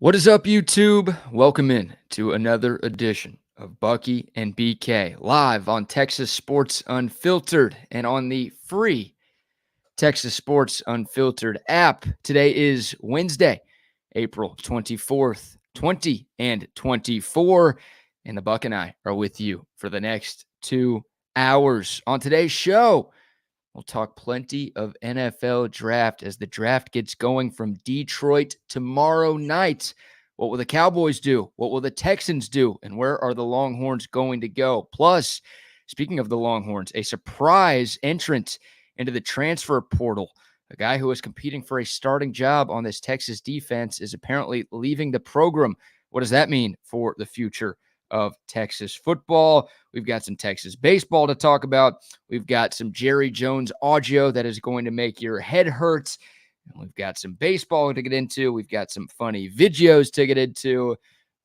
What is up, YouTube? Welcome in to another edition of Bucky and BK live on Texas Sports Unfiltered and on the free Texas Sports Unfiltered app. Today is Wednesday, April 24th, 2024, and the Buck and I are with you for the next 2 hours. On today's show, we'll talk plenty of NFL draft as the draft gets going from Detroit tomorrow night. What will the Cowboys do? What will the Texans do? And where are the Longhorns going to go? Plus, speaking of the Longhorns, a surprise entrant into the transfer portal. A guy who is competing for a starting job on this Texas defense is apparently leaving the program. What does that mean for the future of Texas football? We've got some Texas baseball to talk about. We've got some Jerry Jones audio that is going to make your head hurt. And we've got some baseball to get into. We've got some funny videos to get into.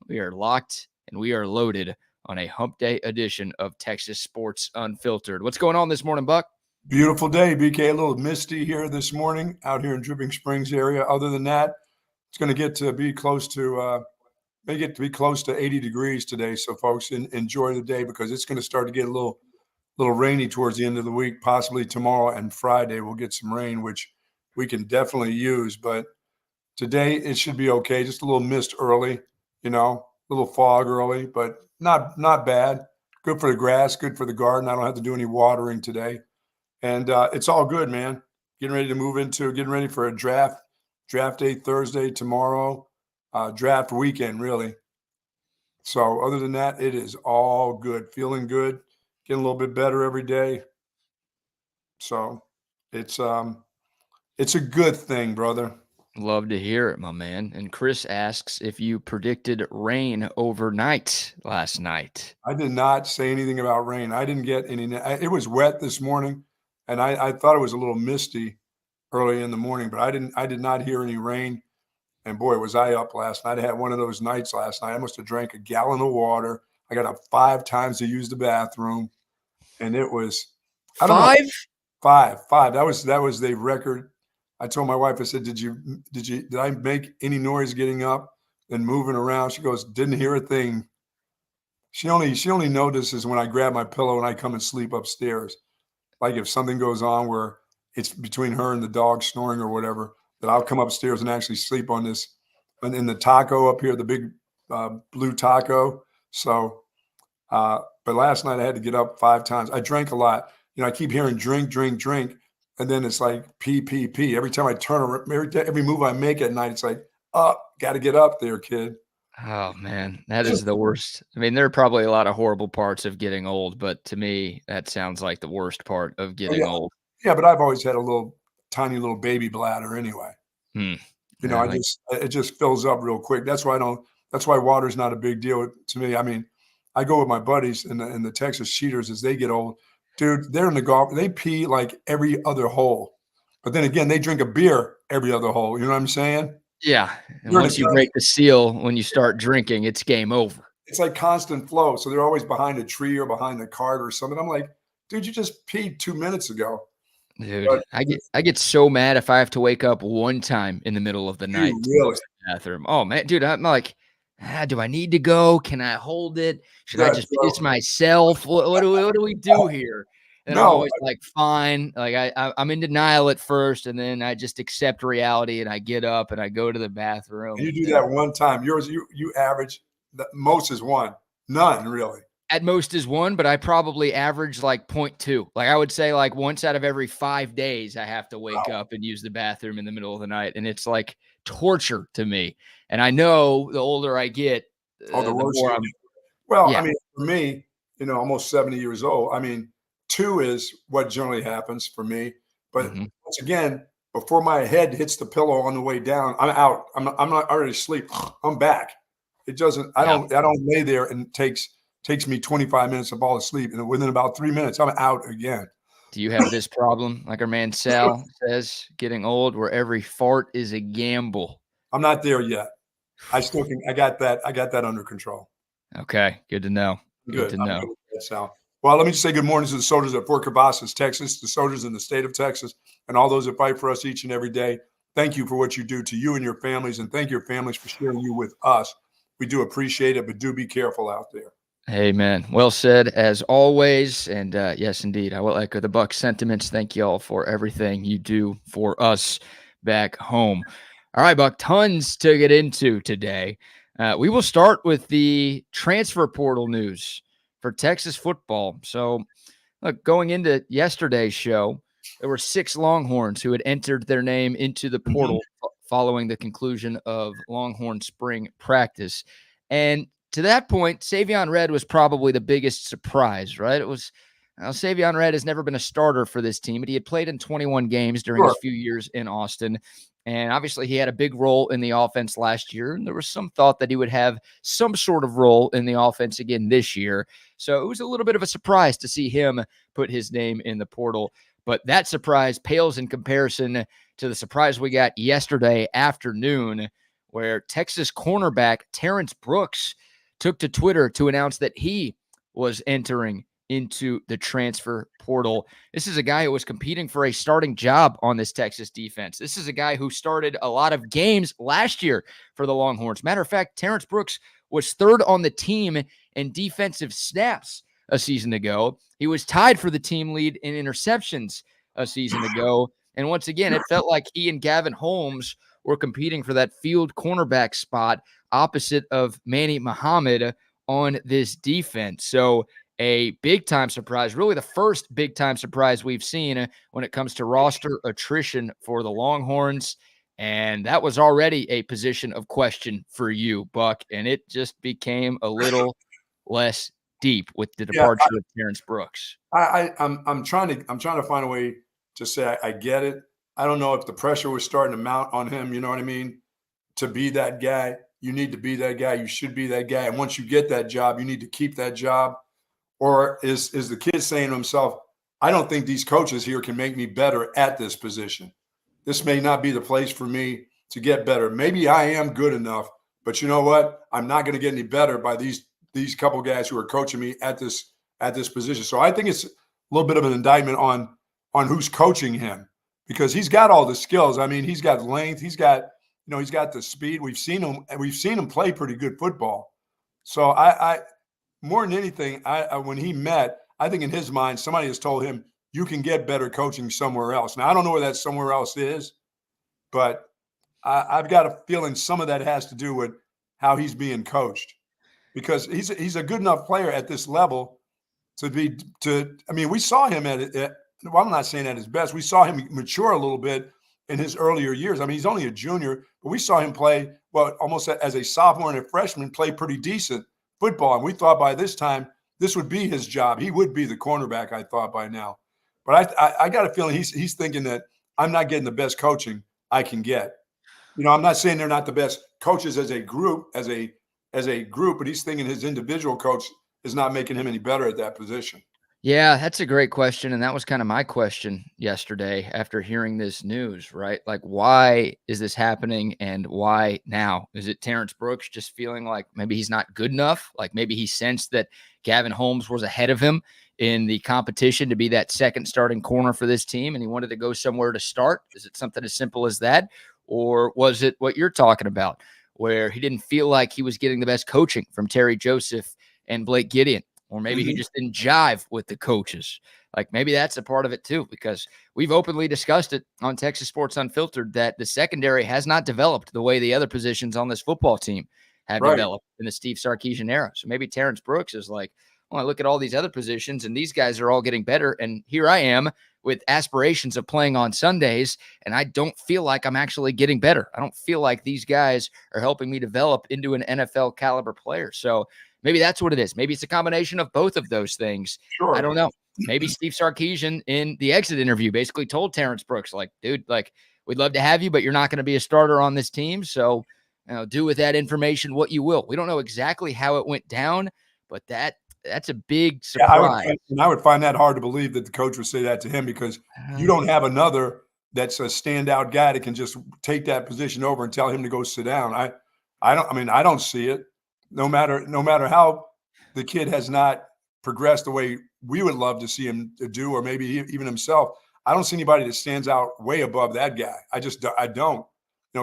We are locked and we are loaded on a hump day edition of Texas Sports Unfiltered. What's going on this morning, Buck? Beautiful day, BK. A little misty here this morning out here in Dripping Springs area. Other than that, it's going to get to be close to may get to be close to 80 degrees today. So folks, enjoy the day because it's going to start to get a little rainy towards the end of the week. Possibly tomorrow and Friday we'll get some rain, which we can definitely use. But today it should be okay. Just a little mist early, a little fog early, but not bad. Good for the grass, good for the garden. I don't have to do any watering today. And it's all good, man. Getting ready for a draft day Thursday, tomorrow, draft weekend, really. So other than that, it is all good. Feeling good, getting a little bit better every day. So it's a good thing, brother. Love to hear it, my man. And Chris asks if you predicted rain overnight last night. I did not say anything about rain. I didn't get any. It was wet this morning. And I thought it was a little misty early in the morning, but I did not hear any rain. And boy, was I up last night. I had one of those nights last night. I must have drank a gallon of water. I got up 5 times to use the bathroom. And it was I don't know. Five. That was the record. I told my wife, I said, did I make any noise getting up and moving around? She goes, didn't hear a thing. She only notices when I grab my pillow and I come and sleep upstairs. Like if something goes on where it's between her and the dog snoring or whatever, that I'll come upstairs and actually sleep on this, in the taco up here, the big blue taco. So, but last night I had to get up 5 times. I drank a lot. I keep hearing drink, and then it's like pee. Every time I turn around, every move I make at night, it's like, got to get up there, kid. Oh, man, that is the worst. I mean, there are probably a lot of horrible parts of getting old, but to me, that sounds like the worst part of getting old. Yeah, but I've always had a tiny little baby bladder anyway. Yeah, it just fills up real quick. That's why water's not a big deal to me. I mean, I go with my buddies in the Texas cheaters as they get old. Dude, they're in the golf. They pee like every other hole. But then again, they drink a beer every other hole. You know what I'm saying? Yeah. And once you break the seal, when you start drinking, it's game over. It's like constant flow. So they're always behind a tree or behind a cart or something. I'm like, dude, you just peed 2 minutes ago. Dude, but I get so mad if I have to wake up one time in the middle of the night to go to the bathroom. Oh, man, dude, I'm like, do I need to go? Can I hold it? Should I just piss myself? What do we do here? And I'm always like, fine. Like I'm in denial at first, and then I just accept reality, and I get up and I go to the bathroom. And you do that one time. Yours, you average the most is 1. None, really. At most is 1, but I probably average like 0.2. Like I would say like once out of every 5 days, I have to wake up and use the bathroom in the middle of the night. And it's like torture to me. And I know the older I get, the worse more Well, yeah. I mean, for me, almost 70 years old, I mean, 2 is what generally happens for me. But once again, before my head hits the pillow on the way down, I'm out. I'm not already asleep. I'm back. It doesn't, I don't lay there and it takes me 25 minutes to fall asleep. And within about 3 minutes, I'm out again. Do you have this problem, like our man Sal says, getting old, where every fart is a gamble? I'm not there yet. I got that under control. Okay. Good to know. Good to know. Good with that, Sal. Well, let me just say good morning to the soldiers at Fort Cavazos, Texas, the soldiers in the state of Texas, and all those that fight for us each and every day. thank you for what you do to you and your families, and thank your families for sharing you with us. We do appreciate it, but do be careful out there. Amen. Well said, as always. And yes, indeed, I will echo the Bucs sentiments. Thank you all for everything you do for us back home. All right, Buck, tons to get into today. We will start with the transfer portal news for Texas football. So, look, going into yesterday's show, there were 6 Longhorns who had entered their name into the portal following the conclusion of Longhorn spring practice. And to that point, Savion Red was probably the biggest surprise, right? It was Savion Red has never been a starter for this team, but he had played in 21 games during his few years in Austin. And obviously, he had a big role in the offense last year. And there was some thought that he would have some sort of role in the offense again this year. So it was a little bit of a surprise to see him put his name in the portal. But that surprise pales in comparison to the surprise we got yesterday afternoon, where Texas cornerback Terrence Brooks took to Twitter to announce that he was entering into the transfer portal. This is a guy who was competing for a starting job on this Texas defense. This is a guy who started a lot of games last year for the Longhorns. Matter of fact, Terrence Brooks was 3rd on the team in defensive snaps a season ago. He was tied for the team lead in interceptions a season ago. And once again, it felt like he and Gavin Holmes were competing for that field cornerback spot opposite of Manny Muhammad on this defense. So a big-time surprise, really the first big-time surprise we've seen when it comes to roster attrition for the Longhorns. And that was already a position of question for you, Buck. And it just became a little less deep with the departure of Terrence Brooks. I'm trying to find a way to say I get it. I don't know if the pressure was starting to mount on him, you know what I mean? To be that guy, you need to be that guy. You should be that guy. And once you get that job, you need to keep that job. Or is the kid saying to himself, I don't think these coaches here can make me better at this position. This may not be the place for me to get better. Maybe I am good enough, but you know what? I'm not going to get any better by these couple guys who are coaching me at this position. So I think it's a little bit of an indictment on who's coaching him, because he's got all the skills. I mean, he's got length, he's got the speed. We've seen him play pretty good football. So I more than anything, when he met, I think in his mind, somebody has told him, you can get better coaching somewhere else. Now, I don't know where that somewhere else is, but I've got a feeling some of that has to do with how he's being coached, because he's a good enough player at this level I mean, we saw him well, I'm not saying at his best. We saw him mature a little bit in his earlier years. I mean, he's only a junior, but we saw him play, well, almost as a sophomore and a freshman, play pretty decent football. And we thought by this time, this would be his job. He would be the cornerback, I thought, by now. But I got a feeling he's thinking that I'm not getting the best coaching I can get. You know, I'm not saying they're not the best coaches as a group, but he's thinking his individual coach is not making him any better at that position. Yeah, that's a great question. And that was kind of my question yesterday after hearing this news, right? Like, why is this happening and why now? Is it Terrence Brooks just feeling like maybe he's not good enough? Like maybe he sensed that Gavin Holmes was ahead of him in the competition to be that second starting corner for this team and he wanted to go somewhere to start? Is it something as simple as that? Or was it what you're talking about, where he didn't feel like he was getting the best coaching from Terry Joseph and Blake Gideon? Or maybe he just didn't jive with the coaches. Like maybe that's a part of it too, because we've openly discussed it on Texas Sports Unfiltered that the secondary has not developed the way the other positions on this football team have developed in the Steve Sarkisian era. So maybe Terrence Brooks is like, well, I look at all these other positions and these guys are all getting better. And here I am with aspirations of playing on Sundays, and I don't feel like I'm actually getting better. I don't feel like these guys are helping me develop into an NFL caliber player. So maybe that's what it is. Maybe it's a combination of both of those things. Sure. I don't know. Maybe Steve Sarkisian in the exit interview basically told Terrence Brooks, like, dude, like, we'd love to have you, but you're not going to be a starter on this team. So, do with that information what you will. We don't know exactly how it went down, but that's a big surprise. I would find that hard to believe that the coach would say that to him, because you don't have another that's a standout guy that can just take that position over and tell him to go sit down. I don't see it. No matter how the kid has not progressed the way we would love to see him do, or maybe even himself, I don't see anybody that stands out way above that guy. I don't.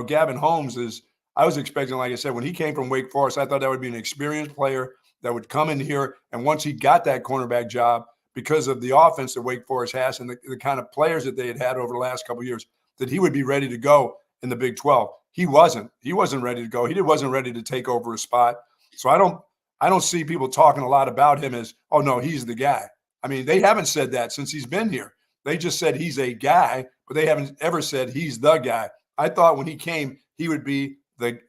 Gavin Holmes I was expecting, like I said, when he came from Wake Forest, I thought that would be an experienced player that would come in here. And once he got that cornerback job, because of the offense that Wake Forest has and the kind of players that they had over the last couple of years, that he would be ready to go in the Big 12. He wasn't. He wasn't ready to go. He wasn't ready to take over a spot. So I don't see people talking a lot about him as, oh, no, he's the guy. I mean, they haven't said that since he's been here. They just said he's a guy, but they haven't ever said he's the guy. I thought when he came, he would be the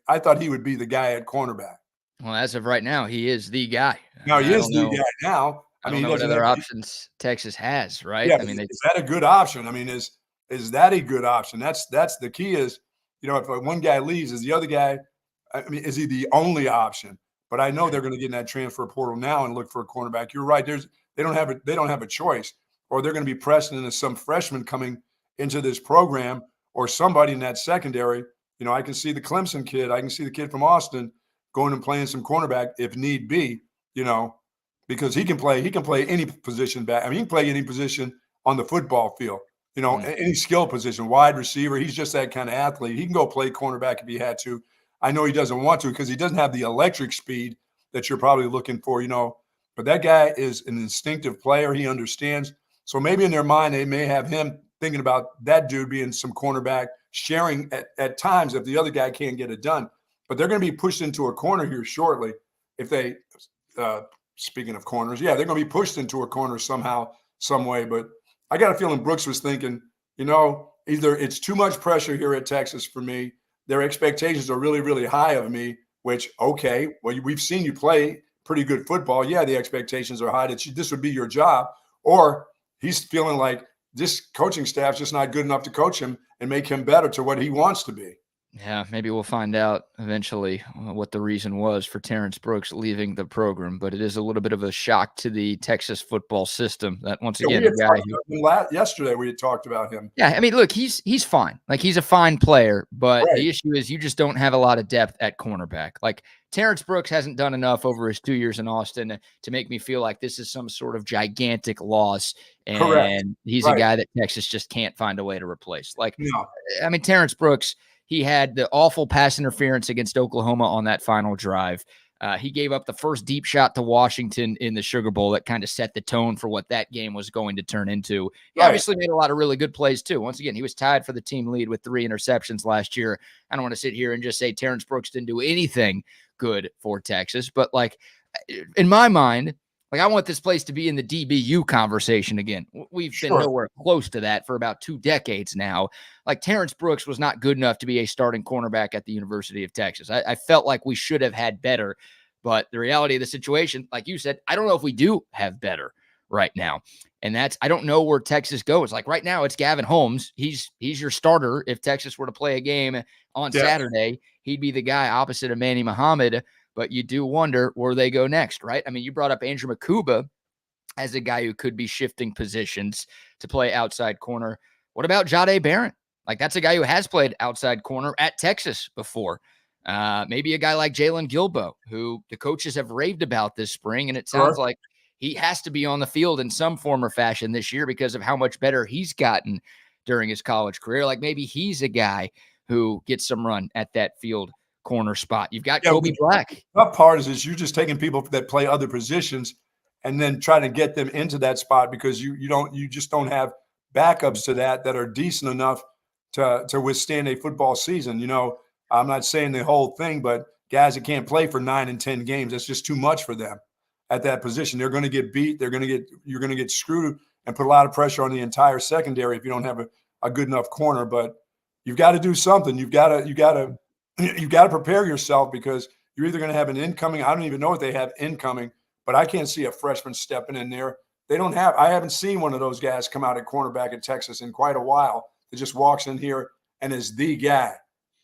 guy at cornerback. Well, as of right now, he is the guy. Now he is the guy now. I don't know what other options Texas has, right? Yeah, I mean, is that a good option? I mean, is that a good option? That's the key is, if one guy leaves, is the other guy, I mean, is he the only option? But I know they're going to get in that transfer portal now and look for a cornerback. You're right. They don't have a choice, or they're going to be pressing into some freshman coming into this program or somebody in that secondary. I can see the Clemson kid. I can see the kid from Austin going and playing some cornerback if need be, because he can play any position back. I mean, he can play any position on the football field, any skill position, wide receiver. He's just that kind of athlete. He can go play cornerback if he had to. I know he doesn't want to because he doesn't have the electric speed that you're probably looking for, but that guy is an instinctive player. He understands. So maybe in their mind, they may have him thinking about that dude being some cornerback, sharing at times if the other guy can't get it done. But they're going to be pushed into a corner here shortly. If they, speaking of corners, they're going to be pushed into a corner somehow, some way. But I got a feeling Brooks was thinking, either it's too much pressure here at Texas for me. Their expectations are really, really high of me, which, okay, well, we've seen you play pretty good football. Yeah, the expectations are high that this would be your job. Or he's feeling like this coaching staff's just not good enough to coach him and make him better to what he wants to be. Yeah, maybe we'll find out eventually what the reason was for Terrence Brooks leaving the program, but it is a little bit of a shock to the Texas football system that once again, yesterday we had talked about him. Yeah, I mean, look, he's fine. Like, he's a fine player, but the issue is you just don't have a lot of depth at cornerback. Like, Terrence Brooks hasn't done enough over his 2 years in Austin to make me feel like this is some sort of gigantic loss, and he's a guy that Texas just can't find a way to replace. Like, I mean, Terrence Brooks, he had the awful pass interference against Oklahoma on that final drive. He gave up the first deep shot to Washington in the Sugar Bowl that kind of set the tone for what that game was going to turn into. He obviously made a lot of really good plays too. Once again, he was tied for the team lead with 3 interceptions last year. I don't want to sit here and just say Terrence Brooks didn't do anything good for Texas, but like, in my mind, like, I want this place to be in the DBU conversation again. We've been nowhere close to that for about 2 decades now. Like, Terrence Brooks was not good enough to be a starting cornerback at the University of Texas. I felt like we should have had better, but the reality of the situation, like you said, I don't know if we do have better right now. And I don't know where Texas goes. Like, right now it's Gavin Holmes. He's your starter. If Texas were to play a game on Saturday, he'd be the guy opposite of Manny Muhammad. But you do wonder where they go next, right? I mean, you brought up Andrew Makuba as a guy who could be shifting positions to play outside corner. What about Jahdae Barron? Like, that's a guy who has played outside corner at Texas before. Maybe a guy like Jalen Gilbo, who the coaches have raved about this spring, and it sounds like he has to be on the field in some form or fashion this year because of how much better he's gotten during his college career. Like, maybe he's a guy who gets some run at that field corner spot. You've got Kobe Black. The tough part is you're just taking people that play other positions and then trying to get them into that spot because you just don't have backups to that are decent enough to withstand a football season. I'm not saying the whole thing, but guys that can't play for 9 and 10 games, that's just too much for them at that position. They're going to get beat. You're going to get screwed and put a lot of pressure on the entire secondary if you don't have a good enough corner. But you've got to do something. You've got to prepare yourself because you're either going to have an incoming. I don't even know what they have incoming, but I can't see a freshman stepping in there. I haven't seen one of those guys come out at cornerback at Texas in quite a while. That just walks in here and is the guy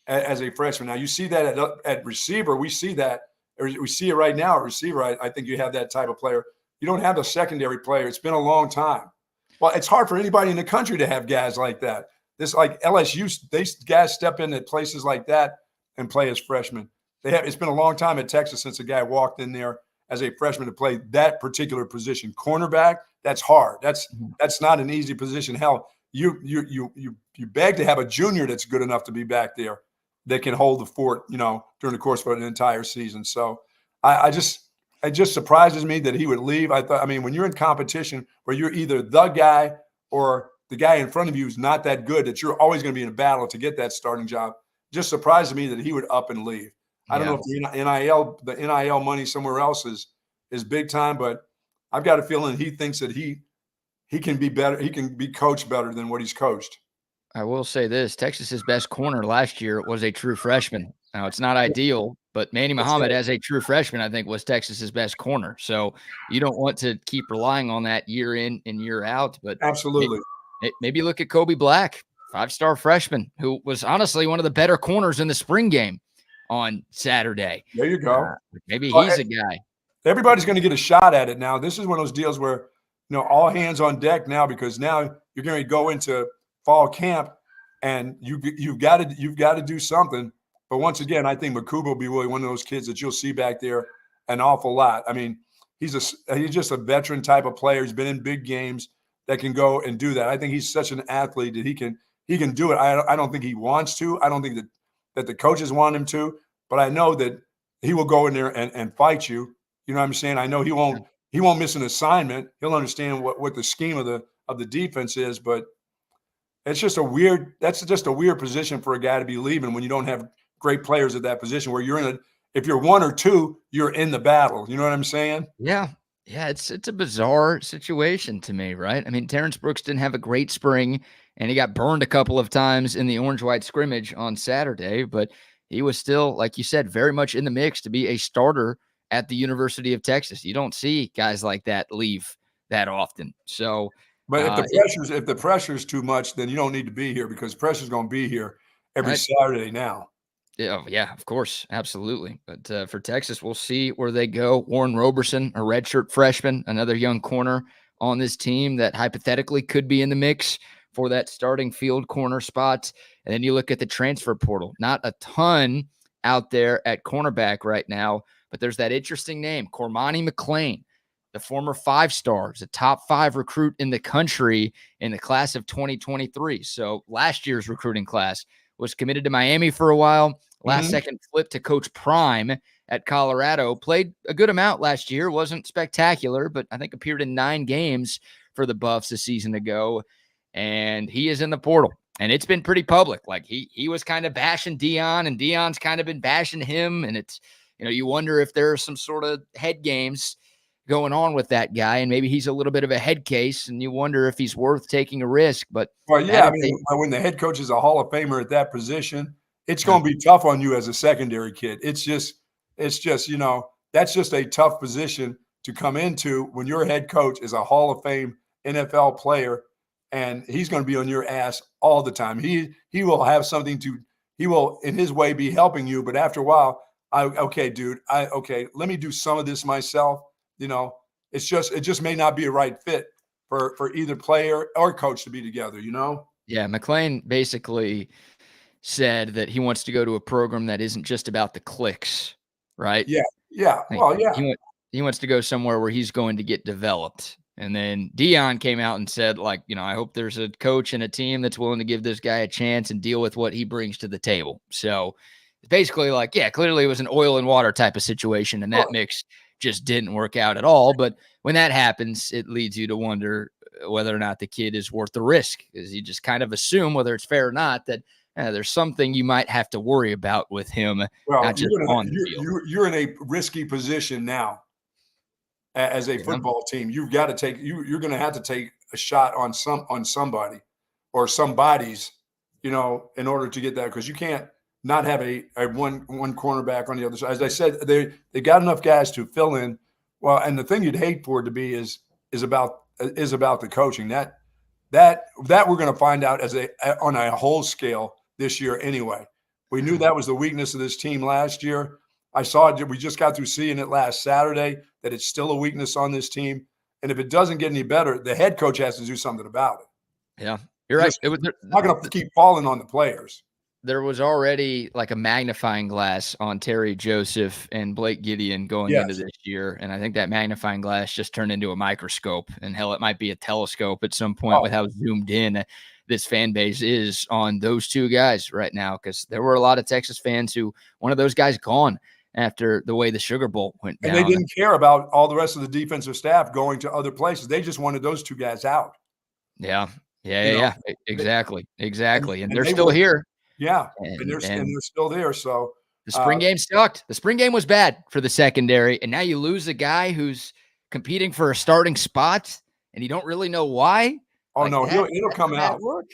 as a freshman. Now you see that at receiver. We see that, or we see it right now at receiver. I think you have that type of player. You don't have a secondary player. It's been a long time. Well, it's hard for anybody in the country to have guys like that. This, like LSU, they guys step in at places like that and play as freshmen. It's been a long time at Texas since a guy walked in there as a freshman to play that particular position. Cornerback, that's hard. That's not an easy position. Hell, you beg to have a junior that's good enough to be back there. that can hold the fort, during the course of an entire season. So it just surprises me that he would leave. When you're in competition where you're either the guy or the guy in front of you is not that good, that you're always going to be in a battle to get that starting job, just surprises me that he would up and leave. I don't know if the NIL money somewhere else is big time, but I've got a feeling he thinks that he can be better. He can be coached better than what he's coached. I will say this: Texas's best corner last year was a true freshman. Now, it's not ideal, but Manny Muhammad, as a true freshman, I think was Texas's best corner. So you don't want to keep relying on that year in and year out. But absolutely, maybe look at Kobe Black, 5-star freshman, who was honestly one of the better corners in the spring game on Saturday. There you go. Maybe he's a guy. Everybody's going to get a shot at it now. This is one of those deals where, all hands on deck now, because now you're going to go into fall camp and you've got to do something. But once again, I think Makuba will be really one of those kids that you'll see back there an awful lot. I mean, he's just a veteran type of player. He's been in big games that can go and do that. I think he's such an athlete that he can do it. I don't think he wants to. I don't think that the coaches want him to, but I know that he will go in there and fight you. You know what I'm saying? I know he won't miss an assignment. He'll understand what the scheme of the defense is, but that's just a weird position for a guy to be leaving when you don't have great players at that position where if you're one or two, you're in the battle. You know what I'm saying? Yeah. Yeah, it's a bizarre situation to me, right? I mean, Terrence Brooks didn't have a great spring, and he got burned a couple of times in the orange-white scrimmage on Saturday, but he was still, like you said, very much in the mix to be a starter at the University of Texas. You don't see guys like that leave that often. So, but if the pressure's too much, then you don't need to be here, because pressure's going to be here every Saturday now. Yeah, of course. Absolutely. But for Texas, we'll see where they go. Warren Roberson, a redshirt freshman, another young corner on this team that hypothetically could be in the mix for that starting field corner spot. And then you look at the transfer portal. Not a ton out there at cornerback right now, but there's that interesting name, Cormani McClain, the former 5-star, a top 5 recruit in the country in the class of 2023. So last year's recruiting class, was committed to Miami for a while. Last second flip to Coach Prime at Colorado. Played a good amount last year. Wasn't spectacular, but I think appeared in 9 games for the Buffs a season ago. And he is in the portal. And it's been pretty public. Like he was kind of bashing Dion, and Dion's kind of been bashing him. And it's, you wonder if there are some sort of head games going on with that guy, and maybe he's a little bit of a head case, and you wonder if he's worth taking a risk. But when the head coach is a Hall of Famer at that position, it's going to be tough on you as a secondary kid. It's just that's just a tough position to come into when your head coach is a Hall of Fame NFL player, and he's going to be on your ass all the time. He will have something he will in his way be helping you, but after a while, let me do some of this myself. It just may not be a right fit for either player or coach to be together, Yeah, McClain basically said that he wants to go to a program that isn't just about the clicks, right? Yeah. Well, yeah. He wants to go somewhere where he's going to get developed. And then Dion came out and said, I hope there's a coach and a team that's willing to give this guy a chance and deal with what he brings to the table. So it's basically clearly it was an oil and water type of situation, and that mix just didn't work out at all. But when that happens, it leads you to wonder whether or not the kid is worth the risk, because you just kind of assume, whether it's fair or not, that there's something you might have to worry about with him. Not just on the field. You're in a risky position now as a football team. You've got to take you're going to have to take a shot on somebody or somebody's, in order to get that, because you can't not have a one cornerback on the other side. As I said, they got enough guys to fill in. Well, and the thing you'd hate for it to be is about the coaching. That we're going to find out on a whole scale this year anyway. We knew that was the weakness of this team last year. I saw it. We just got through seeing it last Saturday, that it's still a weakness on this team. And if it doesn't get any better, the head coach has to do something about it. Yeah, you're right. They're not going to keep falling on the players. There was already like a magnifying glass on Terry Joseph and Blake Gideon going into this year. And I think that magnifying glass just turned into a microscope, and hell, it might be a telescope at some point with how zoomed in this fan base is on those two guys right now, because there were a lot of Texas fans who one of those guys gone after the way the Sugar Bowl went down. And they didn't care about all the rest of the defensive staff going to other places. They just wanted those two guys out. Yeah. Exactly. And they're they still were here. Yeah, And and they're still there. So the spring game sucked. The spring game was bad for the secondary, and now you lose a guy who's competing for a starting spot, and you don't really know why. Oh, like no, it'll come out. Look.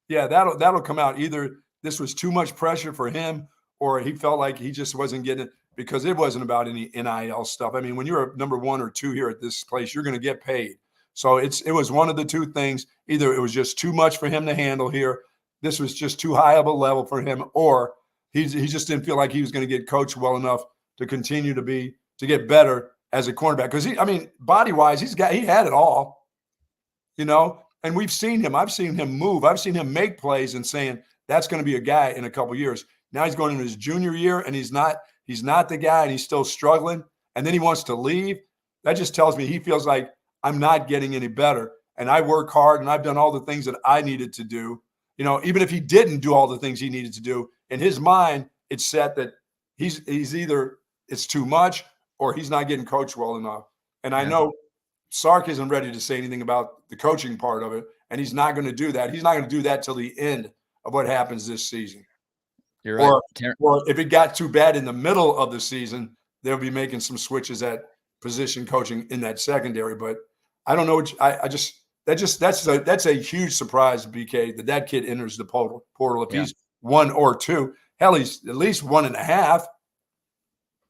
Yeah, that'll come out. Either this was too much pressure for him, or he felt like he just wasn't getting it, because it wasn't about any NIL stuff. I mean, when you're a number 1 or 2 here at this place, you're going to get paid. So it was one of the two things. Either it was just too much for him to handle here, this was just too high of a level for him, or he just didn't feel like he was going to get coached well enough to continue to get better as a cornerback. Because body wise, he had it all, And we've seen him. I've seen him move. I've seen him make plays and saying that's going to be a guy in a couple of years. Now he's going into his junior year, and he's not the guy, and he's still struggling. And then he wants to leave. That just tells me he feels like I'm not getting any better, and I work hard, and I've done all the things that I needed to do. Even if he didn't do all the things he needed to do, in his mind, it's set that he's either it's too much or he's not getting coached well enough. And I know Sark isn't ready to say anything about the coaching part of it, and he's not going to do that. He's not going to do that till the end of what happens this season. You're right. Or if it got too bad in the middle of the season, they'll be making some switches at position coaching in that secondary. But I don't know. That's a huge surprise, BK, that kid enters the portal. If he's 1 or 2, hell, he's at least 1.5.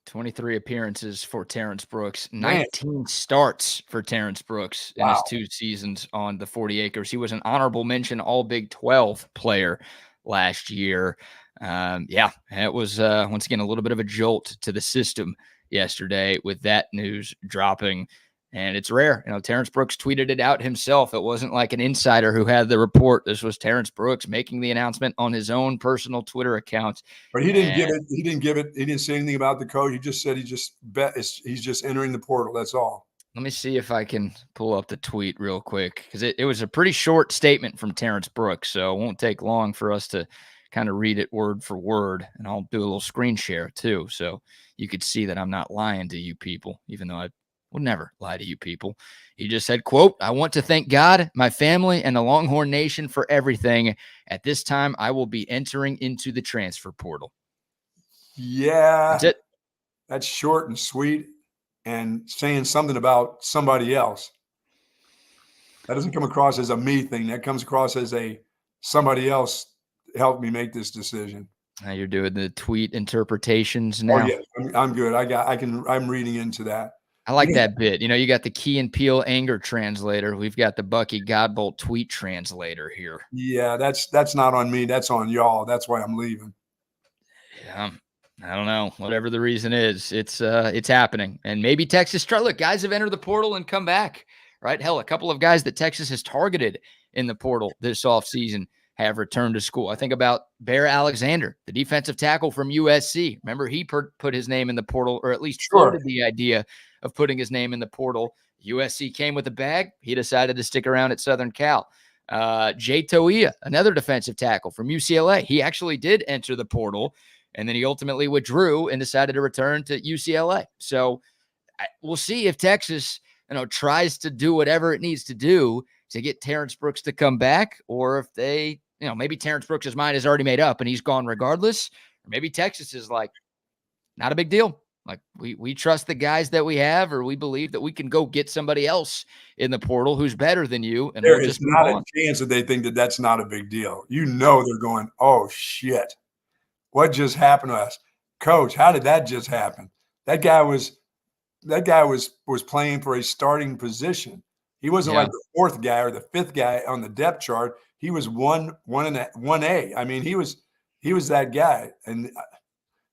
23 appearances for Terrence Brooks, 19 starts for Terrence Brooks in his 2 seasons on the 40 acres. He was an honorable mention All Big 12 player last year. It was once again a little bit of a jolt to the system yesterday with that news dropping. And it's rare. Terrence Brooks tweeted it out himself. It wasn't like an insider who had the report. This was Terrence Brooks making the announcement on his own personal Twitter account. But he didn't give it. He didn't say anything about the coach. He just said he's just entering the portal. That's all. Let me see if I can pull up the tweet real quick, because it was a pretty short statement from Terrence Brooks, so it won't take long for us to kind of read it word for word. And I'll do a little screen share too, so you could see that I'm not lying to you people, even though I will never lie to you people. He just said, quote, "I want to thank God, my family, and the Longhorn Nation for everything. At this time, I will be entering into the transfer portal." Yeah. That's it. That's short and sweet and saying something about somebody else. That doesn't come across as a me thing. That comes across as a somebody else helped me make this decision. Now you're doing the tweet interpretations now. Oh, yeah. I'm good. I'm reading into that. I like that bit. You got the Key and Peele anger translator. We've got the Bucky Godbolt tweet translator here. Yeah, that's not on me. That's on y'all. That's why I'm leaving. Yeah, I don't know. Whatever the reason is, it's happening. And maybe Texas look, guys have entered the portal and come back, right? Hell, a couple of guys that Texas has targeted in the portal this offseason have returned to school. I think about Bear Alexander, the defensive tackle from USC. Remember, he put his name in the portal, or at least floated the idea of putting his name in the portal. USC came with a bag. He decided to stick around at Southern Cal. Jay Toia, another defensive tackle from UCLA. He actually did enter the portal, and then he ultimately withdrew and decided to return to UCLA. So we'll see if Texas, tries to do whatever it needs to do to get Terrence Brooks to come back, or if they, maybe Terrence Brooks' mind is already made up and he's gone regardless. Or maybe Texas is like, not a big deal. Like we trust the guys that we have, or we believe that we can go get somebody else in the portal who's better than you. And there is not a chance that they think that that's not a big deal. They're going, oh shit, what just happened to us, coach? How did that just happen? That guy was playing for a starting position. He wasn't like the 4th guy or the 5th guy on the depth chart. He was 1A. I mean, he was that guy. And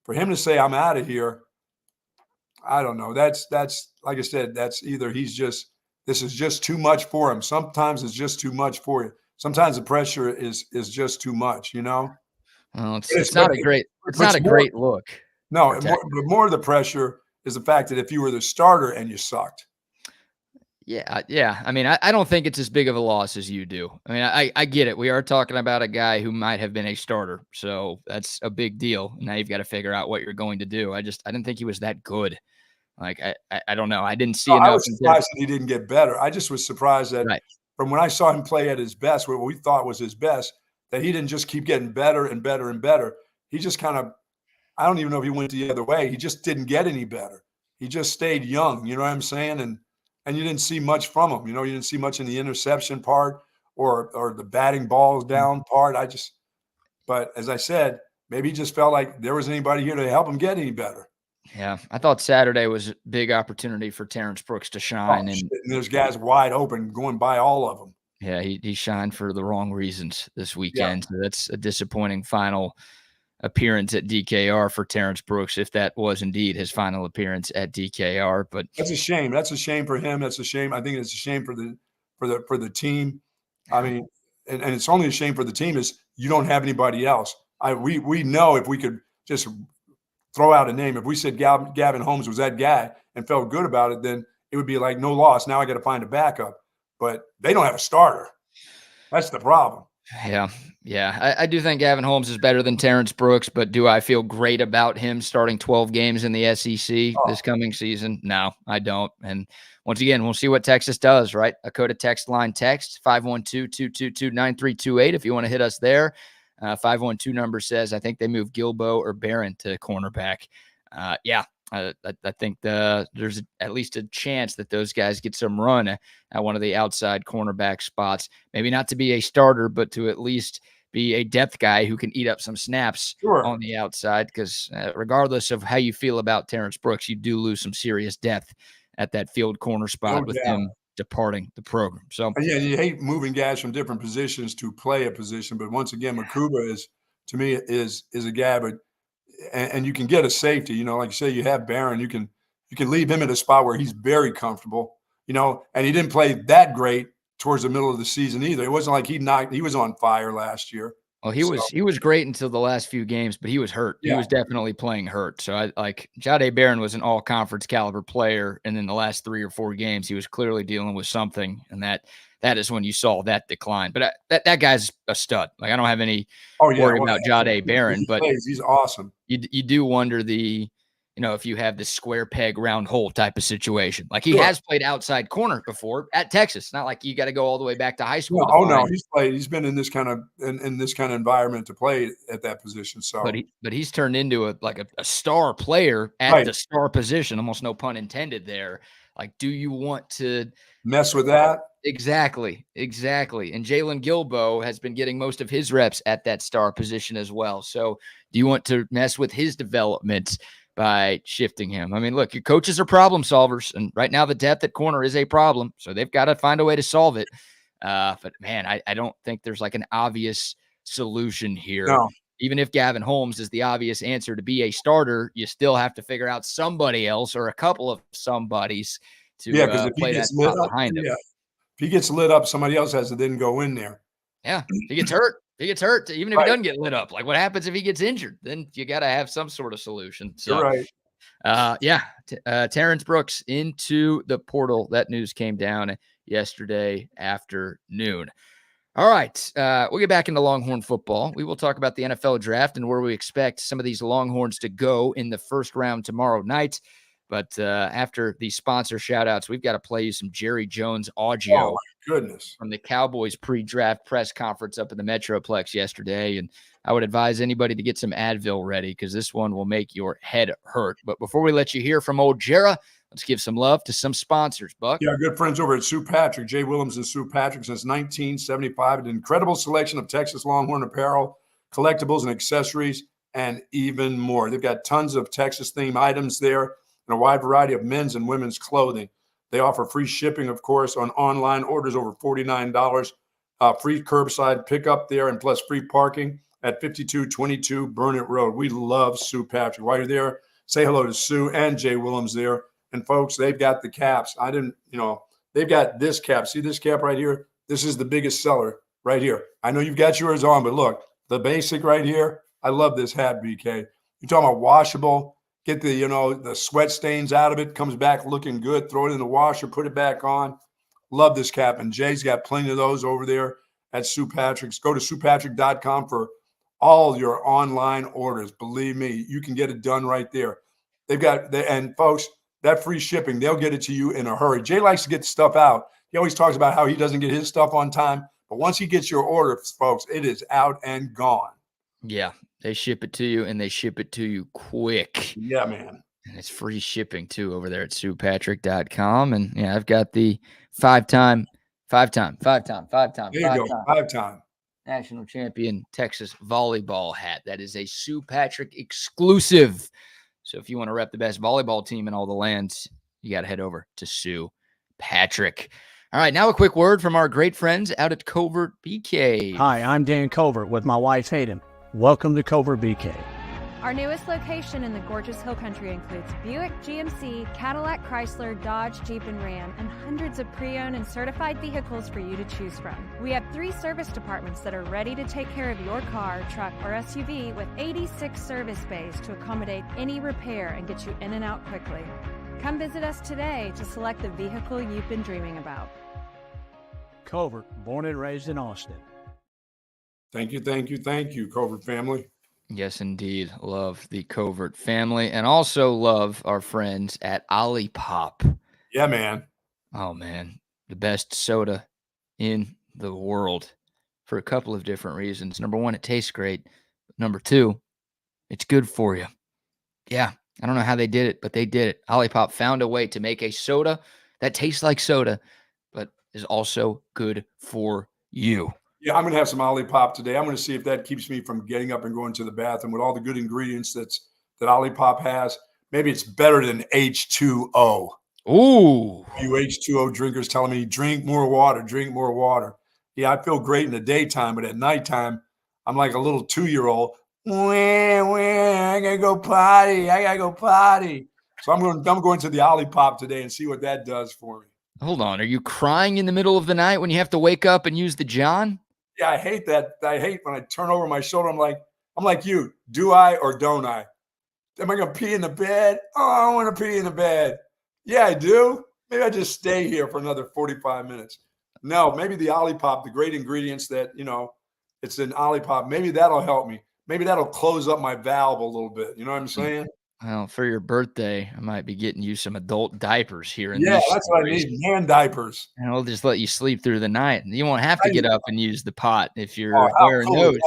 for him to say, I'm out of here, I don't know. That's like I said, that's either this is just too much for him. Sometimes it's just too much for you. Sometimes the pressure is just too much, Well, it's not a great look. No, but more of the pressure is the fact that if you were the starter and you sucked. Yeah. I mean, I don't think it's as big of a loss as you do. I mean, I get it. We are talking about a guy who might have been a starter, so that's a big deal. Now you've got to figure out what you're going to do. I didn't think he was that good. Like, I don't know. I didn't see No, I enough. was surprised that he didn't get better. I just was surprised that Right. from when I saw him play at his best, what we thought was his best, that he didn't just keep getting better and better and better. He just kind of, I don't even know if he went the other way. He just didn't get any better. He just stayed young. You know what I'm saying? And you didn't see much from him. You didn't see much in the interception part or the batting balls down part. But as I said, maybe he just felt like there was anybody here to help him get any better. Yeah, I thought Saturday was a big opportunity for Terrence Brooks to shine, and there's guys wide open going by all of them. Yeah, he shined for the wrong reasons this Yeah. weekend. So that's a disappointing final appearance at DKR for Terrence Brooks, if that was indeed his final appearance at DKR. But that's a shame. That's a shame for him. That's a shame. I think it's a shame for the team. I mean, and it's only a shame for the team is you don't have anybody else. We know if we could just throw out a name, if we said Gavin Holmes was that guy and felt good about it, then it would be like no loss. Now I got to find a backup. But they don't have a starter. That's the problem. Yeah. I do think Gavin Holmes is better than Terrence Brooks, but do I feel great about him starting 12 games in the SEC this coming season? No, I don't. And once again, we'll see what Texas does, right? A code of text line text 512-222-9328 if you want to hit us there. 512 number says, I think they moved Gilbo or Barron to cornerback. I think there's at least a chance that those guys get some run at one of the outside cornerback spots. Maybe not to be a starter, but to at least be a depth guy who can eat up some snaps on the outside. Because regardless of how you feel about Terrence Brooks, you do lose some serious depth at that field corner spot with him departing the program. So yeah, you hate moving guys from different positions to play a position, but once again, Makuba is to me is a guy, but and you can get a safety, like you say, you have Barron, you can leave him at a spot where he's very comfortable, and he didn't play that great towards the middle of the season either. It wasn't like he was on fire last year. Well, he was great until the last few games, but he was hurt. Yeah. He was definitely playing hurt. So Jahdae Barron was an all-conference caliber player, and in the last 3 or 4 games, he was clearly dealing with something, and that is when you saw that decline. But that guy's a stud. Like, I don't have any worry about Jahdae Barron, but he's awesome. You do wonder if you have this square peg round hole type of situation. Like, he has played outside corner before at Texas. Not like you got to go all the way back to high school. No, he's been in this kind of in this kind of environment to play at that position. So, but he's turned into a star player at the star position. Almost no pun intended there. Like, do you want to mess with that? Exactly. And Jalen Gilbo has been getting most of his reps at that star position as well. So do you want to mess with his development by shifting him? I mean, look, your coaches are problem solvers, and right now the depth at corner is a problem. So they've got to find a way to solve it. But man, I don't think there's like an obvious solution here. No. Even if Gavin Holmes is the obvious answer to be a starter, you still have to figure out somebody else or a couple of somebodies to play that spot behind him. Yeah. If he gets lit up, somebody else has to then go in there. Yeah, if he gets hurt. Even if he doesn't get lit up. Like, what happens if he gets injured? Then you got to have some sort of solution. So, you're right. Terrence Brooks into the portal. That news came down yesterday afternoon. All right, we'll get back into Longhorn football. We will talk about the NFL draft and where we expect some of these Longhorns to go in the first round tomorrow night. But after these sponsor shout-outs, we've got to play you some Jerry Jones audio. Oh, my goodness. From the Cowboys pre-draft press conference up in the Metroplex yesterday. And I would advise anybody to get some Advil ready because this one will make your head hurt. But before we let you hear from old Jera, let's give some love to some sponsors, Buck. Yeah, good friends over at Sue Patrick, Jay Willems and Sue Patrick since 1975. An incredible selection of Texas Longhorn apparel, collectibles and accessories, and even more. They've got tons of Texas-themed items there and a wide variety of men's and women's clothing. They offer free shipping, of course, on online orders over $49, free curbside pickup there, and plus free parking at 5222 Burnett Road. We love Sue Patrick. While you're there, say hello to Sue and Jay Willems there. And folks, they've got the caps. They've got this cap. See this cap right here? This is the biggest seller right here. I know you've got yours on, but look, the basic right here. I love this hat, BK. You're talking about washable. Get the sweat stains out of it, comes back looking good, throw it in the washer, put it back on. Love this cap. And Jay's got plenty of those over there at Sue Patrick's. Go to SuePatrick.com for all your online orders. Believe me, you can get it done right there. And folks, that free shipping, they'll get it to you in a hurry. Jay likes to get stuff out. He always talks about how he doesn't get his stuff on time. But once he gets your order, folks, it is out and gone. Yeah, they ship it to you, and they ship it to you quick. Yeah, man. And it's free shipping, too, over there at SuePatrick.com. And, yeah, I've got the five-time national champion Texas volleyball hat. That is a Sue Patrick exclusive. So if you want to rep the best volleyball team in all the lands, you got to head over to Sue Patrick. All right, now a quick word from our great friends out at Covert BK. Hi, I'm Dan Covert with my wife Hayden. Welcome to Covert BK. Our newest location in the gorgeous Hill Country includes Buick, GMC, Cadillac, Chrysler, Dodge, Jeep, and Ram, and hundreds of pre-owned and certified vehicles for you to choose from. We have 3 service departments that are ready to take care of your car, truck, or SUV with 86 service bays to accommodate any repair and get you in and out quickly. Come visit us today to select the vehicle you've been dreaming about. Covert, born and raised in Austin. Thank you, Covert family. Yes, indeed. Love the Covert family, and also love our friends at Olipop. Yeah, man. Oh, man. The best soda in the world for a couple of different reasons. Number one, it tastes great. Number two, it's good for you. Yeah, I don't know how they did it, but they did it. Olipop found a way to make a soda that tastes like soda, but is also good for you. Yeah, I'm going to have some Olipop today. I'm going to see if that keeps me from getting up and going to the bathroom with all the good ingredients that Olipop has. Maybe it's better than H2O. Ooh. You H2O drinkers telling me, drink more water, drink more water. Yeah, I feel great in the daytime, but at nighttime, I'm like a little 2-year-old. I gotta go potty. So I'm going to the Olipop today and see what that does for me. Hold on. Are you crying in the middle of the night when you have to wake up and use the John? Yeah, I hate that. I hate when I turn over my shoulder. I'm like you. Do I or don't I? Am I going to pee in the bed? Oh, I want to pee in the bed. Yeah, I do. Maybe I just stay here for another 45 minutes. No, maybe the Olipop, the great ingredients that, it's in Olipop, maybe that'll help me. Maybe that'll close up my valve a little bit. You know what I'm saying? Well, for your birthday, I might be getting you some adult diapers here in Yeah, these that's stories. what I need, man diapers. And I'll just let you sleep through the night. You won't have to get up and use the pot if you're wearing cool those.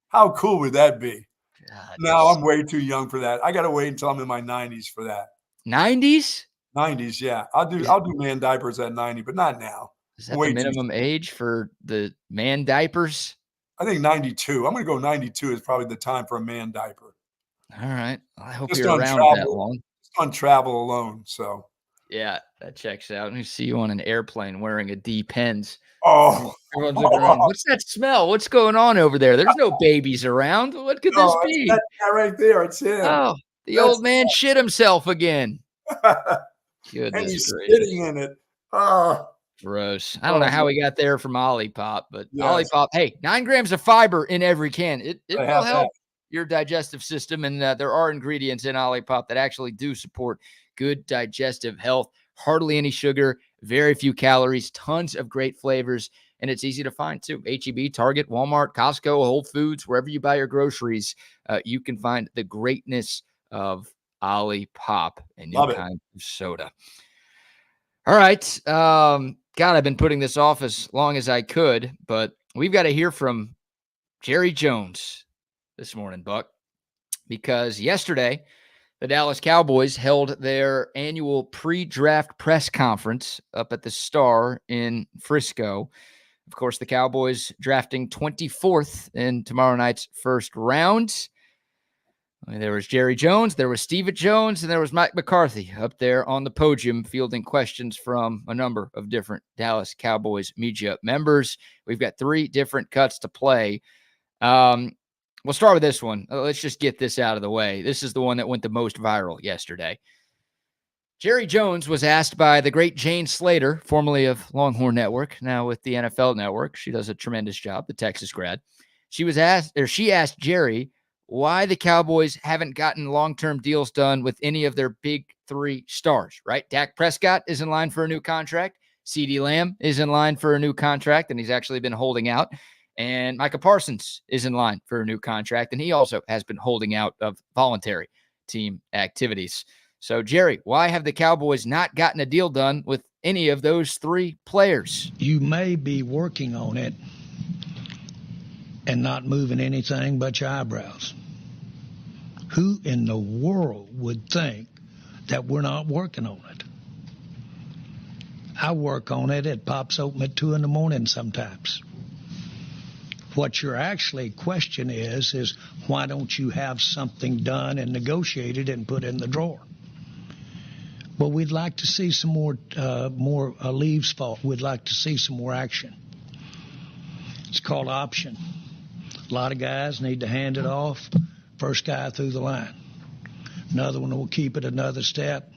How cool would that be? God, No, I'm way too young for that. I got to wait until I'm in my 90s for that. 90s? 90s, yeah. I'll do man diapers at 90, but not now. Is that the minimum age for the man diapers? I think 92. I'm going to go 92 is probably the time for a man diaper. All right. I hope Just you're on around travel. that long. Just on travel alone, so. Yeah, that checks out. Let me see you on an airplane wearing a D-Pens. Oh. Everyone's looking around. What's that smell? What's going on over there? There's no babies around. What could this be? That guy right there. It's him. Oh, the old man shit himself again. And he's sitting in it. Oh. Gross. I don't know how we got there from Olipop, but Olipop, hey, 9 grams of fiber in every can. It will help your digestive system, and there are ingredients in Olipop that actually do support good digestive health. Hardly any sugar, very few calories, tons of great flavors, and it's easy to find too. H-E-B, Target, Walmart, Costco, Whole Foods, wherever you buy your groceries, you can find the greatness of Olipop, a new kind of soda. All right. God, I've been putting this off as long as I could, but we've got to hear from Jerry Jones this morning, Buck, because yesterday the Dallas Cowboys held their annual pre-draft press conference up at the Star in Frisco. Of course, the Cowboys drafting 24th in tomorrow night's first round. There was Jerry Jones, there was Steve Jones, and there was Mike McCarthy up there on the podium fielding questions from a number of different Dallas Cowboys media members. We've got 3 different cuts to play. We'll start with this one. Let's just get this out of the way. This is the one that went the most viral yesterday. Jerry Jones was asked by the great Jane Slater, formerly of Longhorn Network, now with the NFL Network. She does a tremendous job, the Texas grad. She asked Jerry why the Cowboys haven't gotten long-term deals done with any of their big 3 stars, right? Dak Prescott is in line for a new contract. CeeDee Lamb is in line for a new contract, and he's actually been holding out. And Micah Parsons is in line for a new contract, and he also has been holding out of voluntary team activities. So, Jerry, why have the Cowboys not gotten a deal done with any of those three players? You may be working on it and not moving anything but your eyebrows. Who in the world would think that we're not working on it? I work on it. It pops open at 2 a.m. sometimes. What your actually question is why don't you have something done and negotiated and put in the drawer? Well, we'd like to see some more leaves fall. We'd like to see some more action. It's called option. A lot of guys need to hand it off. First guy through the line. Another one will keep it another step,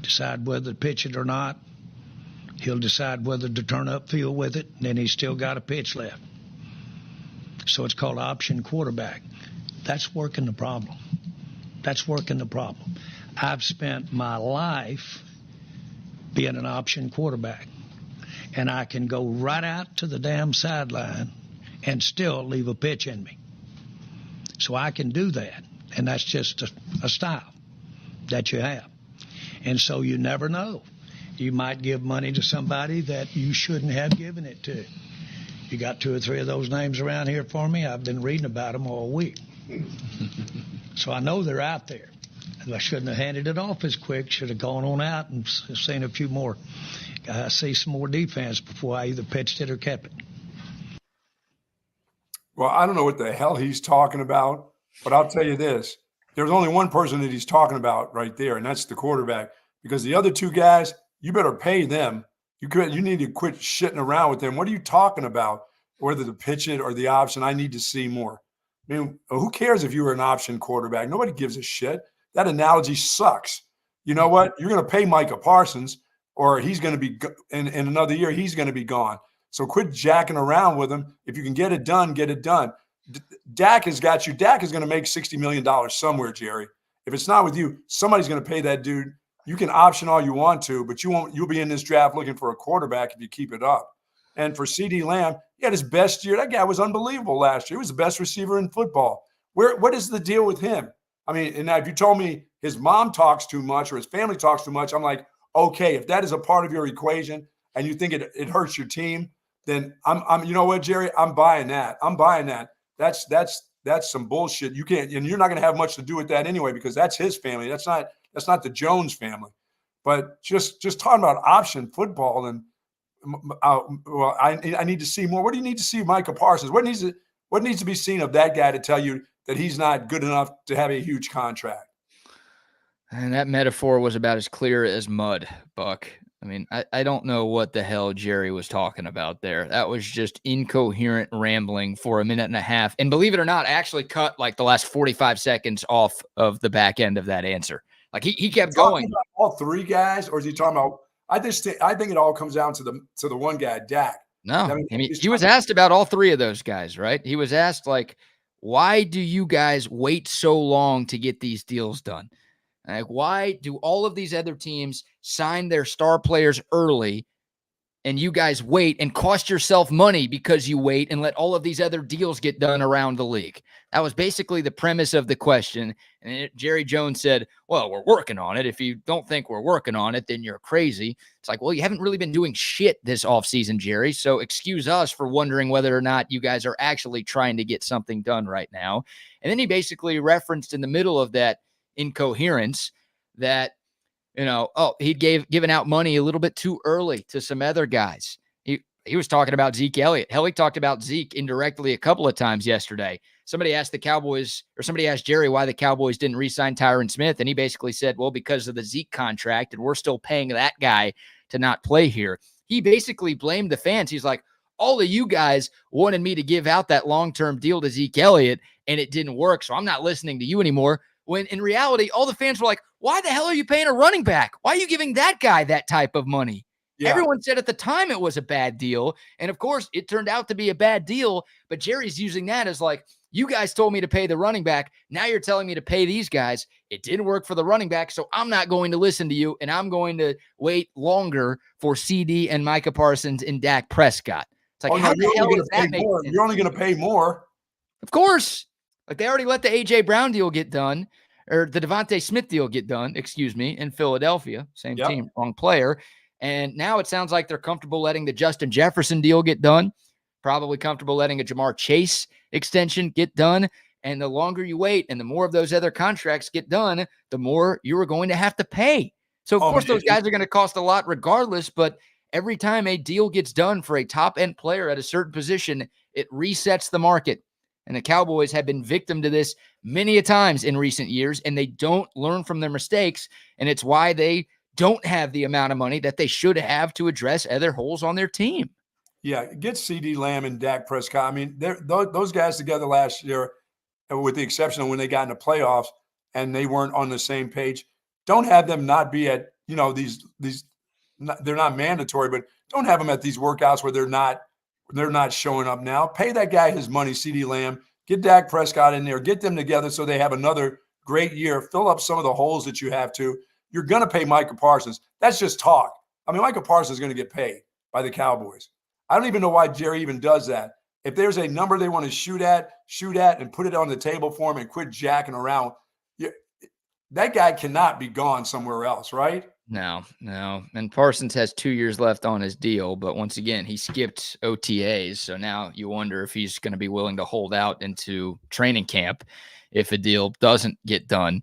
decide whether to pitch it or not. He'll decide whether to turn upfield with it, and then he's still got a pitch left. So it's called option quarterback. That's working the problem. That's working the problem. I've spent my life being an option quarterback, and I can go right out to the damn sideline and still leave a pitch in me. So I can do that, and that's just a style that you have. And so you never know. You might give money to somebody that you shouldn't have given it to. You got 2 or 3 of those names around here for me? I've been reading about them all week. So I know they're out there. I shouldn't have handed it off as quick. Should have gone on out and seen a few more. See some more defense before I either pitched it or kept it. Well, I don't know what the hell he's talking about, but I'll tell you this. There's only one person that he's talking about right there, and that's the quarterback. Because the other 2 guys, you better pay them. You need to quit shitting around with them. What are you talking about? Whether to pitch it or the option, I need to see more. I mean, who cares if you were an option quarterback? Nobody gives a shit. That analogy sucks. You know what? You're going to pay Micah Parsons, or he's going to be in another year, he's going to be gone. So quit jacking around with him. If you can get it done, get it done. Dak has got you. Dak is going to make $60 million somewhere, Jerry. If it's not with you, somebody's going to pay that dude. You can option all you want to, but you'll be in this draft looking for a quarterback if you keep it up. And for CeeDee Lamb, he had his best year. That guy was unbelievable last year. He was the best receiver in football. What is the deal with him? I mean, and now if you told me his mom talks too much or his family talks too much, I'm like, okay, if that is a part of your equation and you think it hurts your team, then I'm you know what, Jerry? I'm buying that. I'm buying that. That's some bullshit. You can't, and you're not going to have much to do with that anyway, because that's his family. That's not the Jones family. But just talking about option football, and well, I need to see more. What do you need to see, Micah Parsons? What needs to be seen of that guy to tell you that he's not good enough to have a huge contract? And that metaphor was about as clear as mud, Buck. I mean, I don't know what the hell Jerry was talking about there. That was just incoherent rambling for a minute and a half. And believe it or not, I actually cut like the last 45 seconds off of the back end of that answer. Like he kept going. About all 3 guys, or is he talking about? I think it all comes down to the one guy, Dak. No, I mean he was asked about all 3 of those guys, right? He was asked like, why do you guys wait so long to get these deals done? Like, why do all of these other teams sign their star players early and you guys wait and cost yourself money because you wait and let all of these other deals get done around the league? That was basically the premise of the question. And Jerry Jones said, well, we're working on it. If you don't think we're working on it, then you're crazy. It's like, well, you haven't really been doing shit this offseason, Jerry. So excuse us for wondering whether or not you guys are actually trying to get something done right now. And then he basically referenced in the middle of that incoherence that, he'd given out money a little bit too early to some other guys. He was talking about Zeke Elliott. Hell, he talked about Zeke indirectly a couple of times yesterday. Somebody asked Jerry why the Cowboys didn't re-sign Tyron Smith, and he basically said, well, because of the Zeke contract, and we're still paying that guy to not play here. He basically blamed the fans. He's like, all of you guys wanted me to give out that long-term deal to Zeke Elliott, and it didn't work, so I'm not listening to you anymore. When in reality, all the fans were like, why the hell are you paying a running back? Why are you giving that guy that type of money? Yeah. Everyone said at the time it was a bad deal. And of course, it turned out to be a bad deal. But Jerry's using that as like, You guys told me to pay the running back. Now you're telling me to pay these guys. It didn't work for the running back, so I'm not going to listen to you, and I'm going to wait longer for CD and Micah Parsons and Dak Prescott. It's like, how the hell does that make sense? You're only going to pay more. Of course. Like, they already let the A.J. Brown deal get done, or the Devontae Smith deal get done, in Philadelphia. Same team, wrong player. And now it sounds like they're comfortable letting the Justin Jefferson deal get done, probably comfortable letting a Jamar Chase extension get done. And the longer you wait and the more of those other contracts get done, the more you are going to have to pay. So, of course, those guys are going to cost a lot regardless, but every time a deal gets done for a top-end player at a certain position, it resets the market. And the Cowboys have been victim to this many a times in recent years, and they don't learn from their mistakes, and it's why they don't have the amount of money that they should have to address other holes on their team. Yeah, get CD Lamb and Dak Prescott. I mean, those guys together last year, with the exception of when they got in the playoffs and they weren't on the same page. Don't have them not be at, these they're not mandatory, but don't have them at these workouts where they're not showing up now. Pay that guy his money, CD Lamb. Get Dak Prescott in there. Get them together so they have another great year. Fill up some of the holes that you have to. You're going to pay Micah Parsons. That's just talk. I mean, Micah Parsons is going to get paid by the Cowboys. I don't even know why Jerry even does that. If there's a number they want to shoot at and put it on the table for him and quit jacking around, that guy cannot be gone somewhere else, right? No. And Parsons has 2 years left on his deal, but once again, he skipped OTAs. So now you wonder if he's going to be willing to hold out into training camp if a deal doesn't get done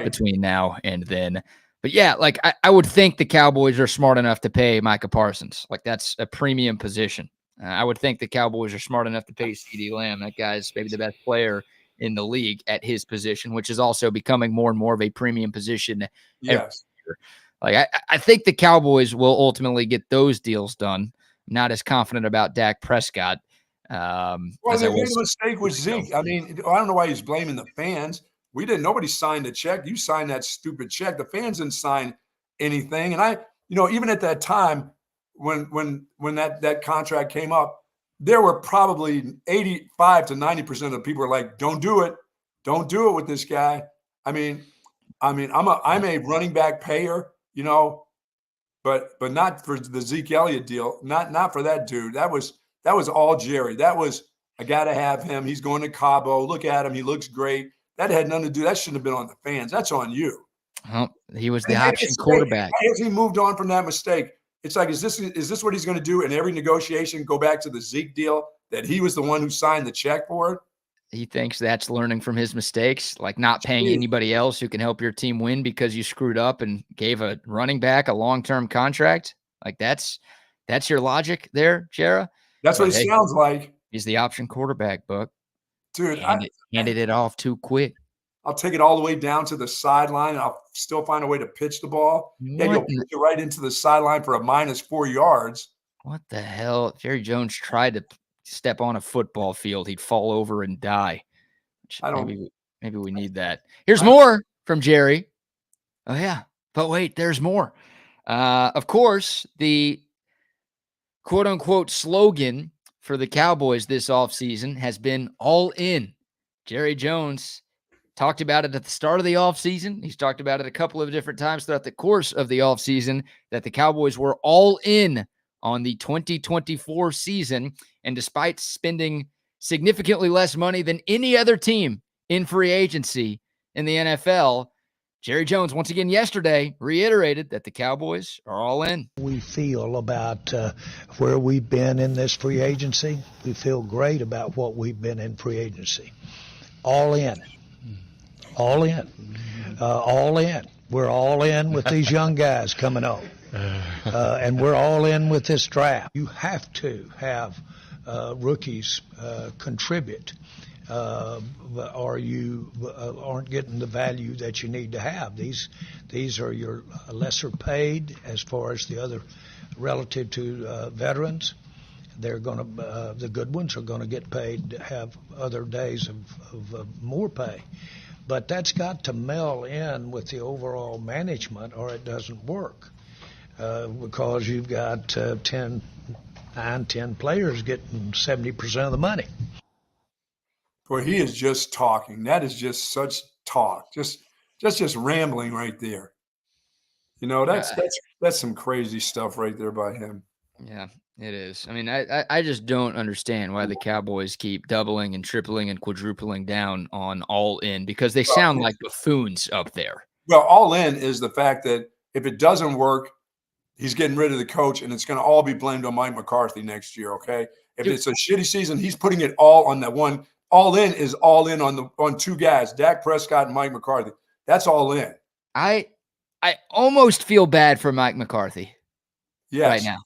between now and then. But yeah, like I would think the Cowboys are smart enough to pay Micah Parsons. Like, that's a premium position. I would think the Cowboys are smart enough to pay CD Lamb. That guy's maybe the best player in the league at his position, which is also becoming more and more of a premium position every year. Like, I think the Cowboys will ultimately get those deals done. I'm not as confident about Dak Prescott. They made a mistake with Zeke. I mean, I don't know why he's blaming the fans. Nobody signed a check. You signed that stupid check. The fans didn't sign anything. And even at that time, when that contract came up, there were probably 85 to 90% of the people were like, don't do it with this guy. I mean, I'm a running back payer, but not for the Zeke Elliott deal. Not for that dude. That was all Jerry. That was, I got to have him. He's going to Cabo. Look at him. He looks great. That had nothing to do. That shouldn't have been on the fans. That's on you. Well, he was the option quarterback. Why has he moved on from that mistake? It's like, is this what he's going to do in every negotiation? Go back to the Zeke deal that he was the one who signed the check for it? He thinks that's learning from his mistakes, like not paying anybody else who can help your team win because you screwed up and gave a running back a long-term contract. Like, that's your logic there, Jera? That's what it sounds like. He's the option quarterback, Buck. Dude, handed it off too quick. I'll take it all the way down to the sideline, and I'll still find a way to pitch the ball. You'll pitch it right into the sideline for a -4 yards. What the hell? Jerry Jones tried to step on a football field. He'd fall over and die. Maybe we need that. Here's more from Jerry. Oh, yeah. But wait, there's more. Of course, the quote-unquote slogan for the Cowboys this offseason has been all in. Jerry Jones talked about it at the start of the offseason. He's talked about it a couple of different times throughout the course of the offseason that the Cowboys were all in on the 2024 season. And despite spending significantly less money than any other team in free agency in the NFL, Jerry Jones, once again yesterday, reiterated that the Cowboys are all in. We feel about where we've been in this free agency. We feel great about what we've been in free agency. All in. All in. All in. We're all in with these young guys coming up. And we're all in with this draft. You have to have rookies contribute. Or you aren't getting the value that you need to have. These are your lesser paid as far as the other relative to veterans. They're going to the good ones are going to get paid to have other days of more pay. But that's got to meld in with the overall management, or it doesn't work. Because you've got 10 players getting 70% of the money. Boy, he is just talking. That is just such talk. Just rambling right there. That's some crazy stuff right there by him. Yeah, it is. I mean, I just don't understand why the Cowboys keep doubling and tripling and quadrupling down on all in, because they sound like buffoons up there. Well, all in is the fact that if it doesn't work, he's getting rid of the coach, and it's going to all be blamed on Mike McCarthy next year, okay? If it's a shitty season, he's putting it all on that one. All in is all in on two guys, Dak Prescott and Mike McCarthy. That's all in. I almost feel bad for Mike McCarthy right now.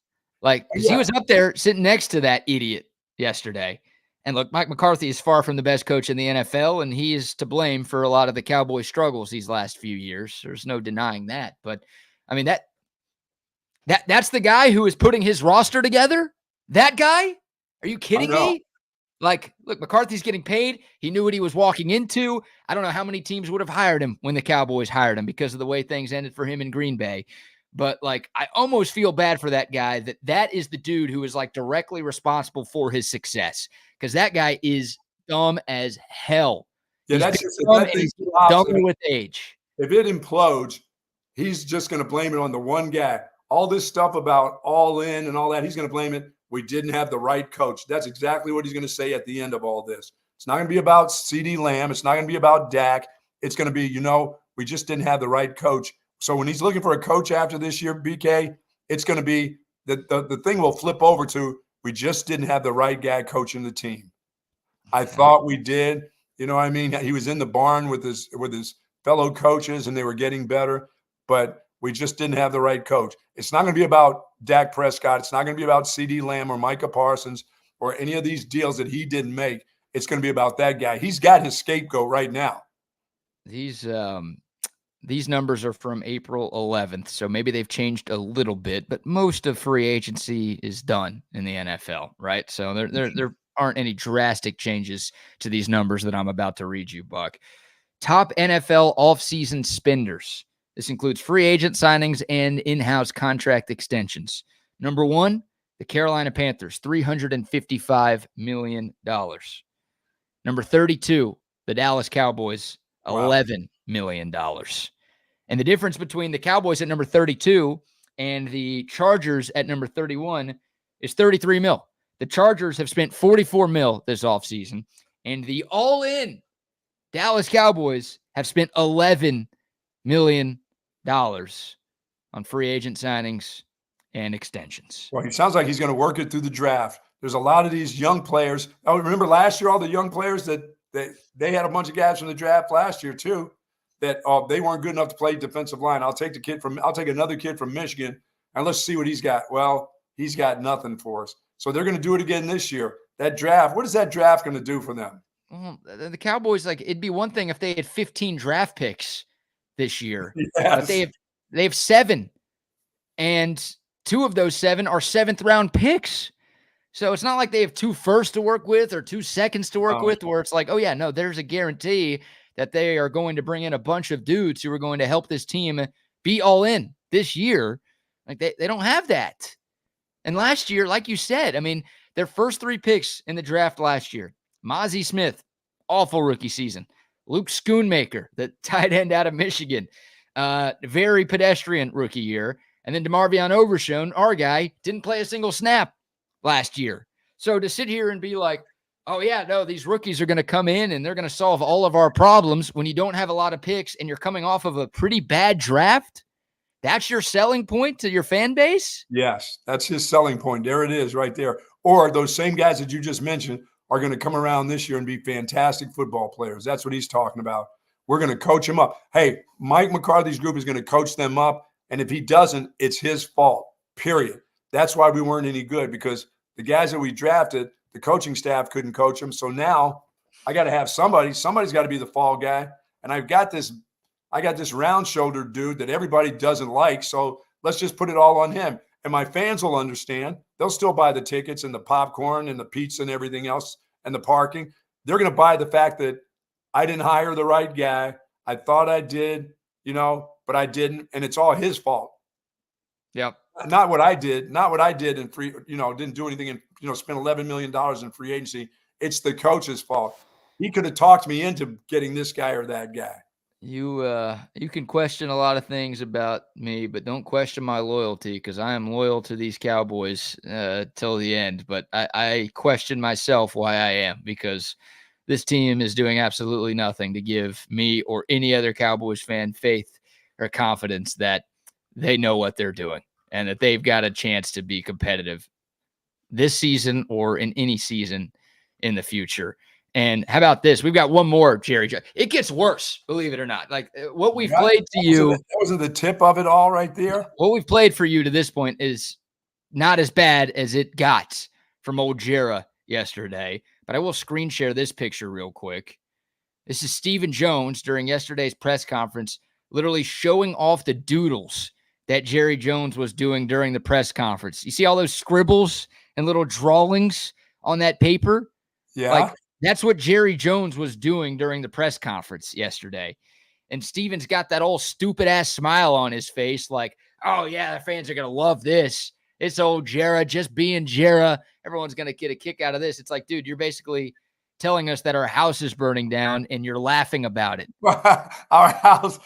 Like, because he was up there sitting next to that idiot yesterday. And look, Mike McCarthy is far from the best coach in the NFL, and he is to blame for a lot of the Cowboys' struggles these last few years. There's no denying that. But, I mean, that's the guy who is putting his roster together? That guy? Are you kidding me? Like, look, McCarthy's getting paid. He knew what he was walking into. I don't know how many teams would have hired him when the Cowboys hired him because of the way things ended for him in Green Bay. But, like, I almost feel bad for that guy, that is the dude who is, like, directly responsible for his success, because that guy is dumb as hell. Yeah, he's that's just dumb with age. If it implodes, he's just going to blame it on the one guy. All this stuff about all in and all that, he's going to blame it. We didn't have the right coach. That's exactly what he's going to say at the end of all this. It's not going to be about CeeDee Lamb. It's not going to be about Dak. It's going to be, we just didn't have the right coach. So when he's looking for a coach after this year, BK, it's going to be the thing will flip over to, we just didn't have the right guy coaching the team. I thought we did. You know what I mean? He was in the barn with his fellow coaches, and they were getting better, but we just didn't have the right coach. It's not going to be about Dak Prescott. It's not going to be about CeeDee Lamb or Micah Parsons or any of these deals that he didn't make. It's going to be about that guy. He's got his scapegoat right now. These numbers are from April 11th, so maybe they've changed a little bit, but most of free agency is done in the NFL, right? So there aren't any drastic changes to these numbers that I'm about to read you, Buck. Top NFL offseason spenders. This includes free agent signings and in-house contract extensions. Number 1, the Carolina Panthers, $355 million. Number 32, the Dallas Cowboys, $11 million. And the difference between the Cowboys at number 32 and the Chargers at number 31 is 33 mil. The Chargers have spent 44 mil this offseason, and the all-in Dallas Cowboys have spent $11 million on free agent signings and extensions. Well, he sounds like he's going to work it through the draft. There's a lot of these young players. Oh, remember last year, all the young players that they had a bunch of guys from the draft last year too, that they weren't good enough to play defensive line. I'll take another kid from Michigan, and let's see what he's got. Well, he's got nothing for us. So they're going to do it again this year. That draft, what is that draft going to do for them? Well, the Cowboys, like, it'd be one thing if they had 15 draft picks this year, yes. But they have 7, and 2 of those 7 are 7th-round picks. So it's not like they have 2 firsts to work with or 2 seconds to work with, where it's like, oh yeah, no, there's a guarantee that they are going to bring in a bunch of dudes who are going to help this team be all in this year. Like, they don't have that. And last year, like you said, I mean, their first 3 picks in the draft last year, Mozzie Smith, awful rookie season. Luke Schoonmaker, the tight end out of Michigan, very pedestrian rookie year. And then DeMarvion Overshown, our guy, didn't play a single snap last year. So to sit here and be like, oh yeah, no, these rookies are going to come in and they're going to solve all of our problems when you don't have a lot of picks and you're coming off of a pretty bad draft, that's your selling point to your fan base? Yes, that's his selling point. There it is right there. Or those same guys that you just mentioned are going to come around this year and be fantastic football players. That's what he's talking about. We're going to coach them up. Hey, Mike McCarthy's group is going to coach them up. And if he doesn't, it's his fault, period. That's why we weren't any good, because the guys that we drafted, the coaching staff couldn't coach them. So now I got to have somebody's got to be the fall guy. And I got this round-shouldered dude that everybody doesn't like. So let's just put it all on him. And my fans will understand. They'll still buy the tickets and the popcorn and the pizza and everything else and the parking. They're going to buy the fact that I didn't hire the right guy. I thought I did, but I didn't. And it's all his fault. Yep. Not what I did in free, didn't do anything and, spend $11 million in free agency. It's the coach's fault. He could have talked me into getting this guy or that guy. You can question a lot of things about me, but don't question my loyalty, because I am loyal to these Cowboys till the end. But I question myself why I am, because this team is doing absolutely nothing to give me or any other Cowboys fan faith or confidence that they know what they're doing and that they've got a chance to be competitive this season or in any season in the future. And how about this? We've got one more, Jerry. It gets worse, believe it or not. Like what we've played to you. That wasn't the tip of it all right there. What we've played for you to this point is not as bad as it got from old Jera yesterday. But I will screen share this picture real quick. This is Stephen Jones during yesterday's press conference, literally showing off the doodles that Jerry Jones was doing during the press conference. You see all those scribbles and little drawings on that paper? Yeah. Like, that's what Jerry Jones was doing during the press conference yesterday. And Steven's got that old stupid-ass smile on his face like, oh, yeah, the fans are going to love this. It's old Jera just being Jera. Everyone's going to get a kick out of this. It's like, dude, you're basically telling us that our house is burning down and you're laughing about it. Our house,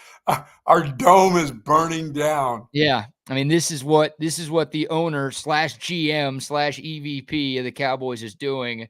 our dome is burning down. Yeah. I mean, this is what the owner / GM / EVP of the Cowboys is doing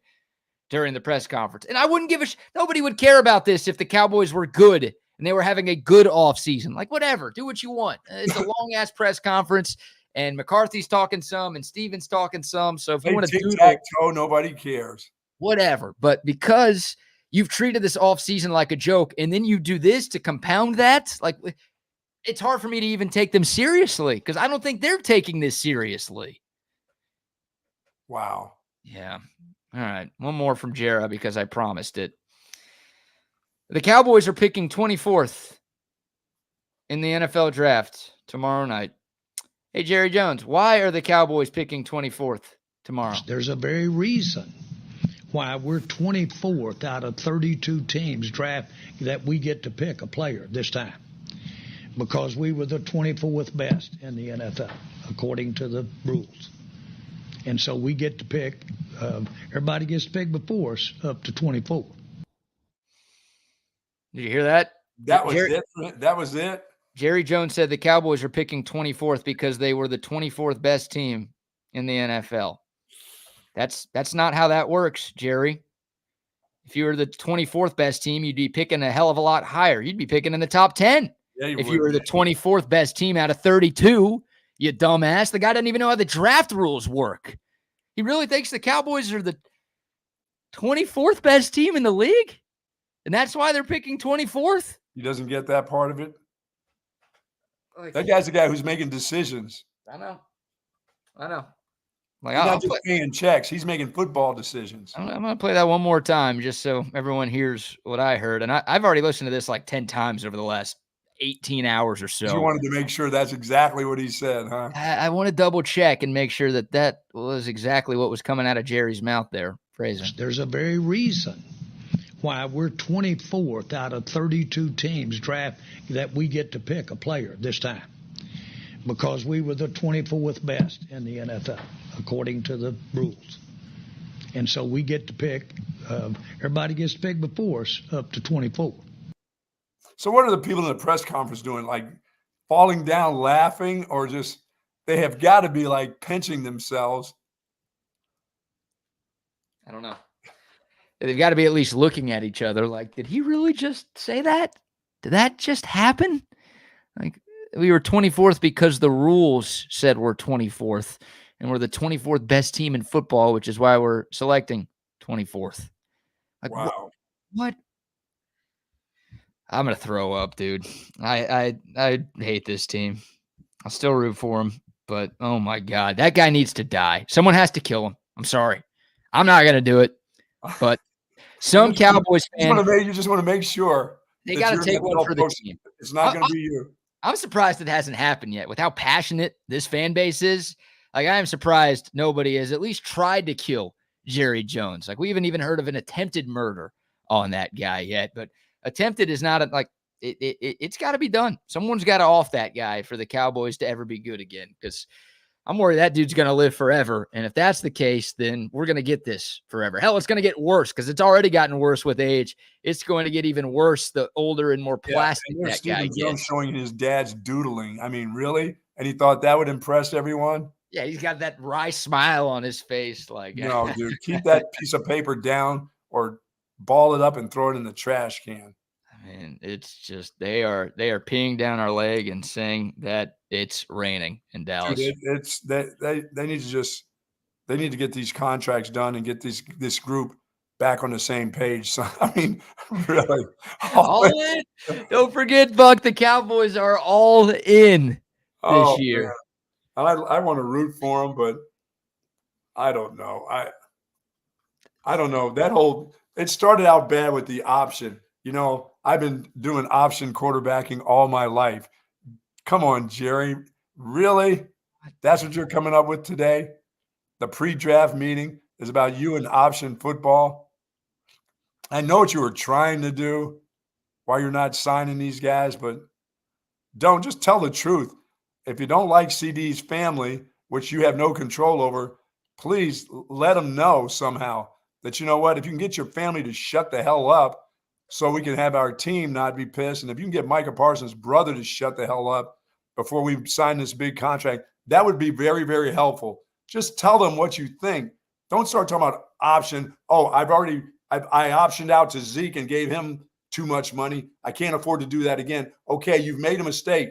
during the press conference. And I wouldn't give nobody would care about this if the Cowboys were good and they were having a good offseason. Like, whatever, do what you want. It's a long-ass press conference, and McCarthy's talking some, and Steven's talking some. So if you want to do that, nobody cares. Whatever. But because you've treated this offseason like a joke, and then you do this to compound that, like, it's hard for me to even take them seriously because I don't think they're taking this seriously. Wow. Yeah. All right. One more from Jera because I promised it. The Cowboys are picking 24th in the NFL draft tomorrow night. Hey, Jerry Jones, why are the Cowboys picking 24th tomorrow? There's a very reason why we're 24th out of 32 teams draft that we get to pick a player this time. Because we were the 24th best in the NFL, according to the rules. And so we get to pick, everybody gets to pick before us up to 24. Did you hear that? That was it. That was it. Jerry Jones said the Cowboys are picking 24th because they were the 24th best team in the NFL. That's not how that works, Jerry. If you were the 24th best team, you'd be picking a hell of a lot higher. You'd be picking in the top 10. Yeah, if you were the 24th best team out of 32, you dumbass. The guy doesn't even know how the draft rules work. He really thinks the Cowboys are the 24th best team in the league? And that's why they're picking 24th? He doesn't get that part of it. That guy's the guy who's making decisions. I know. Like, he's not just paying checks. He's making football decisions. I'm going to play that one more time just so everyone hears what I heard. And I've already listened to this like 10 times over the last 18 hours or so. You wanted to make sure that's exactly what he said, huh? I want to double check and make sure that was exactly what was coming out of Jerry's mouth there. Phrasing. There's a very reason why we're 24th out of 32 teams draft that we get to pick a player this time. Because we were the 24th best in the NFL, according to the rules. And so we get to pick, everybody gets to pick before us up to 24. So what are the people in the press conference doing? Like falling down laughing, or just they have got to be like pinching themselves? I don't know. They've got to be at least looking at each other like, did he really just say that? Did that just happen? Like, we were 24th because the rules said we're 24th, and we're the 24th best team in football, which is why we're selecting 24th. Like, wow. What? I'm going to throw up, dude. I hate this team. I'll still root for him, but oh my God, that guy needs to die. Someone has to kill him. I'm sorry. I'm not going to do it, but some Cowboys fans. You just want to make sure. They got to take one for the team. It's not going to be you. I'm surprised it hasn't happened yet. With how passionate this fan base is, like, I am surprised nobody has at least tried to kill Jerry Jones. Like, we haven't even heard of an attempted murder on that guy yet, but attempted is not it's got to be done. Someone's got to off that guy for the Cowboys to ever be good again, because I'm worried that dude's going to live forever. And if that's the case, then we're going to get this forever. Hell, it's going to get worse because it's already gotten worse with age. It's going to get even worse the older and more plastic and that guy Stephen Jones gets. showing his dad's doodling. I mean, really? And he thought that would impress everyone? Yeah, he's got that wry smile on his face. Like, No, dude, keep that piece of paper down or ball it up and throw it in the trash can. I mean, it's just they are peeing down our leg and saying that it's raining in Dallas. Dude, they need to get these contracts done and get this group back on the same page. So I mean, really, all in. Don't forget, Buck, the Cowboys are all in this year. Man. I want to root for them, but I don't know. I don't know. It started out bad with the option. You know, I've been doing option quarterbacking all my life. Come on, Jerry. Really? That's what you're coming up with today? The pre-draft meeting is about you and option football. I know what you were trying to do while you're not signing these guys, but just tell the truth. If you don't like CD's family, which you have no control over, please let them know somehow that, you know what, if you can get your family to shut the hell up so we can have our team not be pissed, and if you can get Micah Parsons' brother to shut the hell up before we sign this big contract, that would be very, very helpful. Just tell them what you think. Don't start talking about option. Oh, I optioned out to Zeke and gave him too much money. I can't afford to do that again. Okay, you've made a mistake.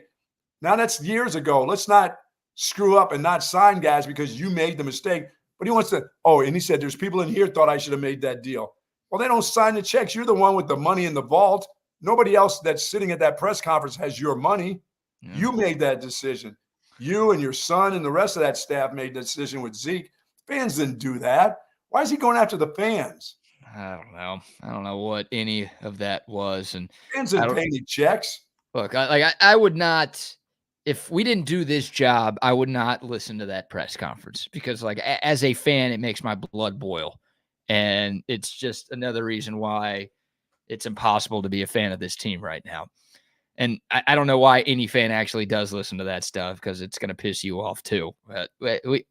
Now that's years ago. Let's not screw up and not sign guys because you made the mistake. But he wants to, and he said, there's people in here thought I should have made that deal. Well, they don't sign the checks. You're the one with the money in the vault. Nobody else that's sitting at that press conference has your money. Yeah. You made that decision. You and your son and the rest of that staff made the decision with Zeke. Fans didn't do that. Why is he going after the fans? I don't know. I don't know what any of that was. And fans didn't pay any checks. Look, I would not. If we didn't do this job, I would not listen to that press conference because, like, as a fan, it makes my blood boil. And it's just another reason why it's impossible to be a fan of this team right now. And I don't know why any fan actually does listen to that stuff because it's going to piss you off too. But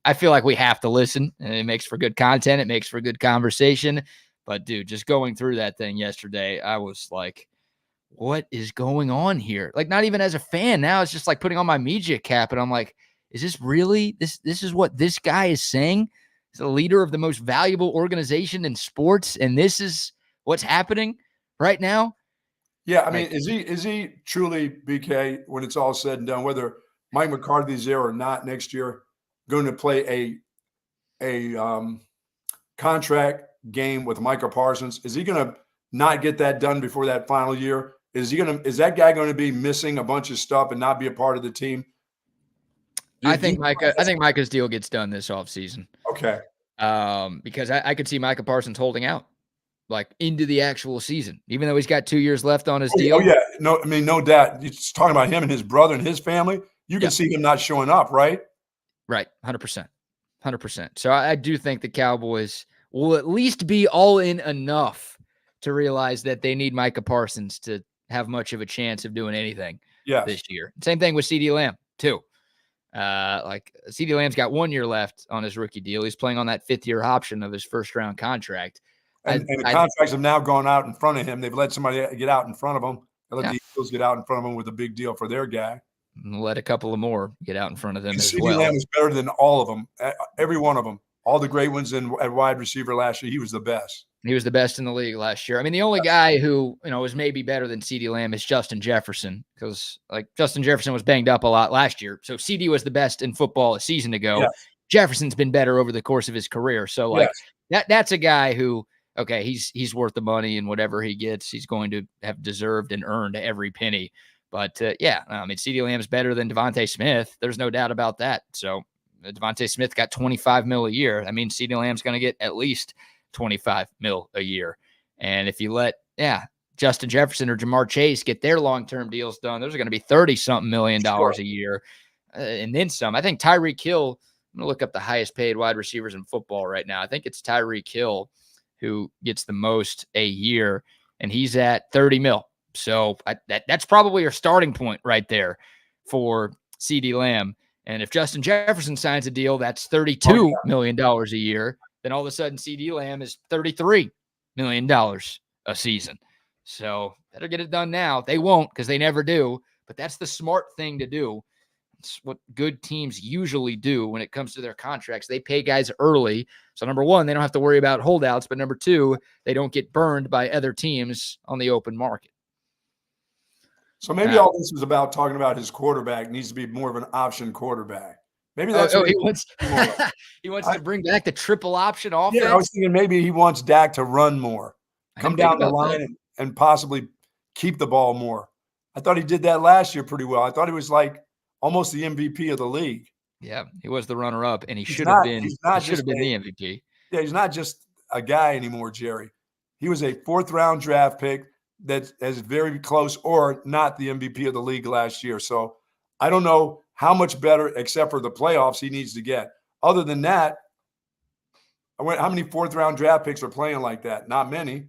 I feel like we have to listen, and it makes for good content. It makes for good conversation. But, dude, just going through that thing yesterday, I was like, what is going on here? Like, not even as a fan. Now it's just like putting on my media cap, and I'm like, is this really this is what this guy is saying? He's the leader of the most valuable organization in sports, and this is what's happening right now. Yeah, I mean, is he truly, BK, when it's all said and done, whether Mike McCarthy's there or not next year, going to play a contract game with Micah Parsons? Is he going to not get that done before that final year? Is that guy going to be missing a bunch of stuff and not be a part of the team? I think Micah's deal gets done this offseason. Okay. Because I could see Micah Parsons holding out like into the actual season, even though he's got 2 years left on his deal. Oh yeah. No, I mean, no doubt. You're talking about him and his brother and his family. You can see him not showing up, right? Right. 100%. So I do think the Cowboys will at least be all in enough to realize that they need Micah Parsons to have much of a chance of doing anything this year. Same thing with CeeDee Lamb too. Like CeeDee Lamb's got 1 year left on his rookie deal. He's playing on that 5th-year option of his first-round contract. And the contracts have now gone out in front of him. They've let somebody get out in front of him. They let the Eagles get out in front of him with a big deal for their guy. And let a couple of more get out in front of them as CeeDee well. Lamb is better than all of them, every one of them. All the great ones at wide receiver last year, he was the best. He was the best in the league last year. I mean, the only guy who, was maybe better than CeeDee Lamb is Justin Jefferson because, like, Justin Jefferson was banged up a lot last year. So CeeDee was the best in football a season ago. Yes. Jefferson's been better over the course of his career. So, like, that's a guy who, okay, he's worth the money, and whatever he gets, he's going to have deserved and earned every penny. But, I mean, CeeDee Lamb's better than Devontae Smith. There's no doubt about that. So Devontae Smith got $25 million a year. I mean, CeeDee Lamb's going to get at least $25 million a year. And if you let, Justin Jefferson or Jamar Chase get their long-term deals done, those are going to be $30-something million a year. And then some. I think Tyreek Hill, I'm going to look up the highest paid wide receivers in football right now. I think it's Tyreek Hill who gets the most a year, and he's at $30 million. So that's probably your starting point right there for CeeDee Lamb. And if Justin Jefferson signs a deal that's $32 million a year, then all of a sudden CeeDee Lamb is $33 million a season. So better get it done now. They won't because they never do, but that's the smart thing to do. It's what good teams usually do when it comes to their contracts. They pay guys early. So number one, they don't have to worry about holdouts, but number two, they don't get burned by other teams on the open market. So maybe all this was about talking about his quarterback needs to be more of an option quarterback. Maybe that's he wants he wants to bring back the triple option offense. Yeah, I was thinking maybe he wants Dak to run more, come down the line and possibly keep the ball more. I thought he did that last year pretty well. I thought he was like almost the MVP of the league. Yeah, he was the runner-up, and he should have been the MVP. Yeah, he's not just a guy anymore, Jerry. He was a 4th-round draft pick that is very close or not the MVP of the league last year. So I don't know how much better, except for the playoffs, he needs to get. Other than that, how many 4th-round draft picks are playing like that? Not many.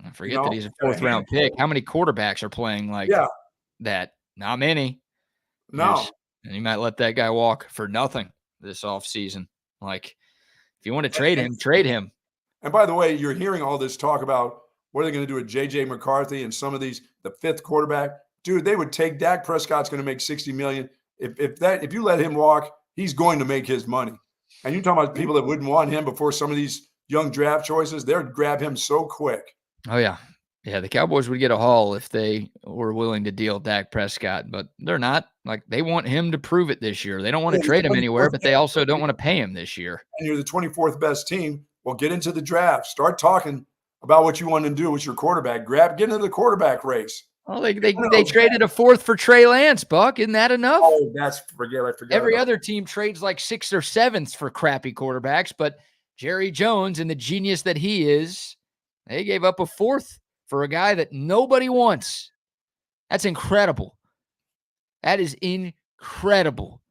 I forget that he's a 4th-round pick. How many quarterbacks are playing like that? Not many. No. And you might let that guy walk for nothing this offseason. Like, if you want to trade him, trade him. And by the way, you're hearing all this talk about what are they going to do with J.J. McCarthy and some of these, the 5th quarterback. Dude, they would take Dak Prescott's going to make $60 million. If you let him walk, he's going to make his money. And you're talking about people that wouldn't want him before some of these young draft choices, they would grab him so quick. Oh, yeah. Yeah, the Cowboys would get a haul if they were willing to deal Dak Prescott, but they're not. Like, they want him to prove it this year. They don't want to trade him anywhere, but they also don't want to pay him this year. And you're the 24th best team. Well, get into the draft. Start talking about what you want to do with your quarterback. Get into the quarterback race. Well, they traded a 4th for Trey Lance, Buck. Isn't that enough? Oh, I forget. Every other team trades like 6th or 7th for crappy quarterbacks, but Jerry Jones and the genius that he is, they gave up a 4th for a guy that nobody wants. That's incredible. That is incredible.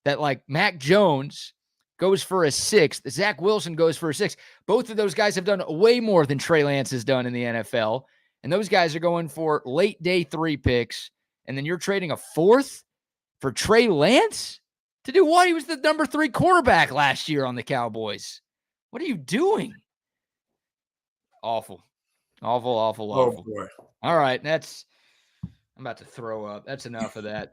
That like Mac Jones goes for a 6th. Zach Wilson goes for a 6th. Both of those guys have done way more than Trey Lance has done in the NFL. And those guys are going for late day 3 picks. And then you're trading a 4th for Trey Lance? To do what? He was the number 3 quarterback last year on the Cowboys. What are you doing? Awful. Awful. Oh, boy. All right. I'm about to throw up. That's enough of that.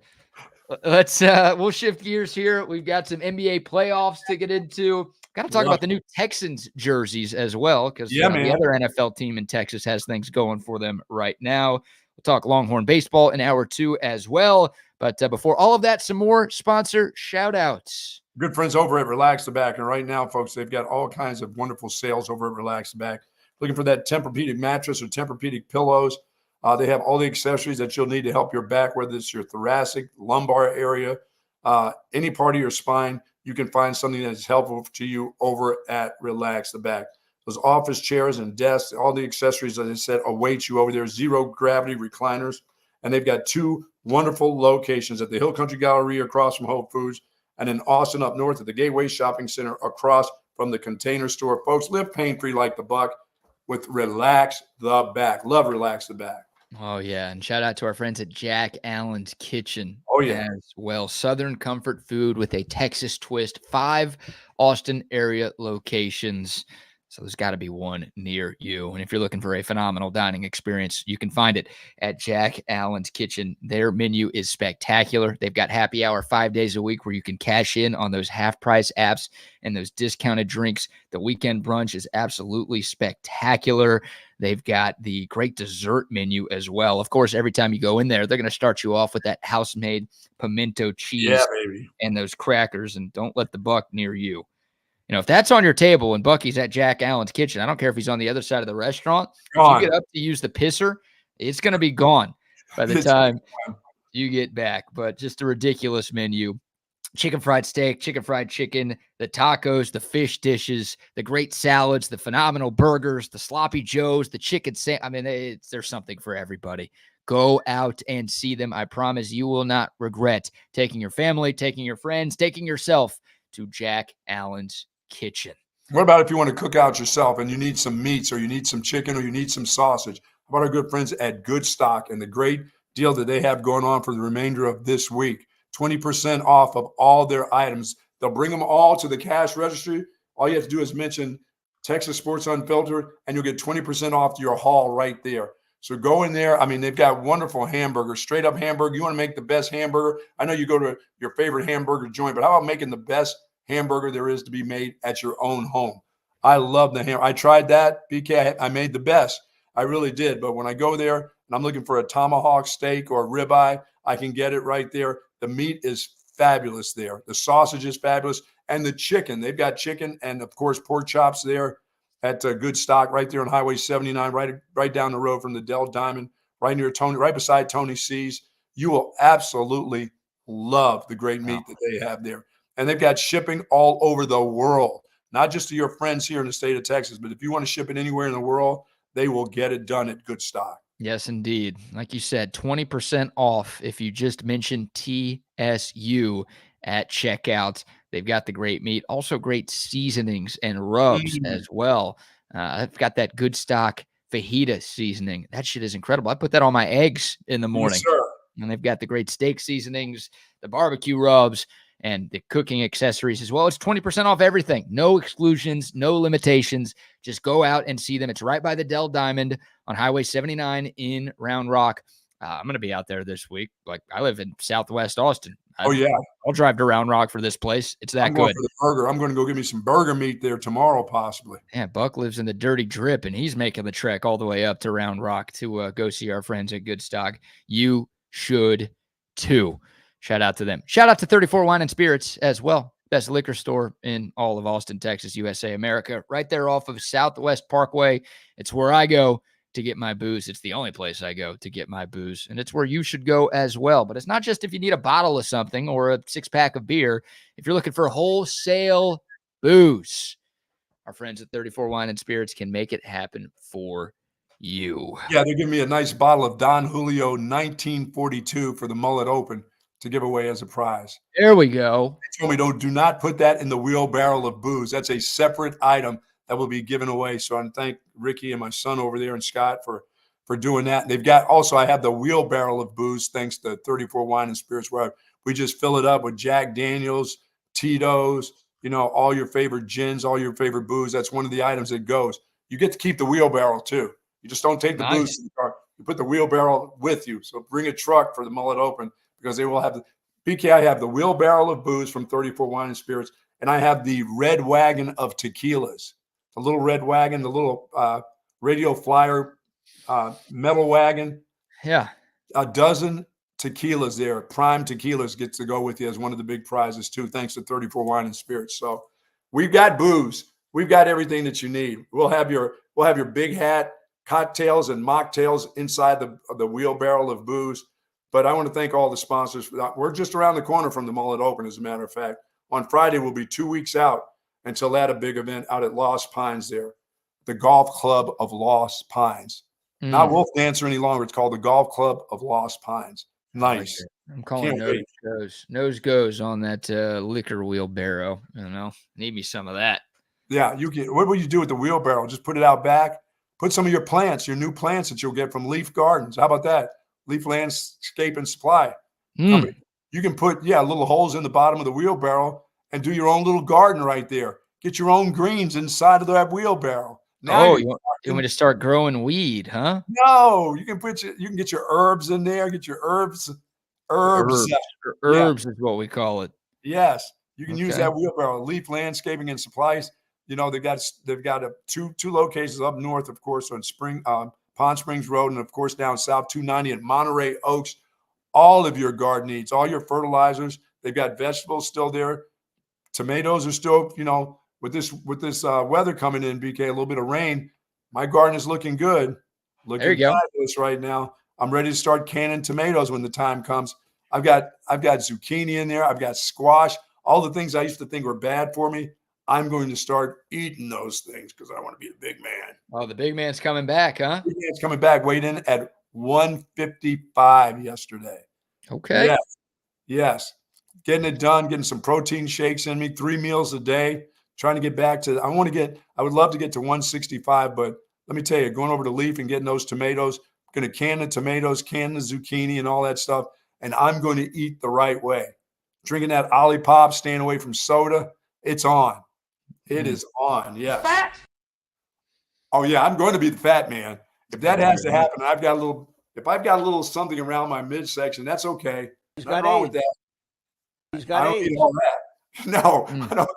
We'll shift gears here. We've got some NBA playoffs to get into. Got to talk about the new Texans jerseys as well, because the other NFL team in Texas has things going for them right now. We'll talk Longhorn baseball in hour 2 as well. But before all of that, some more sponsor shout-outs. Good friends over at Relax the Back. And right now, folks, they've got all kinds of wonderful sales over at Relax the Back. Looking for that Tempur-Pedic mattress or Tempur-Pedic pillows. They have all the accessories that you'll need to help your back, whether it's your thoracic, lumbar area, any part of your spine. You can find something that is helpful to you over at Relax the Back. Those office chairs and desks, all the accessories, as I said, await you over there. 0 gravity recliners. And they've got 2 wonderful locations at the Hill Country Galleria across from Whole Foods, and in Austin up north at the Gateway Shopping Center across from the Container Store. Folks, live pain-free like the Buck with Relax the Back. Love Relax the Back. Oh, yeah. And shout out to our friends at Jack Allen's Kitchen. Oh, yeah. As well. Southern comfort food with a Texas twist. 5 Austin area locations. So there's got to be one near you. And if you're looking for a phenomenal dining experience, you can find it at Jack Allen's Kitchen. Their menu is spectacular. They've got happy hour 5 days a week where you can cash in on those half-price apps and those discounted drinks. The weekend brunch is absolutely spectacular. They've got the great dessert menu as well. Of course, every time you go in there, they're going to start you off with that house-made pimento cheese and those crackers, and don't let the buck near you. You know, if that's on your table and Bucky's at Jack Allen's Kitchen, I don't care if he's on the other side of the restaurant. If you get up to use the pisser, it's going to be gone by the time you get back. But just a ridiculous menu. Chicken fried steak, chicken fried chicken, the tacos, the fish dishes, the great salads, the phenomenal burgers, the sloppy joes, the chicken sandwich. I mean, there's something for everybody. Go out and see them. I promise you will not regret taking your family, taking your friends, taking yourself to Jack Allen's Kitchen. What about if you want to cook out yourself and you need some meats or you need some chicken or you need some sausage? How about our good friends at Good Stock and the great deal that they have going on for the remainder of this week? 20% off of all their items. They'll bring them all to the cash registry. All you have to do is mention Texas Sports Unfiltered, and you'll get 20% off your haul right there. So go in there. I mean, they've got wonderful hamburgers, straight up hamburger. You want to make the best hamburger? I know you go to your favorite hamburger joint, but how about making the best hamburger there is to be made at your own home? I love the ham. I tried that, BK. I made the best. I really did. But when I go there and I'm looking for a tomahawk steak or a ribeye, I can get it right there. The meat is fabulous there. The sausage is fabulous. And the chicken, they've got chicken and, of course, pork chops there at Good Stock right there on Highway 79, right down the road from the Del Diamond, right near Tony, right beside Tony C's. You will absolutely love the great meat that they have there. And they've got shipping all over the world, not just to your friends here in the state of Texas, but if you want to ship it anywhere in the world, they will get it done at Good Stock. Yes, indeed. Like you said, 20% off if you just mention TSU at checkout. They've got the great meat, also great seasonings and rubs as well. I've got that Good Stock fajita seasoning. That shit is incredible. I put that on my eggs in the morning. Yes, sir. And they've got the great steak seasonings, the barbecue rubs, and the cooking accessories as well. It's 20% off everything. No exclusions, no limitations. Just go out and see them. It's right by the Del Diamond on Highway 79 in Round Rock. I'm going to be out there this week. Like, I live in Southwest Austin. Oh, yeah. I'll drive to Round Rock for this place. It's that I'm going good. for the burger. I'm going to go get me some burger meat there tomorrow, possibly. Yeah, Buck lives in the Dirty Drip, and he's making the trek all the way up to Round Rock to go see our friends at Good Stock. You should too. Shout out to them. Shout out to 34 Wine and Spirits as well. Best liquor store in all of Austin, Texas, USA, America. Right there off of Southwest Parkway. It's where I go to get my booze. It's the only place I go to get my booze. And it's where you should go as well. But it's not just if you need a bottle of something or a 6-pack of beer. If you're looking for wholesale booze, our friends at 34 Wine and Spirits can make it happen for you. Yeah, they're giving me a nice bottle of Don Julio 1942 for the Mullet Open to give away as a prize. There we go. They told me do not put that in the wheelbarrow of booze. That's a separate item that will be given away. So I thank Ricky and my son over there and Scott for doing that. They've got also, I have the wheelbarrow of booze thanks to 34 Wine and Spirits, where we just fill it up with Jack Daniels, Tito's, all your favorite gins, all your favorite booze. That's one of the items that goes. You get to keep the wheelbarrow too. You just don't take the booze in the car. You put the wheelbarrow with you. So bring a truck for the Mullet Open, because they will have the BK. I have the wheelbarrow of booze from 34 Wine and Spirits, and I have the red wagon of tequilas. The little red wagon, the little radio flyer metal wagon. Yeah. A dozen tequilas there, prime tequilas, gets to go with you as one of the big prizes too, thanks to 34 Wine and Spirits. So we've got booze. We've got everything that you need. We'll have your big hat, cocktails and mocktails inside the wheelbarrow of booze. But I want to thank all the sponsors for that. We're just around the corner from the Mullet Open, as a matter of fact. On Friday, we'll be 2 weeks out until that, a big event out at Lost Pines there, the Golf Club of Lost Pines. Not Wolf Dancer any longer. It's called the Golf Club of Lost Pines. Nice. I'm calling nose goes on that liquor wheelbarrow. Need me some of that. Yeah, you can. What will you do with the wheelbarrow? Just put it out back. Put some of your plants, your new plants that you'll get from Leaf Gardens. How about that? Leaf Landscape and Supply Company. You can put little holes in the bottom of the wheelbarrow and do your own little garden right there. Get your own greens inside of that wheelbarrow. Now you want me to start growing weed, huh? No, you can get your herbs in there. Get your herbs. Herbs is what we call it. Yes, you can use that wheelbarrow. Leaf Landscaping and Supplies. They've got two locations up north, of course, on Pond Springs Road, and of course down south 290 at Monterey Oaks. All of your garden needs, all your fertilizers. They've got vegetables still there. Tomatoes are still, with this weather coming in, BK, a little bit of rain. My garden is looking good. Looking fabulous right now. I'm ready to start canning tomatoes when the time comes. I've got zucchini in there. I've got squash. All the things I used to think were bad for me, I'm going to start eating those things because I want to be a big man. Oh, the big man's coming back, huh? Big man's coming back. Weighed in at 155 yesterday. Okay. Yes. Getting it done, getting some protein shakes in me, 3 meals a day, trying to get back to, I would love to get to 165, but let me tell you, going over to Leaf and getting those tomatoes, going to can the tomatoes, can the zucchini and all that stuff, and I'm going to eat the right way. drinking that Olipop, staying away from soda. It's on. It is on. Yes. Fat. Oh yeah, I'm going to be the fat man. If that has to happen, If I've got a little something around my midsection, that's okay. Nothing wrong with that. He's got I don't AIDS. need all that. No, I don't.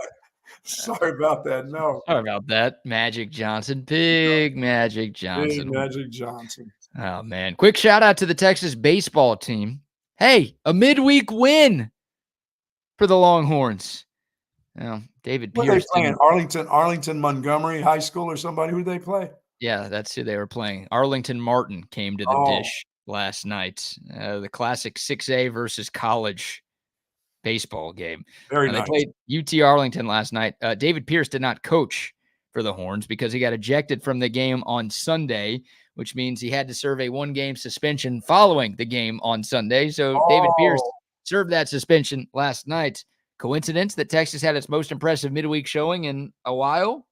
Sorry about that. No. Sorry about that. Magic Johnson. Big Magic Big Johnson. Magic Johnson. Oh, man. Quick shout out to the Texas baseball team. Hey, a midweek win for the Longhorns. David Who are they Pierce. playing? Arlington Montgomery High School or somebody? Who they play? Yeah, that's who they were playing. Arlington Martin came to the dish last night. The classic 6A versus college baseball game. Very nice. They played UT Arlington last night. David Pierce did not coach for the Horns because he got ejected from the game on Sunday, which means he had to serve a 1-game suspension following the game on Sunday. So David Pierce served that suspension last night. Coincidence that Texas had its most impressive midweek showing in a while?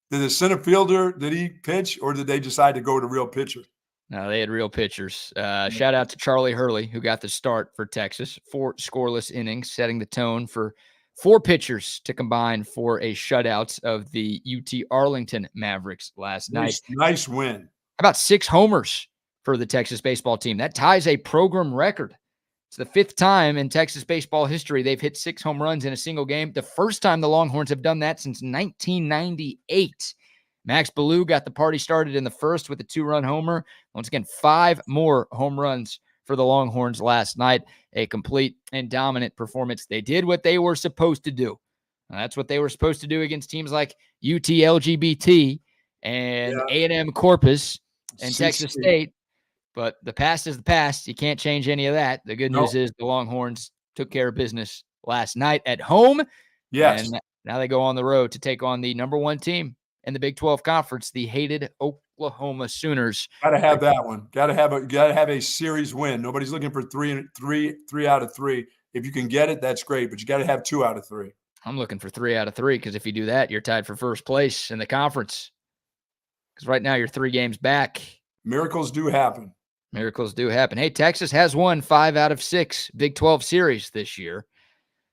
Did the center fielder, did he pitch, or did they decide to go to real pitcher? No, they had real pitchers. Shout out to Charlie Hurley, who got the start for Texas. 4 scoreless innings, setting the tone for 4 pitchers to combine for a shutout of the UT Arlington Mavericks last night. Nice win. How about 6 homers for the Texas baseball team? That ties a program record. It's the 5th time in Texas baseball history they've hit 6 home runs in a single game. The first time the Longhorns have done that since 1998. Max Ballou got the party started in the first with a 2-run homer. Once again, 5 more home runs for the Longhorns last night. A complete and dominant performance. They did what they were supposed to do. That's what they were supposed to do against teams like UT LGBT and A&M Corpus and Texas State. But the past is the past. You can't change any of that. The good news is the Longhorns took care of business last night at home. Yes. And now they go on the road to take on the number 1 team in the Big 12 Conference, the hated Oklahoma Sooners. Got to have that one. Got to have a series win. Nobody's looking for three out of 3. If you can get it, that's great. But you got to have 2 out of 3. I'm looking for 3 out of 3 because if you do that, you're tied for first place in the conference. Because right now you're 3 games back. Miracles do happen. Miracles do happen. Hey, Texas has won 5 out of 6 Big 12 series this year.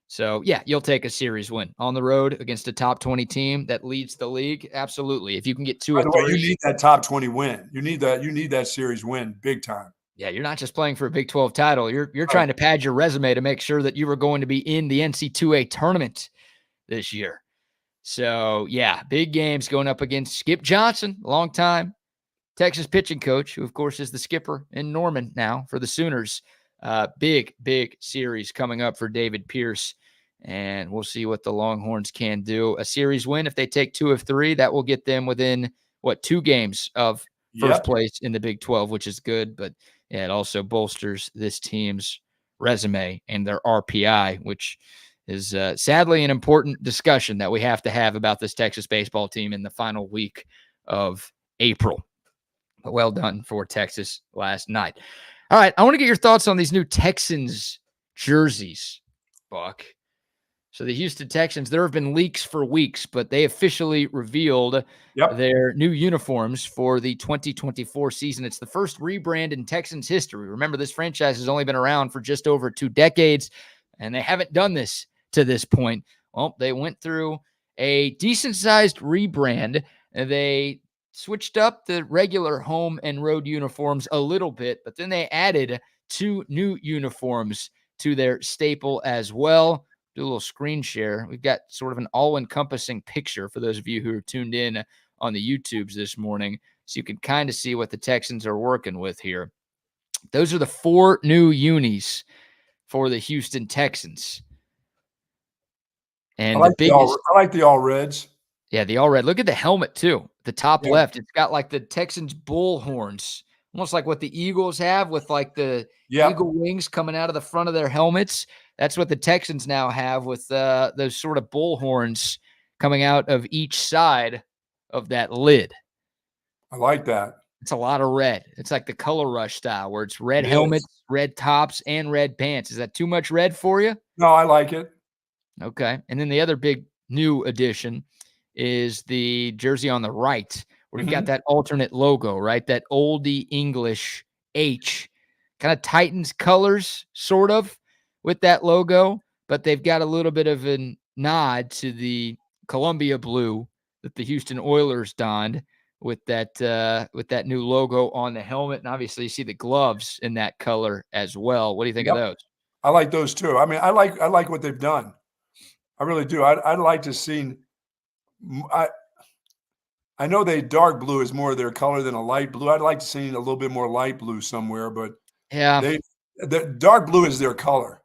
So, yeah, you'll take a series win on the road against a top 20 team that leads the league. Absolutely. If you can get 2 or 3. You need that top 20 win. You need that series win big time. Yeah, you're not just playing for a Big 12 title. You're trying to pad your resume to make sure that you were going to be in the NC2A tournament this year. So, yeah, big games going up against Skip Johnson, long time Texas pitching coach, who, of course, is the skipper in Norman now for the Sooners. Big series coming up for David Pierce, and we'll see what the Longhorns can do. A series win, if they take 2 of 3, that will get them within, 2 games of first place in the Big 12, which is good. But, yeah, it also bolsters this team's resume and their RPI, which is sadly an important discussion that we have to have about this Texas baseball team in the final week of April. But well done for Texas last night. All right, I want to get your thoughts on these new Texans jerseys, Buck. So the Houston Texans, there have been leaks for weeks, but they officially revealed their new uniforms for the 2024 season. It's the first rebrand in Texans history. Remember, this franchise has only been around for just over 2 decades, and they haven't done this to this point. Well, they went through a decent-sized rebrand, and they switched up the regular home and road uniforms a little bit, but then they added 2 new uniforms to their staple as well. Do a little screen share. We've got sort of an all-encompassing picture for those of you who are tuned in on the YouTubes this morning, so you can kind of see what the Texans are working with here. Those are the 4 new unis for the Houston Texans. And I like the all reds. Yeah, the all red. Look at the helmet, too. The top left, it's got like the Texans bull horns, almost like what the Eagles have with like the eagle wings coming out of the front of their helmets. That's what the Texans now have with those sort of bull horns coming out of each side of that lid. I like that. It's a lot of red. It's like the Color Rush style where it's red helmets, red tops, and red pants. Is that too much red for you? No, I like it. Okay. And then the other big new addition is the jersey on the right, where you've got that alternate logo, right? That oldie English H, kind of Titans colors, sort of, with that logo, but they've got a little bit of a nod to the Columbia blue that the Houston Oilers donned with that new logo on the helmet. And obviously you see the gloves in that color as well. What do you think of those? I like those too. I mean, I like what they've done. I really do. I'd like to see. I know they dark blue is more their color than a light blue. I'd like to see a little bit more light blue somewhere, but yeah, the dark blue is their color.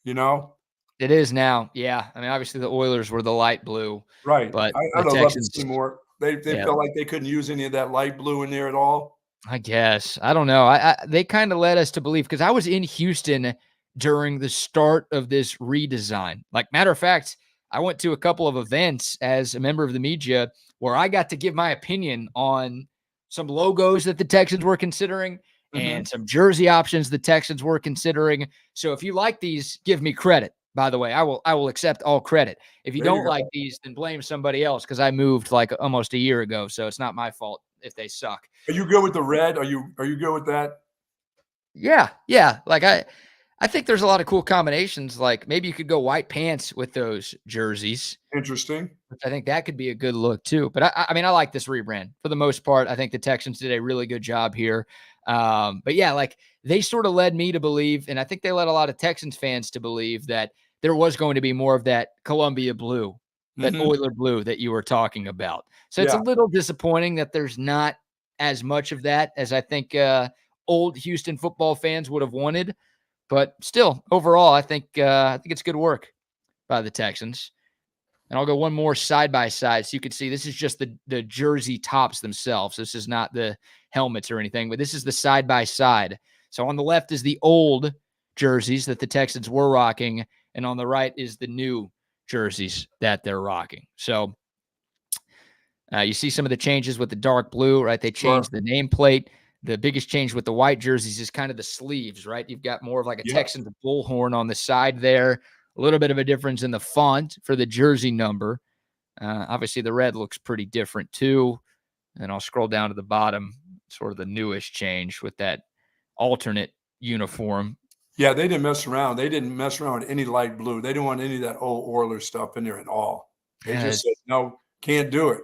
It is now. Yeah. I mean, obviously the Oilers were the light blue. Right. But I'd the love to Texans, see more. They felt like they couldn't use any of that light blue in there at all. I guess. I don't know. They kind of led us to believe, because I was in Houston during the start of this redesign. Like, matter of fact, I went to a couple of events as a member of the media where I got to give my opinion on some logos that the Texans were considering and some jersey options the Texans were considering. So if you like these, give me credit. By the way, I will accept all credit. If you don't like these, then blame somebody else, because I moved like almost a year ago, so it's not my fault if they suck. Are you good with the red? Are you good with that? Yeah. Like I think there's a lot of cool combinations. Like maybe you could go white pants with those jerseys. Interesting. Which I think that could be a good look too. But I mean, I like this rebrand for the most part. I think the Texans did a really good job here. But yeah, like they sort of led me to believe, and I think they led a lot of Texans fans to believe, that there was going to be more of that Columbia blue, that Oiler blue that you were talking about. So it's a little disappointing that there's not as much of that as I think old Houston football fans would have wanted. But still, overall, I think it's good work by the Texans. And I'll go one more side by side so you can see this is just the jersey tops themselves. This is not the helmets or anything, but this is the side by side. So on the left is the old jerseys that the Texans were rocking, and on the right is the new jerseys that they're rocking. So you see some of the changes with the dark blue, right? They changed the nameplate. The biggest change with the white jerseys is kind of the sleeves, right? You've got more of like a Texans bullhorn on the side there. A little bit of a difference in the font for the jersey number. Obviously, the red looks pretty different too. And I'll scroll down to the bottom, sort of the newest change with that alternate uniform. Yeah, they didn't mess around. They didn't mess around with any light blue. They didn't want any of that old Oilers stuff in there at all. They just said, no, can't do it.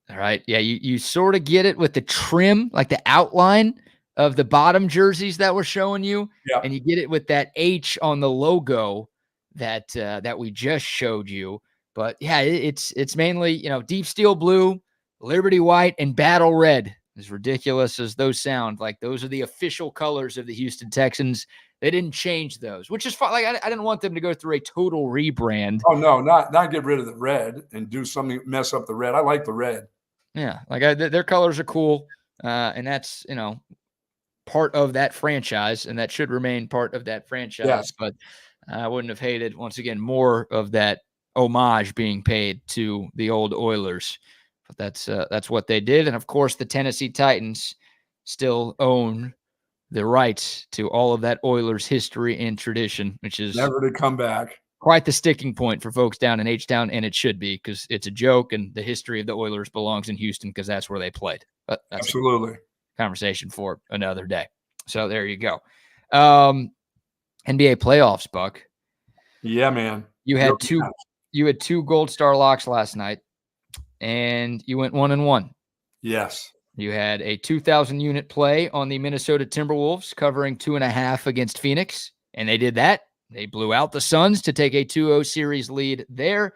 All right. Yeah, you sort of get it with the trim, like the outline of the bottom jerseys that we're showing you. Yeah. And you get it with that H on the logo that we just showed you. But yeah, it's mainly, deep steel blue, Liberty white, and battle red. As ridiculous as those sound, like those are the official colors of the Houston Texans. They didn't change those, which is fine. Like I didn't want them to go through a total rebrand. Oh no, not get rid of the red and do something, mess up the red. I like the red. Yeah, like their colors are cool, and that's part of that franchise, and that should remain part of that franchise. Yes. But I wouldn't have hated, once again, more of that homage being paid to the old Oilers. But that's what they did, and of course, the Tennessee Titans still own the rights to all of that Oilers history and tradition, which is never to come back. Quite the sticking point for folks down in H-Town, and it should be, because it's a joke, and the history of the Oilers belongs in Houston because that's where they played. But that's absolutely a conversation for another day. So there you go. NBA playoffs, Buck. Yeah, man. You had two Gold Star locks last night, and you went 1-1. Yes. You had a 2,000 unit play on the Minnesota Timberwolves, covering 2.5 against Phoenix, and they did that. They blew out the Suns to take a 2-0 series lead there.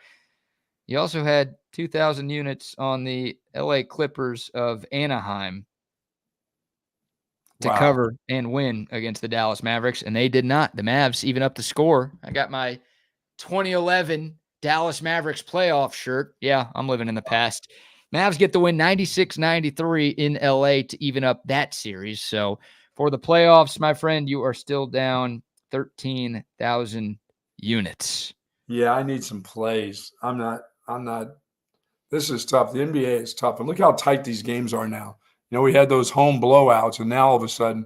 You also had 2,000 units on the LA Clippers of Anaheim to cover and win against the Dallas Mavericks, and they did not. The Mavs even up the score. I got my 2011 Dallas Mavericks playoff shirt. Yeah, I'm living in the past. Mavs get the win 96-93 in LA to even up that series. So for the playoffs, my friend, you are still down 13,000 units. Yeah, I need some plays. I'm not. This is tough. The NBA is tough. And look how tight these games are now. We had those home blowouts, and now all of a sudden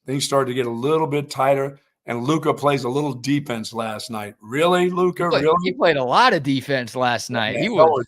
things start to get a little bit tighter. And Luka plays a little defense last night. Really, Luka? Really? He played a lot of defense last night. Yeah, he was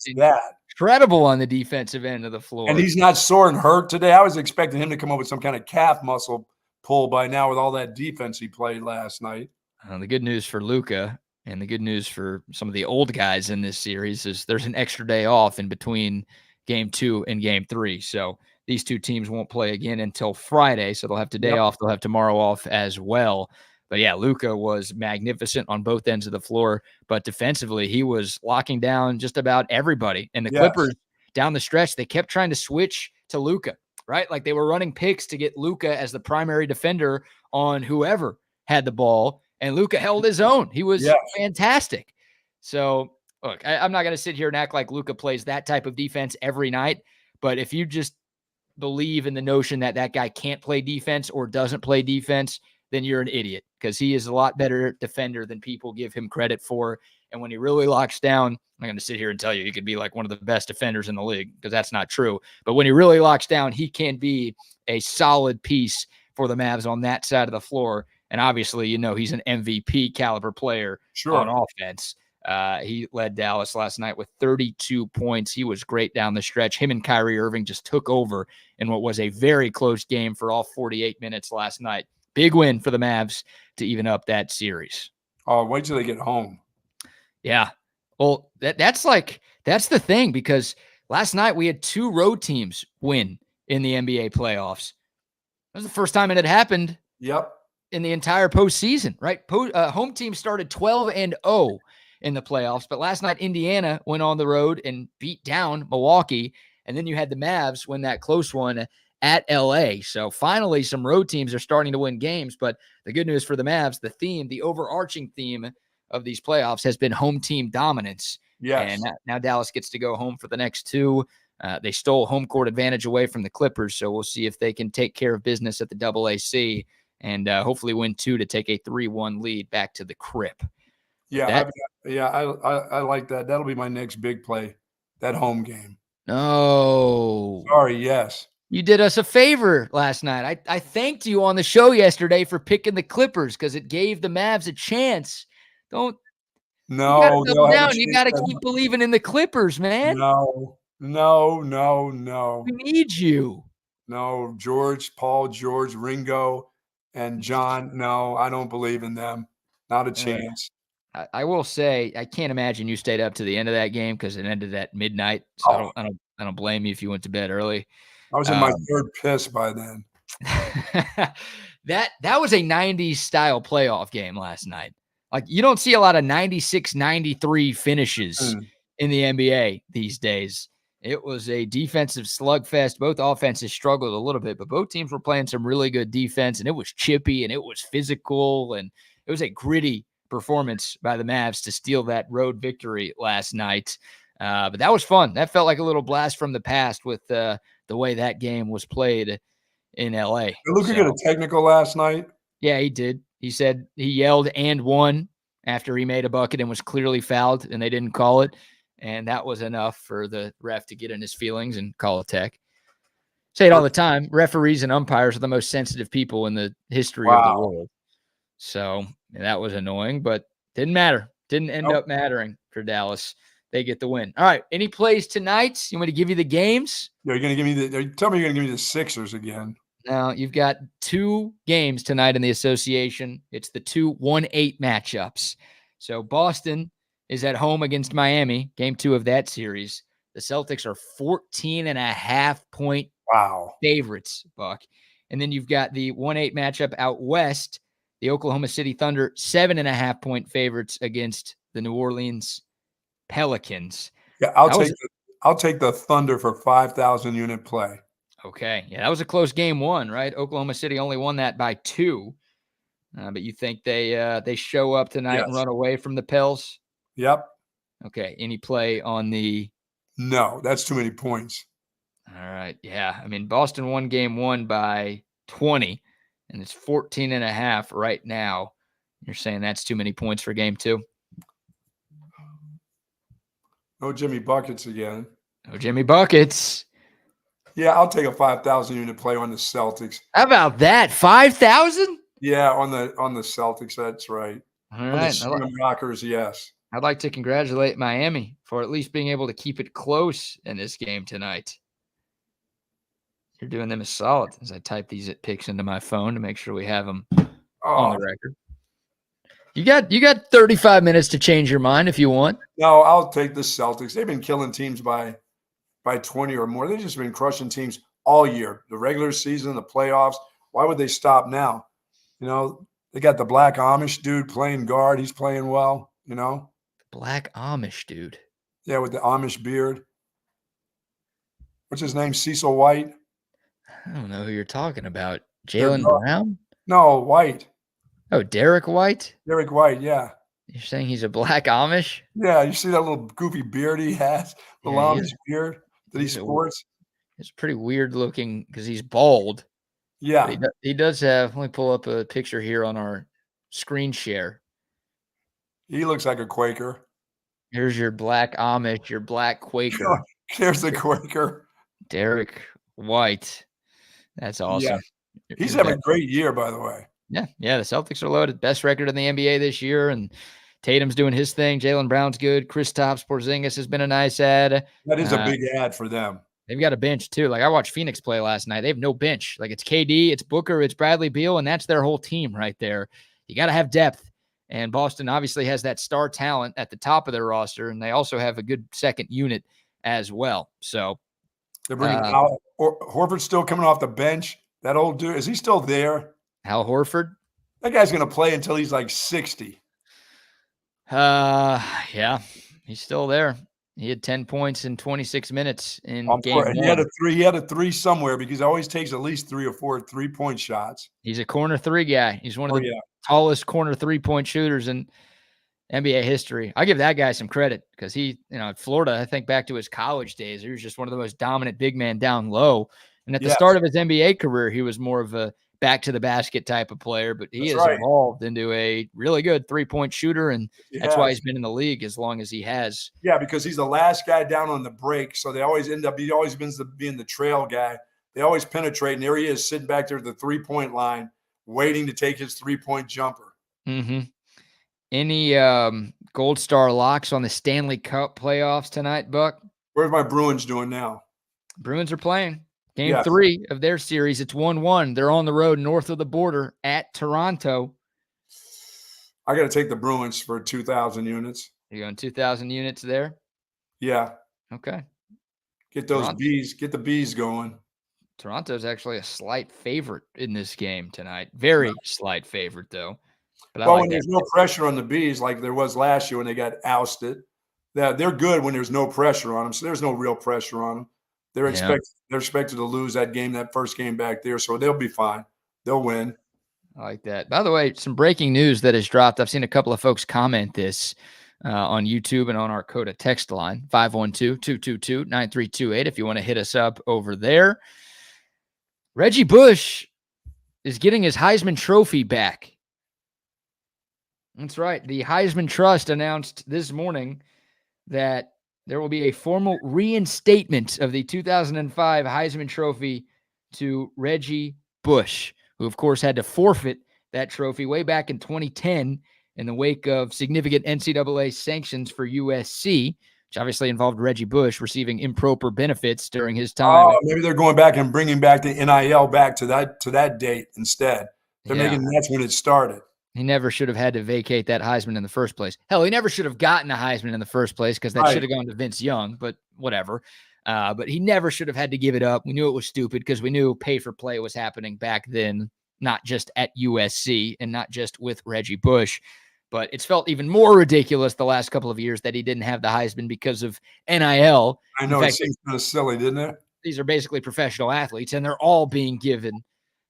incredible on the defensive end of the floor. And he's not sore and hurt today. I was expecting him to come up with some kind of calf muscle pull by now with all that defense he played last night. The good news for Luka and the good news for some of the old guys in this series is there's an extra day off in between game 2 and game 3. So these two teams won't play again until Friday. So they'll have today off. They'll have tomorrow off as well. But yeah, Luka was magnificent on both ends of the floor. But defensively, he was locking down just about everybody. And the Clippers down the stretch, they kept trying to switch to Luka, right? Like they were running picks to get Luka as the primary defender on whoever had the ball. And Luka held his own. He was fantastic. So, look, I'm not going to sit here and act like Luka plays that type of defense every night. But if you just believe in the notion that that guy can't play defense or doesn't play defense, then you're an idiot because he is a lot better defender than people give him credit for. And when he really locks down, I'm not going to sit here and tell you he could be like one of the best defenders in the league because that's not true. But when he really locks down, he can be a solid piece for the Mavs on that side of the floor. And obviously, you know, he's an MVP caliber player on offense. He led Dallas last night with 32 points. He was great down the stretch. Him and Kyrie Irving just took over in what was a very close game for all 48 minutes last night. Big win for the Mavs to even up that series. Oh, wait till they get home. Yeah. Well, that's the thing because last night we had 2 road teams win in the NBA playoffs. That was the first time it had happened. In the entire postseason, right? Home team started 12-0 in the playoffs, but last night Indiana went on the road and beat down Milwaukee, and then you had the Mavs win that close one at LA. So finally, some road teams are starting to win games, but the good news for the Mavs, the overarching theme of these playoffs has been home team dominance. And now Dallas gets to go home for the next 2. They stole home court advantage away from the Clippers, so we'll see if they can take care of business at the AAC and hopefully win 2 to take a 3-1 lead back to the crib. I like that. That'll be my next big play, that home game. No. Sorry, yes. You did us a favor last night. I thanked you on the show yesterday for picking the Clippers because it gave the Mavs a chance. You got to double down. You got to keep believing in the Clippers, man. No. We need you. No, Paul George, Ringo, and John. No, I don't believe in them. Not a chance. I will say I can't imagine you stayed up to the end of that game because it ended at midnight. So I don't blame you if you went to bed early. I was in my 3rd piss by then. That was a 90s style playoff game last night. Like you don't see a lot of 96-93 finishes in the NBA these days. It was a defensive slugfest. Both offenses struggled a little bit, but both teams were playing some really good defense, and it was chippy and it was physical, and it was a gritty performance by the Mavs to steal that road victory last night. But that was fun. That felt like a little blast from the past with the way that game was played in LA. Did Luka get a technical last night? Yeah, he did. He said he yelled and won after he made a bucket and was clearly fouled, and they didn't call it. And that was enough for the ref to get in his feelings and call a tech. Say it all the time. Referees and umpires are the most sensitive people in the history of the world. So that was annoying, but didn't matter. Didn't end up mattering for Dallas. They get the win. All right. Any plays tonight? You want me to give you the games? You're going to give me tell me you're going to give me the Sixers again. Now, you've got 2 games tonight in the association. It's the 2 1-8 matchups. So Boston is at home against Miami, game 2 of that series. The Celtics are 14.5-point favorites, Buck. And then you've got the 1-8 matchup out west. The Oklahoma City Thunder, 7.5-point favorites against the New Orleans Pelicans. Yeah, I'll take the Thunder for 5,000 unit play. Okay. Yeah, that was a close game 1, right? Oklahoma City only won that by 2. But you think they show up tonight and run away from the Pels? Yep. Okay. Any play on the – No, that's too many points. All right. Yeah. I mean, Boston won game 1 by 20, and it's 14.5 right now. You're saying that's too many points for game 2? No Jimmy Buckets again. No Jimmy Buckets. Yeah, I'll take a 5,000 unit play on the Celtics. How about that? 5,000? Yeah, on the Celtics. That's right. All right. The Rockers, yes. I'd like to congratulate Miami for at least being able to keep it close in this game tonight. You're doing them a solid as I type these picks into my phone to make sure we have them on the record. You got 35 minutes to change your mind if you want. No, I'll take the Celtics. They've been killing teams by 20 or more. They've just been crushing teams all year. The regular season, the playoffs. Why would they stop now? They got the black Amish dude playing guard. He's playing well, Black Amish dude. Yeah, with the Amish beard. What's his name? Cecil White? I don't know who you're talking about. Jalen Brown? No, White. Oh, Derek White? Derek White, yeah. You're saying he's a black Amish? Yeah, you see that little goofy beard he has? The Amish beard that he sports? It's pretty weird looking because he's bald. Yeah. He does have, let me pull up a picture here on our screen share. He looks like a Quaker. Here's your black Amish, your black Quaker. There's the Quaker. Derek White. That's awesome. Yeah. He's having a great year, by the way. Yeah. The Celtics are loaded. Best record in the NBA this year, and Tatum's doing his thing. Jaylen Brown's good. Kristaps Porzingis has been a nice ad. That is a big ad for them. They've got a bench, too. Like, I watched Phoenix play last night. They have no bench. Like, it's KD, it's Booker, it's Bradley Beal, and that's their whole team right there. You got to have depth. And Boston obviously has that star talent at the top of their roster, and they also have a good second unit as well. So they're bringing Horford's still coming off the bench. That old dude, is he still there? Al Horford? That guy's going to play until he's like 60. Yeah, he's still there. He had 10 points in 26 minutes in game one. He had a three somewhere because he always takes at least 3 or 4 3-point shots. He's a corner three guy. He's one of the tallest corner 3-point shooters in NBA history. I give that guy some credit because he, at Florida, I think back to his college days, he was just one of the most dominant big men down low. And at the start of his NBA career, he was more of a back to the basket type of player, but he has evolved into a really good 3-point shooter, and that's why he's been in the league as long as he has. Yeah, because he's the last guy down on the break, so he always ends up being the trail guy. They always penetrate, and there he is sitting back there at the 3-point line, waiting to take his 3-point jumper. Mm-hmm. Any Gold Star locks on the Stanley Cup playoffs tonight, Buck? Where's my Bruins doing now? Bruins are playing. Game 3 of their series. It's 1-1. They're on the road north of the border at Toronto. I got to take the Bruins for 2,000 units. You're going 2,000 units there? Yeah. Okay. Get those bees. Get the bees going. Toronto's actually a slight favorite in this game tonight. Very slight favorite, though. But when there's no pressure on the bees like there was last year when they got ousted, they're good when there's no pressure on them. So there's no real pressure on them. They're expected to lose that first game back there, so they'll be fine. They'll win. I like that. By the way, some breaking news that has dropped. I've seen a couple of folks comment this on YouTube and on our Coda text line, 512-222-9328, if you want to hit us up over there. Reggie Bush is getting his Heisman Trophy back. That's right. The Heisman Trust announced this morning that there will be a formal reinstatement of the 2005 Heisman Trophy to Reggie Bush, who, of course, had to forfeit that trophy way back in 2010 in the wake of significant NCAA sanctions for USC, which obviously involved Reggie Bush receiving improper benefits during his time. Oh, maybe they're going back and bringing back the NIL back to that date instead. That's when it started. He never should have had to vacate that Heisman in the first place. Hell, he never should have gotten a Heisman in the first place because that should have gone to Vince Young, but whatever. But he never should have had to give it up. We knew it was stupid because we knew pay for play was happening back then, not just at USC and not just with Reggie Bush. But it's felt even more ridiculous the last couple of years that he didn't have the Heisman because of NIL. I know, it seems kind of silly, didn't it? These are basically professional athletes, and they're all being given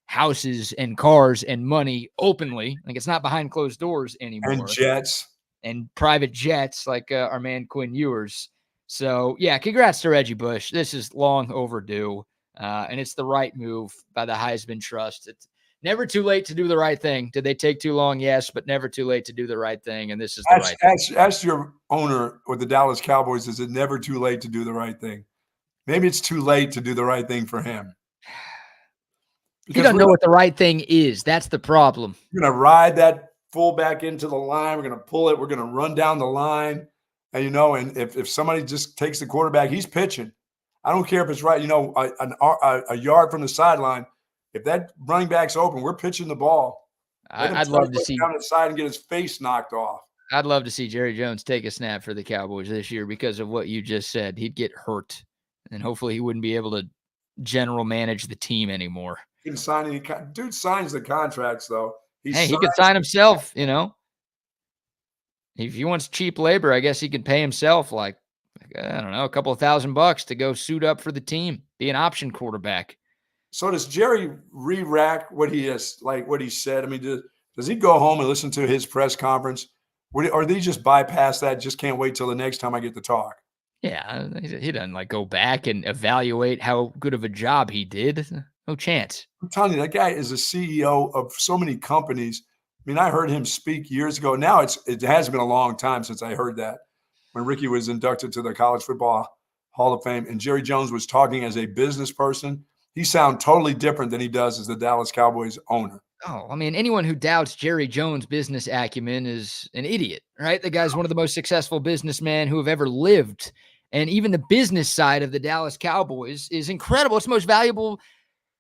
houses and cars and money openly. Like, it's not behind closed doors anymore. And jets. And private jets like our man Quinn Ewers. So, yeah, congrats to Reggie Bush. This is long overdue, and it's the right move by the Heisman Trust. It's never too late to do the right thing. Did they take too long? Yes, but never too late to do the right thing, and this is the right thing. Ask your owner with the Dallas Cowboys, is it never too late to do the right thing? Maybe it's too late to do the right thing for him. He doesn't know what the right thing is. That's the problem. We're going to ride that fullback into the line. We're going to pull it. We're going to run down the line. And, and if somebody just takes the quarterback, he's pitching. I don't care if it's right, a yard from the sideline. If that running back's open, we're pitching the ball. I'd love to see down the side and get his face knocked off. I'd love to see Jerry Jones take a snap for the Cowboys this year because of what you just said. He'd get hurt, and hopefully he wouldn't be able to general manage the team anymore. He didn't sign any. Dude signs the contracts though. He could sign himself. If he wants cheap labor, I guess he could pay himself like I don't know, a couple of $1,000 to go suit up for the team, be an option quarterback. So does Jerry re-rack what he has, like what he said? I mean, does he go home and listen to his press conference? Or they just bypass that? Just can't wait till the next time I get to talk. Yeah, he doesn't like go back and evaluate how good of a job he did. No chance. I'm telling you, that guy is a CEO of so many companies. I mean, I heard him speak years ago. Now it has been a long time since I heard that when Ricky was inducted to the College Football Hall of Fame and Jerry Jones was talking as a business person. He sounds totally different than he does as the Dallas Cowboys owner. Oh, I mean, anyone who doubts Jerry Jones' business acumen is an idiot, right? The guy's one of the most successful businessmen who have ever lived. And even the business side of the Dallas Cowboys is incredible. It's the most valuable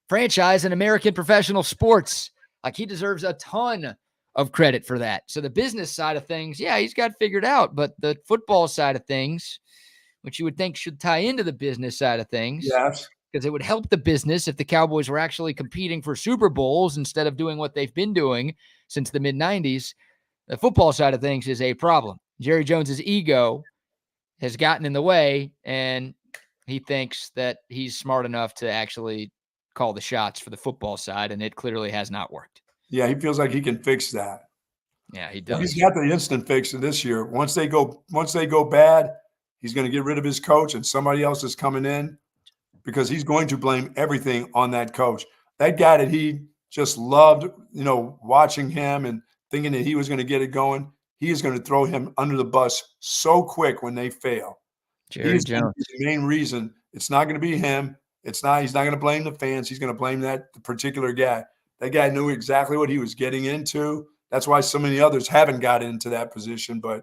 franchise in American professional sports. Like, he deserves a ton of credit for that. So the business side of things, yeah, he's got figured out. But the football side of things, which you would think should tie into the business side of things. Yes. Because it would help the business if the Cowboys were actually competing for Super Bowls instead of doing what they've been doing since the mid-90s. The football side of things is a problem. Jerry Jones's ego has gotten in the way, and he thinks that he's smart enough to actually call the shots for the football side, and it clearly has not worked. Yeah, he feels like he can fix that. Yeah, he does. He's got the instant fix this year. Once they go bad, he's going to get rid of his coach, and somebody else is coming in. Because he's going to blame everything on that coach. That guy that he just loved, watching him and thinking that he was going to get it going, he is going to throw him under the bus so quick when they fail. Jerry Jones. The main reason. It's not going to be him. He's not going to blame the fans. He's going to blame the particular guy. That guy knew exactly what he was getting into. That's why so many others haven't gotten into that position. But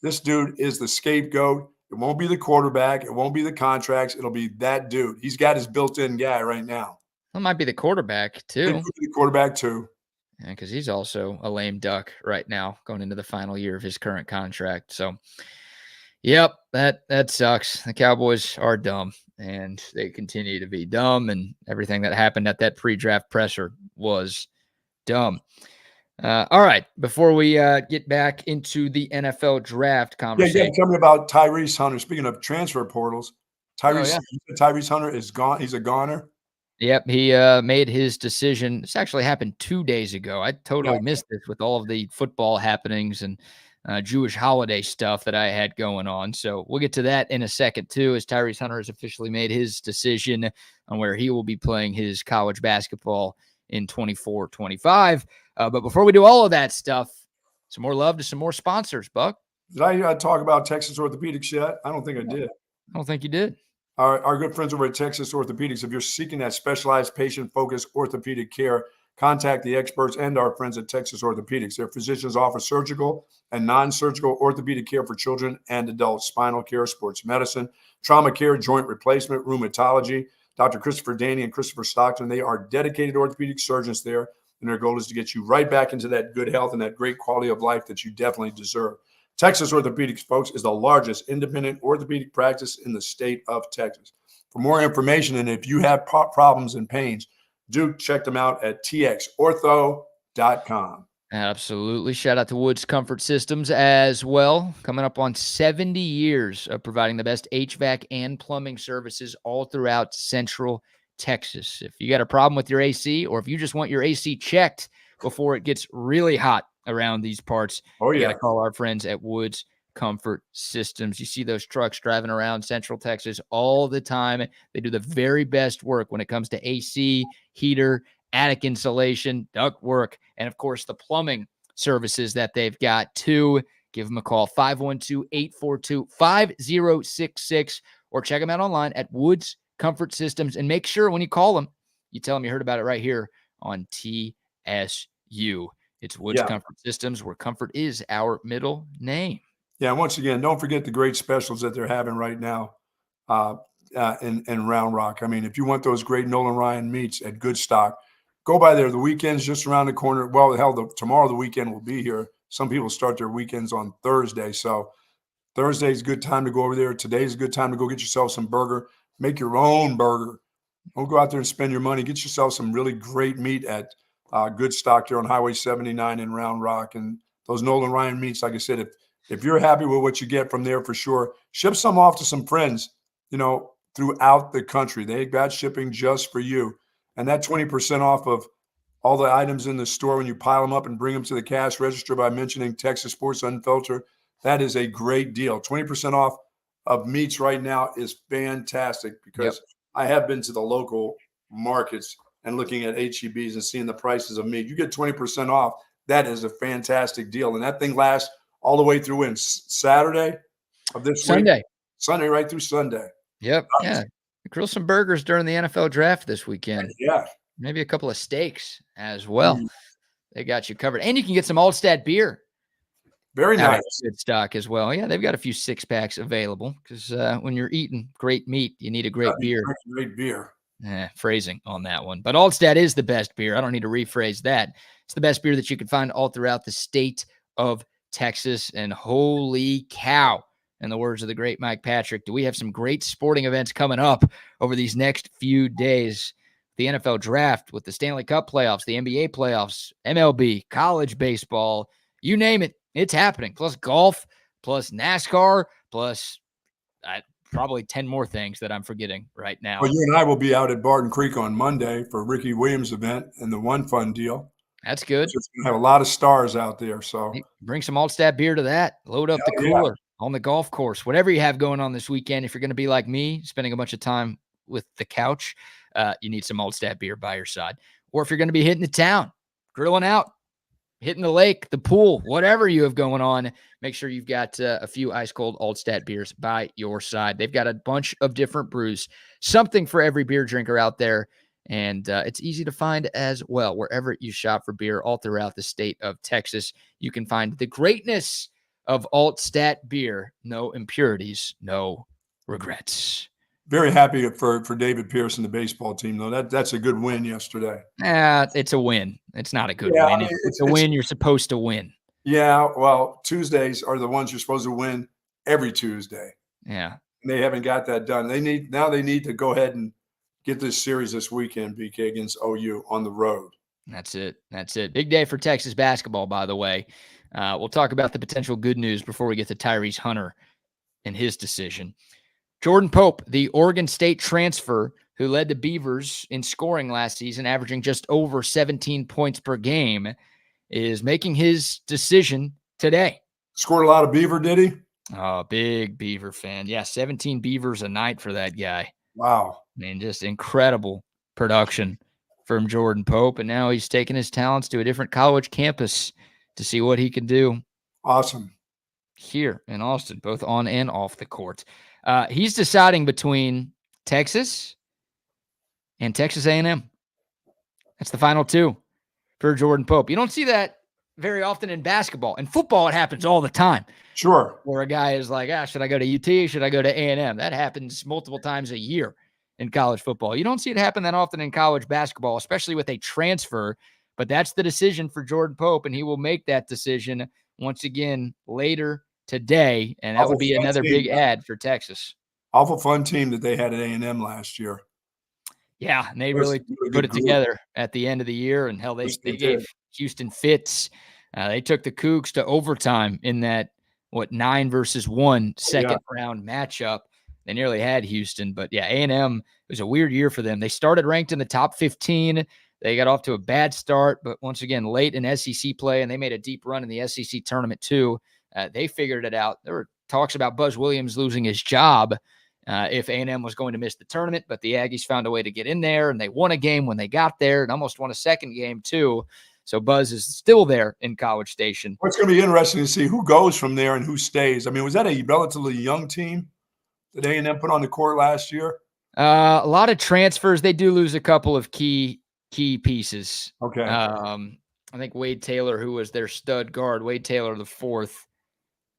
this dude is the scapegoat. It won't be the quarterback. It won't be the contracts. It'll be that dude. He's got his built-in guy right now. That might be the quarterback, too. It could be the quarterback, too. Yeah, because he's also a lame duck right now going into the final year of his current contract. So, yep, that sucks. The Cowboys are dumb, and they continue to be dumb, and everything that happened at that pre-draft presser was dumb. All right, before we get back into the NFL draft conversation. Yeah, tell me about Tyrese Hunter. Speaking of transfer portals, Tyrese Hunter is gone. He's a goner. Yep, he made his decision. This actually happened 2 days ago. I totally missed this with all of the football happenings and Jewish holiday stuff that I had going on. So we'll get to that in a second, too, as Tyrese Hunter has officially made his decision on where he will be playing his college basketball in 24-25. But before we do all of that stuff, some more love to some more sponsors, Buck. Did I talk about Texas Orthopedics yet? I don't think I did. I don't think you did. Our good friends over at Texas Orthopedics, if you're seeking that specialized patient-focused orthopedic care, contact the experts and our friends at Texas Orthopedics. Their physicians offer surgical and non-surgical orthopedic care for children and adults, spinal care, sports medicine, trauma care, joint replacement, rheumatology. Dr. Christopher Danny and Christopher Stockton, they are dedicated orthopedic surgeons there, and their goal is to get you right back into that good health and that great quality of life that you definitely deserve. Texas Orthopedics, folks, is the largest independent orthopedic practice in the state of Texas. For more information, and if you have problems and pains, do check them out at txortho.com. Absolutely. Shout out to Woods Comfort Systems as well. Coming up on 70 years of providing the best HVAC and plumbing services all throughout Central Texas. If you got a problem with your AC, or if you just want your AC checked before it gets really hot around these parts, you got to call our friends at Woods Comfort Systems. You see those trucks driving around Central Texas all the time. They do the very best work when it comes to AC, heater, attic insulation, duct work, and of course the plumbing services that they've got too. Give them a call, 512-842-5066, or check them out online at Woods Comfort Systems. And make sure when you call them, you tell them you heard about it right here on TSU. It's Woods Comfort Systems, where comfort is our middle name. Yeah, once again, don't forget the great specials that they're having right now in Round Rock. I mean, if you want those great Nolan Ryan meats at Good Stock, go by there. The weekend's just around the corner. Well, hell, tomorrow the weekend will be here. Some people start their weekends on Thursday. So Thursday's a good time to go over there. Today's a good time to go get yourself some burger. Make your own burger. Don't go out there and spend your money. Get yourself some really great meat at Good Stock there on Highway 79 in Round Rock. And those Nolan Ryan meats, like I said, if you're happy with what you get from there, for sure, ship some off to some friends, throughout the country. They got shipping just for you. And that 20% off of all the items in the store, when you pile them up and bring them to the cash register by mentioning Texas Sports Unfiltered, that is a great deal. 20% off of meats right now is fantastic, because I have been to the local markets and looking at HEBs and seeing the prices of meat. You get 20% off. That is a fantastic deal. And that thing lasts all the way through Saturday of this Sunday. week. Sunday right through Sunday. Yep. Yeah. Grill some burgers during the NFL draft this weekend. Yeah. Maybe a couple of steaks as well. They got you covered. And you can get some Altstadt beer. Very nice. Good stock as well. Yeah, they've got a few 6-packs available, because when you're eating great meat, you need a great beer. Great beer. Phrasing on that one. But Altstadt is the best beer. I don't need to rephrase that. It's the best beer that you can find all throughout the state of Texas. And holy cow, in the words of the great Mike Patrick, do we have some great sporting events coming up over these next few days. The NFL draft, with the Stanley Cup playoffs, the NBA playoffs, MLB, college baseball, you name it, it's happening. Plus golf, plus NASCAR, plus probably 10 more things that I'm forgetting right now. Well, you and I will be out at Barton Creek on Monday for Ricky Williams' event and the One Fun deal. That's good. So we have a lot of stars out there. So bring some Altstadt beer to that. Load up the cooler on the golf course. Whatever you have going on this weekend, if you're going to be like me, spending a bunch of time with the couch, you need some Altstadt beer by your side. Or if you're going to be hitting the town, grilling out, hitting the lake, the pool, whatever you have going on, make sure you've got a few ice-cold Altstadt beers by your side. They've got a bunch of different brews, something for every beer drinker out there, and it's easy to find as well. Wherever you shop for beer all throughout the state of Texas, you can find the greatness of Altstadt beer. No impurities, no regrets. Very happy for David Pearson, the baseball team, though. That's a good win yesterday. It's a win. It's not a good win. It's a win you're supposed to win. Yeah, well, Tuesdays are the ones you're supposed to win every Tuesday. Yeah. And they haven't got that done. They need to go ahead and get this series this weekend, BK, against OU on the road. That's it. Big day for Texas basketball, by the way. We'll talk about the potential good news before we get to Tyrese Hunter and his decision. Jordan Pope, the Oregon State transfer who led the Beavers in scoring last season, averaging just over 17 points per game, is making his decision today. Scored a lot of Beaver, did he? Oh, big Beaver fan. Yeah, 17 Beavers a night for that guy. Wow. Just incredible production from Jordan Pope. And now he's taking his talents to a different college campus to see what he can do. Awesome. Here in Austin, both on and off the court. He's deciding between Texas and Texas A&M. That's the final two for Jordan Pope. You don't see that very often in basketball. In football, it happens all the time. Sure. Where a guy is like, should I go to UT? Should I go to A&M? That happens multiple times a year in college football. You don't see it happen that often in college basketball, especially with a transfer. But that's the decision for Jordan Pope, and he will make that decision once again later today, and that would be another big ad for Texas. Awful fun team that they had at A&M last year. Yeah, and they really put it together at the end of the year, and hell, they gave Houston fits. They took the Cougs to overtime in that 9-1 second round matchup. They nearly had Houston, but yeah, A&M, it was a weird year for them. They started ranked in the top 15. They got off to a bad start, but once again, late in SEC play, and they made a deep run in the SEC tournament too. They figured it out. There were talks about Buzz Williams losing his job if A&M was going to miss the tournament, but the Aggies found a way to get in there, and they won a game when they got there and almost won a second game too. So Buzz is still there in College Station. Well, it's going to be interesting to see who goes from there and who stays. I mean, was that a relatively young team that A&M put on the court last year? A lot of transfers. They do lose a couple of key pieces. Okay. I think Wade Taylor, who was their stud guard, Wade Taylor the fourth,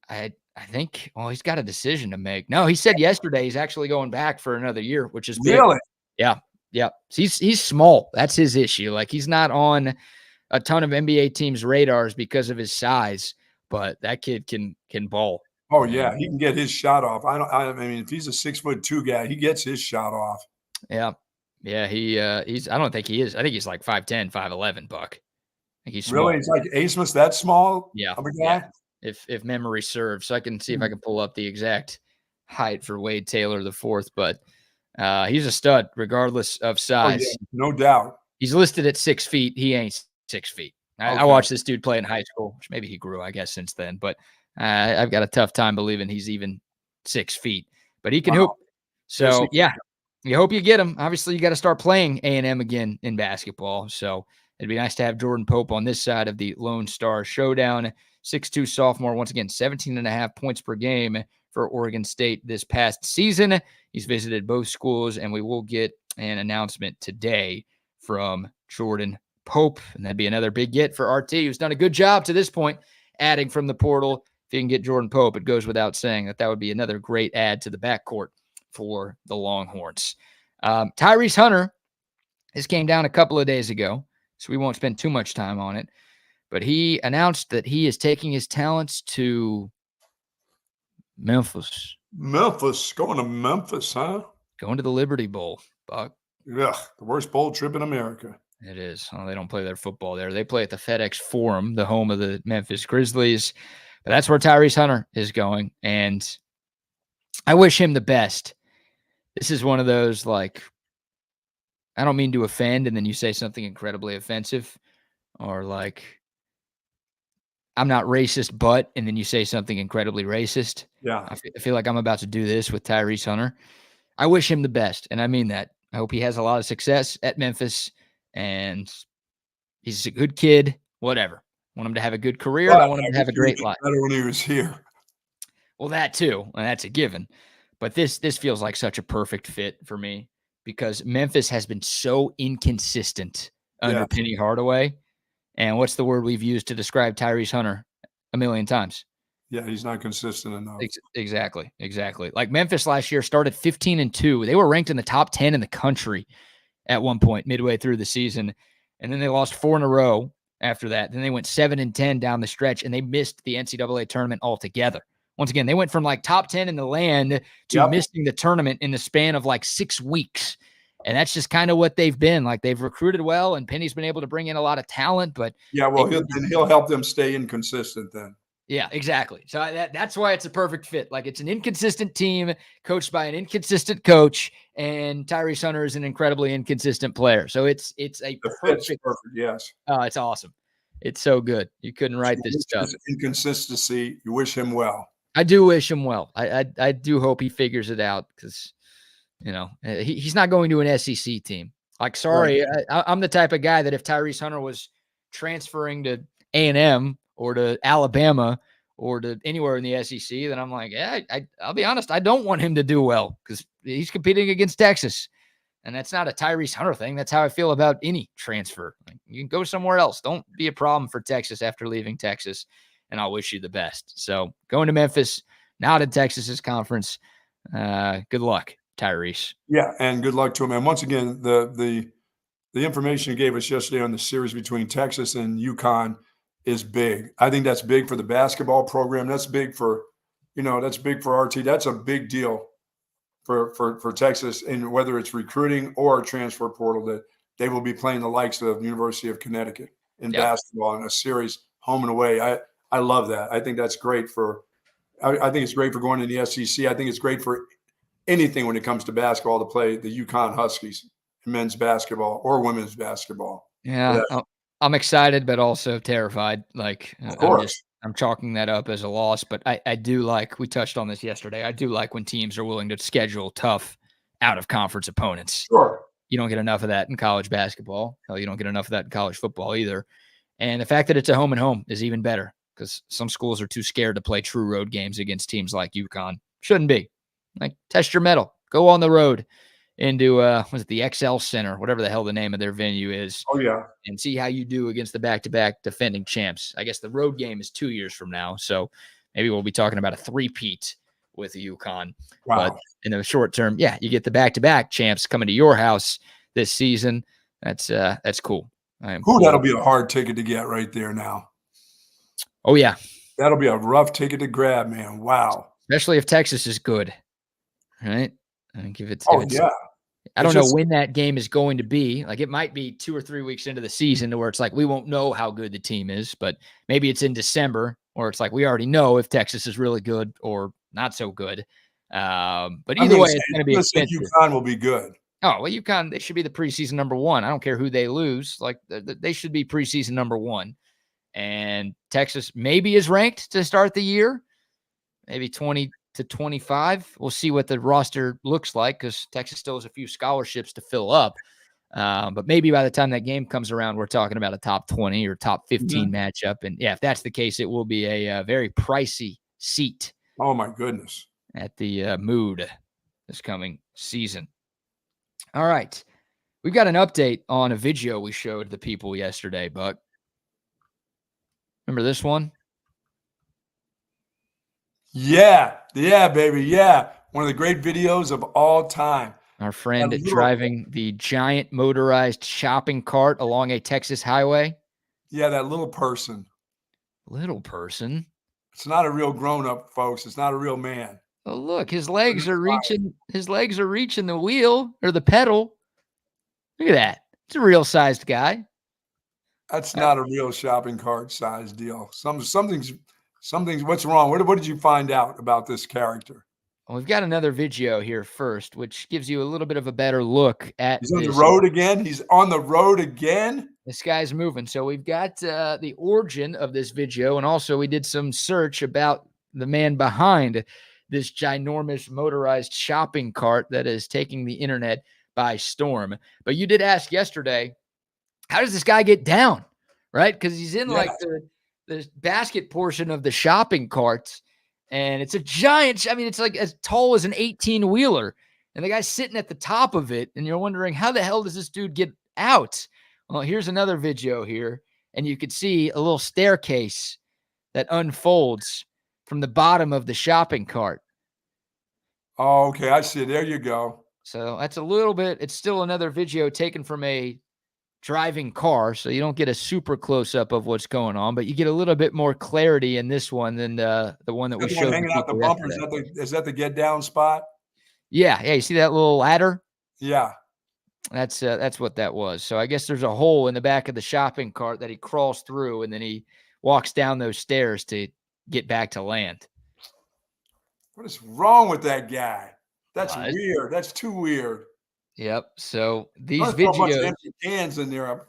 I think, he's got a decision to make. No, he said yesterday he's actually going back for another year, which is big. Really? Yeah. Yeah. He's small. That's his issue. Like, he's not on a ton of NBA teams' radars because of his size, but that kid can ball. Oh yeah, he can get his shot off. I mean, if he's a 6'2" guy, he gets his shot off. Yeah. Yeah, he's I don't think he is. I think he's like 5'10", 5'11", Buck. I think he's small. Really? He's like Asmus that small? Yeah. Of a guy? Yeah. If memory serves. So I can see if I can pull up the exact height for Wade Taylor the fourth, but he's a stud regardless of size. Oh, yeah, no doubt. He's listed at 6 feet. He ain't 6 feet. I watched this dude play in high school, which maybe he grew, I guess, since then. But I've got a tough time believing he's even 6 feet. But he can hoop. So, yeah, you hope you get him. Obviously, you got to start playing A&M again in basketball. So it'd be nice to have Jordan Pope on this side of the Lone Star Showdown. 6'2" sophomore, once again, 17.5 points per game for Oregon State this past season. He's visited both schools, and we will get an announcement today from Jordan Pope, and that'd be another big get for RT, who's done a good job to this point, adding from the portal. If you can get Jordan Pope, it goes without saying that would be another great add to the backcourt for the Longhorns. Tyrese Hunter, this came down a couple of days ago, so we won't spend too much time on it, but he announced that he is taking his talents to Memphis. Going to Memphis, huh? Going to the Liberty Bowl, Buck. Yeah, the worst bowl trip in America. It is. Well, they don't play their football there. They play at the FedEx Forum, the home of the Memphis Grizzlies. But that's where Tyrese Hunter is going, and I wish him the best. This is one of those, like, I don't mean to offend, and then you say something incredibly offensive, or like, I'm not racist, but, and then you say something incredibly racist. Yeah. I feel like I'm about to do this with Tyrese Hunter. I wish him the best, and I mean that. I hope he has a lot of success at Memphis, and he's a good kid, whatever. I want him to have a good career, and I want him to have a great life. Better when he was here. Well, that too, and that's a given. But this feels like such a perfect fit for me because Memphis has been so inconsistent under Penny Hardaway. And what's the word we've used to describe Tyrese Hunter a million times? Yeah, he's not consistent enough. Exactly. Like Memphis last year started 15-2. They were ranked in the top 10 in the country at one point midway through the season. And then they lost 4 in a row after that. Then they went 7-10 down the stretch, and they missed the NCAA tournament altogether. Once again, they went from like top 10 in the land to missing the tournament in the span of like 6 weeks. And that's just kind of what they've been. Like, they've recruited well, and Penny's been able to bring in a lot of talent. But yeah, well, he'll help them stay inconsistent then. Yeah, exactly. So that's why it's a perfect fit. Like, it's an inconsistent team coached by an inconsistent coach, and Tyrese Hunter is an incredibly inconsistent player. So it's a perfect. Yes. Oh, it's awesome. It's so good. You couldn't write this stuff. Inconsistency. You wish him well. I do wish him well. I do hope he figures it out because, you know, he's not going to an SEC team. Like, sorry, right. I'm the type of guy that if Tyrese Hunter was transferring to A&M or to Alabama or to anywhere in the SEC, then I'm like, yeah, I'll be honest, I don't want him to do well because he's competing against Texas. And that's not a Tyrese Hunter thing. That's how I feel about any transfer. Like, you can go somewhere else. Don't be a problem for Texas after leaving Texas. And I'll wish you the best. So going to Memphis, not in Texas's conference. Good luck, Tyrese. Yeah, and good luck to him. And once again, the information you gave us yesterday on the series between Texas and UConn is big. I think that's big for the basketball program. That's big for, that's big for RT. That's a big deal for Texas, and whether it's recruiting or transfer portal, that they will be playing the likes of University of Connecticut in basketball in a series home and away. I love that. I think that's great I think it's great for going to the SEC. I think it's great for anything when it comes to basketball to play the UConn Huskies in men's basketball or women's basketball. Yeah, I'm excited, but also terrified. Like, of course. I'm chalking that up as a loss, but I do like, we touched on this yesterday, I do like when teams are willing to schedule tough out-of-conference opponents. Sure. You don't get enough of that in college basketball. Hell, you don't get enough of that in college football either. And the fact that it's a home and home is even better because some schools are too scared to play true road games against teams like UConn. Shouldn't be. Like, test your mettle. Go on the road into, was it the XL Center, whatever the hell the name of their venue is. Oh, yeah. And see how you do against the back-to-back defending champs. I guess the road game is 2 years from now, so maybe we'll be talking about a three-peat with the UConn. Wow. But in the short term, yeah, you get the back-to-back champs coming to your house. this season. That's cool. That'll be a hard ticket to get right there now. Oh, yeah. That'll be a rough ticket to grab, man. Wow. Especially if Texas is good, right? I think if it's yeah. I don't know when that game is going to be. Like, it might be 2 or 3 weeks into the season to where it's like we won't know how good the team is, but maybe it's in December, or it's like we already know if Texas is really good or not so good. But either way, it's going to be expensive. UConn will be good. Oh, well, UConn, they should be the preseason number one. I don't care who they lose. Like, they should be preseason number one. And Texas maybe is ranked to start the year, maybe 20 to 25. We'll see what the roster looks like because Texas still has a few scholarships to fill up. But maybe by the time that game comes around, we're talking about a top 20 or top 15 matchup. And yeah, if that's the case, it will be a very pricey seat. Oh, my goodness. At the Mood this coming season. All right. We've got an update on a video we showed the people yesterday, Buck. Remember this one? Yeah, baby, yeah. One of the great videos of all time. Our friend driving the giant motorized shopping cart along a Texas highway. Yeah, that little person. Little person? It's not a real grown-up, folks. It's not a real man. Oh, look, his legs are reaching the wheel or the pedal. Look at that. It's a real-sized guy. That's not a real shopping cart size deal. Something's what's wrong? What did you find out about this character? Well, we've got another video here first, which gives you a little bit of a better look at He's on the road again. He's on the road again. This guy's moving. So we've got the origin of this video, and also we did some search about the man behind this ginormous motorized shopping cart that is taking the internet by storm. But you did ask yesterday, how does this guy get down, right? Because he's in like the basket portion of the shopping carts, and it's a giant. I mean, it's like as tall as an 18-wheeler, and the guy's sitting at the top of it, and you're wondering, how the hell does this dude get out? Well, here's another video here, and you could see a little staircase that unfolds from the bottom of the shopping cart. Oh, okay. I see. There you go. So that's a little bit. It's still another video taken from a driving car, so you don't get a super close-up of what's going on, but you get a little bit more clarity in this one than the one that we showed. Hanging out the bumper, is that the get-down spot? Yeah, you see that little ladder? Yeah. That's what that was. So I guess there's a hole in the back of the shopping cart that he crawls through, and then he walks down those stairs to get back to land. What is wrong with that guy? That's weird. That's too weird. Yep. So these Throw a bunch of videos, empty cans in there.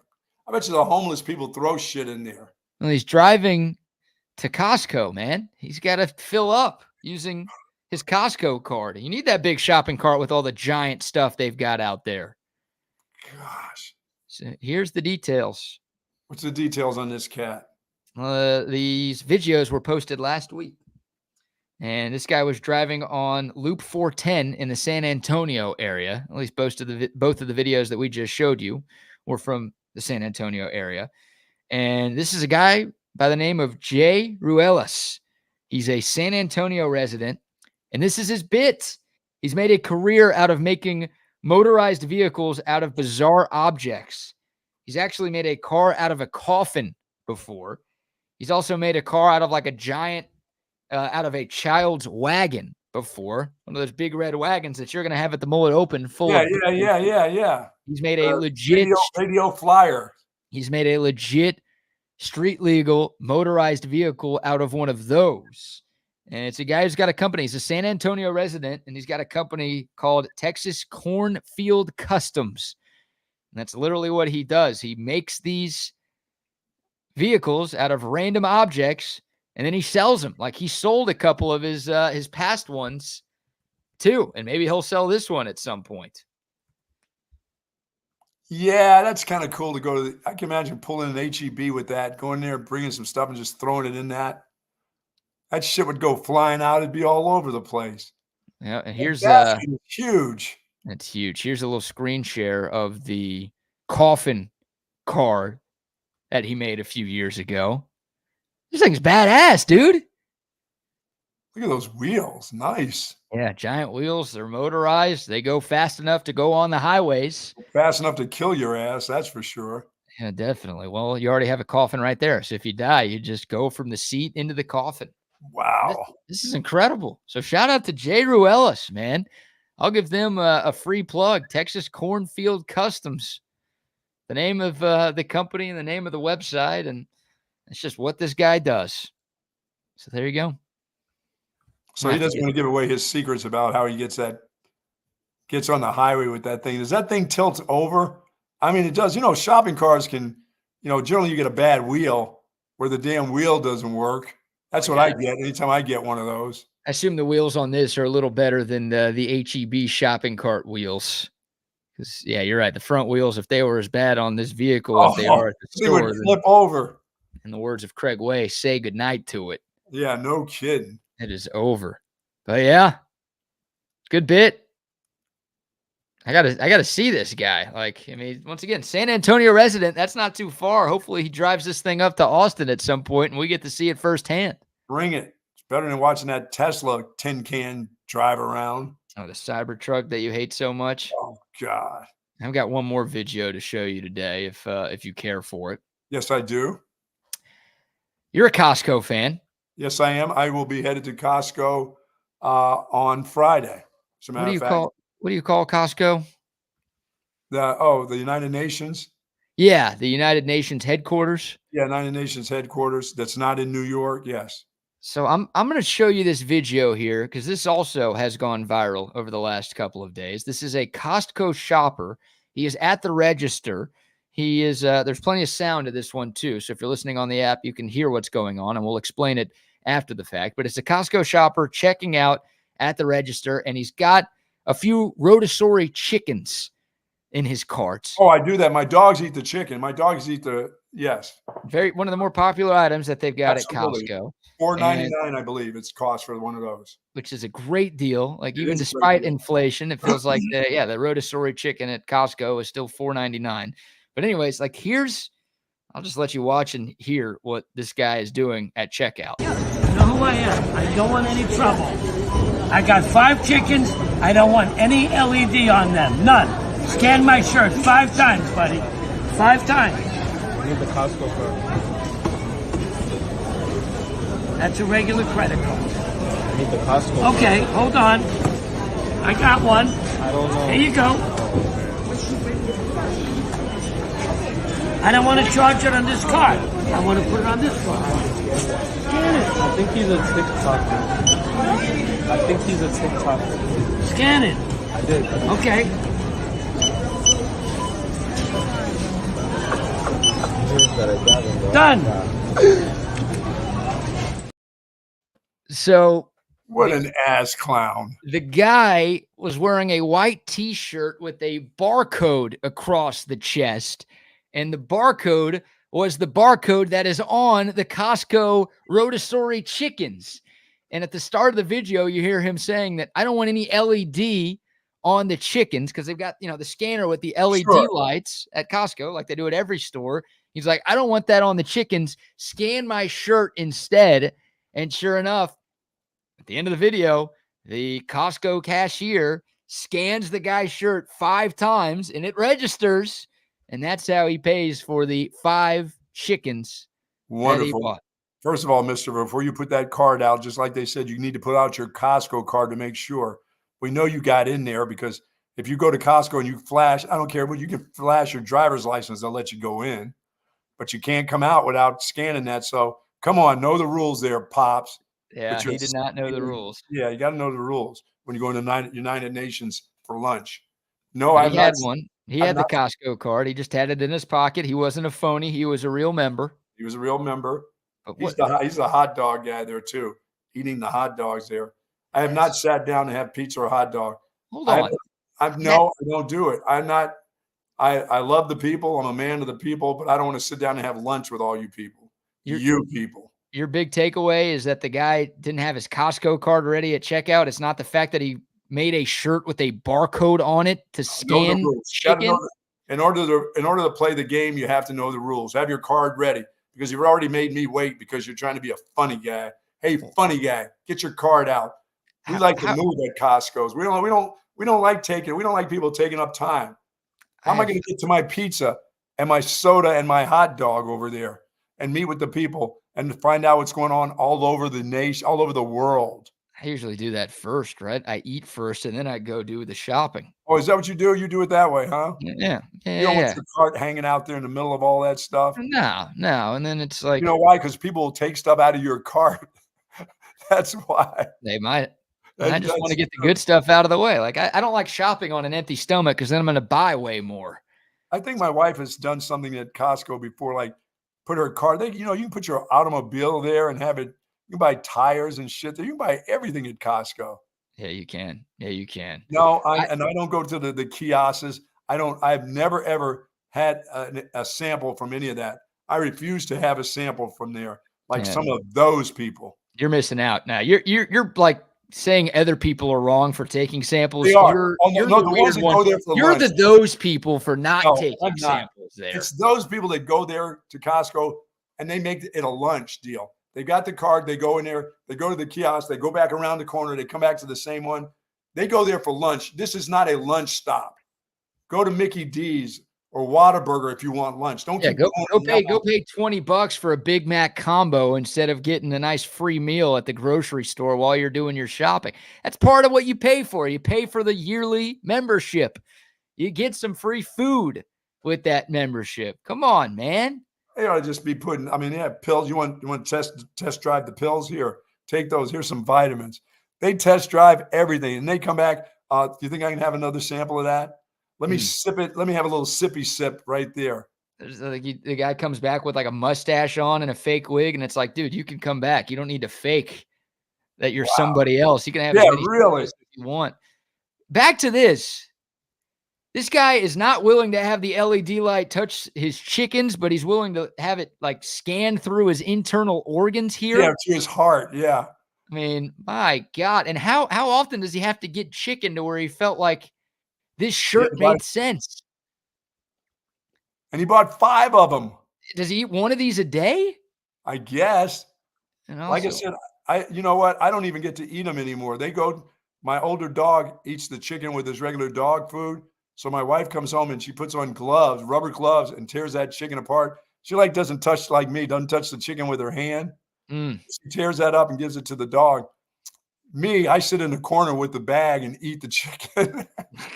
I bet you the homeless people throw shit in there. well, he's driving to Costco, man. He's got to fill up using his Costco card. You need that big shopping cart with all the giant stuff they've got out there. Gosh. So here's the details. What's the details on this cat? These videos were posted last week. And this guy was driving on Loop 410 in the San Antonio area. At least both of the videos that we just showed you were from the San Antonio area. And this is a guy by the name of Jay Ruelas. He's a San Antonio resident, and this is his bit. He's made a career out of making motorized vehicles out of bizarre objects. He's actually made a car out of a coffin before. He's also made a car out of like a giant out of a child's wagon before, one of those big red wagons that you're going to have at the Mullet Open full of. Yeah. He's made a legit radio flyer. He's made a legit street legal motorized vehicle out of one of those. And it's a guy who's got a company. He's a San Antonio resident, and he's got a company called Texas Cornfield Customs. And that's literally what he does. He makes these vehicles out of random objects, and then he sells them. Like, he sold a couple of his past ones too, and maybe he'll sell this one at some point. Yeah, that's kind of cool to go to. I can imagine pulling an HEB with that, going there, bringing some stuff, and just throwing it in that. That shit would go flying out. It'd be all over the place. Yeah, and here's huge. That's huge. Here's a little screen share of the coffin car that he made a few years ago. This thing's badass, dude. Look at those wheels. Nice. Yeah, giant wheels. They're motorized. They go fast enough to go on the highways. Fast enough to kill your ass, that's for sure. Yeah, definitely. Well, you already have a coffin right there. So if you die, you just go from the seat into the coffin. This, Wow. this is incredible. So shout out to J. Rue Ellis, man. I'll give them a free plug. Texas Cornfield Customs, the name of the company and the name of the website, and it's just what this guy does. So there you go. So he doesn't want to give away his secrets about how he gets on the highway with that thing. Does that thing tilt over? I mean, it does. Shopping cars can, generally you get a bad wheel where the damn wheel doesn't work. That's what I get anytime I get one of those. I assume the wheels on this are a little better than the HEB shopping cart wheels. Because, yeah, you're right. The front wheels, if they were as bad on this vehicle as they are at the They store, would flip over. In the words of Craig Way, say goodnight to it. Yeah, no kidding. It is over. But, yeah, good bit. I gotta see this guy. Like, I mean, once again, San Antonio resident. That's not too far. Hopefully, he drives this thing up to Austin at some point, and we get to see it firsthand. Bring it. It's better than watching that Tesla tin can drive around. Oh, the Cybertruck that you hate so much. Oh God. I've got one more video to show you today, if you care for it. Yes, I do. You're a Costco fan. Yes, I am. I will be headed to Costco on Friday. As a matter of fact. What do you call Costco? The United Nations. Yeah, the United Nations headquarters. Yeah, United Nations headquarters. That's not in New York. Yes. So I'm going to show you this video here because this also has gone viral over the last couple of days. This is a Costco shopper. He is at the register. He is. There's plenty of sound to this one too. So if you're listening on the app, you can hear what's going on, and we'll explain it after the fact. But it's a Costco shopper checking out at the register, and he's got a few rotisserie chickens in his cart. Oh, I do that. My dogs eat the chicken. My dogs eat yes. One of the more popular items that they've got Absolutely. at Costco. $4.99, I believe it's cost for one of those. Which is a great deal. Like even despite inflation, it feels like the rotisserie chicken at Costco is still $4.99. But anyways, like I'll just let you watch and hear what this guy is doing at checkout. You know who I am. I don't want any trouble. I got 5 chickens. I don't want any LED on them. None. Scan my shirt 5 times, buddy. 5 times. I need the Costco card. That's a regular credit card. I need the Costco card. Okay, hold on. I got one. I don't know. Here you go. I don't want to charge it on this card. I want to put it on this card. Scan it. I think he's a TikToker. Scan it. I did. Okay. Done. So what an ass clown. The guy was wearing a white t-shirt with a barcode across the chest, and the barcode was the barcode that is on the Costco rotisserie chickens. And at the start of the video, you hear him saying that I don't want any LED on the chickens because they've got, the scanner with the LED lights at Costco, like they do at every store. He's like, I don't want that on the chickens. Scan my shirt instead. And sure enough, at the end of the video, the Costco cashier scans the guy's shirt 5 times and it registers. And that's how he pays for the 5 chickens. Wonderful. First of all, Mr. Before you put that card out, just like they said, you need to put out your Costco card to make sure. We know you got in there because if you go to Costco and you flash, I don't care, but you can flash your driver's license, they'll let you go in. But you can't come out without scanning that. So come on, know the rules there, Pops. Yeah, he did not know the rules. Yeah, you got to know the rules when you go into United Nations for lunch. No, I had one. He had the Costco card. He just had it in his pocket. He wasn't a phony. He was a real member. He was a real member. He's the hot dog guy there too, eating the hot dogs there. I have not sat down and had pizza or hot dog. Hold on. I don't do it. I'm not. I love the people. I'm a man of the people, but I don't want to sit down and have lunch with all you people. You people. Your big takeaway is that the guy didn't have his Costco card ready at checkout. It's not the fact that he made a shirt with a barcode on it to scan chicken. In order to play the game, you have to know the rules. Have your card ready because you've already made me wait because you're trying to be a funny guy. Hey, funny guy, get your card out. We like to move at Costco's. We don't like people taking up time. How am I going to get to my pizza and my soda and my hot dog over there and meet with the people and find out what's going on all over the nation, all over the world? I usually do that first, right? I eat first and then I go do the shopping. Oh, is that what you do? You do it that way, huh? Yeah. You don't want your cart hanging out there in the middle of all that stuff? No. And then it's like, you know why? Because people will take stuff out of your cart. That's why. they might. I just want to get the good stuff out of the way. Like, I don't like shopping on an empty stomach because then I'm going to buy way more. I think my wife has done something at Costco before, like put her car. You can put your automobile there and have it. You can buy tires and shit there. You can buy everything at Costco. Yeah, you can. No, I don't go to the kiosks. I've never ever had a sample from any of that. I refuse to have a sample from there, like some of those people. You're missing out. Now you're like saying other people are wrong for taking samples. They are. You're the ones that go there for You're lunch. those people for not taking I'm not. samples there. It's those people that go there to Costco and they make it a lunch deal. They got the card. They go in there. They go to the kiosk. They go back around the corner. They come back to the same one. They go there for lunch. This is not a lunch stop. Go to Mickey D's or Whataburger if you want lunch. Don't go pay $20 for a Big Mac combo instead of getting a nice free meal at the grocery store while you're doing your shopping. That's part of what you pay for. You pay for the yearly membership. You get some free food with that membership. Come on, man. They ought to just be putting. I mean, they have pills. You want to test drive the pills? Here, take those. Here's some vitamins. They test drive everything, and they come back. Do you think I can have another sample of that? Let me sip it. Let me have a little sippy sip right there. The guy comes back with like a mustache on and a fake wig, and it's like, dude, you can come back. You don't need to fake that you're somebody else. You can have as many really if you want. Back to this. This guy is not willing to have the LED light touch his chickens, but he's willing to have it like scan through his internal organs here. Yeah, to his heart. Yeah. I mean, my God. And how often does he have to get chicken to where he felt like this shirt made sense? And he bought 5 of them. Does he eat one of these a day? I guess. And also, like I said, you know what? I don't even get to eat them anymore. My older dog eats the chicken with his regular dog food. So my wife comes home and she puts on gloves, rubber gloves, and tears that chicken apart. She doesn't touch like me, doesn't touch the chicken with her hand. She tears that up and gives it to the dog. Me, I sit in the corner with the bag and eat the chicken.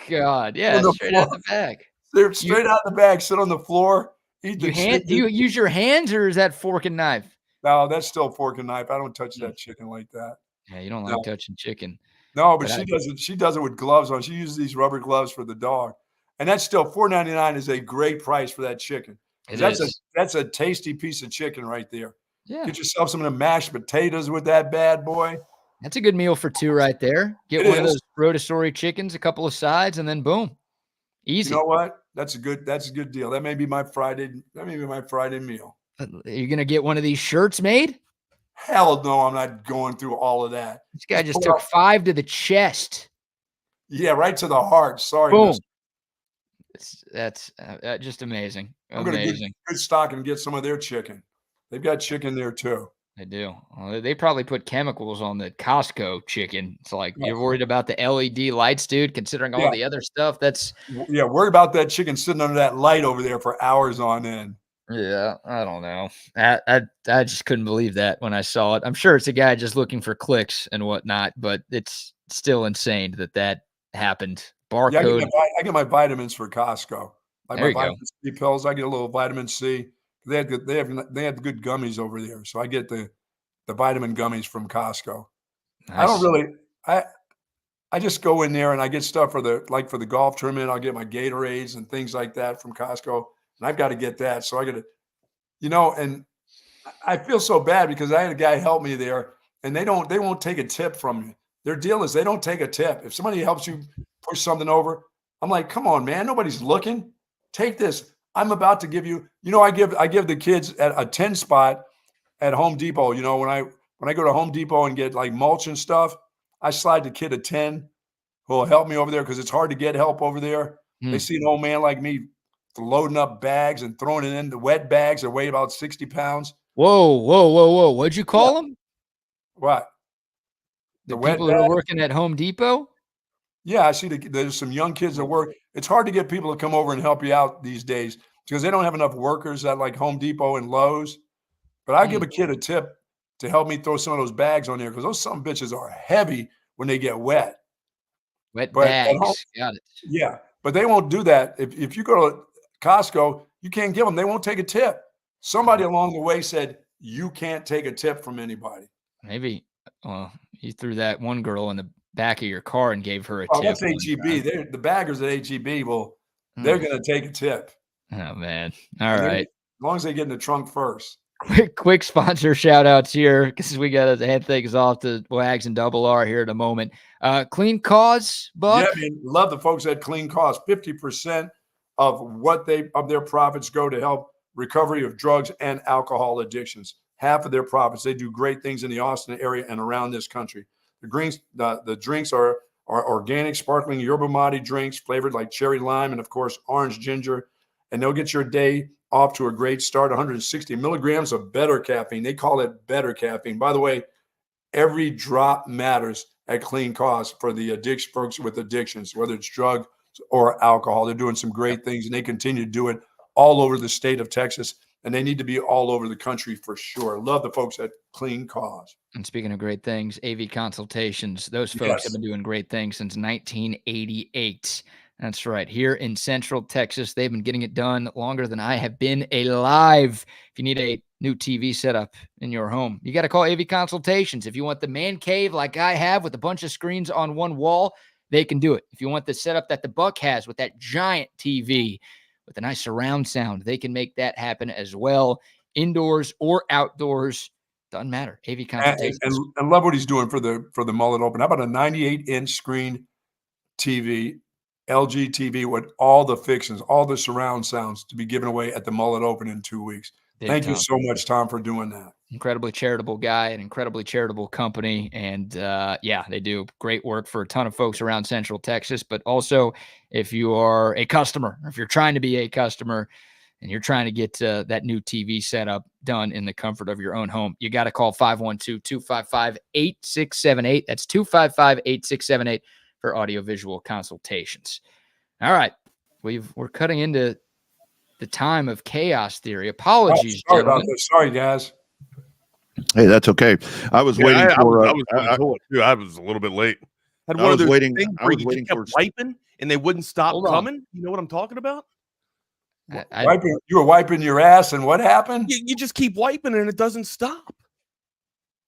God, yeah, straight out the bag. They're straight out the bag, sit on the floor, eat the chicken. Do you use your hands or is that fork and knife? No, that's still fork and knife. I don't touch that chicken like that. Yeah, you don't like touching chicken. No, but she doesn't. She does it with gloves on. She uses these rubber gloves for the dog, and that's still $4.99 is a great price for that chicken. That's a tasty piece of chicken right there. Yeah, get yourself some of the mashed potatoes with that bad boy. That's a good meal for 2 right there. Get one of those rotisserie chickens, a couple of sides, and then boom, easy. You know what? That's a good deal. That may be my Friday. That may be my Friday meal. Are you gonna get one of these shirts made? Hell no, I'm not going through all of that. This guy just took 5 to the chest. Yeah, right to the heart. Sorry. Boom. That's just amazing. I'm going to get good stock and get some of their chicken. They've got chicken there too. They do. Well, they probably put chemicals on the Costco chicken. It's like, you're worried about the LED lights, dude, considering all the other stuff. Worry about that chicken sitting under that light over there for hours on end. Yeah, I don't know. I just couldn't believe that when I saw it. I'm sure it's a guy just looking for clicks and whatnot, but it's still insane that happened. Barcode. Yeah, I get my vitamins for Costco. Like my vitamin C pills, I get a little vitamin C. They have good gummies over there, so I get the vitamin gummies from Costco. Nice. I don't really. I just go in there and I get stuff for the golf tournament. I'll get my Gatorades and things like that from Costco. And I've got to get that. So I got to, and I feel so bad because I had a guy help me there and they won't take a tip from you. Their deal is they don't take a tip. If somebody helps you push something over, I'm like, come on, man, nobody's looking. Take this. I'm about to give you, I give the kids at a 10 spot at Home Depot. When I go to Home Depot and get like mulch and stuff, I slide the kid a 10 who will help me over there because it's hard to get help over there. They see an old man like me loading up bags and throwing it in the wet bags that weigh about 60 pounds. Whoa. What'd you call him? What? The wet people who are bag. working at Home Depot? Yeah, I see there's some young kids that work. It's hard to get people to come over and help you out these days because they don't have enough workers at like Home Depot and Lowe's. But I give a kid a tip to help me throw some of those bags on there because those some bitches are heavy when they get wet. Wet But at home, bags. Got it. yeah, but they won't do that. If you go to Costco, you can't give them. They won't take a tip. Somebody along the way said you can't take a tip from anybody. Maybe. Well, you threw that one girl in the back of your car and gave her a Oh, tip. that's HEB. The baggers at HEB they're going to take a tip. Oh, man. All right. As long as they get in the trunk first. Quick sponsor shout outs here because we got to hand things off to Wags and Double R here in a moment. Clean Cause, Buck. Yeah, man. Love the folks at Clean Cause. 50% of their profits go to help recovery of drugs and alcohol addictions. Half of their profits. They do great things in the Austin area and around this country. The drinks are organic, sparkling yerba mate drinks flavored like cherry lime and, of course, orange ginger. And they'll get your day off to a great start. 160 milligrams of better caffeine. They call it better caffeine. By the way, every drop matters at Clean Cause for the folks with addictions, whether it's drug or alcohol. They're doing some great things, and they continue to do it all over the state of Texas, and they need to be all over the country for sure. Love the folks at Clean Cause. And speaking of great things, AV Consultations, those folks have been doing great things since 1988. That's right. Here in Central Texas, they've been getting it done longer than I have been alive. If you need a new TV setup in your home, you got to call AV Consultations. If you want the man cave like I have with a bunch of screens on one wall, they can do it. If you want the setup that the Buck has with that giant TV with a nice surround sound, they can make that happen as well. Indoors or outdoors, doesn't matter. AV Consultations. And love what he's doing for the Mullet Open. How about a 98-inch screen TV, LG TV with all the fixings, all the surround sounds to be given away at the Mullet Open in 2 weeks. Thank you so much, Tom, for doing that. Incredibly charitable guy, an incredibly charitable company. And they do great work for a ton of folks around Central Texas. But also, if you are a customer, or if you're trying to be a customer and you're trying to get that new TV setup done in the comfort of your own home, you got to call 512-255-8678. That's 255-8678 for audiovisual consultations. All right. We're cutting into the time of chaos theory. Apologies, sorry about gentlemen. this. Sorry, guys. Hey, that's okay. I was waiting for. I was a little bit late. I was waiting. I was You waiting kept for wiping, and they wouldn't stop Hold on. coming. You know what I'm talking about? You were wiping your ass, and what happened? You just keep wiping, and it doesn't stop.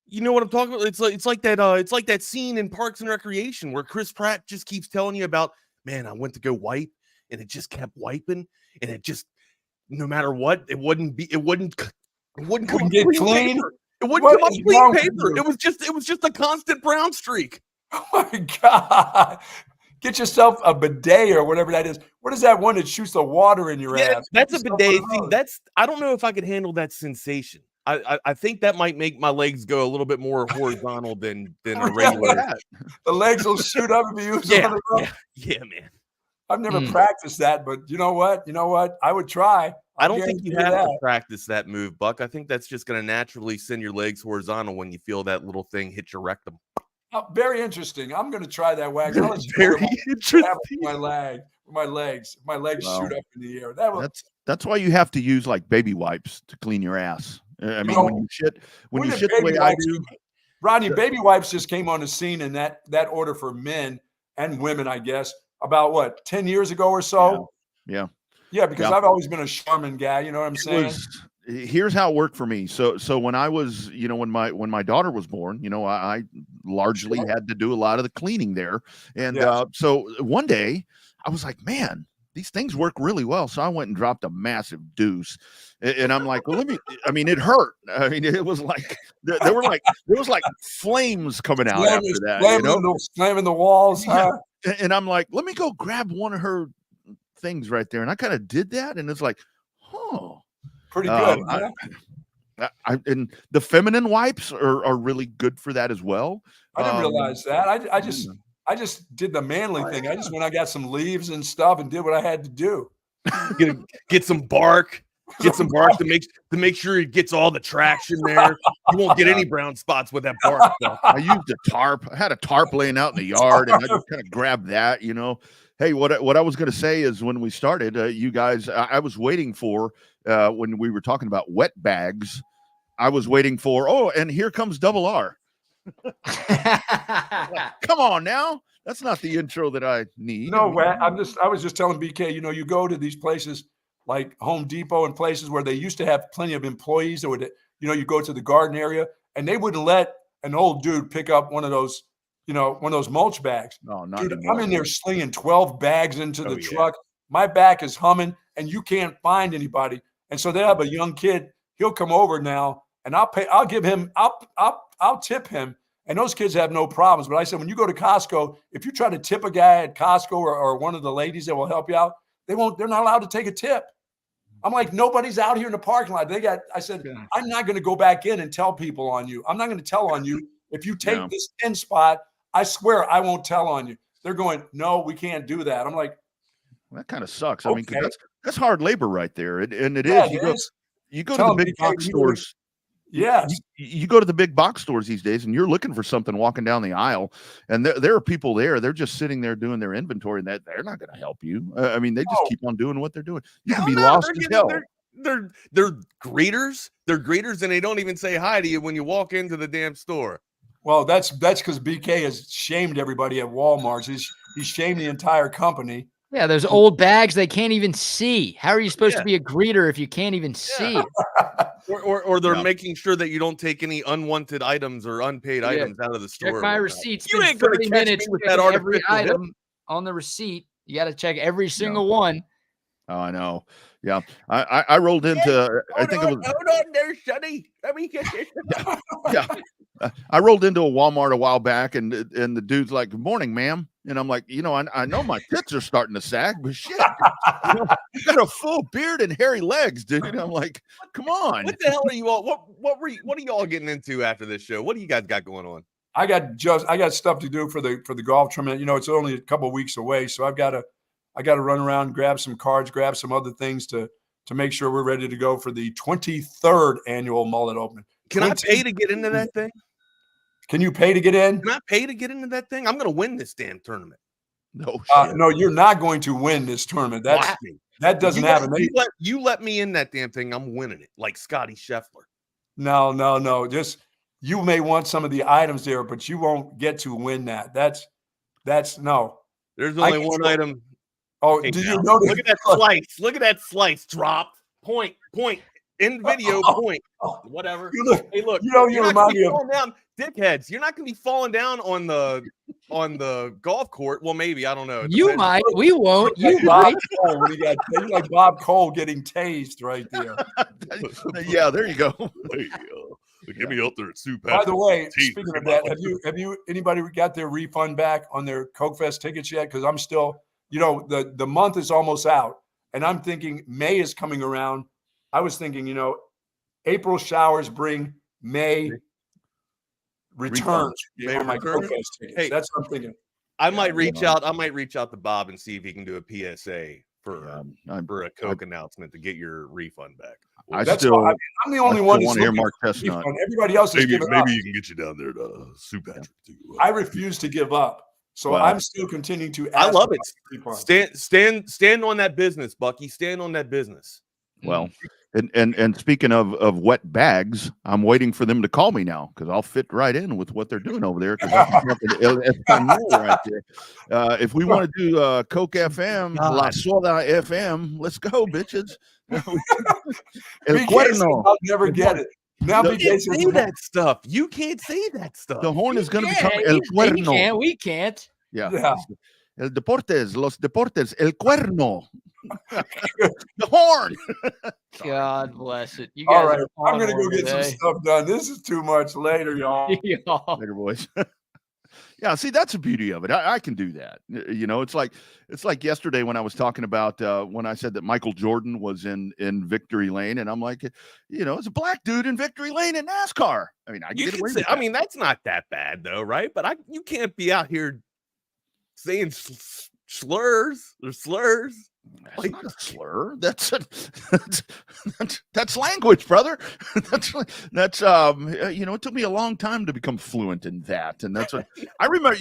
You know what I'm talking about? It's like that scene in Parks and Recreation where Chris Pratt just keeps telling you about, man, I went to go wipe, and it just kept wiping, and it just, no matter what, it wouldn't come get clean. Paper. It wouldn't come up clean paper. It was just a constant brown streak. Oh my God. Get yourself a bidet or whatever that is. What is that one that shoots the water in your ass? That's a bidet. I don't know if I could handle that sensation. I think that might make my legs go a little bit more horizontal than a regular. The legs will shoot up if you use one of them. Yeah, man. I've never practiced that, but you know what? I would try. I don't think you have to practice that move, Buck. I think that's just going to naturally send your legs horizontal when you feel that little thing hit your rectum. Oh, very interesting. I'm going to try that, Wags. Very interesting. My legs shoot up in the air. That's why you have to use like baby wipes to clean your ass. I mean, when you shit the way I do. Rodney, baby wipes just came on the scene in that order for men and women, I guess, about 10 years ago or so? Yeah, because I've always been a Charmin guy, you know what I'm saying? Here's how it worked for me. So when I was, when my daughter was born, I largely had to do a lot of the cleaning there. And so one day I was like, man, these things work really well. So I went and dropped a massive deuce. And I'm like, well, it hurt. I mean, it was like, there was like flames coming out after that. Slamming the walls. Yeah. And I'm like, let me go grab one of her things right there. And I kind of did that. And it's like, pretty good. And the feminine wipes are really good for that as well. I didn't realize that. I just did the manly thing. I just went, I got some leaves and stuff and did what I had to do. Get some bark. Get some bark to make sure it gets all the traction there. You won't get any brown spots with that bark stuff. I used a tarp. I had a tarp laying out in the yard, and I just kind of grabbed that, Hey, what I was going to say is when we started, you guys, I was waiting for when we were talking about wet bags. I was waiting for, and here comes Double R. Come on now. That's not the intro that I need. No, I was just telling BK, you go to these places like Home Depot and places where they used to have plenty of employees that would, you go to the garden area and they wouldn't let an old dude pick up one of those mulch bags. No, not dude, anymore. I'm in there slinging 12 bags into the truck. My back is humming and you can't find anybody. And so they have a young kid. He'll come over now and I'll tip him. And those kids have no problems. But I said, when you go to Costco, if you try to tip a guy at Costco or one of the ladies that will help you out, they're not allowed to take a tip. I'm like, nobody's out here in the parking lot. I said, I'm not going to go back in and tell people on you. I'm not going to tell on you. If you take this 10 spot, I swear I won't tell on you. They're going, no, we can't do that. I'm like, that kind of sucks. Okay. I mean, 'cause that's hard labor right there. And it yeah, is. You go to the big box stores. Yes. You go to the big box stores these days and you're looking for something walking down the aisle and there are people there. They're just sitting there doing their inventory and they're not going to help you. I mean, they just keep on doing what they're doing. You can be lost as hell. They're greeters. They're greeters and they don't even say hi to you when you walk into the damn store. Well, that's because BK has shamed everybody at Walmart. He's shamed the entire company. Yeah, there's old bags they can't even see. How are you supposed to be a greeter if you can't even see? Or they're making sure that you don't take any unwanted items or unpaid items out of the store. Check my receipts. You ain't going to catch me with that every artificial item on the receipt. You got to check every single one. Oh, I know. Yeah, I rolled into. I think it was. Hold on there, Sonny. Let me get this. Yeah. I rolled into a Walmart a while back, and the dude's like, "Good morning, ma'am," and I'm like, I know my tits are starting to sag, but shit, you got a full beard and hairy legs, dude. And I'm like, come on. What the hell are you all? What are you all getting into after this show? What do you guys got going on? I got stuff to do for the golf tournament. It's only a couple of weeks away, so I got to run around, grab some cards, grab some other things to make sure we're ready to go for the 23rd annual Mullet Open. Can I pay to get into that thing? Can you pay to get in? Can I pay to get into that thing? I'm going to win this damn tournament. No, you're not going to win this tournament. That doesn't happen. You let me in that damn thing. I'm winning it, like Scotty Scheffler. No. Just you may want some of the items there, but you won't get to win that. That's no. There's only one item. Oh, did you notice? Look at that slice. Look at that slice. Drop. Point. In video. Point. Whatever. Hey, look. You remind me of down, dickheads. You're not going to be falling down on the golf court. Well, maybe, I don't know. You might. We won't. You Bob might. Cole, when you're like Bob Cole getting tased right there. Yeah, there you go. Get me out there at Sue By the way, speaking of that, have you anybody got their refund back on their Coke Fest tickets yet? Because I'm still, the month is almost out, and I'm thinking May is coming around. I was thinking, April showers bring May returns on my Coke Fest tickets. Hey, that's what I'm thinking. I might reach out to Bob and see if he can do a PSA for a Coke announcement to get your refund back. I'm the only one who's hear Mark Chestnut. Everybody else is giving up. Maybe you can get you down there to Sue Patrick. I refuse to give up, so I'm still continuing to. I love it. Stand on that business, Bucky. Stand on that business. Well, and speaking of wet bags, I'm waiting for them to call me now because I'll fit right in with what they're doing over there. Right there. If we want to do Coke FM, La Soda FM, let's go, bitches. El Cuerno. I'll never get it. Now you can't say that stuff. You can't say that stuff. The horn is going to become El Cuerno. We can't. Yeah. El Deportes, Los Deportes, El Cuerno. The horn. God bless it. You guys all right, I'm going to go get some stuff done. This is too much. Later, y'all. Later, boys. Yeah, see, that's the beauty of it. I can do that. It's like yesterday when I was talking about when I said that Michael Jordan was in victory lane, and I'm like, it's a black dude in victory lane in NASCAR. I mean, I mean, that's not that bad though, right? But you can't be out here saying slurs or slurs. That's not a slur. That's language, brother. That's it took me a long time to become fluent in that, and that's what I remember.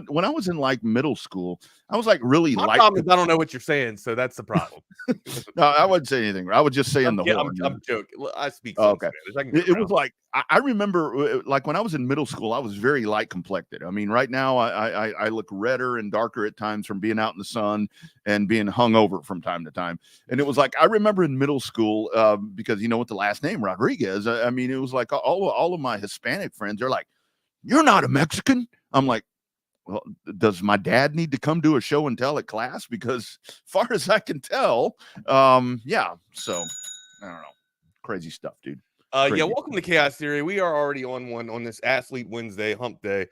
When I was in like middle school, I was like really My light. problem is I don't know what you're saying, so that's the problem. No, I wouldn't say anything. I would just say in the horn. I'm joking. I speak some okay. Spanish. It was like I remember, like when I was in middle school, I was very light complected. I mean, right now I look redder and darker at times from being out in the sun and being hung over from time to time. And it was like I remember in middle school because with the last name Rodriguez. I mean, it was like all of my Hispanic friends. They're like, "You're not a Mexican." I'm like, well, does my dad need to come to a show and tell at class? Because far as I can tell, yeah. So I don't know. Crazy stuff, dude. Yeah, welcome to Chaos Theory. We are already on one on this Athlete Wednesday hump day.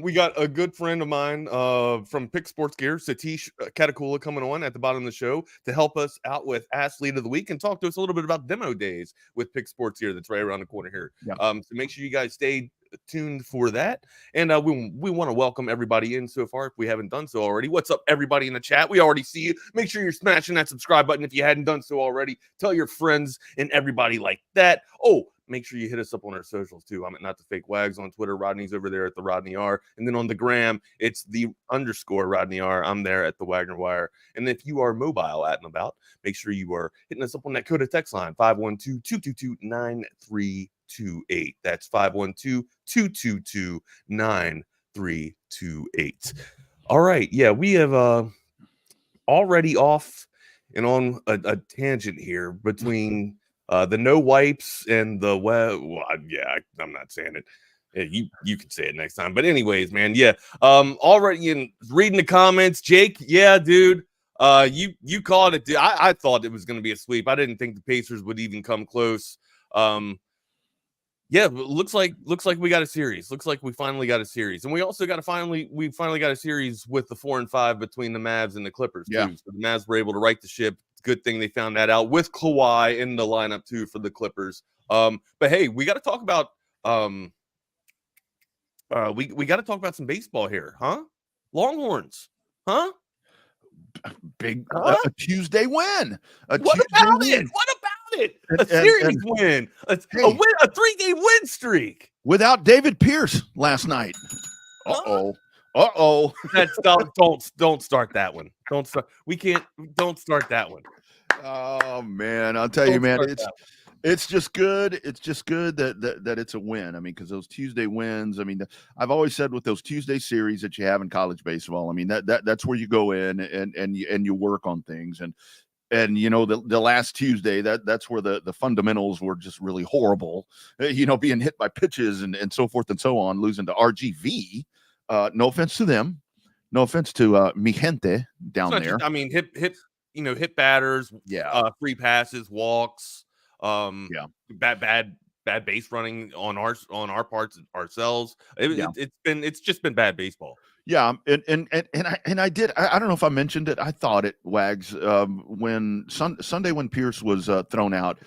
We got a good friend of mine from Pick Sports Gear, Satish Katakuda, coming on at the bottom of the show to help us out with Athlete of the Week and talk to us a little bit about demo days with Pick Sports Gear that's right around the corner here. Yeah. So make sure you guys stay tuned for that. And we want to welcome everybody in so far if we haven't done so already. What's up, everybody in the chat? We already see you. Make sure you're smashing that subscribe button if you hadn't done so already. Tell your friends and everybody like that. Oh, make sure you hit us up on our socials too. I'm at Not the Fake Wags on Twitter. Rodney's over there at the Rodney R. And then on the gram, it's the __ Rodney R. I'm there at the Wagner Wire. And if you are mobile at and about, make sure you are hitting us up on that Coda text line, 512-222-9328. That's 512-222-9328. All right. Yeah, we have already off and on a tangent here between the no wipes and the I'm not saying it. You can say it next time. But anyways, man, yeah. Already in reading the comments, Jake, yeah, dude. You called it, dude. I thought it was going to be a sweep. I didn't think the Pacers would even come close. Yeah, looks like we got a series. Looks like we finally got a series, and we also finally got a series with the 4 and 5 between the Mavs and the Clippers. Yeah, too. So the Mavs were able to right the ship. Good thing they found that out with Kawhi in the lineup too for the Clippers. But hey, we got to talk about we got to talk about some baseball here, huh? Longhorns, huh? Big a Tuesday win. What about it? A series win. A 3-game win streak without David Pierce last night. That's don't start that one. Don't start. Don't start that one. Oh man, I'll tell you, man, it's just good. It's just good that it's a win. I mean, because those Tuesday wins. I mean, I've always said with those Tuesday series that you have in college baseball. I mean, that's where you go in and you work on things and the last Tuesday that's where the fundamentals were just really horrible. Being hit by pitches and so forth and so on, losing to RGV. No offense to them, no offense to mi gente down there. I mean, hit batters, free passes, walks, bad base running on our parts ourselves. It's just been bad baseball. Yeah, and I did. I don't know if I mentioned it. I thought it, Wags, when Sunday when Pierce was thrown out.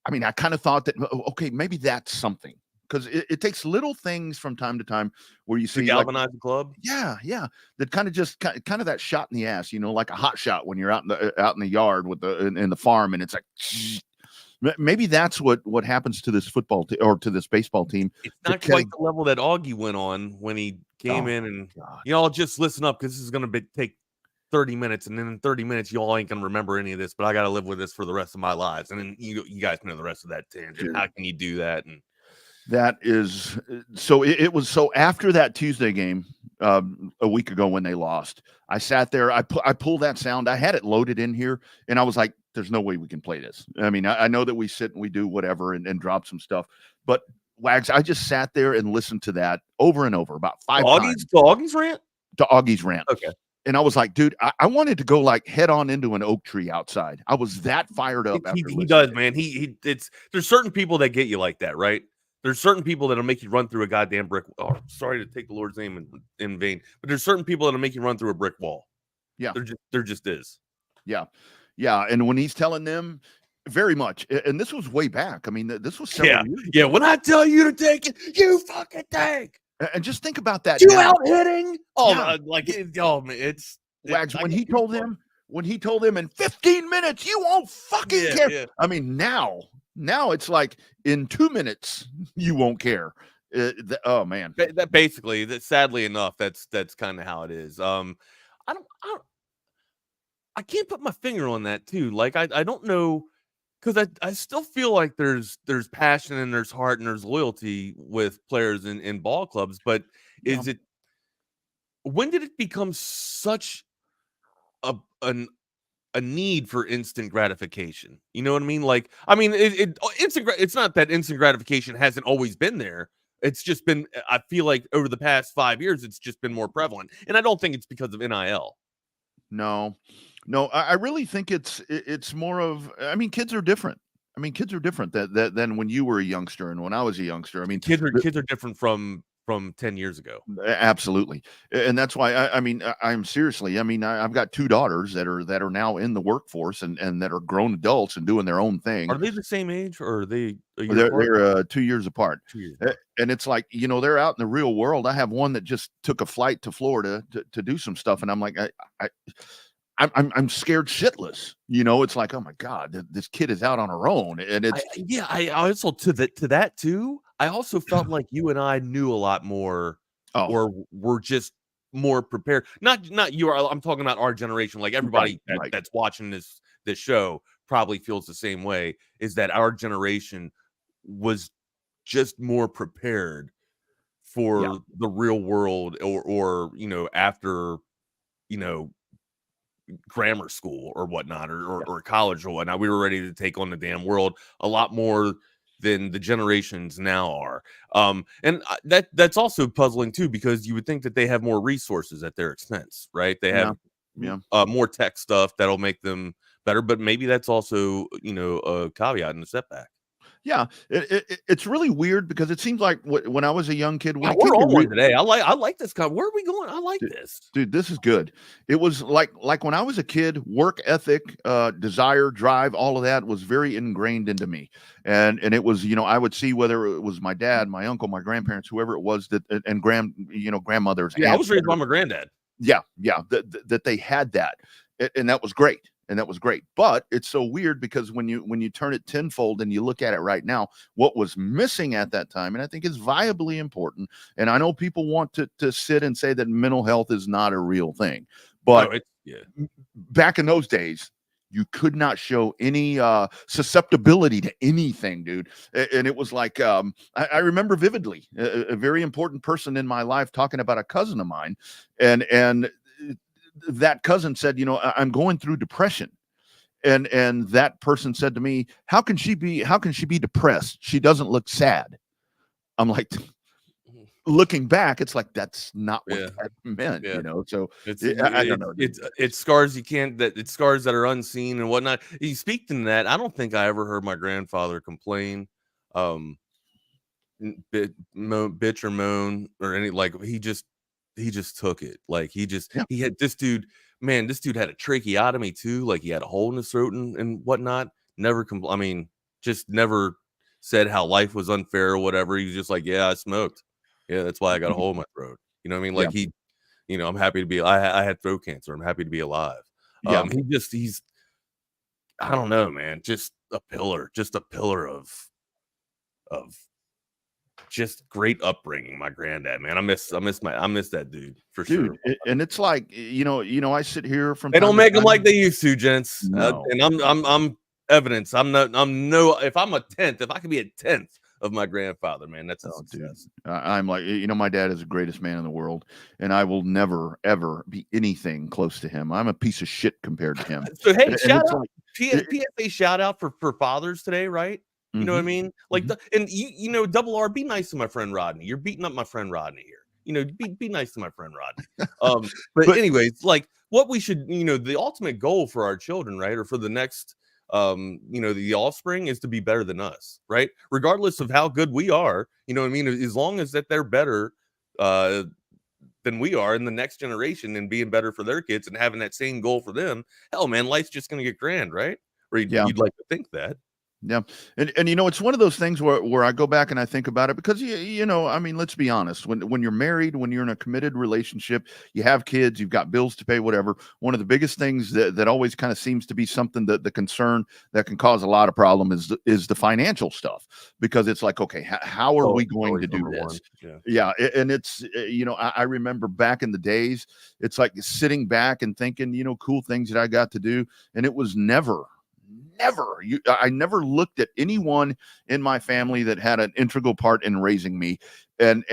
I mean, I kind of thought that okay, maybe that's something. Because it takes little things from time to time where you see galvanize the club. Yeah. That kind of just kind of that shot in the ass, like a hot shot when you're out in the yard with in the farm, and it's like maybe that's what happens to this football or to this baseball team. It's not quite the level that Augie went on when he came in, and y'all just listen up because this is going to take 30 minutes, and then in 30 minutes y'all ain't gonna remember any of this, but I got to live with this for the rest of my lives, and then you guys know the rest of that tangent. Sure. How can you do that? And that is so it was so after that Tuesday game a week ago when they lost, I sat there, I pulled that sound, I had it loaded in here, and I was like, there's no way we can play this. I mean, I know that we sit and we do whatever and drop some stuff, but Wags, I just sat there and listened to that over and over about 5 times. To Augie's rant? To Augie's rant. Okay. And I was like, dude, I wanted to go like head on into an oak tree outside. I was that fired up. He does, man. There's certain people that get you like that, right? There's certain people that'll make you run through a goddamn brick. Oh, sorry to take the Lord's name in vain, but there's certain people that'll make you run through a brick wall. Yeah, there just is. Yeah. And when he's telling them, very much, and this was way back. I mean, this was several years ago. Yeah. When I tell you to take it, you fucking take. And just think about that. You out hitting? Oh, yeah. Man, it's Wags. When he told them, when he told them in 15 minutes, you won't fucking care. Yeah. I mean, now it's like in 2 minutes, you won't care. Oh man. That basically, that sadly enough, that's kind of how it is. I can't put my finger on that too. Like I don't know, because I still feel like there's passion and there's heart and there's loyalty with players in ball clubs. But is it, when did it become such a need for instant gratification? You know what I mean? Like, I mean, it's not that instant gratification hasn't always been there. It's just been, I feel like over the past 5 years, it's just been more prevalent. And I don't think it's because of NIL. No, I really think it's more of, I mean, kids are different. I mean, kids are different than when you were a youngster and when I was a youngster. I mean, Kids are different from 10 years ago. Absolutely. And that's why I'm seriously, I mean, I've got 2 daughters that are now in the workforce and that are grown adults and doing their own thing. Are they the same age, or are they a year they're 2 years apart? 2 years. And it's like, you know, they're out in the real world. I have one that just took a flight to Florida to do some stuff, and I'm like, I'm scared shitless. You know, it's like, oh my God, this kid is out on her own. And it's I also to that too. I also felt like you and I knew a lot more, or were just more prepared. Not you. I'm talking about our generation. Like everybody that's watching this show probably feels the same way. Is that our generation was just more prepared for the real world, or you know, after, you know, grammar school or whatnot, or college or whatnot. We were ready to take on the damn world a lot more than the generations now are. And that's also puzzling too, because you would think that they have more resources at their expense, right? They have more tech stuff that'll make them better, but maybe that's also, you know, a caveat and a setback. Yeah, it's really weird, because it seems like when I was a young kid, we're on one today. I like this. Where are we going? I like this, dude. This is good. It was like when I was a kid, work ethic, desire, drive, all of that was very ingrained into me, and it was, you know, I would see whether it was my dad, my uncle, my grandparents, whoever it was, that, and grandmothers. Yeah, I was raised by my granddad. Yeah, that they had that, and that was great. And that was great. But it's so weird, because when you turn it tenfold and you look at it right now, what was missing at that time, and I think is viably important, and I know people want to sit and say that mental health is not a real thing, but back in those days, you could not show any susceptibility to anything, dude. And it was like, I remember vividly a very important person in my life talking about a cousin of mine, and that cousin said, you know, I'm going through depression. And that person said to me, how can she be depressed? She doesn't look sad. I'm like, looking back, it's like, that's not what that meant, you know? So I don't know. It's scars it's scars that are unseen and whatnot. You speak to that. I don't think I ever heard my grandfather complain, bitch or moan or any, like, he just took it. Like he had this dude had a tracheotomy too. Like he had a hole in his throat and whatnot. Never I mean, just never said how life was unfair or whatever. He was just like, yeah, I smoked. Yeah, that's why I got a hole in my throat. You know what I mean? Like he, you know, I'm happy to be, I had throat cancer. I'm happy to be alive. He's, I don't know, man, just a pillar of just great upbringing. My granddad, man, I miss that dude for sure. And it's like, you know, I sit here from, they don't make them like they used to, gents. No. And I'm evidence. If I'm a 10th, if I could be a 10th of my grandfather, man, that's a success. I'm like, you know, my dad is the greatest man in the world, and I will never ever be anything close to him. I'm a piece of shit compared to him. So hey, PSA shout out for fathers today, right? You know what I mean? Like, and you know, Double R, be nice to my friend Rodney. You're beating up my friend Rodney here. You know, be nice to my friend Rodney. But anyways, like, what we should, you know, the ultimate goal for our children, right, or for the next, you know, the offspring, is to be better than us, right? Regardless of how good we are, you know what I mean? As long as that they're better than we are in the next generation, and being better for their kids and having that same goal for them, hell, man, life's just going to get grand, right? Or you'd like to think that. Yeah. And it's one of those things where I go back and I think about it because I mean, let's be honest, when you're married, when you're in a committed relationship, you have kids, you've got bills to pay, whatever. One of the biggest things that always kind of seems to be something that the concern that can cause a lot of problem is the financial stuff, because it's like, okay, how are we going to do this? Yeah. And it's, I remember back in the days, it's like sitting back and thinking, cool things that I got to do. And it was never, I never looked at anyone in my family that had an integral part in raising me and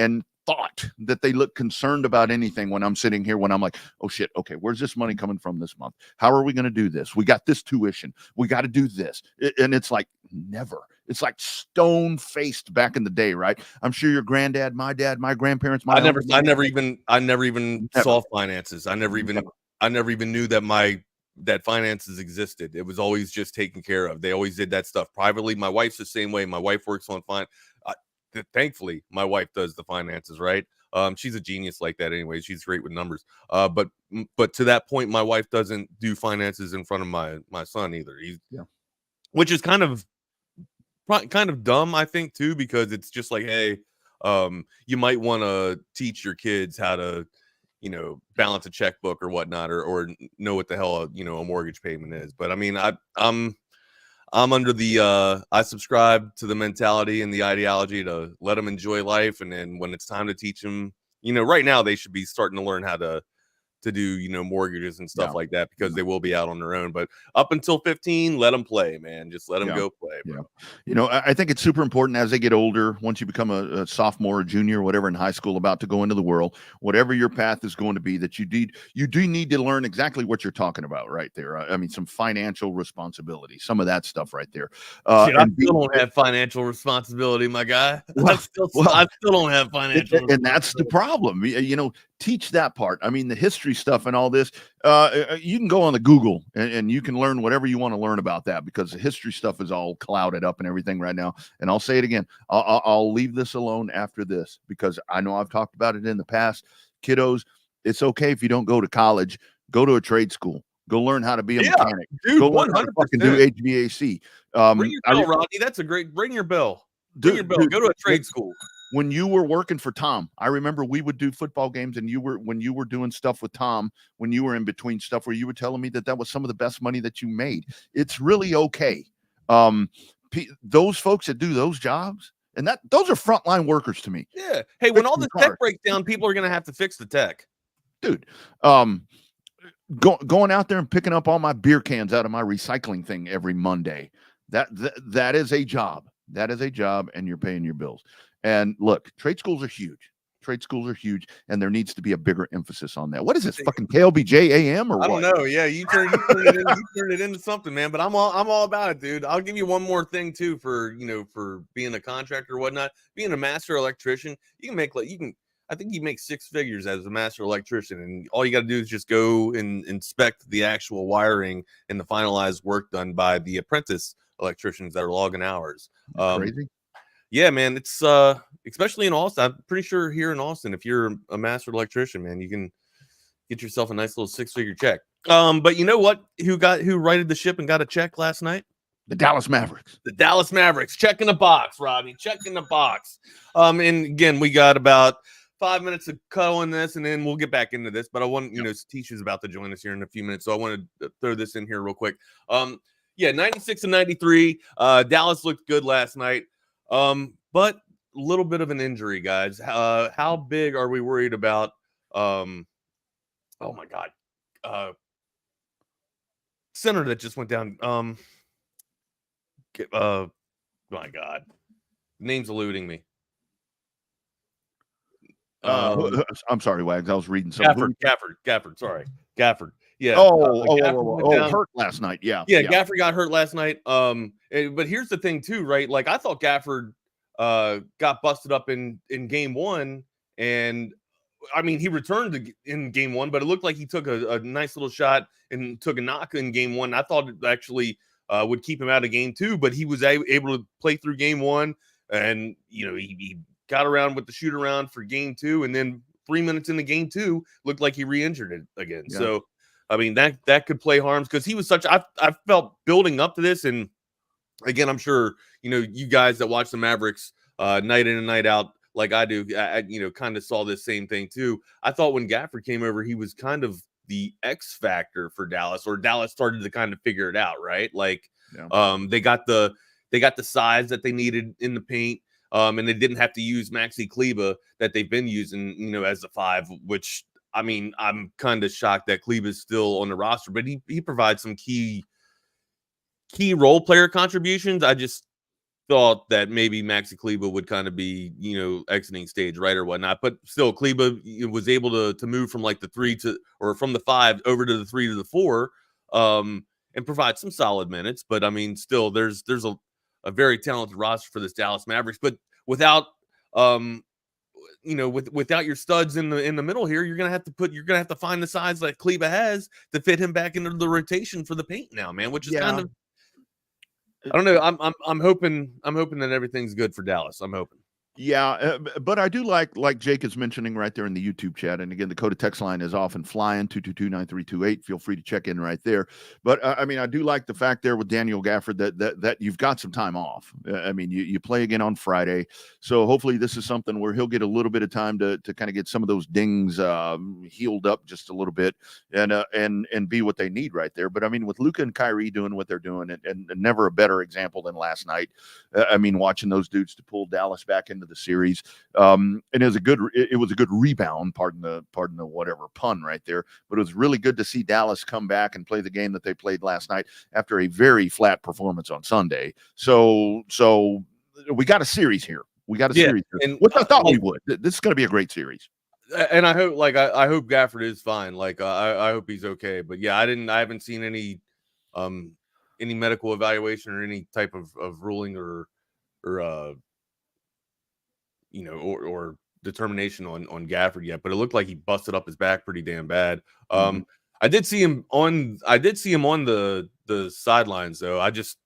thought that they looked concerned about anything when I'm sitting here, when I'm like, oh shit, okay, where's this money coming from this month? How are we going to do this? We got this tuition. We got to do this. And it's like, never. It's like stone faced back in the day, right? I'm sure your granddad, my dad, my grandparents, I never even saw finances. I never even knew that finances existed. It was always just taken care of. They always did that stuff privately. My wife's the same way. My wife works on thankfully, my wife does the finances, right? She's a genius like that anyway. She's great with numbers. But to that point, my wife doesn't do finances in front of my son either. Which is kind of dumb, I think, too, because it's just like, hey, you might want to teach your kids how to, balance a checkbook or whatnot, or know what the hell a mortgage payment is. But I mean, I'm under the I subscribe to the mentality and the ideology to let them enjoy life, and then when it's time to teach them, right now they should be starting to learn how to do mortgages and stuff like that, because they will be out on their own. But up until 15, let them play, man. Just let them go play, bro. I think it's super important as they get older, once you become a sophomore or junior, whatever, in high school, about to go into the world, whatever your path is going to be, that you do need to learn exactly what you're talking about right there. I mean, some financial responsibility, some of that stuff right there. I still don't have financial responsibility, my guy. I still don't have financial and that's the problem. Teach that part. I mean, the history stuff and all this, you can go on the Google and you can learn whatever you want to learn about that, because the history stuff is all clouded up and everything right now. And I'll say it again, I'll leave this alone after this, because I know I've talked about it in the past. Kiddos, it's okay if you don't go to college. Go to a trade school. Go learn how to be a mechanic. Dude, go learn how to fucking do HVAC. Bring your bell, Rodney. That's a great. Bring your bell. Bring your bell. Go to a trade school. When you were working for Tom, I remember we would do football games, and when you were doing stuff with Tom, when you were in between stuff, where you were telling me that was some of the best money that you made. It's really okay. Those folks that do those jobs, and those are frontline workers to me. Yeah. Hey, when all the tech breaks down, people are going to have to fix the tech. Dude, going out there and picking up all my beer cans out of my recycling thing every Monday, that is a job. That is a job, and you're paying your bills. And look, trade schools are huge. Trade schools are huge, and there needs to be a bigger emphasis on that. What is this, fucking KLBJ AM or what? I don't know. Yeah, you turn it into something, man. But I'm all about it, dude. I'll give you one more thing too, for being a contractor or whatnot. Being a master electrician, I think you make six figures as a master electrician, and all you got to do is just go and inspect the actual wiring and the finalized work done by the apprentice electricians that are logging hours. Crazy. Yeah, man, it's especially in Austin. I'm pretty sure here in Austin, if you're a master electrician, man, you can get yourself a nice little six-figure check. But you know what? Who righted the ship and got a check last night? The Dallas Mavericks. The Dallas Mavericks. Check in the box, Rodney. Check in the box. And again, we got about 5 minutes of cuddling this, and then we'll get back into this. But I want, Satish is about to join us here in a few minutes, so I wanted to throw this in here real quick. 96-93. Dallas looked good last night. But a little bit of an injury, guys. How big are we worried about? Oh my God. Center that just went down. My God. Name's eluding me. I'm sorry, Wags. I was reading something. Gafford. Sorry. Gafford. Yeah. Hurt last night. Yeah. Gafford got hurt last night. But here's the thing too, right? Like, I thought Gafford got busted up in game one, and I mean, he returned in game one, but it looked like he took a nice little shot and took a knock in game one. I thought it actually would keep him out of game two, but he was able to play through game one, and he got around with the shoot around for game two, and then 3 minutes into game two, looked like he re-injured it again. Yeah. So, I mean, that could play harms, because he was I felt building up to this, and again, I'm sure, you guys that watch the Mavericks night in and night out, like I do, kind of saw this same thing too. I thought when Gafford came over, he was kind of the X factor for Dallas, or Dallas started to kind of figure it out, right? Like, they got the size that they needed in the paint. And they didn't have to use Maxi Kleba that they've been using, as the 5, which, I mean, I'm kind of shocked that Kleba's still on the roster, but he provides some key role player contributions. I just thought that maybe Maxi Kleba would kind of be, exiting stage right or whatnot. But still, Kleba was able to move from like the 3 from the 5 over to the 3 to the 4, and provide some solid minutes. But I mean, still, there's a very talented roster for this Dallas Mavericks. But without without your studs in the middle here, you're gonna have to find the size that Kleba has to fit him back into the rotation for the paint now, man. Which is kind of, I don't know. I'm hoping that everything's good for Dallas. I'm hoping. Yeah, but I do like Jake is mentioning right there in the YouTube chat, and again, the code of text line is often flying 222-9328. Feel free to check in right there. But I mean, I do like the fact there with Daniel Gafford that you've got some time off. I mean, you play again on Friday, so hopefully this is something where he'll get a little bit of time to kind of get some of those dings healed up just a little bit, and be what they need right there. But I mean, with Luka and Kyrie doing what they're doing, and never a better example than last night. I mean, watching those dudes to pull Dallas back into the series, and it was a good rebound. Pardon the whatever pun right there, but it was really good to see Dallas come back and play the game that they played last night after a very flat performance on Sunday. So we got a series here. Series here, and which I thought we would. This is going to be a great series. And I hope, I hope Gafford is fine. Like, I hope he's okay. But yeah, I haven't seen any medical evaluation or any type of ruling or determination on Gafford yet, but it looked like he busted up his back pretty damn bad. I did see him on the sidelines though. I just,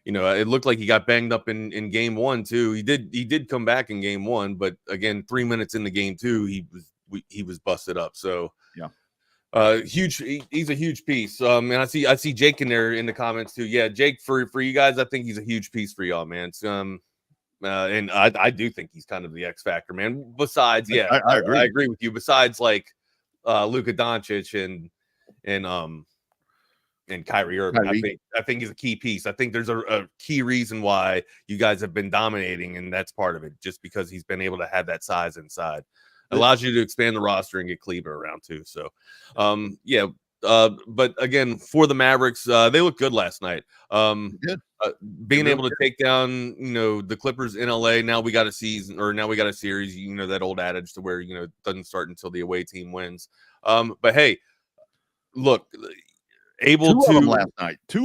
it looked like he got banged up in game 1 too. He did come back in game 1, but again, 3 minutes into game 2, he was busted up. So yeah. He's a huge piece. And I see Jake in there in the comments too. Yeah, Jake, for you guys, I think he's a huge piece for y'all, man. And I do think he's kind of the X factor, man. Besides, yeah, I agree. I agree with you. Besides, like Luka Doncic and Kyrie Irving, I think he's a key piece. I think there's a key reason why you guys have been dominating, and that's part of it, just because he's been able to have that size inside. It allows you to expand the roster and get Kleber around too. So, yeah. But again, for the Mavericks, they looked good last night. Being able to take down, the Clippers in LA. Now we got a season, or now we got a series. That old adage to where it doesn't start until the away team wins. But hey, look, able two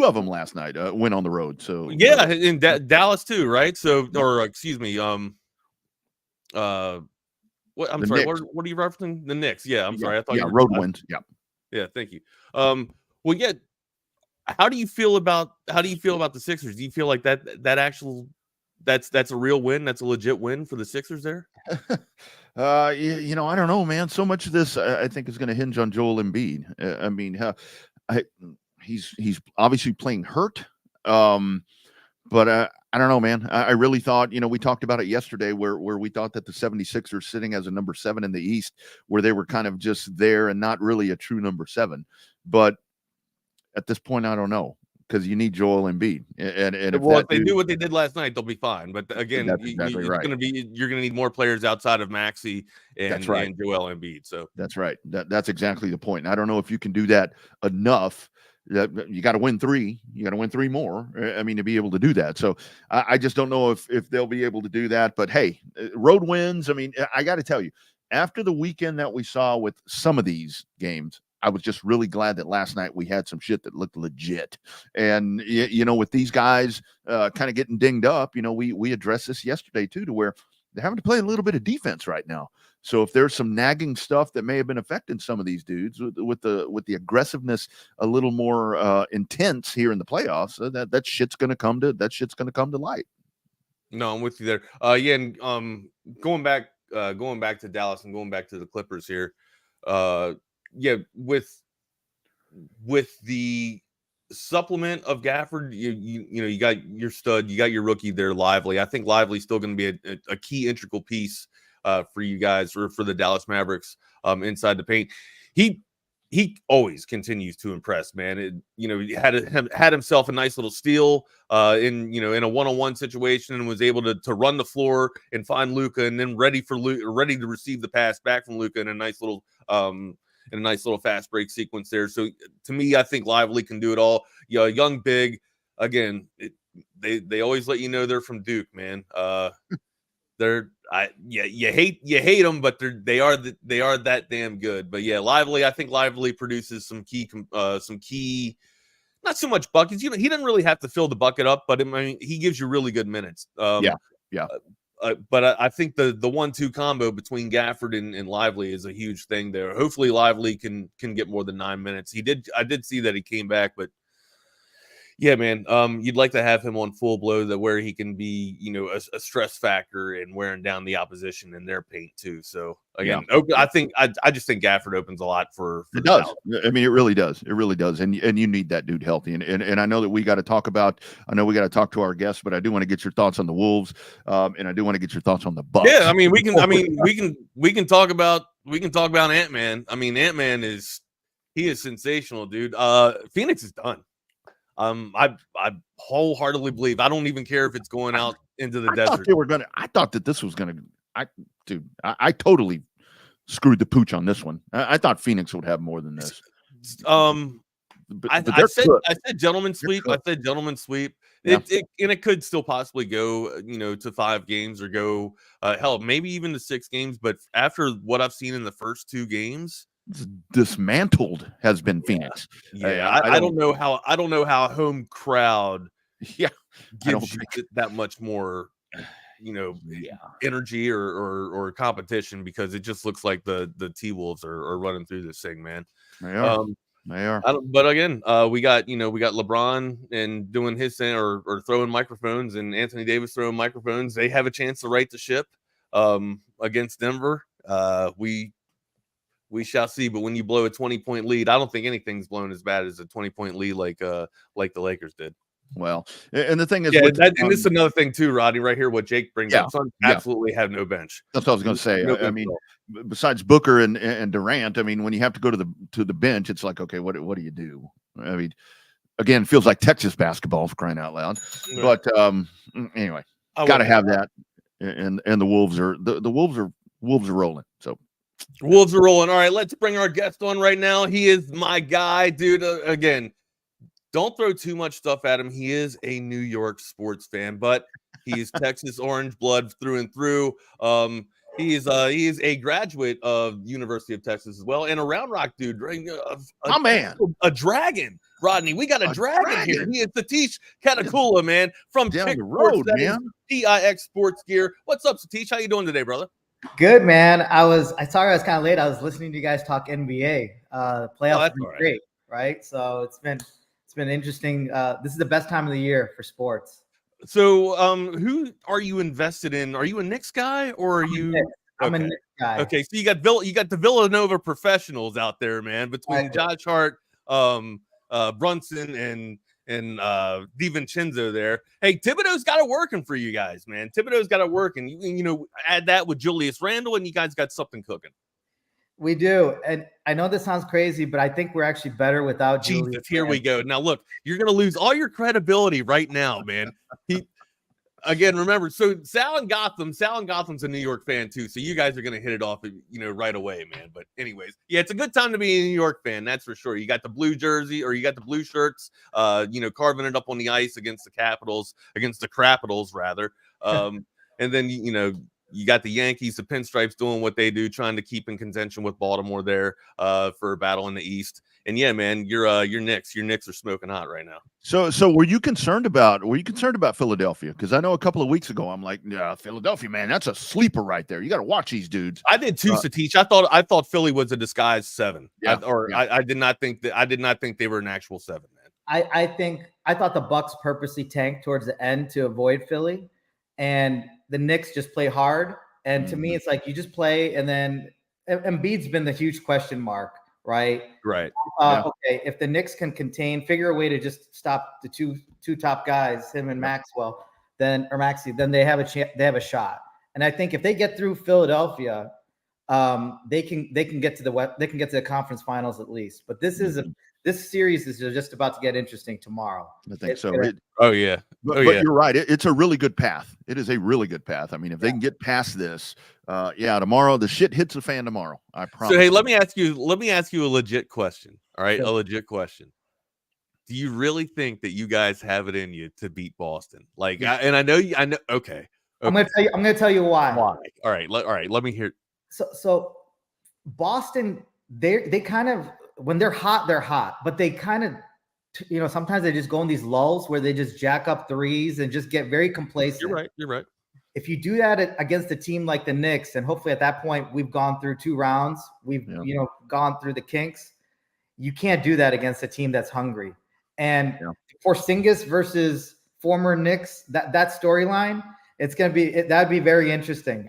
of them last night went on the road. So yeah, in Dallas too, right? So, or excuse me, what I'm sorry, what are you referencing? The Knicks? Yeah, I'm sorry. I thought road wins. Yeah. Yeah, thank you. Well, yeah. How do you feel about the Sixers? Do you feel like that's a real win? That's a legit win for the Sixers there? I don't know, man. So much of this, I think, is going to hinge on Joel Embiid. I mean, he's obviously playing hurt. But I don't know, man. I really thought, we talked about it yesterday where we thought that the 76ers sitting as a number 7 in the East, where they were kind of just there and not really a true number 7. But at this point, I don't know, because you need Joel Embiid. And if they do what they did last night, they'll be fine. But again, exactly right. You're going to need more players outside of Maxey and Joel Embiid. So that's right. That's exactly the point. And I don't know if you can do that enough. You got to win 3. You got to win 3 more. I mean, to be able to do that. So I just don't know if they'll be able to do that. But hey, road wins. I mean, I got to tell you, after the weekend that we saw with some of these games, I was just really glad that last night we had some shit that looked legit. And with these guys kind of getting dinged up, we addressed this yesterday too, to where they're having to play a little bit of defense right now. So if there's some nagging stuff that may have been affecting some of these dudes with the aggressiveness a little more intense here in the playoffs, that shit's going to come to light. No, I'm with you there. Yeah, and going back to Dallas and going back to the Clippers here. Yeah, with the supplement of Gafford, you got your stud, you got your rookie there, Lively. I think Lively's still going to be a key integral piece for you guys or for the Dallas Mavericks inside the paint. He always continues to impress, man. He had himself a nice little steal in a one-on-one situation and was able to run the floor and find Luka, and then ready to receive the pass back from Luka in a nice little fast break sequence there. So to me, I think Lively can do it all. Young, big. Again, they always let you know they're from Duke, man. You hate them, but they are that damn good. But yeah, Lively. I think Lively produces some key. Not so much buckets. He doesn't really have to fill the bucket up, but he gives you really good minutes. Yeah. But I think the 1-2 combo between Gafford and Lively is a huge thing there. Hopefully, Lively can get more than 9 minutes. I did see that he came back, but yeah, man, you'd like to have him on full blow where he can be, a stress factor and wearing down the opposition in their paint too. So again, I just think Gafford opens a lot for it does. I mean, it really does. It really does. And you need that dude healthy. And I know that we got to talk to our guests, but I do want to get your thoughts on the Wolves. And I do want to get your thoughts on the Bucks. Yeah, I mean, we can talk about Ant-Man. I mean, Ant-Man is sensational, dude. Phoenix is done. I wholeheartedly believe. I don't even care if it's going out into the desert. I thought that this was gonna. I totally screwed the pooch on this one. I thought Phoenix would have more than this. I said gentleman sweep. I said gentleman sweep. Yeah. It could still possibly go, to 5 games or go hell, maybe even to 6 games. But after what I've seen in the first 2 games. Dismantled has been Phoenix. I don't know how home crowd gives you that much more energy or competition, because it just looks like the T-Wolves are running through this thing, man. They are. But again, we got LeBron and doing his thing or throwing microphones, and Anthony Davis throwing microphones. They have a chance to right the ship against Denver. We shall see. But when you blow a 20-point lead, I don't think anything's blown as bad as a 20-point lead like the Lakers did. Well, and the thing is, and this is another thing too, Rodney. Right here, what Jake brings up, Suns absolutely have no bench. That's what I was going to say. I mean, besides Booker and Durant, I mean, when you have to go to the bench, it's like, okay, what do you do? I mean, again, it feels like Texas basketball, for crying out loud. Yeah. But anyway, got to have that. And the Wolves are Wolves are rolling. So. Wolves are rolling. All right, let's bring our guest on right now. He is my guy, dude. Again, don't throw too much stuff at him. He is a New York sports fan, but he's Texas orange blood through and through. He is a graduate of University of Texas as well, and a Round Rock dude. A dragon, Rodney. We got a dragon here. He is Satish Katakuda, man, from down the road, man. PIX Sports Gear. What's up, Satish? How you doing today, brother? Good, man. Sorry I was kind of late. I was listening to you guys talk NBA. Playoffs have been great, right? So it's been interesting. This is the best time of the year for sports. So, who are you invested in? Are you a Knicks guy or are you? I'm a Knicks guy. Okay, so you got the Villanova professionals out there, man. Between Josh Hart, Brunson, and DiVincenzo there. Hey, Thibodeau's got it working for you guys, man. Thibodeau's got it working. You add that with Julius Randle, and you guys got something cooking. We do. And I know this sounds crazy, but I think we're actually better without Julius. Here we go. Now, look, you're going to lose all your credibility right now, man. Again, remember, so Sal and Gotham's a New York fan too, so you guys are going to hit it off, right away, man. But anyways, yeah, it's a good time to be a New York fan, that's for sure. You got the blue jersey, or you got the blue shirts, carving it up on the ice against the Crapitals, rather. And then, you got the Yankees, the Pinstripes doing what they do, trying to keep in contention with Baltimore there for a battle in the East. And yeah, man, your Knicks are smoking hot right now. So were you concerned about Philadelphia? Because I know a couple of weeks ago I'm like, yeah, Philadelphia, man, that's a sleeper right there. You got to watch these dudes. I did too, Satish. I thought Philly was a disguised 7. Yeah, I did not think they were an actual 7, man. I thought the Bucks purposely tanked towards the end to avoid Philly, and the Knicks just play hard. And to me, it's like you just play, and then Embiid's been the huge question mark right? Right. Okay, if the Knicks can figure a way to just stop the two top guys, him and Maxwell, then they have a shot. And I think if they get through Philadelphia, they can get to the conference finals at least. But this series is just about to get interesting tomorrow. I think so. But You're right. It's a really good path. It is a really good path. I mean, if they can get past this, tomorrow the shit hits the fan tomorrow. I promise. So hey, let me ask you a legit question. All right, Sure. a legit question. Do you really think that you guys have it in you to beat Boston? Like, I know. Okay. I'm gonna tell you why. Why? All right. Let me hear. So Boston, they kind of, when they're hot, but they kind of, sometimes they just go in these lulls where they just jack up threes and just get very complacent. You're right. If you do that against a team like the Knicks, and hopefully at that point we've gone through 2 rounds, we've gone through the kinks. You can't do that against a team that's hungry. And Porzingis versus former Knicks, that storyline, that'd be very interesting.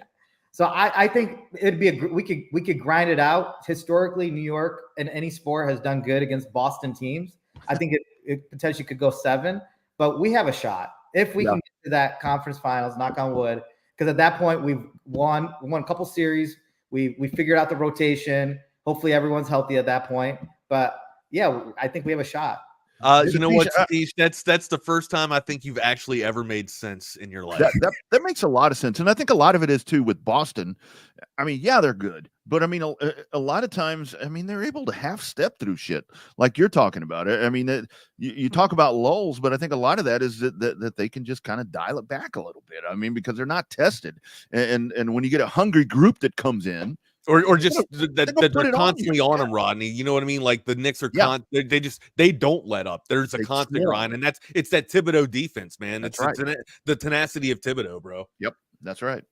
So I think it'd be we could grind it out. Historically, New York in any sport has done good against Boston teams. I think it potentially could go 7, but we have a shot if we can get to that conference finals. Knock on wood, because at that point we've won a couple series. We figured out the rotation. Hopefully everyone's healthy at that point. But yeah, I think we have a shot. You know what, Satish? That's the first time I think you've actually ever made sense in your life. That makes a lot of sense, and I think a lot of it is too with Boston. I mean, they're good, but I mean, a lot of times, I mean, they're able to half step through shit like you're talking about. I mean, you talk about lulls, but I think a lot of that is that they can just kind of dial it back a little bit. I mean, because they're not tested, and when you get a hungry group that comes in. Or just that they're constantly on them, Rodney. You know what I mean? Like the Knicks are they don't let up. There's a constant grind, and it's that Thibodeau defense, man. It's the tenacity of Thibodeau, bro. Yep, that's right.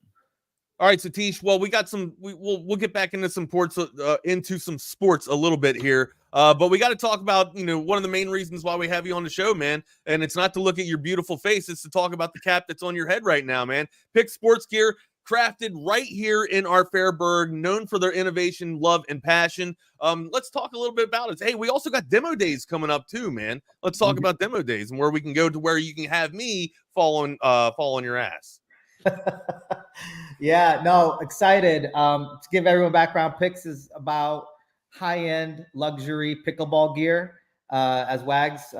All right, Satish. Well, we got we'll get back into some sports a little bit here. But we got to talk about, one of the main reasons why we have you on the show, man. And it's not to look at your beautiful face, it's to talk about the cap that's on your head right now, man. Pick Sports Gear, crafted right here in our Fairburg, known for their innovation, love, and passion. Let's talk a little bit about it. Hey, we also got demo days coming up too, man. Let's talk about demo days and where we can go to where you can have me fall on your ass. Excited. To give everyone background, Picks is about high-end luxury pickleball gear. As Wags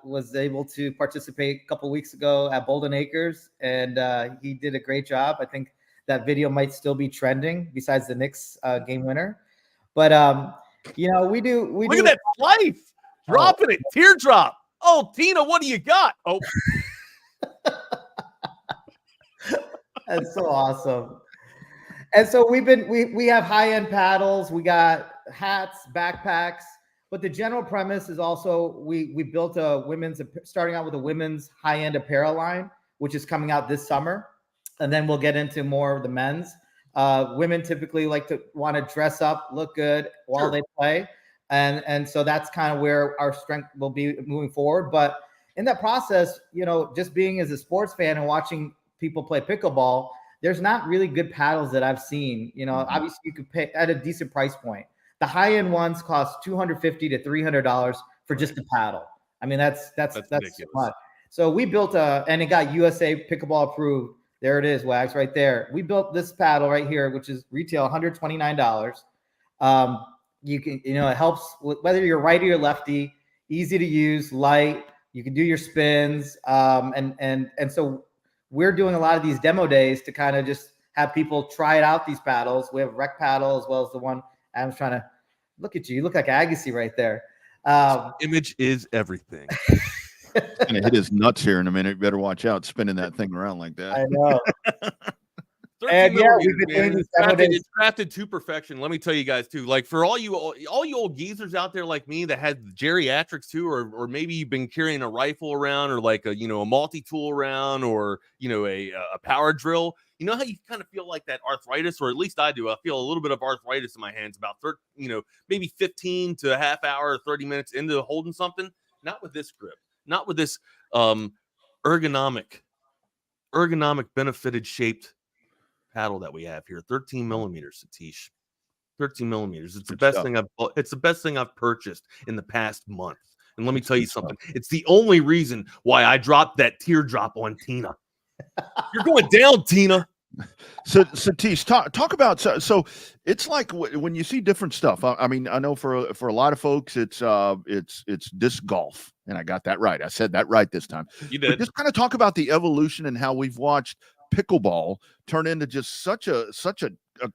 was able to participate a couple weeks ago at Bolden Acres, and he did a great job. I think that video might still be trending besides the Knicks game winner. But we do. Look at that life dropping it, teardrop. Oh, Tina, what do you got? Oh, that's so awesome. And so we have high-end paddles. We got hats, backpacks. But the general premise is also we built starting out with a women's high-end apparel line, which is coming out this summer. And then we'll get into more of the men's. Women typically like to want to dress up, look good while they play. And so that's kind of where our strength will be moving forward. But in that process, just being as a sports fan and watching people play pickleball, there's not really good paddles that I've seen. Obviously you could pay at a decent price point. The high-end ones cost $250 to $300 for just a paddle. I mean, that's much. So we built and it got USA Pickleball approved. There it is, Wags, right there. We built this paddle right here, which is retail $129. You can, it helps with whether you're righty or lefty, easy to use, light. You can do your spins, and so we're doing a lot of these demo days to kind of just have people try it out. These paddles. We have rec paddle as well as the one. Adam's trying to look at you. You look like Agassi right there. Image is everything. Gonna hit his nuts here in a minute. You better watch out spinning that thing around like that. I know. And we've been doing these it's crafted to perfection. Let me tell you guys too. Like for all you old geezers out there like me that had geriatrics too, or maybe you've been carrying a rifle around, or like a multi-tool around, or a power drill. You know how you kind of feel like that arthritis, or at least I do. I feel a little bit of arthritis in my hands about maybe 15 to a half hour or 30 minutes into holding something. Not with this grip. Not with this ergonomic benefited shaped paddle that we have here. 13 millimeters, Satish. 13 millimeters. It's the Good best stuff. thing it's the best thing I've purchased in the past month. And let me tell you something. It's the only reason why I dropped that teardrop on Tina. You're going down, Tina. So Satish, talk about so it's like when you see different stuff. I mean, I know for a lot of folks, it's disc golf, and I got that right. I said that right this time. You But did. just kind of talk about the evolution and how we've watched pickleball turn into just such a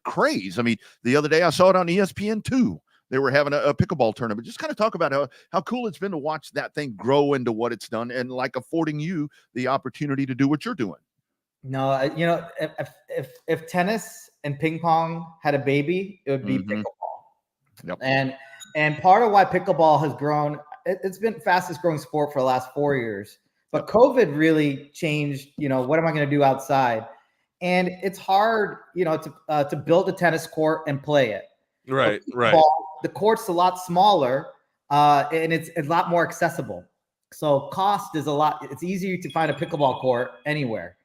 craze. I mean, the other day I saw it on ESPN2. They were having a pickleball tournament. Just kind of talk about how cool it's been to watch that thing grow into what it's done and like affording you the opportunity to do what you're doing. No, if tennis and ping pong had a baby, it would be pickleball. Yep. And part of why pickleball has grown, it's been fastest growing sport for the last 4 years. But COVID really changed, what am I going to do outside? And it's hard, to build a tennis court and play it. Right. The court's a lot smaller, and it's a lot more accessible. So cost is a lot. It's easier to find a pickleball court anywhere.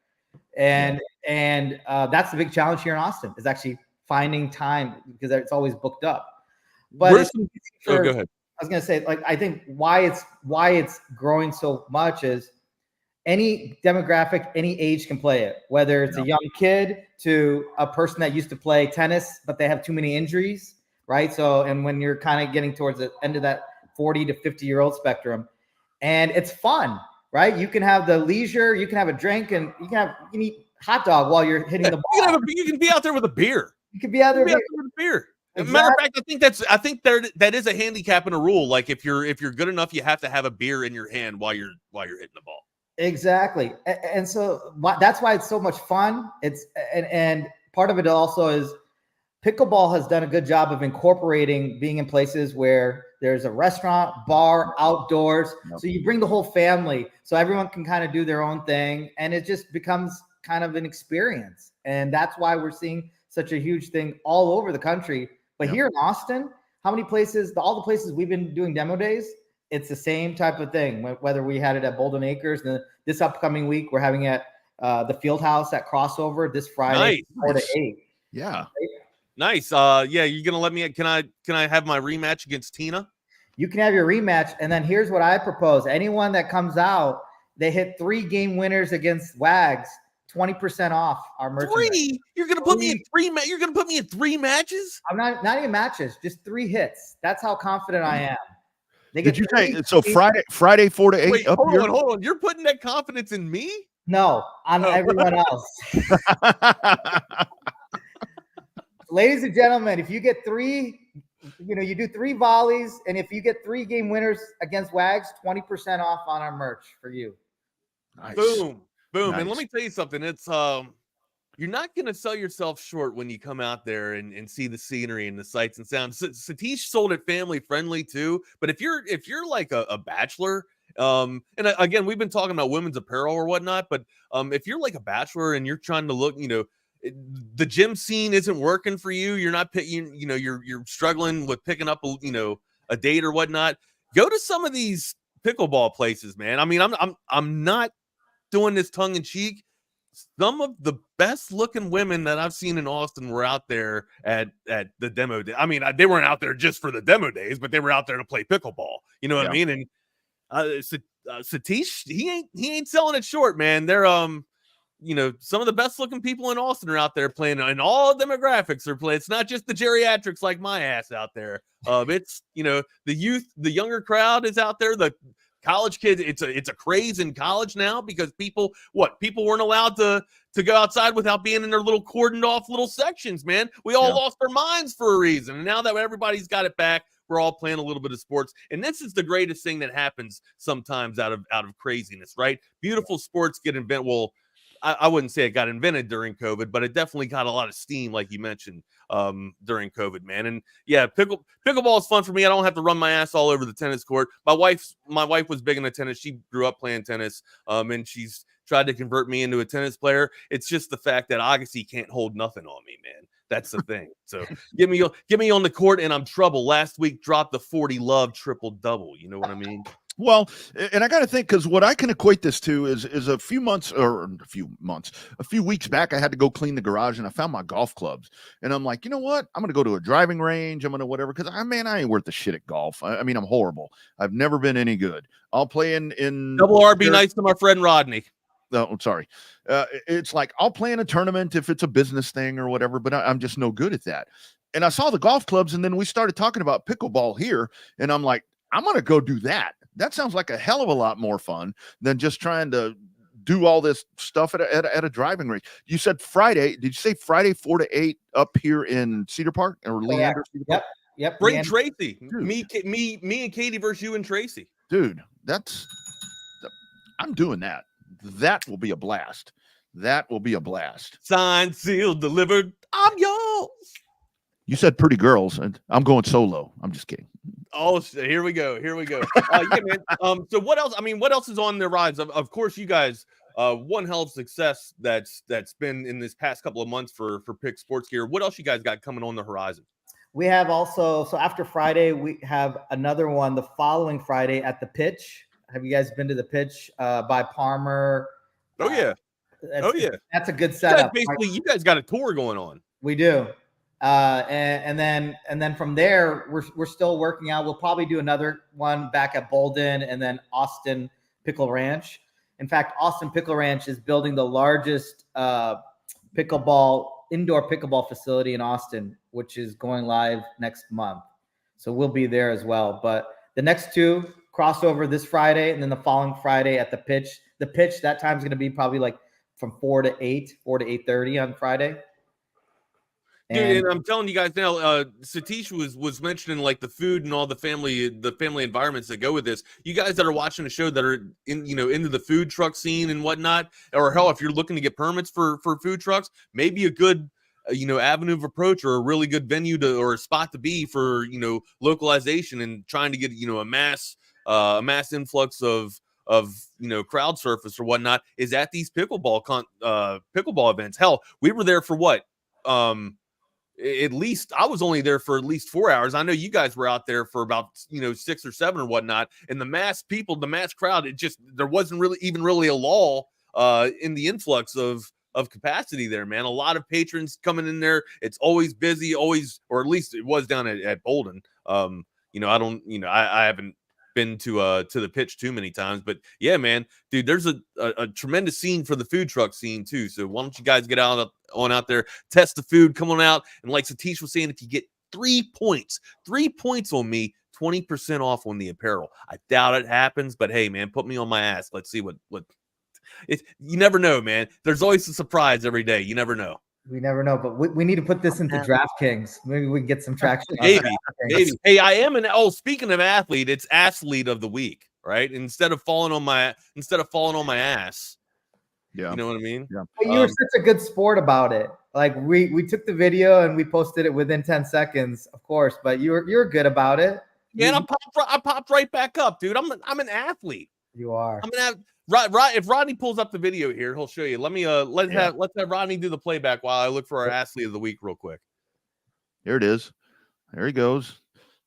And that's the big challenge here in Austin, is actually finding time, because it's always booked up. But go ahead. I was going to say, I think why it's growing so much is any demographic, any age can play it, whether it's a young kid to a person that used to play tennis, but they have too many injuries, right? So, and when you're kind of getting towards the end of that 40 to 50-year-old spectrum, and it's fun, right? You can have the leisure, you can have a drink, and you can eat hot dog while you're hitting the ball. You can be out there with a beer. You can be out there with a beer. Exactly. Matter of fact, I think that is a handicap and a rule. Like if you're good enough, you have to have a beer in your hand while you're hitting the ball. Exactly. And so that's why it's so much fun. And part of it also is pickleball has done a good job of incorporating being in places where there's a restaurant, bar, outdoors. So you bring the whole family, so everyone can kind of do their own thing, and it just becomes kind of an experience. And that's why we're seeing such a huge thing all over the country. But here in Austin, how many places, all the places we've been doing demo days, it's the same type of thing. Whether we had it at Bolden Acres, and this upcoming week we're having it at the Field House at Crossover this Friday, 4 to 8. Yeah. Nice. You're gonna let me. Can I have my rematch against Tina? You can have your rematch, and then here's what I propose: anyone that comes out, they hit 3 game winners against Wags, 20% off our merchandise. 3? You're gonna put me in 3? You're gonna put me in 3 matches? I'm not even matches, just 3 hits. That's how confident I am. Did you say so? Friday 4 to 8. Wait, hold on. You're putting that confidence in me? No, on everyone else. Ladies and gentlemen, if you get 3, you do 3 volleys, and if you get 3 game winners against Wags, 20% off on our merch for you. Nice. Boom. Nice. And let me tell you something. It's you're not going to sell yourself short when you come out there and see the scenery and the sights and sounds. Satish sold it family friendly too. But if you're like a bachelor, and again, we've been talking about women's apparel or whatnot, but if you're like a bachelor and you're trying to look, the gym scene isn't working for you, you're not picking, you're struggling with picking up a date or whatnot, go to some of these pickleball places, man. I mean, I'm not doing this tongue in cheek. Some of the best looking women that I've seen in Austin were out there at the demo day. I mean, they weren't out there just for the demo days, but they were out there to play pickleball. You know what I mean? And Satish, he ain't selling it short, man. They're some of the best looking people in Austin are out there playing, and all demographics are playing. It's not just the geriatrics like my ass out there. It's the youth, the younger crowd is out there. The college kids, it's a craze in college now because people weren't allowed to go outside without being in their little cordoned off little sections, man. We all lost our minds for a reason. And now that everybody's got it back, we're all playing a little bit of sports. And this is the greatest thing that happens sometimes out of craziness, right? Beautiful sports get invented. Well, I wouldn't say it got invented during COVID, but it definitely got a lot of steam, like you mentioned, during COVID, man. And yeah, pickleball is fun for me. I don't have to run my ass all over the tennis court. My wife was big into tennis. She grew up playing tennis, and she's tried to convert me into a tennis player. It's just the fact that Agassi can't hold nothing on me, man. That's the thing. So give me on the court and I'm trouble. Last week dropped the 40 love triple double. You know what I mean? Well, and I got to think, because what I can equate this to is a few weeks back, I had to go clean the garage and I found my golf clubs. And I'm like, you know what? I'm going to go to a driving range. I'm going to whatever, because I ain't worth the shit at golf. I mean, I'm horrible. I've never been any good. I'll play in Double RB nights to my friend Rodney. No, I'm sorry. It's like I'll play in a tournament if it's a business thing or whatever, but I'm just no good at that. And I saw the golf clubs, and then we started talking about pickleball here, and I'm like, I'm going to go do that. That sounds like a hell of a lot more fun than just trying to do all this stuff at a driving range. You said Friday. Did you say Friday 4 to 8 up here in Cedar Park or Leander? Cedar Park? Yep. Bring Tracy. Me and Katie versus you and Tracy. Dude, I'm doing that. That will be a blast. That will be a blast. Signed, sealed, delivered. I'm yours. You said pretty girls, and I'm going solo. I'm just kidding. Oh, here we go. Yeah, man. So what else? I mean, what else is on the rise? Of course, you guys, one hell of success that's been in this past couple of months for Pick Sports Gear. What else you guys got coming on the horizon? We have also, so after Friday, we have another one the following Friday at the Pitch. Have you guys been to the Pitch by Palmer? Oh yeah. That's a good setup. You guys got a tour going on. We do. And then from there, we're still working out. We'll probably do another one back at Bolden and then Austin Pickle Ranch. In fact, Austin Pickle Ranch is building the largest indoor pickleball facility in Austin, which is going live next month. So we'll be there as well. But the next two crossover this Friday and then the following Friday at the Pitch. The Pitch, that time is going to be probably like from 4 to 8:30 on Friday. Dude, and I'm telling you guys now, Satish was mentioning like the food and all the family environments that go with this. You guys that are watching the show that are into the food truck scene and whatnot, or hell, if you're looking to get permits for food trucks, maybe a good avenue of approach or a really good venue or a spot to be for localization and trying to get a mass influx of crowd surface or whatnot is at these pickleball events. Hell, we were there for what? At least I was only there for at least 4 hours. I know you guys were out there for about 6 or 7 or whatnot. And the mass crowd, there wasn't really a lull in the influx of capacity there, man. A lot of patrons coming in there. It's always busy, always, or at least it was down at Bolden. I haven't been to the Pitch too many times, but yeah, man, dude, there's a tremendous scene for the food truck scene too. So why don't you guys get out there, test the food, come on out, and like Satish was saying, if you get 3 points on me, 20% off on the apparel. I doubt it happens, but hey, man, put me on my ass. Let's see what you never know, man. There's always a surprise every day. You never know. We never know, but we need to put this into DraftKings. Maybe we can get some traction. Maybe. Hey, I am speaking of athlete, it's athlete of the week, right? Instead of falling on my ass. Yeah. You know what I mean? Yeah. But you were such a good sport about it. Like we took the video and we posted it within 10 seconds, of course, but you're good about it. Yeah, and I popped right back up, dude. I'm an athlete. You are. If Rodney pulls up the video here, he'll show you. Let me let's have Rodney do the playback while I look for our athlete of the week real quick. There it is. There he goes.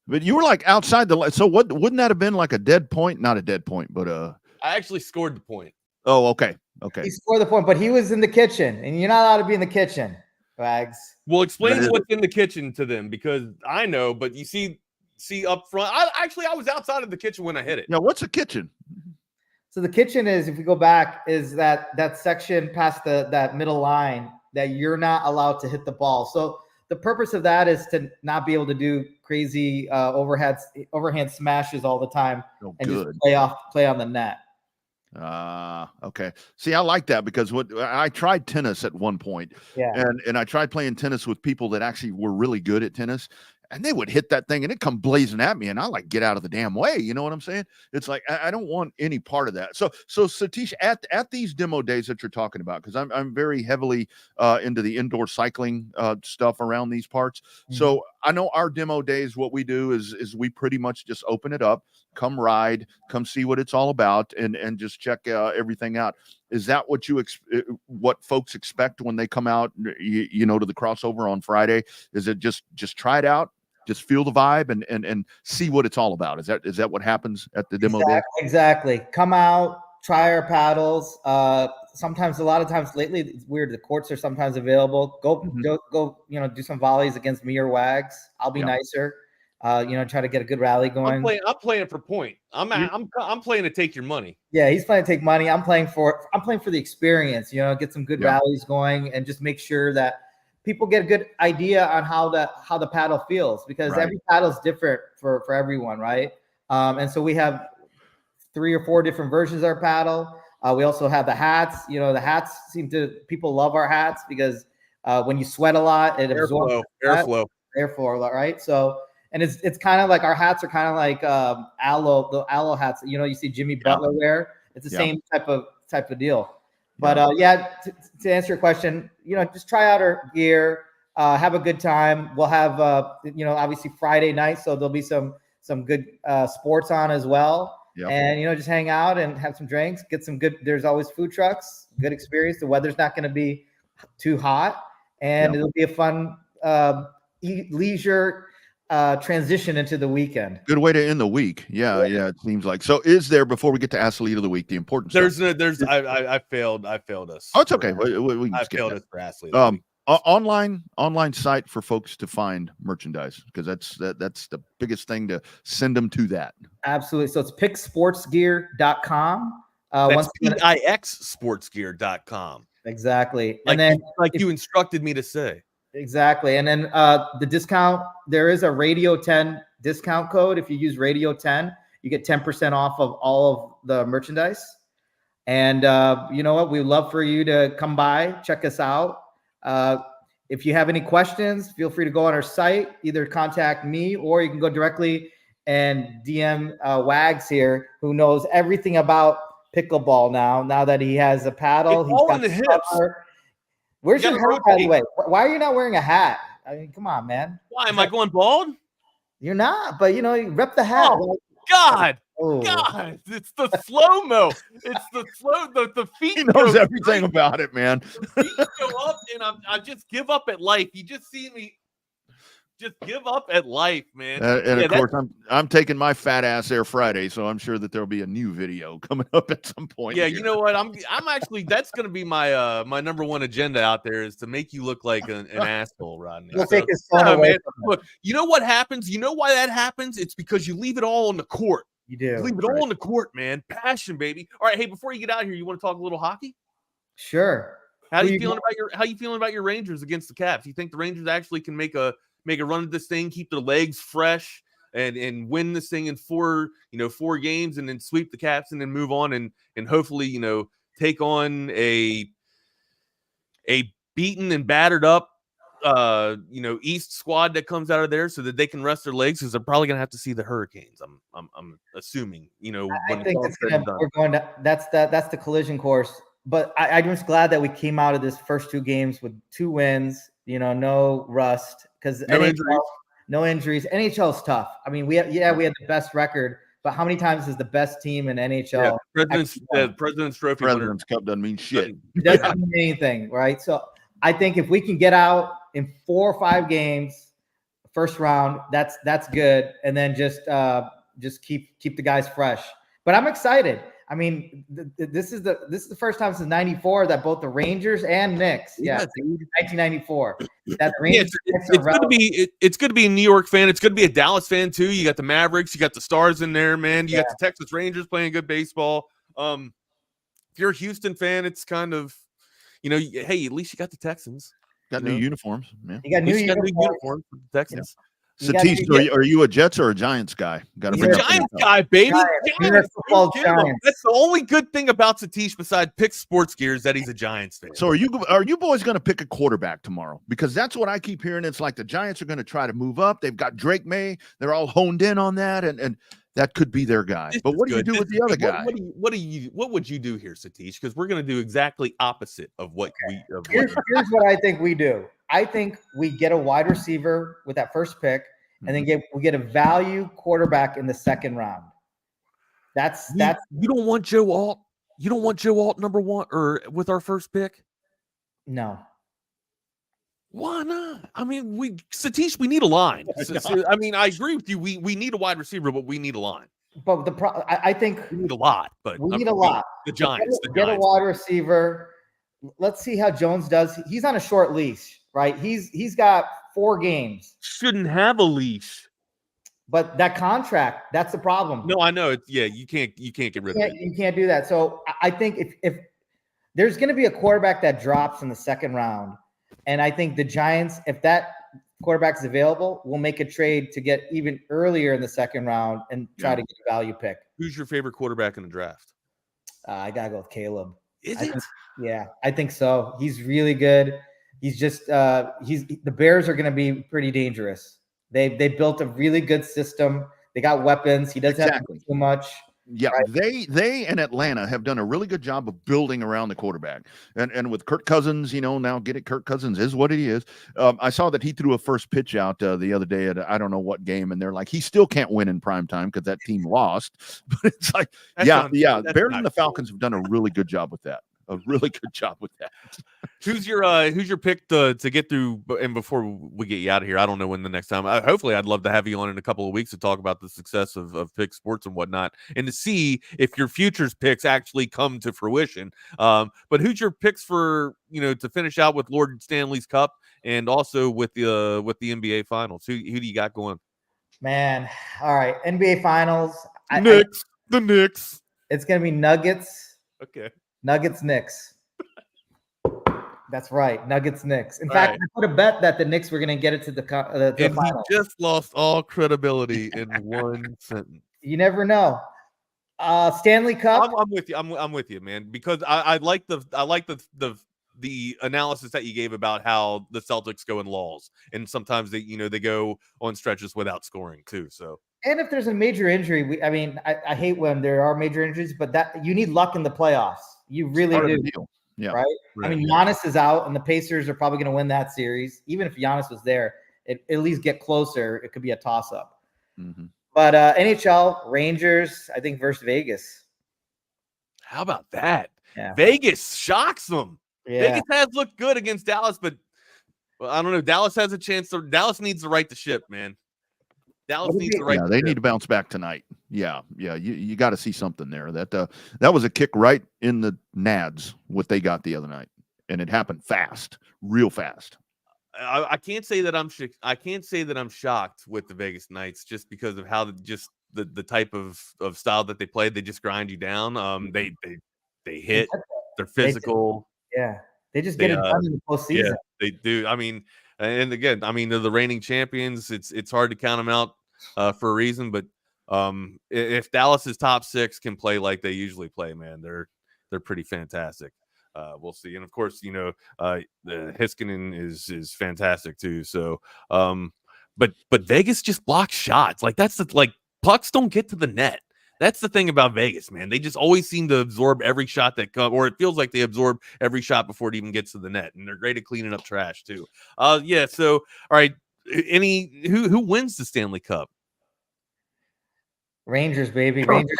But you were like outside the so what wouldn't that have been like a dead point? Not a dead point, but I actually scored the point. Oh, okay. He scored the point, but he was in the kitchen, and you're not allowed to be in the kitchen, Wags. Well, explain what's in the kitchen to them because I know, but you see up front. I was outside of the kitchen when I hit it. Yeah, what's a kitchen? So the kitchen is, if we go back, is that section past that middle line that you're not allowed to hit the ball. So the purpose of that is to not be able to do crazy overhand smashes all the time just play on the net. Okay. See, I like that because I tried tennis at one point, and I tried playing tennis with people that actually were really good at tennis. And they would hit that thing and it come blazing at me. And I like get out of the damn way. You know what I'm saying? It's like, I don't want any part of that. So Satish, at these demo days that you're talking about, because I'm very heavily into the indoor cycling stuff around these parts. Mm-hmm. So I know our demo days, what we do is we pretty much just open it up, come ride, come see what it's all about and just check everything out. Is that what what folks expect when they come out, to the crossover on Friday? Is it just try it out? just feel the vibe and see what it's all about. Is that what happens at the demo day? Exactly. Come out, try our paddles. Sometimes, a lot of times lately, it's weird. The courts are sometimes available. Go, do some volleys against me or Wags. I'll be nicer. Try to get a good rally going. I'm playing for point. I'm playing to take your money. Yeah, he's playing to take money. I'm playing for the experience. Get some good rallies going and just make sure that people get a good idea on how the paddle feels, because every paddle is different for everyone, right? And so we have 3 or 4 different versions of our paddle. We also have the hats. The hats people love our hats because when you sweat a lot, it absorbs airflow a lot, right? So, and it's kind of like our hats are kind of like the aloe hats. You see Jimmy Butler wear. It's the same type of deal. But to answer your question, just try out our gear, have a good time. We'll have obviously Friday night, so there'll be some good sports on as well. Yep. And just hang out and have some drinks, get some good. There's always food trucks, good experience. The weather's not going to be too hot, and it'll be a fun leisure transition into the weekend. Good way to end the week. Yeah, it seems like. So is there, before we get to athlete of the week, the important stuff? I failed us. Oh, it's okay. We I failed us for athlete. Online site for folks to find merchandise, because that's the biggest thing, to send them to that. Absolutely. So it's picksportsgear.com. That's pixsportsgear.com. Exactly. And then you instructed me to say. Exactly. And then the discount, there is a Radio 10 discount code. If you use Radio 10, you get 10% off of all of the merchandise. And you know what? We'd love for you to come by, check us out. If you have any questions, feel free to go on our site, either contact me, or you can go directly and DM Wags here, who knows everything about pickleball now that he has a paddle. He's all in the hips. Where's your hat, by the way? Why are you not wearing a hat? I mean, come on, man. Why am I going bald? You're not, but you rep the hat. Oh, God. God, it's the slow-mo. It's the feet. He knows everything about it, man. The feet go up, and I just give up at life. You just see me just give up at life, man. And of course, I'm taking my fat ass Air Friday, so I'm sure that there'll be a new video coming up at some point. Yeah, here. you know what? I'm actually, that's going to be my my number one agenda out there, is to make you look like an asshole, Rodney. We'll take his phone away from him. Look, you know what happens? You know why that happens? It's because you leave it all on the court. You do. Leave it all on the court, man. Passion, baby. All right, hey, before you get out here, you want to talk a little hockey? Sure. How you feeling about your Rangers against the Caps? You think the Rangers actually can make a run at this thing, keep their legs fresh, and win this thing in 4 games, and then sweep the Caps and then move on and hopefully take on a beaten and battered up East squad that comes out of there, so that they can rest their legs, because they're probably gonna have to see the Hurricanes. I'm assuming. I think that's the collision course. But I'm just glad that we came out of this first 2 games with 2 wins. No rust, because no injuries. NHL is tough. I mean, we had the best record, but how many times is the best team in NHL? Yeah, President's Trophy. President's Cup doesn't mean shit. It doesn't mean anything, right? So I think if we can get out in 4 or 5 games, first round, that's good, and then just keep the guys fresh. But I'm excited. I mean, this is the first time since '94 that both the Rangers and Knicks, 1994. That Rangers it's good to be a New York fan. It's good to be a Dallas fan too. You got the Mavericks, you got the Stars in there, man. You got the Texas Rangers playing good baseball. If you're a Houston fan, it's kind of, hey, at least you got the Texans. Got new uniforms, man. You got new uniforms for the Texans. Satish, are you a Jets or a Giants guy? He's a Giants guy, baby. Giants. That's the only good thing about Satish, besides Pick Sports Gear, is that he's a Giants fan. So are you boys going to pick a quarterback tomorrow? Because that's what I keep hearing. It's like the Giants are going to try to move up. They've got Drake May. They're all honed in on that, and that could be their guy. But what do you do with the other guy? What would you do here, Satish? Because we're going to do exactly opposite of what here's what I think we do. I think we get a wide receiver with that first pick, and then we get a value quarterback in the second round. That's you don't want Joe Alt. You don't want Joe Alt number 1 or with our first pick? No. Why not? I mean, Satish, we need a line. I mean, I agree with you. We need a wide receiver, but we need a line. But I think we need a lot. But we need a lot. The Giants. Get a wide receiver. Let's see how Jones does. He's on a short leash, right? He's got 4 games. Shouldn't have a leash. But that contract, that's the problem. No, I know. You can't get rid of it. You can't do that. So I think if there's going to be a quarterback that drops in the second round, and I think the Giants, if that quarterback is available, will make a trade to get even earlier in the second round and try to get a value pick. Who's your favorite quarterback in the draft? I got to go with Caleb. Is it? I think so. He's really good. He's just the Bears are going to be pretty dangerous. They built a really good system. They got weapons. He doesn't have to do too much. Yeah, right? They and Atlanta have done a really good job of building around the quarterback. And with Kirk Cousins, now get it. Kirk Cousins is what he is. I saw that he threw a first pitch out the other day at I don't know what game, and they're like, he still can't win in prime time because that team lost. But it's like, Bears and the Falcons have done a really good job with that. A really good job with that. Who's your pick to get through? And before we get you out of here, I don't know when the next time. Hopefully, I'd love to have you on in a couple of weeks to talk about the success of Pick Sports and whatnot, and to see if your futures picks actually come to fruition. But who's your picks for to finish out with Lord Stanley's Cup and also with the NBA Finals? Who do you got going? Man, all right, NBA Finals. The Knicks. It's gonna be Nuggets. Okay. Nuggets, Knicks. That's right. Nuggets, Knicks. In fact, I put a bet that the Knicks were going to get it to the final. He just lost all credibility in one sentence. You never know. Stanley Cup. I'm with you. I'm with you, man. Because I like the analysis that you gave about how the Celtics go in lulls, and sometimes they go on stretches without scoring too. So. And if there's a major injury, I hate when there are major injuries, but that you need luck in the playoffs. You really do. Yeah. Right? I mean, Giannis is out, and the Pacers are probably going to win that series. Even if Giannis was there, it at least get closer. It could be a toss-up. Mm-hmm. But NHL, Rangers, I think, versus Vegas. How about that? Yeah. Vegas shocks them. Yeah. Vegas has looked good against Dallas, but I don't know. Dallas has a chance. Dallas needs to right the ship, man. Dallas needs to right. Yeah, they need to bounce back tonight. Yeah. You got to see something there. That was a kick right in the nads. What they got the other night, and it happened fast, real fast. I can't say that I'm shocked with the Vegas Knights just because of how the type of style that they played. They just grind you down. They hit. They're physical. They just get it done in the postseason. Yeah, they do. I mean, and again, they're the reigning champions. It's hard to count them out for a reason, but if Dallas's top 6 can play like they usually play, man, they're pretty fantastic. We'll see, and of course, the Heiskanen is fantastic too. So, but Vegas just blocks shots. Like that's pucks don't get to the net. That's the thing about Vegas, man. They just always seem to absorb every shot that comes, or it feels like they absorb every shot before it even gets to the net, and they're great at cleaning up trash too. So all right, who wins the Stanley Cup? Rangers, baby. Oh, Rangers.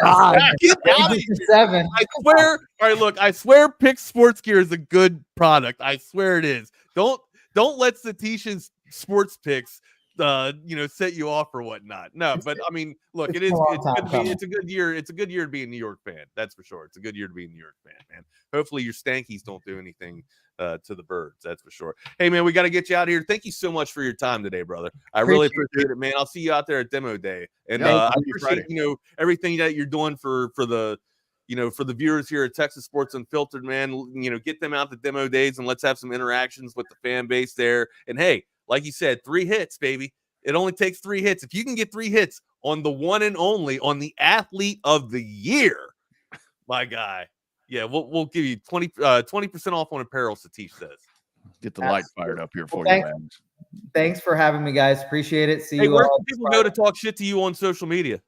Get out of here. 7. I swear. All right, look. I swear, Pick Sports Gear is a good product. I swear it is. Don't let Satish's sports picks set you off or whatnot. No, but I mean, look, it's a good year. It's a good year to be a New York fan. That's for sure. It's a good year to be a New York fan, man. Hopefully your Stankies don't do anything to the Birds. That's for sure. Hey, man, we got to get you out of here. Thank you so much for your time today, brother. I really appreciate it, man. I'll see you out there at demo day. And I appreciate, everything that you're doing for the viewers here at Texas Sports Unfiltered, man. Get them out the demo days and let's have some interactions with the fan base there. And hey, like you said, 3 hits, baby. It only takes 3 hits. If you can get 3 hits on the one and only, on the athlete of the year, my guy, we'll give you 20% off on apparel, Satish says. Get the light fired up here for you, man. Thanks for having me, guys. Appreciate it. See you where all. Can people go to talk shit to you on social media?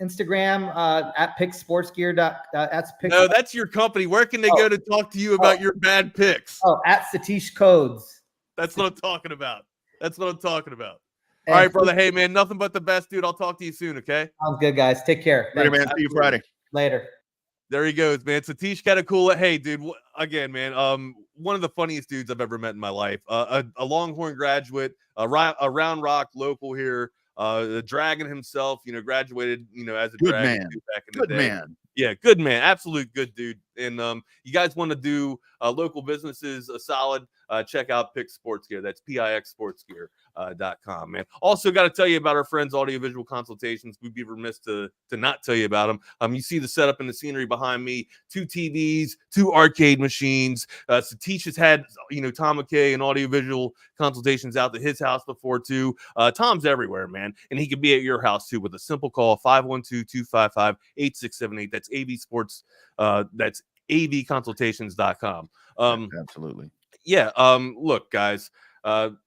Instagram at picksportsgear. No, that's your company. Where can they go to talk to you about your bad picks? At Satish Codes. That's what I'm talking about. All right, brother. Hey, man, nothing but the best, dude. I'll talk to you soon, okay? Sounds good, guys. Take care. Later, man. See you Friday. Later. There he goes, man. Satish Katakuda. Hey, dude, again, man, one of the funniest dudes I've ever met in my life. A Longhorn graduate, a Round Rock local here. The Dragon himself, graduated, as a Good Dragon man. too back in the Good day. man. Yeah, good man, absolute good dude. And you guys want to do local businesses a solid, check out Pix Sports Gear. That's PIXSportsGear.com, man. Also, got to tell you about our friends Audiovisual Consultations. We'd be remiss to not tell you about them. You see the setup and the scenery behind me: 2 TVs, 2 arcade machines. Satish has had Tom McKay and Audiovisual Consultations out to his house before too. Tom's everywhere, man, and he could be at your house too with a simple call: 512-255-8678. That's AV Sports. That's avconsultations.com. Absolutely. Yeah. Look, guys, some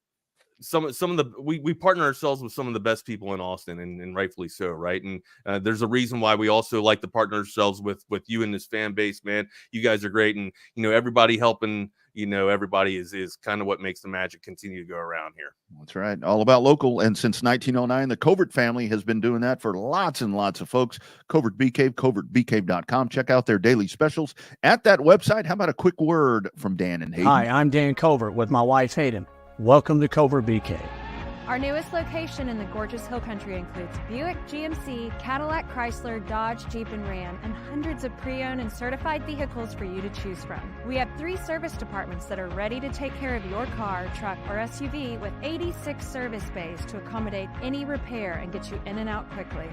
of the we partner ourselves with some of the best people in Austin, and rightfully so, right? And there's a reason why we also like to partner ourselves with you and this fan base, man. You guys are great, and everybody helping everybody is kind of what makes the magic continue to go around here. That's right. All about local. And since 1909, the Covert family has been doing that for lots and lots of folks. Covert Bee Cave, covertbeecave.com. Check out their daily specials at that website. How about a quick word from Dan and Hayden? Hi, I'm Dan Covert with my wife Hayden. Welcome to Covert BK. Our newest location in the gorgeous Hill Country includes Buick, GMC, Cadillac, Chrysler, Dodge, Jeep, and Ram, and hundreds of pre-owned and certified vehicles for you to choose from. We have 3 service departments that are ready to take care of your car, truck, or SUV with 86 service bays to accommodate any repair and get you in and out quickly.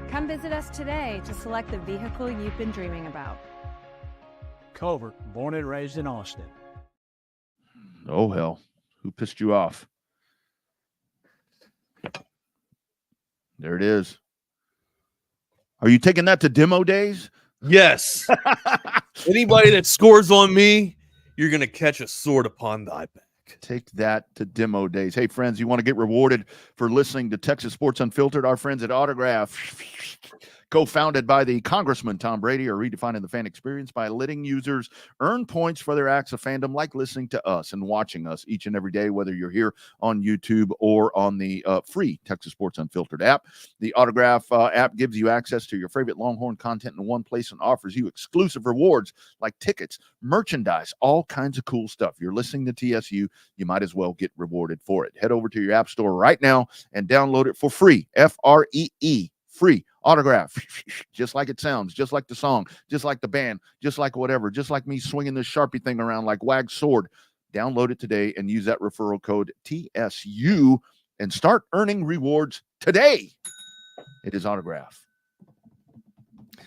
Come visit us today to select the vehicle you've been dreaming about. Covert, born and raised in Austin. Oh, hell. Who pissed you off? There it is. Are you taking that to demo days? Yes. Anybody that scores on me, you're going to catch a sword upon thy back. Take that to demo days. Hey, friends, you want to get rewarded for listening to Texas Sports Unfiltered? Our friends at Autograph, co-founded by the Congressman Tom Brady, are redefining the fan experience by letting users earn points for their acts of fandom, like listening to us and watching us each and every day, whether you're here on YouTube or on the free Texas Sports Unfiltered app. The Autograph app gives you access to your favorite Longhorn content in one place and offers you exclusive rewards like tickets, merchandise, all kinds of cool stuff. You're listening to TSU, you might as well get rewarded for it. Head over to your app store right now and download it for free. Free. Free Autograph, just like it sounds, just like the song, just like the band, just like whatever, just like me swinging this Sharpie thing around like Wag's sword. Download it today and use that referral code TSU and start earning rewards today. It is Autograph.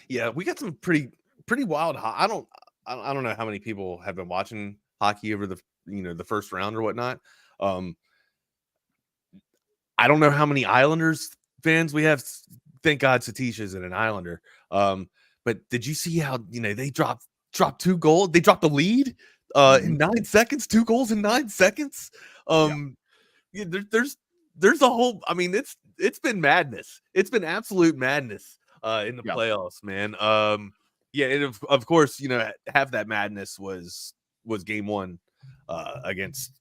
Yeah, we got some pretty wild. I don't know how many people have been watching hockey over the the first round or whatnot. I don't know how many Islanders fans we have. Thank God Satish isn't an Islander. But did you see how they dropped 2 goals? They dropped the lead in 9 seconds. 2 goals in 9 seconds. Yeah, there's a whole. I mean, it's been madness. It's been absolute madness in the playoffs, man. Yeah, and of course, half that madness was game 1 against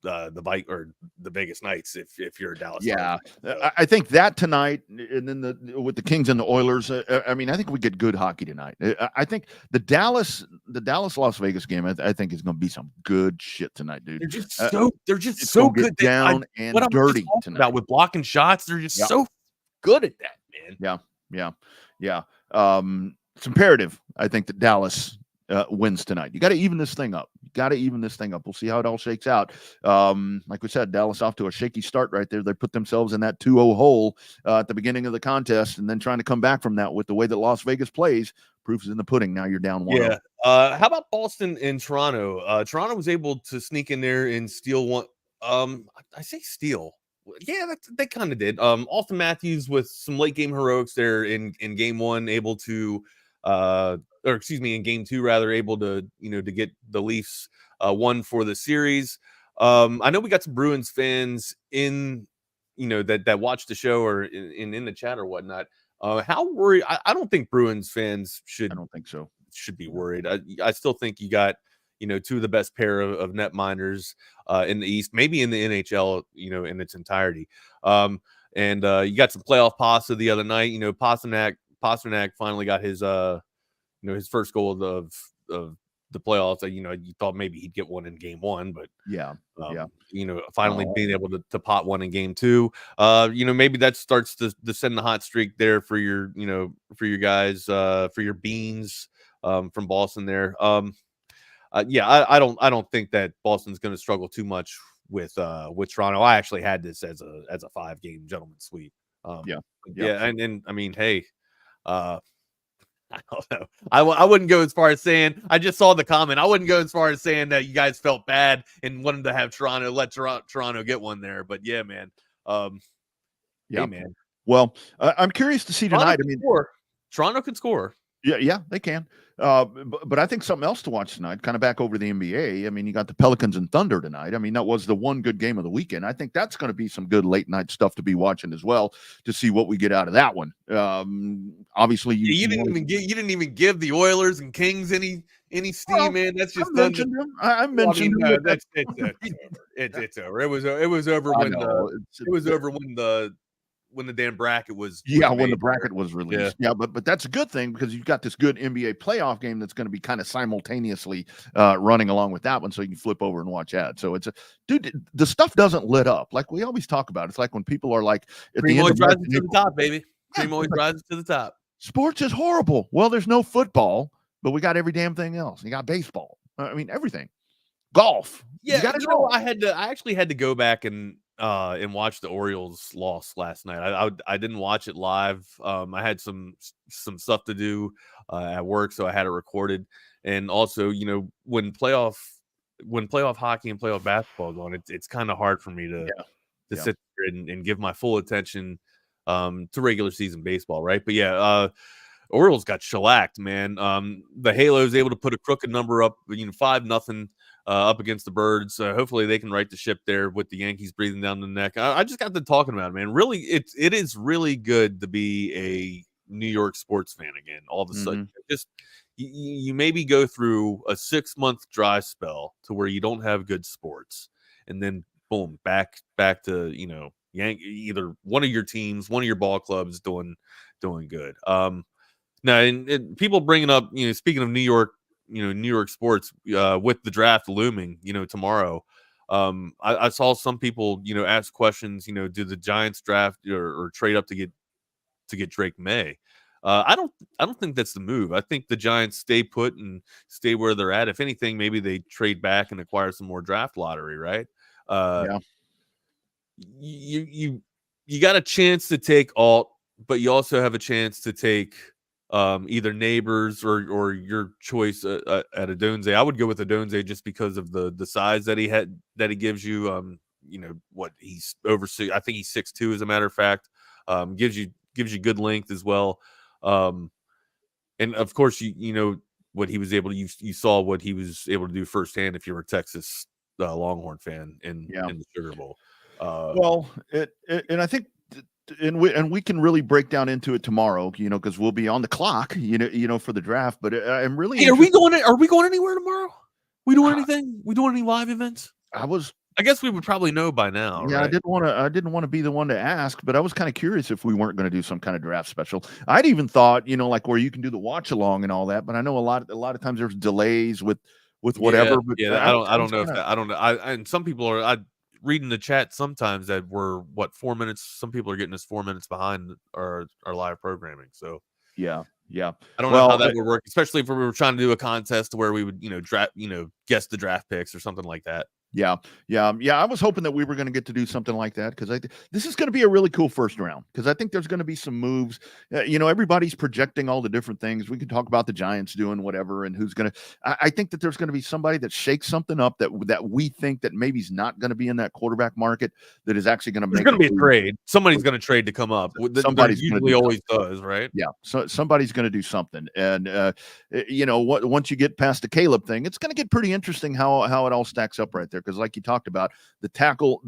the Vegas Knights. If you're a Dallas, yeah, fan. I think that tonight, and then with the Kings and the Oilers. I mean, I think we get good hockey tonight. I think the Dallas Las Vegas game, I think is going to be some good shit tonight, dude. They're just so good down and dirty tonight. About with blocking shots, they're just so good at that, man. Yeah. It's imperative, I think, that Dallas wins tonight. You got to even this thing up. We'll see how it all shakes out. Like we said, Dallas off to a shaky start right there. They put themselves in that 2-0 hole at the beginning of the contest, and then trying to come back from that with the way that Las Vegas plays. Proof is in the pudding. Now you're down 1-0. Yeah. How about Boston and Toronto? Toronto was able to sneak in there and steal one. I say steal. Yeah, they kind of did. Austin Matthews with some late game heroics there in game 1, able to in game 2 rather, able to to get the Leafs one for the series. I know we got some Bruins fans in that watch the show or in the chat or whatnot. How worried? I don't think Bruins fans should. I don't think so. Should be worried. I still think you got 2 of the best pair of netminders in the East, maybe in the NHL, in its entirety. And you got some playoff pasta the other night. Pasternak finally got his his first goal of the playoffs. That you thought maybe he'd get one in game 1, but Yeah. finally being able to pot one in game 2. Maybe that starts to send the hot streak there for your guys, for your beans from Boston there. I don't think that Boston's going to struggle too much with Toronto. I actually had this as a 5-game gentleman's sweep. And I mean, hey, I don't know. I wouldn't go as far as saying. I just saw the comment. I wouldn't go as far as saying that you guys felt bad and wanted to have let Toronto get one there. But yeah, man. Hey, man. Well, I'm curious to see tonight. Toronto can score. Yeah, they can. But I think something else to watch tonight, kind of back over the NBA. I mean, you got the Pelicans and Thunder tonight. I mean, that was the one good game of the weekend. I think that's going to be some good late night stuff to be watching as well to see what we get out of that one. Obviously, you didn't even give the Oilers and Kings any steam, man. That's just I mentioned them. It's over. It was over when the damn bracket was when the bracket was released. But that's a good thing because you've got this good NBA playoff game that's going to be kind of simultaneously running along with that one, so you can flip over and watch that. So the stuff doesn't lit up like we always talk about. It's like when people are like, cream always rises to the top, baby. Cream always rises to the top. Sports is horrible. Well, there's no football, but we got every damn thing else. You got baseball. I mean, everything. Golf. Yeah, I actually had to go back and watch the Orioles loss last night. I didn't watch it live. I had some stuff to do at work, so I had it recorded. And also, when playoff hockey and playoff basketball is on, it's kind of hard for me to sit there and give my full attention to regular season baseball, right? But Orioles got shellacked, man. The Halo is able to put a crooked number up, 5-0. Up against the Birds. Hopefully they can right the ship there with the Yankees breathing down the neck. I just got to talking about it, man. Really, it is really good to be a New York sports fan again. All of a sudden, just you maybe go through a 6-month dry spell to where you don't have good sports, and then boom, back to either one of your teams, one of your ball clubs doing good. Now, and people bringing up, speaking of New York. New York sports with the draft looming, tomorrow. I saw some people, ask questions, do the Giants draft or trade up to get Drake May? I don't think that's the move. I think the Giants stay put and stay where they're at. If anything, maybe they trade back and acquire some more draft lottery, right? You got a chance to take Alt, but you also have a chance to take either Neighbors or your choice at Adonze. I would go with Adonze just because of the size that he gives you. What he's over. I think he's 6'2", as a matter of fact. Gives you good length as well. And of course you what he was able to. You saw what he was able to do firsthand if you were a Texas Longhorn fan in the Sugar Bowl. And I think. And we can really break down into it tomorrow, because we'll be on the clock, for the draft. But I'm really. Hey, are we going anywhere tomorrow? We doing anything? We doing any live events? I guess we would probably know by now. Yeah, right? I didn't want to be the one to ask, but I was kind of curious if we weren't going to do some kind of draft special. I'd even thought, like where you can do the watch along and all that. But I know a lot of times there's delays with whatever. I don't know if that. I don't know. And some people are. Reading the chat sometimes that we're 4 minutes. Some people are getting us 4 minutes behind our live programming. So yeah. I don't know how that would work, especially if we were trying to do a contest where we would draft guess the draft picks or something like that. Yeah. I was hoping that we were going to get to do something like that because this is going to be a really cool first round because I think there's going to be some moves. Everybody's projecting all the different things. We can talk about the Giants doing whatever and who's going to. I think that there's going to be somebody that shakes something up that we think that maybe is not going to be in that quarterback market that is actually going to make. There's going to be a trade. Somebody's going to trade to come up. Somebody's usually always does, right? Yeah. So somebody's going to do something, and once you get past the Caleb thing, it's going to get pretty interesting how it all stacks up right there. Because like you talked about, the tackle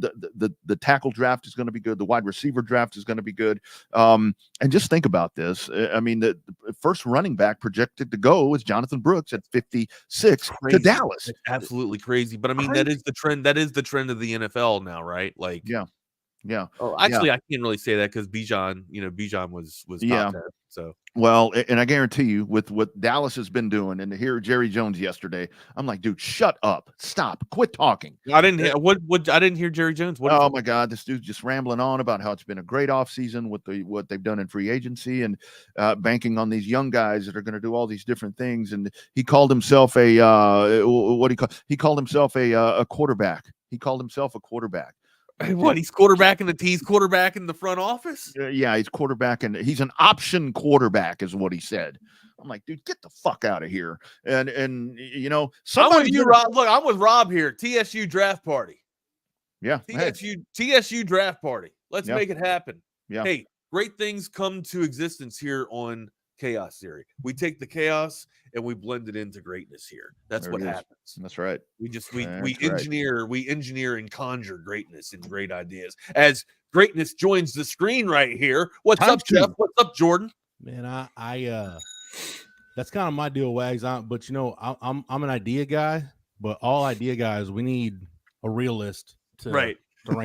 draft is going to be good. The wide receiver draft is going to be good. And just think about this. I mean, the first running back projected to go is Jonathan Brooks at 56 to Dallas. It's absolutely crazy. But I mean, that is the trend. That is the trend of the NFL now, right? Like, yeah. Yeah. Oh, actually, I can't really say that because Bijan, Bijan was top 10. So well, and I guarantee you, with what Dallas has been doing, and to hear Jerry Jones yesterday, I'm like, dude, shut up, stop, quit talking. I didn't hear I didn't hear Jerry Jones. Oh my God, this dude's just rambling on about how it's been a great offseason with what they've done in free agency and banking on these young guys that are going to do all these different things. And he called himself a he called himself a quarterback. He called himself a quarterback. What, he's quarterback in the T's quarterback in the front office? Yeah, he's quarterback, and he's an option quarterback, is what he said. I'm like, dude, get the fuck out of here. And I'm with you, Rob. Look, I'm with Rob here. TSU draft party. Yeah, TSU draft party. Let's make it happen. Yeah. Hey, great things come to existence here on Chaos Theory. We take the chaos and we blend it into greatness here. That's what happens. That's right. We engineer and conjure greatness and great ideas. As greatness joins the screen right here. What's up, Jeff? What's up, Jordan? Man, I that's kind of my deal, Wags. But I'm an idea guy, but all idea guys, we need a realist to rein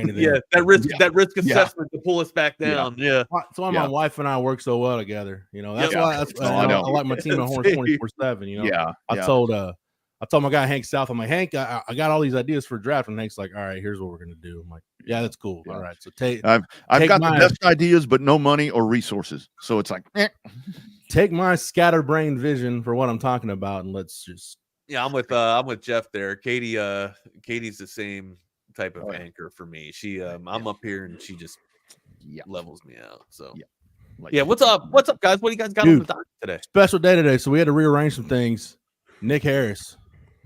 it in. Yeah, that risk assessment to pull us back down. Yeah. That's why my wife and I work so well together. That's why I like my team at Horns 24/7. I told my guy Hank South, I'm like, Hank, I got all these ideas for a draft, and Hank's like, all right, here's what we're gonna do. I'm like, yeah, that's cool. All right, so I've got the best ideas, but no money or resources. So it's like, take my scatterbrained vision for what I'm talking about, and let's just. Yeah, I'm with Jeff there. Katie's the same type of anchor for me. She I'm up here and she just levels me out. So what's up? What's up, guys? What do you guys got on the dock today? Special day today, so we had to rearrange some things. Nick Harris,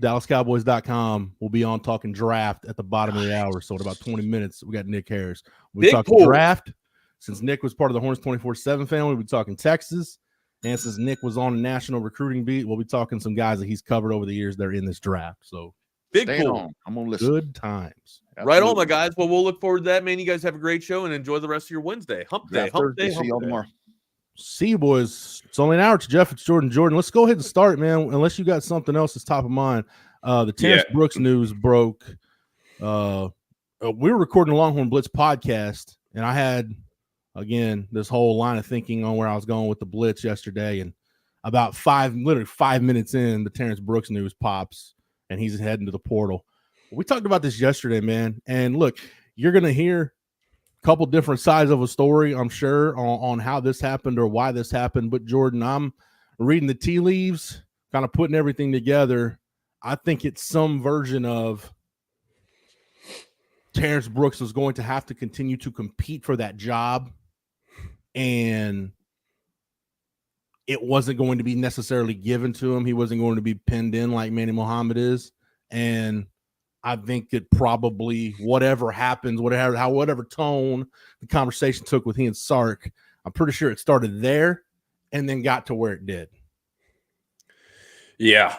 DallasCowboys.com, will be on talking draft at the bottom of the hour. So in about 20 minutes, we got Nick Harris. We'll be talking draft. Since Nick was part of the Horns 24/7 family, we'll be talking Texas. And since Nick was on the national recruiting beat, we'll be talking some guys that he's covered over the years that are in this draft. So big cool. I'm gonna listen. Good times. Absolutely. Right on, my guys. Well, we'll look forward to that, man. You guys have a great show and enjoy the rest of your Wednesday. Hump day. See y'all tomorrow. See you, boys. It's only an hour to Jeff. It's Jordan. Let's go ahead and start, man. Unless you got something else that's top of mind. The Terrence Brooks news broke. We were recording the Longhorn Blitz podcast, and I had, again, this whole line of thinking on where I was going with the Blitz yesterday. And about 5 minutes in, the Terrence Brooks news pops, and he's heading to the portal. We talked about this yesterday, man. And look, you're going to hear couple different sides of a story, I'm sure, on how this happened or why this happened. But Jordan, I'm reading the tea leaves, kind of putting everything together. I think it's some version of Terrence Brooks was going to have to continue to compete for that job, and it wasn't going to be necessarily given to him. He wasn't going to be pinned in like Manny Muhammad is. And I think that probably whatever happens, whatever tone the conversation took with he and Sark, I'm pretty sure it started there and then got to where it did. Yeah.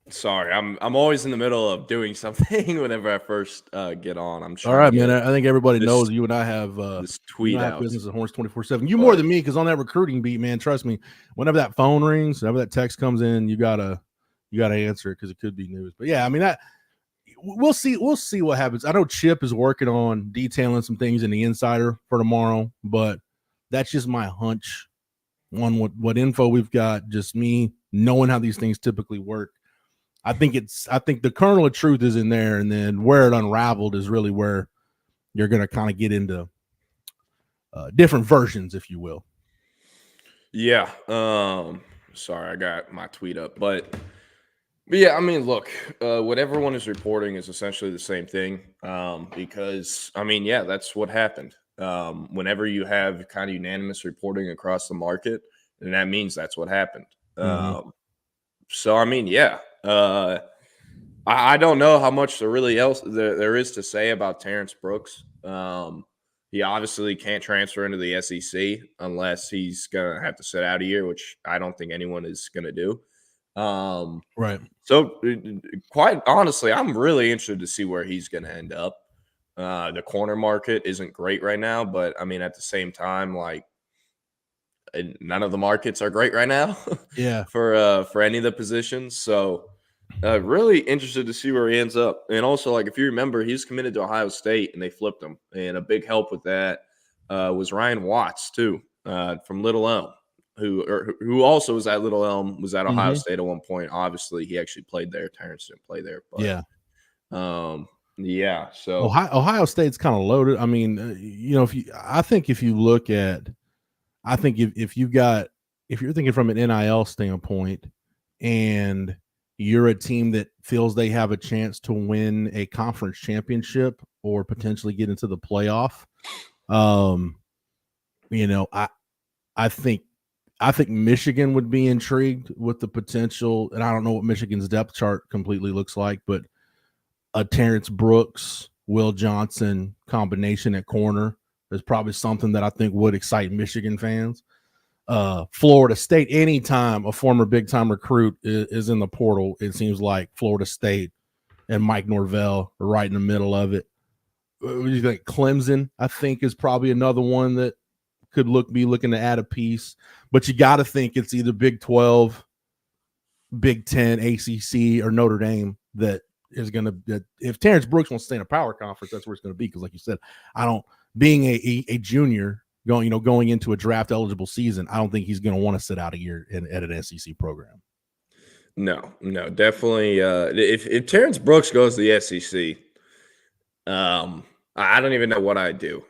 Sorry, I'm always in the middle of doing something whenever I first get on. I'm sure. All right, man. I think everybody knows you and I have this tweet out business at Horns 24/7. You more than me, because on that recruiting beat, man, trust me, whenever that phone rings, whenever that text comes in, you gotta answer it because it could be news. But yeah, I mean, that we'll see what happens. I know Chip is working on detailing some things in the Insider for tomorrow, but that's just my hunch on what info we've got. Just me knowing how these things typically work. I think the kernel of truth is in there, and then where it unraveled is really where you're going to kind of get into different versions, if you will. Yeah. Sorry, I got my tweet up, but yeah, I mean, look, what everyone is reporting is essentially the same thing, because, I mean, yeah, that's what happened. Whenever you have kind of unanimous reporting across the market, then that means that's what happened. So, I mean, yeah, I don't know how much there is to say about Terrence Brooks. He obviously can't transfer into the SEC unless he's going to have to sit out a year, which I don't think anyone is going to do. Right. So quite honestly, I'm really interested to see where he's going to end up. The corner market isn't great right now, but I mean, at the same time, like, none of the markets are great right now. Yeah. For any of the positions. So Really interested to see where he ends up. And also, like, if you remember, he's committed to Ohio State and they flipped him. And a big help with that was Ryan Watts, too, from Little Elm, who also was at Little Elm, was at Ohio State at one point. Obviously, he actually played there. Terrence didn't play there. But, yeah. So Ohio State's kind of loaded. I mean, I think if you're thinking from an NIL standpoint and you're a team that feels they have a chance to win a conference championship or potentially get into the playoff, I think Michigan would be intrigued with the potential, and I don't know what Michigan's depth chart completely looks like, but a Terrence Brooks, Will Johnson combination at corner is probably something that I think would excite Michigan fans. Florida State, anytime a former big-time recruit is in the portal, it seems like Florida State and Mike Norvell are right in the middle of it. What do you think? Clemson, I think, is probably another one that could be looking to add a piece. But you got to think it's either Big 12, Big 10, ACC, or Notre Dame that is going to – if Terrence Brooks wants to stay in a power conference, that's where it's going to be. Because like you said, being a junior – going into a draft eligible season, I don't think he's going to want to sit out a year at an SEC program. No, definitely. If Terrence Brooks goes to the SEC, I don't even know what I'd do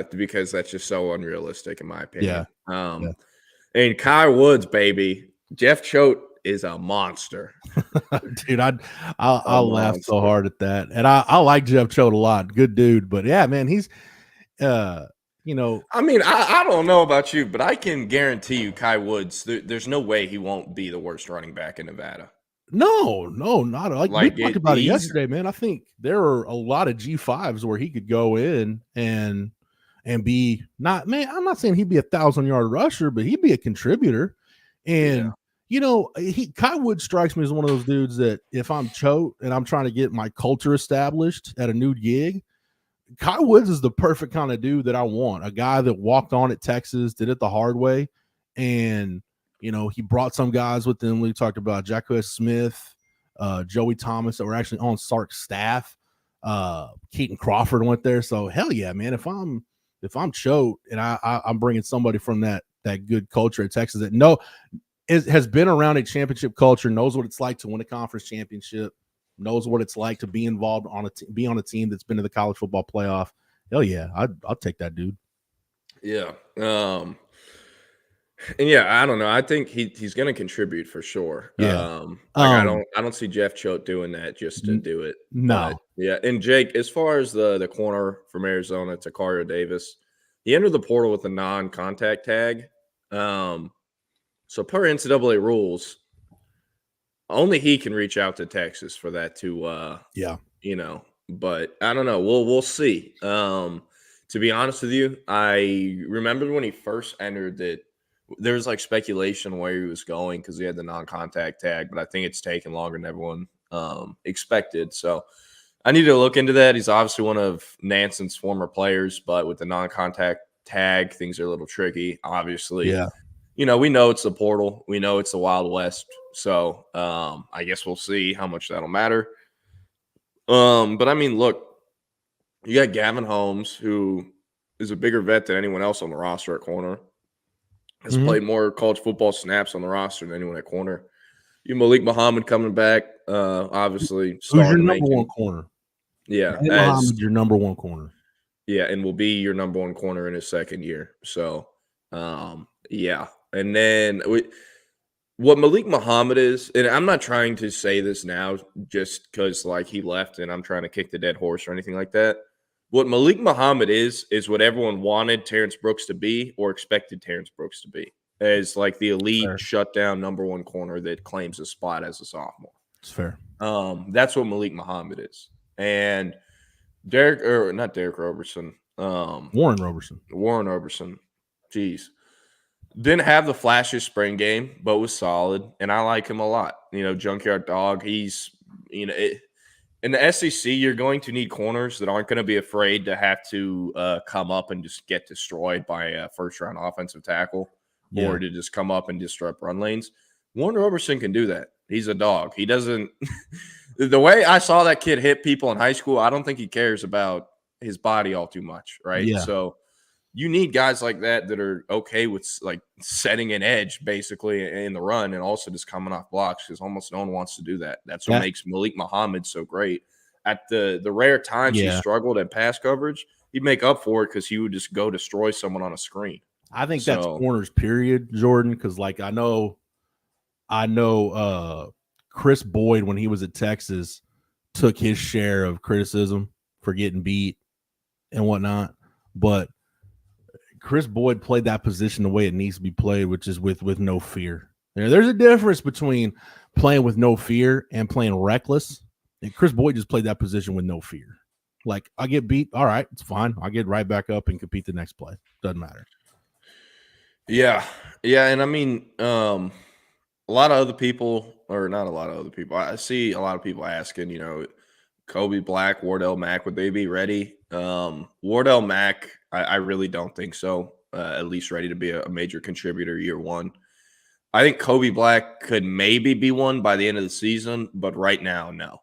because that's just so unrealistic in my opinion. And Kai Woods, baby, Jeff Choate is a monster. Dude, I'll laugh so hard at that. And I like Jeff Choate a lot. Good dude. But yeah, man, he's I mean, I don't know about you, but I can guarantee you Kai Woods, there's no way he won't be the worst running back in Nevada. No, not like we talked about it yesterday, man. I think there are a lot of G5s where he could go in and be not, man, I'm not saying he'd be 1,000-yard rusher, but he'd be a contributor. And Kai Woods strikes me as one of those dudes that if I'm Choate and I'm trying to get my culture established at a new gig, Kai Woods is the perfect kind of dude that I want. A guy that walked on at Texas, did it the hard way. And, he brought some guys with him. We talked about Jacquez Smith, Joey Thomas that were actually on Sark's staff. Keaton Crawford went there. So hell yeah, man. If I'm Choate and I'm bringing somebody from that good culture at Texas that has been around a championship culture, knows what it's like to win a conference championship, knows what it's like to be involved be on a team that's been to the college football playoff. Hell yeah, I'll take that dude. Yeah. And yeah, I don't know. I think he's going to contribute for sure. Yeah. I don't see Jeff Choate doing that just to do it. No. But, yeah. And Jake, as far as the corner from Arizona, Tacario Davis, he entered the portal with a non-contact tag. So per NCAA rules, only he can reach out to Texas for that to, but I don't know. We'll see. To be honest with you, I remember when he first entered that there was like speculation where he was going because he had the non-contact tag, but I think it's taken longer than everyone expected. So I need to look into that. He's obviously one of Nanson's former players, but with the non-contact tag, things are a little tricky. Obviously, we know it's the portal. We know it's the Wild West. So I guess we'll see how much that'll matter. But I mean, look, you got Gavin Holmes, who is a bigger vet than anyone else on the roster at corner. Has played more college football snaps on the roster than anyone at corner. You Malik Muhammad coming back, obviously. Who's your number one corner? Yeah. Muhammad's your number one corner. Yeah, and will be your number one corner in his second year. So, yeah. And then what Malik Muhammad is, and I'm not trying to say this now just because like he left and I'm trying to kick the dead horse or anything like that. What Malik Muhammad is what everyone wanted Terrence Brooks to be or expected Terrence Brooks to be, as like the elite shutdown number one corner that claims a spot as a sophomore. It's fair. That's what Malik Muhammad is. And Warren Roberson. Jeez. Didn't have the flashiest spring game, but was solid, and I like him a lot. Junkyard Dog, he's, in the SEC, you're going to need corners that aren't going to be afraid to have to come up and just get destroyed by a first-round offensive tackle or to just come up and disrupt run lanes. Warren Roberson can do that. He's a dog. He doesn't – the way I saw that kid hit people in high school, I don't think he cares about his body all too much, right? Yeah. So you need guys like that are okay with, like, setting an edge basically in the run and also just coming off blocks because almost no one wants to do that. That's what makes Malik Muhammad so great. At the rare times he struggled at pass coverage, he'd make up for it because he would just go destroy someone on a screen. I think that's corners, period, Jordan, because, like, I know Chris Boyd, when he was at Texas, took his share of criticism for getting beat and whatnot. But Chris Boyd played that position the way it needs to be played, which is with no fear. There's a difference between playing with no fear and playing reckless. And Chris Boyd just played that position with no fear. Like, I get beat, all right, it's fine. I'll get right back up and compete the next play. Doesn't matter. Yeah. And I mean, a lot of other people, or not a lot of other people, I see a lot of people asking, you know, Kobe Black, Wardell Mack, would they be ready? Wardell Mack, I really don't think so. At least ready to be a major contributor year one. I think Kobe Black could maybe be one by the end of the season, but right now, no.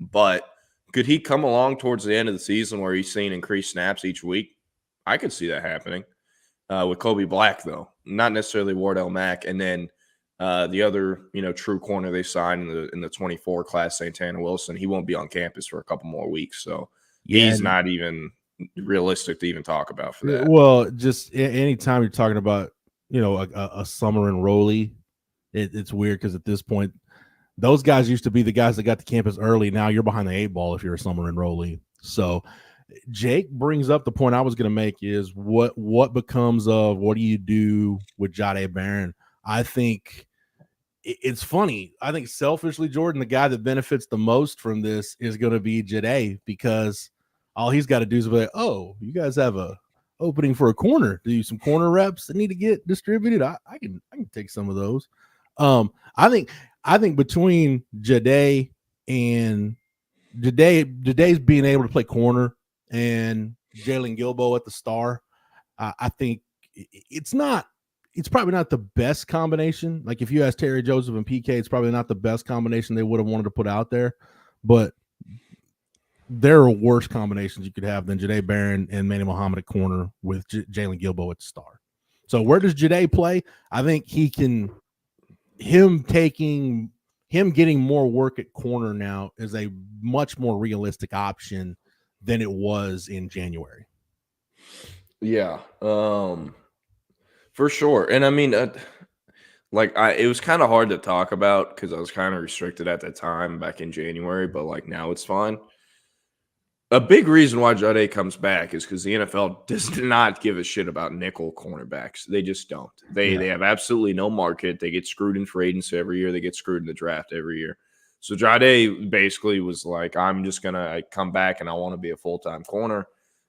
But could he come along towards the end of the season where he's seeing increased snaps each week? I could see that happening. With Kobe Black, though, not necessarily Wardell Mack. And then the other, you know, true corner they signed in the 24 class, Santana Wilson, he won't be on campus for a couple more weeks. So he's not even realistic to even talk about for that. Well, just anytime you're talking about, you know, a summer enrollee, it's weird because at this point, those guys used to be the guys that got to campus early. Now you're behind the 8 ball if you're a summer enrollee. So Jake brings up the point I was going to make is what becomes of, what do you do with Jahdae Barron? I think it's funny. I think selfishly, Jordan, the guy that benefits the most from this is going to be Jahdae, because all he's got to do is be like, oh, you guys have a opening for a corner. Do some corner reps that need to get distributed? I can take some of those. I think between Jahdae and Jahdae's being able to play corner and Jalen Gilbo at the star, I think it's probably not the best combination. Like, if you ask Terry Joseph and PK, it's probably not the best combination they would have wanted to put out there, but there are worse combinations you could have than Jahdae Barron and Manny Muhammad at corner with Jalen Gilbo at the star. So where does Jahdae play? I think him getting more work at corner now is a much more realistic option than it was in January. Yeah, for sure. And I mean, it was kind of hard to talk about because I was kind of restricted at that time back in January, but like now it's fine. A big reason why Jahdae comes back is because the NFL does not give a shit about nickel cornerbacks. They just don't. They have absolutely no market. They get screwed in free agency every year. They get screwed in the draft every year. So Jahdae basically was like, I'm just going to come back and I want to be a full-time corner.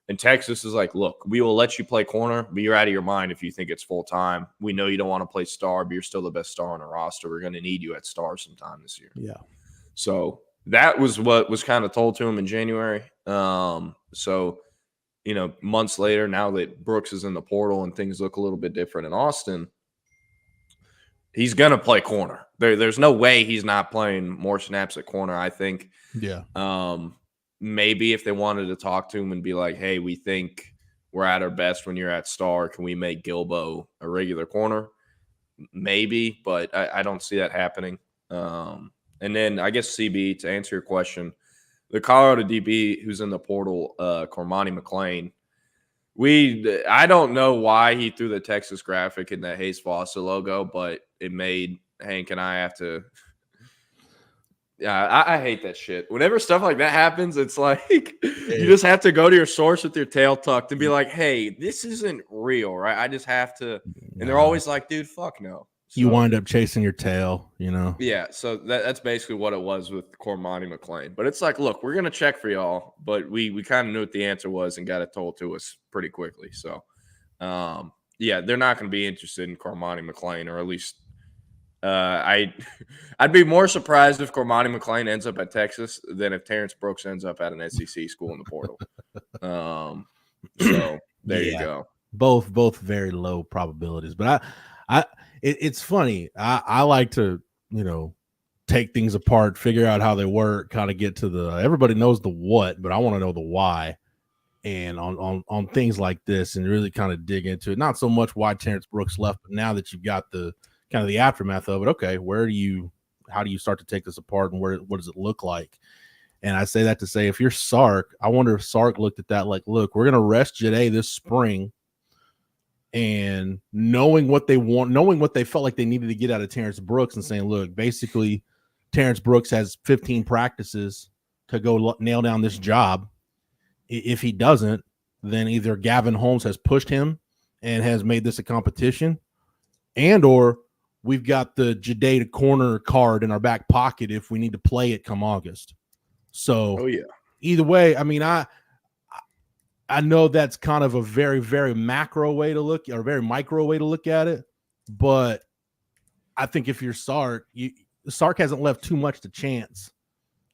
And Texas is like, look, we will let you play corner, but you're out of your mind if you think it's full-time. We know you don't want to play star, but you're still the best star on the roster. We're going to need you at star sometime this year. Yeah. So that was what was kind of told to him in January. So, you know, months later, now that Brooks is in the portal and things look a little bit different in Austin, he's going to play corner. There's no way he's not playing more snaps at corner, I think. Yeah. Maybe if they wanted to talk to him and be like, hey, we think we're at our best when you're at star, can we make Gilbo a regular corner? Maybe, but I don't see that happening. And then I guess, CB, to answer your question, the Colorado DB who's in the portal, Cormani McClain, I don't know why he threw the Texas graphic in that Hayes Foster logo, but it made Hank and I have to – yeah, I hate that shit. Whenever stuff like that happens, it's like you just have to go to your source with your tail tucked and be like, hey, this isn't real, right? I just have to – and they're always like, dude, fuck no. So, you wind up chasing your tail, you know? Yeah, so that's basically what it was with Cormani McClain. But it's like, look, we're going to check for y'all, but we kind of knew what the answer was and got it told to us pretty quickly. So, yeah, they're not going to be interested in Cormani McClain, or at least I'd be more surprised if Cormani McClain ends up at Texas than if Terrence Brooks ends up at an SEC school in the portal. So there you go. Both very low probabilities, but it's funny. I like to take things apart, figure out how they work, kind of get to everybody knows the what, but I want to know the why. And on things like this, and really kind of dig into it. Not so much why Terrence Brooks left, but now that you've got the kind of the aftermath of it, okay, how do you start to take this apart, and what does it look like? And I say that to say, if you're Sark, I wonder if Sark looked at that like, look, we're going to rest Jade this spring, and knowing what they felt like they needed to get out of Terrence Brooks, and saying, look, basically Terrence Brooks has 15 practices to go nail down this job. If he doesn't, then either Gavin Holmes has pushed him and has made this a competition, or we've got the Jade corner card in our back pocket if we need to play it come August. So either way, I mean, I know that's kind of a very, very macro way to look, or very micro way to look at it. But I think if you're Sark, Sark hasn't left too much to chance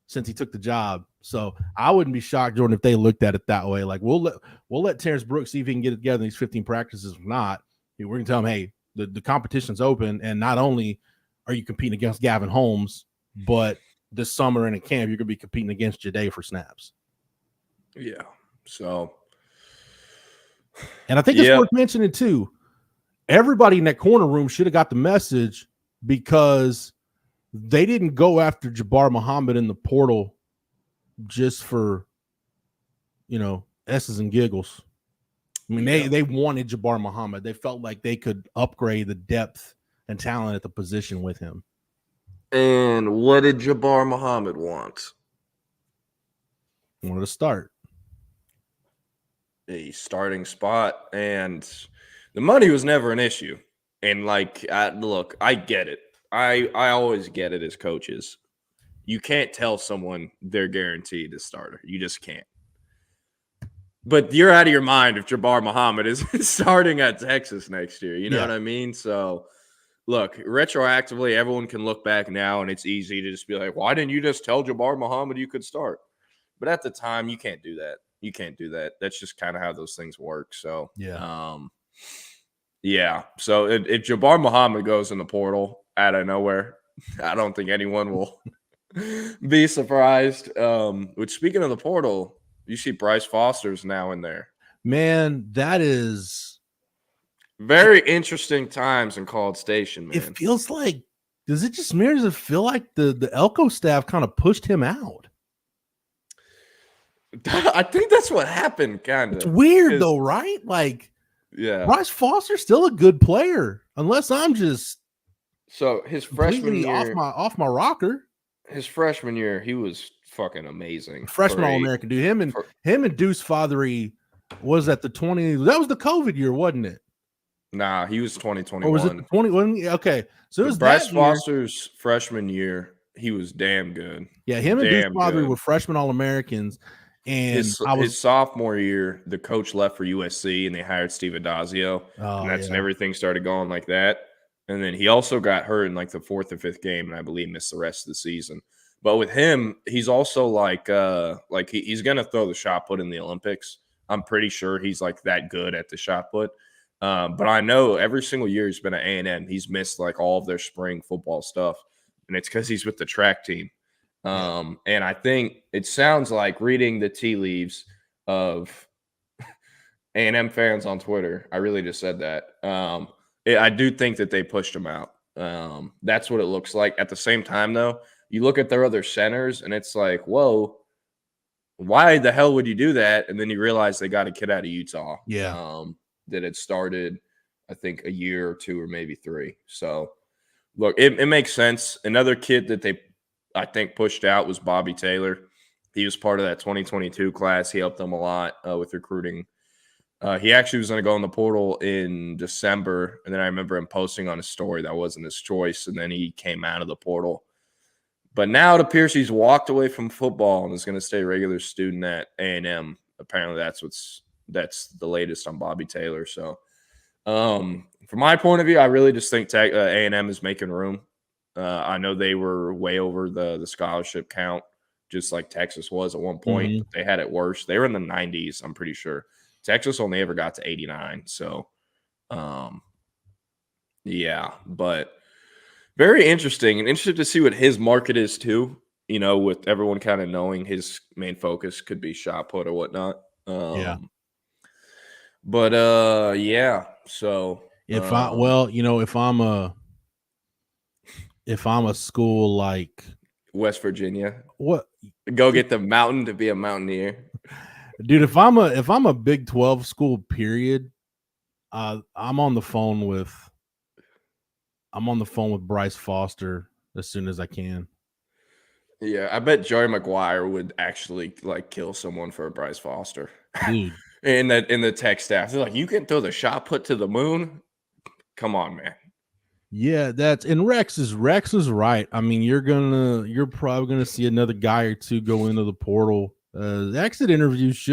since he took the job. So I wouldn't be shocked, Jordan, if they looked at it that way. Like, we'll let Terrence Brooks see if he can get it together in these 15 practices. If not, we're going to tell him, hey, the competition's open, and not only are you competing against Gavin Holmes, but this summer in a camp, you're going to be competing against Jade for snaps. Yeah. So, and I think it's worth mentioning too, everybody in that corner room should have got the message, because they didn't go after Jabbar Muhammad in the portal just for, S's and giggles. I mean, they wanted Jabbar Muhammad. They felt like they could upgrade the depth and talent at the position with him. And what did Jabbar Muhammad want? Wanted to start a starting spot, and the money was never an issue. And look, I get it. I always get it as coaches. You can't tell someone they're guaranteed a starter. You just can't. But you're out of your mind if Jabbar Muhammad is starting at Texas next year. You know what I mean? So, look, retroactively, everyone can look back now, and it's easy to just be like, why didn't you just tell Jabbar Muhammad you could start? But at the time, you can't do that. You can't do that. That's just kind of how those things work. So, So if Jabbar Muhammad goes in the portal out of nowhere, I don't think anyone will be surprised. Which, speaking of the portal, you see Bryce Foster's now in there. Man, that is very interesting times in College Station, man. It feels like, does it feel like the Elko staff kind of pushed him out? I think that's what happened, kind of. It's weird though, right? Like, Bryce Foster's still a good player, unless I'm just his freshman year off my rocker. His freshman year, he was fucking amazing. Freshman All-American, dude. Him and Deuce Fathery was at the 20. That was the COVID year, wasn't it? Nah, he was 2021. Or was it 20? Okay, so it was Bryce Foster's freshman year. He was damn good. Yeah, him and Deuce Fathery were freshman All-Americans. And his sophomore year, the coach left for USC, and they hired Steve Adazio, and that's when everything started going like that. And then he also got hurt in like the 4th or 5th game, and I believe missed the rest of the season. But with him, he's also he's gonna throw the shot put in the Olympics. I'm pretty sure he's like that good at the shot put. But I know every single year he's been at A&M, he's missed like all of their spring football stuff, and it's because he's with the track team. And I think it sounds like, reading the tea leaves of A&M fans on Twitter, I really just said that. I do think that they pushed him out. That's what it looks like. At the same time, though, you look at their other centers, and it's like, whoa, why the hell would you do that? And then you realize they got a kid out of Utah. That had started, I think, a year or 2 or maybe 3. So, look, it makes sense. Another kid that I think pushed out was Bobby Taylor. He was part of that 2022 class. He helped them a lot with recruiting. He actually was going to go in the portal in December, and then I remember him posting on his story that wasn't his choice, and then he came out of the portal. But now it appears he's walked away from football and is going to stay a regular student at A&M. Apparently that's the latest on Bobby Taylor. So from my point of view, I really just think A&M is making room. I know they were way over the scholarship count, just like Texas was at one point. Mm-hmm. They had it worse. They were in the 90s, I'm pretty sure. Texas only ever got to 89. So, but Very interesting, and interested to see what his market is too. You know, with everyone kind of knowing his main focus could be shot put or whatnot. Yeah. But yeah. So If I'm a school like West Virginia, what, go get the mountain to be a mountaineer. dude, if I'm a Big 12 school, period, I'm on the phone with Bryce Foster as soon as I can. Yeah, I bet Jerry Maguire would actually like kill someone for a Bryce Foster. Dude. in the tech staff. They're like, you can throw the shot put to the moon. Come on, man. Yeah, Rex is right. I mean, you're probably gonna see another guy or two go into the portal. The exit interviews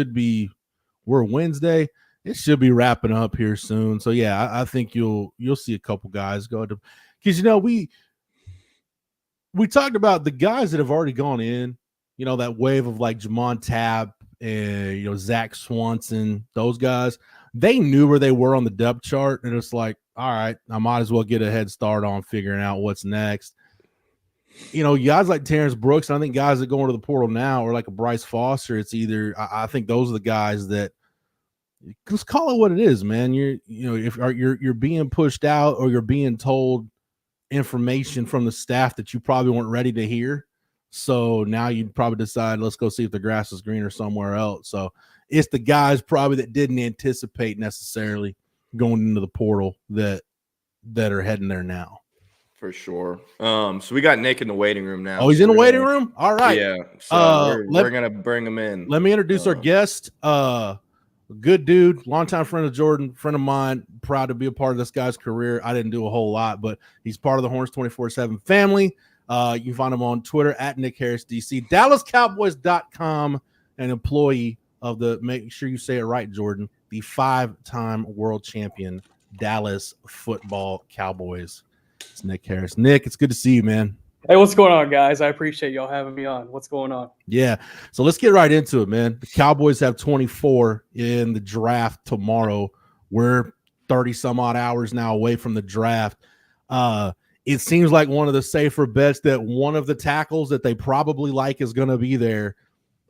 we're Wednesday. It should be wrapping up here soon. So yeah, I think you'll see a couple guys go to, because we talked about the guys that have already gone in, that wave of like Jamon Tapp and Zach Swanson, those guys, they knew where they were on the depth chart, and it's like, all right, I might as well get a head start on figuring out what's next. Guys like Terrence Brooks, and I think guys that go into the portal now, or like a Bryce Foster, it's either, I think those are the guys that, let's call it what it is, man. You're being pushed out, or you're being told information from the staff that you probably weren't ready to hear. So now you'd probably decide, let's go see if the grass is greener somewhere else. So it's the guys probably that didn't anticipate necessarily going into the portal that are heading there now. For sure. So we got Nick in the waiting room now. Oh, he's in the waiting room? All right. Yeah. So we're going to bring him in. Let me introduce our guest. Good dude, longtime friend of Jordan, friend of mine. Proud to be a part of this guy's career. I didn't do a whole lot, but he's part of the Horns 24/7 family. You can find him on Twitter at Nick Harris DC, DallasCowboys.com, an employee of make sure you say it right, Jordan, the 5-time world champion Dallas football Cowboys. It's Nick Harris. Nick, it's good to see you, man. Hey, what's going on, guys? I appreciate y'all having me on. What's going on? Yeah. So let's get right into it, man. The Cowboys have 24 in the draft tomorrow. We're 30 some odd hours now away from the draft. It seems like one of the safer bets that one of the tackles that they probably like is going to be there.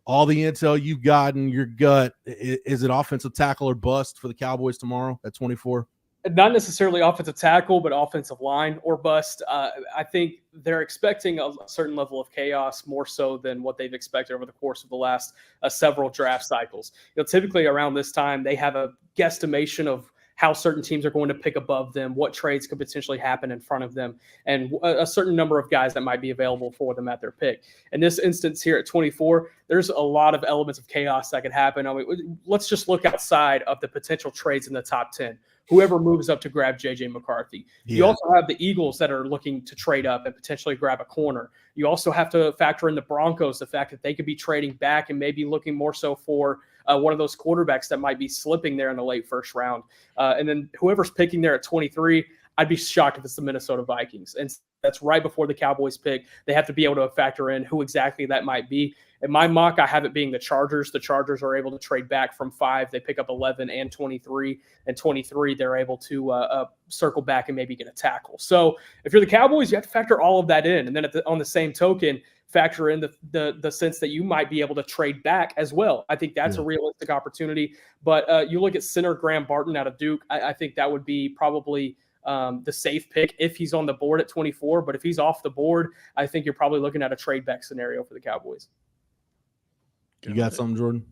All the intel you've got in your gut, is it offensive tackle or bust for the Cowboys tomorrow at 24? Not necessarily offensive tackle, but offensive line or bust. I think they're expecting a certain level of chaos more so than what they've expected over the course of the last several draft cycles. Typically around this time, they have a guesstimation of how certain teams are going to pick above them, what trades could potentially happen in front of them, and a certain number of guys that might be available for them at their pick. In this instance here at 24, there's a lot of elements of chaos that could happen. I mean, let's just look outside of the potential trades in the top 10. Whoever moves up to grab J.J. McCarthy. Yeah. You also have the Eagles that are looking to trade up and potentially grab a corner. You also have to factor in the Broncos, the fact that they could be trading back and maybe looking more so for one of those quarterbacks that might be slipping there in the late first round. And then whoever's picking there at 23, I'd be shocked if it's the Minnesota Vikings. And that's right before the Cowboys pick. They have to be able to factor in who exactly that might be. In my mock, I have it being the Chargers. The Chargers are able to trade back from 5. They pick up 11 and 23. And 23, they're able to circle back and maybe get a tackle. So if you're the Cowboys, you have to factor all of that in. And then on the same token, factor in the sense that you might be able to trade back as well. I think that's a realistic opportunity. But you look at center Graham Barton out of Duke, I think that would be probably the safe pick if he's on the board at 24. But if he's off the board, I think you're probably looking at a trade back scenario for the Cowboys. You got something, Jordan?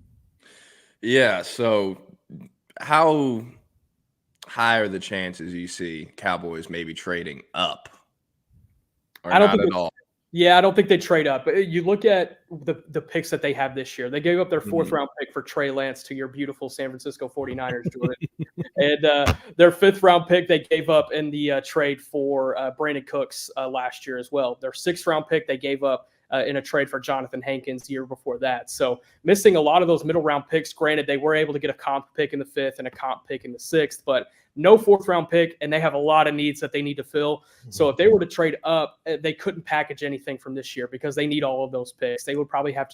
Yeah. So how high are the chances you see Cowboys maybe trading up? Or I don't not think at all? Yeah, I don't think they trade up. You look at the picks that they have this year. They gave up their 4th round pick for Trey Lance to your beautiful San Francisco 49ers, Jordan. And their 5th round pick they gave up in the trade for Brandon Cooks last year as well. Their 6th round pick they gave up in a trade for Jonathan Hankins the year before that. So missing a lot of those middle round picks. Granted, they were able to get a comp pick in the 5th and a comp pick in the 6th, but no 4th round pick, and they have a lot of needs that they need to fill. So if they were to trade up, they couldn't package anything from this year because they need all of those picks. They would probably have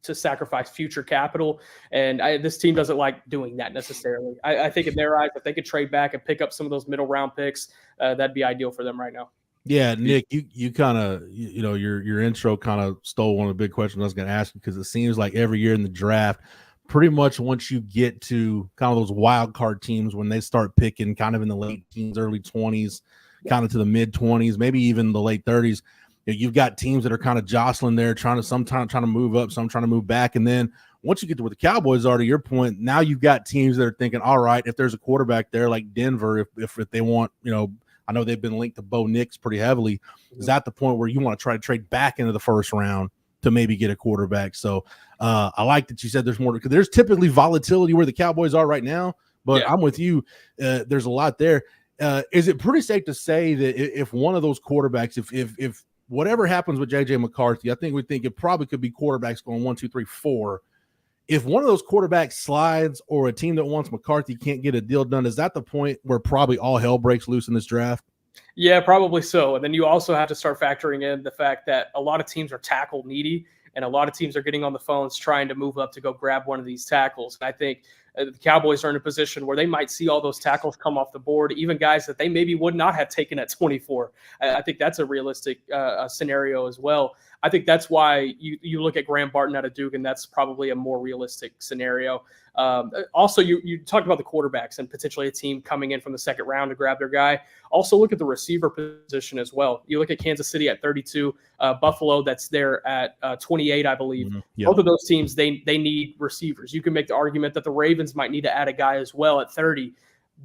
to sacrifice future capital, and this team doesn't like doing that necessarily. I think in their eyes, if they could trade back and pick up some of those middle round picks, that'd be ideal for them right now. Yeah, Nick, you kind of, your intro kind of stole one of the big questions I was going to ask you, because it seems like every year in the draft, pretty much once you get to kind of those wild card teams, when they start picking kind of in the late teens, early 20s, kind of to the mid 20s, maybe even the late 30s, you've got teams that are kind of jostling there, sometimes trying to move up, some trying to move back. And then once you get to where the Cowboys are, to your point, now you've got teams that are thinking, all right, if there's a quarterback there like Denver, if they want, I know they've been linked to Bo Nix pretty heavily. Is that the point where you want to try to trade back into the first round to maybe get a quarterback? So I like that you said there's more, because there's typically volatility where the Cowboys are right now, but I'm with you. There's a lot there. Is it pretty safe to say that if one of those quarterbacks, if whatever happens with JJ McCarthy, I think we think it probably could be quarterbacks going 1, 2, 3, 4. If one of those quarterbacks slides, or a team that wants McCarthy can't get a deal done, is that the point where probably all hell breaks loose in this draft? Yeah, probably so. And then you also have to start factoring in the fact that a lot of teams are tackle needy, and a lot of teams are getting on the phones trying to move up to go grab one of these tackles. And I think the Cowboys are in a position where they might see all those tackles come off the board, even guys that they maybe would not have taken at 24. I think that's a realistic scenario as well. I think that's why you look at Graham Barton out of Duke, and that's probably a more realistic scenario. Also, you talked about the quarterbacks and potentially a team coming in from the second round to grab their guy. Also, look at the receiver position as well. You look at Kansas City at 32, Buffalo that's there at 28, I believe. Mm-hmm. Yep. Both of those teams, they need receivers. You can make the argument that the Ravens might need to add a guy as well at 30.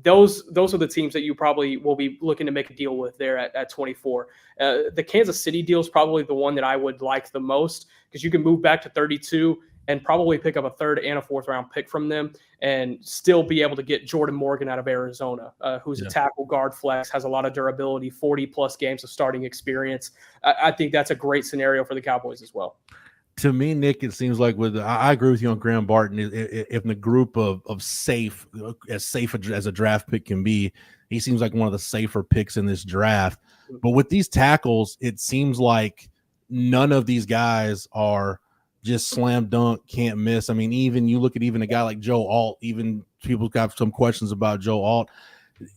Those are the teams that you probably will be looking to make a deal with there at 24. The Kansas City deal is probably the one that I would like the most, because you can move back to 32 and probably pick up a third and a fourth round pick from them and still be able to get Jordan Morgan out of Arizona, who's a tackle guard flex, has a lot of durability, 40 plus games of starting experience. I think that's a great scenario for the Cowboys as well. To me, Nick, it seems like I agree with you on Graham Barton. If in the group of safe as a draft pick can be, he seems like one of the safer picks in this draft. But with these tackles, it seems like none of these guys are just slam dunk, can't miss. I mean, even you look at even a guy like Joe Alt, even people got some questions about Joe Alt.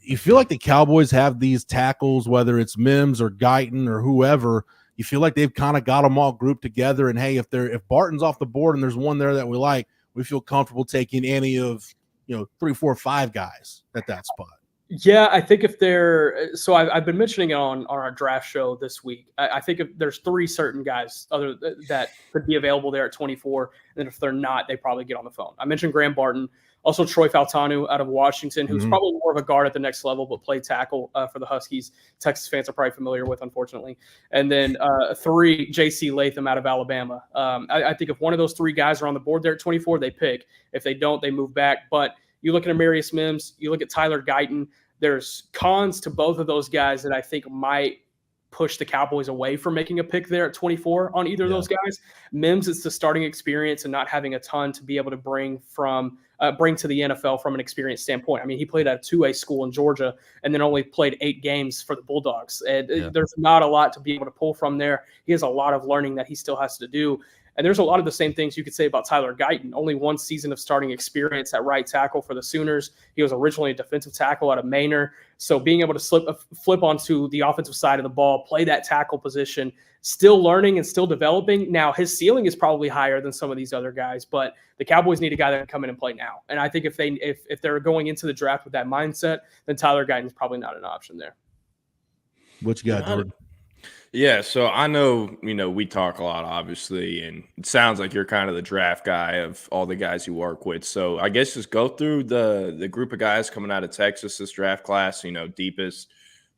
You feel like the Cowboys have these tackles, whether it's Mims or Guyton or whoever, you feel like they've kind of got them all grouped together. And hey, if Barton's off the board and there's one there that we like, we feel comfortable taking any of 3, 4, 5 guys at that spot. Yeah, I think if they're so I've been mentioning it on our draft show this week. I think if there's 3 certain guys that could be available there at 24, and if they're not, they probably get on the phone. I mentioned Graham Barton, also Troy Faltanu out of Washington, who's probably more of a guard at the next level, but played tackle for the Huskies. Texas fans are probably familiar with, unfortunately. And then 3, J.C. Latham out of Alabama. I think if one of those 3 guys are on the board there at 24, they pick. If they don't, they move back. But you look at Amarius Mims, you look at Tyler Guyton, there's cons to both of those guys that I think might push the Cowboys away from making a pick there at 24 on either of those guys. Mims, it's the starting experience and not having a ton to be able to bring to the NFL from an experience standpoint. I mean, he played at a 2A school in Georgia and then only played 8 games for the Bulldogs. And there's not a lot to be able to pull from there. He has a lot of learning that he still has to do. And there's a lot of the same things you could say about Tyler Guyton. Only 1 season of starting experience at right tackle for the Sooners. He was originally a defensive tackle out of Manor. So being able to flip onto the offensive side of the ball, play that tackle position, still learning and still developing. Now, his ceiling is probably higher than some of these other guys, but the Cowboys need a guy that can come in and play now. And I think if they're going into the draft with that mindset, then Tyler Guyton is probably not an option there. What you got, Jordan? Yeah, so I know, we talk a lot, obviously, and it sounds like you're kind of the draft guy of all the guys you work with. So I guess just go through the group of guys coming out of Texas this draft class, deepest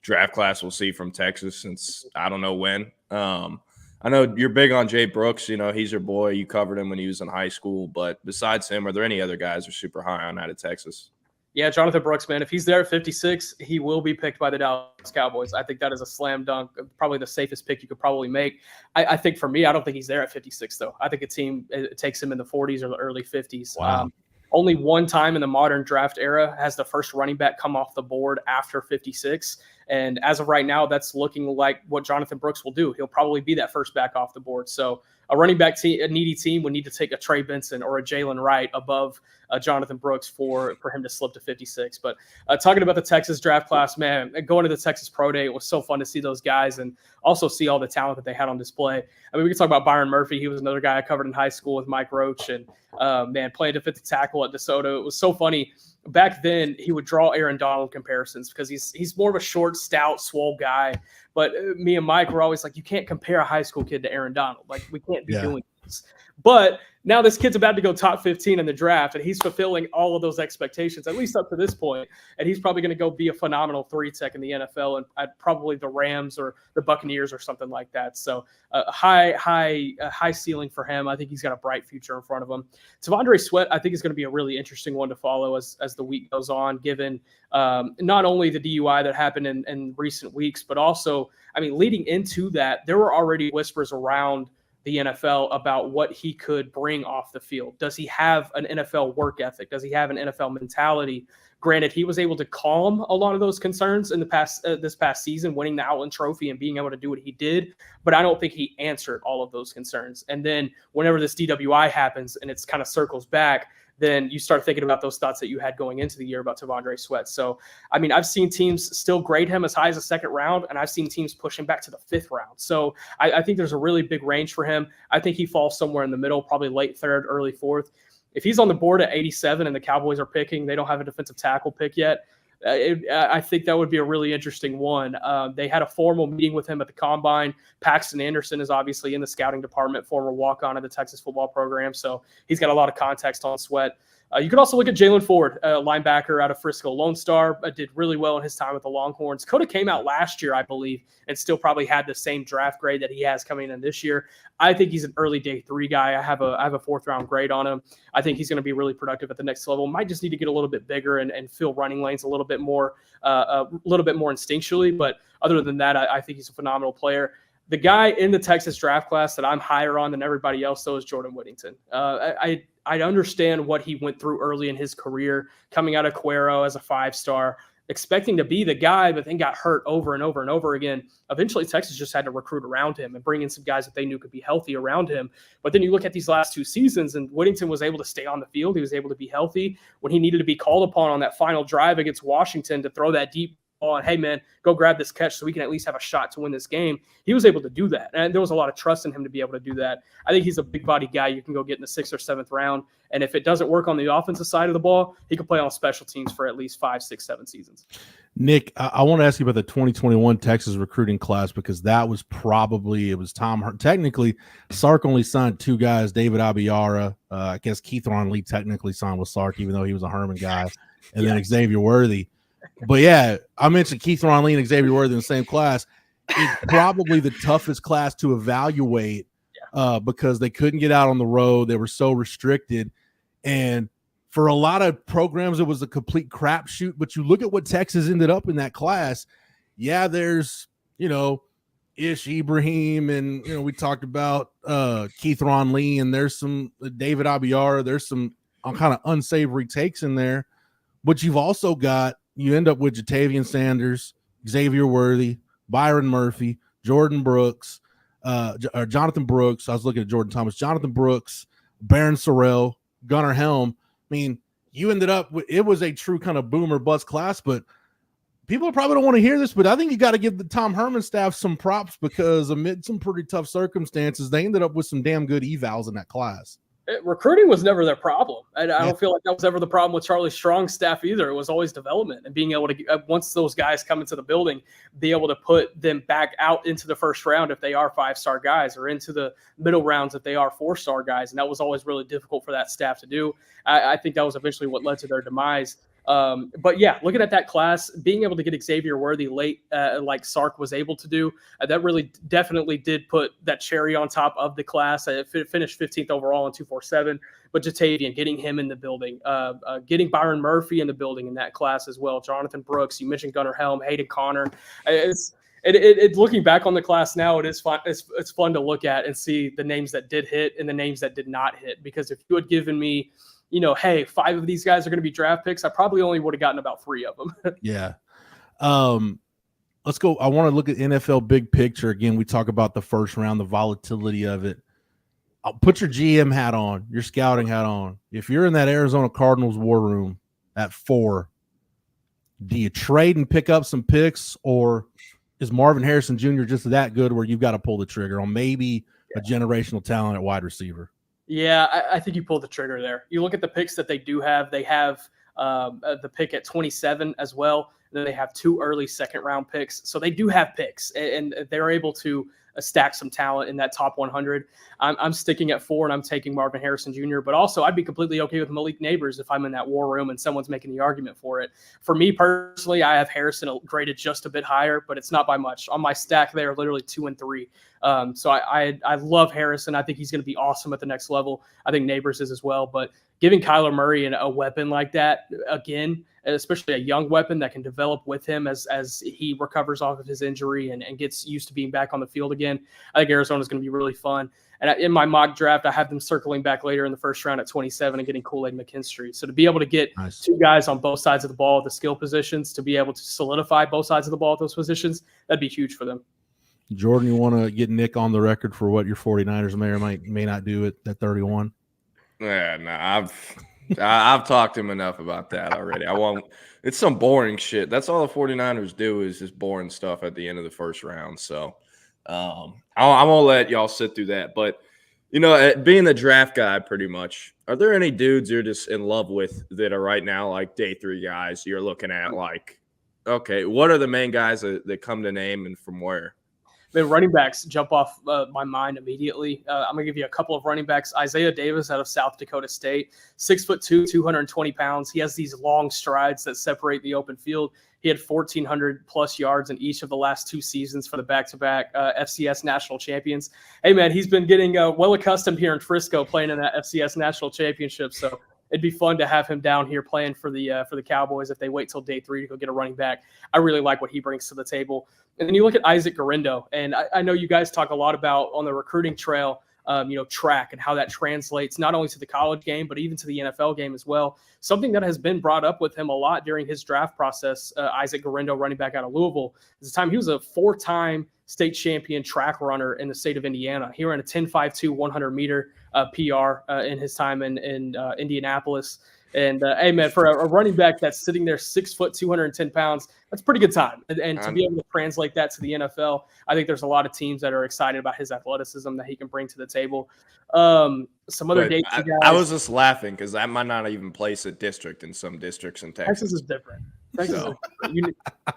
draft class we'll see from Texas since I don't know when. I know you're big on Jay Brooks. He's your boy. You covered him when he was in high school. But besides him, are there any other guys who are super high on out of Texas? Yeah, Jonathan Brooks, man. If he's there at 56, he will be picked by the Dallas Cowboys. I think that is a slam dunk, probably the safest pick you could probably make. I think for me, I don't think he's there at 56, though. I think a team takes him in the 40s or the early 50s. Wow. Only one time in the modern draft era has the first running back come off the board after 56, And as of right now, that's looking like what Jonathan Brooks will do. He'll probably be that first back off the board. So a running back team, a needy team, would need to take a Trey Benson or a Jalen Wright above Jonathan Brooks for him to slip to 56. But talking about the Texas draft class, man, going to the Texas Pro Day, it was so fun to see those guys and also see all the talent that they had on display. I mean, we can talk about Byron Murphy. He was another guy I covered in high school with Mike Roach, and man, playing defensive tackle at DeSoto. It was so funny. Back then, he would draw Aaron Donald comparisons because he's more of a short, stout, swole guy. But me and Mike were always like, you can't compare a high school kid to Aaron Donald. Like, we can't be doing this. But now this kid's about to go top 15 in the draft, and he's fulfilling all of those expectations, at least up to this point. And he's probably going to go be a phenomenal 3-tech in the NFL and at probably the Rams or the Buccaneers or something like that. So high ceiling for him. I think he's got a bright future in front of him. T'Vondre Sweat, I think, is going to be a really interesting one to follow as the week goes on, given not only the DUI that happened in recent weeks, but also, I mean, leading into that, there were already whispers around the NFL about what he could bring off the field. Does he have an NFL work ethic? Does he have an NFL mentality? Granted, he was able to calm a lot of those concerns in the past this past season, winning the Outland Trophy and being able to do what he did. But I don't think he answered all of those concerns. And then whenever this DWI happens and it's kind of circles back, then you start thinking about those thoughts that you had going into the year about T'Vondre Sweat. So, I mean, I've seen teams still grade him as high as the second round, and I've seen teams push him back to the fifth round. So I think there's a really big range for him. I think he falls somewhere in the middle, probably late third, early fourth. If he's on the board at 87 and the Cowboys are picking, they don't have a defensive tackle pick yet, I think that would be a really interesting one. They had a formal meeting with him at the Combine. Paxton Anderson is obviously in the scouting department, former walk-on of the Texas football program, so he's got a lot of context on Sweat. You could also look at Jalen Ford, linebacker out of Frisco, Lone Star, did really well in his time with the Longhorns. Coda came out last year, I believe, and still probably had the same draft grade that he has coming in this year. I think he's an early day 3 guy. I have a fourth round grade on him. I think he's going to be really productive at the next level. Might just need to get a little bit bigger and fill running lanes a little bit more instinctually. But other than that, I think he's a phenomenal player. The guy in the Texas draft class that I'm higher on than everybody else, though, is Jordan Whittington. I understand what he went through early in his career, coming out of Cuero as a 5-star, expecting to be the guy, but then got hurt over and over and over again. Eventually, Texas just had to recruit around him and bring in some guys that they knew could be healthy around him. But then you look at these last 2 seasons, and Whittington was able to stay on the field. He was able to be healthy when he needed to be called upon on that final drive against Washington to throw that deep ball and, hey, man, go grab this catch so we can at least have a shot to win this game. He was able to do that, and there was a lot of trust in him to be able to do that. I think he's a big-body guy you can go get in the 6th or 7th round, and if it doesn't work on the offensive side of the ball, he can play on special teams for at least 5, 6, 7 seasons. Nick, I want to ask you about the 2021 Texas recruiting class, because that was probably, it was Tom. Technically, Sark only signed 2 guys, David Abiara. I guess Keith Ron Lee technically signed with Sark, even though he was a Herman guy, and then Xavier Worthy. But yeah, I mentioned Keith Ron Lee and Xavier Worthy in the same class. It's probably the toughest class to evaluate because they couldn't get out on the road. They were so restricted. And for a lot of programs, it was a complete crapshoot. But you look at what Texas ended up in that class. Yeah, there's, Ish Ibrahim, and, we talked about Keith Ron Lee, and there's some David Abiara. There's some kind of unsavory takes in there. But you've also got, you end up with Jatavian Sanders, Xavier Worthy, Byron Murphy, Jordan Brooks, or Jonathan Brooks. I was looking at Jordan Thomas, Jonathan Brooks, Baron Sorrell, Gunnar Helm. I mean, you ended up with, it was a true kind of boomer bust class, but people probably don't want to hear this, but I think you got to give the Tom Herman staff some props, because amid some pretty tough circumstances, they ended up with some damn good evals in that class. Recruiting was never their problem. I don't feel like that was ever the problem with Charlie Strong's staff either. It was always development and being able to, once those guys come into the building, be able to put them back out into the first round if they are 5-star guys, or into the middle rounds if they are 4-star guys. And that was always really difficult for that staff to do. I think that was eventually what led to their demise. But yeah, looking at that class, being able to get Xavier Worthy late, like Sark was able to do, that really definitely did put that cherry on top of the class. It finished 15th overall in 247, but Jatavian, getting him in the building, getting Byron Murphy in the building in that class as well. Jonathan Brooks, you mentioned Gunnar Helm, Hayden Connor. It's looking back on the class now, it is fun. It's fun to look at and see the names that did hit and the names that did not hit, because if you had given me, hey, 5 of these guys are going to be draft picks, I probably only would have gotten about 3 of them. Yeah. let's go. I want to look at NFL big picture again. We talk about the first round, the volatility of it. I'll put your GM hat on, your scouting hat on. If you're in that Arizona Cardinals war room at 4, do you trade and pick up some picks, or is Marvin Harrison Jr. just that good where you've got to pull the trigger on maybe a generational talent at wide receiver? Yeah, I think you pull the trigger there. You look at the picks that they do have. They have the pick at 27 as well. Then they have 2 early second-round picks. So they do have picks, and they're able to stack some talent in that top 100. I'm sticking at 4, and I'm taking Marvin Harrison Jr., but also I'd be completely okay with Malik Neighbors if I'm in that war room and someone's making the argument for it. For me personally, I have Harrison graded just a bit higher, but it's not by much. On my stack, they are literally 2 and 3. So I love Harrison. I think he's going to be awesome at the next level. I think Neighbors is as well, but giving Kyler Murray a weapon like that, again, especially a young weapon that can develop with him as he recovers off of his injury and gets used to being back on the field again, I think Arizona is going to be really fun. And in my mock draft, I have them circling back later in the first round at 27 and getting Kool-Aid McKinstry. So to be able to get Nice. 2 guys on both sides of the ball, the skill positions, to be able to solidify both sides of the ball at those positions, that'd be huge for them. Jordan, you want to get Nick on the record for what your 49ers may or may not do at 31? Yeah, no, I've talked to him enough about that already. I won't. It's some boring shit. That's all the 49ers do is just boring stuff at the end of the first round. So I won't let y'all sit through that. But, being the draft guy pretty much, are there any dudes you're just in love with that are right now like day 3 guys you're looking at like, okay, what are the main guys that come to name and from where? The running backs jump off my mind immediately. I'm going to give you a couple of running backs. Isaiah Davis out of South Dakota State, 6'2", 220 pounds. He has these long strides that separate the open field. He had 1,400 plus yards in each of the last 2 seasons for the back-to-back FCS national champions. Hey, man, he's been getting well accustomed here in Frisco playing in that FCS national championship. So it'd be fun to have him down here playing for the Cowboys if they wait till day 3 to go get a running back. I really like what he brings to the table. And then you look at Isaac Garindo, and I know you guys talk a lot about on the recruiting trail, track and how that translates not only to the college game, but even to the NFL game as well. Something that has been brought up with him a lot during his draft process, Isaac Garindo, running back out of Louisville. At the time, he was a 4-time state champion track runner in the state of Indiana. He ran a 10.52 100-meter PR in his time in Indianapolis. And, hey, man, for a running back that's sitting there 6 foot, 210 pounds, that's a pretty good time. And to be able to translate that to the NFL, I think there's a lot of teams that are excited about his athleticism that he can bring to the table. Some other dates. I was just laughing because that might not even place a district in some districts in Texas. Texas is different.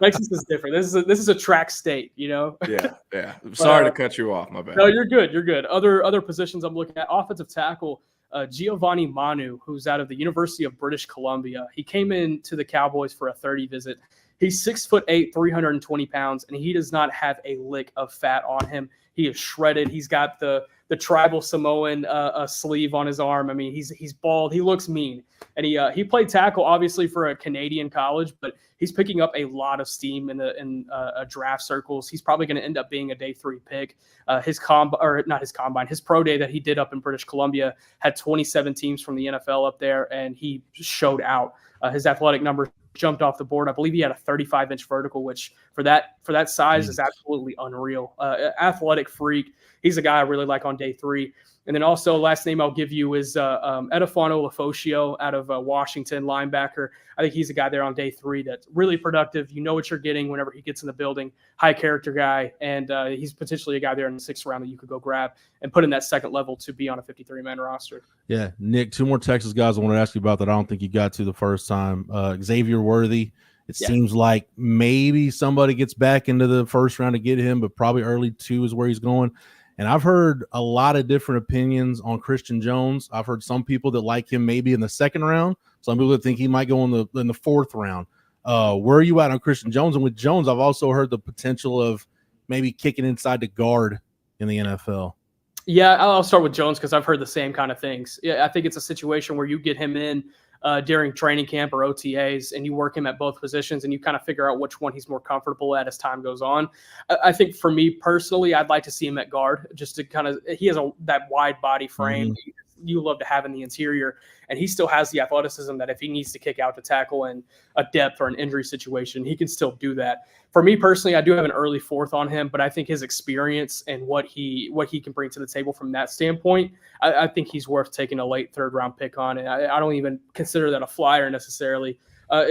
Texas is different. This is a track state, Yeah. Sorry to cut you off. My bad. No, you're good. You're good. Other positions I'm looking at, offensive tackle. Giovanni Manu, who's out of the University of British Columbia. He came into the Cowboys for a 30 visit. He's 6'8", 320 pounds, and he does not have a lick of fat on him. He is shredded. He's got the tribal Samoan sleeve on his arm. I mean, he's bald. He looks mean. And he played tackle, obviously, for a Canadian college, but he's picking up a lot of steam in draft circles. He's probably going to end up being a day 3 pick. His pro day that he did up in British Columbia had 27 teams from the NFL up there, and he showed out. His athletic numbers jumped off the board. I believe he had a 35-inch vertical, which for that size is absolutely unreal. Athletic freak. He's a guy I really like on day 3. And then also, last name I'll give you is Edefano Lafosio out of Washington, linebacker. I think he's a guy there on day 3 that's really productive. You know what you're getting whenever he gets in the building. High character guy, and he's potentially a guy there in the 6th round that you could go grab and put in that second level to be on a 53-man roster. Yeah, Nick, 2 more Texas guys I want to ask you about that I don't think you got to the first time. Xavier Worthy. It seems like maybe somebody gets back into the first round to get him, but probably early 2 is where he's going. And I've heard a lot of different opinions on Christian Jones. I've heard some people that like him maybe in the 2nd round. Some people that think he might go in the 4th round. Where are you at on Christian Jones? And with Jones, I've also heard the potential of maybe kicking inside the guard in the NFL. Yeah, I'll start with Jones because I've heard the same kind of things. Yeah, I think it's a situation where you get him in during training camp or OTAs, and you work him at both positions, and you kind of figure out which one he's more comfortable at as time goes on. I think for me personally, I'd like to see him at guard, just to kind of – he has that wide body frame. you love to have in the interior. And he still has the athleticism that if he needs to kick out to tackle in a depth or an injury situation, he can still do that. For me personally, I do have an early fourth on him, but I think his experience and what he can bring to the table from that standpoint, I think he's worth taking a late third round pick on. And I don't even consider that a flyer necessarily.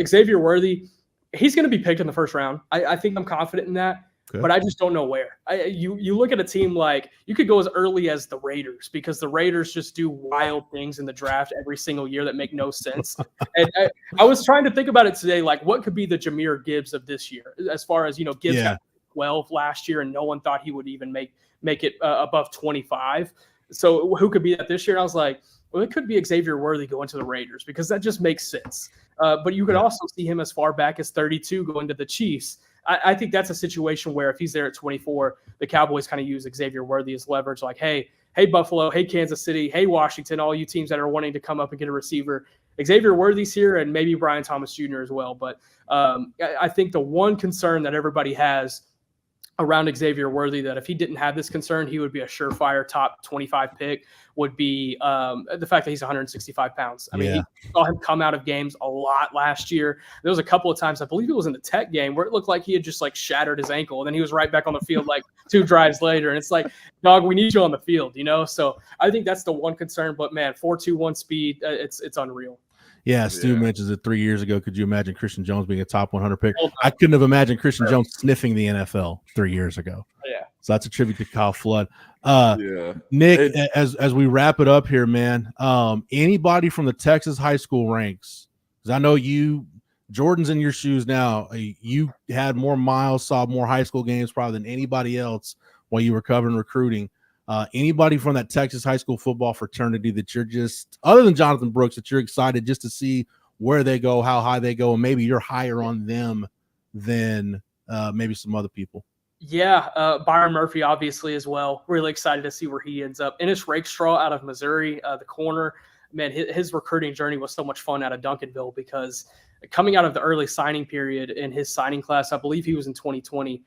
Xavier Worthy, he's going to be picked in the first round. I think I'm confident in that. Okay. But I just don't know where. You look at a team like you could go as early as the Raiders, because the Raiders just do wild things in the draft every single year that make no sense. And I was trying to think about it today, like what could be the Jahmyr Gibbs of this year, as far as, Gibbs got 12 last year and no one thought he would even make it above 25. So who could be that this year? And I was like, well, it could be Xavier Worthy going to the Raiders, because that just makes sense. But you could also see him as far back as 32 going to the Chiefs. I think that's a situation where if he's there at 24, the Cowboys kind of use Xavier Worthy as leverage, like, hey, Buffalo, hey, Kansas City, hey, Washington, all you teams that are wanting to come up and get a receiver. Xavier Worthy's here, and maybe Brian Thomas Jr. as well. But I think the one concern that everybody has around Xavier Worthy, that if he didn't have this concern, he would be a surefire top 25 pick, would be the fact that he's 165 pounds. I mean, he saw him come out of games a lot last year. There was a couple of times, I believe it was in the Tech game, where it looked like he had just like shattered his ankle, and then he was right back on the field like 2 drives later. And it's like, dog, we need you on the field, So I think that's the one concern. But man, 4.21 speed, it's unreal. Yeah, Stu mentions it 3 years ago. Could you imagine Christian Jones being a top 100 pick? I couldn't have imagined Christian Jones sniffing the NFL 3 years ago. Yeah. So that's a tribute to Kyle Flood. Nick, as we wrap it up here, man, anybody from the Texas high school ranks, because I know Jordan's in your shoes now. You had more miles, saw more high school games probably than anybody else while you were covering recruiting. Anybody from that Texas high school football fraternity that you're just, other than Jonathan Brooks, that you're excited just to see where they go, how high they go, and maybe you're higher on them than maybe some other people? Yeah, Byron Murphy, obviously, as well. Really excited to see where he ends up. Ennis Rakestraw out of Missouri, the corner. Man, his recruiting journey was so much fun out of Duncanville, because coming out of the early signing period in his signing class, I believe he was in 2020,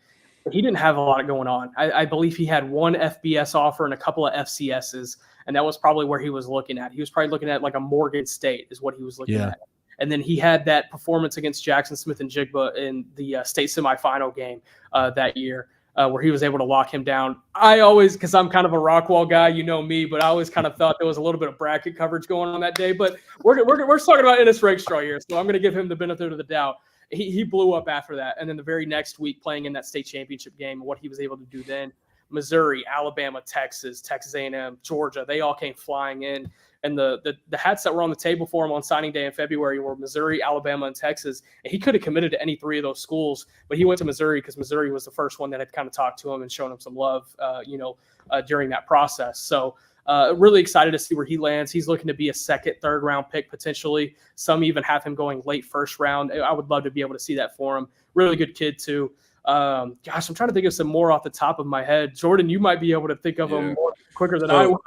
he didn't have a lot going on. I believe he had one FBS offer and a couple of FCSs, and that was probably where he was looking at. He was probably looking at like a Morgan State is what he was looking at. And then he had that performance against Jackson Smith and Jigba in the state semifinal game that year, where he was able to lock him down. I always, because I'm kind of a Rockwall guy, me, but I always kind of thought there was a little bit of bracket coverage going on that day. But we're talking about Ennis Rakestraw here, so I'm going to give him the benefit of the doubt. He blew up after that. And then the very next week, playing in that state championship game, what he was able to do then, Missouri, Alabama, Texas A&M, Georgia, they all came flying in. And the hats that were on the table for him on signing day in February were Missouri, Alabama, and Texas. And he could have committed to any 3 of those schools, but he went to Missouri because Missouri was the first one that had kind of talked to him and shown him some love, during that process. So really excited to see where he lands. He's looking to be a second, third round pick potentially. Some even have him going late first round. I would love to be able to see that for him. Really good kid too. I'm trying to think of some more off the top of my head. Jordan, you might be able to think of them more quicker than I would.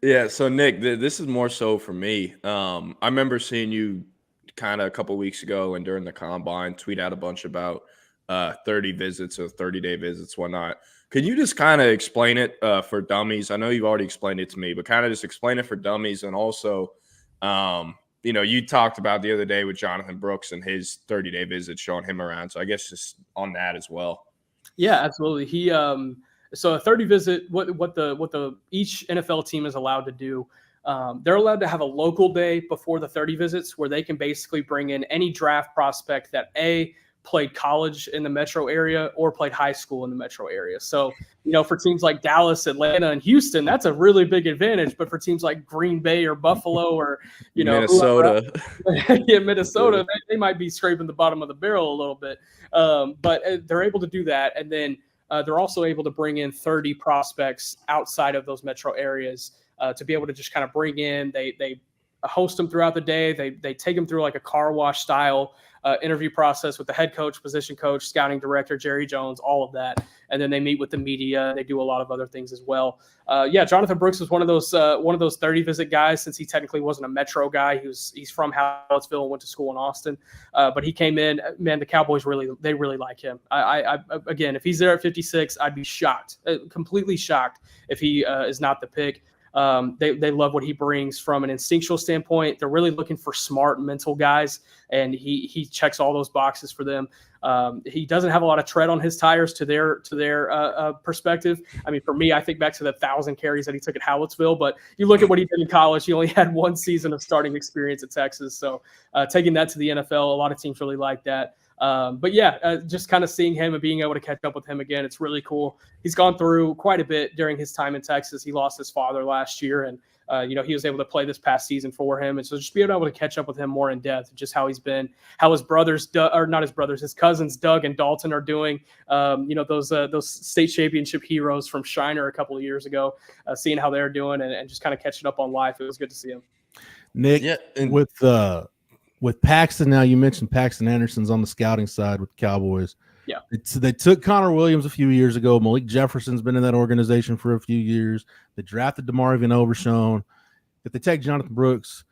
Yeah. So Nick, this is more so for me. I remember seeing you kind of a couple weeks ago and during the combine tweet out a bunch about 30 visits or 30-day visits, whatnot. Can you just kind of explain it for dummies? I know you've already explained it to me, but kind of just explain it for dummies. And also, you talked about the other day with Jonathan Brooks and his 30-day visit, showing him around. So I guess just on that as well. Yeah, absolutely. He so a 30 visit, what the each NFL team is allowed to do. They're allowed to have a local day before the 30 visits, where they can basically bring in any draft prospect that played college in the metro area or played high school in the metro area. So, for teams like Dallas, Atlanta, and Houston, that's a really big advantage. But for teams like Green Bay or Buffalo or, Minnesota, Minnesota, they might be scraping the bottom of the barrel a little bit. But they're able to do that. And then they're also able to bring in 30 prospects outside of those metro areas to be able to just kind of bring in. They host them throughout the day. They take them through like a car wash style interview process with the head coach, position coach, scouting director, Jerry Jones, all of that. And then they meet with the media. They do a lot of other things as well. Jonathan Brooks was one of those 30 visit guys, since he technically wasn't a metro guy. He's from Hallettsville and went to school in Austin. But he came in, man, the Cowboys really like him. I again, if he's there at 56, I'd be shocked, completely shocked if he is not the pick. They love what he brings from an instinctual standpoint. They're really looking for smart mental guys, and he checks all those boxes for them. He doesn't have a lot of tread on his tires to their perspective. I mean, for me, I think back to the 1,000 carries that he took at Hallettsville, but you look at what he did in college. He only had one season of starting experience at Texas. So taking that to the NFL, a lot of teams really like that. But yeah, just kind of seeing him and being able to catch up with him again, it's really cool. He's gone through quite a bit during his time in Texas. He lost his father last year, and he was able to play this past season for him. And so just being able to catch up with him more in depth, just how he's been, how his brothers, his cousins, Doug and Dalton are doing. Those state championship heroes from Shiner a couple of years ago, seeing how they're doing and just kind of catching up on life. It was good to see him. Nick, with Paxton, now you mentioned Paxton Anderson's on the scouting side with the Cowboys. Yeah. They took Connor Williams a few years ago. Malik Jefferson's been in that organization for a few years. They drafted DeMarvion Overshown. If they take Jonathan Brooks,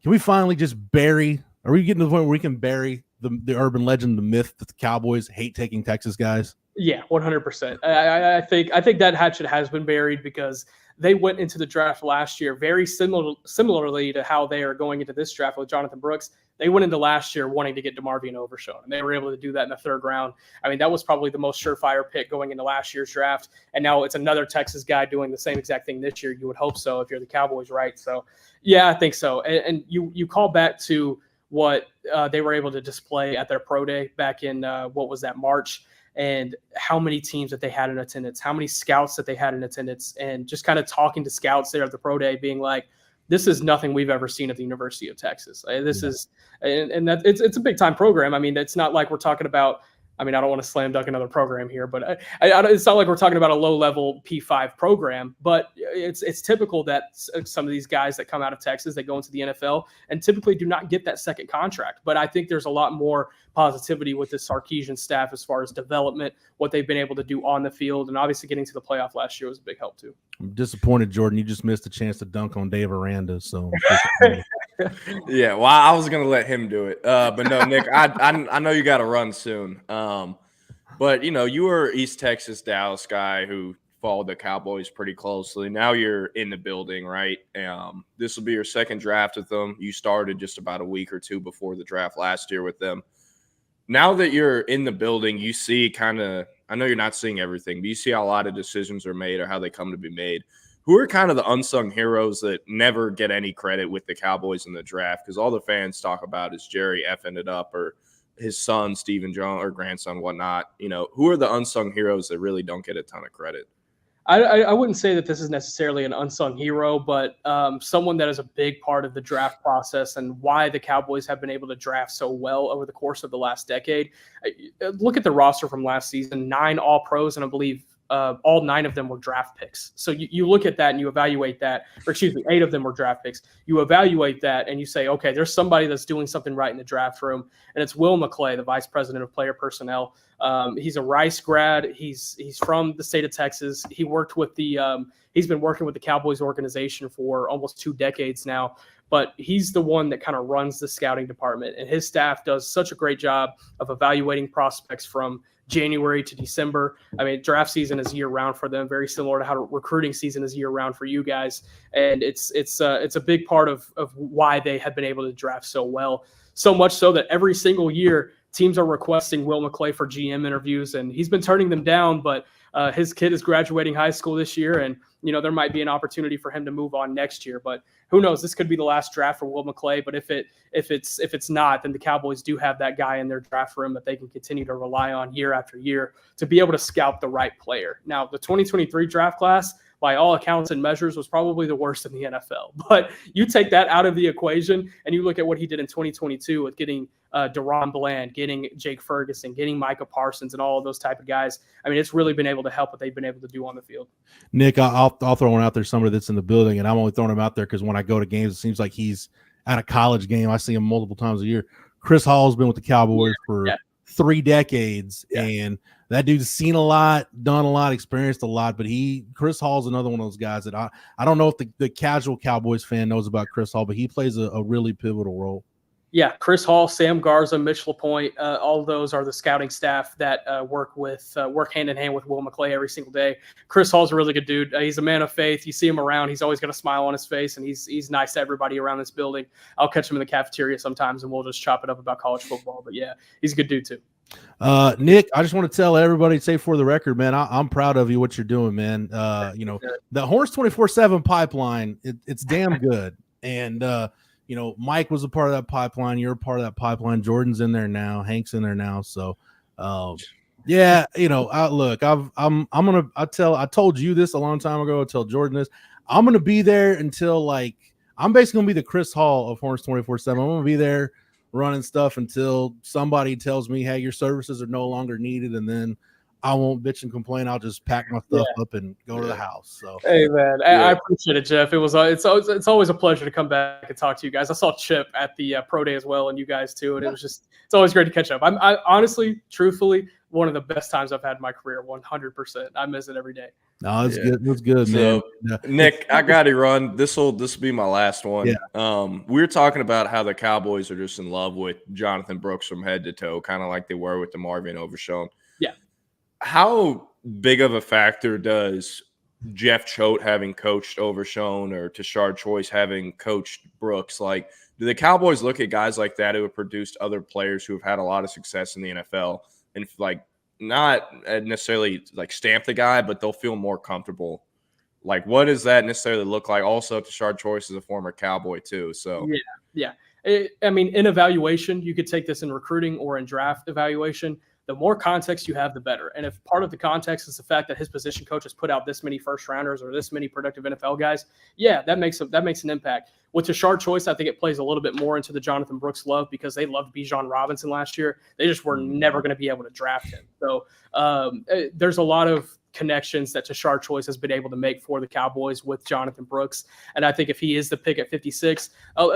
can we finally just are we getting to the point where we can bury the urban legend, the myth that the Cowboys hate taking Texas guys? Yeah, 100%. I think that hatchet has been buried because they went into the draft last year very similarly to how they are going into this draft with Jonathan Brooks. They went into last year wanting to get DeMarvion Overshown, and they were able to do that in the 3rd round. I mean, that was probably the most surefire pick going into last year's draft, and now it's another Texas guy doing the same exact thing this year. You would hope so if you're the Cowboys, right? So, yeah, I think so. And you call back to what they were able to display at their pro day back in, March, and how many teams that they had in attendance, how many scouts that they had in attendance, and just kind of talking to scouts there at the pro day being like, this is nothing we've ever seen at the University of Texas. This is, and that it's a big time program. I mean, it's not like we're talking about, I mean, I don't want to slam dunk another program here, but it's not like we're talking about a low level P5 program, but it's typical that some of these guys that come out of Texas, they go into the NFL and typically do not get that second contract. But I think there's a lot more positivity with this Sarkisian staff as far as development, what they've been able to do on the field, and obviously getting to the playoff last year was a big help too. I'm disappointed, Jordan. You just missed a chance to dunk on Dave Aranda. So yeah, well, I was gonna let him do it, but no, Nick, I know you got to run soon. But you were East Texas Dallas guy who followed the Cowboys pretty closely. Now you're in the building, right? This will be your 2nd draft with them. You started just about a week or two before the draft last year with them. Now that you're in the building, you see I know you're not seeing everything, but you see how a lot of decisions are made or how they come to be made. Who are kind of the unsung heroes that never get any credit with the Cowboys in the draft? Because all the fans talk about is Jerry effing it up or his son, Stephen Jones, or grandson, whatnot. Who are the unsung heroes that really don't get a ton of credit? I wouldn't say that this is necessarily an unsung hero, but someone that is a big part of the draft process and why the Cowboys have been able to draft so well over the course of the last decade. Look at the roster from last season, 9 All-Pros, and I believe all 9 of them were draft picks. So you look at that and you evaluate that, or 8 of them were draft picks. You evaluate that and you say, okay, there's somebody that's doing something right in the draft room, and it's Will McClay, the vice president of player personnel. He's a Rice grad. He's from the state of Texas. He worked with he's been working with the Cowboys organization for almost 2 decades now, but he's the one that kind of runs the scouting department, and his staff does such a great job of evaluating prospects from January to December. I mean, draft season is year round for them, very similar to how recruiting season is year round for you guys. And it's a big part of why they have been able to draft so well. So much so that every single year teams are requesting Will McClay for GM interviews, and he's been turning them down, but his kid is graduating high school this year, and there might be an opportunity for him to move on next year. But who knows? This could be the last draft for Will McClay. But if it's not, then the Cowboys do have that guy in their draft room that they can continue to rely on year after year to be able to scout the right player. Now, the 2023 draft class, by all accounts and measures, was probably the worst in the NFL. But you take that out of the equation and you look at what he did in 2022 with getting DeRon Bland, getting Jake Ferguson, getting Micah Parsons, and all of those type of guys. I mean, it's really been able to help what they've been able to do on the field. Nick, I'll throw one out there, somebody that's in the building, and I'm only throwing him out there because when I go to games, it seems like he's at a college game. I see him multiple times a year. Chris Hall's been with the Cowboys for 3 decades, and that dude's seen a lot, done a lot, experienced a lot, but Chris Hall's another one of those guys that I don't know if the casual Cowboys fan knows about Chris Hall, but he plays a really pivotal role. Yeah, Chris Hall, Sam Garza, Mitch LaPointe, all of those are the scouting staff that work hand in hand with Will McClay every single day. Chris Hall's a really good dude. He's a man of faith. You see him around, he's always got a smile on his face, and he's nice to everybody around this building. I'll catch him in the cafeteria sometimes, and we'll just chop it up about college football. But yeah, he's a good dude too. Nick, I just want to tell everybody, say for the record, man, I'm proud of you, what you're doing, man. The Horns 24/7 pipeline, it's damn good. And, Mike was a part of that pipeline. You're a part of that pipeline. Jordan's in there now. Hank's in there now. So, yeah, I told you this a long time ago. I tell Jordan this. I'm going to be there until I'm basically going to be the Chris Hall of Horns 24/7. I'm going to be there running stuff until somebody tells me, hey, your services are no longer needed. And then I won't bitch and complain. I'll just pack my stuff up and go to the house. So, hey man, I appreciate it, Jeff. It's always a pleasure to come back and talk to you guys. I saw Chip at the pro day as well, and you guys too. And it's always great to catch up. I honestly, truthfully, one of the best times I've had in my career. 100%. I miss it every day. No, it's good. It's good, man. So, Nick, I got to run. This will be my last one. Yeah. We were talking about how the Cowboys are just in love with Jonathan Brooks from head to toe, kind of like they were with the Marvin Overshown. Yeah. How big of a factor does Jeff Choate having coached Overshown or Tashard Choice having coached Brooks? Like, do the Cowboys look at guys like that who have produced other players who have had a lot of success in the NFL and not necessarily stamp the guy, but they'll feel more comfortable? Like, what does that necessarily look like? Also, Tashard Choice is a former Cowboy too. So yeah. In evaluation, you could take this in recruiting or in draft evaluation. The more context you have, the better. And if part of the context is the fact that his position coach has put out this many first rounders or this many productive NFL guys, yeah, that makes an impact. With Tashard Choice, I think it plays a little bit more into the Jonathan Brooks love because they loved Bijan Robinson last year. They just were never going to be able to draft him. So there's a lot of connections that Tashard Choice has been able to make for the Cowboys with Jonathan Brooks. And I think if he is the pick at 56,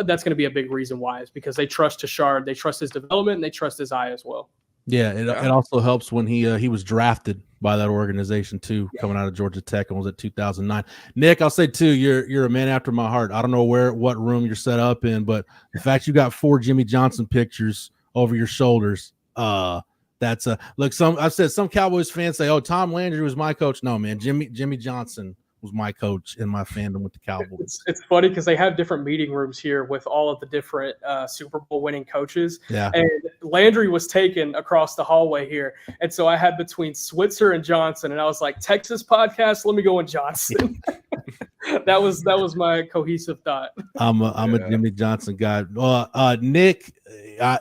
that's going to be a big reason why, is because they trust Tashard, they trust his development, and they trust his eye as well. Yeah, it also helps when he was drafted by that organization too, coming out of Georgia Tech, and was at 2009. Nick, I'll say too, you're a man after my heart. I don't know what room you're set up in, but the fact you got 4 Jimmy Johnson pictures over your shoulders, that's look. I've said some Cowboys fans say, "Oh, Tom Landry was my coach." No, man, Jimmy Johnson was my coach in my fandom with the Cowboys. It's funny because they have different meeting rooms here with all of the different Super Bowl winning coaches. Yeah. And Landry was taken across the hallway here. And so I had between Switzer and Johnson, and I was like, Texas podcast, let me go with Johnson. that was my cohesive thought. I'm a Jimmy Johnson guy. Nick,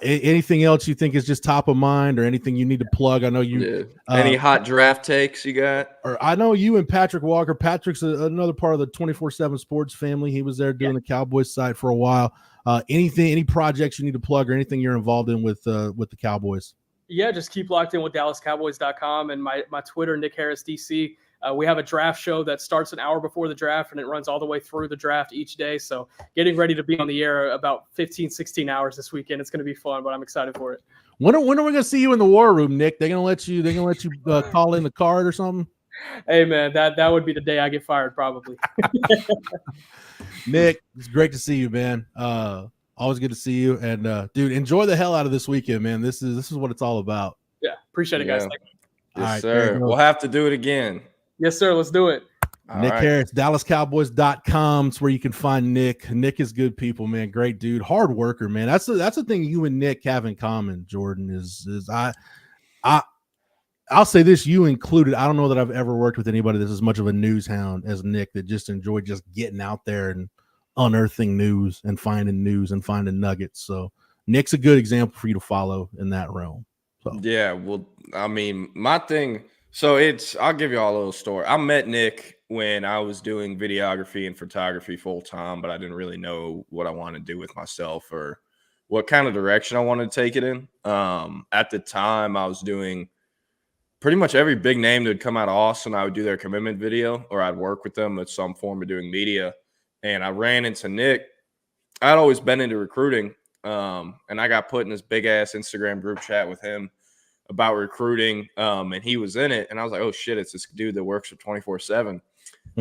anything else you think is just top of mind, or anything you need to plug? I know you. Any hot draft takes you got? Or I know you and Patrick Walker. Patrick's another part of the 24/7 Sports family. He was there doing the Cowboys side for a while. Any projects you need to plug, or anything you're involved in with the Cowboys? Yeah, just keep locked in with DallasCowboys.com and my Twitter, Nick Harris DC. We have a draft show that starts an hour before the draft, and it runs all the way through the draft each day. So getting ready to be on the air about 15, 16 hours this weekend. It's going to be fun, but I'm excited for it. When are we going to see you in the war room, Nick? They're going to let you call in the card or something? Hey, man, that would be the day I get fired, probably. Nick, it's great to see you, man. Always good to see you. And, dude, enjoy the hell out of this weekend, man. This is what it's all about. Yeah, appreciate it, guys. Thank you. Yes, right, sir. We'll have to do it again. Yes, sir. Let's do it. Nick Harris, DallasCowboys.com. It's where you can find Nick. Nick is good people, man. Great dude. Hard worker, man. That's the thing you and Nick have in common, Jordan, is I'll say this, you included. I don't know that I've ever worked with anybody that's as much of a news hound as Nick, that just enjoyed just getting out there and unearthing news and finding nuggets. So Nick's a good example for you to follow in that realm. So. Yeah, well, I mean, my thing – so I'll give you all a little story. I met Nick when I was doing videography and photography full time, but I didn't really know what I wanted to do with myself or what kind of direction I wanted to take it in. At the time, I was doing pretty much every big name that would come out of Austin. I would do their commitment video, or I'd work with them at some form of doing media. And I ran into Nick. I'd always been into recruiting, and I got put in this big ass Instagram group chat with him about recruiting, and he was in it, and I was like, oh shit, it's this dude that works for 24/7,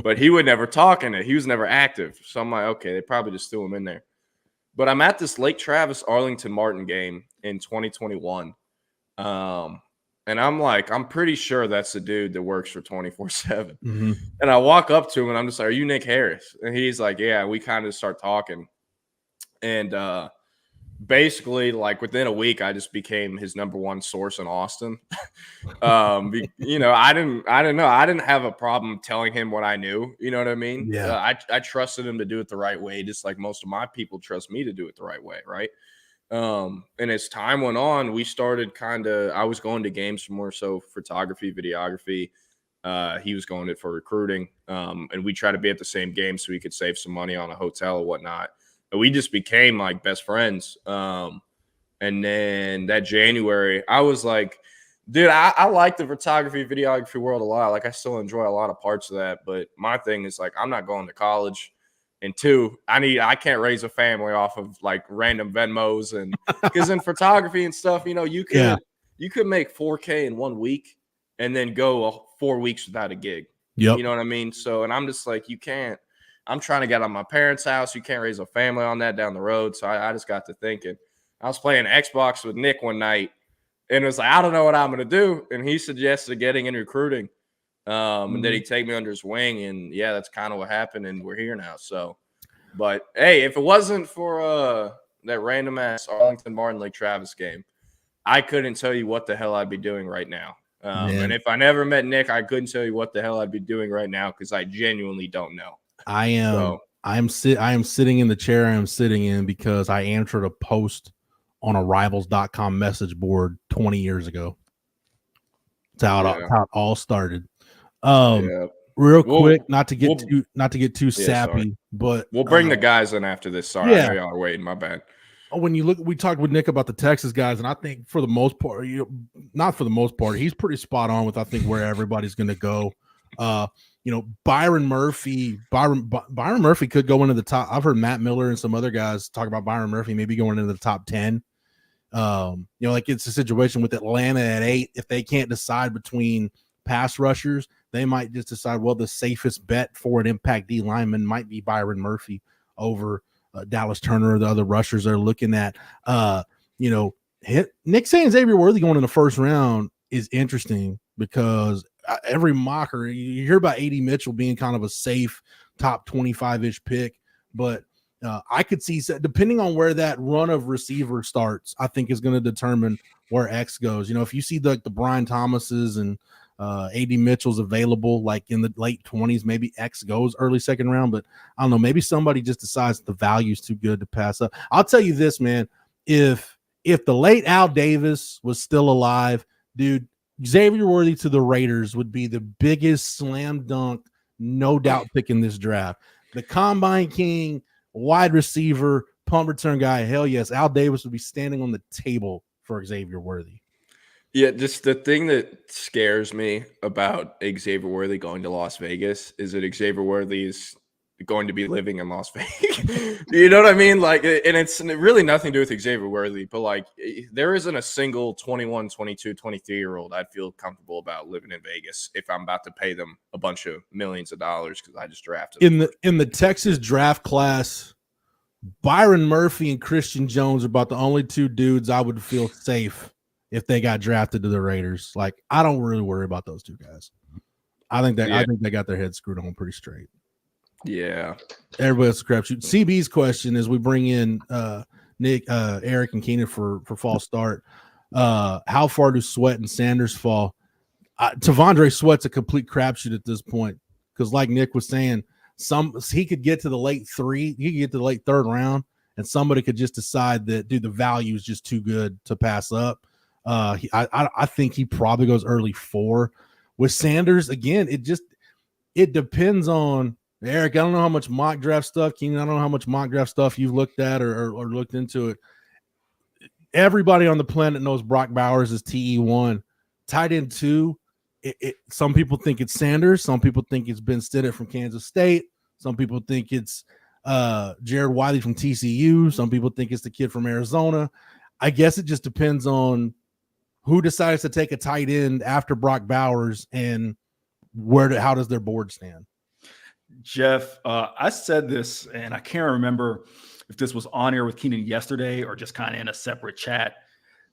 but he would never talk in it. He was never active. So I'm like, okay, they probably just threw him in there. But I'm at this Lake Travis Arlington Martin game in 2021. And I'm like, I'm pretty sure that's the dude that works for 24/7. Mm-hmm. And I walk up to him and I'm just like, are you Nick Harris? And he's like, yeah. We kind of start talking. And basically, like within a week, I just became his number one source in Austin. You know, I didn't know. I didn't have a problem telling him what I knew. You know what I mean? Yeah. I trusted him to do it the right way, just like most of my people trust me to do it the right way, right? And as time went on, we started I was going to games for more so photography, videography. He was going it for recruiting. And we tried to be at the same game so we could save some money on a hotel or whatnot. And we just became like best friends. And then that January, I was like, dude, I like the photography, videography world a lot. Like I still enjoy a lot of parts of that. But my thing is like, I'm not going to college. And two, I can't raise a family off of like random Venmos, and because in photography and stuff, you know, you could make 4K in 1 week and then go 4 weeks without a gig. Yep. You know what I mean? So, and I'm just like, you can't. I'm trying to get out of my parents' house. You can't raise a family on that down the road. So I just got to thinking. I was playing Xbox with Nick one night, and it was like, I don't know what I'm going to do. And he suggested getting in recruiting. And then he'd take me under his wing, and yeah, that's kind of what happened, and we're here now. So, but hey, if it wasn't for that random ass Arlington Martin Lake Travis game, I couldn't tell you what the hell I'd be doing right now. And if I never met Nick, I couldn't tell you what the hell I'd be doing right now because I genuinely don't know. I am sitting in the chair I am sitting in because I answered a post on a rivals.com message board 20 years ago. That's how it all started. Real quick, not to get too sappy, but we'll bring the guys in after this. Sorry, I know y'all are waiting. My bad. When you look, we talked with Nick about the Texas guys, and I think for the most part, not for the most part, he's pretty spot on with I think where everybody's going to go. You know, Byron Murphy could go into the top. I've heard Matt Miller and some other guys talk about Byron Murphy maybe going into the top 10. You know, like it's a situation with Atlanta at 8. If they can't decide between pass rushers, they might just decide, well, the safest bet for an impact D lineman might be Byron Murphy over Dallas Turner or the other rushers they're looking at. You know, Nick saying Xavier Worthy going in the first round is interesting because every mocker, you hear about A.D. Mitchell being kind of a safe top 25-ish pick, but I could see, depending on where that run of receiver starts, I think is going to determine where X goes. You know, if you see the Brian Thomases and A.D. Mitchell's available like in the late 20s, maybe X goes early second round, but I don't know, maybe somebody just decides the value's too good to pass up. I'll tell you this, man, if the late Al Davis was still alive, dude, Xavier Worthy to the Raiders would be the biggest slam dunk, no doubt pick in this draft. The combine king, wide receiver, punt return guy, hell yes, Al Davis would be standing on the table for Xavier Worthy. Yeah, just the thing that scares me about Xavier Worthy going to Las Vegas is that Xavier Worthy is going to be living in Las Vegas. You know what I mean? Like, and it's really nothing to do with Xavier Worthy, but like there isn't a single 21, 22, 23-year-old I'd feel comfortable about living in Vegas if I'm about to pay them a bunch of millions of dollars because I just drafted them. In the Texas draft class, Byron Murphy and Christian Jones are about the only two dudes I would feel safe if they got drafted to the Raiders. Like, I don't really worry about those two guys. I think they got their heads screwed on pretty straight. Yeah. Everybody else crapshoot. CB's question as we bring in Nick, Eric, and Keenan for fall start. How far do Sweat and Sanders fall? Tavondre Sweat's a complete crapshoot at this point because, like Nick was saying, he could get to the late 3, he could get to the late 3rd round, and somebody could just decide that, dude, the value is just too good to pass up. I think he probably goes early 4. With Sanders, again, it depends on Eric. I don't know how much mock draft stuff, Keenan, I don't know how much mock draft stuff you've looked at or looked into it. Everybody on the planet knows Brock Bowers is TE1. Tight end 2, some people think it's Sanders. Some people think it's Ben Stinnett from Kansas State. Some people think it's Jared Wiley from TCU. Some people think it's the kid from Arizona. I guess it just depends on who decides to take a tight end after Brock Bowers and how does their board stand? Jeff, I said this, and I can't remember if this was on air with Keenan yesterday or just kind of in a separate chat.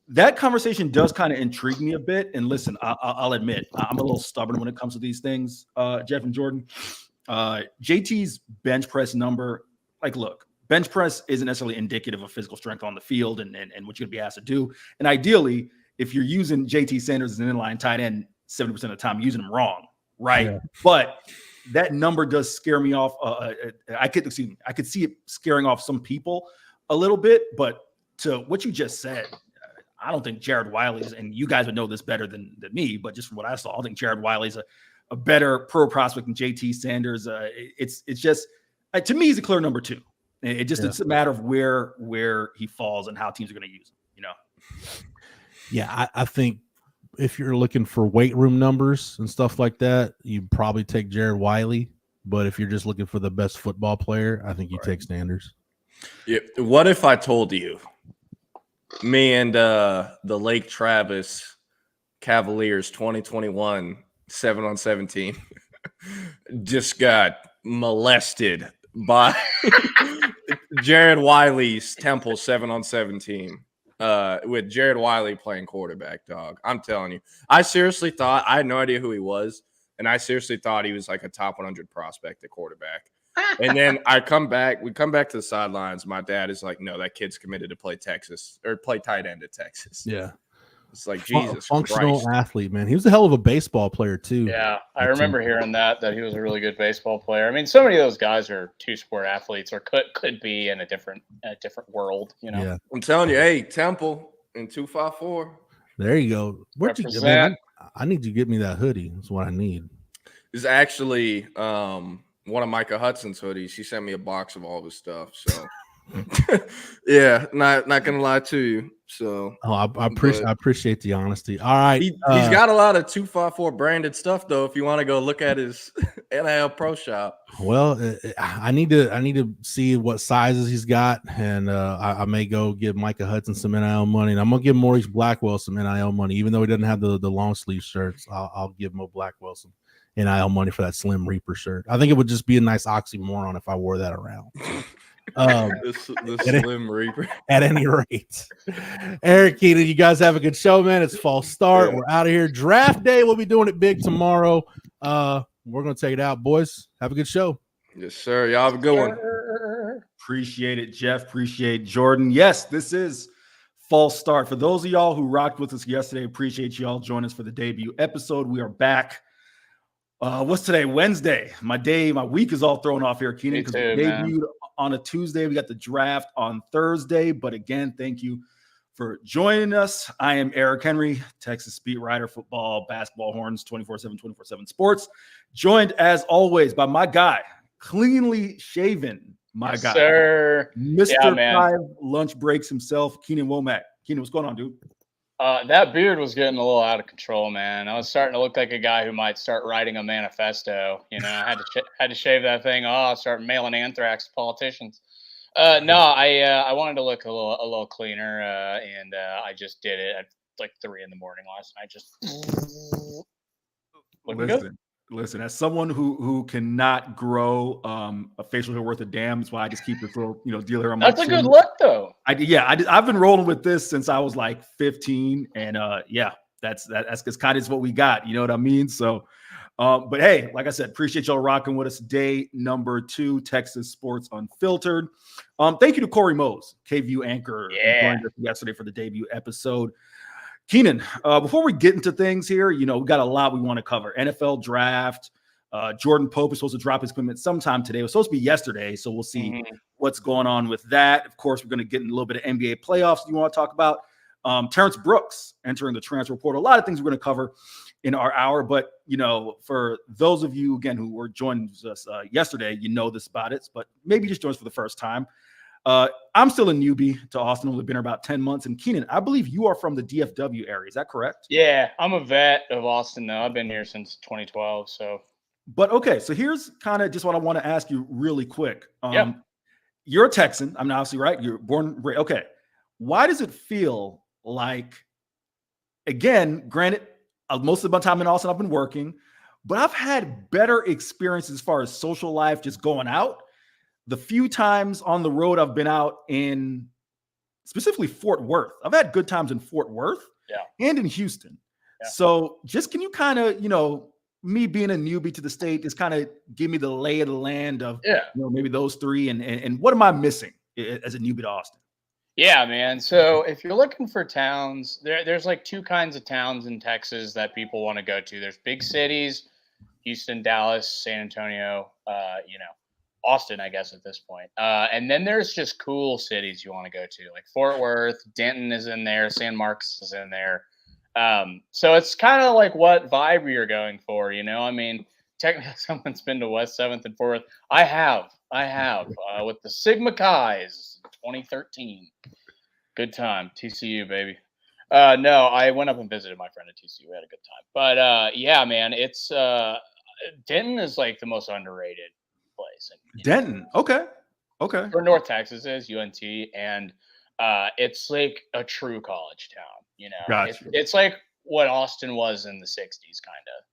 That conversation does kind of intrigue me a bit. And listen, I'll admit, I'm a little stubborn when it comes to these things, Jeff and Jordan. JT's bench press number, like, look, bench press isn't necessarily indicative of physical strength on the field and what you're going to be asked to do. And ideally, if you're using JT Sanders as an inline tight end 70% of the time, you're using him wrong, right? Yeah. But that number does scare me off. I could see it scaring off some people a little bit. But to what you just said, I don't think Jared Wiley's, and you guys would know this better than me, but just from what I saw, I think Jared Wiley's a better pro prospect than JT Sanders. It's just, to me, he's a clear number 2. It's a matter of where he falls and how teams are going to use him, you know? Yeah, I think if you're looking for weight room numbers and stuff like that, you probably take Jared Wiley. But if you're just looking for the best football player, I think you take Sanders. Yeah. What if I told you me and the Lake Travis Cavaliers 2021 7-on-7 just got molested by Jared Wiley's Temple 7-on-7 team with Jared Wiley playing quarterback, dog. I'm telling you. I seriously thought – I had no idea who he was, and I seriously thought he was like a top 100 prospect at quarterback. And then we come back to the sidelines. My dad is like, no, that kid's committed to play tight end at Texas. Yeah. It's like, Jesus functional Christ. Athlete, man. He was a hell of a baseball player too. Yeah, I remember hearing that he was a really good baseball player. I mean, so many of those guys are two-sport athletes or could be in a different world, you know. Yeah. I'm telling you, hey, Temple in 254. There you go. Where'd you get, man? I need you to get me that hoodie. That's what I need. It's actually one of Micah Hudson's hoodies. She sent me a box of all of his stuff. So yeah, not gonna lie to you. So I appreciate the honesty. All right. He's got a lot of 254 branded stuff though, if you want to go look at his NIL Pro Shop. Well, I need to see what sizes he's got, and I may go give Micah Hudson some NIL money, and I'm gonna give Maurice Blackwell some NIL money, even though he doesn't have the long sleeve shirts. I'll give Mo Blackwell some NIL money for that Slim Reaper shirt. I think it would just be a nice oxymoron if I wore that around. The Slim Reaper. At any rate, Eric, Keenan, you guys have a good show, man. It's false start. We're out of here. Draft day. We'll be doing it big tomorrow. We're gonna take it out, boys. Have a good show. Yes, sir. Y'all have a good one. Appreciate it, Jeff. Appreciate Jordan. Yes, this is false start. For those of y'all who rocked with us yesterday, appreciate y'all joining us for the debut episode. We are back. What's today? Wednesday. My week is all thrown off here, Keenan, because we debuted on a Tuesday. We got the draft on Thursday. But again, thank you for joining us. I am Eric Henry, Texas beat writer, football, basketball, horns, 24/7, 24/7 sports. Joined as always by my guy, cleanly shaven, guy, sir. Mr. 5 lunch breaks himself, Keenan Womack. Keenan, what's going on, dude? That beard was getting a little out of control, man. I was starting to look like a guy who might start writing a manifesto. You know, I had to shave that thing off, start mailing anthrax to politicians. I wanted to look a little cleaner, and I just did it at like 3 a.m. last night. Just looking good. Listen, as someone who cannot grow a facial hair worth a damn, that's why I just keep this little deal here on my chin. That's a good look, though. I've been rolling with this since I was like 15, and that's kind of what we got. You know what I mean? So, but hey, like I said, appreciate y'all rocking with us. Day number 2, Texas Sports Unfiltered. Thank you to Corey Mose, KVU anchor, who joined us yesterday for the debut episode. Keenan, before we get into things here, we got a lot we want to cover. NFL draft. Jordan Pope is supposed to drop his commitment sometime today. It was supposed to be yesterday, so we'll see what's going on with that. Of course, we're going to get in a little bit of NBA playoffs you want to talk about. Terrence Brooks entering the transfer portal. A lot of things we're going to cover in our hour, but, for those of you, again, who were joining us yesterday, this about it, but maybe just join us for the first time. I'm still a newbie to Austin. Only been here about 10 months. And Keenan, I believe you are from the DFW area. Is that correct? Yeah, I'm a vet of Austin, though. I've been here since 2012. But okay, so here's kind of just what I want to ask you really quick. You're a Texan. I'm obviously right. You're born. Okay. Why does it feel like, again, granted, most of my time in Austin, I've been working, but I've had better experiences as far as social life, just going out, the few times on the road I've been out in specifically Fort Worth, I've had good times in Fort Worth and in Houston. Yeah. So just can you kind of, me being a newbie to the state, just kind of give me the lay of the land of, maybe those three and what am I missing as a newbie to Austin? Yeah, man. So if you're looking for towns, there's like two kinds of towns in Texas that people want to go to. There's big cities, Houston, Dallas, San Antonio, Austin, I guess at this point. And then there's just cool cities you want to go to, like Fort Worth, Denton is in there, San Marcos is in there. So it's kind of like what vibe you're going for, I mean, technically someone's been to West 7th and 4th. I have with the Sigma Chi's 2013. Good time. TCU, baby. No, I went up and visited my friend at TCU. We had a good time. But yeah, man, it's Denton is like the most underrated place. Denton. Okay. For North Texas is UNT, and it's like a true college town. Gotcha. It's like what Austin was in the 60s, kind of.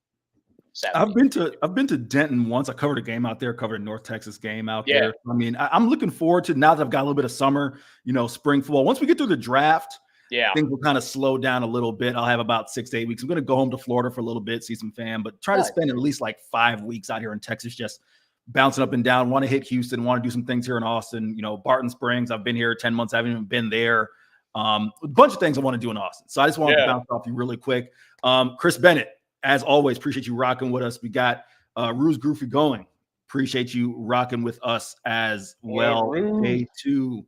I've been to Denton once. I covered a game out there, covered a North Texas game out there. I mean, I'm looking forward to, now that I've got a little bit of summer, spring football. Once we get through the draft, things will kind of slow down a little bit. I'll have about 6 to 8 weeks. I'm going to go home to Florida for a little bit, see some fam, but try to spend at least like 5 weeks out here in Texas, just bouncing up and down. Want to hit Houston, want to do some things here in Austin. Barton Springs, I've been here 10 months. I haven't even been there. A bunch of things I want to do in Austin. So I just wanted to bounce off you really quick. Chris Bennett, as always, appreciate you rocking with us. We got Ruse Goofy going. Appreciate you rocking with us as well. Day 2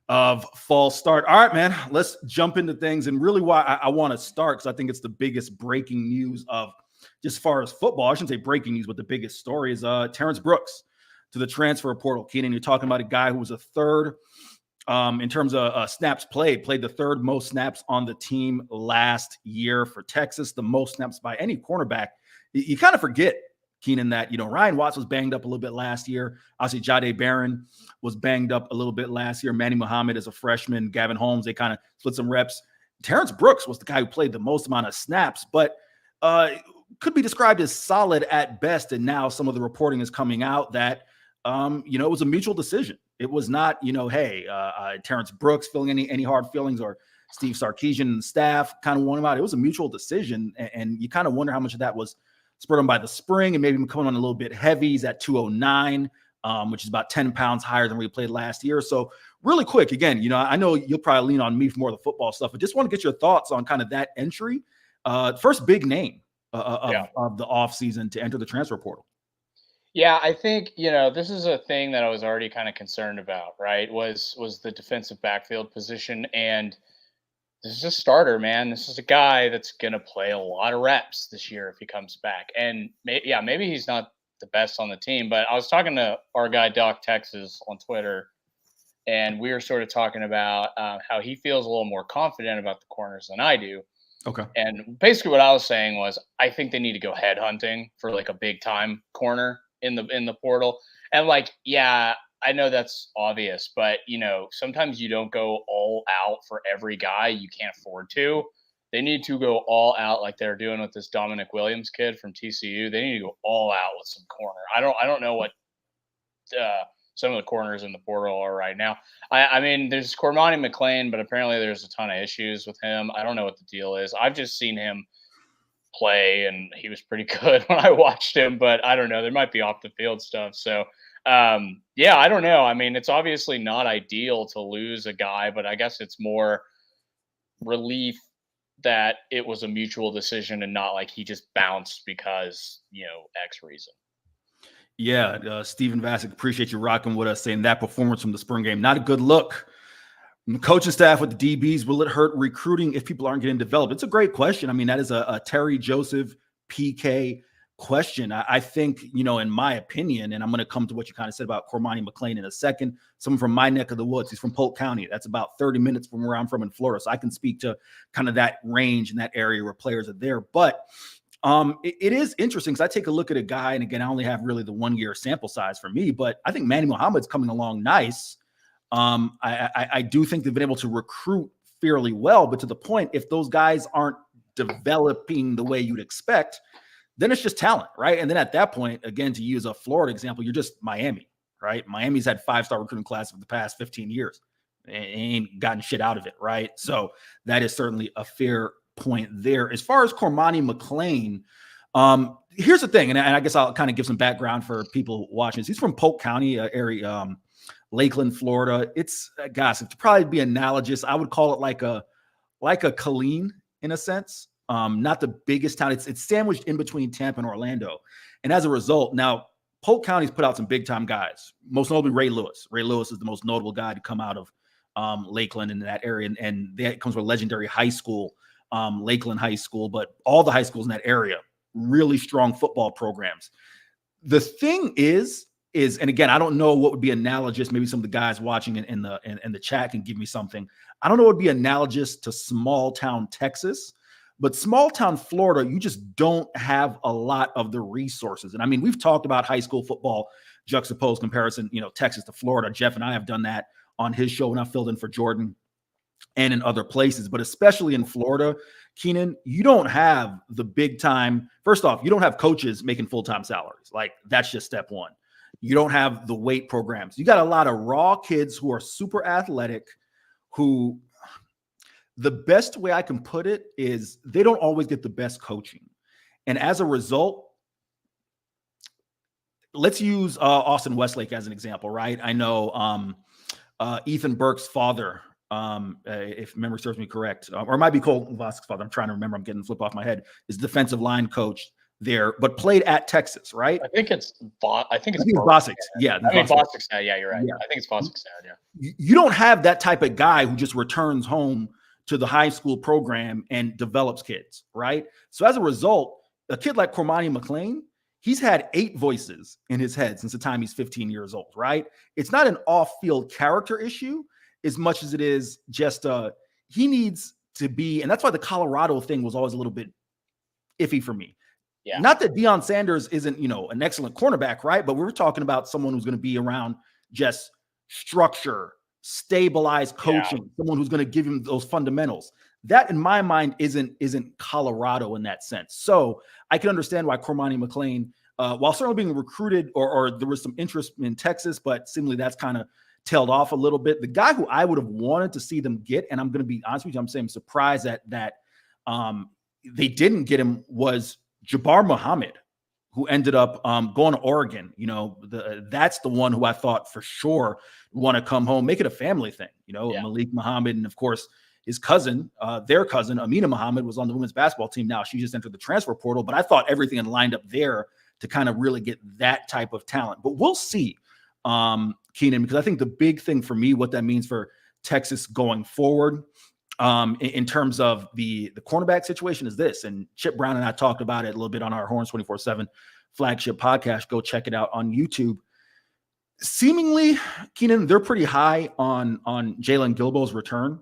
of fall start. All right, man, let's jump into things. And really why I want to start, because I think it's the biggest breaking news of just as far as football. I shouldn't say breaking news, but the biggest story is Terrence Brooks to the transfer portal. Keenan, you're talking about a guy who was a third in terms of snaps played the third most snaps on the team last year for Texas, the most snaps by any cornerback. You kind of forget, Keenan, that, Ryan Watts was banged up a little bit last year. Obviously, Jahdae Barron was banged up a little bit last year. Manny Muhammad as a freshman, Gavin Holmes, they kind of split some reps. Terrence Brooks was the guy who played the most amount of snaps, but could be described as solid at best. And now some of the reporting is coming out that, it was a mutual decision. It was not, Terrence Brooks feeling any hard feelings, or Steve Sarkisian and staff kind of wanted him out. It was a mutual decision, and you kind of wonder how much of that was spurred on by the spring and maybe him coming on a little bit heavy. He's at 209, which is about 10 pounds higher than we played last year. So really quick, again, I know you'll probably lean on me for more of the football stuff, but just want to get your thoughts on kind of that entry. First big name of the offseason to enter the transfer portal. Yeah, I think, this is a thing that I was already kind of concerned about, right? Was the defensive backfield position. And this is a starter, man. This is a guy that's going to play a lot of reps this year if he comes back. And maybe he's not the best on the team, but I was talking to our guy, Doc Texas, on Twitter, and we were sort of talking about how he feels a little more confident about the corners than I do. Okay. And basically what I was saying was, I think they need to go head hunting for like a big time corner in the portal. And I know that's obvious, but sometimes you don't go all out for every guy. You can't afford to. They need to go all out like they're doing with this Dominic Williams kid from TCU. They need to go all out with some corner. I don't know what some of the corners in the portal are right now. I mean, there's Cormani McClain, but apparently there's a ton of issues with him. I don't know what the deal is. I've just seen him play, and he was pretty good when I watched him, but I don't know. There might be off the field stuff. So, I don't know. I mean, it's obviously not ideal to lose a guy, but I guess it's more relief that it was a mutual decision and not like he just bounced because, X reason. Yeah, Stephen Vasic, appreciate you rocking with us, saying that performance from the spring game, not a good look. The coaching staff with the DBs, will it hurt recruiting if people aren't getting developed? It's a great question. I mean, that is a Terry Joseph PK question. I think, in my opinion, and I'm going to come to what you kind of said about Cormani McClain in a second, someone from my neck of the woods. He's from Polk County. That's about 30 minutes from where I'm from in Florida. So I can speak to kind of that range in that area where players are there. But it is interesting because I take a look at a guy, and again, I only have really the 1 year sample size for me, but I think Manny Muhammad's coming along nice. I do think they've been able to recruit fairly well, but to the point, if those guys aren't developing the way you'd expect, then it's just talent, right? And then at that point, again, to use a Florida example, you're just Miami. right? Miami's had 5-star recruiting class for the past 15 years. Ain't gotten shit out of it, right? So that is certainly a fair point there. As far as Cormani McClain, here's the thing, and I guess I'll kind of give some background for people watching this. He's from Polk County area, Lakeland, Florida. It's gosh, it'd probably be analogous. I would call it like a Killeen in a sense. Not the biggest town. It's sandwiched in between Tampa and Orlando. And as a result, now Polk County's put out some big time guys, most notably Ray Lewis. Ray Lewis is the most notable guy to come out of Lakeland in that area. And that comes from a legendary high school, Lakeland High School, but all the high schools in that area, really strong football programs. The thing is, and again, I don't know what would be analogous. Maybe some of the guys watching in the chat can give me something. I don't know what would be analogous to small town Texas, but small town Florida, you just don't have a lot of the resources. And I mean, we've talked about high school football juxtaposed comparison, Texas to Florida. Jeff and I have done that on his show when I filled in for Jordan and in other places, but especially in Florida, Keenan, you don't have the big time. First off, you don't have coaches making full-time salaries. Like that's just step one. You don't have the weight programs. You got a lot of raw kids who are super athletic, who the best way I can put it is they don't always get the best coaching. And as a result, let's use Austin Westlake as an example, right? I know Ethan Burke's father, if memory serves me correct, or it might be Cole Vosk's father. I'm trying to remember. I'm getting flip off my head. Is defensive line coach there, but played at Texas, right? I think it's Bostic. Yeah, I mean Bostic's dad. Yeah, you're right. Yeah. I think it's Bostic's dad. Yeah. You don't have that type of guy who just returns home to the high school program and develops kids, right? So as a result, a kid like Cormani McClain, he's had 8 voices in his head since the time he's 15 years old, right? It's not an off-field character issue as much as it is just he needs to be, and that's why the Colorado thing was always a little bit iffy for me. Yeah. Not that Deion Sanders isn't, an excellent cornerback, right? But we were talking about someone who's going to be around just structure, stabilized coaching, someone who's going to give him those fundamentals. That, in my mind, isn't Colorado in that sense. So I can understand why Cormani McClain, while certainly being recruited, or there was some interest in Texas, but seemingly that's kind of tailed off a little bit. The guy who I would have wanted to see them get, and I'm going to be honest with you, I'm surprised that they didn't get him, was Jabbar Muhammad, who ended up going to Oregon. That's the one who I thought for sure want to come home, make it a family thing. Malik Muhammad, and of course his cousin, their cousin Amina Muhammad, was on the women's basketball team. Now she just entered the transfer portal, but I thought everything had lined up there to kind of really get that type of talent. But we'll see, Keenan, because I think the big thing for me, what that means for Texas going forward, in terms of the cornerback situation, is this. And Chip Brown and I talked about it a little bit on our Horns 24/7 flagship podcast. Go check it out on YouTube. Seemingly, Keenan, they're pretty high on Jalen Gilbo's return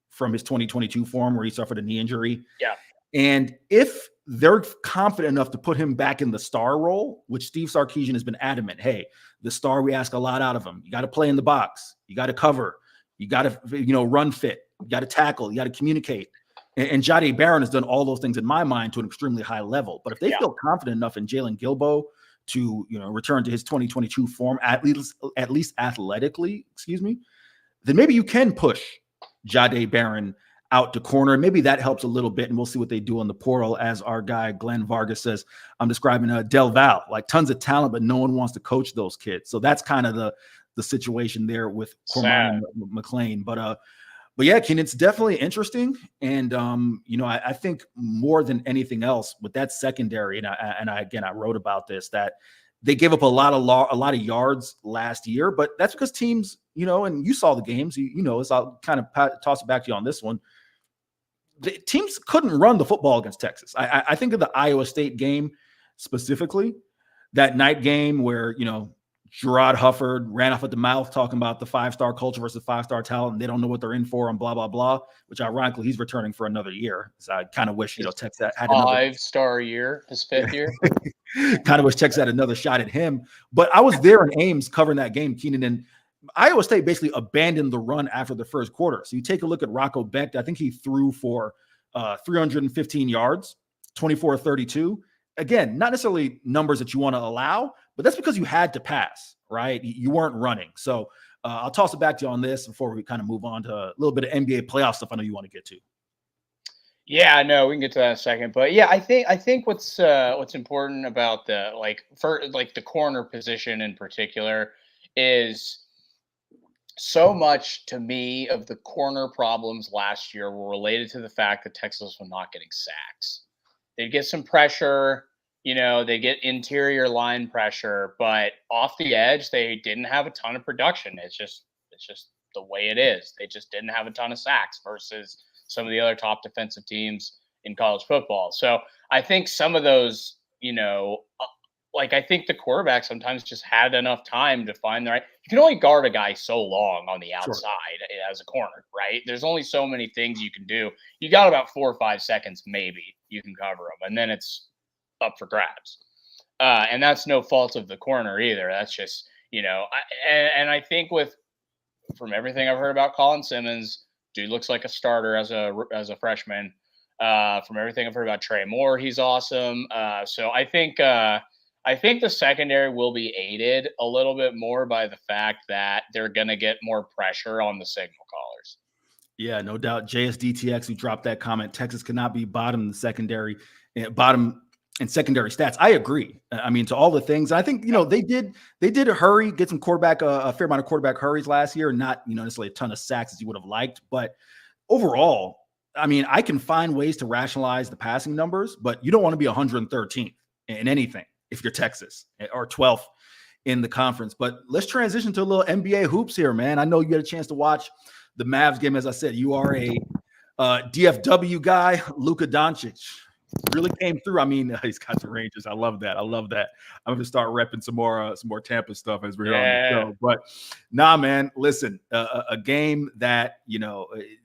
from his 2022 form where he suffered a knee injury. Yeah. And if they're confident enough to put him back in the star role, which Steve Sarkisian has been adamant, hey, the star, we ask a lot out of him. You got to play in the box. You got to cover. You got to, run fit. You got to tackle. You got to communicate. And Jahdae Barron has done all those things in my mind to an extremely high level. But if they feel confident enough in Jalen Gilbo to, return to his 2022 form, at least athletically, then maybe you can push Jahdae Barron out to corner. Maybe that helps a little bit, and we'll see what they do on the portal. As our guy Glenn Vargas says, I'm describing Del Val, like tons of talent, but no one wants to coach those kids. So that's kind of the situation there with Cormani McClain. But yeah, Keenan, it's definitely interesting. And, I think more than anything else with that secondary, and I wrote about this, that they gave up a lot of yards last year, but that's because teams, and you saw the games, so I'll kind of toss it back to you on this one. The teams couldn't run the football against Texas. I think of the Iowa State game specifically, that night game where, Gerard Hufford ran off at the mouth talking about the 5-star culture versus 5-star talent, and they don't know what they're in for and blah, blah, blah, which ironically he's returning for another year. So I kind of wish, Texas had another 5-star year, his 5th year. Kind of wish Texas had another shot at him. But I was there in Ames covering that game, Keenan, and Iowa State basically abandoned the run after the first quarter. So you take a look at Rocco Becht. I think he threw for 315 yards, 24-32. Again, not necessarily numbers that you want to allow, but that's because you had to pass. right? You weren't running. So I'll toss it back to you on this before we kind of move on to a little bit of NBA playoff stuff I know you want to get to. Yeah, no, we can get to that in a second. But yeah, I think what's important about the corner position in particular is so much to me of the corner problems last year were related to the fact that Texas was not getting sacks. They'd get some pressure, they get interior line pressure, but off the edge, they didn't have a ton of production. It's just the way it is. They just didn't have a ton of sacks versus some of the other top defensive teams in college football. So I think some of those, I think the quarterback sometimes just had enough time to find the right. You can only guard a guy so long on the outside as a corner, right? There's only so many things you can do. You got about 4 or 5 seconds, maybe you can cover them, and then it's up for grabs. And that's no fault of the corner either. That's just, I think from everything I've heard about Colin Simmons, dude looks like a starter as a freshman. From everything I've heard about Trey Moore, he's awesome. So I think the secondary will be aided a little bit more by the fact that they're going to get more pressure on the signal callers. Yeah, no doubt. JSDTX, who dropped that comment, Texas cannot be bottom in secondary stats. I agree. I mean, to all the things, I think, they did hurry, get some a fair amount of quarterback hurries last year, not, necessarily a ton of sacks as you would have liked. But overall, I mean, I can find ways to rationalize the passing numbers, but you don't want to be 113th in anything if you're Texas, or 12th in the conference. But let's transition to a little NBA hoops here, man. I know you had a chance to watch the Mavs game. As I said, you are a DFW guy. Luka Doncic really came through. I mean, he's got the Rangers. I love that. I'm going to start repping some more Tampa stuff as we're here on the show. But nah, man, listen, a game that,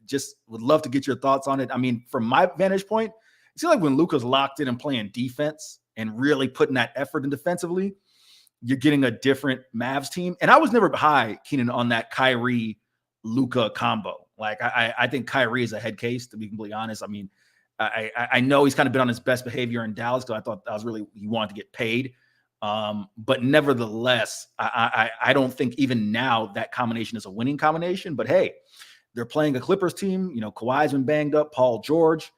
just would love to get your thoughts on it. I mean, from my vantage point, it seems like when Luka's locked in and playing defense and really putting that effort in defensively, you're getting a different Mavs team. And I was never high, Keenan, on that Kyrie-Luka combo. Like, I think Kyrie is a head case, to be completely honest. I mean, I know he's kind of been on his best behavior in Dallas, because I thought that was really, he wanted to get paid. But nevertheless, I don't think even now that combination is a winning combination. But hey, they're playing a Clippers team. Kawhi's been banged up. Paul George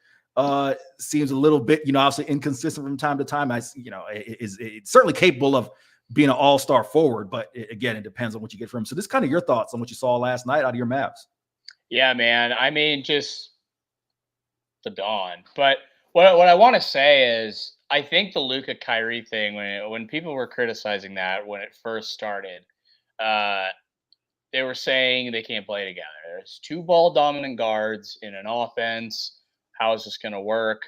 seems a little bit, obviously inconsistent from time to time. It's certainly capable of being an all-star forward, but again, it depends on what you get from him. So this kind of your thoughts on what you saw last night out of your Mavs. Yeah, man. I mean, just the dawn. But what I want to say is, I think the Luka Kyrie thing, when people were criticizing that when it first started, they were saying they can't play together. There's 2 ball dominant guards in an offense. How is this going to work?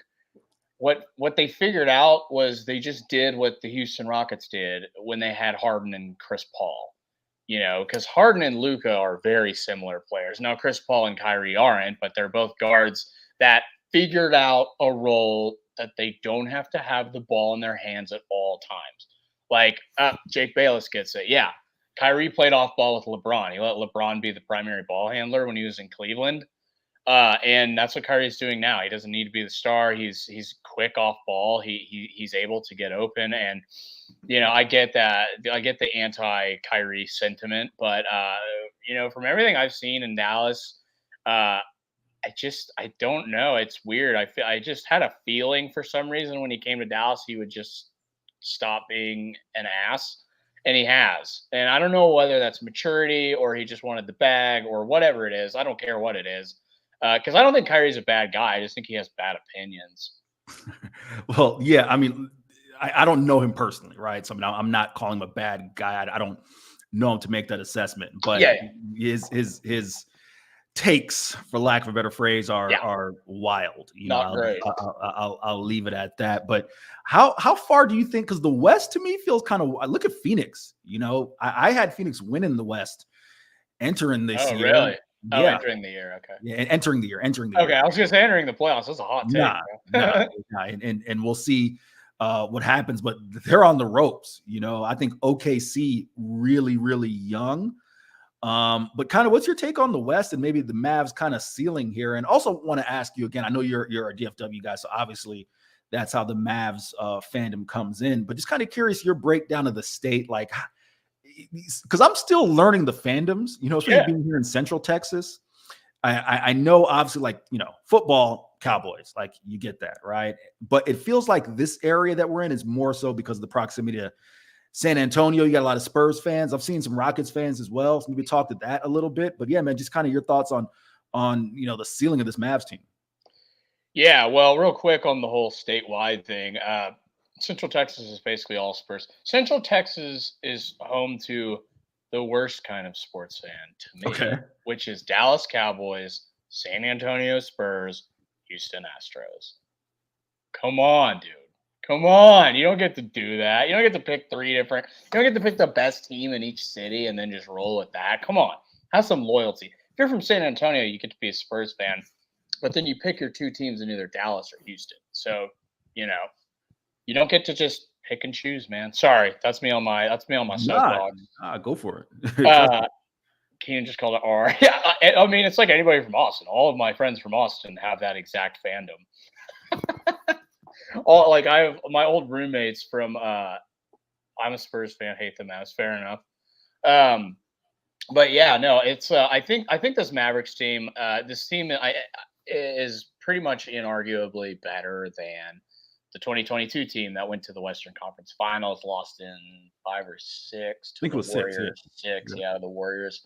What they figured out was they just did what the Houston Rockets did when they had Harden and Chris Paul. Because Harden and Luka are very similar players. Now, Chris Paul and Kyrie aren't, but they're both guards that figured out a role that they don't have to have the ball in their hands at all times. Like Jake Bayless gets it. Yeah, Kyrie played off ball with LeBron. He let LeBron be the primary ball handler when he was in Cleveland. And that's what Kyrie's doing now. He doesn't need to be the star. He's quick off ball. He's able to get open. And, I get that. I get the anti-Kyrie sentiment. But, from everything I've seen in Dallas, I don't know. It's weird. I just had a feeling for some reason when he came to Dallas, he would just stop being an ass. And he has. And I don't know whether that's maturity or he just wanted the bag or whatever it is. I don't care what it is. Because I don't think Kyrie's a bad guy. I just think he has bad opinions. Well, yeah. I mean, I don't know him personally, right? So I'm not calling him a bad guy. I don't know him to make that assessment. But his takes, for lack of a better phrase, are wild. Not great. I'll leave it at that. But how far do you think? Because the West to me feels kind of. I look at Phoenix. I had Phoenix winning the West entering this year. Oh, really? Yeah. Oh, entering the year. Okay. Yeah, entering the year. Okay, I was just entering the playoffs. That's a hot take. Nah, and we'll see what happens. But they're on the ropes. I think OKC really, really young. But kind of, what's your take on the West and maybe the Mavs kind of ceiling here? And also want to ask you again. I know you're a DFW guy, so obviously that's how the Mavs fandom comes in. But just kind of curious your breakdown of the state. Like, because I'm still learning the fandoms, especially being here in Central Texas. I know obviously like, football, Cowboys, like you get that, right? But it feels like this area that we're in is more so because of the proximity to San Antonio. You got a lot of Spurs fans. I've seen some Rockets fans as well. So maybe talk to that a little bit. But yeah, man, just kind of your thoughts on the ceiling of this Mavs team. Yeah, well, real quick on the whole statewide thing. Central Texas is basically all Spurs. Central Texas is home to the worst kind of sports fan to me, which is Dallas Cowboys, San Antonio Spurs, Houston Astros. Come on, dude. Come on. You don't get to do that. You don't get to pick you don't get to pick the best team in each city and then just roll with that. Come on. Have some loyalty. If you're from San Antonio, you get to be a Spurs fan, but then you pick your two teams in either Dallas or Houston. So, you don't get to just pick and choose, man. Sorry, that's me on my soapbox. Go for it. Keenan just called it R. Yeah, I mean, it's like anybody from Austin. All of my friends from Austin have that exact fandom. I have my old roommates from. I'm a Spurs fan. Hate the Mavs. Fair enough. But yeah, no, it's. I think this Mavericks team. This team is pretty much inarguably better than the 2022 team that went to the Western Conference Finals, lost in 5 or 6 to think the it was Warriors. 6, Yeah, the Warriors.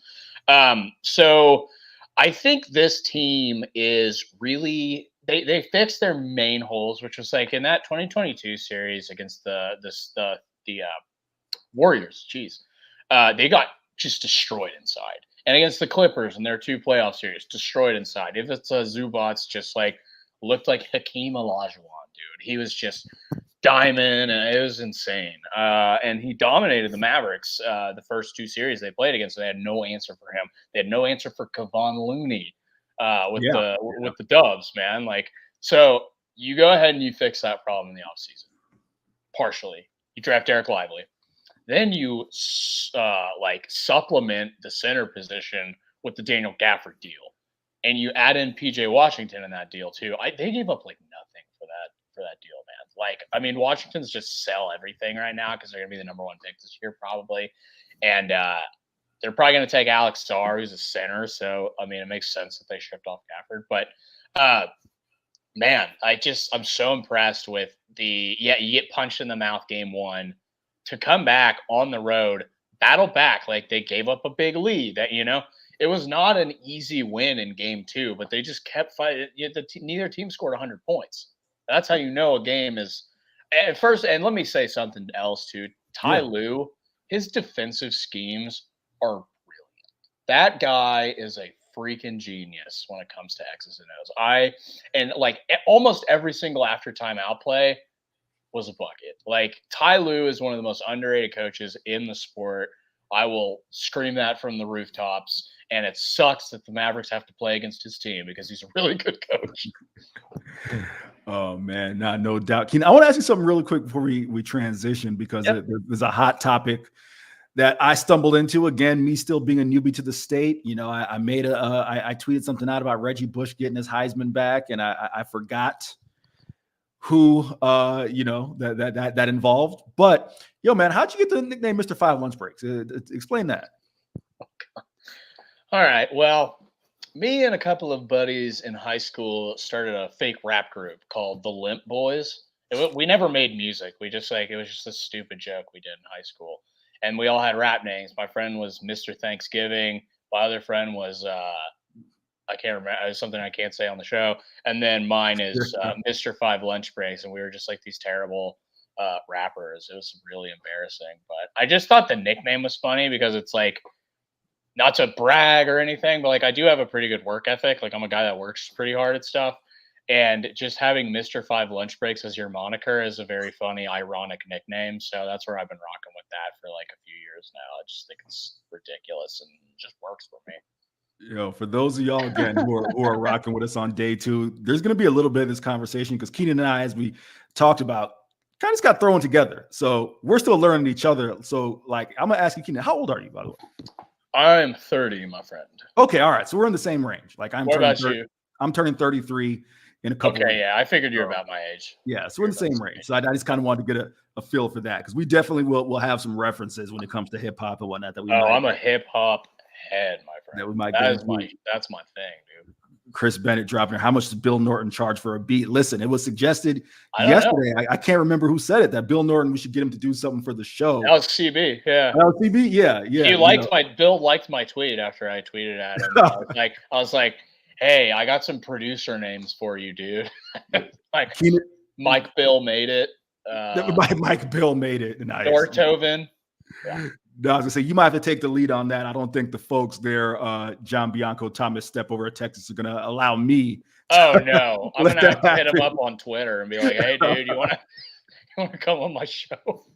So I think this team is really they fixed their main holes, which was like in that 2022 series against the Warriors. Jeez, they got just destroyed inside, and against the Clippers in their 2 playoff series, destroyed inside. If it's Zubats, just like looked like Hakeem Olajuwon. Dude, he was just diamond, and it was insane. And he dominated the Mavericks the first 2 series they played against. They had no answer for him. They had no answer for Kevon Looney with the Dubs, man. Like, so you go ahead and you fix that problem in the offseason. Partially, you draft Derek Lively, then you supplement the center position with the Daniel Gafford deal, and you add in PJ Washington in that deal too. They gave up like nothing for that deal, man. Like, I mean, Washington's just sell everything right now because they're gonna be the number 1 pick this year probably, and they're probably gonna take Alex Sarr, who's a center. So I mean, it makes sense that they shipped off Gafford. But man, I'm so impressed with you get punched in the mouth game 1 to come back on the road, battle back. Like, they gave up a big lead that it was not an easy win in game 2, but they just kept fighting. Neither team scored 100 points. That's how you know a game is at first. And let me say something else too. Ty Lue, his defensive schemes are brilliant. That guy is a freaking genius when it comes to X's and O's. Almost every single after timeout play was a bucket. Like, Ty Lue is one of the most underrated coaches in the sport. I will scream that from the rooftops. And it sucks that the Mavericks have to play against his team because he's a really good coach. Oh, man, no doubt. Keenan, I want to ask you something really quick before we transition, because there's a hot topic that I stumbled into. Again, me still being a newbie to the state. I made I tweeted something out about Reggie Bush getting his Heisman back, and I forgot who that involved. But yo, man, how'd you get the nickname Mr. 5 Lunch Breaks? Explain that. All right. Well, me and a couple of buddies in high school started a fake rap group called the Limp Boys. We never made music. We just it was just a stupid joke we did in high school. And we all had rap names. My friend was Mr. Thanksgiving. My other friend was, I can't remember. It was something I can't say on the show. And then mine is Mr. 5 Lunch Breaks. And we were just like these terrible rappers. It was really embarrassing. But I just thought the nickname was funny because it's like, not to brag or anything, but like, I do have a pretty good work ethic. Like, I'm a guy that works pretty hard at stuff. And just having Mr. 5 Lunch Breaks as your moniker is a very funny, ironic nickname. So that's where I've been rocking with that for like a few years now. I just think it's ridiculous and it just works for me. For those of y'all again who are rocking with us on day 2, there's going to be a little bit of this conversation because Keenan and I, as we talked about, kind of just got thrown together. So we're still learning each other. So like, I'm going to ask you, Keenan, how old are you, by the way? I'm 30, my friend. Okay, all right. So we're in the same range. Like, I'm what turning about 30, you? I'm turning 33 in a couple. Okay, yeah, I figured you're about my age. Yeah, so we're in the same range. So I just kind of wanted to get a feel for that because we definitely will have some references when it comes to hip hop and whatnot. That we I'm a hip hop head, my friend. That we might that's my thing, dude. Chris Bennett dropping. How much does Bill Norton charge for a beat? Listen, it was suggested yesterday. I can't remember who said it. That Bill Norton, we should get him to do something for the show. That was CB. Yeah. That was CB. Yeah. Bill liked my tweet after I tweeted at him. I was like, hey, I got some producer names for you, dude. Like Keenan, Mike Bill made it. Mike Bill made it. Nice. Dortoven. Yeah. No, I was gonna say you might have to take the lead on that. I don't think the folks there, John Bianco, Thomas Step over at Texas, are gonna allow me. Oh no, I'm gonna have to hit him up on Twitter and be like, "Hey, dude, you wanna come on my show?"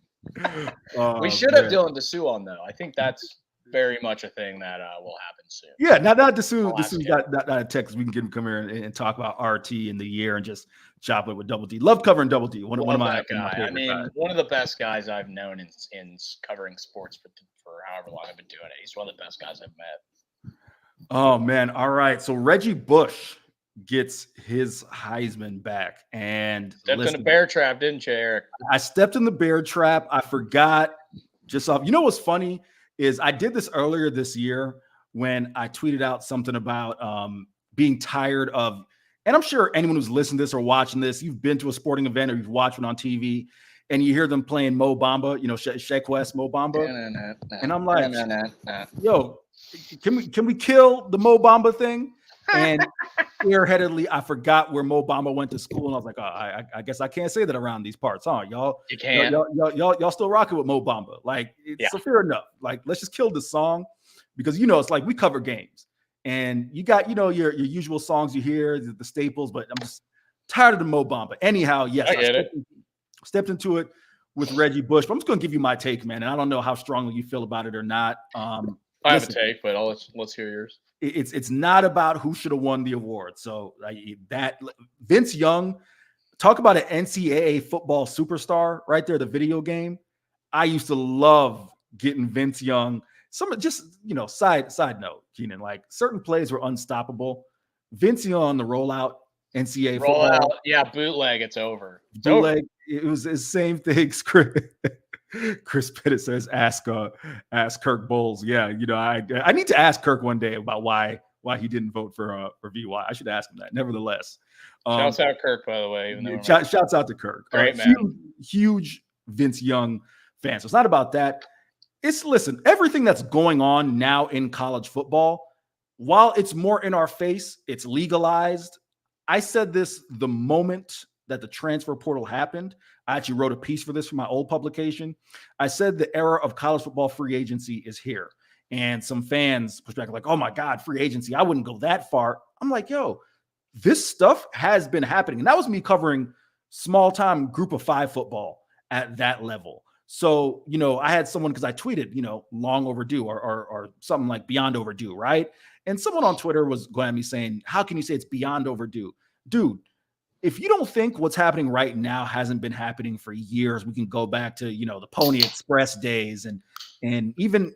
We should have Dylan DeSue on though. I think that's very much a thing that will happen soon. Yeah, not DeSue. DeSue's not at Texas. We can get him come here and talk about RT in the year and just chop it with Double D. Love covering Double D. One of my guy. I mean, one of the best guys I've known in covering sports for however long I've been doing it. He's one of the best guys I've met. Oh man! All right, so Reggie Bush gets his Heisman back and stepped in the bear trap, didn't you, Eric? I stepped in the bear trap. I forgot just off. You know what's funny is I did this earlier this year when I tweeted out something about being tired of, and I'm sure anyone who's listening to this or watching this, you've been to a sporting event or you've watched one on TV and you hear them playing Mo Bamba, Sheck West, Mo Bamba. And I'm like, yo, can we kill the Mo Bamba thing? And airheadedly, I forgot where Mo Bamba went to school, and I was like, oh, I guess I can't say that around these parts, huh? Y'all, you can't. Y'all still rocking with Mo Bamba, like, so fair enough. Like, let's just kill the song because it's like we cover games, and you got your usual songs you hear, the staples, but I'm just tired of the Mo Bamba. Anyhow, yes, I stepped into it with Reggie Bush, but I'm just gonna give you my take, man, and I don't know how strongly you feel about it or not. I have a take, but let's hear yours. It's not about who should have won the award. So that Vince Young, talk about an NCAA football superstar right there, the video game. I used to love getting Vince Young. Some just side note, Keenan, like certain plays were unstoppable. Vince Young on the rollout, NCAA football. Yeah, bootleg, it's over. Bootleg, it was the same thing. Chris Pettit says, ask Kirk Bowles. Yeah, I need to ask Kirk one day about why he didn't vote for VY. I should ask him that. Nevertheless, shouts out Kirk, by the way. Shouts out to Kirk. Great man. Huge Vince Young fan. So it's not about that. Listen, everything that's going on now in college football, while it's more in our face, it's legalized. I said this the moment that the transfer portal happened. I actually wrote a piece for this for my old publication. I said the era of college football free agency is here. And some fans perspective like, oh my God, free agency. I wouldn't go that far. I'm like, yo, this stuff has been happening. And that was me covering small time group of 5 football at that level. So, I had someone, because I tweeted, long overdue or something like beyond overdue, right? And someone on Twitter was going at me saying, how can you say it's beyond overdue? Dude, if you don't think what's happening right now hasn't been happening for years, we can go back to, the Pony Express days and even,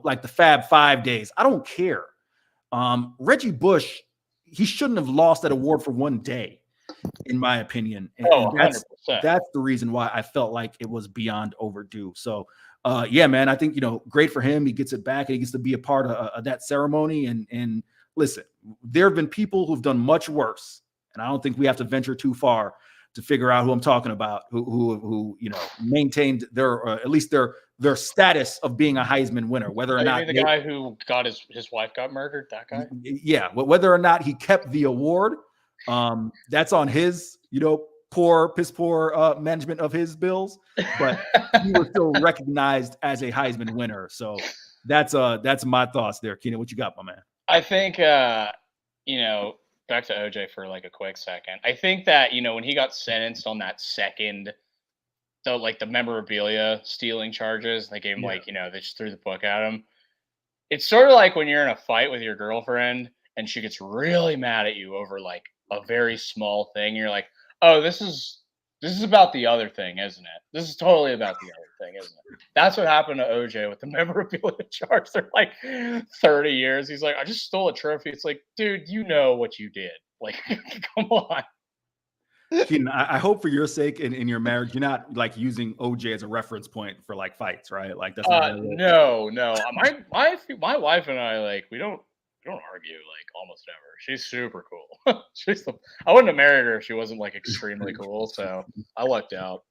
like the Fab 5 days. I don't care. Reggie Bush, he shouldn't have lost that award for one day, in my opinion. And that's the reason why I felt like it was beyond overdue. So, yeah, man, I think, great for him. He gets it back and he gets to be a part of that ceremony. And listen, there have been people who've done much worse. And I don't think we have to venture too far to figure out who I'm talking about, who maintained at least their status of being a Heisman winner, whether or not the guy who got his wife got murdered, that guy. Yeah, whether or not he kept the award, that's on his piss poor management of his bills, but he was still recognized as a Heisman winner. So that's my thoughts there. Keenan, what you got, my man? I think back to OJ for like a quick second. I think that, when he got sentenced on that second, the memorabilia stealing charges, they gave him they just threw the book at him. It's sort of like when you're in a fight with your girlfriend and she gets really mad at you over like a very small thing. You're like, oh, this is about the other thing, isn't it? This is totally about the other thing, isn't it? That's what happened to OJ with the memorabilia charge. They're like 30 years. He's like, I just stole a trophy. It's like, dude, you know what you did. Like, come on. Keenan, I hope for your sake in your marriage, you're not like using OJ as a reference point for like fights, right? Like that's not no. My wife and I, like, we don't argue like almost ever. She's super cool. I wouldn't have married her if she wasn't like extremely cool. So I lucked out.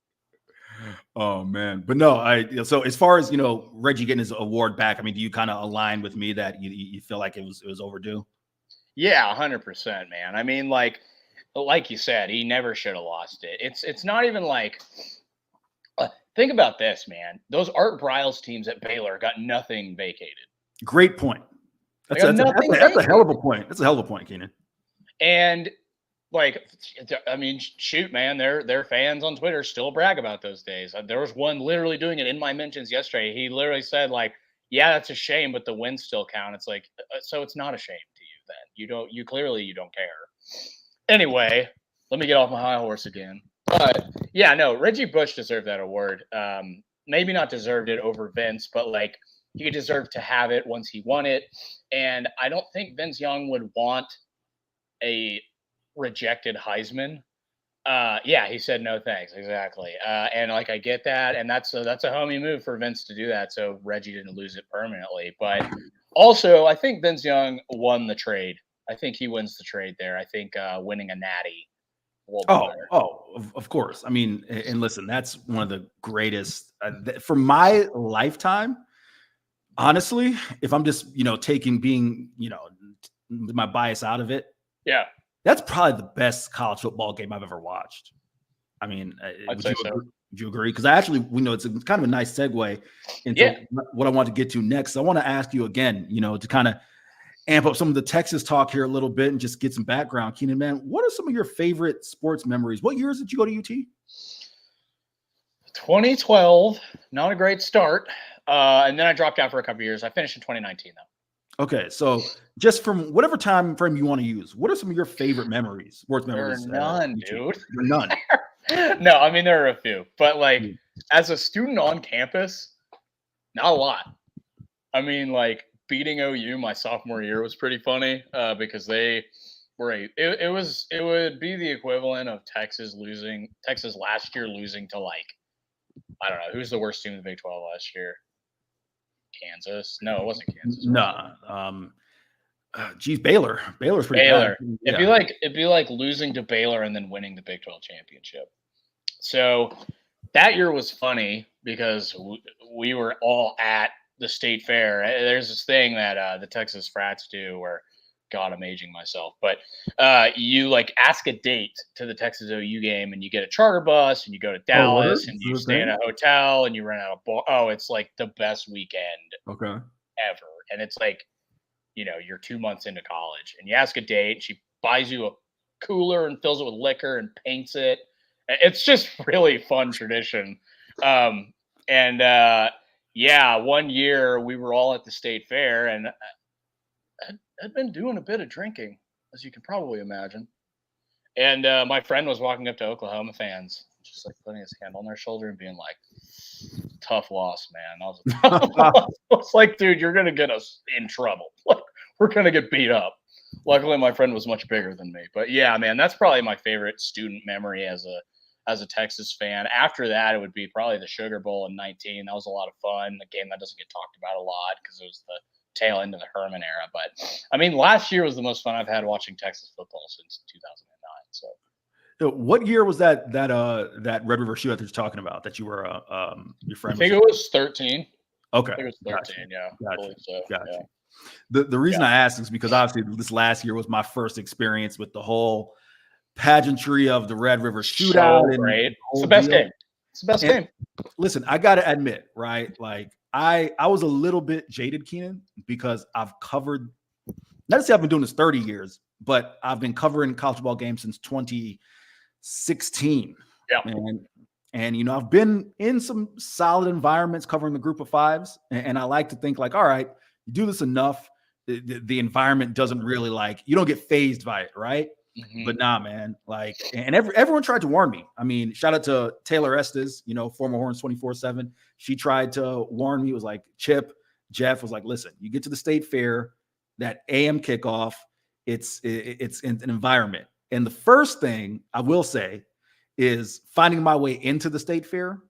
Oh man, but no, so as far as Reggie getting his award back, I mean, do you kind of align with me that you feel like it was overdue? Yeah, 100%, man. I mean, like you said, he never should have lost it. It's not even like think about this, man. Those Art Briles teams at Baylor got nothing vacated. Great point. That's a hell of a point. That's a hell of a point, Keenan. And like, I mean, shoot, man, their fans on Twitter still brag about those days. There was one literally doing it in my mentions yesterday. He literally said, like, yeah, that's a shame, but the wins still count. It's like, so it's not a shame to you then. You clearly don't care. Anyway, let me get off my high horse again. But yeah, no, Reggie Bush deserved that award. Maybe not deserved it over Vince, but like he deserved to have it once he won it. And I don't think Vince Young would want a rejected Heisman. Yeah, he said no thanks. Exactly. And like I get that, and that's a homie move for Vince to do that, so Reggie didn't lose it permanently. But also, I think Vince Young won the trade. I think he wins the trade there. I think winning a natty. Of course. I mean, and listen, that's one of the greatest for my lifetime. Honestly, if I'm just taking my bias out of it, yeah. That's probably the best college football game I've ever watched. I mean, I'd say so. Would you agree? Because it's kind of a nice segue into what I want to get to next. I want to ask you again, to kind of amp up some of the Texas talk here a little bit and just get some background. Keenan, man, what are some of your favorite sports memories? What years did you go to UT? 2012, not a great start. And then I dropped out for a couple of years. I finished in 2019, though. Okay, so just from whatever time frame you want to use, what are some of your favorite memories? Sports memories? There are none, dude. There are none. No, I mean there are a few, but like as a student on campus, not a lot. I mean, like beating OU my sophomore year was pretty funny because they were it would be the equivalent of Texas last year losing to like I don't know who's the worst team in the Big 12 last year. Kansas? No, it wasn't Kansas. No. Baylor. Baylor's pretty Baylor. bad. It'd be like losing to Baylor and then winning the Big 12 championship. So that year was funny because we were all at the state fair. There's this thing that the Texas frats do where, God, I'm aging myself, but you like ask a date to the Texas OU game and you get a charter bus and you go to Dallas and you stay in a hotel and you rent out a bar. Oh, it's like the best weekend ever. And it's like, you're 2 months into college and you ask a date. She buys you a cooler and fills it with liquor and paints it. It's just really fun tradition. One year we were all at the state fair and I'd been doing a bit of drinking, as you can probably imagine. And my friend was walking up to Oklahoma fans, just like putting his hand on their shoulder and being like, tough loss, man. I was like, dude, you're going to get us in trouble. We're going to get beat up. Luckily, my friend was much bigger than me. But yeah, man, that's probably my favorite student memory as a Texas fan. After that, it would be probably the Sugar Bowl in 19. That was a lot of fun. A game that doesn't get talked about a lot because it was the tail end of the Herman era. But I mean, last year was the most fun I've had watching Texas football since 2009. So what year was that Red River shootout that you're talking about that you were your friend? I think it was 13. Okay. I think it was 13. Gotcha. Yeah. Gotcha. The reason I asked is because obviously this last year was my first experience with the whole pageantry of the Red River shootout. So great. It's the best game. It's the best game. Listen, I got to admit, right? Like I was a little bit jaded, Keenan, because I've covered, not to say I've been doing this 30 years, but I've been covering college football games since 2016. Yeah. And I've been in some solid environments covering the group of fives. And I like to think like, all right, you do this enough, the environment doesn't really you don't get fazed by it, right? Mm-hmm. But nah, man, and everyone tried to warn me. I mean, shout out to Taylor Estes, former Horns 24/7. She tried to warn me. It was like, Jeff was like, listen, you get to the state fair, that AM kickoff, it's an environment. And the first thing I will say is finding my way into the state fair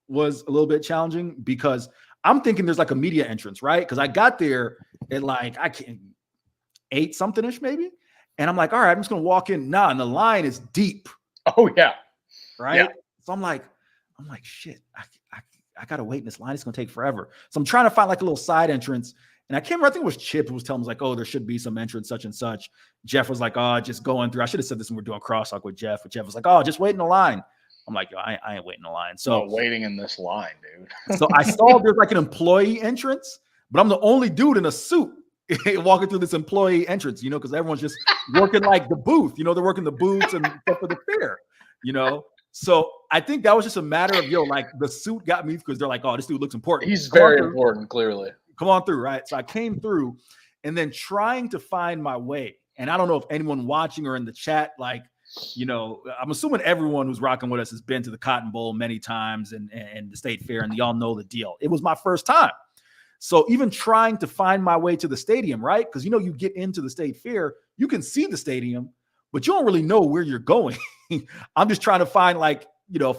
was a little bit challenging because I'm thinking there's like a media entrance, right? Because I got there at like I can't 8 something ish maybe, and I'm like, all right, I'm just gonna walk in. Nah, and the line is deep. Oh yeah, right. Yeah. So I'm like, shit, I gotta wait in this line. It's gonna take forever. So I'm trying to find like a little side entrance. And I can't remember, I think it was Chip who was telling me, like, oh, there should be some entrance, such and such. Jeff was like, oh, just going through. I should have said this when we're doing crosstalk with Jeff. But Jeff was like, oh, just wait in the line. I'm like, yo, I ain't waiting in the line. So waiting in this line, dude. so I saw there's like an employee entrance, but I'm the only dude in a suit walking through this employee entrance, because everyone's just working like the booth. They're working the booths and stuff for the fair, So I think that was just a matter of, like the suit got me because they're like, oh, this dude looks important. He's very important, clearly. Come on through, right? So I came through and then trying to find my way. And I don't know if anyone watching or in the chat, like, I'm assuming everyone who's rocking with us has been to the Cotton Bowl many times and the State Fair, and y'all know the deal. It was my first time. So even trying to find my way to the stadium, right? Because, you get into the State Fair, you can see the stadium, but you don't really know where you're going. I'm just trying to find, like,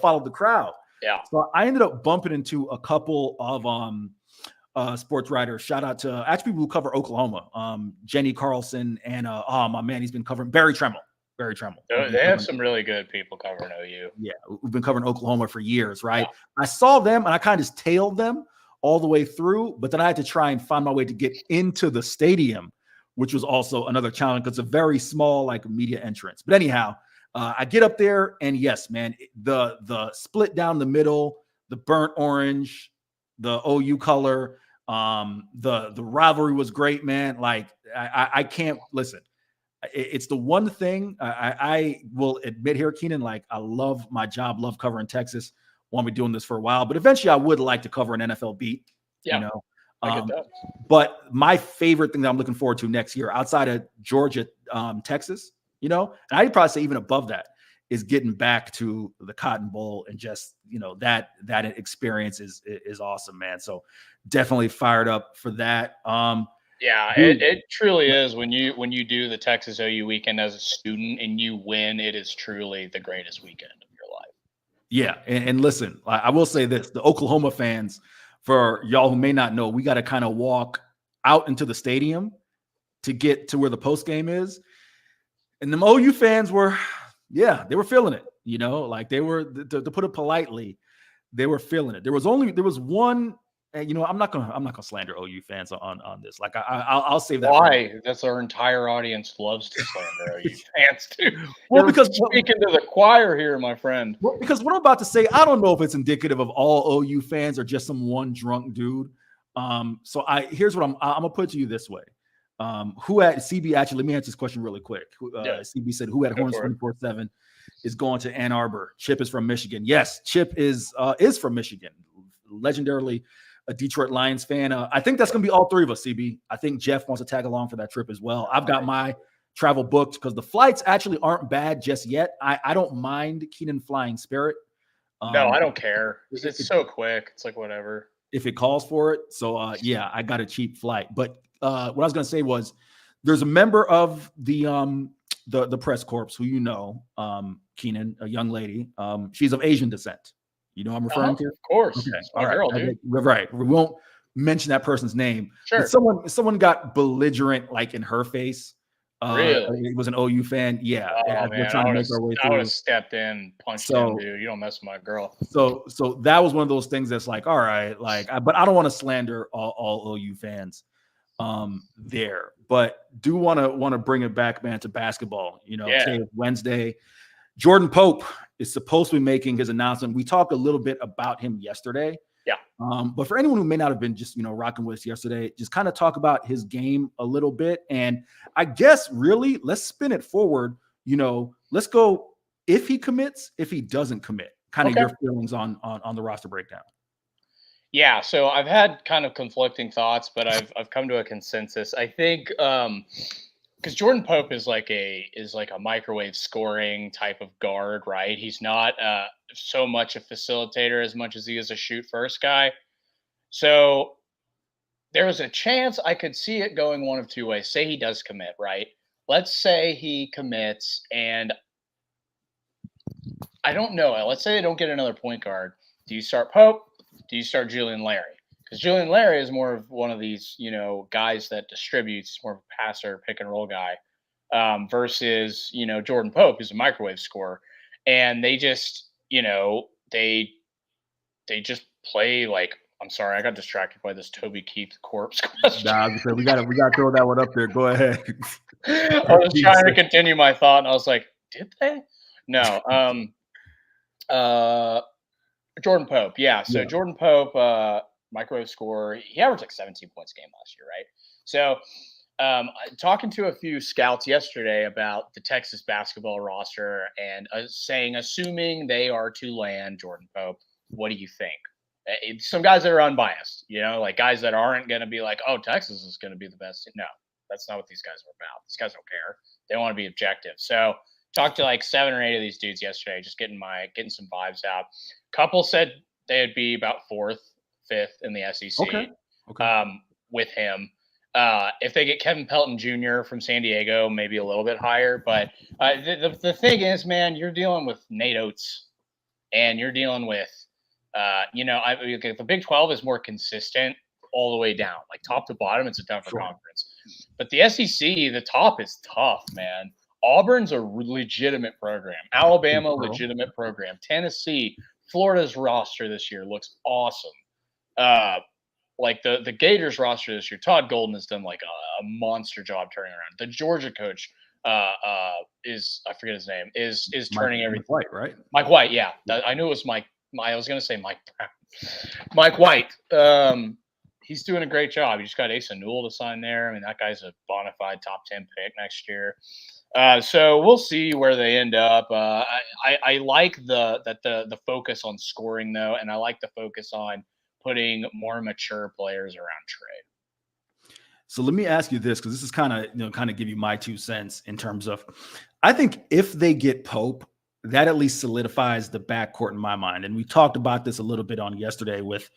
follow the crowd. Yeah. So I ended up bumping into a couple of sports writers. Shout out to actually people who cover Oklahoma, Jenny Carlson and my man, he's been covering Barry Tremmel. They have some really good people covering OU. Yeah, we've been covering Oklahoma for years, right? Yeah. I saw them and I kind of just tailed them all the way through, but then I had to try and find my way to get into the stadium, which was also another challenge because it's a very small like media entrance. But anyhow, I get up there and yes, man, the split down the middle, the burnt orange, the OU color, the rivalry was great, man. Like I can't listen. It's the one thing I will admit here, Keenan, like I love my job, love covering Texas. Want me doing this for a while, but eventually I would like to cover an NFL beat, Yeah, I get that. But my favorite thing that I'm looking forward to next year outside of Georgia, Texas, and I'd probably say even above that is getting back to the Cotton Bowl and just, that experience is awesome, man. So definitely fired up for that. Yeah, it truly is. When you do the Texas OU weekend as a student and you win, it is truly the greatest weekend of your life. Yeah, and listen, I will say this: the Oklahoma fans, for y'all who may not know, we got to kind of walk out into the stadium to get to where the post game is, and the OU fans were, they were feeling it. Like they were, to put it politely, they were feeling it. There was one. I'm not gonna slander OU fans on this. Like I'll save that. Why? That's our entire audience loves to slander OU fans too. Well, You're because speaking to the choir here, my friend. Well, because what I'm about to say, I don't know if it's indicative of all OU fans or just some one drunk dude. So here's what I'm gonna put to you this way. Who at CB actually? Let me answer this question really quick. CB said, "Who at Horns 24/7 is going to Ann Arbor?" Chip is from Michigan. Yes, Chip is from Michigan. Legendarily a Detroit Lions fan. I think that's going to be all three of us, CB. I think Jeff wants to tag along for that trip as well. I've got my travel booked because the flights actually aren't bad just yet. I don't mind Keenan flying Spirit. No, I don't care. It's so quick. It's like whatever. If it calls for it. So, I got a cheap flight. But what I was going to say was there's a member of the press corps who Keenan, a young lady. She's of Asian descent. I'm referring to? Of course. Okay. It's my girl, dude. Right. We won't mention that person's name. Sure. But someone got belligerent, like in her face. Really? It was an OU fan. Yeah. Oh, man, I would have stepped in, punched him, dude. You don't mess with my girl. So that was one of those things that's like, all right, but I don't want to slander all OU fans there. But do want to bring it back, man, to basketball. Today is Wednesday. Jordan Pope is supposed to be making his announcement. We talked a little bit about him yesterday. Yeah. But for anyone who may not have been just, rocking with us yesterday, just kind of talk about his game a little bit. And I guess really let's spin it forward. Let's go if he commits, if he doesn't commit, kind of your feelings on the roster breakdown. Yeah. So I've had kind of conflicting thoughts, but I've come to a consensus. I think, because Jordan Pope is like a microwave scoring type of guard, right? He's not so much a facilitator as much as he is a shoot first guy. So there's a chance I could see it going one of two ways. Say he does commit, right? let's say he commits, and I don't know. Let's say they don't get another point guard. Do you start Pope? Do you start Julian Larry? Because Julian Larry is more of one of these, guys that distributes, more of a passer, pick and roll guy, versus, Jordan Pope, who's a microwave scorer. And they just, they just play like, I'm sorry, I got distracted by this Toby Keith corpse question. Nah, we got to throw that one up there. Go ahead. I was trying to continue my thought, and I was like, did they? No. Jordan Pope, yeah. So Jordan Pope, microwave scorer, he averaged like 17 points a game last year, right? So talking to a few scouts yesterday about the Texas basketball roster and assuming they are to land Jordan Pope, what do you think? Some guys that are unbiased, like guys that aren't going to be like, oh, Texas is going to be the best. No, that's not what these guys are about. These guys don't care. They want to be objective. So talked to like 7 or 8 of these dudes yesterday, just getting some vibes out. Couple said they'd be about 4th, 5th in the SEC. Okay. With him. If they get Kevin Pelton Jr. from San Diego, maybe a little bit higher. But the thing is, man, you're dealing with Nate Oates, and you're dealing with, the Big 12 is more consistent all the way down, like top to bottom. It's a tougher conference. But the SEC, the top is tough, man. Auburn's a legitimate program. Alabama, legitimate program. Tennessee, Florida's roster this year looks awesome. Like the Gators roster this year, Todd Golden has done like a monster job turning around. The Georgia coach is, I forget his name, is turning everything. Mike White, right? Mike White, yeah. I knew it was Mike. I was going to say Mike Brown. Mike White. He's doing a great job. You just got Asa Newell to sign there. I mean, that guy's a bona fide top 10 pick next year. So we'll see where they end up. I like the focus on scoring though, and I like the focus on putting more mature players around Trey. So let me ask you this, because this is kind of give you my 2 cents in terms of, I think if they get Pope, that at least solidifies the backcourt in my mind. And we talked about this a little bit on yesterday with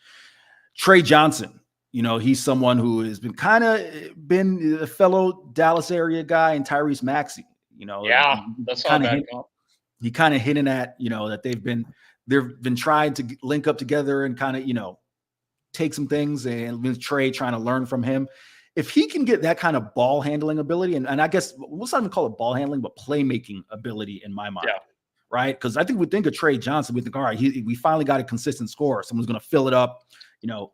Trey Johnson. He's someone who has been a fellow Dallas area guy, and Tyrese Maxey. Yeah, that's kind of he kind of hinting at that they've been trying to link up together and kind of take some things, and with Trey trying to learn from him. If he can get that kind of ball handling ability, and I guess let's not even call it ball handling, but playmaking ability in my mind. Yeah. Right? Because I think we think of Trey Johnson, we think, all right, we finally got a consistent scorer. Someone's going to fill it up,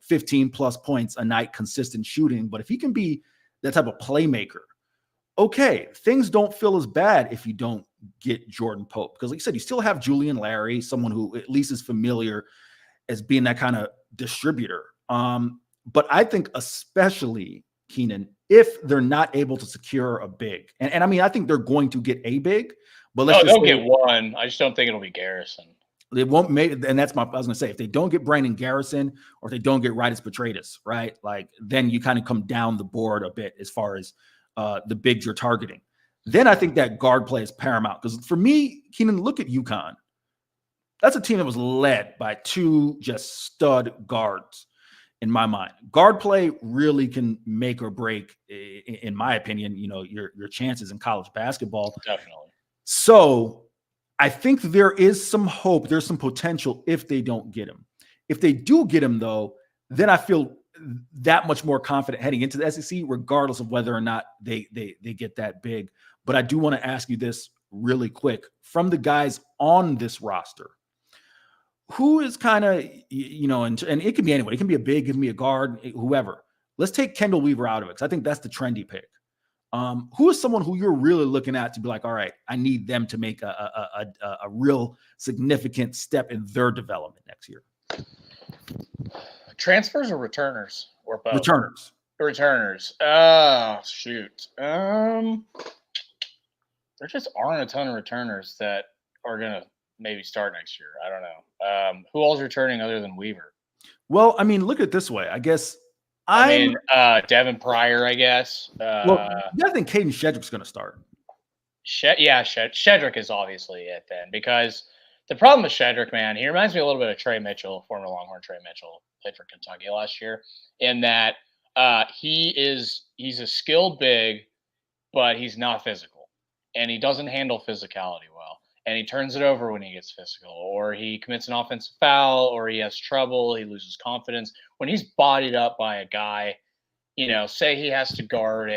15 plus points a night, consistent shooting. But if he can be that type of playmaker, okay, things don't feel as bad if you don't get Jordan Pope. Because like you said, you still have Julian Larry, someone who at least is familiar as being that kind of distributor. But I think especially, Keenan, if they're not able to secure a big, and I mean, I think they're going to get a big, but they'll get one. I just don't think it'll be Garrison. They won't make, and that's I was going to say, if they don't get Brandon Garrison or if they don't get Rydas Petratus, right? Like then you kind of come down the board a bit as far as the bigs you're targeting. Then I think that guard play is paramount, because for me, Keenan, look at UConn. That's a team that was led by 2 just stud guards. In my mind, guard play really can make or break, in my opinion, your chances in college basketball. Definitely. So I think there is some hope. There's some potential if they don't get him. If they do get him, though, then I feel that much more confident heading into the SEC, regardless of whether or not they get that big. But I do want to ask you this really quick. From the guys on this roster, who is kind of, and it can be anyone. It can be a big, it can be a guard, whoever. Let's take Kendall Weaver out of it, because I think that's the trendy pick. Who is someone who you're really looking at to be like, all right, I need them to make a real significant step in their development next year? Transfers or returners or both? Returners. Oh, shoot. There just aren't a ton of returners that are going to maybe start next year. I don't know. Who else is returning other than Weaver? Well, I mean, look at it this way. I guess Devin Pryor, I guess. I think Caden Shedrick's going to start. Shedrick is obviously it then, because the problem with Shedrick, man, he reminds me a little bit of Trey Mitchell, former Longhorn Trey Mitchell, played for Kentucky last year, in that he's a skilled big, but he's not physical, and he doesn't handle physicality well, and he turns it over when he gets physical, or he commits an offensive foul, or he has trouble, he loses confidence. When he's bodied up by a guy, say he has to guard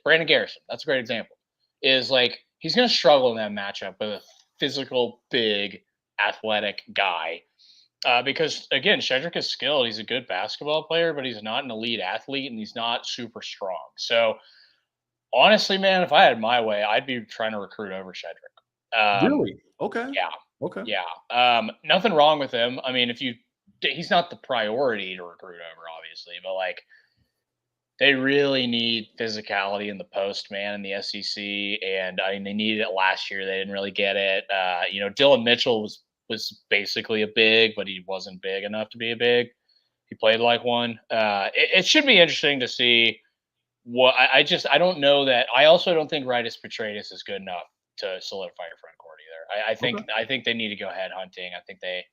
Brandon Garrison, that's a great example, is like he's going to struggle in that matchup with a physical, big, athletic guy. Because again, Shedrick is skilled. He's a good basketball player, but he's not an elite athlete, and he's not super strong. So honestly, man, if I had my way, I'd be trying to recruit over Shedrick. Really? Okay. Yeah. Okay. Yeah. Nothing wrong with him. I mean, he's not the priority to recruit over, obviously, but like they really need physicality in the post, man, in the SEC. And I mean, they needed it last year. They didn't really get it. Dylan Mitchell was basically a big, but he wasn't big enough to be a big. He played like one. It should be interesting to see what I don't know that. I also don't think Ritis Petraeus is good enough to solidify your front court either. I think they need to go head hunting. I think they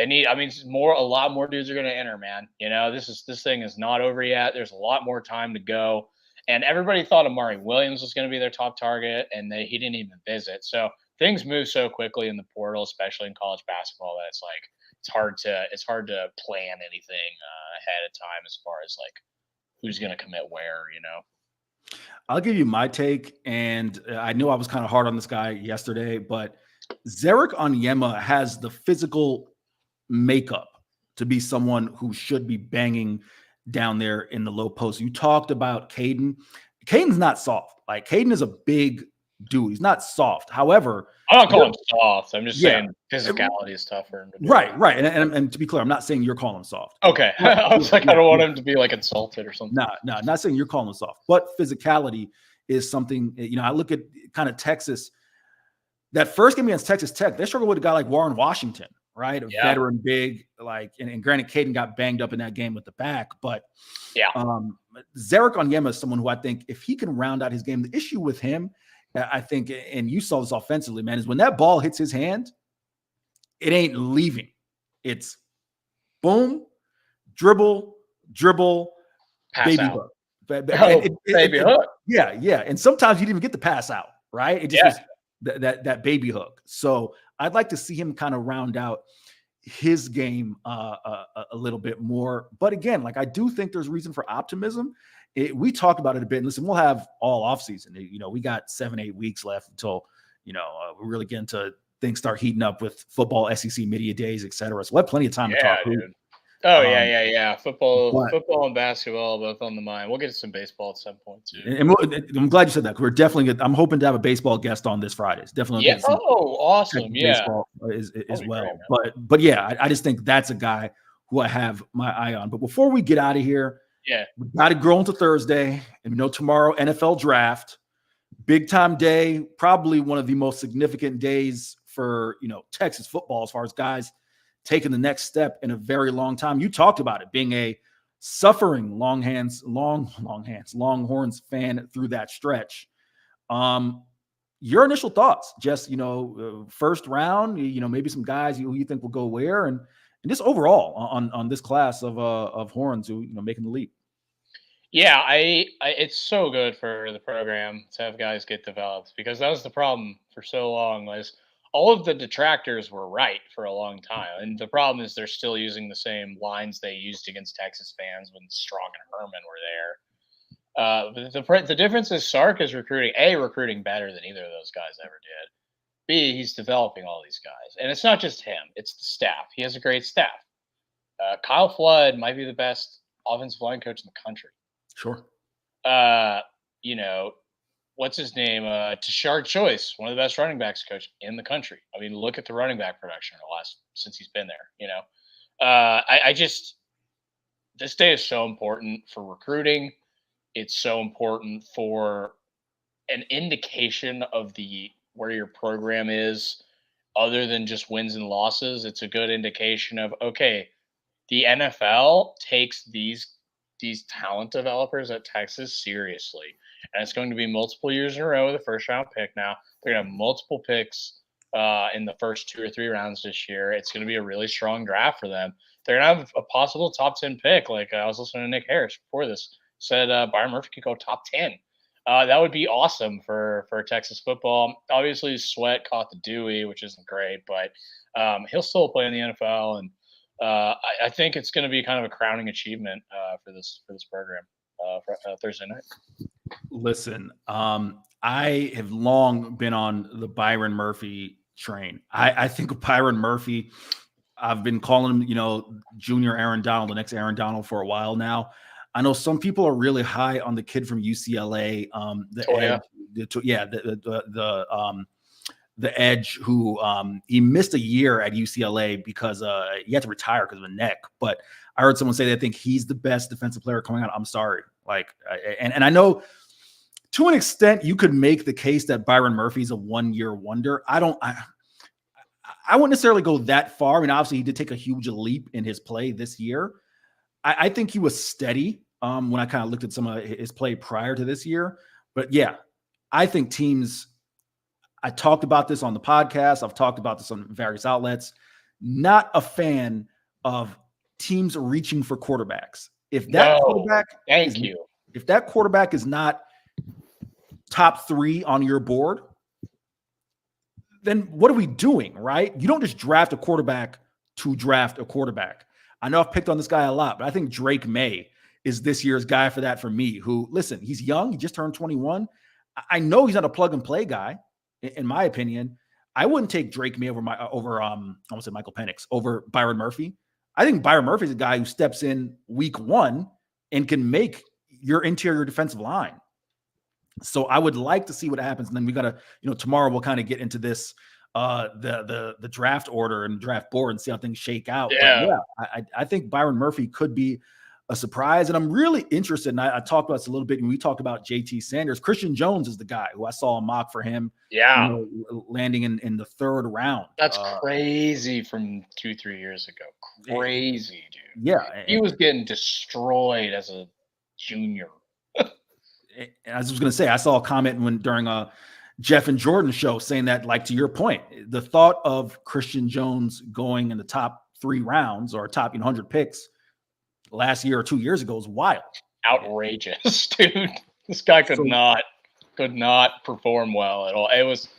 need. I mean, a lot more dudes are going to enter, man. This thing is not over yet. There's a lot more time to go. And everybody thought Amari Williams was going to be their top target, and he didn't even visit. So things move so quickly in the portal, especially in college basketball, that it's hard to plan anything ahead of time as far as like who's going to commit where. I'll give you my take, and I know I was kind of hard on this guy yesterday, but Zarek Onyema has the physical makeup to be someone who should be banging down there in the low post. You talked about Caden. Caden's not soft. Like, Caden is a big dude. He's not soft. However, I'm not calling him soft. I'm just saying physicality is tougher. Right. And to be clear, I'm not saying you're calling him soft. Okay. I was like, I don't want him to be like insulted or something. No, not saying you're calling him soft, but physicality is something, I look at kind of Texas. That first game against Texas Tech, they struggled with a guy like Warren Washington, right? A veteran big, and granted, Caden got banged up in that game with the back, but Zarek Onyema is someone who I think if he can round out his game, the issue with him, I think, and you saw this offensively, man, is when that ball hits his hand, it ain't leaving. It's boom, dribble, pass baby out. hook. Baby hook. Yeah. And sometimes you didn't even get the pass out, right? It just was that baby hook. So I'd like to see him kind of round out his game a little bit more. But again, like, I do think there's reason for optimism. We talked about it a bit. And listen, we'll have all offseason. We got 7-8 weeks left until, we really get into things start heating up with football, SEC media days, et cetera. So we'll have plenty of time to talk. Dude. Oh, yeah. Football and basketball both on the mind. We'll get to some baseball at some point too. And I'm glad you said that. We're definitely I'm hoping to have a baseball guest on this Friday. It's definitely awesome. Baseball as well. Great, but yeah, I just think that's a guy who I have my eye on. But before we get out of here, we got to grow into Thursday, and tomorrow NFL draft, big time day, probably one of the most significant days for Texas football as far as guys taking the next step in a very long time. You talked about it being a suffering Longhorns fan through that stretch. Your initial thoughts, just first round, maybe some guys who you think will go where, and just overall on this class of Horns who making the leap. Yeah, it's so good for the program to have guys get developed, because that was the problem for so long, was all of the detractors were right for a long time. And the problem is they're still using the same lines they used against Texas fans when Strong and Herman were there. The difference is Sark is recruiting better than either of those guys ever did. B, he's developing all these guys. And it's not just him, it's the staff. He has a great staff. Kyle Flood might be the best offensive line coach in the country. Sure. What's his name? Tashard Choice, one of the best running backs coach in the country. I mean, look at the running back production since he's been there. This day is so important for recruiting. It's so important for an indication of where your program is, other than just wins and losses. It's a good indication of, okay, the NFL takes these talent developers at Texas seriously. And it's going to be multiple years in a row with a first-round pick now. They're going to have multiple picks in the first 2 or 3 rounds this year. It's going to be a really strong draft for them. They're going to have a possible top 10 pick. Like, I was listening to Nick Harris before this. said Byron Murphy could go top 10. That would be awesome for Texas football. Obviously, Sweat caught the Dewey, which isn't great, but he'll still play in the NFL, and I think it's going to be kind of a crowning achievement for this program for Thursday night. Listen, I have long been on the Byron Murphy train. I think Byron Murphy, I've been calling him, Junior Aaron Donald, the next Aaron Donald for a while now. I know some people are really high on the kid from UCLA, the edge who he missed a year at UCLA because he had to retire because of a neck. But I heard someone say they think he's the best defensive player coming out. I'm sorry. And I know to an extent you could make the case that Byron Murphy's a 1-year wonder. I wouldn't necessarily go that far. I mean, obviously he did take a huge leap in his play this year. I think he was steady when I kind of looked at some of his play prior to this year. But yeah, I think teams, I talked about this on the podcast. I've talked about this on various outlets. Not a fan of teams reaching for quarterbacks. If that quarterback is not top 3 on your board, then what are we doing, right? You don't just draft a quarterback to draft a quarterback. I know I've picked on this guy a lot, but I think Drake May is this year's guy for that for me, who, listen, he's young. He just turned 21. I know he's not a plug-and-play guy, in my opinion. I wouldn't take Drake May over Michael Penix, over Byron Murphy. I think Byron Murphy is a guy who steps in week 1 and can make your interior defensive line. So I would like to see what happens. And then we got to, tomorrow we'll kind of get into this, the draft order and draft board and see how things shake out. Yeah. But yeah, I think Byron Murphy could be a surprise. And I'm really interested, and I talked about this a little bit when we talked about JT Sanders. Christian Jones is the guy who I saw a mock for him. Yeah. Landing in the 3rd round. That's crazy from 2-3 years ago. Crazy, dude. Yeah. He was getting destroyed as a junior. I was going to say, I saw a comment during a Jeff and Jordan show saying that, to your point, the thought of Christian Jones going in the top 3 rounds or top 100 picks last year or 2 years ago is wild. Outrageous, dude. This guy could not perform well at all. It was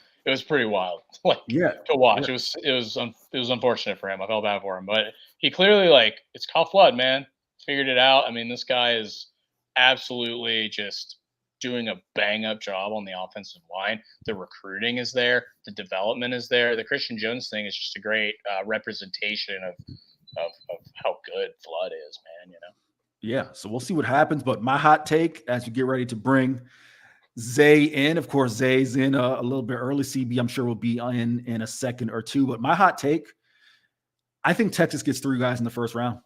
pretty wild, to watch. Yeah. It was unfortunate for him. I felt bad for him, but he clearly it's cough blood, man. Figured it out. I mean, this guy is absolutely just doing a bang-up job on the offensive line. The recruiting is there. The development is there. The Christian Jones thing is just a great representation of how good Flood is, man, Yeah, so we'll see what happens. But my hot take, as you get ready to bring Zay in, of course, Zay's in a little bit early. CB, I'm sure, will be in a second or two. But my hot take, I think Texas gets 3 guys in the first round.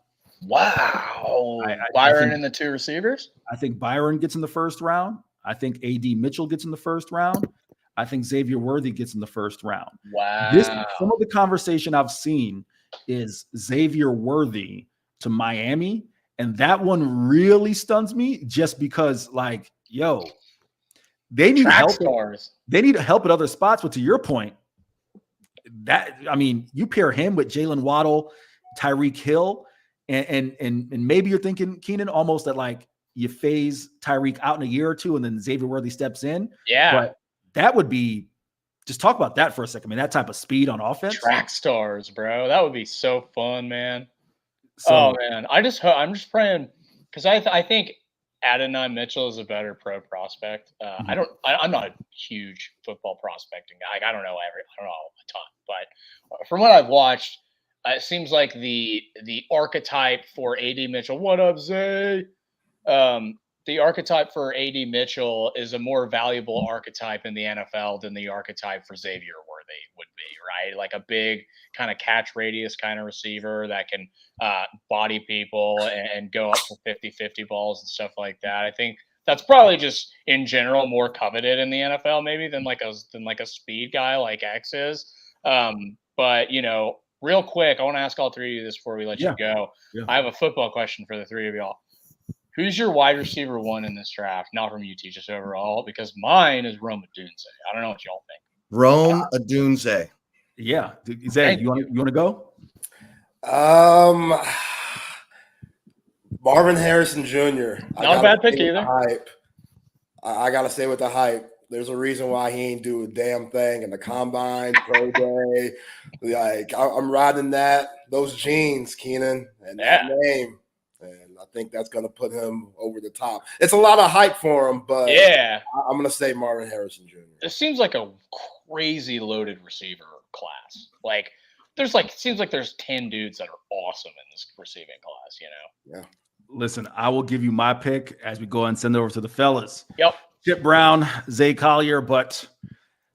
Wow. Byron and the 2 receivers? I think Byron gets in the first round. I think A.D. Mitchell gets in the first round. I think Xavier Worthy gets in the first round. Wow. Some of the conversation I've seen is Xavier Worthy to Miami. And that one really stuns me just because, they need help. They need help at other spots. But to your point, you pair him with Jalen Waddle, Tyreek Hill, and maybe you're thinking, Keenan, almost that you phase Tyreek out in a year or 2 and then Xavier Worthy steps in. Yeah. But that would be, just talk about that for a second. I mean, that type of speed on offense. Track stars, bro. That would be so fun, man. So, man. I'm just praying because I think Adonai Mitchell is a better pro prospect. I'm not a huge football prospecting guy. I don't know a ton, but from what I've watched, it seems like the archetype for AD Mitchell. What up, Zay? The archetype for AD Mitchell is a more valuable archetype in the NFL than the archetype for Xavier Worthy would be, right? A big kind of catch radius kind of receiver that can body people and go up for 50-50 balls and stuff like that. I think that's probably just in general more coveted in the NFL maybe than a speed guy like X is. But real quick, I want to ask all 3 of you this before we let you go. Yeah. I have a football question for the 3 of y'all. Who's your wide receiver 1 in this draft? Not from UT, just overall, because mine is Rome Odunze. I don't know what y'all think. Rome Odunze. Yeah. Zay, you want to go? Marvin Harrison Jr. Not a bad pick either. Hype. I got to stay with the hype. There's a reason why he ain't do a damn thing in the combine, pro day. Like, I'm riding those genes, Keenan, and that name. And I think that's going to put him over the top. It's a lot of hype for him, but I'm going to say Marvin Harrison Jr. It seems like a crazy loaded receiver class. Like, it seems like there's 10 dudes that are awesome in this receiving class, Yeah. Listen, I will give you my pick as we go and send it over to the fellas. Yep. Chip Brown, Zay Collier, but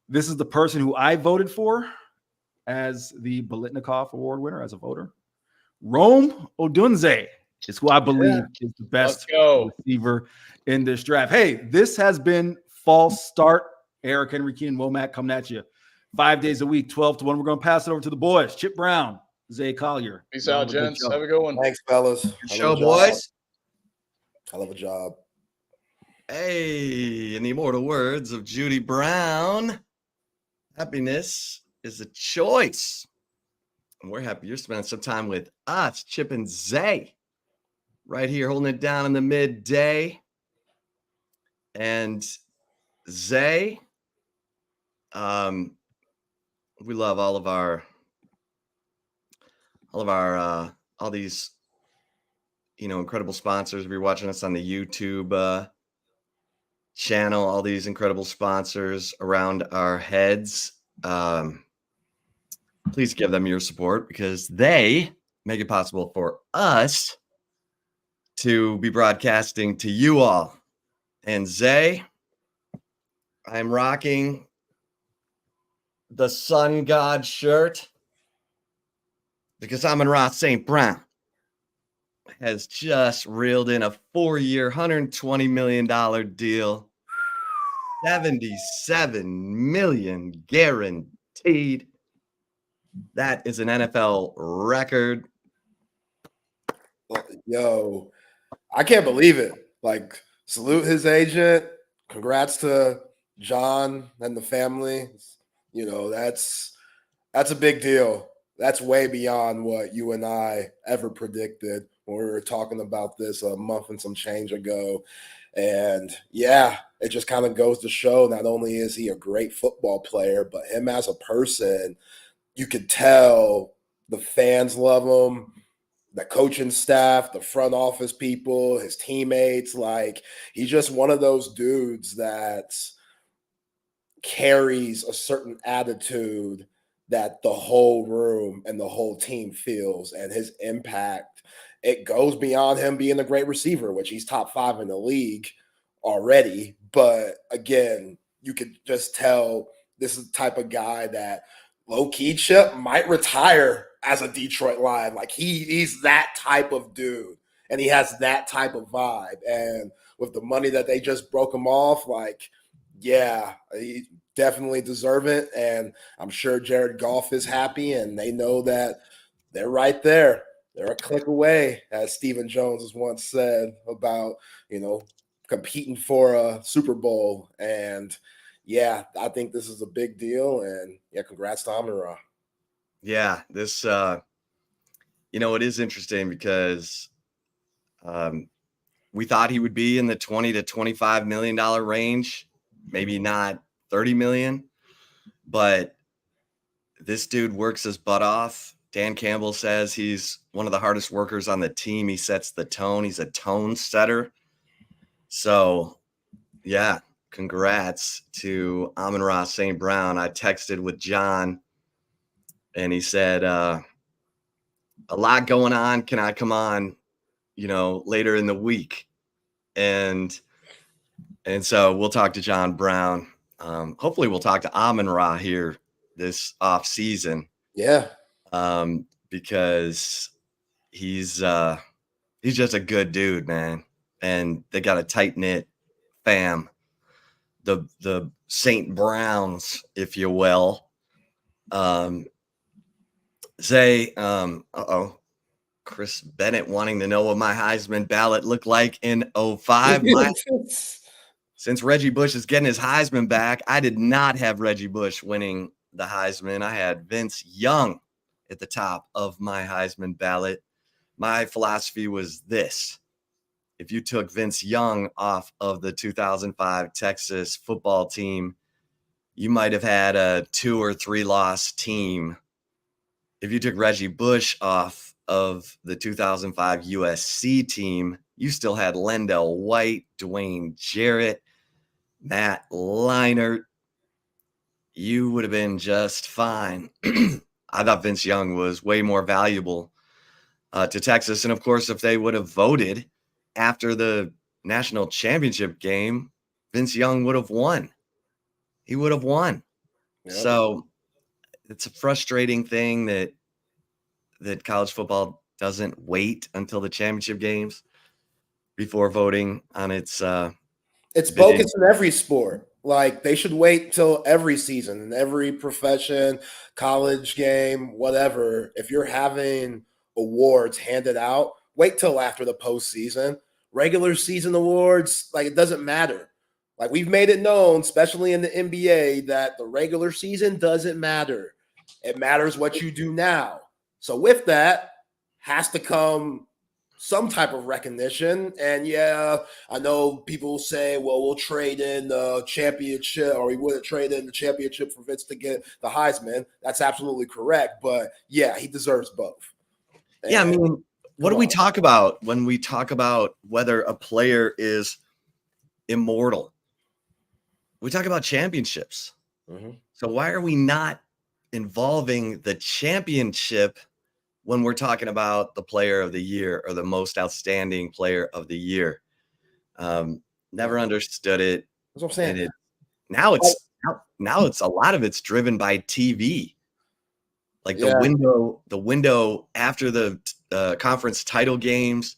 this is the person who I voted for as the Biletnikoff Award winner as a voter. Rome Odunze is who I believe is the best receiver in this draft. Hey, this has been False Start. Eric, Henry, Keenan, Womack coming at you 5 days a week, 12 to 1. We're going to pass it over to the boys. Chip Brown, Zay Collier. Peace out, gents. Have a good one. Thanks, fellas. Good show, boys. Hell of a job. Hey, in the immortal words of Judy Brown, happiness is a choice. And we're happy you're spending some time with us, Chip and Zay, right here holding it down in the midday. And Zay, we love all these, incredible sponsors. If you're watching us on the YouTube channel, all these incredible sponsors around our heads. Please give them your support because they make it possible for us to be broadcasting to you all. And Zay, I'm rocking the Sun God shirt because Amon-Ra St. Brown has just reeled in a 4-year, $120 million deal, $77 million guaranteed. That is an NFL record. Yo, I can't believe it. Like, salute his agent. Congrats to John and the family. That's a big deal. That's way beyond what you and I ever predicted when we were talking about this a month and some change ago. And yeah, it just kind of goes to show not only is he a great football player, but him as a person, you could tell the fans love him, the coaching staff, the front office people, his teammates. Like, he's just one of those dudes that carries a certain attitude that the whole room and the whole team feels, and his impact, it goes beyond him being a great receiver, which he's top 5 in the league already. But again, you could just tell this is the type of guy that low-key Chip might retire as a Detroit Lion. Like, he's that type of dude, and he has that type of vibe. And with the money that they just broke him off, like, yeah, he definitely deserve it. And I'm sure Jared Goff is happy, and they know that they're right there. They're a click away, as Stephen Jones has once said about, competing for a Super Bowl. And yeah, I think this is a big deal. And yeah, congrats to Amon-Ra. Yeah, this, it is interesting because we thought he would be in the $20 to $25 million range, maybe not 30 million, but this dude works his butt off. Dan Campbell says he's one of the hardest workers on the team. He sets the tone. He's a tone setter. So, yeah, congrats to Amon-Ra St. Brown. I texted with John, and he said, a lot going on. Can I come on, later in the week? And so we'll talk to John Brown. Hopefully we'll talk to Amon-Ra here this off season. Yeah. Because he's just a good dude, man. And they got a tight knit fam, the St. Browns, if you will. Zay, Chris Bennett wanting to know what my Heisman ballot looked like in 05. Since Reggie Bush is getting his Heisman back, I did not have Reggie Bush winning the Heisman. I had Vince Young at the top of my Heisman ballot. My philosophy was this: if you took Vince Young off of the 2005 Texas football team, you might have had a 2 or 3 loss team. If you took Reggie Bush off of the 2005 USC team, you still had Lendell White, Dwayne Jarrett, Matt Leinart. You would have been just fine. I thought Vince Young was way more valuable to Texas. And of course, if they would have voted after the national championship game, Vince Young would have won. He would have won. Yep. So it's a frustrating thing that college football doesn't wait until the championship games before voting on its it's bogus in every sport. Like, they should wait till every season in every profession, college game, whatever. If you're having awards handed out, wait till after the postseason. Regular season awards, like, it doesn't matter. Like, we've made it known, especially in the NBA, that the regular season doesn't matter. It matters what you do now. So with that has to come some type of recognition. And yeah, I know people say, well, we'll trade in the championship, or we wouldn't trade in the championship for Vince to get the Heisman. That's absolutely correct. But yeah, he deserves both. Yeah, I mean, what do we talk about when we talk about whether a player is immortal? We talk about championships. Mm-hmm. So why are we not involving the championship when we're talking about the player of the year or the most outstanding player of the year? Never understood it. That's what I'm saying. And now it's a lot of it's driven by TV. Like the window after the conference title games.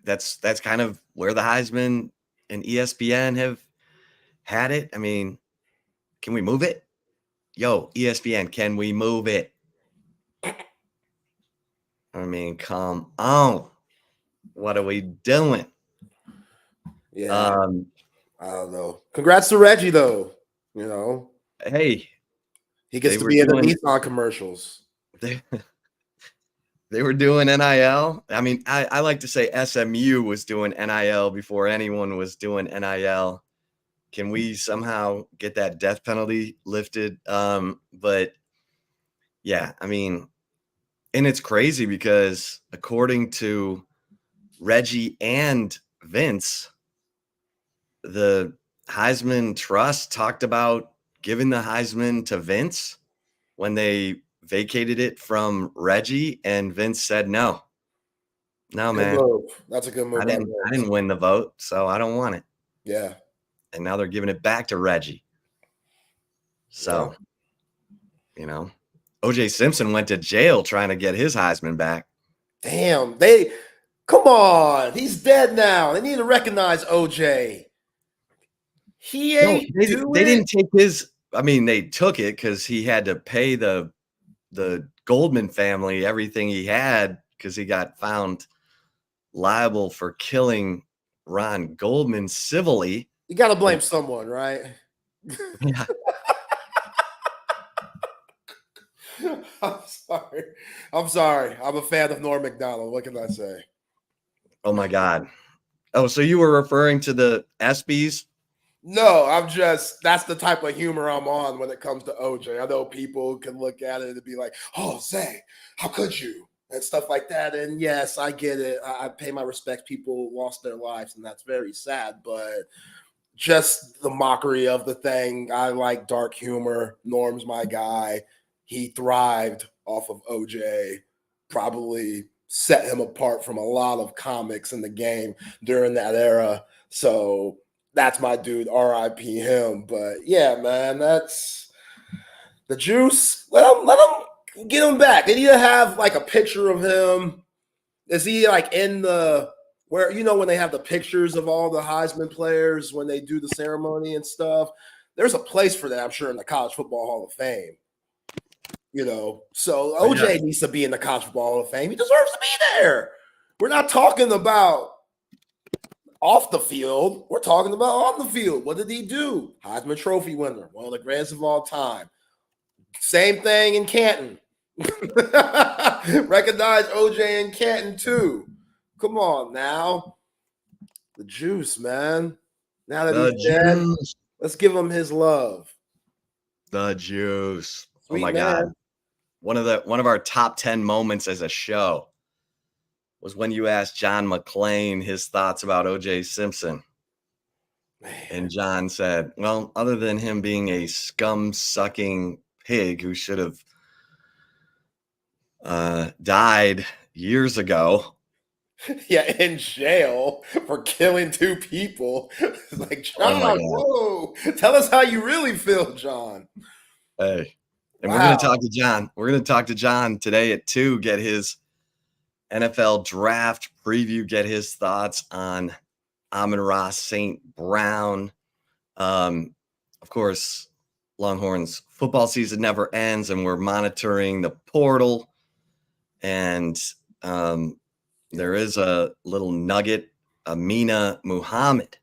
That's kind of where the Heisman and ESPN have had it. I mean, can we move it? Yo, ESPN, can we move it? I mean, come on. What are we doing? Yeah. I don't know. Congrats to Reggie, though. You know, hey, he gets to be in the Nissan commercials. They were doing NIL. I mean, I like to say SMU was doing NIL before anyone was doing NIL. Can we somehow get that death penalty lifted? But yeah, I mean, and it's crazy because according to Reggie and Vince, the Heisman Trust talked about giving the Heisman to Vince when they vacated it from Reggie, and Vince said no. No, man. That's a good move. I didn't win the vote, so I don't want it. Yeah. And now they're giving it back to Reggie. So, you know, O.J. Simpson went to jail trying to get his Heisman back. Damn, come on. He's dead now. They need to recognize O.J. They didn't take his. I mean, they took it because he had to pay the Goldman family everything he had because he got found liable for killing Ron Goldman civilly. You got to blame someone, right? Yeah. I'm sorry. I'm a fan of Norm Macdonald. What can I say? Oh, my God. Oh, so you were referring to the ESPYs? No, that's the type of humor I'm on when it comes to OJ. I know people can look at it and be like, oh, Zay, how could you? And stuff like that. And yes, I get it. I pay my respects. People lost their lives, and that's very sad. But just the mockery of the thing. I like dark humor. Norm's my guy. He thrived off of OJ. Probably set him apart from a lot of comics in the game during that era. So that's my dude. R.I.P. him. But yeah, man, that's the juice. Let him get him back. They need to have like a picture of him. Is he like in where, you know, when they have the pictures of all the Heisman players when they do the ceremony and stuff? There's a place for that, I'm sure, in the College Football Hall of Fame. You know, so OJ needs to be in the College Football Hall of Fame. He deserves to be there. We're not talking about off the field. We're talking about on the field. What did he do? Heisman Trophy winner, one of the greatest of all time. Same thing in Canton. Recognize OJ and Canton too. Come on now. The juice, man. Now that he's dead, let's give him his love. The juice. Sweet oh my man. God. One of our top 10 moments as a show was when you asked John McClain his thoughts about OJ Simpson. Man. And John said, well, other than him being a scum-sucking pig who should have died years ago. Yeah, in jail for killing 2 people. It's like, John, whoa, tell us how you really feel, John. Hey, and we're going to talk to John. We're going to talk to John today at 2, get his NFL draft preview, get his thoughts on Amon-Ra St. Brown. Of course, Longhorns football season never ends, and we're monitoring the portal. And there is a little nugget, Amina Muhammad,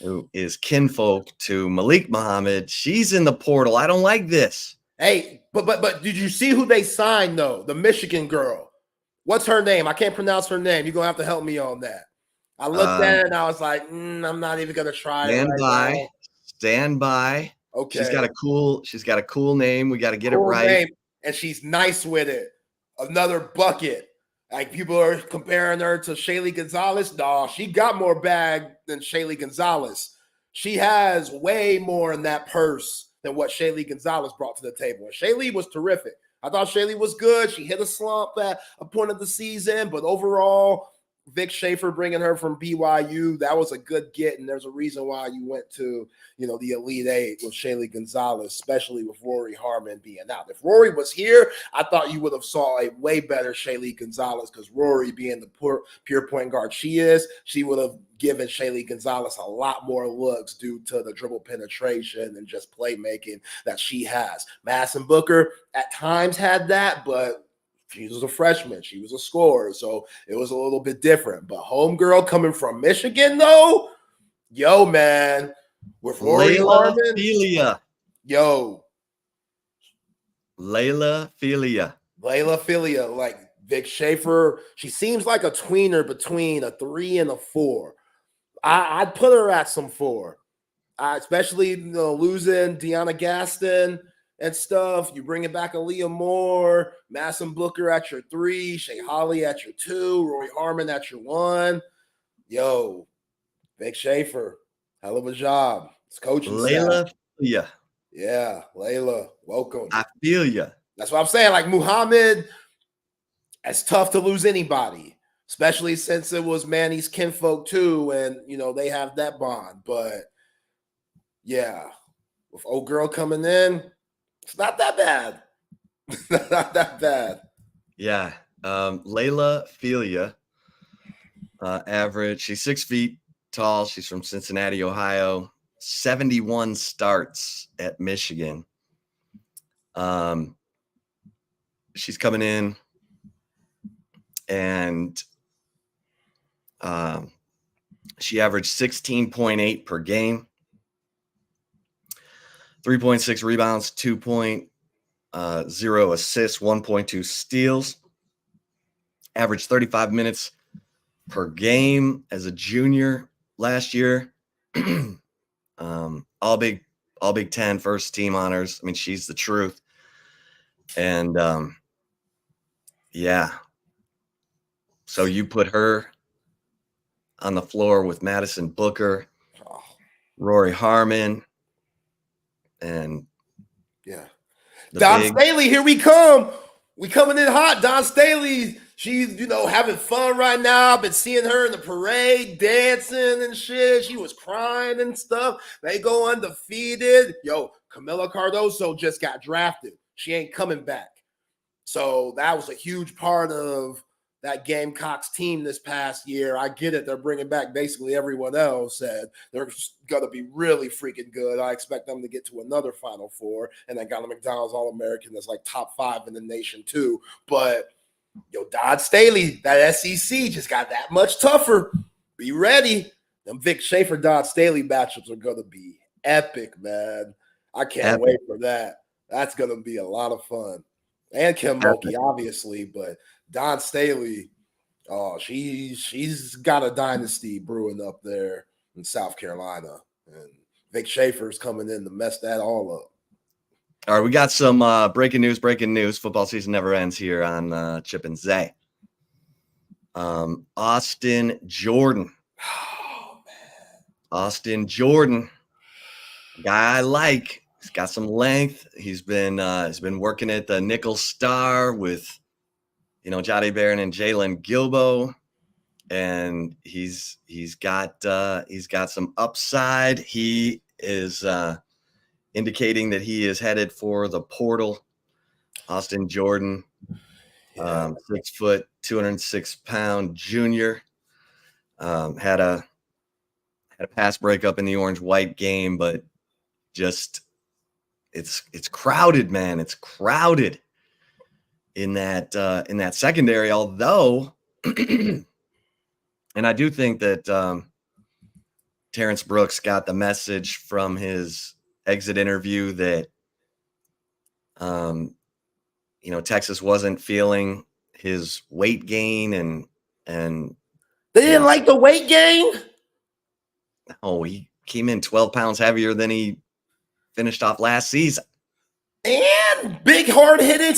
who is kinfolk to Malik Muhammad. She's in the portal. I don't like this. Hey, but did you see who they signed, though? The Michigan girl. What's her name? I can't pronounce her name. You're going to have to help me on that. I looked at it and I was like, I'm not even going to try it. Stand by. Okay. She's got a cool name. We got to get it right. Name, and she's nice with it. Another bucket. Like, people are comparing her to Shaylee Gonzalez. No, she got more bag than Shaylee Gonzalez. She has way more in that purse than what Shaylee Gonzalez brought to the table. And Shaylee was terrific. I thought Shaylee was good. She hit a slump at a point of the season, but overall, Vic Schaefer bringing her from BYU, that was a good get, and there's a reason why you went to, the Elite Eight with Shaylee Gonzalez, especially with Rory Harmon being out. If Rory was here, I thought you would have saw a way better Shaylee Gonzalez, because Rory, being the pure point guard she is, she would have given Shaylee Gonzalez a lot more looks due to the dribble penetration and just playmaking that she has. Madison Booker at times had that, but she was a freshman. She was a scorer, so it was a little bit different. But homegirl coming from Michigan, though, yo, man, with Rory Harmon, Layla Filia, like Vic Schaefer. She seems like a tweener between a 3 and a 4. I'd put her at some 4, especially losing Deanna Gaston and stuff. You bring it back Aaliyah Moore, Madison Booker at your 3, Shay Holly at your 2, Rory Harmon at your 1. Yo, Vic Schaefer, hell of a job. It's coaching. Layla Filia. Yeah, Layla, welcome. I feel ya. That's what I'm saying. Like, Muhammad, it's tough to lose anybody, especially since it was Manny's kinfolk too, and they have that bond. But yeah, with old girl coming in, it's not that bad. Not that bad. Yeah. Layla Filia, average. She's 6 feet tall. She's from Cincinnati, Ohio. 71 starts at Michigan. She's coming in, and she averaged 16.8 per game, 3.6 rebounds, 2.0 assists, 1.2 steals, averaged 35 minutes per game as a junior last year. All Big Ten first team honors. I mean, she's the truth. And yeah. So you put her on the floor with Madison Booker, Rory Harmon, and yeah, Don Staley, here we come. We coming in hot. Don Staley, she's, having fun right now. I've been seeing her in the parade, dancing and shit. She was crying and stuff. They go undefeated. Yo, Camila Cardoso just got drafted. She ain't coming back. So that was a huge part of that Gamecocks team this past year. I get it. They're bringing back basically everyone else, and they're going to be really freaking good. I expect them to get to another Final Four, and then got a McDonald's All-American that's like top 5 in the nation too. But, Don Staley, that SEC just got that much tougher. Be ready. Them Vic Schaefer, Don Staley matchups are going to be epic, man. I can't wait for that. That's going to be a lot of fun. And Kim Mulkey, obviously, but Don Staley, oh, she's got a dynasty brewing up there in South Carolina, and Vic Schaefer's coming in to mess that all up. All right, we got some breaking news. Football season never ends here on Chip and Zay. Austin Jordan. Oh, man. Austin Jordan, a guy I like. He's got some length. He's been working at the nickel star with, Jahdae Barron and Jalen Gilbo, and he's got some upside. He is indicating that he is headed for the portal. Austin Jordan, 6 foot, 206-pound junior, had a pass breakup in the orange-white game, but just it's crowded, man. It's crowded in that secondary. Although, and I do think that Terrence Brooks got the message from his exit interview that Texas wasn't feeling his weight gain and they didn't like the weight gain. Oh, he came in 12 pounds heavier than he finished off last season. And big hard-hitting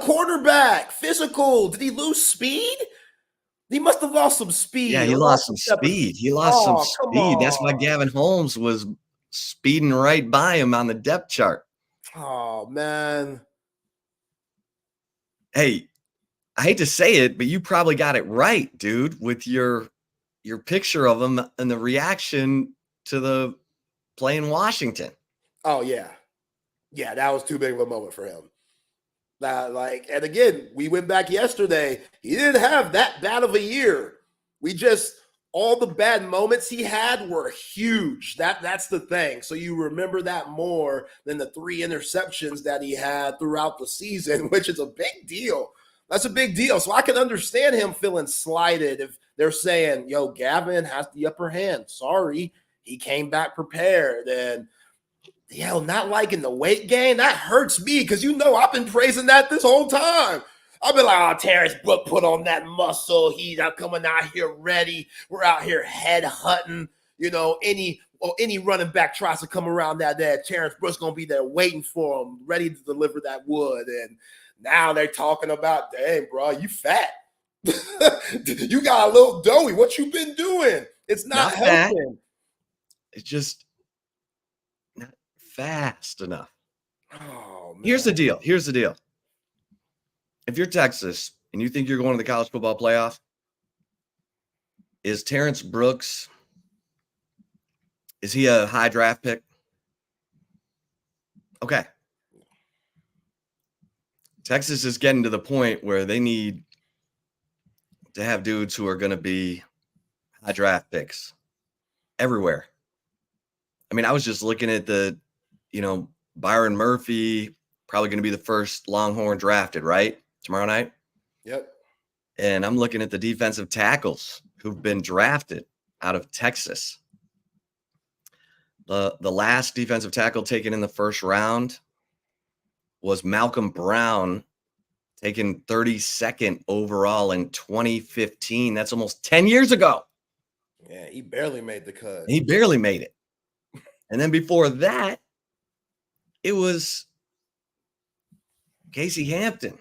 quarterback, physical. Did he lose speed? He must have lost some speed. Yeah, he lost some speed. That's why Gavin Holmes was speeding right by him on the depth chart. Oh, man. Hey, I hate to say it, but you probably got it right, dude, with your picture of him and the reaction to the play in Washington. Oh, yeah. Yeah, that was too big of a moment for him. And again, we went back yesterday. He didn't have that bad of a year. All the bad moments he had were huge. That's the thing. So you remember that more than the 3 interceptions that he had throughout the season, which is a big deal. That's a big deal. So I can understand him feeling slighted if they're saying, yo, Gavin has the upper hand. Sorry, he came back prepared. And not liking the weight gain, that hurts me because I've been praising that this whole time. I've been like, oh, Terrence Brooks put on that muscle. He's not coming out here ready. We're out here head hunting. Any running back tries to come around that day, Terrence Brooks going to be there waiting for him, ready to deliver that wood. And now they're talking about, dang, bro, you fat. You got a little doughy. What you been doing? It's not helping. It's just not fast enough. Oh, man. Here's the deal. If you're Texas and you think you're going to the college football playoff, is Terrence Brooks, is he a high draft pick? Okay. Texas is getting to the point where they need to have dudes who are going to be high draft picks everywhere. I mean, I was just looking at Byron Murphy, probably going to be the first Longhorn drafted, right? Tomorrow night. Yep. And I'm looking at the defensive tackles who've been drafted out of Texas. The last defensive tackle taken in the first round was Malcolm Brown, taken 32nd overall in 2015. That's almost 10 years ago. Yeah, he barely made the cut. He barely made it. And then before that, it was Casey Hampton.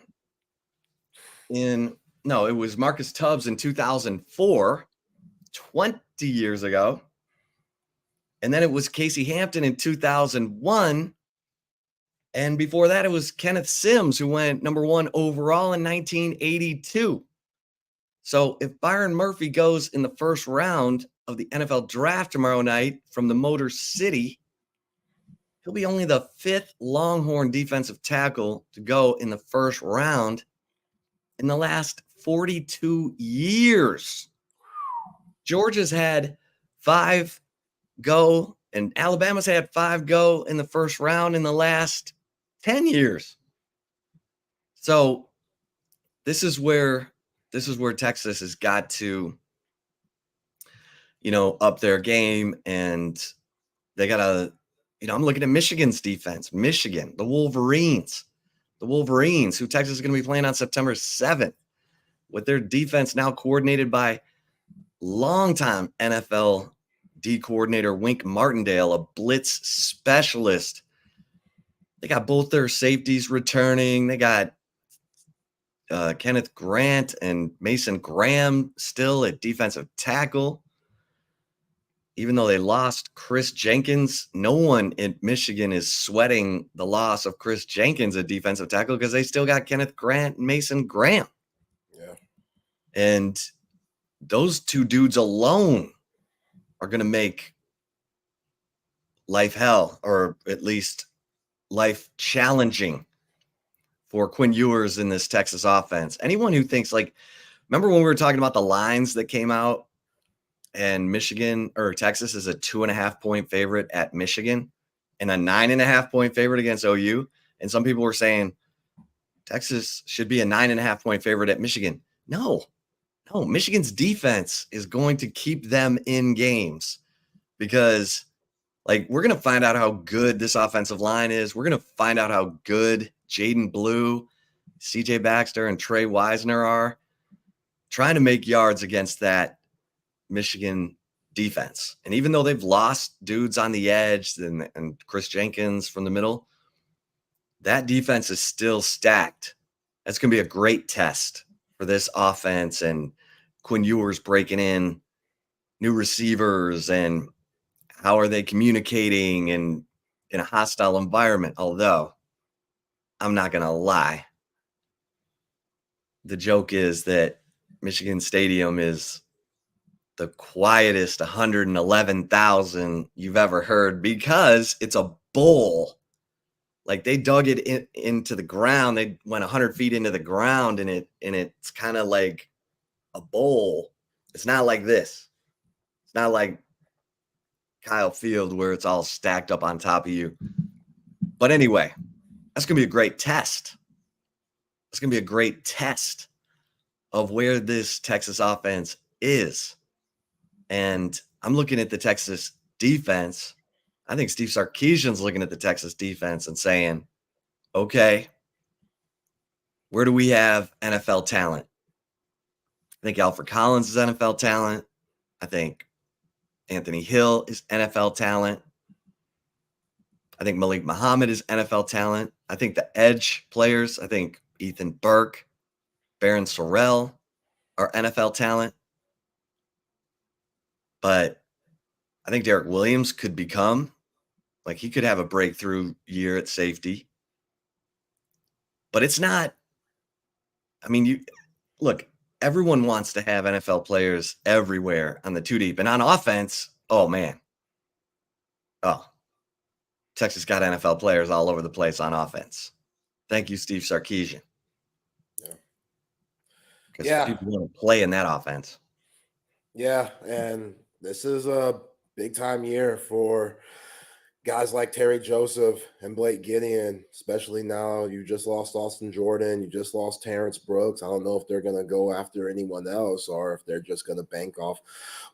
It was Marcus Tubbs in 2004, 20 years ago. And then it was Casey Hampton in 2001. And before that, it was Kenneth Sims, who went number 1 overall in 1982. So if Byron Murphy goes in the first round of the NFL draft tomorrow night from the Motor City, he'll be only the 5th Longhorn defensive tackle to go in the first round in the last 42 years. Georgia's had 5 go, and Alabama's had 5 go in the first round in the last 10 years. So this is where Texas has got to, up their game, and they got to, I'm looking at Michigan's defense. Michigan, the Wolverines the Wolverines, who Texas is going to be playing on September 7th, with their defense now coordinated by longtime NFL D coordinator Wink Martindale, a blitz specialist. They got both their safeties returning. They got Kenneth Grant and Mason Graham still at defensive tackle. Even though they lost Chris Jenkins, no one in Michigan is sweating the loss of Chris Jenkins at defensive tackle because they still got Kenneth Grant and Mason Graham. Yeah. And those two dudes alone are going to make life hell, or at least life challenging for Quinn Ewers in this Texas offense. Anyone who thinks, like, remember when we were talking about the lines that came out and Michigan or Texas is a 2.5-point favorite at Michigan and a 9.5-point favorite against OU? And some people were saying Texas should be a 9.5-point favorite at Michigan. No, Michigan's defense is going to keep them in games because, like, we're going to find out how good this offensive line is. We're going to find out how good Jaden Blue, CJ Baxter, and Trey Wisner are trying to make yards against that Michigan defense. And even though they've lost dudes on the edge and Chris Jenkins from the middle, that defense is still stacked. That's going to be a great test for this offense, and Quinn Ewers breaking in new receivers and how are they communicating in a hostile environment. Although I'm not going to lie, the joke is that Michigan Stadium is the quietest 111,000 you've ever heard because it's a bowl. Like, they dug it into the ground. They went 100 feet into the ground, and it's kind of like a bowl. It's not like this. It's not like Kyle Field where it's all stacked up on top of you. But anyway, that's going to be a great test. It's going to be a great test of where this Texas offense is. And I'm looking at the Texas defense. I think Steve Sarkisian's looking at the Texas defense and saying, okay, where do we have NFL talent? I think Alfred Collins is NFL talent. I think Anthony Hill is NFL talent. I think Malik Muhammad is NFL talent. I think the edge players, I think Ethan Burke, Barron Sorrell are NFL talent. But I think Derek Williams could become, like, he could have a breakthrough year at safety. But it's not, I mean, look, everyone wants to have NFL players everywhere on the two deep. And on offense, oh, man. Oh, Texas got NFL players all over the place on offense. Thank you, Steve Sarkisian. Because people want to play in that offense. Yeah, and this is a big-time year for guys like Terry Joseph and Blake Gideon, especially now. You just lost Austin Jordan. You just lost Terrence Brooks. I don't know if they're going to go after anyone else or if they're just going to bank off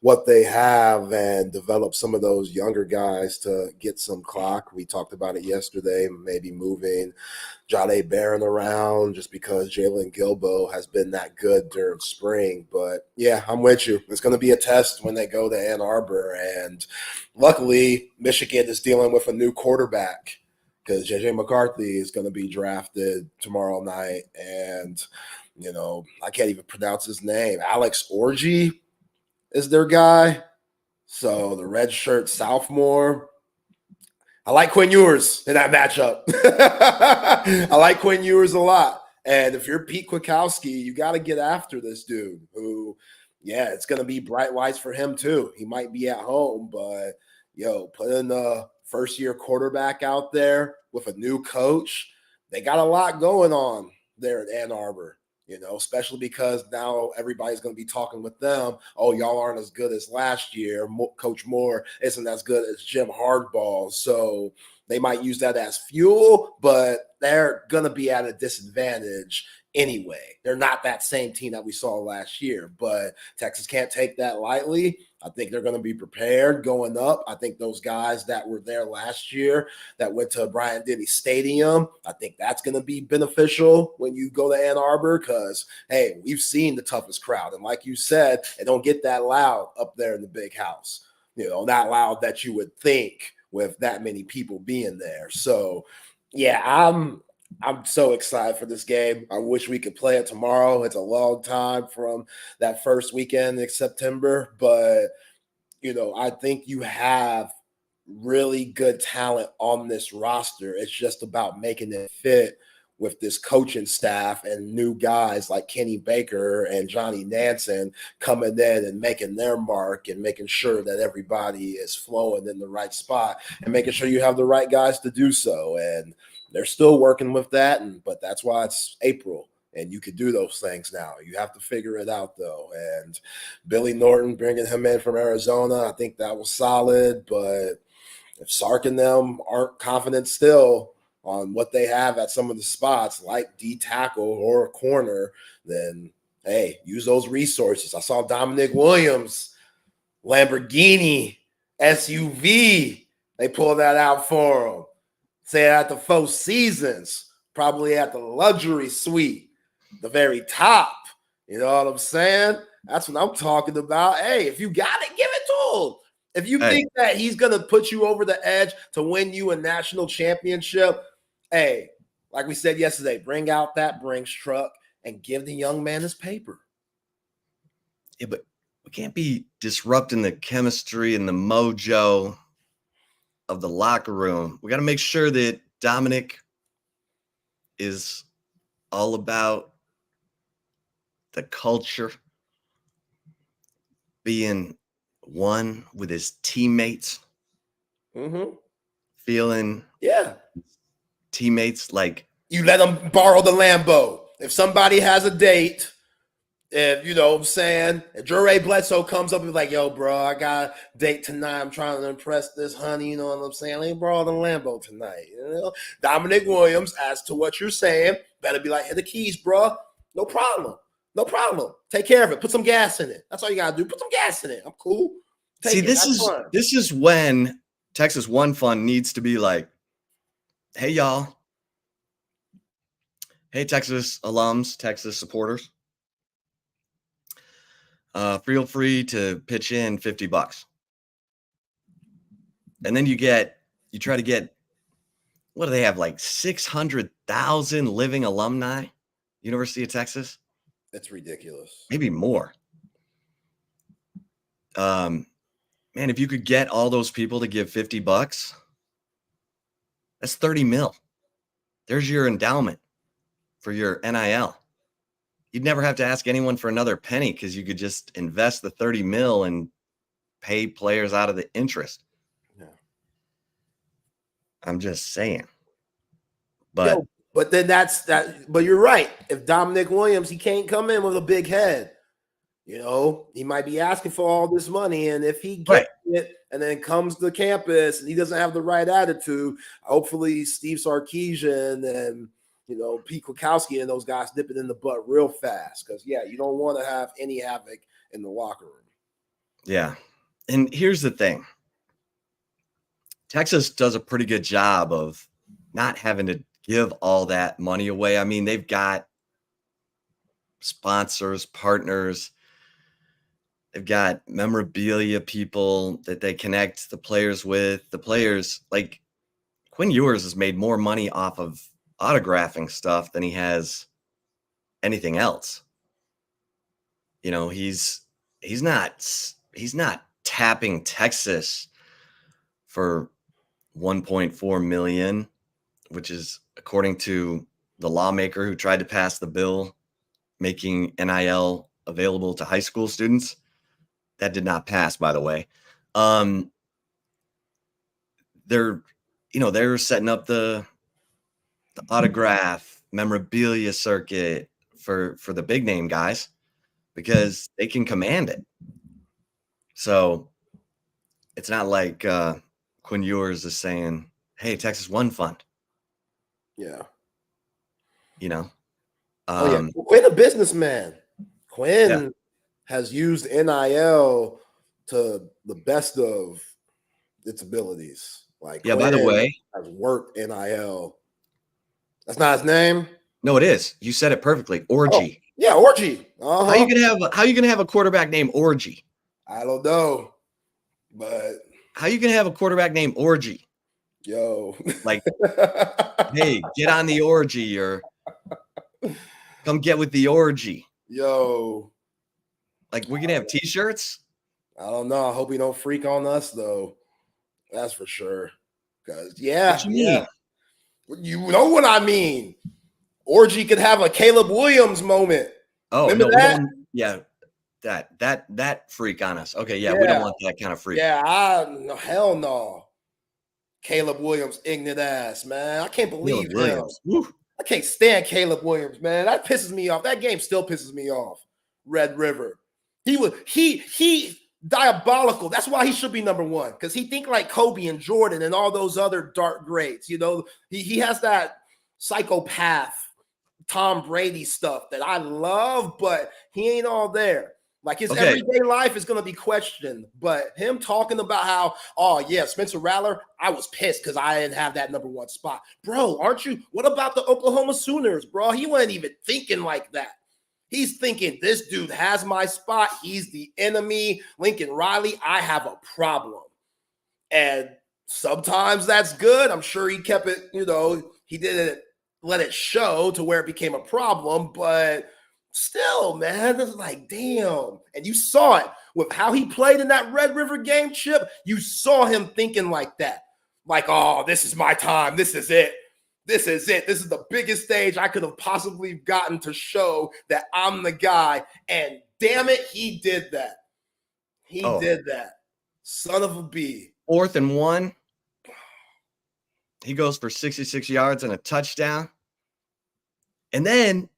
what they have and develop some of those younger guys to get some clock. We talked about it yesterday, maybe moving Jahdae Barron around just because Jalen Gilbo has been that good during spring. But, yeah, I'm with you. It's going to be a test when they go to Ann Arbor. And luckily, Michigan is dealing with a new quarterback because J.J. McCarthy is going to be drafted tomorrow night. And, you know, I can't even pronounce his name. Alex Orji is their guy. So the redshirt sophomore. I like Quinn Ewers in that matchup. I like Quinn Ewers a lot. And if you're Pete Kwiatkowski, you got to get after this dude who, yeah, it's going to be bright lights for him too. He might be at home, but, putting a first-year quarterback out there with a new coach, they got a lot going on there at Ann Arbor. Especially because now everybody's going to be talking with them. Oh, y'all aren't as good as last year. Coach Moore isn't as good as Jim Hardball. So they might use that as fuel, but they're going to be at a disadvantage anyway. They're not that same team that we saw last year, but Texas can't take that lightly. I think they're going to be prepared going up. I think those guys that were there last year that went to Bryant-Denny Stadium, I think that's going to be beneficial when you go to Ann Arbor because, hey, we've seen the toughest crowd. And like you said, it don't get that loud up there in the big house. Not loud that you would think with that many people being there. So, yeah, I'm so excited for this game. I wish we could play it tomorrow. It's a long time from that first weekend in September, but I think you have really good talent on this roster. It's just about making it fit with this coaching staff and new guys like Kenny Baker and Johnny Nansen coming in and making their mark and making sure that everybody is flowing in the right spot and making sure you have the right guys to do so. And they're still working with that, but that's why it's April, and you can do those things now. You have to figure it out, though. And Billy Norton, bringing him in from Arizona, I think that was solid. But if Sark and them aren't confident still on what they have at some of the spots, like D tackle or a corner, then, hey, use those resources. I saw Dominic Williams, Lamborghini, SUV. They pulled that out for him. Say at the Four Seasons, probably at the luxury suite, the very top. You know what I'm saying? That's what I'm talking about. Hey, if you got it, give it to him. If you think that he's going to put you over the edge to win you a national championship, hey, like we said yesterday, bring out that Brinks truck and give the young man his paper. Yeah, but we can't be disrupting the chemistry and the mojo of the locker room. We got to make sure that Dominic is all about the culture, being one with his teammates, feeling teammates like you let them borrow the Lambo. If somebody has a date, if you know what I'm saying, if Jure Bledsoe comes up and be like, yo, bro, I got a date tonight. I'm trying to impress this honey. You know what I'm saying? Let me borrow the Lambo tonight. Dominic Williams, as to what you're saying, better be like, hey, the keys, bro. No problem. No problem. Take care of it. Put some gas in it. That's all you got to do. Put some gas in it. I'm cool. This is when Texas One Fund needs to be like, hey, y'all. Hey, Texas alums, Texas supporters. Feel free to pitch in $50. And then you try to get, what do they have, like 600,000 living alumni, University of Texas? That's ridiculous. Maybe more. Man, if you could get all those people to give $50, that's 30 mil. There's your endowment for your NIL. You'd never have to ask anyone for another penny because you could just invest the 30 mil and pay players out of the interest. Yeah. I'm just saying. But but then that's that. But you're right. If Dominic Williams, he can't come in with a big head. He might be asking for all this money. And if he gets it and then comes to campus and he doesn't have the right attitude, hopefully Steve Sarkisian and Pete Kwiatkowski and those guys dip it in the butt real fast because, you don't want to have any havoc in the locker room. Yeah. And here's the thing. Texas does a pretty good job of not having to give all that money away. I mean, they've got sponsors, partners. They've got memorabilia people that they connect the players with. The players, like Quinn Ewers, has made more money off of autographing stuff than he has anything else. He's not tapping Texas for $1.4 million, which is according to the lawmaker who tried to pass the bill making NIL available to high school students. That did not pass, by the way. They're setting up the autograph memorabilia circuit for the big name guys because they can command it. So it's not like Quinn Ewers is saying, hey, Texas One Fund. Yeah. Quinn a businessman. Quinn has used NIL to the best of its abilities. Like, yeah, by the way, has worked NIL. That's not his name. No, it is. You said it perfectly. Orgy. Oh, yeah, Orgy. How you gonna have a quarterback named Orgy? I don't know, but how you gonna have a quarterback named Orgy? Yo, like, hey, get on the orgy or come get with the orgy. Yo, like we're gonna have T-shirts. I don't know. I hope he don't freak on us though. That's for sure. Because what you mean? You know what I mean. Orgy could have a Caleb Williams moment. Oh, remember no, that? Yeah, that freak on us. Okay, yeah, we don't want that kind of freak. Yeah, hell no. Caleb Williams, ignorant ass, man. I can't believe him. I can't stand Caleb Williams, man. That pisses me off. That game still pisses me off. Red River. He diabolical. That's why he should be number one, because he think like Kobe and Jordan and all those other dark greats. You know, he has that psychopath Tom Brady stuff that I love, but he ain't all there. Like his everyday life is going to be questioned, but him talking about how, oh yeah, Spencer Rattler, I was pissed because I didn't have that number one spot. Bro, aren't you? What about the Oklahoma Sooners, bro? He wasn't even thinking like that. He's thinking this dude has my spot. He's the enemy. Lincoln Riley, I have a problem. And sometimes that's good. I'm sure he kept it, you know, he didn't let it show to where it became a problem, but still, man, it's like, damn. And you saw it with how he played in that Red River game, Chip. You saw him thinking like that. Like, oh, this is my time. This is it. This is it. This is the biggest stage I could have possibly gotten to show that I'm the guy. And damn it, he did that. He did that. Son of a bee. 4th and 1. He goes for 66 yards and a touchdown. And then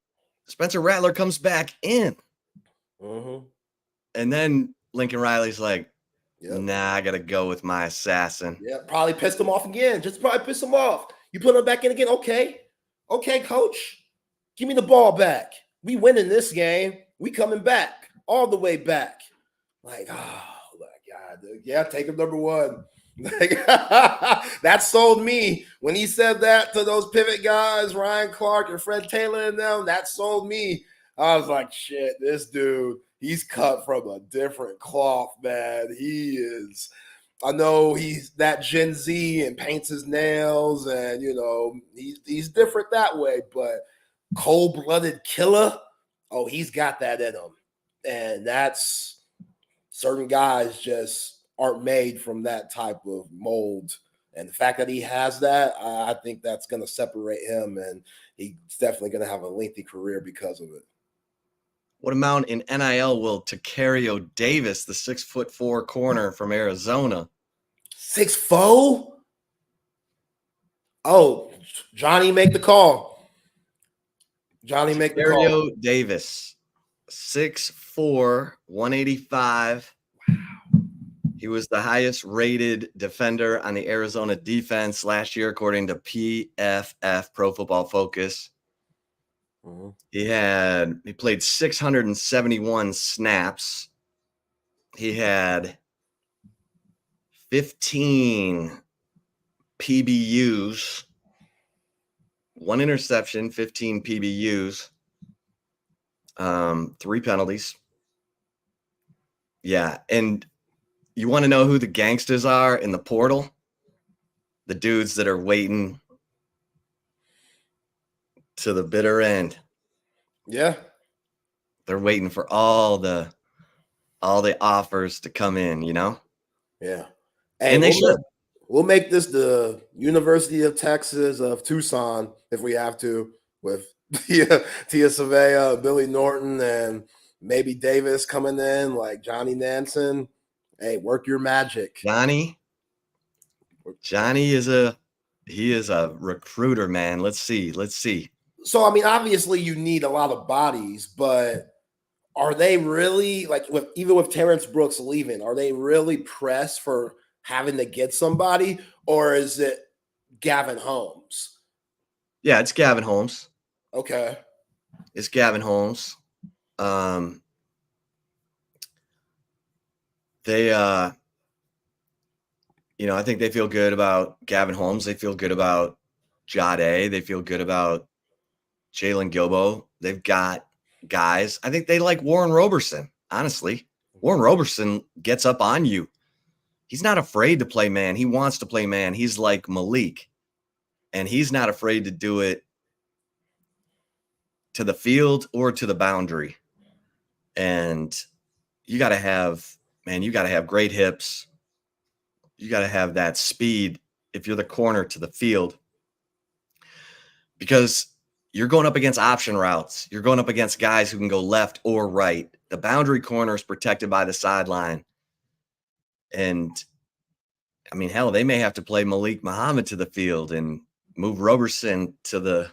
Spencer Rattler comes back in. And then Lincoln Riley's like, nah, I got to go with my assassin. Yeah, probably pissed him off again. Just probably pissed him off. You put him back in again? Okay, coach. Give me the ball back. We winning this game. We coming back. All the way back. Like, oh, my God. Dude. Yeah, take him number one. That sold me. When he said that to those pivot guys, Ryan Clark and Fred Taylor and them, that sold me. I was like, shit, this dude, he's cut from a different cloth, man. He is. I know he's that Gen Z and paints his nails, and you know he's different that way. But cold-blooded killer, oh, he's got that in him, and that's certain guys just aren't made from that type of mold. And the fact that he has that, I think that's going to separate him, and he's definitely going to have a lengthy career because of it. What amount in NIL will Tacario Davis, the 6'4" corner from Arizona? 6'4"? Oh, Johnny, make the call. Johnny, make the call. Tacario Davis, 6'4", 185. Wow. He was the highest rated defender on the Arizona defense last year, according to PFF, Pro Football Focus. He played 671 snaps. He had 15 PBUs, 1 interception, 15 PBUs, 3 penalties. Yeah, and you want to know who the gangsters are in the portal? The dudes that are waiting to the bitter end. Yeah. They're waiting for all the offers to come in, you know? Yeah. And they should. We'll make this the University of Texas of Tucson if we have to, with Tia Savea, Billy Norton, and maybe Davis coming in, like Johnny Nansen. Hey, work your magic. Johnny is a recruiter, man. Let's see. So, I mean, obviously you need a lot of bodies, but are they really, like, even with Terrence Brooks leaving, are they really pressed for having to get somebody, or is it Gavin Holmes? Yeah, it's Gavin Holmes. Okay. It's Gavin Holmes. they, I think they feel good about Gavin Holmes. They feel good about Jade. They feel good about Jalen Gilbo. They've got guys. I think they like Warren Roberson, honestly. Warren Roberson gets up on you. He's not afraid to play man. He wants to play man. He's like Malik, and he's not afraid to do it to the field or to the boundary. And you got to have great hips. You got to have that speed if you're the corner to the field, because you're going up against option routes. You're going up against guys who can go left or right. The boundary corner is protected by the sideline. And I mean, hell, they may have to play Malik Muhammad to the field and move Roberson to the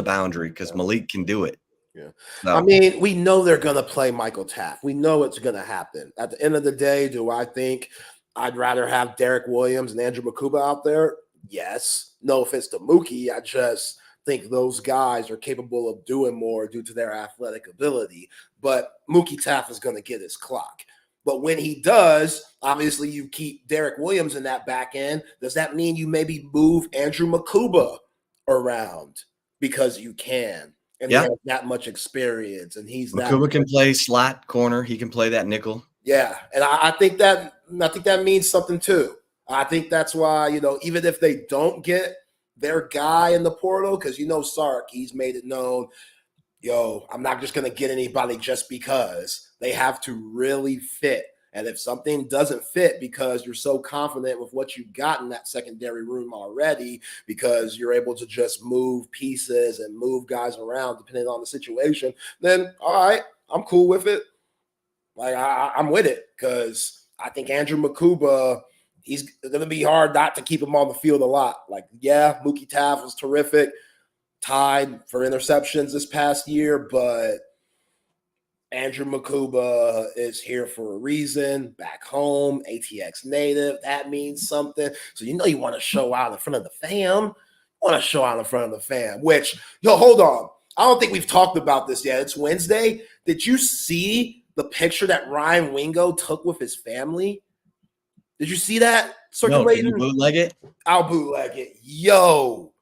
boundary because Malik can do it. Yeah. So, I mean, we know they're going to play Michael Taft. We know it's going to happen. At the end of the day, do I think I'd rather have Derek Williams and Andrew Makuba out there? Yes. No offense to Mookie. I just think those guys are capable of doing more due to their athletic ability. But Mookie Taft is going to get his clock. But when he does, obviously you keep Derek Williams in that back end. Does that mean you maybe move Andrew Makuba around because you can? And he has that much experience, and Makuba can play slot corner. He can play that nickel. Yeah, and I think that means something too. I think that's why, even if they don't get their guy in the portal, because Sark, he's made it known, I'm not just going to get anybody just because. They have to really fit. And if something doesn't fit because you're so confident with what you've got in that secondary room already, because you're able to just move pieces and move guys around depending on the situation, then all right, I'm cool with it. Like I'm with it, because I think Andrew Makuba, he's going to be hard not to keep him on the field a lot. Like, yeah, Mookie Taft was terrific, tied for interceptions this past year, but Andrew Makuba is here for a reason, back home, ATX native. That means something. So you want to show out in front of the fam. Which, hold on. I don't think we've talked about this yet. It's Wednesday. Did you see the picture that Ryan Wingo took with his family? Did you see that circulating? No, did you bootleg it? I'll bootleg it. Yo,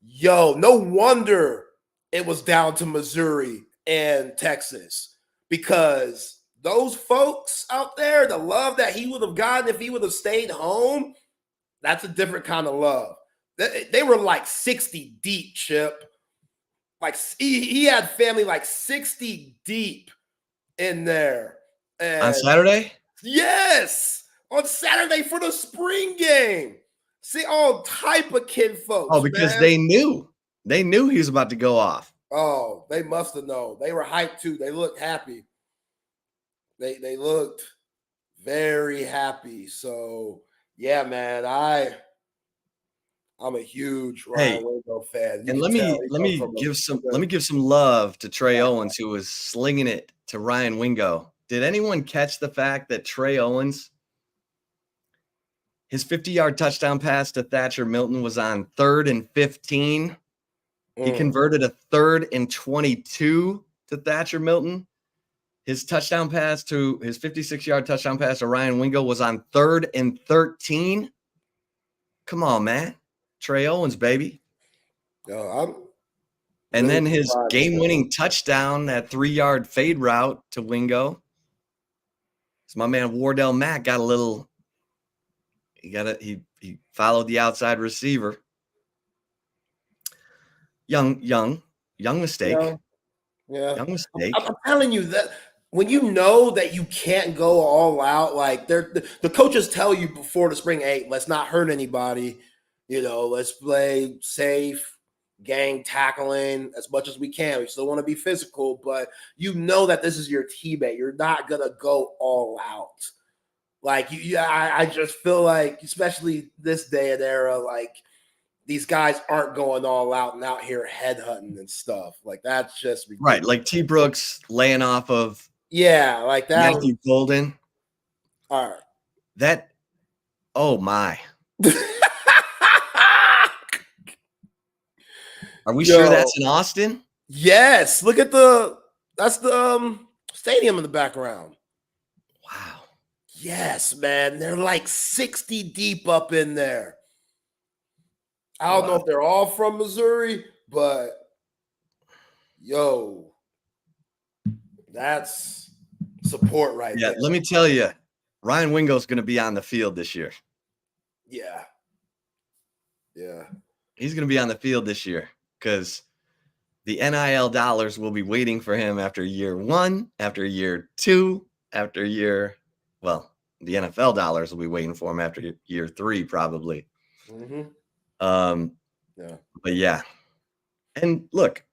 no wonder it was down to Missouri and Texas. Because those folks out there, the love that he would have gotten if he would have stayed home, that's a different kind of love. They were like 60 deep, Chip. Like he had family like 60 deep in there. And on Saturday? Yes, on Saturday for the spring game. See, all type of kid folks. Oh, because they knew he was about to go off. Oh, they must have known. They were hyped too. They looked happy. They looked very happy. So yeah, man, I'm a huge Ryan Wingo fan. And let me give some love to Trey Owens, who was slinging it to Ryan Wingo. Did anyone catch the fact that Trey Owens, his 50-yard touchdown pass to Thatcher Milton was on 3rd and 15? He converted a 3rd and 22 to Thatcher Milton. His 56-yard touchdown pass to Ryan Wingo was on 3rd and 13. Come on, man. Trey Owens, baby. And then his game-winning touchdown, that 3-yard fade route to Wingo. So my man Wardell Mack got a little. He followed the outside receiver. Young mistake. Yeah. Young mistake. I'm telling you that when you know that you can't go all out, like the coaches tell you before the spring, hey, let's not hurt anybody. Let's play safe, gang tackling as much as we can. We still want to be physical, but that this is your teammate. You're not gonna go all out. Like I just feel like, especially this day and era, like these guys aren't going all out and out here headhunting and stuff. Like that's just ridiculous. Right. Like T. Brooks laying off of like that. Matthew Golden. All right. That. Oh my. Are we sure that's in Austin? Yes. Look at that's the stadium in the background. Wow. Yes, man. They're like 60 deep up in there. I don't know if they're all from Missouri, but yo, that's support right Yeah, there. let me tell you, Ryan Wingo's going to be on the field this year. Yeah. Yeah. He's going to be on the field this year because the NIL dollars will be waiting for him after year 1, after year 2, after year, well, the NFL dollars will be waiting for him after year 3, probably. Yeah. But yeah. And look,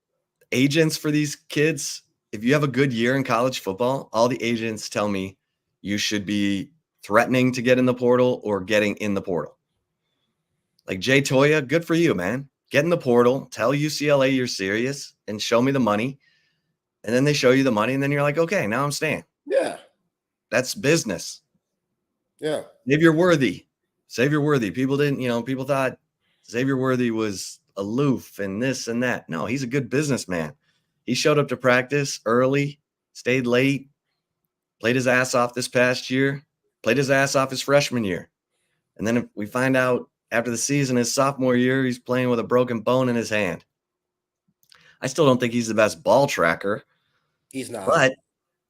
agents for these kids, if you have a good year in college football, all the agents tell me you should be threatening to get in the portal or getting in the portal. Like Jay Toya, good for you, man. Get in the portal, tell UCLA you're serious, and show me the money. And then they show you the money, and then you're like, okay, now I'm staying. Yeah. That's business. Yeah. Xavier Worthy. People didn't, people thought Xavier Worthy was aloof and this and that. No, he's a good businessman. He showed up to practice early, stayed late, played his ass off this past year, played his ass off his freshman year. And then if we find out after the season, his sophomore year, he's playing with a broken bone in his hand. I still don't think he's the best ball tracker. He's not.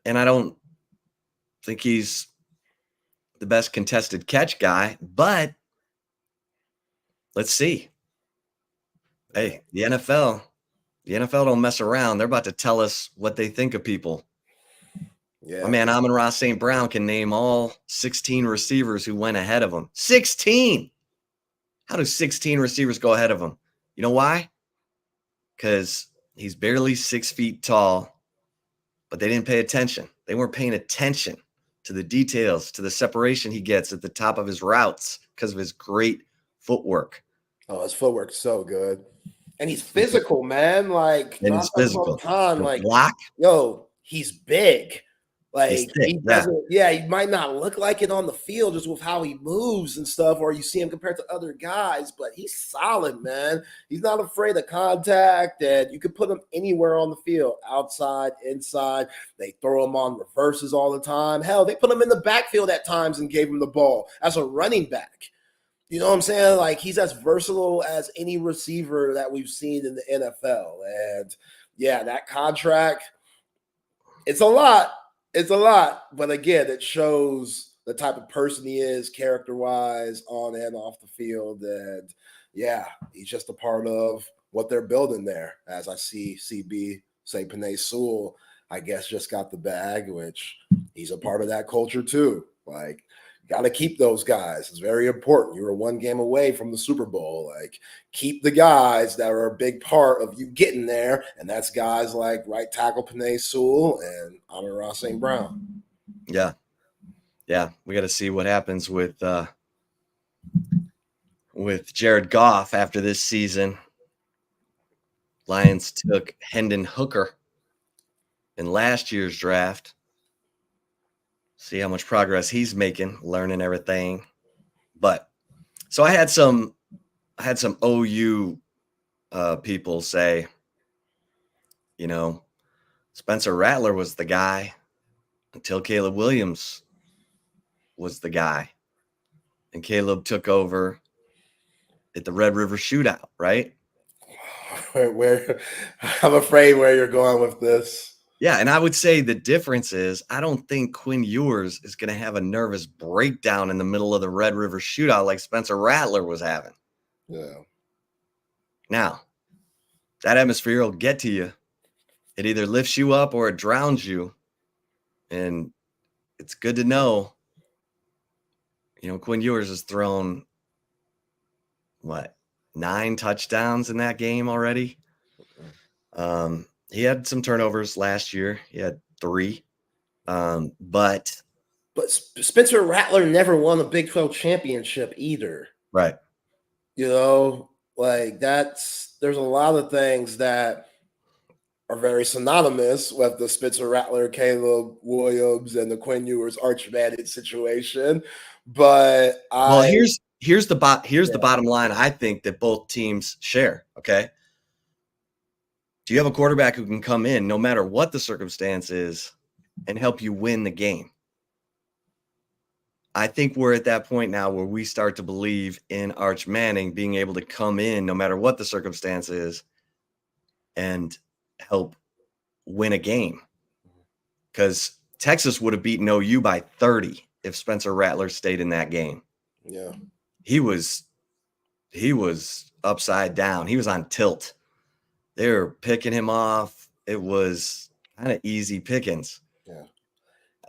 And I don't think he's the best contested catch guy, but let's see. Hey, the NFL don't mess around. They're about to tell us what they think of people. Yeah. My man Amon-Ra St. Brown can name all 16 receivers who went ahead of him. 16! How do 16 receivers go ahead of him? You know why? Because he's barely 6 feet tall, but they didn't pay attention. They weren't paying attention to the details, to the separation he gets at the top of his routes because of his great footwork. Oh, his footwork's so good. And he's physical, man. Like, And he's physical. Time. The Like, block. Yo, he's big. Like, He's thick, he doesn't, he might not look like it on the field just with how he moves and stuff, or you see him compared to other guys, but he's solid, man. He's not afraid of contact, and you can put him anywhere on the field, outside, inside. They throw him on reverses all the time. Hell, they put him in the backfield at times and gave him the ball as a running back. You know what I'm saying? Like, he's as versatile as any receiver that we've seen in the NFL. And yeah, that contract, it's a lot. It's a lot. But again, it shows the type of person he is character-wise, on and off the field. And yeah, he's just a part of what they're building there. As I see CB say, Penei Sewell, I guess, just got the bag, which he's a part of that culture too. Like, got to keep those guys. It's very important. You were one game away from the Super Bowl. Like, keep the guys that are a big part of you getting there, and that's guys like right tackle Penei Sewell and Amon-Ra St. Brown. Yeah. We got to see what happens with Jared Goff after this season. Lions took Hendon Hooker in last year's draft. See how much progress he's making, learning everything. But so I had some OU people say, Spencer Rattler was the guy until Caleb Williams was the guy. And Caleb took over at the Red River Shootout, right? Where I'm afraid where you're going with this. Yeah, and I would say the difference is I don't think Quinn Ewers is going to have a nervous breakdown in the middle of the Red River Shootout like Spencer Rattler was having. Yeah. Now, that atmosphere will get to you. It either lifts you up or it drowns you. And it's good to know, Quinn Ewers has thrown, 9 touchdowns in that game already? He had some turnovers last year. He had 3. But Spencer Rattler never won a Big 12 championship either. Right. Like there's a lot of things that are very synonymous with the Spencer Rattler, Caleb Williams, and the Quinn Ewers Arch Manning situation. But here's the bottom line. I think that both teams share. Okay. Do you have a quarterback who can come in no matter what the circumstance is and help you win the game? I think we're at that point now where we start to believe in Arch Manning being able to come in no matter what the circumstance is and help win a game. Because Texas would have beaten OU by 30 if Spencer Rattler stayed in that game. Yeah. He was upside down. He was on tilt. They were picking him off. It was kind of easy pickings. Yeah.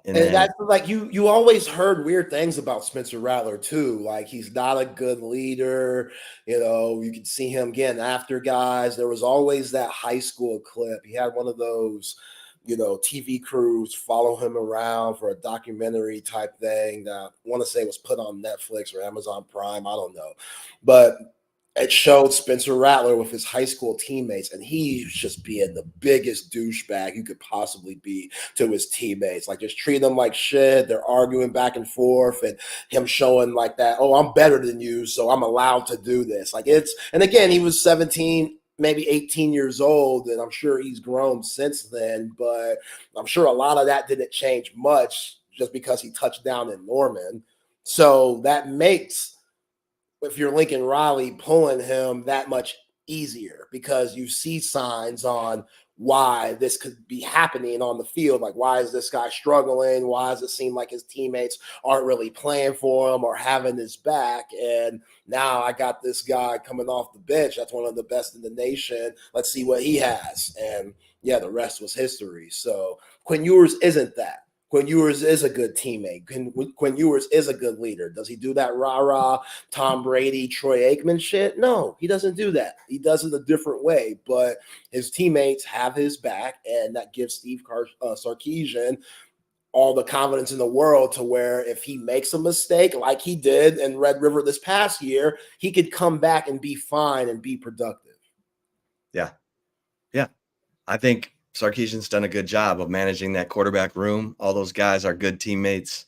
And that's like you always heard weird things about Spencer Rattler too. Like he's not a good leader. You know, you could see him getting after guys. There was always that high school clip. He had one of those, you know, TV crews follow him around for a documentary type thing that I want to say was put on Netflix or Amazon Prime. I don't know. But it showed Spencer Rattler with his high school teammates, and he's just being the biggest douchebag you could possibly be to his teammates. Like, just treating them like shit. They're arguing back and forth, and him showing like that, oh, I'm better than you, so I'm allowed to do this. Like, and again, he was 17, maybe 18 years old, and I'm sure he's grown since then, but I'm sure a lot of that didn't change much just because he touched down in Norman. So that makes, if you're Lincoln Riley, pulling him that much easier because you see signs on why this could be happening on the field. Like, why is this guy struggling? Why does it seem like his teammates aren't really playing for him or having his back? And now I got this guy coming off the bench. That's one of the best in the nation. Let's see what he has. And yeah, the rest was history. So Quinn Ewers isn't that. Quinn Ewers is a good teammate. Quinn Ewers is a good leader. Does he do that rah-rah, Tom Brady, Troy Aikman shit? No, he doesn't do that. He does it a different way, but his teammates have his back, and that gives Steve Sarkisian all the confidence in the world to where if he makes a mistake like he did in Red River this past year, he could come back and be fine and be productive. Yeah. Yeah. I think Sarkisian's done a good job of managing that quarterback room. All those guys are good teammates.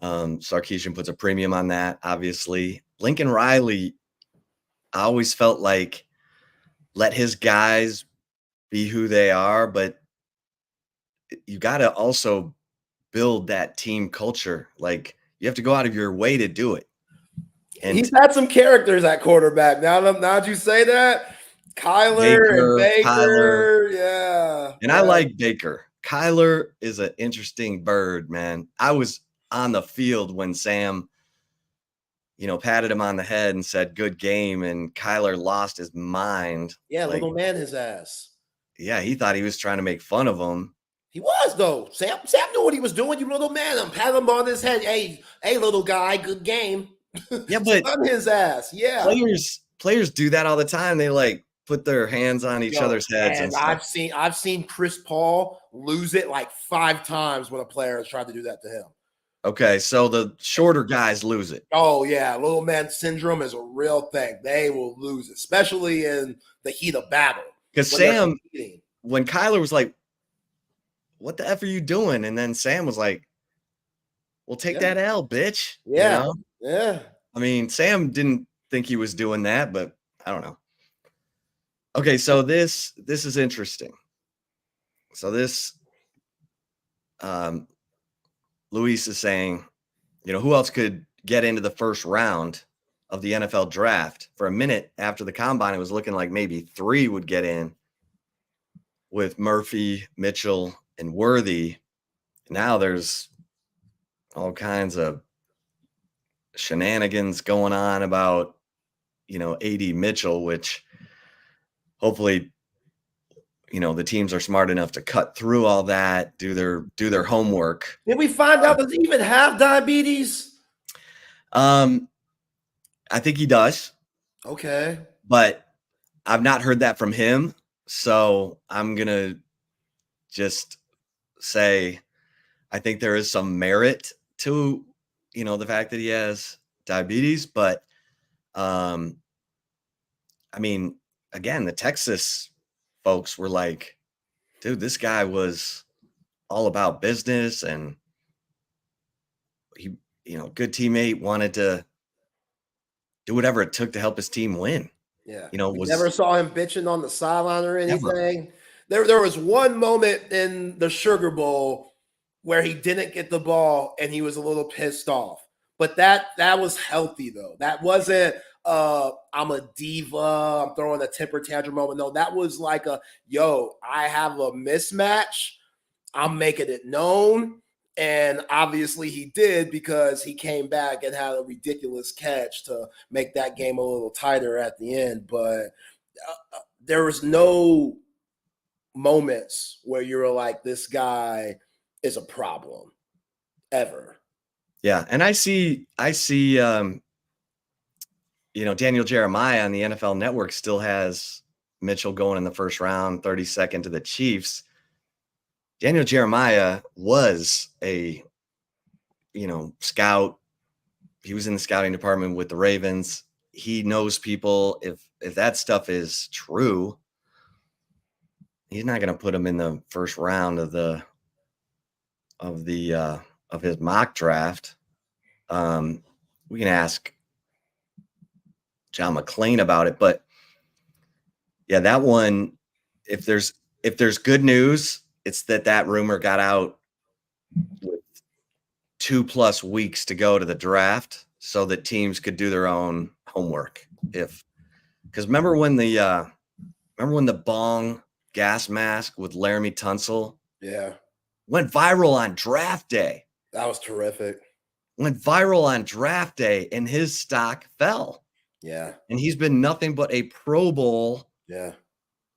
Sarkisian puts a premium on that, obviously. Lincoln Riley, I always felt like let his guys be who they are, but you got to also build that team culture. Like, you have to go out of your way to do it. And he's had some characters at quarterback. Now that you say that, Kyler and Baker, Kyler. yeah. And I like Baker. Kyler is an interesting bird, man. I was on the field when Sam, patted him on the head and said, good game, and Kyler lost his mind. Yeah, little man his ass. Yeah, he thought he was trying to make fun of him. He was, though. Sam knew what he was doing. You little man him, pat him on his head. Hey, little guy, good game. Yeah, but on his ass. Yeah. Players do that all the time. They put their hands on each other's heads. And I've seen Chris Paul lose it like 5 times when a player has tried to do that to him. Okay, so the shorter guys lose it. Oh, yeah. Little man syndrome is a real thing. They will lose it, especially in the heat of battle. Because Sam, when Kyler was like, what the F are you doing? And then Sam was like, well, take that L, bitch. Yeah. Yeah. I mean, Sam didn't think he was doing that, but I don't know. Okay, so this is interesting. So this, Luis is saying, who else could get into the first round of the NFL draft? For a minute after the combine, it was looking like maybe 3 would get in with Murphy, Mitchell, and Worthy. Now there's all kinds of shenanigans going on about, AD Mitchell, which hopefully, the teams are smart enough to cut through all that, do their homework. Did we find out, does he even have diabetes? I think he does. Okay. But I've not heard that from him. So I'm going to just say, I think there is some merit to, the fact that he has diabetes, but, again, the Texas folks were like, dude, this guy was all about business, and he, good teammate, wanted to do whatever it took to help his team win. Yeah. Never saw him bitching on the sideline or anything. There was one moment in the Sugar Bowl where he didn't get the ball and he was a little pissed off. But that was healthy though. That wasn't I'm a diva, I'm throwing a temper tantrum moment. No, that was like I have a mismatch. I'm making it known. And obviously he did, because he came back and had a ridiculous catch to make that game a little tighter at the end. But there was no moments where you were like, this guy is a problem ever. Yeah. And I see, Daniel Jeremiah on the NFL Network still has Mitchell going in the first round, 32nd to the Chiefs. Daniel Jeremiah was a, scout. He was in the scouting department with the Ravens. He knows people. If that stuff is true, he's not going to put him in the first round of his mock draft. We can ask John McClain about it, but yeah, that one, if there's good news, it's that rumor got out with 2+ weeks to go to the draft so that teams could do their own homework. Because remember when the bong gas mask with Laramie Tunsil went viral on draft day. That was terrific. Went viral on draft day and his stock fell. Yeah. And he's been nothing but a Pro Bowl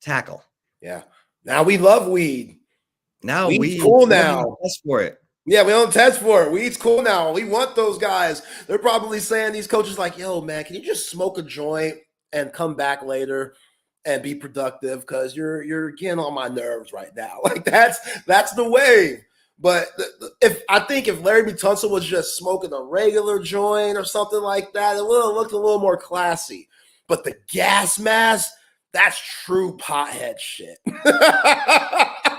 tackle. Yeah. Now we love weed. Now weed's cool now. Test for it. Yeah, we don't test for it. Weed's cool now. We want those guys. They're probably saying, these coaches like, yo, man, can you just smoke a joint and come back later and be productive? Because you're getting on my nerves right now. Like that's the wave. But if Laramie Tunsil was just smoking a regular joint or something like that, it would have looked a little more classy. But the gas mask, that's true pothead shit.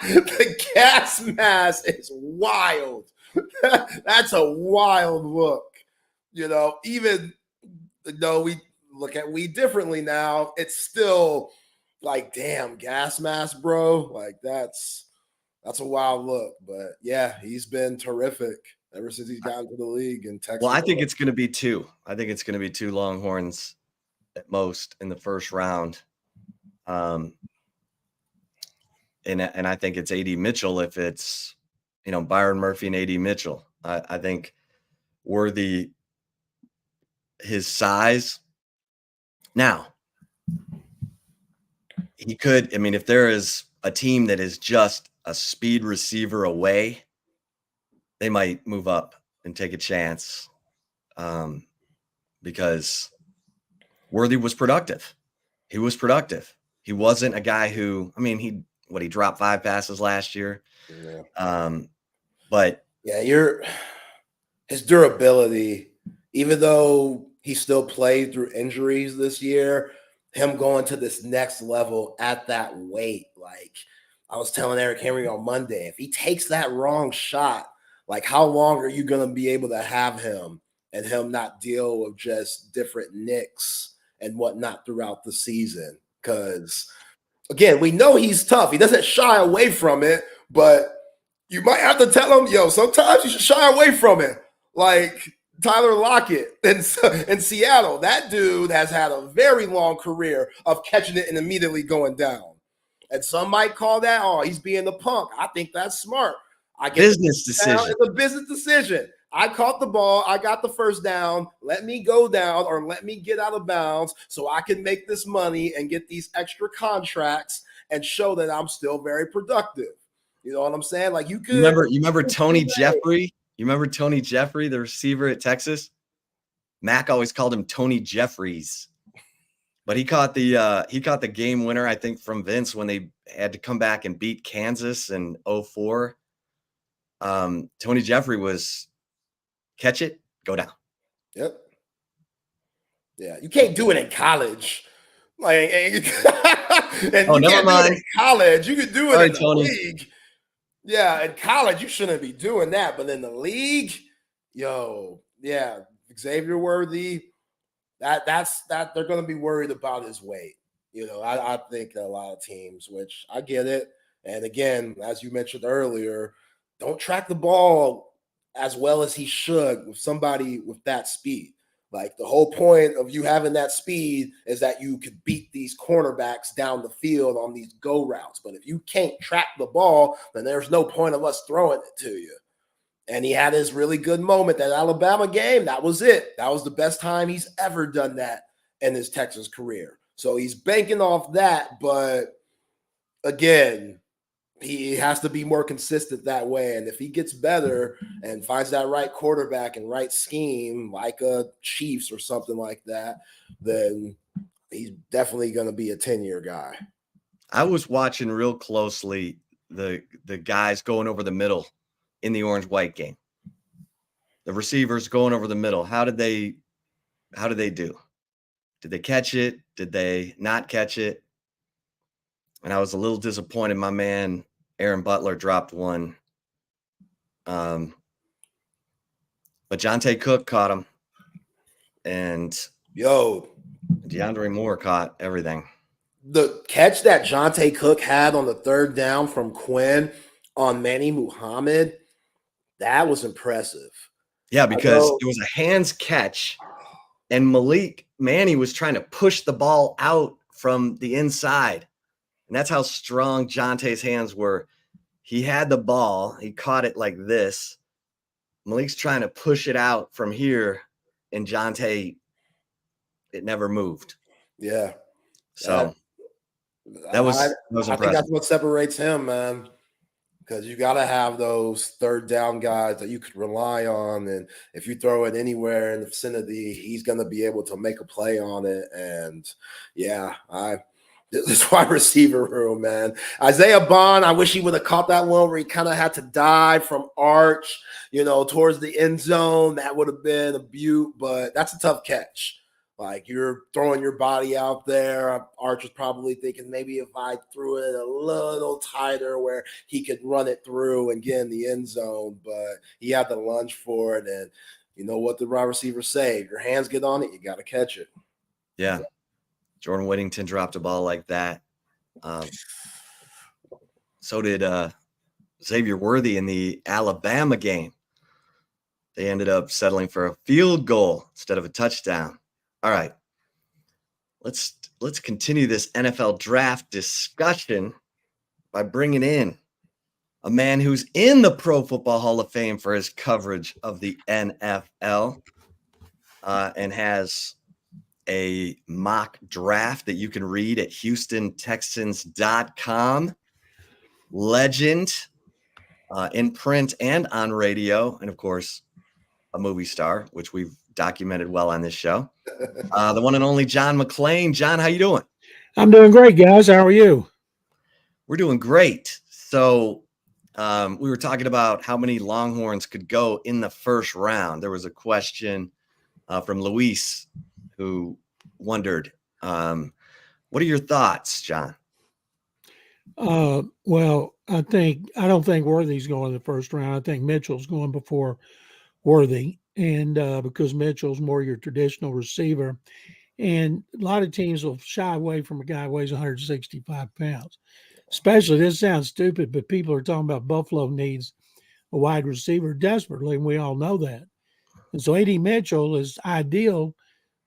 The gas mask is wild. That's a wild look. Even though we look at weed differently now, it's still like, damn, gas mask, bro. Like that's a wild look. But yeah, he's been terrific ever since he's gotten to the league in Texas. Well, I think it's going to be two. I think it's going to be two Longhorns at most in the first round. And I think it's A.D. Mitchell if it's, Byron Murphy and A.D. Mitchell. I think Worthy, his size. Now, he could, if there is a team that is just a speed receiver away, they might move up and take a chance because Worthy was productive. He was productive. He wasn't a guy who, he dropped 5 passes last year. Yeah. But yeah, his durability, even though he still played through injuries this year, him going to this next level at that weight, like I was telling Eric Henry on Monday, if he takes that wrong shot, like how long are you going to be able to have him and him not deal with just different nicks and whatnot throughout the season? Because again, we know he's tough. He doesn't shy away from it, but you might have to tell him, yo, sometimes you should shy away from it. Like Tyler Lockett in Seattle. That dude has had a very long career of catching it and immediately going down. And some might call that, he's being the punk. I think that's smart. Business decision. It's a business decision. I caught the ball. I got the first down. Let me go down or let me get out of bounds so I can make this money and get these extra contracts and show that I'm still very productive. You know what I'm saying? Like you could remember Tony Jeffrey? You remember Tony Jeffrey, the receiver at Texas? Mac always called him Tony Jeffries. But he caught the game winner, I think, from Vince when they had to come back and beat Kansas in 2004. Tony Jeffrey was catch it, go down. Yep. Yeah, you can't do it in college. Like, never mind. In college, you could do it in the Tony. league. Yeah, in college, you shouldn't be doing that. But in the league, Xavier Worthy, that's they're going to be worried about his weight. I think a lot of teams, which I get it. And again, as you mentioned earlier, don't track the ball as well as he should with somebody with that speed. Like, the whole point of you having that speed is that you could beat these cornerbacks down the field on these go routes. But if you can't track the ball, then there's no point of us throwing it to you. And he had his really good moment, that Alabama game. That was it. That was the best time he's ever done that in his Texas career. So he's banking off that. But again, he has to be more consistent that way. And if he gets better and finds that right quarterback and right scheme, like a Chiefs or something like that, then he's definitely going to be a 10-year guy. I was watching real closely the guys going over the middle in the orange-white game. The receivers going over the middle. How did they do? Did they catch it? Did they not catch it? And I was a little disappointed. My man, Aaron Butler, dropped one. But Jonte Cook caught him. And DeAndre Moore caught everything. The catch that Jonte Cook had on the third down from Quinn on Manny Muhammad, that was impressive. Yeah, because it was a hands catch, and Manny was trying to push the ball out from the inside. And that's how strong Jonte's hands were. He had the ball. He caught it like this. Malik's trying to push it out from here, and Jonte, it never moved. Yeah. So that was impressive. I think that's what separates him, man. Because you got to have those third down guys that you could rely on. And if you throw it anywhere in the vicinity, he's going to be able to make a play on it. And yeah, this wide receiver room, man. Isaiah Bond, I wish he would have caught that one where he kind of had to dive from arch, towards the end zone. That would have been a beaut, but that's a tough catch. Like, you're throwing your body out there. Arch was probably thinking, maybe if I threw it a little tighter where he could run it through and get in the end zone, but he had to lunge for it. And you know what the wide receivers say, if your hands get on it, you got to catch it. Yeah. Jordan Whittington dropped a ball like that. So did Xavier Worthy in the Alabama game. They ended up settling for a field goal instead of a touchdown. All right. Let's continue this NFL draft discussion by bringing in a man who's in the Pro Football Hall of Fame for his coverage of the NFL and has a mock draft that you can read at HoustonTexans.com. Legend in print and on radio, and of course, a movie star, which we've documented well on this show. The one and only John McClain. John, how you doing? I'm doing great, guys. How are you? We're doing great. So we were talking about how many Longhorns could go in the first round. There was a question from Luis who wondered, what are your thoughts, John? Well, I don't think Worthy's going in the first round. I think Mitchell's going before Worthy, and because Mitchell's more your traditional receiver, and a lot of teams will shy away from a guy who weighs 165 pounds. Especially, this sounds stupid, but people are talking about Buffalo needs a wide receiver desperately, and we all know that. And so A.D. Mitchell is ideal,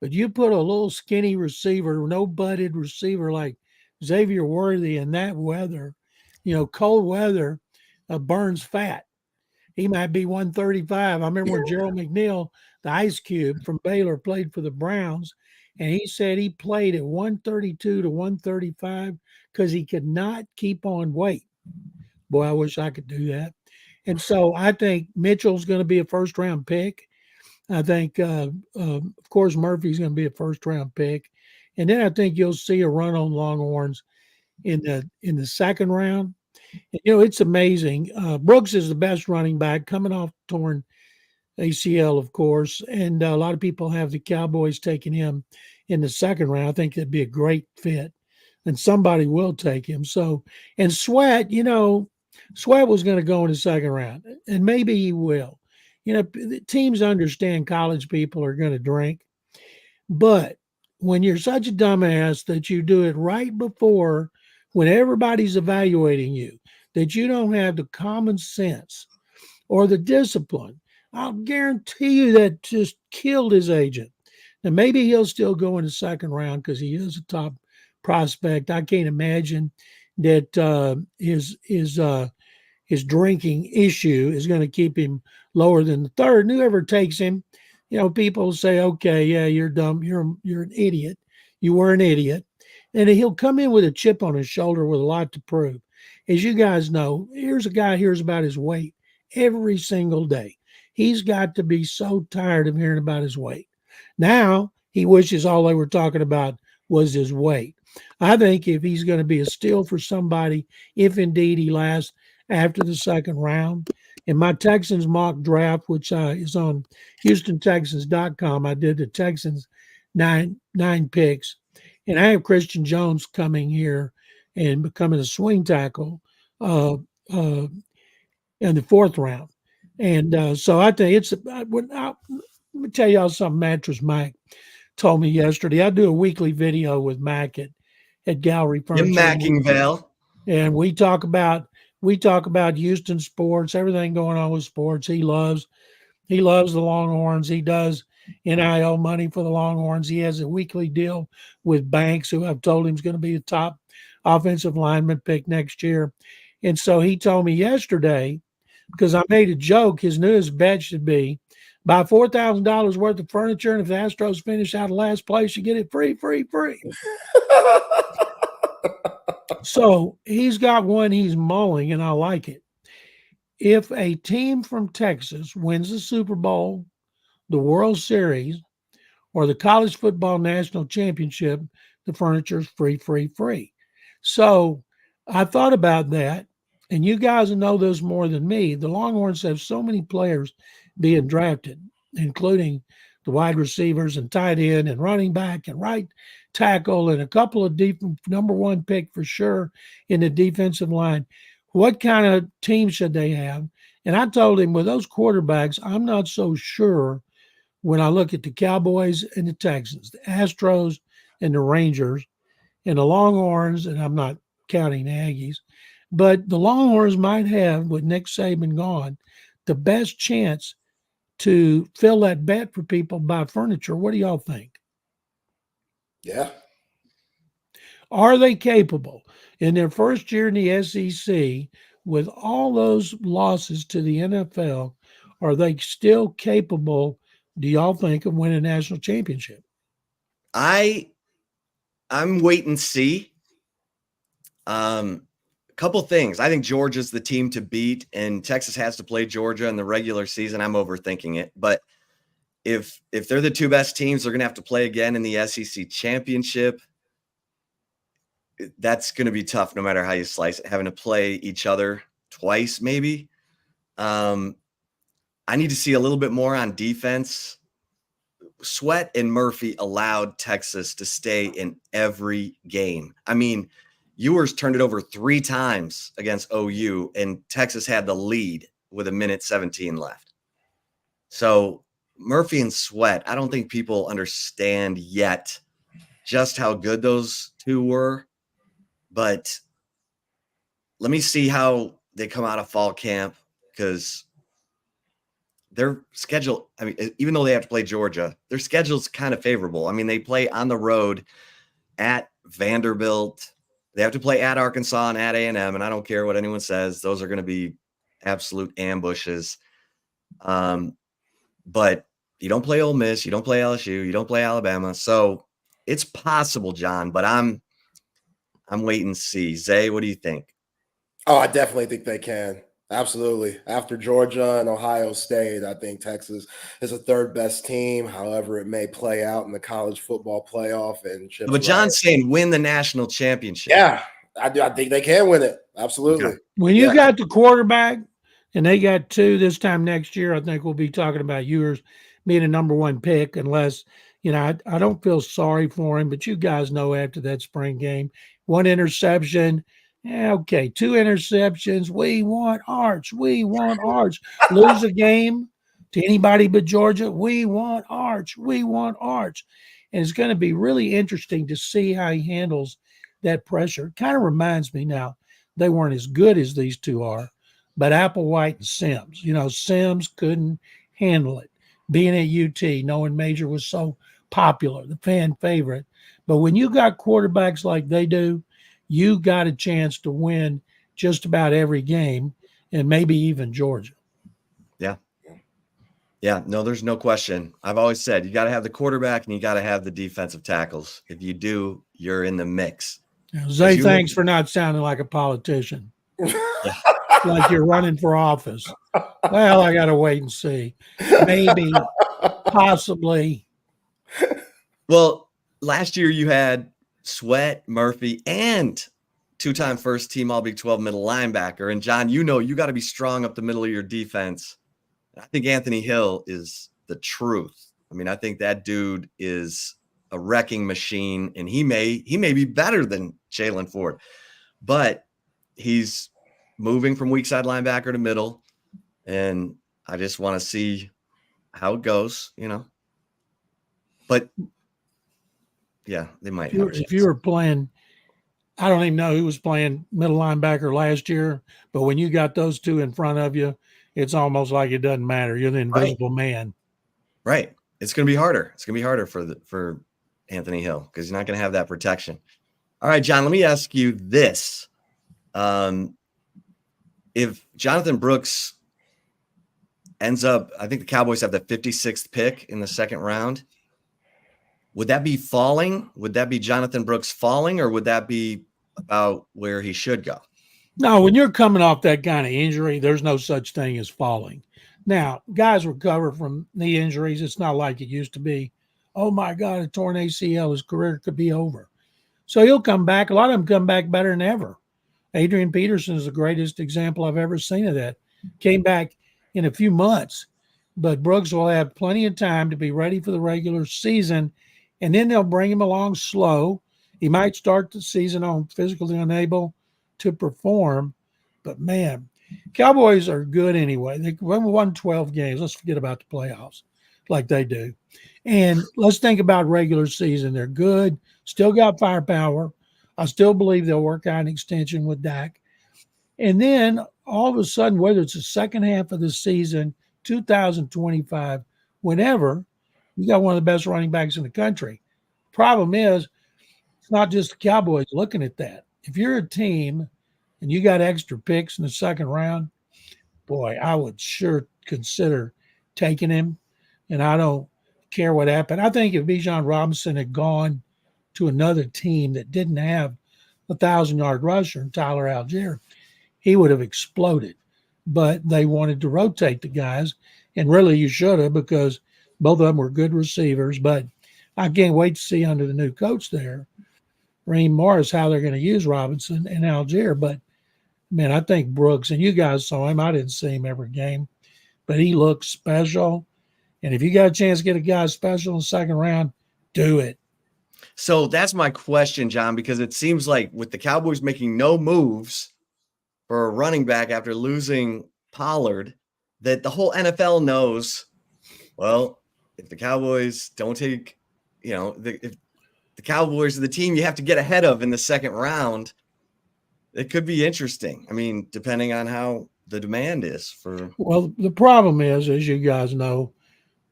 but you put a little skinny receiver, no butted receiver like Xavier Worthy in that weather, cold weather burns fat. He might be 135. I remember when Gerald McNeil, the Ice Cube from Baylor, played for the Browns, and he said he played at 132 to 135 because he could not keep on weight. Boy, I wish I could do that. And so I think Mitchell's going to be a first-round pick. I think, of course, Murphy's going to be a first-round pick. And then I think you'll see a run on Longhorns in the second round. It's amazing. Brooks is the best running back coming off torn ACL, of course. And a lot of people have the Cowboys taking him in the second round. I think that'd be a great fit. And somebody will take him. So, and Sweat, Sweat was going to go in the second round. And maybe he will. The teams understand college people are going to drink. But when you're such a dumbass that you do it right before when everybody's evaluating you, that you don't have the common sense or the discipline, I'll guarantee you that just killed his agent. Now, maybe he'll still go in the second round because he is a top prospect. I can't imagine that his drinking issue is going to keep him lower than the third. And whoever takes him, people say, okay, yeah, you're dumb. You're an idiot. You were an idiot. And he'll come in with a chip on his shoulder with a lot to prove. As you guys know, here's a guy hears about his weight every single day. He's got to be so tired of hearing about his weight. Now he wishes all they were talking about was his weight. I think if he's going to be a steal for somebody, if indeed he lasts after the second round, in my Texans mock draft, which is on HoustonTexans.com, I did the Texans nine picks, and I have Christian Jones coming here and becoming a swing tackle in the fourth round. And so I think let me tell y'all something Mattress Mike told me yesterday. I do a weekly video with Mac at Gallery Furniture. Mackingvale. And we talk about Houston sports, everything going on with sports. He loves the Longhorns. He does NIL money for the Longhorns. He has a weekly deal with Banks, who I've told him is going to be the top offensive lineman pick next year. And so he told me yesterday, because I made a joke, his newest bet should be buy $4,000 worth of furniture, and if the Astros finish out of last place, you get it free. So he's got one he's mulling, and I like it. If a team from Texas wins the Super Bowl, the World Series, or the College Football National Championship, the furniture is free. So I thought about that, and you guys know this more than me. The Longhorns have so many players being drafted, including the wide receivers and tight end and running back and right tackle and a couple of number one pick for sure in the defensive line. What kind of team should they have? And I told him with those quarterbacks, I'm not so sure when I look at the Cowboys and the Texans, the Astros and the Rangers and the Longhorns, and I'm not counting the Aggies, but the Longhorns might have, with Nick Saban gone, the best chance to fill that bet for people buy furniture. What do y'all think? Yeah. Are they capable in their first year in the SEC with all those losses to the NFL? Are they still capable, do y'all think, of winning a national championship? I'm wait and see. Couple things. I think Georgia's the team to beat, and Texas has to play Georgia in the regular season. I'm overthinking it, but if they're the two best teams, they're going to have to play again in the SEC championship. That's going to be tough no matter how you slice it, having to play each other twice maybe. I need to see a little bit more on defense. Sweat and Murphy allowed Texas to stay in every game. I mean, Ewers turned it over 3 times against OU, and Texas had the lead with 1:17 left. So Murphy and Sweat, I don't think people understand yet just how good those two were. But let me see how they come out of fall camp, because their schedule, I mean, even though they have to play Georgia, their schedule's kind of favorable. I mean, they play on the road at Vanderbilt. They have to play at Arkansas and at A&M, and I don't care what anyone says. Those are going to be absolute ambushes. But you don't play Ole Miss, you don't play LSU, you don't play Alabama. So it's possible, John, but I'm waiting to see. Zay, what do you think? Oh, I definitely think they can. Absolutely. After Georgia and Ohio State, I think Texas is the third best team, however it may play out in the college football playoff. But John's saying win the national championship. Yeah, I do. I think they can win it. Absolutely. Okay. When you got the quarterback and they got 2 this time next year, I think we'll be talking about Ewers being a number 1 pick, unless, I don't feel sorry for him, but you guys know after that spring game, 1 interception. Okay, 2 interceptions. We want Arch. Lose a game to anybody but Georgia. We want Arch. And it's going to be really interesting to see how he handles that pressure. Kind of reminds me now, they weren't as good as these two are, but Applewhite and Sims. Sims couldn't handle it. Being at UT, knowing Major was so popular, the fan favorite. But when you got quarterbacks like they do, you got a chance to win just about every game, and maybe even Georgia. Yeah. Yeah, no, there's no question. I've always said you got to have the quarterback and you got to have the defensive tackles. If you do, you're in the mix. Zay, thanks for not sounding like a politician. Yeah. Like you're running for office. Well, I got to wait and see. Maybe, possibly. Well, last year you had Sweat, Murphy, and two-time first-team All Big 12 middle linebacker. And, John, you got to be strong up the middle of your defense. I think Anthony Hill is the truth. I mean, I think that dude is a wrecking machine, and he may be better than Jalen Ford, but he's moving from weak side linebacker to middle, and I just want to see how it goes, But yeah, they might. If you were playing, I don't even know who was playing middle linebacker last year, but when you got those two in front of you, it's almost like it doesn't matter. You're the invisible man. Right. It's going to be harder. It's going to be harder for Anthony Hill because you're not going to have that protection. All right, John, let me ask you this. If Jonathan Brooks ends up, I think the Cowboys have the 56th pick in the second round. Would that be falling? Would that be Jonathan Brooks falling, or would that be about where he should go? No, when you're coming off that kind of injury, there's no such thing as falling. Now, guys recover from knee injuries. It's not like it used to be. Oh, my God, a torn ACL, his career could be over. So he'll come back. A lot of them come back better than ever. Adrian Peterson is the greatest example I've ever seen of that. Came back in a few months. But Brooks will have plenty of time to be ready for the regular season, and then they'll bring him along slow. He might start the season on physically unable to perform, but man, Cowboys are good anyway. They won 12 games. Let's forget about the playoffs like they do. And let's think about regular season. They're good, still got firepower. I still believe they'll work out an extension with Dak. And then all of a sudden, whether it's the second half of the season, 2025, whenever, you got one of the best running backs in the country. Problem is, it's not just the Cowboys looking at that. If you're a team and you got extra picks in the second round, boy, I would sure consider taking him. And I don't care what happened. I think if Bijan Robinson had gone to another team that didn't have a 1,000-yard rusher, Tyler Algier, he would have exploded. But they wanted to rotate the guys. And really, you should have, because both of them were good receivers. But I can't wait to see under the new coach there, Raheem Morris, how they're going to use Robinson and Algier. But, man, I think Brooks, and you guys saw him. I didn't see him every game, but he looks special. And if you got a chance to get a guy special in the second round, do it. So that's my question, John, because it seems like with the Cowboys making no moves for a running back after losing Pollard, that the whole NFL knows, well, if the Cowboys don't take, if the Cowboys are the team you have to get ahead of in the second round, it could be interesting. I mean, depending on how the demand is for. Well, the problem is, as you guys know,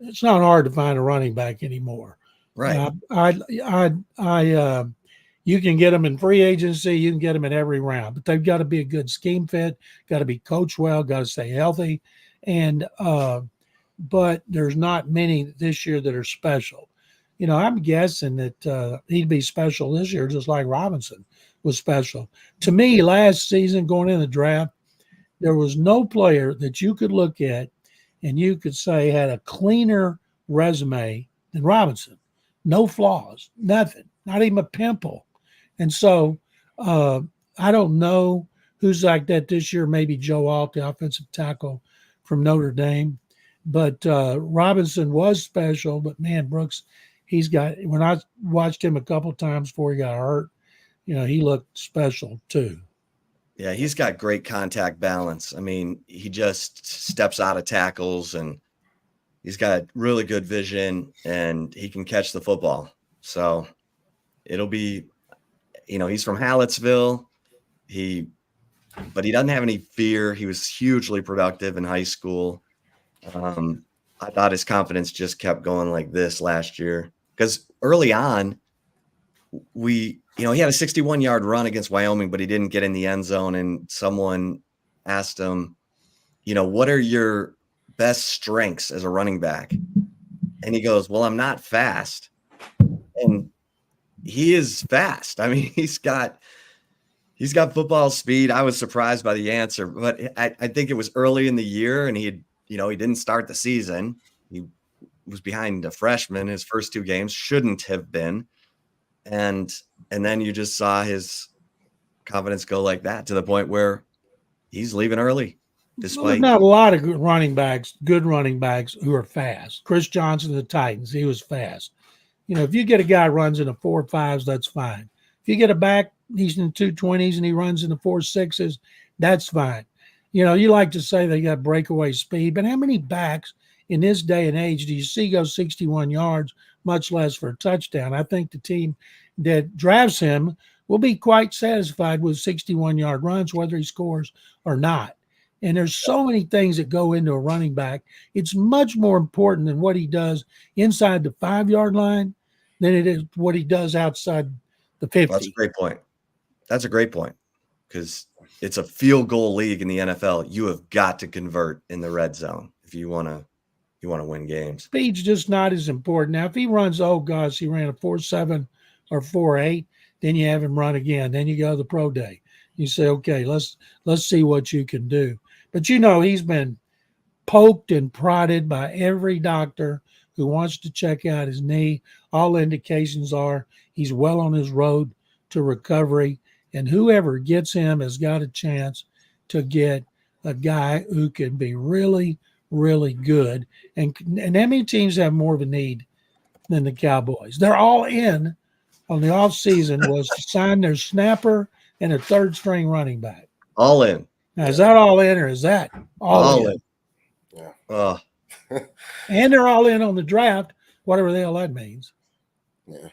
it's not hard to find a running back anymore. Right. You can get them in free agency. You can get them in every round, but they've got to be a good scheme fit, got to be coached well, got to stay healthy. And, but there's not many this year that are special. I'm guessing that he'd be special this year, just like Robinson was special. To me, last season, going in the draft, there was no player that you could look at and you could say had a cleaner resume than Robinson. No flaws, nothing, not even a pimple. And so I don't know who's like that this year. Maybe Joe Alt, the offensive tackle from Notre Dame. But Robinson was special. But, man, Brooks, when I watched him a couple of times before he got hurt, he looked special too. Yeah, he's got great contact balance. I mean, he just steps out of tackles, and he's got really good vision, and he can catch the football. So it'll be, he's from Hallettsville. He but he doesn't have any fear. He was hugely productive in high school. I thought his confidence just kept going like this last year because early on, he had a 61-yard run against Wyoming, but he didn't get in the end zone. And someone asked him, what are your best strengths as a running back? And he goes, well, I'm not fast. And he is fast. I mean, he's got football speed. I was surprised by the answer, but I think it was early in the year and he didn't start the season. He was behind a freshman. His first 2 games shouldn't have been. And then you just saw his confidence go like that to the point where he's leaving early. There's not a lot of good running backs who are fast. Chris Johnson of the Titans, he was fast. If you get a guy who runs in the 4.5s, that's fine. If you get a back, he's in the 2.20s and he runs in the 4.6s, that's fine. You like to say they got breakaway speed, but how many backs in this day and age do you see go 61 yards, much less for a touchdown? I think the team that drafts him will be quite satisfied with 61-yard runs, whether he scores or not. And there's so many things that go into a running back. It's much more important than what he does inside the 5-yard line than it is what he does outside the 50. That's a great point. That's a great point because it's a field goal league in the NFL. You have got to convert in the red zone if you want to win games. Speed's just not as important. Now, if he runs, he ran a 4.7 or 4.8, then you have him run again. Then you go to the pro day. You say, okay, let's see what you can do. But he's been poked and prodded by every doctor who wants to check out his knee. All indications are he's well on his road to recovery. And whoever gets him has got a chance to get a guy who can be really, really good. And how many teams have more of a need than the Cowboys? They're all in on the offseason was to sign their snapper and a third-string running back. All in. Now, is that all in or is that all in? Yeah. And they're all in on the draft, whatever the hell that means. Yeah.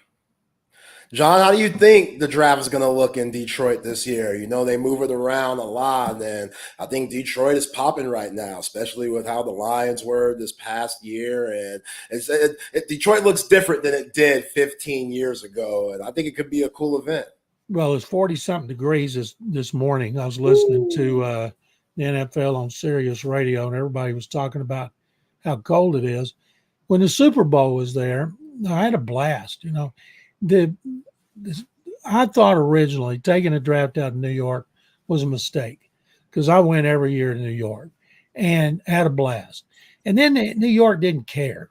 John, how do you think the draft is going to look in Detroit this year? They move it around a lot, and I think Detroit is popping right now, especially with how the Lions were this past year. And Detroit looks different than it did 15 years ago, and I think it could be a cool event. Well, it's 40-something degrees this morning. I was listening to the NFL on Sirius Radio, and everybody was talking about how cold it is. When the Super Bowl was there, I had a blast. I thought originally taking a draft out of New York was a mistake because I went every year to New York and had a blast. And then New York didn't care.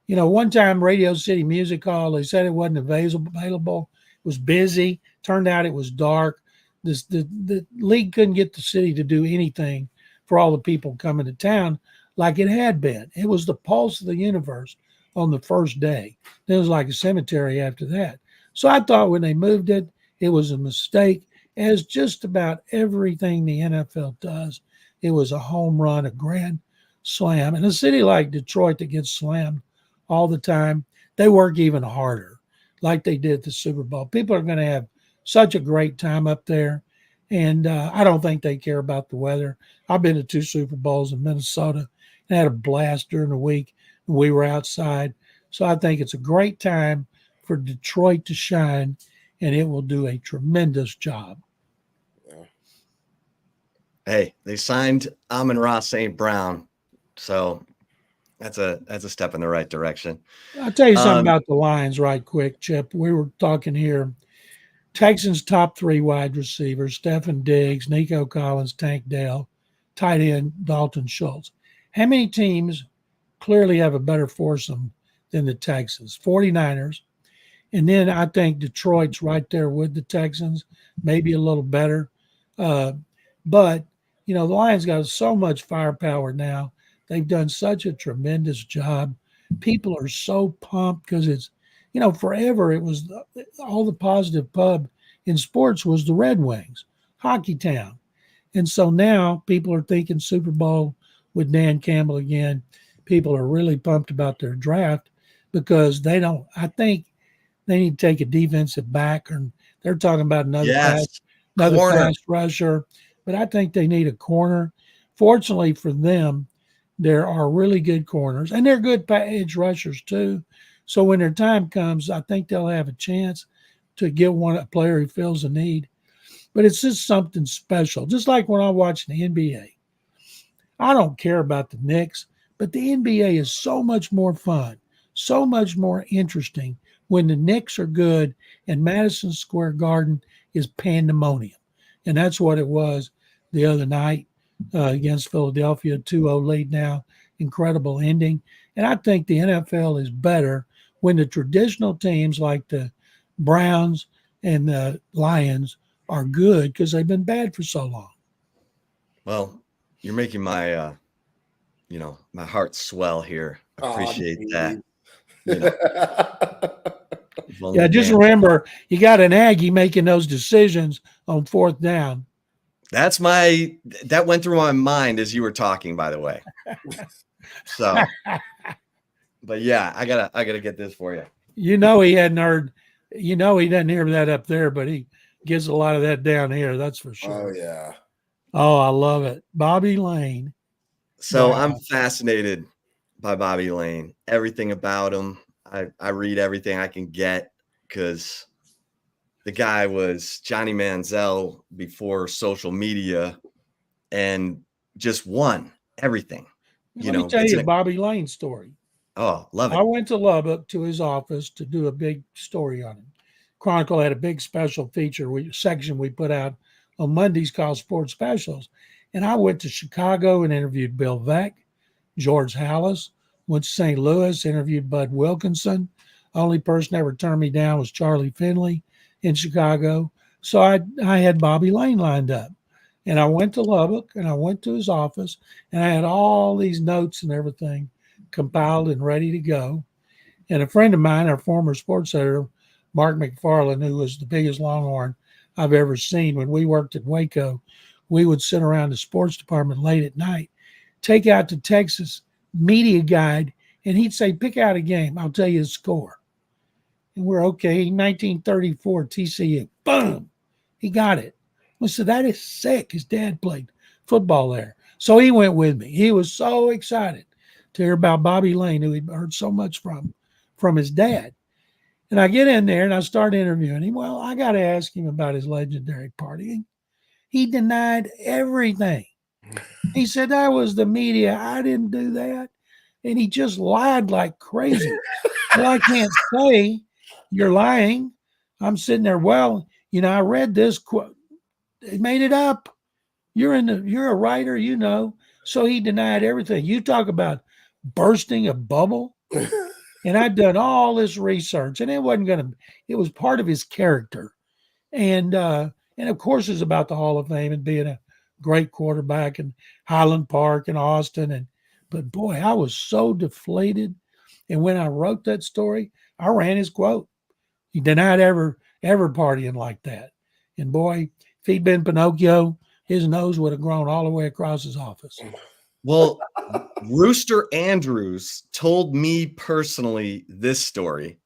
One time Radio City Music Hall, they said it wasn't available. It was busy. Turned out it was dark. The league couldn't get the city to do anything for all the people coming to town like it had been. It was the pulse of the universe on the first day. Then it was like a cemetery after that. So I thought when they moved it, it was a mistake, as just about everything the NFL does. It was a home run, a grand slam. And a city like Detroit that gets slammed all the time, they work even harder like they did the Super Bowl. People are going to have such a great time up there. And I don't think they care about the weather. I've been to 2 Super Bowls in Minnesota and had a blast during the week. We were outside. So I think it's a great time for Detroit to shine, and it will do a tremendous job. Hey, they signed Amon-Ra St. Brown. So that's a step in the right direction. I'll tell you something about the Lions right quick, Chip. We were talking here. Texans' top 3 wide receivers, Stefan Diggs, Nico Collins, Tank Dell, tight end Dalton Schultz. How many teams clearly have a better foursome than the Texans? 49ers. And then I think Detroit's right there with the Texans, maybe a little better. But, the Lions got so much firepower now. They've done such a tremendous job. People are so pumped because it's, forever it was all the positive pub in sports was the Red Wings, Hockey Town. And so now people are thinking Super Bowl with Dan Campbell again. People are really pumped about their draft because I think they need to take a defensive back, or they're talking about another pass rusher. but I think they need a corner. Fortunately for them, there are really good corners, and they're good edge rushers too. So when their time comes, I think they'll have a chance to get a player who fills a need. But it's just something special. Just like when I watch the NBA. I don't care about the Knicks, but the NBA is so much more fun, so much more interesting when the Knicks are good and Madison Square Garden is pandemonium. And that's what it was the other night against Philadelphia, 2-0 lead now, incredible ending. And I think the NFL is better when the traditional teams like the Browns and the Lions are good because they've been bad for so long. Well, you're making my, my heart swell here. Appreciate that. Yeah, just remember, you got an Aggie making those decisions on 4th down. That went through my mind as you were talking, by the way. So, but yeah, I gotta get this for you. He hadn't heard, he doesn't hear that up there, but he gets a lot of that down here. That's for sure. Oh yeah. Oh, I love it. Bobby Lane. So I'm fascinated by Bobby Lane, everything about him. I read everything I can get because the guy was Johnny Manziel before social media and just won everything. Let me tell you a Bobby Lane story. Oh, love it. I went to Lubbock to his office to do a big story on him. Chronicle had a big special feature section we put out on Mondays called Sports Specials. And I went to Chicago and interviewed Bill Veeck, George Halas, went to St. Louis, interviewed Bud Wilkinson. Only person ever turned me down was Charlie Finley in Chicago. So I had Bobby Lane lined up. And I went to Lubbock and I went to his office and I had all these notes and everything compiled and ready to go. And a friend of mine, our former sports editor, Mark McFarland, who was the biggest Longhorn I've ever seen, when we worked at Waco, we would sit around the sports department late at night, take out the Texas media guide, and he'd say, pick out a game. I'll tell you the score. And we're okay. 1934 TCU. Boom. He got it. I said, that is sick. His dad played football there. So he went with me. He was so excited to hear about Bobby Lane, who he'd heard so much from his dad. And I get in there and I start interviewing him. Well, I got to ask him about his legendary partying. He denied everything. He said, that was the media. I didn't do that. And he just lied like crazy. Well, I can't say you're lying. I'm sitting there. Well, I read this quote. They made it up. You're a writer, So he denied everything. You talk about bursting a bubble. And I'd done all this research, and it was part of his character. And of course it's about the Hall of Fame and being a great quarterback and Highland Park and Austin. But boy, I was so deflated. And when I wrote that story, I ran his quote. He denied ever partying like that. And boy, if he'd been Pinocchio, his nose would have grown all the way across his office. Well, Rooster Andrews told me personally this story.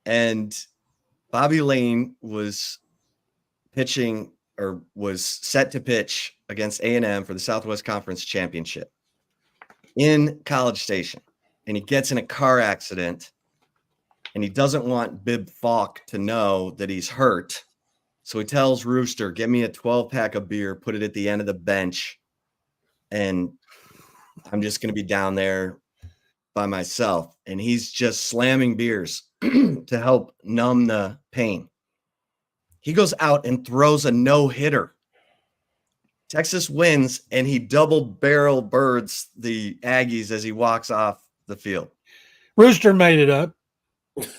And Bobby Lane was pitching or was set to pitch against A&M for the Southwest Conference Championship in College Station. And he gets in a car accident and he doesn't want Bib Falk to know that he's hurt. So he tells Rooster, get me a 12-pack of beer, put it at the end of the bench, and I'm just going to be down there by myself. And he's just slamming beers to help numb the pain. He goes out and throws a no-hitter. Texas wins, and he double-barrel birds the Aggies as he walks off the field. Rooster made it up.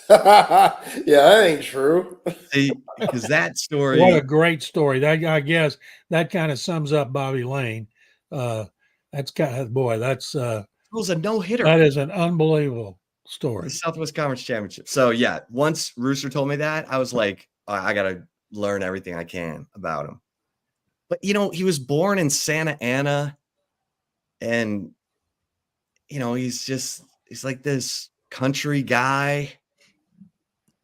Yeah, that ain't true. See, because that story. What a great story. That, I guess that kind of sums up Bobby Lane. That's kind of, boy, that's it was a no-hitter. That is an unbelievable story. The Southwest Conference Championship. So yeah, once Rooster told me that, I was like, I gotta learn everything I can about him. But he was born in Santa Ana, and he's like this country guy,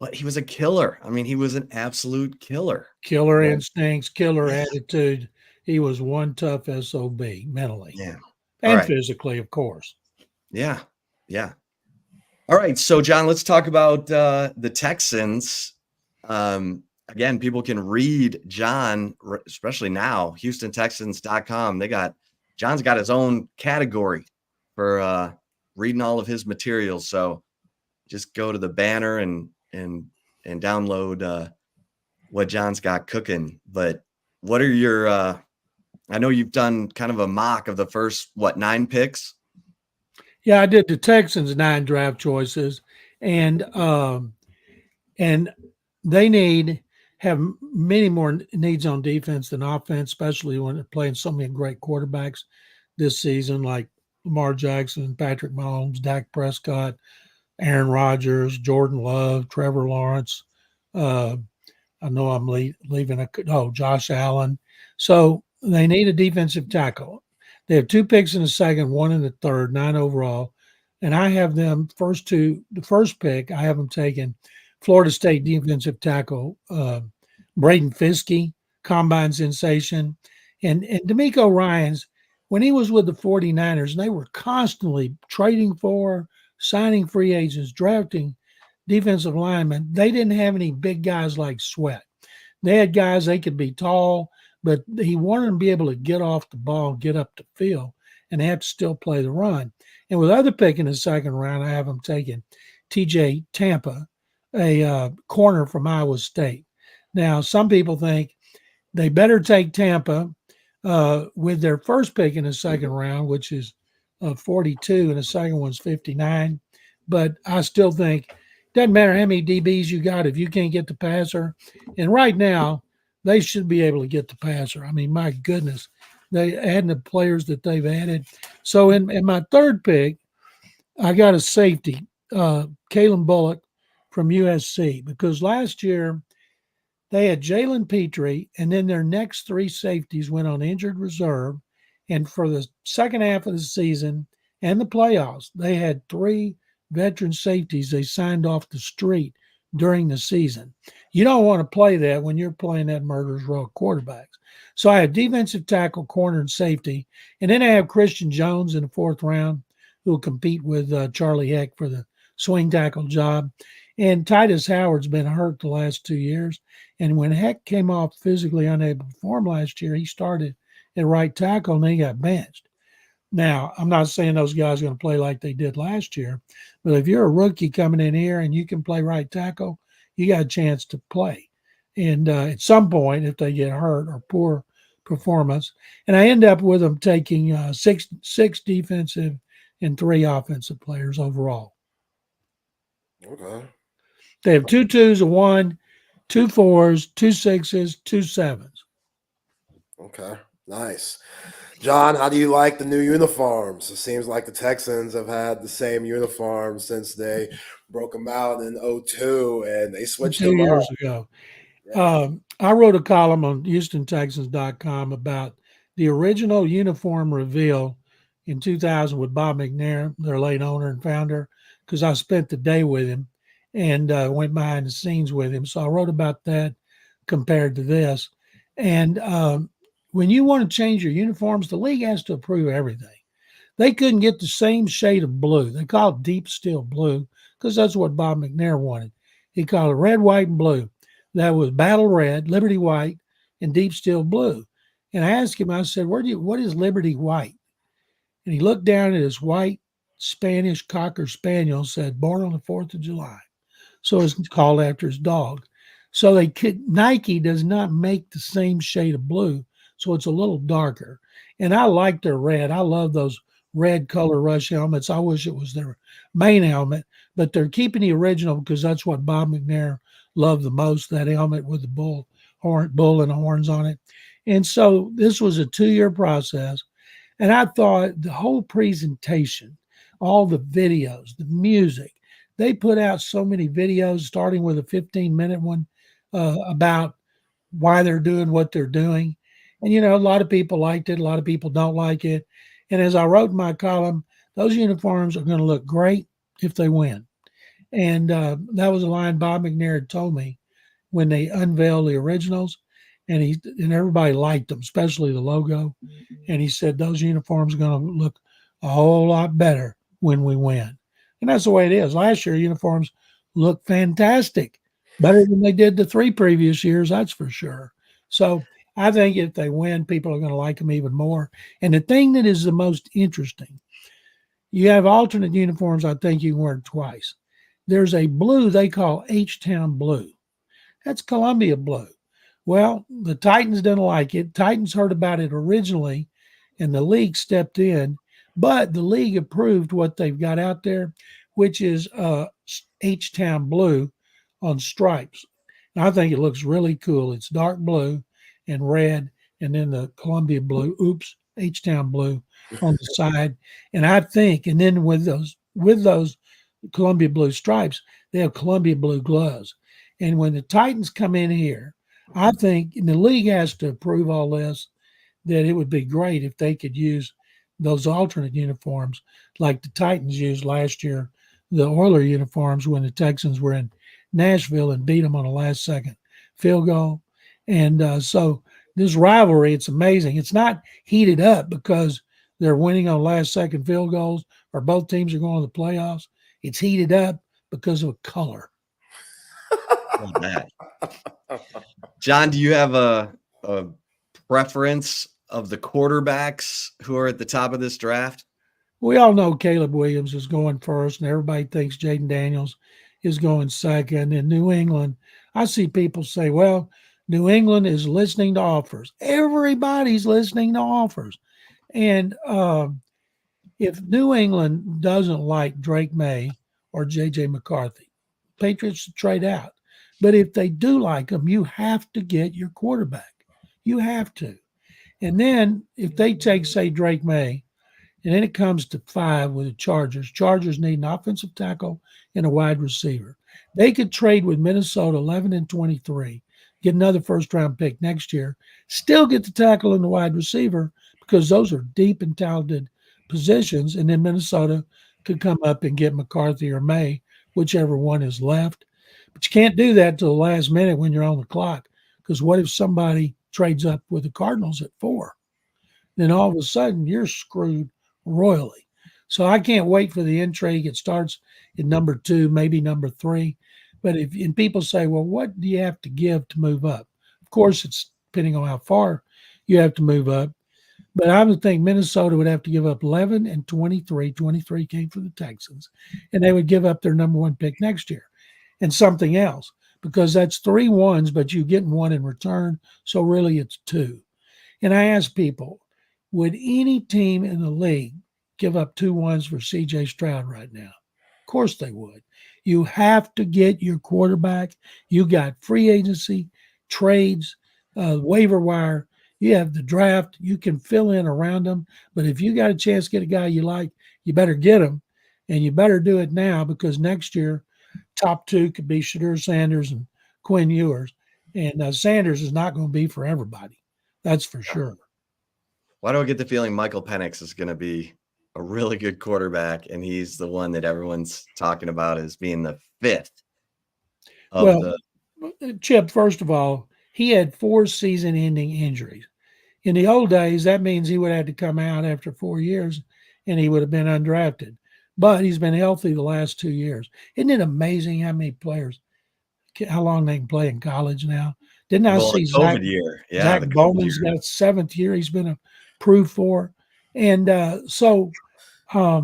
but he was a killer. I mean, he was an absolute killer. Killer instincts, killer attitude. he was one tough SOB mentally Yeah. and right. physically, of course. Yeah. Yeah. All right. So, John, let's talk about the Texans. Again, people can read John, especially now, HoustonTexans.com. John's got his own category for reading all of his materials. So just go to the banner and download what John's got cooking. But what are your I know you've done kind of a mock of the first 9 picks. Yeah, I did the Texans 9 draft choices, and they have many more needs on defense than offense, especially when they're playing so many great quarterbacks this season, like Lamar Jackson, Patrick Mahomes, Dak Prescott, Aaron Rodgers, Jordan Love, Trevor Lawrence. I know I'm leaving Josh Allen. So they need a defensive tackle. They have 2 picks in the second, 1 in the third, 9 overall. And I have them the first pick, I have them taking Florida State defensive tackle, Braden Fiske, combine sensation. And DeMeco Ryans, when he was with the 49ers, they were constantly trading for, signing free agents, drafting defensive linemen. They didn't have any big guys like Sweat. They had guys, they could be tall, but he wanted them to be able to get off the ball, get up the field, and they have to still play the run. And with other pick in the second round, I have them taking TJ Tampa, a corner from Iowa State. Now, some people think they better take Tampa with their first pick in the second round, which is 42, and the second one's 59. But I still think doesn't matter how many DBs you got if you can't get the passer. And right now, they should be able to get the passer. I mean, my goodness, they adding the players that they've added. So in my third pick, I got a safety, Kalen Bullock from USC, because last year they had Jalen Petrie, and then their next 3 safeties went on injured reserve. And for the second half of the season and the playoffs, they had 3 veteran safeties they signed off the street during the season. You don't want to play that when you're playing that murderer's row of quarterbacks. So I have defensive tackle, corner, and safety. And then I have Christian Jones in the 4th round, who will compete with Charlie Heck for the swing tackle job. And Titus Howard's been hurt the last 2 years. And when Heck came off physically unable to perform last year, he started at right tackle and he got benched. Now, I'm not saying those guys are going to play like they did last year, but if you're a rookie coming in here and you can play right tackle, you got a chance to play. And at some point, if they get hurt or poor performance, and I end up with them taking six defensive and 3 offensive players overall. Okay. They have 2 2s, a 1, 2 4s, 2 6s, 2 7s. Okay. Nice. John, how do you like the new uniforms? It seems like the Texans have had the same uniforms since they broke them out in 2002, and they switched 2 them years up. ago. Yeah. I wrote a column on HoustonTexans.com about the original uniform reveal in 2000 with Bob McNair, their late owner and founder, because I spent the day with him and went behind the scenes with him. So I wrote about that compared to this. And when you want to change your uniforms, the league has to approve everything. They couldn't get the same shade of blue. They call it deep steel blue because that's what Bob McNair wanted. He called it red, white, and blue. That was battle red, Liberty white, and deep steel blue. And I asked him, I said, what is Liberty white? And he looked down at his white Spanish Cocker Spaniel and said, born on the 4th of July. So it's called after his dog. So Nike does not make the same shade of blue. So it's a little darker. And I like their red. I love those red Color Rush helmets. I wish it was their main helmet, but they're keeping the original because that's what Bob McNair loved the most, that helmet with the bull and the horns on it. And so this was a 2-year process. And I thought the whole presentation, all the videos, the music, they put out so many videos, starting with a 15-minute one about why they're doing what they're doing. And, a lot of people liked it. A lot of people don't like it. And as I wrote in my column, those uniforms are going to look great if they win. And that was a line Bob McNair had told me when they unveiled the originals. and everybody liked them, especially the logo. And he said those uniforms are going to look a whole lot better when we win. And that's the way it is. Last year, uniforms looked fantastic, better than they did the 3 previous years, that's for sure. So I think if they win, people are going to like them even more. And the thing that is the most interesting, you have alternate uniforms. I think you can wear twice. There's a blue they call H-Town blue. That's Columbia blue. Well, the Titans didn't like it. Titans heard about it originally, and the league stepped in. But the league approved what they've got out there, which is H-Town blue on stripes. And I think it looks really cool. It's dark blue and red, and then the Columbia blue, H-Town blue on the side. And I think, and then with those Columbia blue stripes, they have Columbia blue gloves. And when the Titans come in here, I think, and the league has to approve all this, that it would be great if they could use those alternate uniforms like the Titans used last year, the Oiler uniforms when the Texans were in Nashville and beat them on a last-second field goal. And so this rivalry, it's amazing. It's not heated up because they're winning on last-second field goals or both teams are going to the playoffs. It's heated up because of color. John, do you have a preference of the quarterbacks who are at the top of this draft? We all know Caleb Williams is going first, and everybody thinks Jaden Daniels is going second. In New England, I see people say, well, New England is listening to offers. Everybody's listening to offers. And if New England doesn't like Drake May or J.J. McCarthy, Patriots should trade out. But if they do like them, you have to get your quarterback. You have to. And then if they take, say, Drake May, and then it comes to 5 with the Chargers. Chargers need an offensive tackle and a wide receiver. They could trade with Minnesota 11 and 23, get another first-round pick next year, still get the tackle and the wide receiver because those are deep and talented positions, and then Minnesota could come up and get McCarthy or May, whichever one is left. But you can't do that till the last minute when you're on the clock, because what if somebody trades up with the Cardinals at 4? Then all of a sudden you're screwed royally. So I can't wait for the intrigue. It starts in number 2, maybe number 3. But and people say, well, what do you have to give to move up? Of course, it's depending on how far you have to move up. But I would think Minnesota would have to give up 11 and 23. 23 came from the Texans. And they would give up their number 1 pick next year and something else, because that's 3 ones, but you get 1 in return. So really it's 2. And I ask people, would any team in the league give up 2 ones for C.J. Stroud right now? Of course they would. You have to get your quarterback. You got free agency, trades, waiver wire. You have the draft. You can fill in around them. But if you got a chance to get a guy you like, you better get him. And you better do it now, because next year, top 2 could be Shadur Sanders and Quinn Ewers. And Sanders is not going to be for everybody. That's for sure. Why do I get the feeling Michael Penix is going to be a really good quarterback, and he's the one that everyone's talking about as being the 5th? Chip, first of all, he had 4 season-ending injuries. In the old days, that means he would have to come out after 4 years, and he would have been undrafted. But he's been healthy the last 2 years. Isn't it amazing how many players, how long they can play in college now? Didn't I see COVID year? Yeah, Zach Bowman's got 7th year. He's been approved for. And so I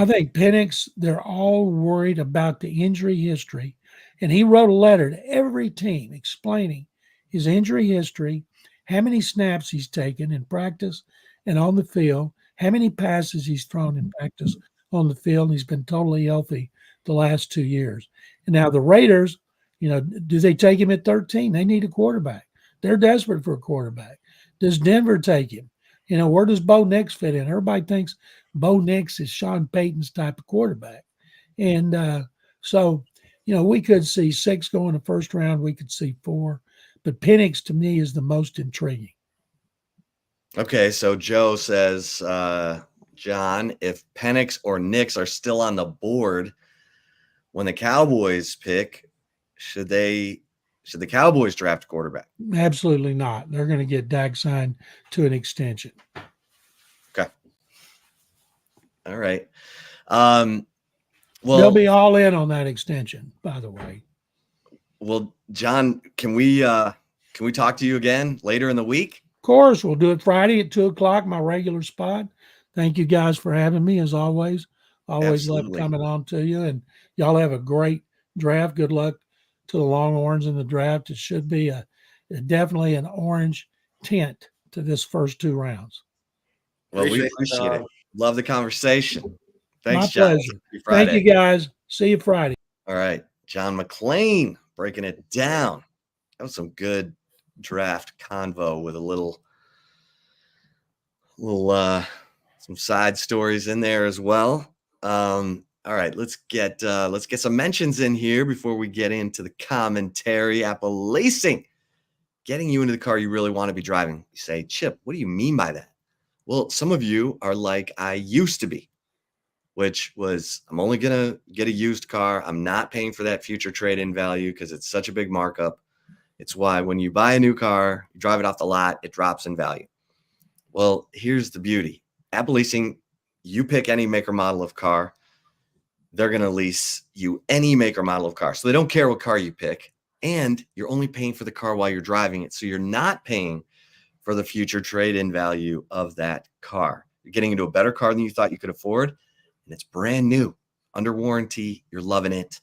think Penix, they're all worried about the injury history. And he wrote a letter to every team explaining his injury history, how many snaps he's taken in practice and on the field, how many passes he's thrown in practice on the field. And he's been totally healthy the last 2 years. And now the Raiders, do they take him at 13? They need a quarterback. They're desperate for a quarterback. Does Denver take him? Where does Bo Nix fit in? Everybody thinks Bo Nix is Sean Payton's type of quarterback. And so, we could see 6 go in the first round. We could see 4. But Penix, to me, is the most intriguing. Okay, so Joe says, John, if Penix or Nix are still on the board when the Cowboys pick, should they Should the Cowboys draft a quarterback? Absolutely not. They're going to get Dak signed to an extension. Okay. All right. They'll be all in on that extension, by the way. Well, John, can we talk to you again later in the week? Of course, we'll do it Friday at 2:00, my regular spot. Thank you guys for having me, as always. Always love coming on to you, and y'all have a great draft. Good luck to the Longhorns in the draft. It should be definitely an orange tint to this first 2 rounds. Well, we appreciate it. Love the conversation. Thanks, My John. pleasure. Thank you, guys. See you Friday. All right. John McClain breaking it down. That was some good draft convo with a little some side stories in there as well. All right, let's get some mentions in here before we get into the commentary. Apple Leasing, getting you into the car you really want to be driving. You say, Chip, what do you mean by that? Well, some of you are like I used to be, which was I'm only going to get a used car. I'm not paying for that future trade-in value because it's such a big markup. It's why when you buy a new car, you drive it off the lot, it drops in value. Well, here's the beauty. Apple Leasing, you pick any make or model of car. They're going to lease you any make or model of car. So they don't care what car you pick. And you're only paying for the car while you're driving it. So you're not paying for the future trade-in value of that car. You're getting into a better car than you thought you could afford. And it's brand new, under warranty. You're loving it.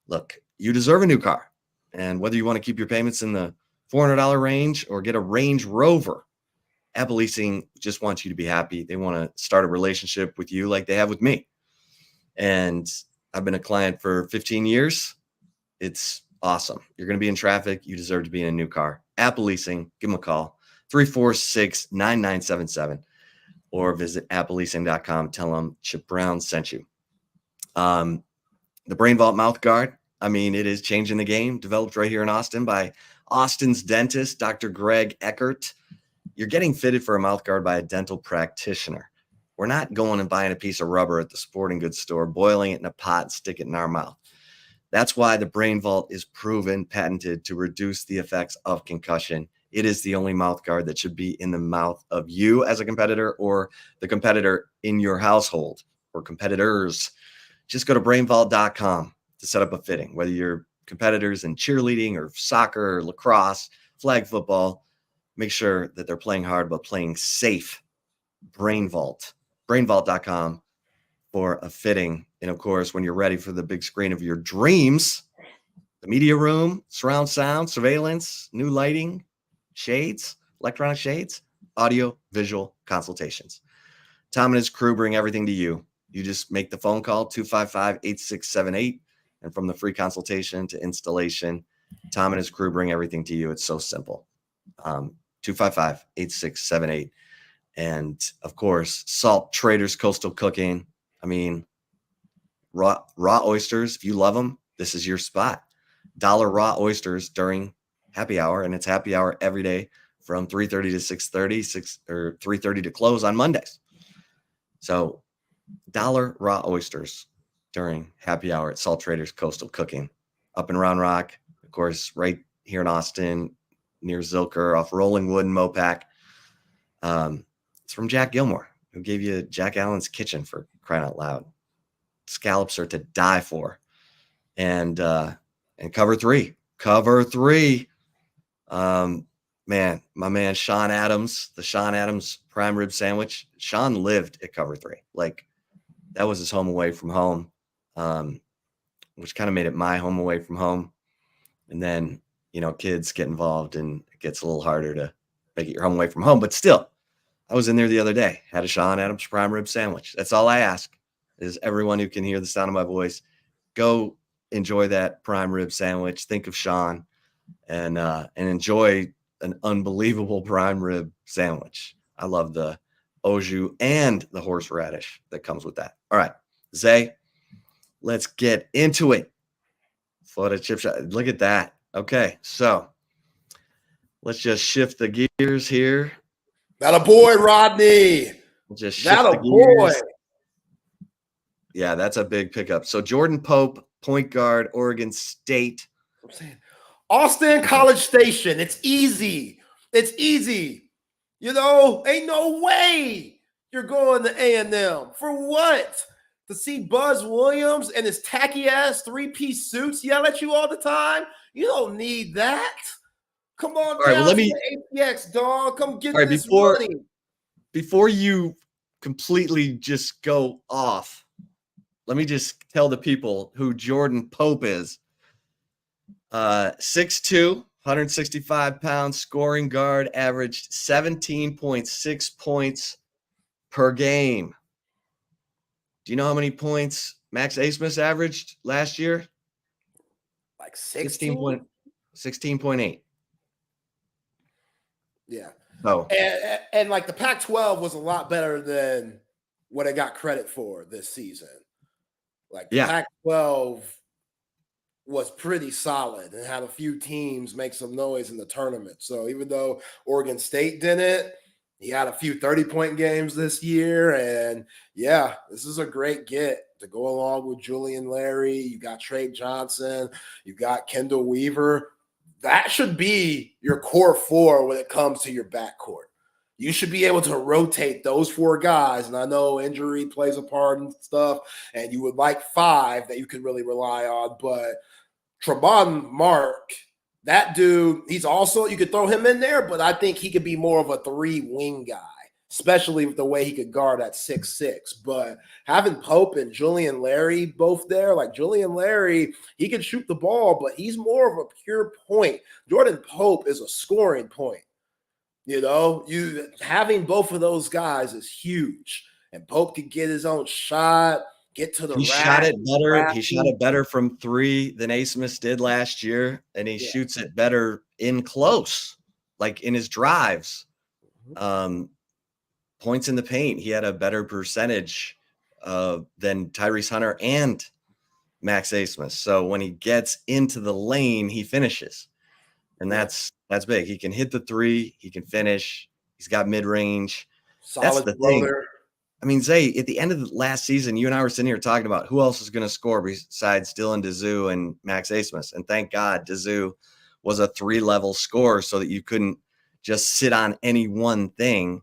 Look, you deserve a new car. And whether you want to keep your payments in the $400 range or get a Range Rover, Apple Leasing just wants you to be happy. They want to start a relationship with you like they have with me. And I've been a client for 15 years. It's awesome. You're going to be in traffic. You deserve to be in a new car. Apple Leasing, give them a call, 346-9977, or visit appleleasing.com. Tell them Chip Brown sent you. The Brain Vault mouth guard, I mean, it is changing the game. Developed right here in Austin by Austin's dentist, Dr. Greg Eckert. You're getting fitted for a mouth guard by a dental practitioner. We're not going and buying a piece of rubber at the sporting goods store, boiling it in a pot and stick it in our mouth. That's why the Brain Vault is proven, patented to reduce the effects of concussion. It is the only mouth guard that should be in the mouth of you as a competitor or the competitor in your household or competitors. Just go to brainvault.com to set up a fitting, whether you're competitors in cheerleading or soccer or lacrosse, flag football. Make sure that they're playing hard, but playing safe. Brain Vault, brainvault.com for a fitting. And of course, when you're ready for the big screen of your dreams, the media room, surround sound, surveillance, new lighting, shades, electronic shades, audio, visual consultations. Tom and his crew bring everything to you. You just make the phone call, 255-8678. And from the free consultation to installation, Tom and his crew bring everything to you. It's so simple. 255-8678. And of course, Salt Traders Coastal Cooking. I mean, raw oysters. If you love them, this is your spot. $1 raw oysters during happy hour, and it's happy hour every day from 3:30 to 6:30, or 3:30 to close on Mondays. So $1 raw oysters during happy hour at Salt Traders Coastal Cooking up in Round Rock, of course, right here in Austin, near Zilker, off Rolling Wood and Mopac. It's from Jack Gilmore, who gave you Jack Allen's Kitchen, for crying out loud. Scallops are to die for. And cover three. Man, my man Sean Adams, the Sean Adams prime rib sandwich. Sean lived at cover three. Like, that was his home away from home, which kind of made it my home away from home. And then, you know, kids get involved and it gets a little harder to make it your home away from home. But still, I was in there the other day, had a Sean Adams prime rib sandwich. That's all I ask, is everyone who can hear the sound of my voice, go enjoy that prime rib sandwich. Think of Sean and enjoy an unbelievable prime rib sandwich. I love the au jus and the horseradish that comes with that. All right, Zay, let's get into it. Florida chip shot. Look at that. Okay, so let's just shift the gears here. That a boy, Rodney. We'll just shift that a the gears. boy. Yeah, that's a big pickup. So Jordan Pope, point guard, Oregon State. I'm saying Austin, College Station. It's easy. It's easy. You know, ain't no way you're going to A&M. For what? To see Buzz Williams and his tacky-ass three-piece suits yell at you all the time? You don't need that. Come on down to the APX, dog. Come get this money. Before you completely just go off, let me just tell the people who Jordan Pope is. 6'2", 165 pounds, scoring guard, averaged 17.6 points per game. Do you know how many points Max Asmus averaged last year? Like 16.8. Yeah. Oh. And like the Pac-12 was a lot better than what it got credit for this season. Like the Pac-12 was pretty solid and had a few teams make some noise in the tournament. So even though Oregon State didn't, he had a few 30-point games this year. And yeah, this is a great get to go along with Julian Larry. You got Trey Johnson. You got Kendall Weaver. That should be your core four when it comes to your backcourt. You should be able to rotate those four guys. And I know injury plays a part and stuff, and you would like five that you can really rely on. But Tremont Mark, that dude, he's also, you could throw him in there, but I think he could be more of a three-wing guy, especially with the way he could guard at 6'6". But having Pope and Julian Larry both there, like Julian Larry, he can shoot the ball, but he's more of a pure point. Jordan Pope is a scoring point. You know, you having both of those guys is huge. And Pope could get his own shot, get to the He shot it better. He shot it better from three than Asmus did last year, and he shoots it better in close, like in his drives. Points in the paint, he had a better percentage than Tyrese Hunter and Max Asmus. So when he gets into the lane, he finishes, and that's big. He can hit the three, he can finish. He's got mid range. That's the thing. I mean, Zay, at the end of the last season, you and I were sitting here talking about who else is going to score besides Dylan Dizu and Max Asmus. And thank God Dizu was a 3-level scorer so that you couldn't just sit on any one thing.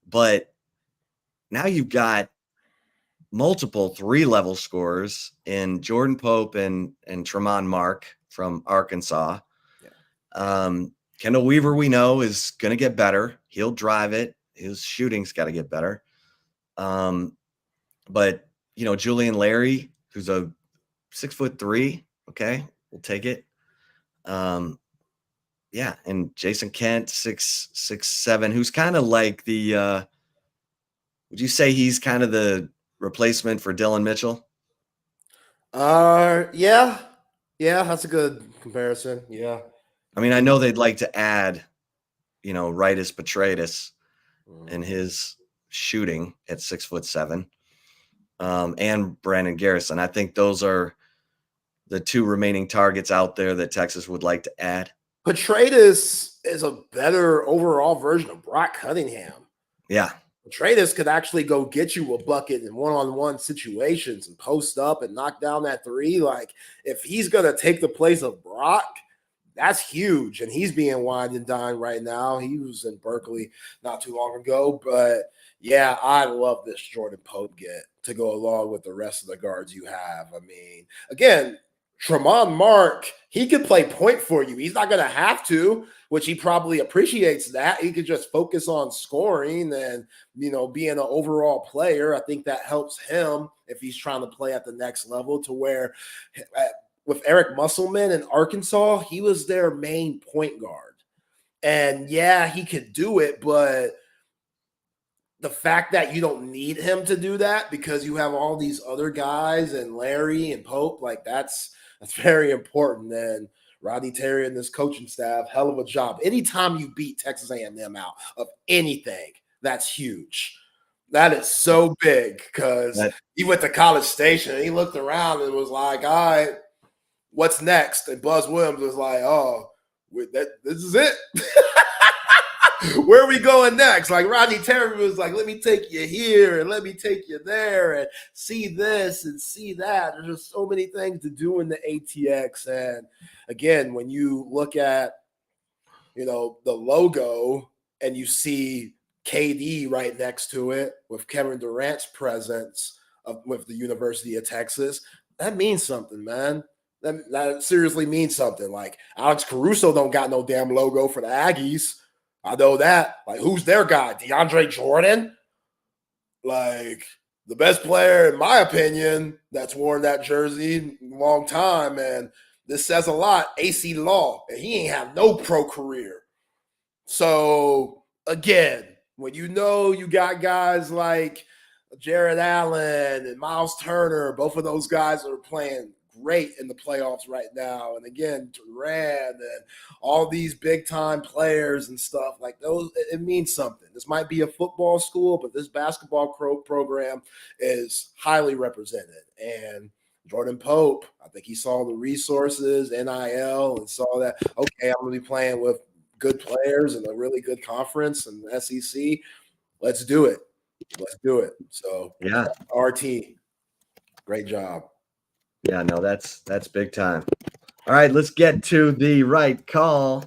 But now you've got multiple 3-level scorers in Jordan Pope and Tremont Mark from Arkansas. Kendall Weaver, we know, is going to get better. He'll drive it. His shooting's got to get better. But you know, Julian Larry, who's a 6'3", okay, we'll take it. Yeah, and Jason Kent, 6'7", who's kind of like the would you say he's kind of the replacement for Dylan Mitchell? Yeah, that's a good comparison. Yeah. I mean, I know they'd like to add, you know, Rightus Petratus and his shooting at 6'7", and Brandon Garrison. I think those are the two remaining targets out there that Texas would like to add. Petratus is a better overall version of Brock Cunningham. Yeah. Petratus could actually go get you a bucket in one-on-one situations and post up and knock down that three. Like, if he's going to take the place of Brock, that's huge. And he's being wined and dined right now. He was in Berkeley not too long ago. But, yeah, I love this Jordan Pope get to go along with the rest of the guards you have. I mean, again, Tremont Mark, he could play point for you. He's not going to have to, which he probably appreciates that. He could just focus on scoring and, you know, being an overall player. I think that helps him if he's trying to play at the next level, to where with Eric Musselman in Arkansas, he was their main point guard. And, yeah, he could do it, but the fact that you don't need him to do that because you have all these other guys and Larry and Pope, like that's very important. And Rodney Terry and this coaching staff, hell of a job. Anytime you beat Texas A&M out of anything, that's huge. That is so big, because he went to College Station and he looked around and was like, all right, what's next? And Buzz Williams was like, oh, this is it. where are we going next? Like Rodney Terry was like, let me take you here and let me take you there and see this and see that. There's just so many things to do in the ATX. And again, when you look at, the logo and you see KD right next to it with Kevin Durant's presence with the University of Texas, that means something, man. That seriously means something. Like Alex Caruso don't got no damn logo for the Aggies. I know that. Like, who's their guy? DeAndre Jordan? Like, the best player, in my opinion, that's worn that jersey in a long time. And this says a lot. AC Law, and he ain't have no pro career. So, again, when you got guys like Jared Allen and Miles Turner, both of those guys are playing great in the playoffs right now. And again, Durant and all these big time players and stuff like those, it means something. This might be a football school, but this basketball program is highly represented. And Jordan Pope, I think he saw the resources, NIL, and saw that, okay, I'm going to be playing with good players and a really good conference and SEC. Let's do it. Let's do it. So, yeah, RT, great job. Yeah, no, that's big time. All right, let's get to the right call.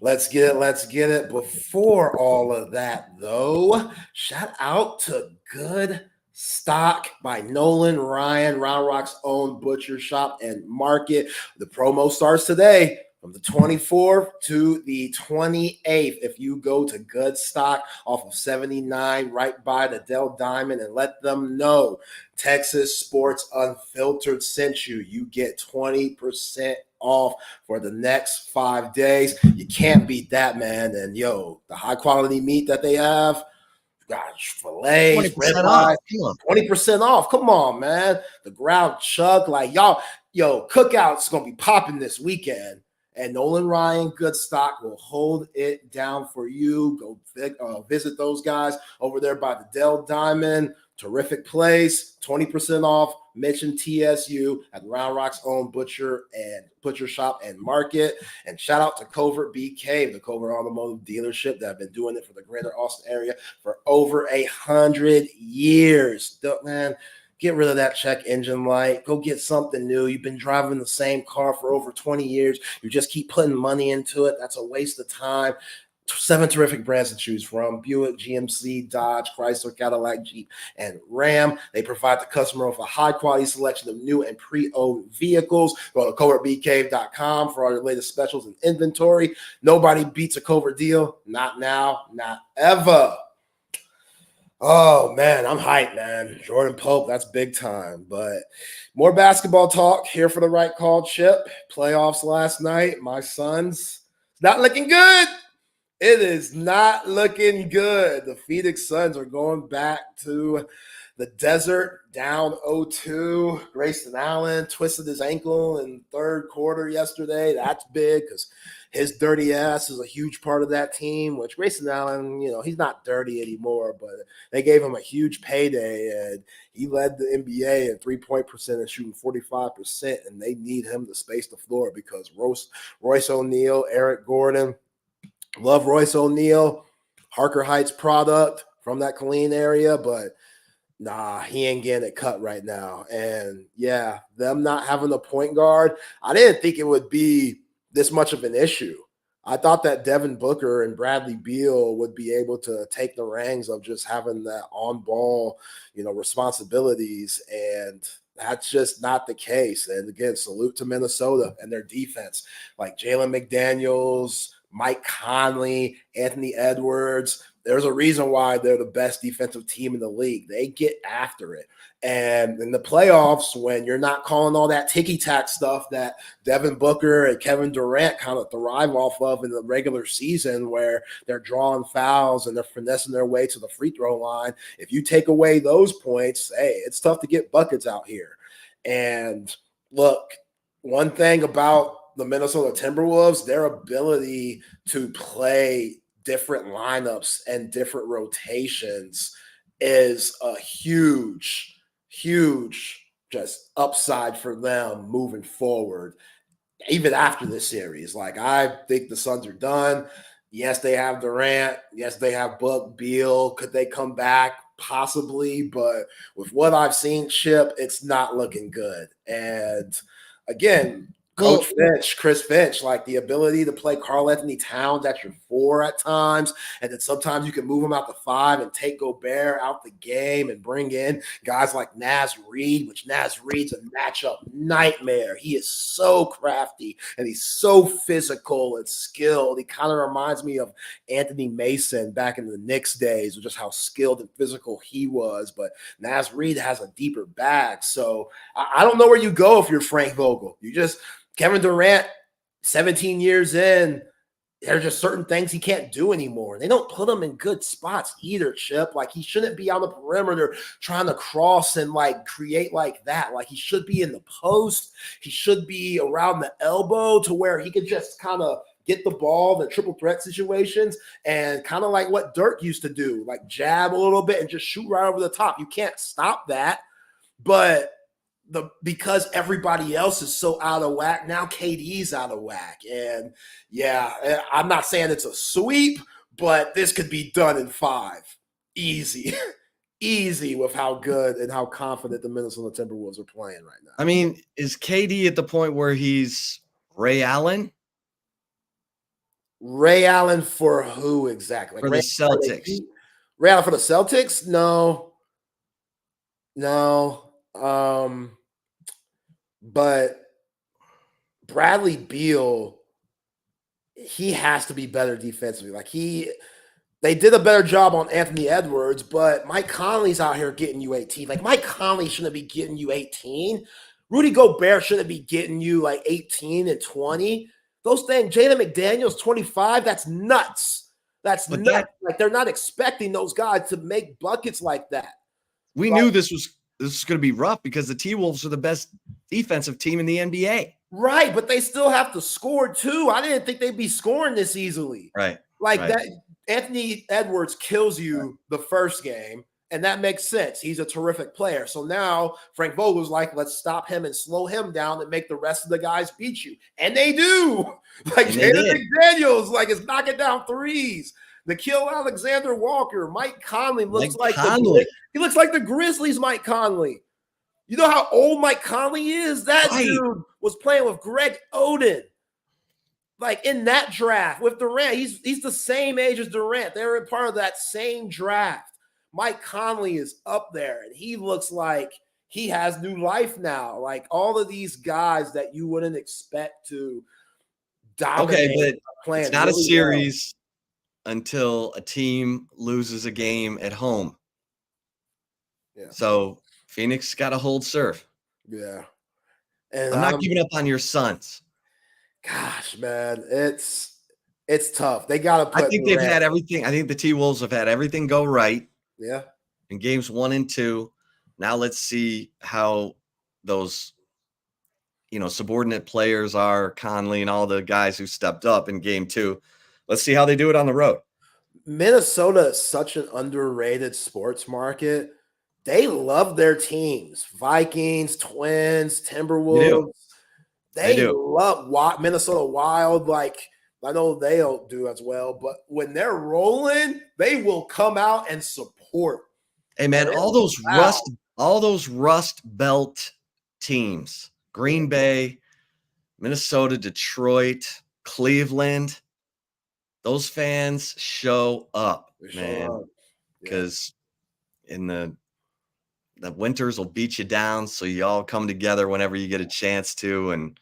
Let's get it. Before all of that, though, shout out to Good Stock by Nolan Ryan, Round Rock's own butcher shop and market. The promo starts today from the 24th to the 28th. If you go to Good Stock off of 79 right by the Dell Diamond and let them know Texas Sports Unfiltered sent you, you get 20% off for the next 5 days. You can't beat that, man. And the high quality meat that they have, gosh, fillets, ribeyes, 20% off. Come on, man. The ground chuck, like y'all, cookouts gonna be popping this weekend. And Nolan Ryan, Good Stock, will hold it down for you. Go visit those guys over there by the Dell Diamond. Terrific place, 20% off. Mention TSU at Round Rock's own butcher shop and market. And shout out to Covert BK, the Covert Automotive Dealership that have been doing it for the greater Austin area for over 100 years. Man, get rid of that check engine light. Go get something new. You've been driving the same car for over 20 years. You just keep putting money into it. That's a waste of time. 7 terrific brands to choose from: Buick, GMC, Dodge, Chrysler, Cadillac, Jeep, and Ram. They provide the customer with a high-quality selection of new and pre-owned vehicles. Go to covertbk.com for all your latest specials and inventory. Nobody beats a Covert deal. Not now, not ever. Oh, man, I'm hyped, man. Jordan Pope, that's big time. But more basketball talk here for the right call, Chip. Playoffs last night. My Suns, not looking good. It is not looking good. The Phoenix Suns are going back to the desert, down 0-2. Grayson Allen twisted his ankle in third quarter yesterday. That's big because his dirty ass is a huge part of that team, which Grayson Allen, he's not dirty anymore, but they gave him a huge payday, and he led the NBA in three-point percentage, shooting 45%, and they need him to space the floor because Royce O'Neal, Eric Gordon, love Royce O'Neal, Harker Heights product from that Killeen area, but nah, he ain't getting it cut right now. And yeah, them not having a point guard, I didn't think it would be this much of an issue. I thought that Devin Booker and Bradley Beal would be able to take the reins of just having that on-ball, responsibilities, and that's just not the case. And again, salute to Minnesota and their defense, like Jalen McDaniels, Mike Conley, Anthony Edwards. There's a reason why they're the best defensive team in the league. They get after it. And in the playoffs, when you're not calling all that ticky-tack stuff that Devin Booker and Kevin Durant kind of thrive off of in the regular season, where they're drawing fouls and they're finessing their way to the free throw line, if you take away those points, hey, it's tough to get buckets out here. And look, one thing about the Minnesota Timberwolves, their ability to play different lineups and different rotations is a huge just upside for them moving forward, even after this series. Like, I think the Suns are done. Yes, they have Durant. Yes, they have Buck Beal. Could they come back? Possibly, but with what I've seen, Chip, it's not looking good. And again, Coach Finch, Chris Finch, like the ability to play Karl Anthony Towns at your 4 at times, and then sometimes you can move him out to 5 and take Gobert out the game and bring in guys like Naz Reid, which Naz Reid's a matchup nightmare. He is so crafty and he's so physical and skilled. He kind of reminds me of Anthony Mason back in the Knicks days, just how skilled and physical he was. But Naz Reid has a deeper bag. So I don't know where you go if you're Frank Vogel. You just Kevin Durant, 17 years in, there are just certain things he can't do anymore. They don't put him in good spots either, Chip. Like, he shouldn't be on the perimeter trying to cross and, like, create like that. Like, he should be in the post. He should be around the elbow to where he could just kind of get the ball, the triple threat situations, and kind of like what Dirk used to do, like jab a little bit and just shoot right over the top. You can't stop that. But because everybody else is so out of whack, now KD's out of whack. And yeah, I'm not saying it's a sweep, but this could be done in 5. Easy. Easy with how good and how confident the Minnesota Timberwolves are playing right now. I mean, is KD at the point where he's Ray Allen? Ray Allen for who exactly? For the Celtics. Ray Allen for the Celtics? No. But Bradley Beal, he has to be better defensively. Like, they did a better job on Anthony Edwards, but Mike Conley's out here getting you 18. Like, Mike Conley shouldn't be getting you 18. Rudy Gobert shouldn't be getting you like 18 and 20. Those things, Jaden McDaniels, 25, that's nuts. That's nuts. Like, they're not expecting those guys to make buckets like that. We knew this was going to be rough because the T-Wolves are the best defensive team in the NBA. Right, but they still have to score too. I didn't think they'd be scoring this easily. Right. That Anthony Edwards kills you the first game, and that makes sense. He's a terrific player. So now Frank Vogel's like, let's stop him and slow him down and make the rest of the guys beat you. And they do. Like, Jaden McDaniels, like, is knocking down threes. Nikhil Alexander-Walker, Mike Conley looks like he looks like the Grizzlies' Mike Conley. You know how old Mike Conley is? That dude was playing with Greg Oden. Like, in that draft with Durant. He's the same age as Durant. They were part of that same draft. Mike Conley is up there, and he looks like he has new life now. Like, all of these guys that you wouldn't expect to dominate. Okay, but it's not really a series until a team loses a game at home. Yeah. So Phoenix got to hold serve. Yeah. And I'm not giving up on your Suns. Gosh, man, it's tough. They got to put I think they've had everything. I think the T-Wolves have had everything go right. Yeah. In games 1 and 2. Now let's see how those, subordinate players are, Conley and all the guys who stepped up in game 2. Let's see how they do it on the road. Minnesota is such an underrated sports market. They love their teams. Vikings, Twins, Timberwolves. They love Minnesota Wild. Like, I know they don't do as well, but when they're rolling, they will come out and support. Hey, man, all those Rust Belt teams, Green Bay, Minnesota, Detroit, Cleveland, those fans show up, man, because in the winters will beat you down, so you all come together whenever you get a chance to. And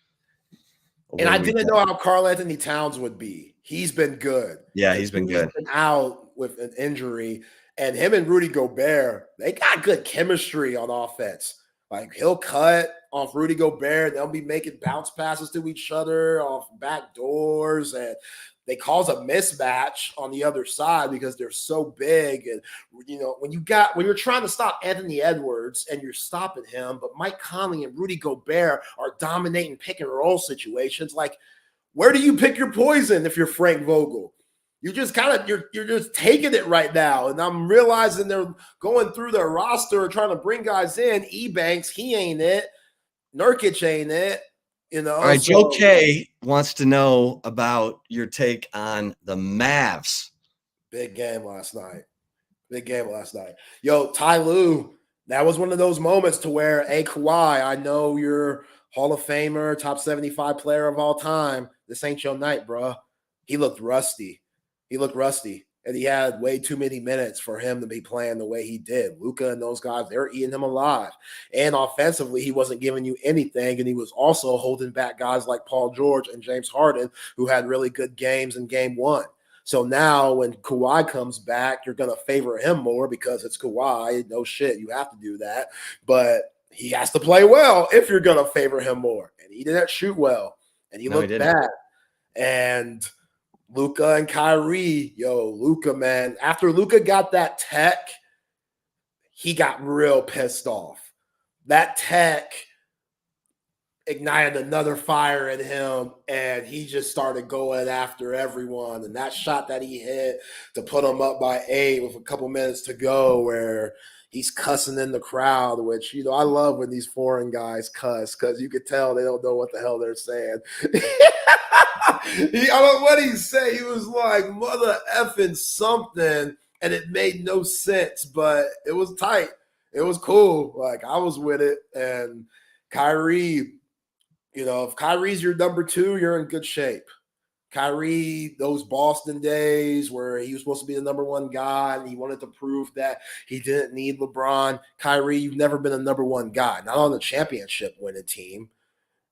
I didn't know how Karl Anthony Towns would be. He's been good. Yeah, he's been good. Been out with an injury, and him and Rudy Gobert, they got good chemistry on offense. Like, he'll cut off Rudy Gobert. They'll be making bounce passes to each other off back doors, and they cause a mismatch on the other side because they're so big. And, when you're trying to stop Anthony Edwards and you're stopping him, but Mike Conley and Rudy Gobert are dominating pick and roll situations. Like, where do you pick your poison if you're Frank Vogel? You just you're just taking it right now. And I'm realizing they're going through their roster and trying to bring guys in. Ebanks, he ain't it. Nurkic ain't it. All right, Joe K wants to know about your take on the Mavs. Big game last night. Yo, Ty Lue, that was one of those moments to where, hey, Kawhi, I know you're Hall of Famer, top 75 player of all time. This ain't your night, bro. He looked rusty. And he had way too many minutes for him to be playing the way he did. Luka and those guys, they were eating him alive. And offensively, he wasn't giving you anything. And he was also holding back guys like Paul George and James Harden, who had really good games in game one. So now when Kawhi comes back, you're going to favor him more because it's Kawhi. No shit, you have to do that. But he has to play well if you're going to favor him more. And he didn't shoot well. And he looked bad. And Luka and Kyrie, Luka, man. After Luka got that tech, he got real pissed off. That tech ignited another fire in him, and he just started going after everyone. And that shot that he hit to put him up by 8 with a couple minutes to go, where he's cussing in the crowd, which, I love when these foreign guys cuss because you could tell they don't know what the hell they're saying. I don't know what he said. He was like, mother effing something, and it made no sense, but it was tight. It was cool. Like, I was with it. And Kyrie, if Kyrie's your number 2, you're in good shape. Kyrie, those Boston days where he was supposed to be the number 1 guy and he wanted to prove that he didn't need LeBron. Kyrie, you've never been a number 1 guy, not on a championship winning team.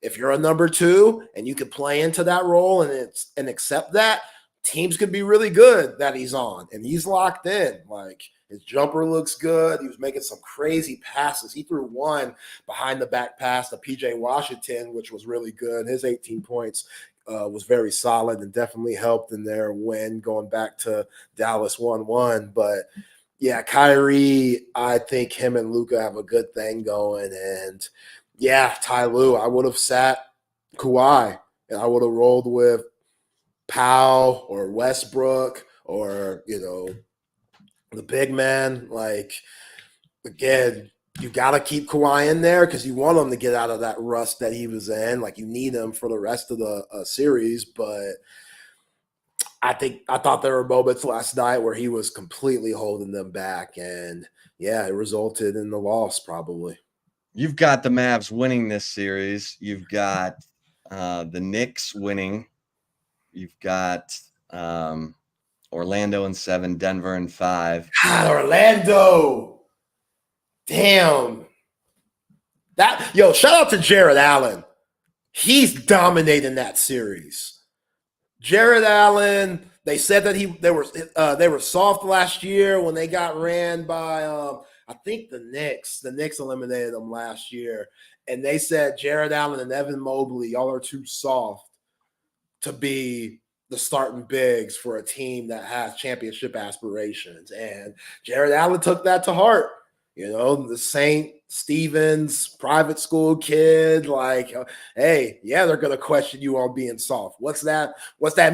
If you're a number 2 and you could play into that role and accept that, teams could be really good that he's on. And he's locked in. Like, his jumper looks good. He was making some crazy passes. He threw one behind the back pass to PJ Washington, which was really good. His 18 points was very solid and definitely helped in their win going back to Dallas 1-1. But yeah, Kyrie, I think him and Luka have a good thing going. And yeah, Ty Lue, I would have sat Kawhi and I would have rolled with Powell or Westbrook or, the big man. Like, again, you got to keep Kawhi in there because you want him to get out of that rust that he was in. Like, you need him for the rest of the series. But I thought there were moments last night where he was completely holding them back. And, yeah, it resulted in the loss probably. You've got the Mavs winning this series. You've got the Knicks winning. You've got Orlando in 7, Denver in 5. God, Orlando. Damn. Shout out to Jared Allen. He's dominating that series. Jared Allen, they said that they were soft last year when they got ran by I think the Knicks. The Knicks eliminated them last year. And they said Jared Allen and Evan Mobley, y'all are too soft to be the starting bigs for a team that has championship aspirations. And Jared Allen took that to heart. The St. Stephen's private school kid, like, hey, yeah, they're going to question you on being soft. What's that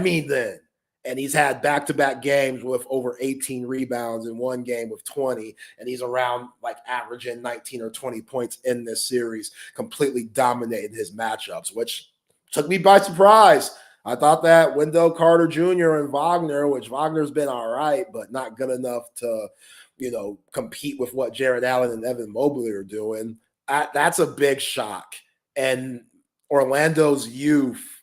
mean then? And he's had back-to-back games with over 18 rebounds in one game with 20, and he's around like averaging 19 or 20 points in this series, completely dominated his matchups, which took me by surprise. I thought that Wendell Carter Jr. and Wagner, which Wagner's been all right, but not good enough to, compete with what Jared Allen and Evan Mobley are doing. That's a big shock. And Orlando's youth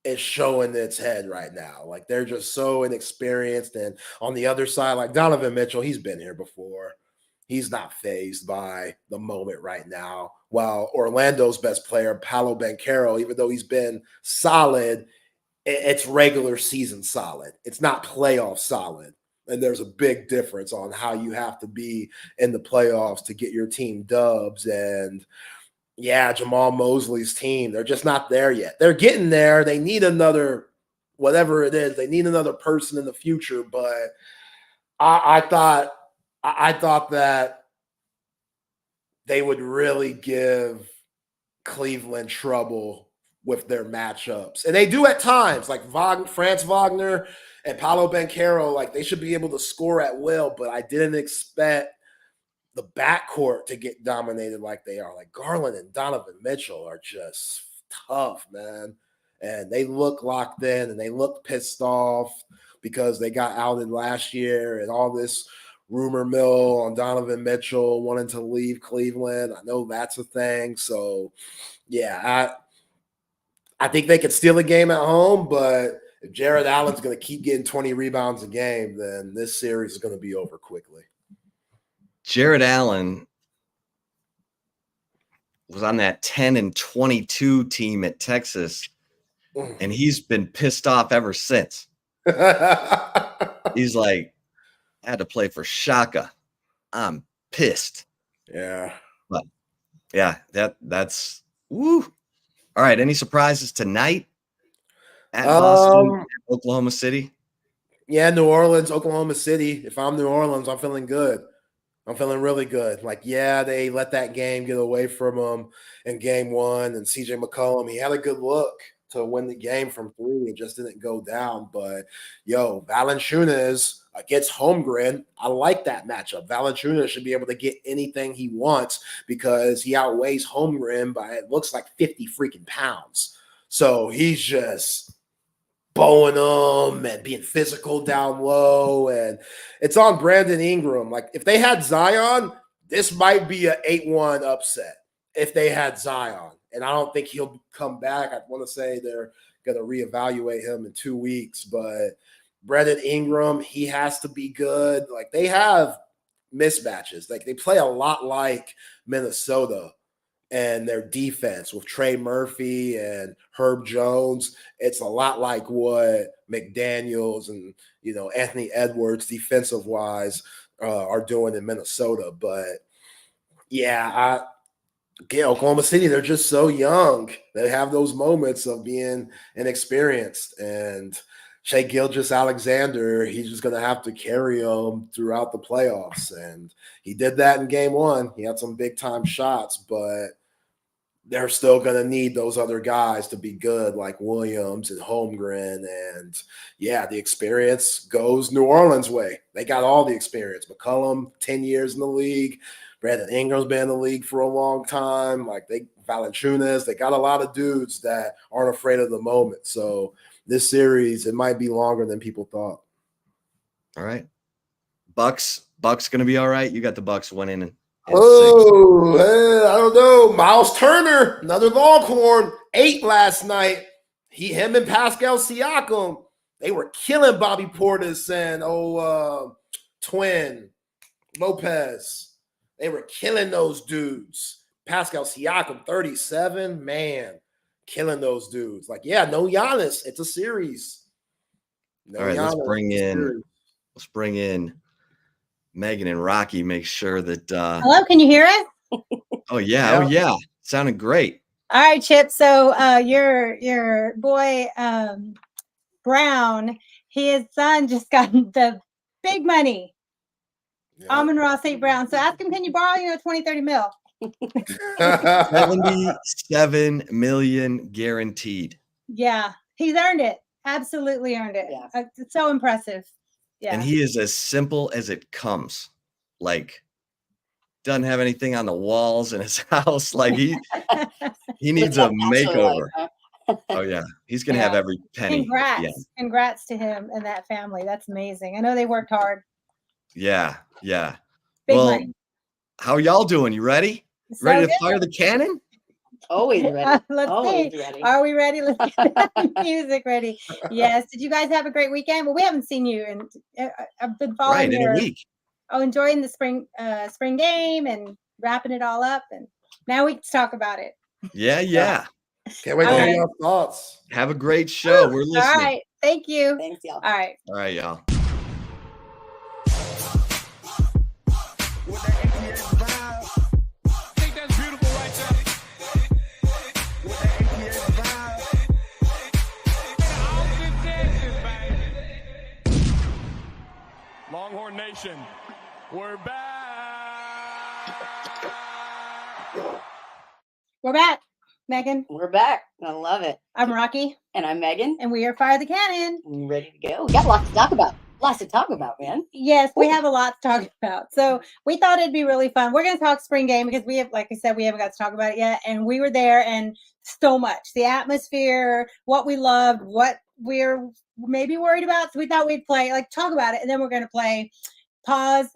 is showing its head right now. Like, they're just so inexperienced. And on the other side, like Donovan Mitchell, he's been here before. He's not fazed by the moment right now. While Orlando's best player, Paolo Banchero, even though he's been solid, it's regular season solid. It's not playoff solid. And there's a big difference on how you have to be in the playoffs to get your team dubs. And yeah, Jamal Mosley's team, they're just not there yet. They're getting there. They need another, whatever it is, they need another person in the future. But I thought that they would really give Cleveland trouble with their matchups. And they do at times, like Franz Wagner and Paolo Banchero, like, they should be able to score at will, but I didn't expect the backcourt to get dominated like they are. Like, Garland and Donovan Mitchell are just tough, man. And they look locked in and they look pissed off because they got outed last year and all this rumor mill on Donovan Mitchell wanting to leave Cleveland. I know that's a thing. So, yeah, I think they could steal a game at home, but if Jared Allen's going to keep getting 20 rebounds a game, then this series is going to be over quickly. Jared Allen was on that 10-22 team at Texas, and he's been pissed off ever since. He's like, I had to play for Shaka. I'm pissed. Yeah. But yeah, that's woo. All right. Any surprises tonight at Boston, at Oklahoma City? Yeah, New Orleans, Oklahoma City. If I'm New Orleans, I'm feeling good. I'm feeling really good. Like, yeah, they let that game get away from them in game one. And CJ McCollum, he had a good look to win the game from three. It just didn't go down. But, yo, Valanciunas against Holmgren, I like that matchup. Valanciunas should be able to get anything he wants because he outweighs Holmgren by, it looks like, 50 freaking pounds. So he's just bowing them and being physical down low. And it's on Brandon Ingram. Like, if they had Zion, this might be an 8-1 upset if they had Zion. And I don't think he'll come back. I want to say they're going to reevaluate him in 2 weeks. But Brandon Ingram, he has to be good. Like, they have mismatches. Like, they play a lot like Minnesota and their defense with Trey Murphy and Herb Jones. It's a lot like what McDaniels and, Anthony Edwards defensive-wise are doing in Minnesota. But, yeah, Oklahoma City, they're just so young. They have those moments of being inexperienced. And Shai Gilgeous-Alexander, he's just going to have to carry them throughout the playoffs. And he did that in game one. He had some big-time shots, but they're still going to need those other guys to be good, like Williams and Holmgren. And, yeah, the experience goes New Orleans' way. They got all the experience. McCollum, 10 years in the league. Brandon Ingram's been in the league for a long time. Like, Valanciunas, they got a lot of dudes that aren't afraid of the moment. So this series, it might be longer than people thought. All right. Bucks going to be all right. You got the Bucks winning. I don't know. Miles Turner, another Longhorn, 8 last night. Him and Pascal Siakam, they were killing Bobby Portis and twin Lopez. They were killing those dudes. Pascal Siakam, 37, man, killing those dudes. Like, yeah, no Giannis. It's a series. All right, let's bring in Megan and Rocky. Make sure that. Hello, can you hear us? Oh yeah. Sounded great. All right, Chip. So your boy Brown, his son just got the big money. Yeah. Amon-Ra St. Brown. So ask him, can you borrow, 20, 30 mil? 77 million guaranteed. Yeah, he's earned it. Absolutely earned it. Yeah. It's so impressive. Yeah. And he is as simple as it comes. Like, doesn't have anything on the walls in his house. Like, he needs a makeover. Oh yeah, he's gonna have every penny. Congrats to him and that family. That's amazing. I know they worked hard. Yeah. Big money. How y'all doing? You ready? Ready to fire the cannon? Always ready. Always ready. Are we ready? Let's get that music ready. Yes. Did you guys have a great weekend? Well, we haven't seen you, and I've been following in a week. Enjoying the spring game and wrapping it all up, and now we can talk about it. Yeah. Can't wait to hear your thoughts. Have a great show. We're listening. All right. Thank you. Thanks, y'all. All right, y'all. Longhorn Nation, we're back. We're back, Megan. We're back. I love it. I'm Rocky. And I'm Megan. And we are Fire the Cannon. Ready to go. We got lots to talk about. Lots to talk about, man. Yes, we have a lot to talk about. So we thought it'd be really fun. We're going to talk spring game because we have, like I said, we haven't got to talk about it yet. And we were there and so much. The atmosphere, what we loved, what we're maybe worried about. So we thought we'd play, like talk about it. And then we're going to play pause,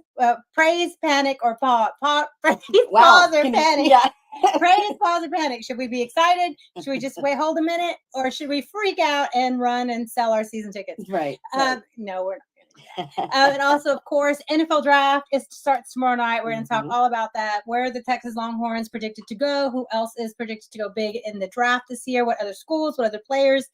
praise, panic, or pause. Praise, pause, or panic. Yeah. Praise, pause, or panic. Should we be excited? Should we just hold a minute? Or should we freak out and run and sell our season tickets? Right. No, we're not. And also, of course, NFL draft starts tomorrow night. We're going to talk all about that. Where the Texas Longhorns predicted to go? Who else is predicted to go big in the draft this year? What other schools? What other players?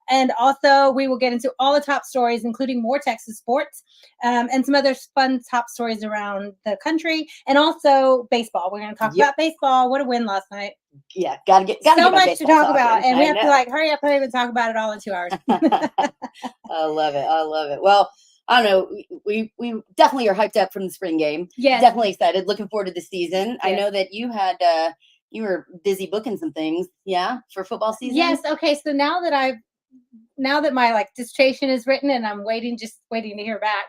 And also, we will get into all the top stories, including more Texas sports and some other fun top stories around the country. And also baseball. We're going to talk about baseball. What a win last night. Yeah, gotta get so much to talk about, and we have to hurry up and talk about it all in 2 hours. I love it. Well, I don't know. We definitely are hyped up from the spring game. Yeah, definitely excited. Looking forward to the season. Yes. I know that you had you were busy booking some things, for football season. Yes. Okay. So now that my dissertation is written and I'm waiting to hear back,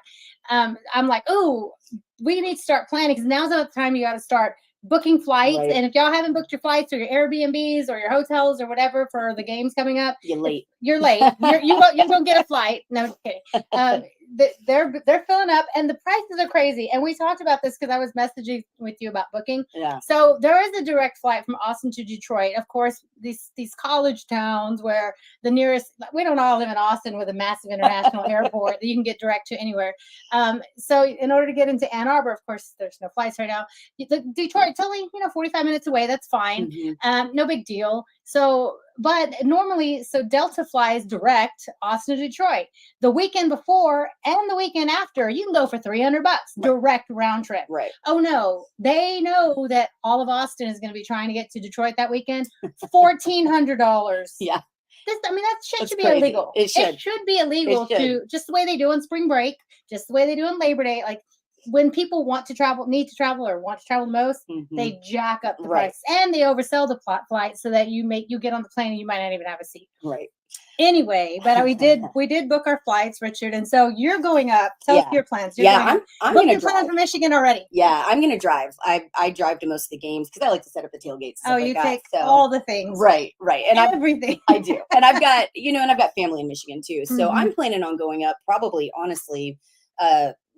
I'm like, oh, we need to start planning because now's the time you got to start booking flights. Right. And if y'all haven't booked your flights or your Airbnbs or your hotels or whatever for the games coming up, you're late. You're gonna get a flight. No, just kidding. They're filling up and the prices are crazy. And we talked about this because I was messaging with you about booking. Yeah. So there is a direct flight from Austin to Detroit. Of course, these college towns where the nearest, we don't all live in Austin with a massive international airport that you can get direct to anywhere. So in order to get into Ann Arbor, of course, there's no flights right now. Detroit, it's only 45 minutes away. That's fine. Mm-hmm. No big deal. So, but normally, Delta flies direct Austin to Detroit. The weekend before and the weekend after, you can go for $300 direct round trip. Right. Oh no, they know that all of Austin is going to be trying to get to Detroit that weekend. $1,400. Yeah. That shit should be crazy. illegal. It should be illegal to just the way they do on spring break, just the way they do on Labor Day. Like when people need to travel the most, they jack up the price and they oversell the flight so that you get on the plane and you might not even have a seat. Right. Anyway, but we did book our flights, Richard, and so you're going up. Tell us your plans. I'm going to plan for Michigan already. Yeah, I'm going to drive. I drive to most of the games because I like to set up the tailgates. Oh, you take all the things. Right, and everything. I do, and I've got I've got family in Michigan too. So I'm planning on going up probably, honestly,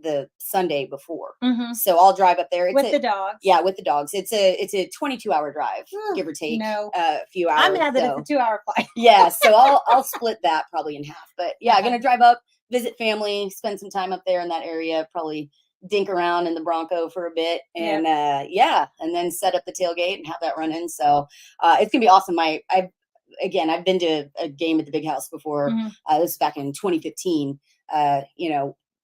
the Sunday before. So I'll drive up there with the dogs. Yeah, with the dogs. It's a 22-hour drive, give or take. A few hours. I'm mad that it's a 2-hour flight. Yeah, so I'll split that probably in half. But yeah, I'm gonna drive up, visit family, spend some time up there in that area, probably dink around in the Bronco for a bit, and and then set up the tailgate and have that running. So it's gonna be awesome. I've been to a game at the Big House before. This was back in 2015.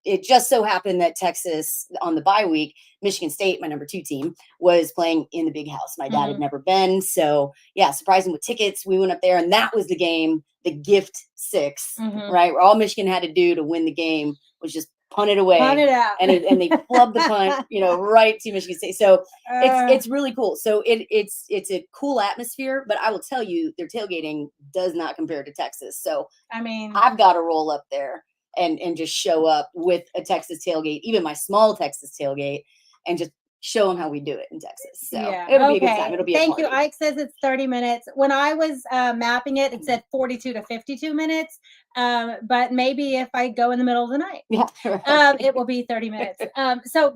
It just so happened that Texas, on the bye week, Michigan State, my number 2 team, was playing in the Big House. My dad had never been. So, surprising with tickets. We went up there, and that was the game, the Gift 6, right? Where all Michigan had to do to win the game was just punt it away. Punt it out. And they flubbed the punt, right to Michigan State. So it's really cool. So it's a cool atmosphere, but I will tell you, their tailgating does not compare to Texas. So, I've got to roll up there and just show up with a Texas tailgate, even my small Texas tailgate, and just show them how we do it in Texas. So it'll be a good time. It'll be Thank a you. party. Ike says it's 30 minutes. When I was mapping it, it said 42 to 52 minutes. But maybe if I go in the middle of the night, it will be 30 minutes. So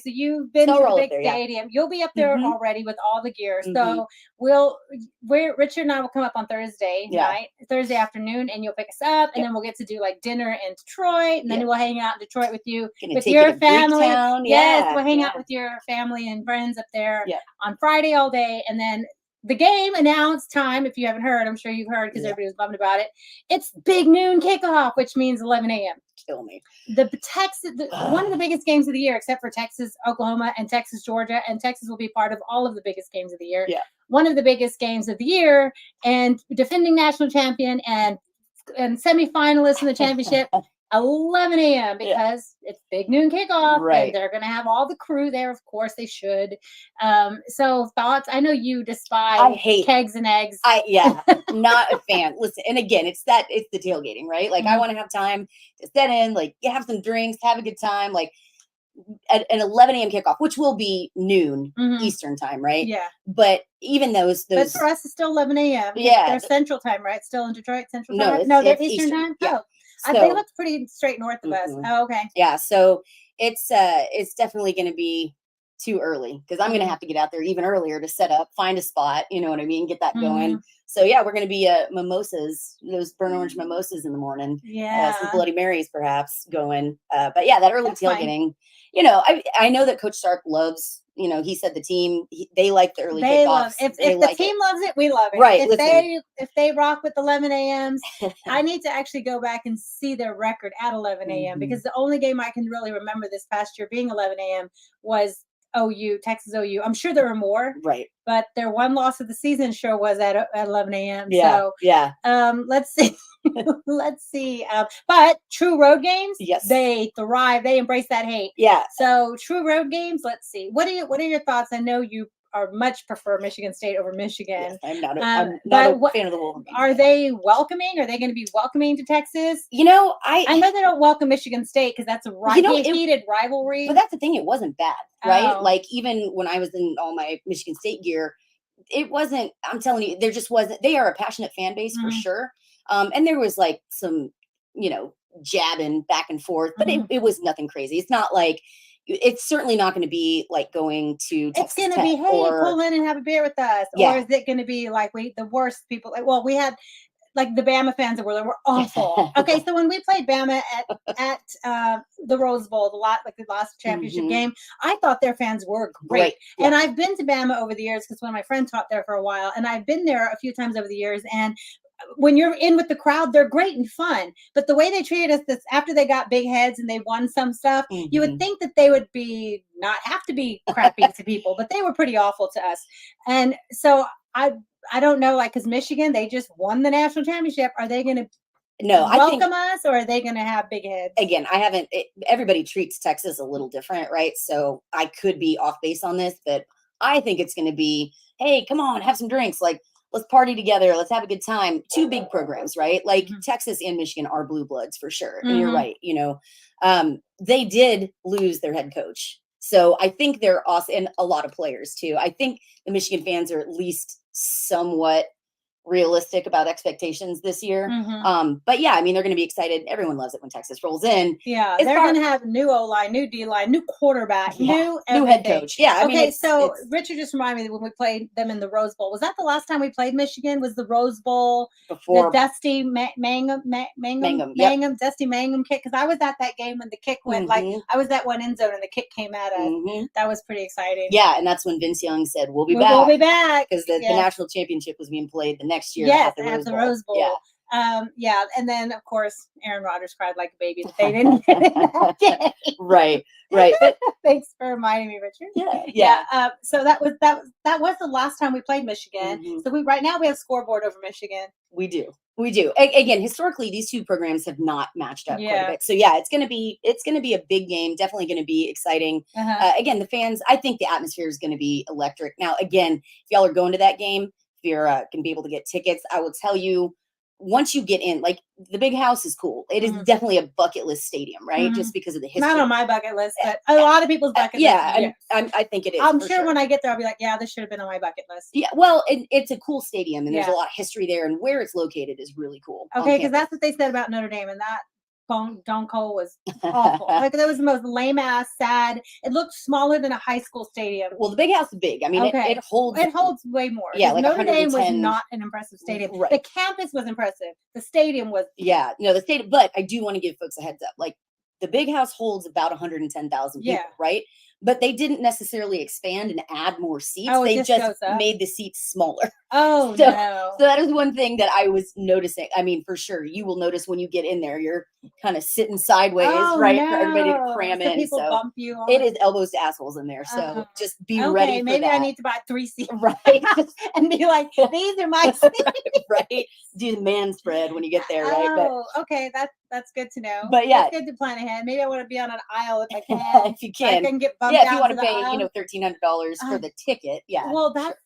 you've been to the big stadium. You'll be up there already with all the gear. So Richard and I will come up on Thursday night, Thursday afternoon, and you'll pick us up, and then we'll get to do dinner in Detroit, and then we'll hang out in Detroit with you, with your family. Yes, we'll hang out with your family and friends up there on Friday all day, and then the game announced time. If you haven't heard, I'm sure you've heard because everybody was bummed about it. It's big noon kickoff, which means 11 a.m. Kill me. One of the biggest games of the year, except for Texas, Oklahoma, and Texas, Georgia, and Texas will be part of all of the biggest games of the year. Yeah. One of the biggest games of the year, and defending national champion and semifinalist in the championship. 11 a.m. because it's big noon kickoff, Right. and they're going to have all the crew there. Of course, they should. So thoughts? I know you despise I hate kegs and eggs. Not a fan. Listen, and again, it's the tailgating, right? Like I want to have time to set in, like have some drinks, have a good time, like at an 11 a.m. kickoff, which will be noon Eastern time, right? Yeah. But even those, but for us, it's still 11 a.m. Yeah. They're Central Time, right? Still in Detroit, Central No, Time? No, they're it's Eastern time? Yeah. Oh, they look pretty straight north of us. Oh, okay. Yeah, so it's definitely going to be too early because I'm going to have to get out there even earlier to set up, find a spot, you know what I mean, get that going. So yeah, we're going to be mimosas, those burnt orange mimosas in the morning. Yeah, some Bloody Marys perhaps going. But yeah, that early That's tailgating. You know, I know that Coach Stark loves. You know, he said the team they like the early they kickoffs. love if the team loves it, we love it. Right. If they rock with 11 a.m.s, I need to actually go back and see their record at 11 a.m. because the only game I can really remember this past year being 11 a.m. was OU, Texas OU. I'm sure there were more. Right. But their one loss of the season sure was at 11 a.m. Yeah. So yeah. Let's see. Let's see. But true road games, yes, they thrive. They embrace that hate. Yeah. So true road games. Let's see. What are your thoughts? I know you are much prefer Michigan State over Michigan. Yes, I'm not a fan of the Wolverines. Are they welcoming? Are they going to be welcoming to Texas? You know, I know they don't welcome Michigan State because that's a heated rivalry. But that's the thing; it wasn't bad, right? Oh. Like even when I was in all my Michigan State gear, it wasn't. I'm telling you, there just wasn't. They are a passionate fan base for sure. And there was like some, you know, jabbing back and forth, but it was nothing crazy. It's not like. It's certainly not going to be like going to Texas. It's going to be, hey, pull in and have a beer with us. Yeah. Or is it going to be like the worst people? Like, well, we had like the Bama fans that were awful. Okay, so when we played Bama at the Rose Bowl, the last championship game, I thought their fans were great. Yeah. And I've been to Bama over the years because one of my friends taught there for a while, and I've been there a few times over the years. And when you're in with the crowd, they're great and fun. But the way they treated us after they got big heads and they won some stuff, you would think that they would not have to be crappy to people, but they were pretty awful to us. And so I don't know, like, because Michigan, they just won the national championship. Are they going to welcome us, or are they going to have big heads? Again, everybody treats Texas a little different, right? So I could be off base on this, but I think it's going to be, hey, come on, have some drinks. Like, let's party together. Let's have a good time. Two big programs, right? Like Texas and Michigan are blue bloods for sure. And you're right. You know, they did lose their head coach. So I think they're awesome. And a lot of players too. I think the Michigan fans are at least somewhat realistic about expectations this year. But yeah, I mean, they're going to be excited. Everyone loves it when Texas rolls in. Yeah, they're going to have new O-line, new D-line, new quarterback, new head coach. Yeah. I mean, so Richard just reminded me that when we played them in the Rose Bowl, was that the last time we played Michigan? Was the Rose Bowl before the Dusty Mangum Dusty Mangum kick? Because I was at that game when the kick went like I was at one end zone and the kick came at us. That was pretty exciting. Yeah, and that's when Vince Young said, "We'll be back." We'll be back because the national championship was being played the next year. Yes, at the Rose Bowl. Yeah. And then of course Aaron Rodgers cried like a baby that they didn't get in that game. Right. But, thanks for reminding me, Richard. Yeah. So that was the last time we played Michigan. So right now we have scoreboard over Michigan. We do. Again, historically, these two programs have not matched up quite a bit. So yeah, it's gonna be a big game. Definitely going to be exciting. Again, the fans. I think the atmosphere is going to be electric. Now, again, if y'all are going to that game, if you're going to be able to get tickets, I will tell you. Once you get in, like the big house is cool. It is definitely a bucket list stadium, right? Just because of the history. Not on my bucket list, but a lot of people's bucket list. Yeah, I think it is. I'm sure when I get there, I'll be like, yeah, this should have been on my bucket list. Yeah, well, it's a cool stadium, and there's a lot of history there, and where it's located is really cool. Okay, because that's what they said about Notre Dame, and that Don Cole was awful. Like that was the most lame ass, sad. It looked smaller than a high school stadium. Well, the big house is big. I mean, it holds. It holds way more. Yeah, like Notre Dame was not an impressive stadium. Right. The campus was impressive. The stadium was. Yeah, no, the stadium. But I do want to give folks a heads up. Like the big house holds about 110,000 people, right? But they didn't necessarily expand and add more seats. They just made the seats smaller. Oh, So, no. so that is one thing that I was noticing. I mean, for sure, you will notice when you get in there, you're kind of sitting sideways, Oh, right? For everybody to no. cram So in. people So bump you. it is elbows to assholes in there. So just be ready Okay, for maybe that. I need to buy 3 seats. Right. And be like, these are my seats. Right. Do the man spread when you get there, right? Oh, okay. That's good to know. But yeah. It's good to plan ahead. Maybe I want to be on an aisle if I can. If you So I can. can get bumped Yeah, if you out want to to the pay, aisle. $1,300 for the ticket. Yeah. Well, that's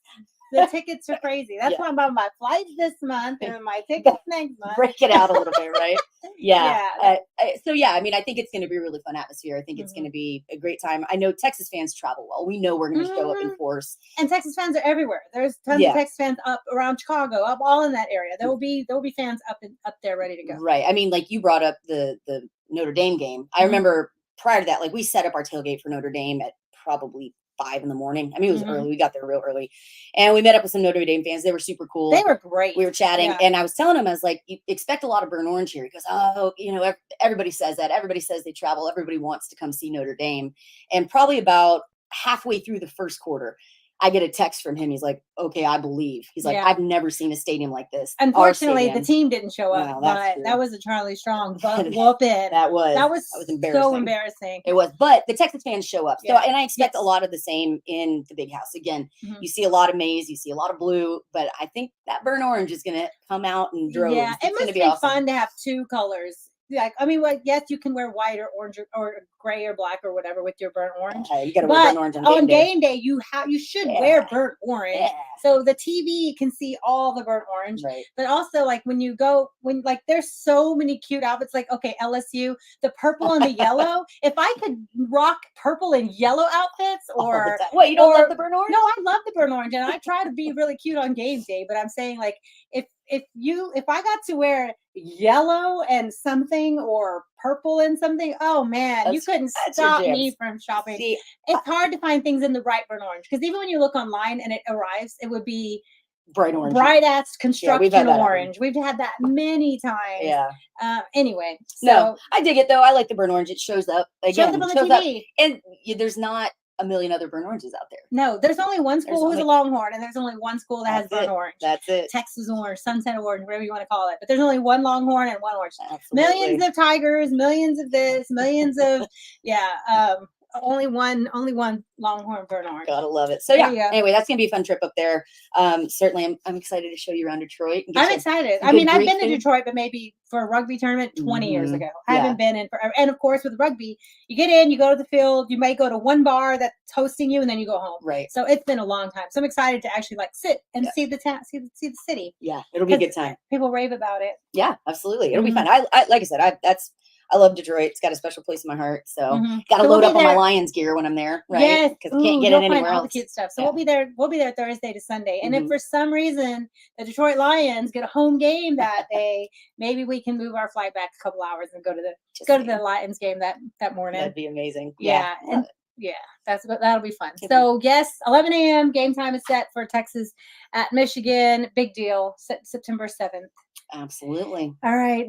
the tickets are crazy. That's Yeah. why I'm buying my flights this month and my tickets next month. Break it out a little bit, right? Yeah. Yeah. So yeah, I mean, I think it's going to be a really fun atmosphere. I think it's going to be a great time. I know Texas fans travel well. We know we're going to show up in force. And Texas fans are everywhere. There's tons of Texas fans up around Chicago, up all in that area. There will be fans up there ready to go. Right. I mean, like you brought up the Notre Dame game. I remember prior to that, like we set up our tailgate for Notre Dame at probably 5 a.m. I mean, it was early. We got there real early, and we met up with some Notre Dame fans. They were super cool. They were great. We were chatting, and I was telling him, I was like, "You expect a lot of burnt orange here." He goes, "Oh, everybody says that. Everybody says they travel. Everybody wants to come see Notre Dame." And probably about halfway through the first quarter, I get a text from him. He's like, "Okay, I believe." He's like, "I've never seen a stadium like this." Unfortunately, the team didn't show up, No, but true. that was a Charlie Strong whooping. That was embarrassing. So embarrassing. It was, but the Texas fans show up. So, and I expect a lot of the same in the big house. Again, you see a lot of maize, you see a lot of blue, but I think that burnt orange is going to come out in droves. Yeah, it's it must be awesome. fun to have 2 colors. Like, I mean, yes, you can wear white or orange or gray or black or whatever with your burnt orange. You got to wear burnt orange on game day. You should wear burnt orange, Yeah. so the TV can see all the burnt orange. Right. But also, like there's so many cute outfits. Like, okay, LSU, the purple and the yellow. If I could rock purple and yellow outfits, or what, you don't love the burnt orange? No, I love the burnt orange, and I try to be really cute on game day. But I'm saying, like, if I got to wear yellow and something or purple and something, oh man, you couldn't stop me from shopping. See, it's hard to find things in the right burnt orange, because even when you look online and it arrives, it would be bright orange, bright ass construction orange. happen. We've had that many times. Yeah. Anyway, no, I dig it though. I like the burnt orange. It shows up again. Shows up on the TV, and there's not a million other burnt oranges out there. No, there's only one school who's a Longhorn, and there's only one school that has burnt orange. That's it. Texas orange, Sunset orange, whatever you want to call it. But there's only one Longhorn and one orange. Absolutely. Millions of Tigers, millions of this, millions of only one Longhorn burnt orange. Gotta love it. So anyway, that's gonna be a fun trip up there. Certainly, I'm excited to show you around Detroit. I'm excited. I mean, I've been to Detroit, but maybe for a rugby tournament 20 years ago. I haven't been in forever. And of course, with rugby, you get in, you go to the field, you may go to one bar that's hosting you, and then you go home. Right. So it's been a long time. So I'm excited to actually sit and see the town, see the city. Yeah, it'll be a good time. People rave about it. Yeah, absolutely. It'll be fun. I like I said, I love Detroit. It's got a special place in my heart. So got to load up on my Lions gear when I'm there, right? Yes, because I can't get it anywhere else. The cute stuff. So we'll be there. We'll be there Thursday to Sunday. And if for some reason the Detroit Lions get a home game that day, maybe we can move our flight back a couple hours and go to the Lions game that morning. That'd be amazing. Yeah. That'll be fun. So yes, 11 a.m. game time is set for Texas at Michigan. Big deal. September 7th. Absolutely. All right.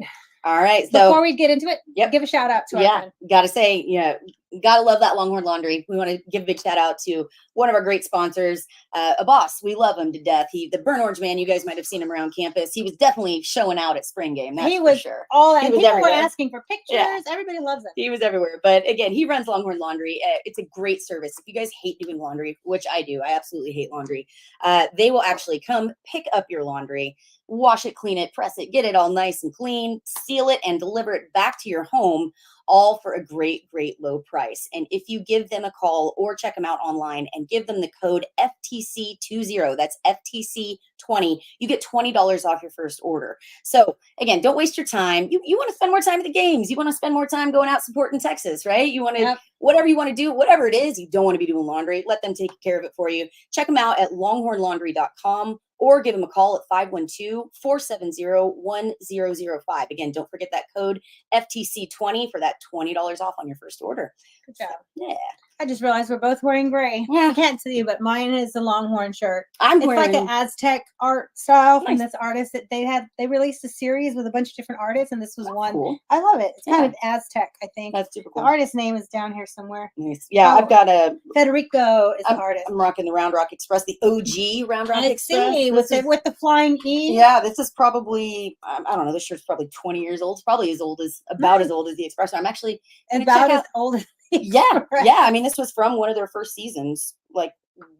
So before we get into it, give a shout out to our friend. Gotta say, gotta love that Longhorn Laundry. We want to give a big shout out to one of our great sponsors, a boss. We love him to death. The burnt orange man. You guys might have seen him around campus. He was definitely showing out at spring game. That's for sure. People were asking for pictures. Yeah. Everybody loves him. He was everywhere. But again, he runs Longhorn Laundry. It's a great service. If you guys hate doing laundry, which I do, I absolutely hate laundry. They will actually come pick up your laundry, wash it, clean it, press it, get it all nice and clean, seal it, and deliver it back to your home, all for a great, great low price. And if you give them a call or check them out online and give them the code FTC20, that's FTC20, you get $20 off your first order. So again, don't waste your time. You want to spend more time at the games. You want to spend more time going out supporting Texas, right? You want to, whatever you want to do, whatever it is, you don't want to be doing laundry. Let them take care of it for you. Check them out at longhornlaundry.com. or give them a call at 512-470-1005. Again, don't forget that code FTC20 for that $20 off on your first order. Good job. Yeah. I just realized we're both wearing gray. Yeah. I can't see you, but mine is a Longhorn shirt. I'm It's wearing like an Aztec art style from Nice. this artist that they released a series with a bunch of different artists, and this was one. cool. I love it. It's kind Yeah. of Aztec, I think. That's super The cool. artist name is down here somewhere. Nice. Yeah, Oh, I've got a. Federico is the artist. I'm rocking the Round Rock Express, the OG Round Rock I Express. see with the flying E. Yeah, this is probably I don't know. This shirt's probably 20 years old. It's probably about as old as the Express. I'm actually gonna About check as out- old as Yeah, yeah. I mean, this was from one of their first seasons, like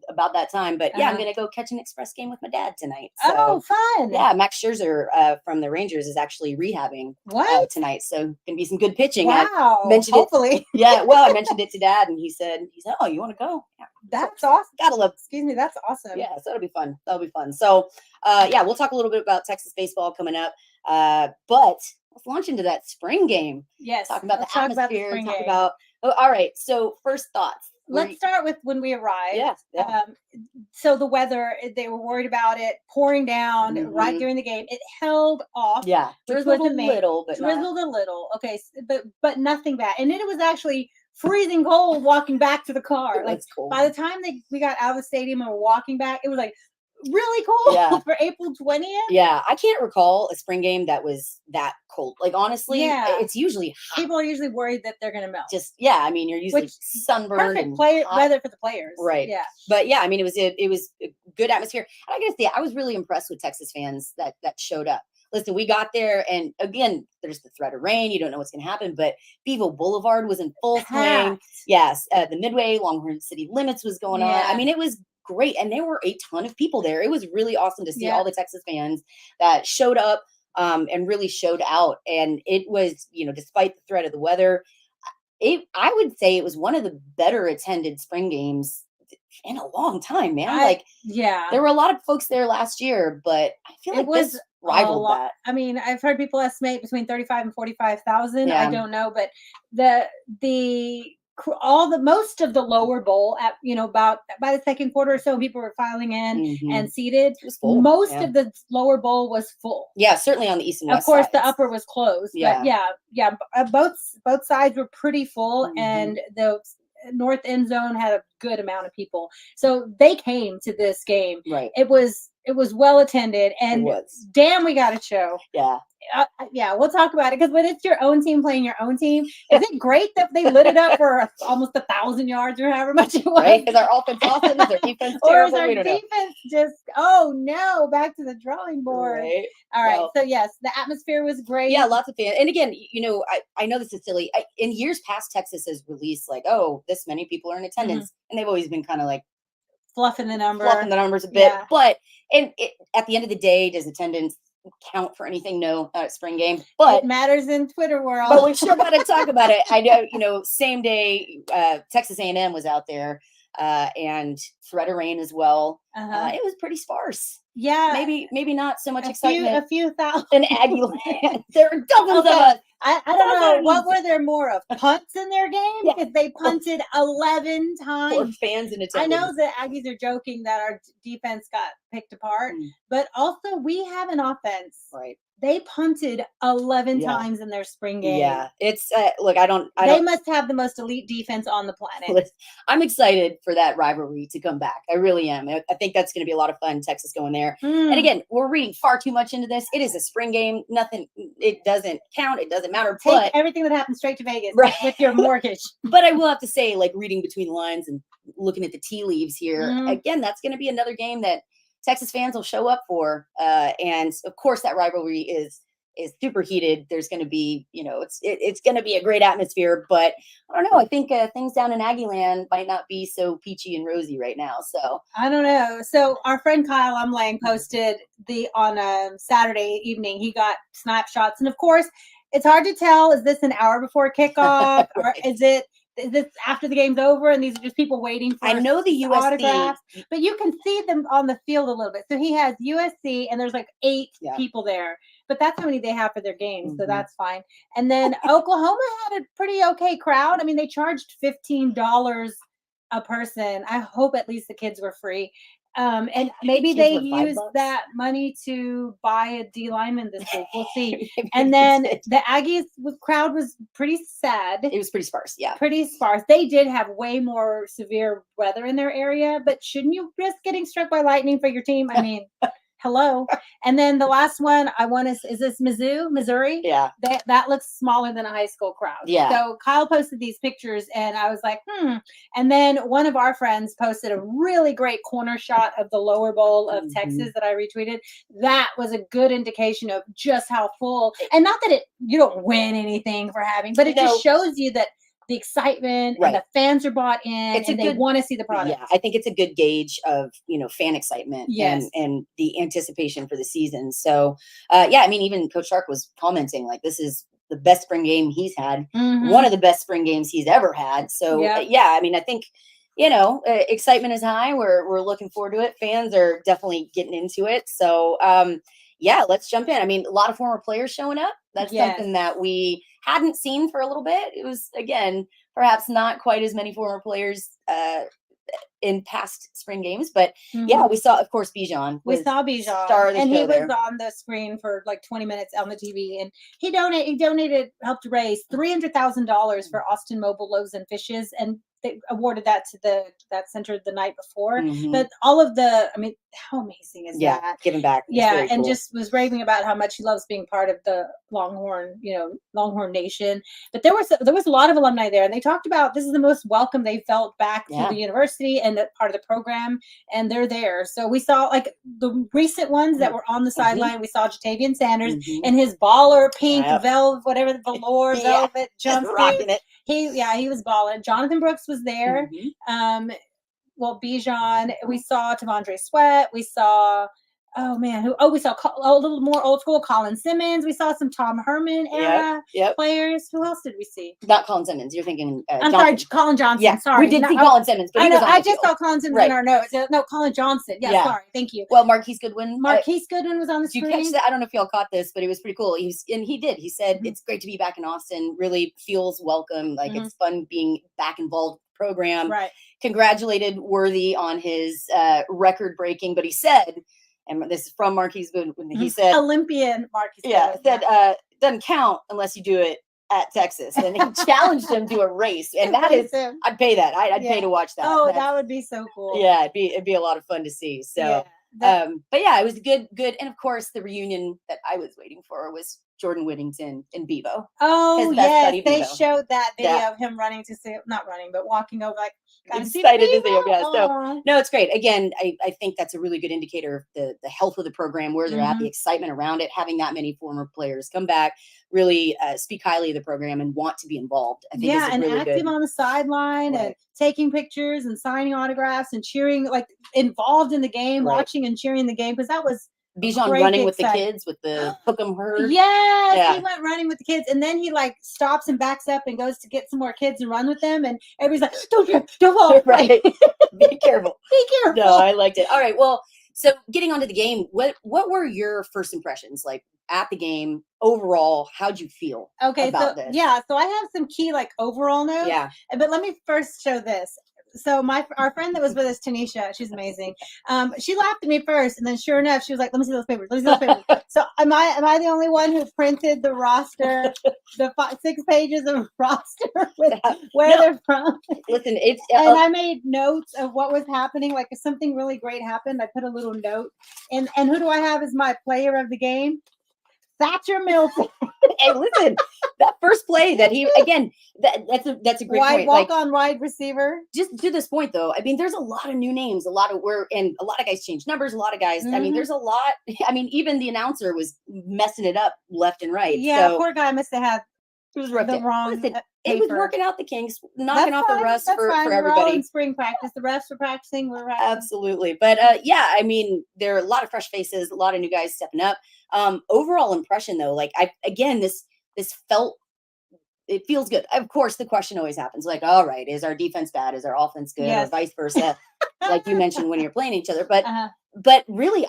about that time. But yeah, I'm gonna go catch an Express game with my dad tonight. So, Oh, fun. yeah, Max Scherzer from the Rangers is actually rehabbing tonight, so gonna be some good pitching. Wow. I mentioned Hopefully. Yeah, well, I mentioned it to Dad, and he said, "Oh, you want to go? Yeah, That's awesome. Gotta love. Excuse me, that's awesome. Yeah, so that'll be fun. That'll be fun. So, yeah, we'll talk a little bit about Texas baseball coming up, but let's launch into that spring game. Yes. Talk about let's the talk about the atmosphere. spring Talk game. about. Oh, all right. So, first thoughts. Let's start with when we arrived. Yes. Yeah. So the weather, they were worried about it pouring down right Mhm. during the game. It held off. Yeah, which drizzled was a amazing. little, but not- drizzled a little. Okay, but nothing bad. And then it was actually freezing cold walking back to the car. It Like was cold. by the time we got out of the stadium and were walking back, it was like really cold Yeah. for April 20th. Yeah, I can't recall a spring game that was that cold. Like honestly, Yeah. it's usually hot. People are usually worried that they're gonna melt. Just yeah, I mean, you're usually Which- sunburned. Perfect and hot. weather for the players. Right. Yeah. But yeah, I mean, it was a good atmosphere. And I gotta say, I was really impressed with Texas fans that showed up. Listen, we got there, and again, there's the threat of rain. You don't know what's gonna happen, but Bevo Boulevard was in full swing. Packed. Yes, the Midway Longhorn City Limits was going on. Yeah. I mean, it was great, and there were a ton of people there. It was really awesome to see Yeah. all the Texas fans that showed up and really showed out. And it was, despite the threat of the weather, I would say it was one of the better attended spring games in a long time, man. Yeah. There were a lot of folks there last year, but I feel like this rivaled a lot. that. I mean, I've heard people estimate between 35 and 45,000. Yeah. I don't know, but most of the lower bowl at about by the second quarter or so, people were filing in and seated. It was full, Most yeah. of the lower bowl was full. Yeah, certainly on the east and west. Of course, the sides. upper was closed. Yeah. But yeah. Both sides were pretty full, Mhm. and the north end zone had a good amount of people. So they came to this game. Right. It was well attended, and was. damn, we got a show. Yeah. Yeah, we'll talk about it because when it's your own team playing your own team, is it great that they lit it up for almost 1,000 yards or however much it was? Right? Is our offense awesome? Is our defense Or terrible? is our We don't know. defense just, oh no, back to the drawing board? Right. All right. Well- So yes, the atmosphere was great. Yeah, lots of fans. And again, I know this is silly. In years past, Texas has released this many people are in attendance, and they've always been kind of like fluffing the number. fluffing the numbers a bit. Yeah. But at the end of the day, does attendance count for anything? No, not at spring game. But it matters in Twitter world. but we sure got to talk about it. I know, same day, Texas A&M was out there, and threat of rain as well. It was pretty sparse. Yeah, maybe not so much excitement. A few thousand in Aggie land. There are dozens of us. I don't know. What were there more of? Punts in their game? Yeah. Because they punted 11 times. Poor fans in attendance. I know the Aggies are joking that our defense got picked apart, but also we have an offense. Right. They punted 11 Yeah. times in their spring game. Yeah, it's look. I don't. They must have the most elite defense on the planet. I'm excited for that rivalry to come back. I really am. I think that's going to be a lot of fun. Texas going there. And again, we're reading far too much into this. It is a spring game. Nothing. It doesn't count. It doesn't matter. Take But everything that happens straight to Vegas Right. with your mortgage. But I will have to say, reading between the lines and looking at the tea leaves here, again, that's going to be another game that Texas fans will show up for. And of course, that rivalry is super heated. There's going to be, it's going to be a great atmosphere. But I don't know. I think things down in Aggieland might not be so peachy and rosy right now. So I don't know. So our friend Kyle Umlang posted on Saturday evening. He got snapshots, and of course, it's hard to tell. Is this an hour before kickoff, or is this after the game's over? And these are just people waiting for. I know the USC, autographs, but you can see them on the field a little bit. So he has USC, and there's 8 people there. But that's how many they have for their games, so that's fine. And then Oklahoma had a pretty okay crowd. I mean, they charged $15 a person. I hope at least the kids were free. And maybe Kids they for $5. use that money to buy a D lineman this week. We'll see. Maybe And they then did. the Aggies crowd was pretty sad. It was pretty sparse. Yeah. Pretty sparse. They did have way more severe weather in their area, but shouldn't you risk getting struck by lightning for your team? I mean, hello. And then the last one I want to is this Missouri? Yeah. That looks smaller than a high school crowd. Yeah. So Kyle posted these pictures and I was like, And then one of our friends posted a really great corner shot of the lower bowl of Texas that I retweeted. That was a good indication of just how full, and not that you don't win anything for having, but it just shows you that the excitement and the fans are bought in and they want to see the product. Yeah, I think it's a good gauge of, fan excitement and the anticipation for the season. So, I mean, even Coach Shark was commenting like this is the best spring game he's had, one of the best spring games he's ever had. So, I mean, I think, excitement is high. We're looking forward to it. Fans are definitely getting into it. So, let's jump in. I mean, a lot of former players showing up. That's something that we hadn't seen for a little bit. It was, again, perhaps not quite as many former players in past spring games, but we saw, of course, Bijan. We saw Bijan, star of the and show he was there. on the screen for like 20 minutes on the TV, and he donated, helped raise $300,000 for Austin Mobile Loaves and Fishes, and they awarded that to that center the night before. But all of I mean, how amazing is that? Giving back. It's Yeah, very and cool. just was raving about how much he loves being part of the Longhorn, Longhorn Nation. But there was a lot of alumni there, and they talked about this is the most welcome they felt back to the university and the part of the program, and they're there. So we saw like the recent ones that were on the sideline. We saw Jatavian Sanders in his baller pink velvet, whatever the velour velvet jumpsuit. Rocking it. He was balling. Jonathan Brooks was there. Bijan. We saw Tavondre Sweat. We saw, we saw a little more old school Colin Simmons. We saw some Tom Herman era players. Who else did we see? Not Colin Simmons. You're thinking. I'm sorry, Colin Johnson. Yeah, sorry, we did see Colin Simmons, but I he know. was on I the just field. saw Colin Simmons in our notes. No, Colin Johnson. Yeah, sorry. Thank you. Well, Marquise Goodwin. Marquise Goodwin was on the Did you screen. catch that? I don't know if y'all caught this, but it was pretty cool. He did. He said it's great to be back in Austin. Really feels welcome. Like it's fun being back involved with the program. Right. Congratulated Worthy on his record breaking, but he said, and this is from Marquise Goodwin. He said, Olympian Marquise. Yeah, said doesn't count unless you do it at Texas, and he challenged him to a race, and that is, I'd pay that. I'd pay to watch that. Oh, that would be so cool. Yeah, it'd be a lot of fun to see. So, but it was good, and of course, the reunion that I was waiting for was Jordan Whittington and Bevo. Oh His best yes, buddy, they Bevo. showed that video of him running to see, not running, but walking over like Excited to see him. Yeah. Aw. So no, it's great. Again, I think that's a really good indicator of the health of the program, where they're at, the excitement around it, having that many former players come back, really speak highly of the program and want to be involved. I think is and really active good. on the sideline and taking pictures and signing autographs and cheering, like involved in the game, watching and cheering the game, because that was Bijan great running with the excitement. kids with the hook 'em herd. Yes, he went running with the kids, and then he like stops and backs up and goes to get some more kids and run with them, and everybody's like, "Don't fall!" Right? Be careful. Be careful. No, I liked it. All right, well, so getting onto the game, what were your first impressions like at the game overall? How'd you feel? About this? So I have some key like overall notes. Yeah, but let me first show this. So our friend that was with us, Tanisha, she's amazing. She laughed at me first, and then sure enough, she was like, "Let me see those papers. Let me see those papers." So am I the only one who printed the roster, the 6 pages of roster with where they're from? Listen, it's and I made notes of what was happening. Like if something really great happened, I put a little note. And who do I have as my player of the game? Thatcher Milton. Hey, listen, that first play that he that's a great point. Walk on wide receiver. Just to this point, though, I mean, there's a lot of new names, a lot of guys change numbers. A lot of guys. I mean, there's a lot. I mean, even the announcer was messing it up left and right. Yeah, so, poor guy must have had it was rough. the wrong. It was working out the kinks, knocking off the rust for We're all everybody. in spring practice. The refs were practicing. We're practicing. Absolutely. But I mean, there are a lot of fresh faces, a lot of new guys stepping up. Overall impression though, like this felt, it feels good. Of course, the question always happens, like, all right, is our defense bad? Is our offense good? Or vice versa? Like you mentioned when you're playing each other. But really,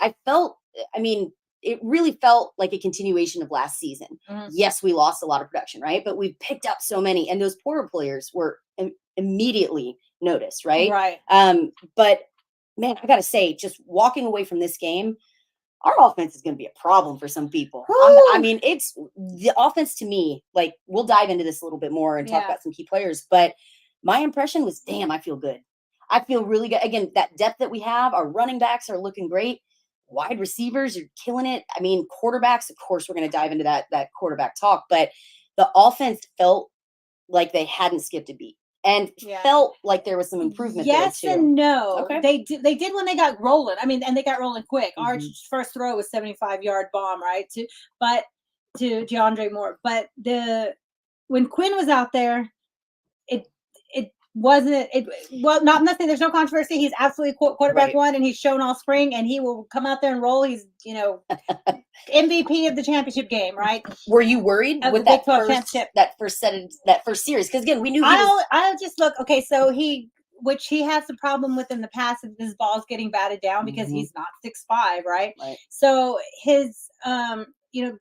it really felt like a continuation of last season. Yes, we lost a lot of production, right? But we picked up so many, and those poorer players were immediately noticed, right? Right. But man, I got to say, just walking away from this game, our offense is going to be a problem for some people. I mean, it's the offense to me, like we'll dive into this a little bit more and talk about some key players, but my impression was, damn, I feel good. I feel really good. Again, that depth that we have, our running backs are looking great. Wide receivers are killing it. I mean, quarterbacks, of course, we're going to dive into that quarterback talk, but the offense felt like they hadn't skipped a beat. And felt like there was some improvement. Yes there too. and no. Okay. They did when they got rolling. I mean, and they got rolling quick. Arch's first throw was 75-yard bomb, right? To DeAndre Moore. But when Quinn was out there, not nothing. There's no controversy. He's absolutely quarterback one, and he's shown all spring, and he will come out there and roll. He's MVP of the championship game, right? Were you worried with that first series? Because again, we knew I'll just look. Okay, so he has a problem with in the past. His ball's getting batted down because he's not 6'5", right? So his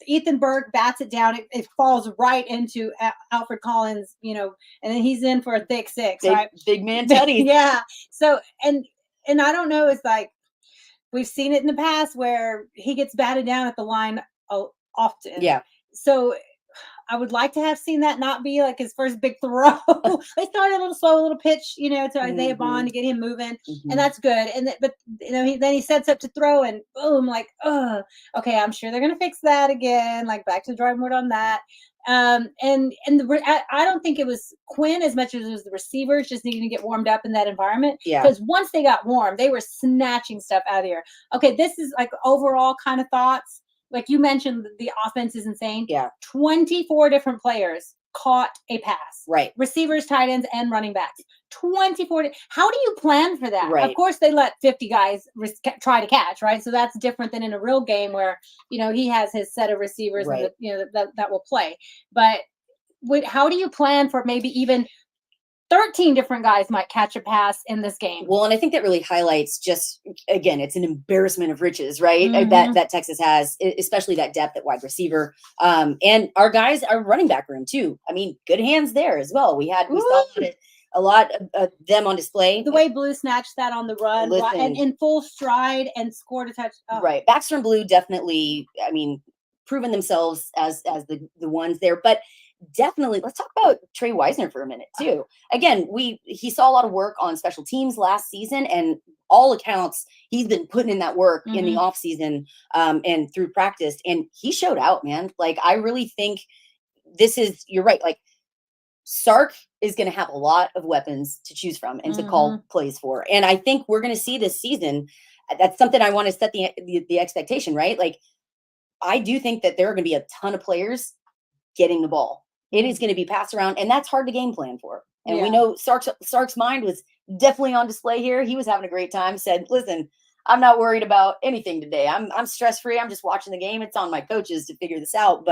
Ethan Burke bats it down. It falls right into Alfred Collins, and then he's in for a thick six, right? Big man Teddy. Yeah. So, and I don't know, it's like, we've seen it in the past where he gets batted down at the line often. Yeah. So I would like to have seen that not be like his first big throw. They started a little slow, a little pitch, to Isaiah Bond to get him moving, and that's good. But then he sets up to throw, and boom, like, okay, I'm sure they're gonna fix that again. Like back to the drawing board on that. I don't think it was Quinn as much as it was the receivers just needing to get warmed up in that environment. Yeah. Because once they got warm, they were snatching stuff out of here. Okay, this is like overall kind of thoughts. Like you mentioned, the offense is insane. Yeah. 24 different players caught a pass. Right. Receivers, tight ends, and running backs. 24. How do you plan for that? Right. Of course, they let 50 guys try to catch, right? So that's different than in a real game where, he has his set of receivers right. and that will play. But how do you plan for maybe even 13 different guys might catch a pass in this game? Well, and I think that really highlights just, again, it's an embarrassment of riches, right? That Texas has, especially that depth at wide receiver. And our guys, our running back room too. I mean, good hands there as well. We saw a lot of them on display. The way Blue snatched that on the run and in full stride and scored a touch. Oh. Right. Baxter and Blue definitely, proven themselves as the ones there. But definitely, let's talk about Trey Wisner for a minute too. Again, he saw a lot of work on special teams last season, and all accounts he's been putting in that work in the off season and through practice, and he showed out, man. Like I really think you're right. Like Sark is going to have a lot of weapons to choose from and to call plays for, and I think we're going to see this season. That's something I want to set the expectation, right? Like I do think that there are going to be a ton of players getting the ball. It is going to be passed around, and that's hard to game plan for. And we know Sark's mind was definitely on display here. He was having a great time. Said, "Listen, I'm not worried about anything today. I'm stress free. I'm just watching the game. It's on my coaches to figure this out,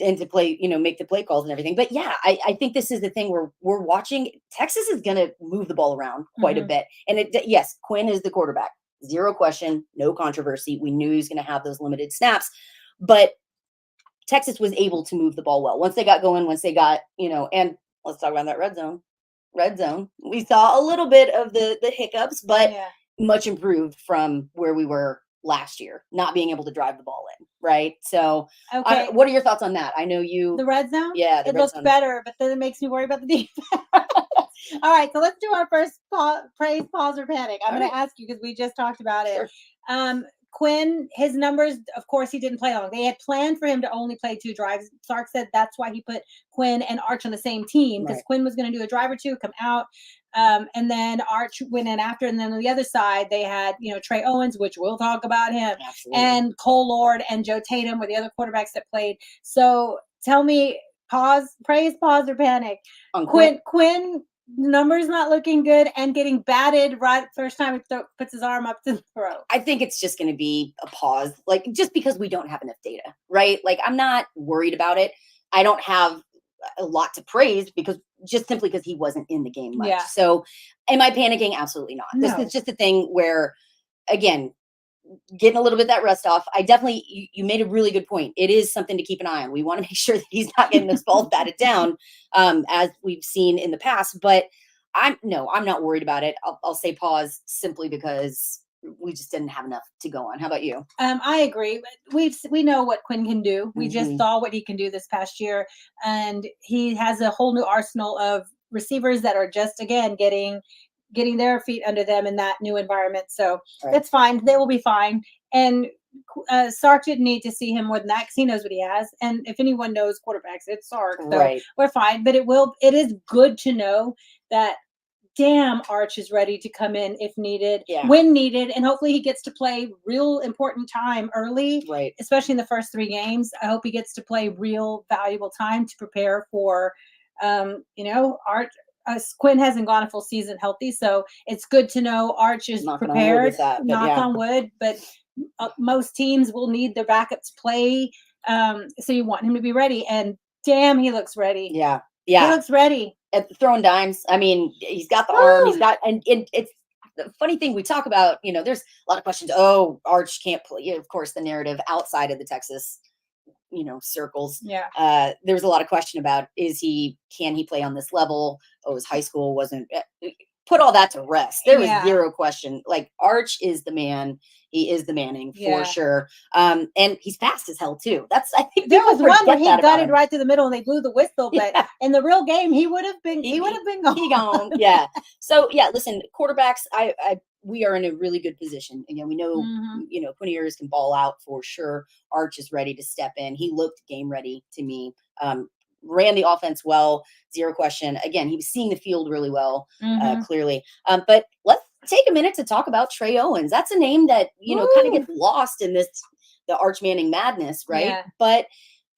and to play, make the play calls and everything." But yeah, I think this is the thing where we're watching. Texas is going to move the ball around quite a bit, and yes, Quinn is the quarterback, zero question, no controversy. We knew he was going to have those limited snaps, but Texas was able to move the ball well. Once they got going, and let's talk about that red zone. Red zone. We saw a little bit of the hiccups, but much improved from where we were last year, not being able to drive the ball in, right? So what are your thoughts on that? I know the red zone? Yeah. It looks better, but then it makes me worry about the defense. All right, so let's do our first praise, pause, or panic. I'm going to ask you because we just talked about it. Sure. Quinn, his numbers, of course, he didn't play long. They had planned for him to only play 2 drives. Sark said that's why he put Quinn and Arch on the same team, because Quinn was going to do a drive or 2, come out, and then Arch went in after. And then on the other side, they had, Trey Owens, which we'll talk about him, and Cole Lord and Joe Tatum were the other quarterbacks that played. So tell me, praise, pause, or panic. Quinn numbers not looking good and getting batted right first time he puts his arm up to the throw. I think it's just going to be a pause, like just because we don't have enough data, right? Like I'm not worried about it. I don't have a lot to praise simply because he wasn't in the game much. Yeah. So am I panicking? Absolutely not. No. This is just a thing where, again, getting a little bit of that rust off. I definitely, you made a really good point. It is something to keep an eye on. We want to make sure that he's not getting those balls batted down, as we've seen in the past. But I'm not worried about it. I'll say pause simply because we just didn't have enough to go on. How about you? I agree. We know what Quinn can do. We just saw what he can do this past year, and he has a whole new arsenal of receivers that are just again getting their feet under them in that new environment. So that's fine. They will be fine. And Sark didn't need to see him more than that because he knows what he has. And if anyone knows quarterbacks, it's Sark. So we're fine. But it is good to know that damn Arch is ready to come in if needed, when needed, and hopefully he gets to play real important time early, especially in the first 3 games. I hope he gets to play real valuable time to prepare for Arch. Quinn hasn't gone a full season healthy, so it's good to know Arch is prepared. Knock on wood, but most teams will need their backup to play, so you want him to be ready. And damn, he looks ready. Yeah, he looks ready. Throwing dimes. I mean, he's got the arm. He's got, and it's the funny thing we talk about. There's a lot of questions. Oh, Arch can't play. Of course, the narrative outside of the Texas circles. There's a lot of question about can he play on this level? Oh, his high school wasn't put all that to rest. There was zero question. Like Arch is the man. He is the Manning for sure. And he's fast as hell too. I think there was one where he got it right through the middle and they blew the whistle, but in the real game he would have been gone. Yeah. So listen, quarterbacks, we are in a really good position. Again, we know, Quinn Ewers can ball out for sure. Arch is ready to step in. He looked game ready to me. Ran the offense well, zero question. Again, he was seeing the field really well, clearly. But let's take a minute to talk about Trey Owens. That's a name that, kind of gets lost in the Arch Manning madness, right? Yeah. But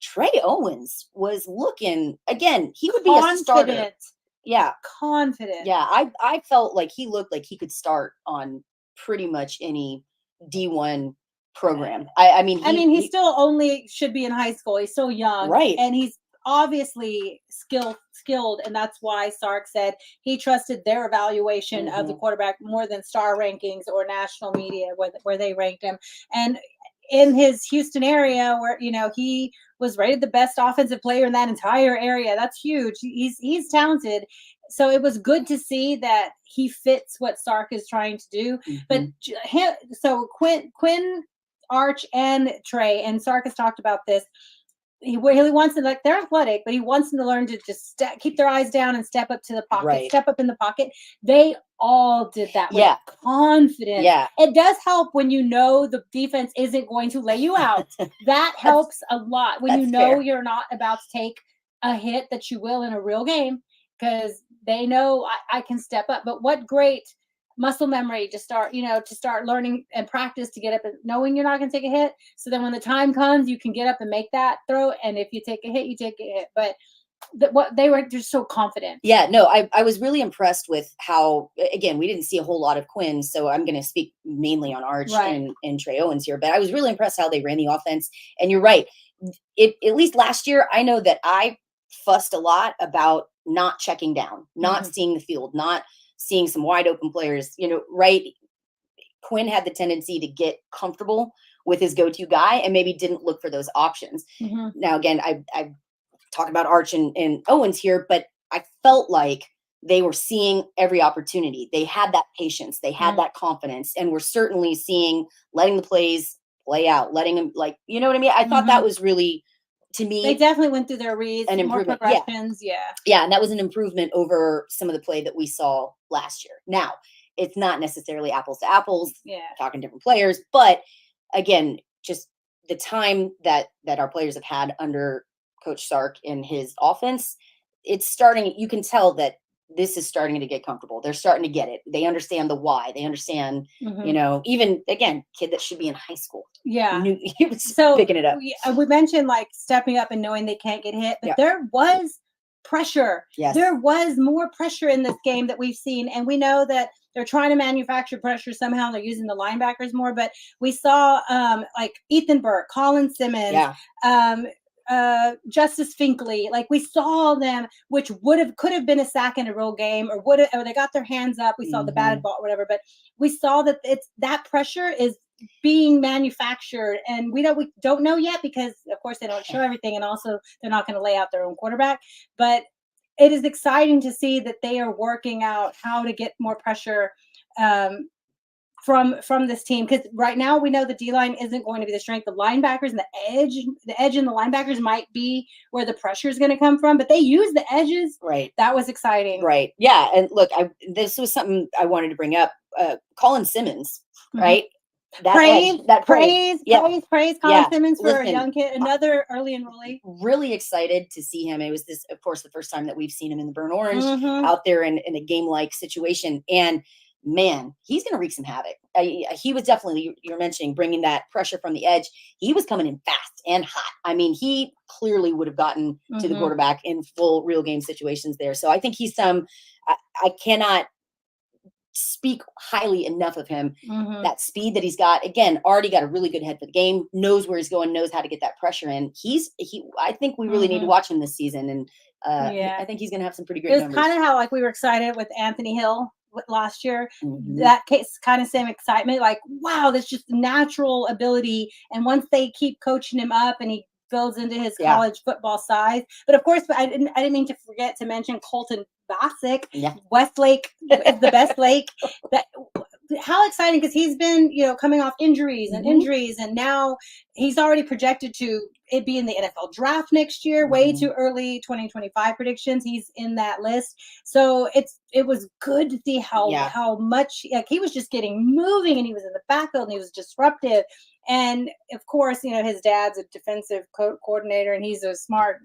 Trey Owens was looking, again, he would be a starter. Yeah. Confident. Yeah. I felt like he looked like he could start on pretty much any D1 program. I mean, he still only should be in high school. He's so young. Right. And he's obviously skilled. And that's why Sark said he trusted their evaluation of the quarterback more than star rankings or national media where they ranked him. And in his Houston area where, he was rated the best offensive player in that entire area. That's huge. He's talented. So it was good to see that he fits what Sark is trying to do. But so Quinn, Arch, and Trey, and Sark has talked about this. He wants them, they're athletic, but he wants them to learn to just keep their eyes down and step up to the pocket, step up in the pocket. They all did that with confidence. Yeah. It does help when the defense isn't going to lay you out. That helps a lot when you're not about to take a hit that you will in a real game, because they know I can step up. But what great muscle memory to start learning and practice to get up and knowing you're not going to take a hit. So then when the time comes, you can get up and make that throw. And if you take a hit, you take a hit. But they were just so confident. Yeah, no, I was really impressed with how, again, we didn't see a whole lot of Quinn. So I'm going to speak mainly on Arch and Trey Owens here, but I was really impressed how they ran the offense. And you're right. At least last year, I know that I fussed a lot about not checking down, not seeing the field, not seeing some wide open players, right? Quinn had the tendency to get comfortable with his go-to guy and maybe didn't look for those options. Now, again, I talk about Arch and Owens here, but I felt like they were seeing every opportunity. They had that patience. They had that confidence, and we're certainly letting the plays play out, letting them, you know what I mean? I thought that was really, to me, they definitely went through their reads, an more improvement. progressions. Yeah. And that was an improvement over some of the play that we saw last year. Now, it's not necessarily apples to apples, talking different players, but again, just the time that our players have had under Coach Sark in his offense, it's starting, you can tell that this is starting to get comfortable. They're starting to get it. They understand the why. They understand, even, again, kid that should be in high school. Yeah. He was picking it up. We mentioned stepping up and knowing they can't get hit, but there was pressure. Yes. There was more pressure in this game that we've seen. And we know that they're trying to manufacture pressure somehow. They're using the linebackers more, but we saw Ethan Burke, Colin Simmons, Justice Finkley, we saw them, which could have been a sack in a real game, or they got their hands up. We saw the batted ball, whatever, but we saw that that pressure is being manufactured, and we don't know yet because of course they don't show everything, and also they're not going to lay out their own quarterback, but it is exciting to see that they are working out how to get more pressure from this team, because right now we know the D-line isn't going to be the strength. The linebackers and the edge and the linebackers might be where the pressure is going to come from, but they use the edges. Right. That was exciting. Right. Yeah. And look, this was something I wanted to bring up. Colin Simmons, right? Praise Colin Yeah. Simmons for Listen, a young kid, another early enrollee. Really excited to see him. It was this, of course, the first time that we've seen him in the burnt orange out there in a game-like situation. And man, he's going to wreak some havoc. He was definitely, you're mentioning, bringing that pressure from the edge. He was coming in fast and hot. I mean, he clearly would have gotten to the quarterback in full real game situations there. So I think he's I cannot speak highly enough of him. That speed that he's got, again, already got a really good head for the game, knows where he's going, knows how to get that pressure in. I think we really need to watch him this season. And I think he's going to have some pretty great numbers. It was kind of how, like, we were excited with Anthony Hill last year. That case, kind of same excitement, like, wow, that's just natural ability. And once they keep coaching him up and he builds into his college football size. But of course, I didn't mean to forget to mention Colton Basic. Westlake is the best Lake. How exciting, because he's been, coming off injuries, and now he's already projected to it be in the NFL draft next year. Way too early 2025 predictions. He's in that list. So it was good to see how much, like, he was just getting moving, and he was in the backfield, and he was disruptive. And of course, his dad's a defensive coordinator, and he's a smart,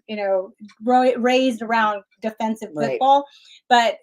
raised around defensive football, but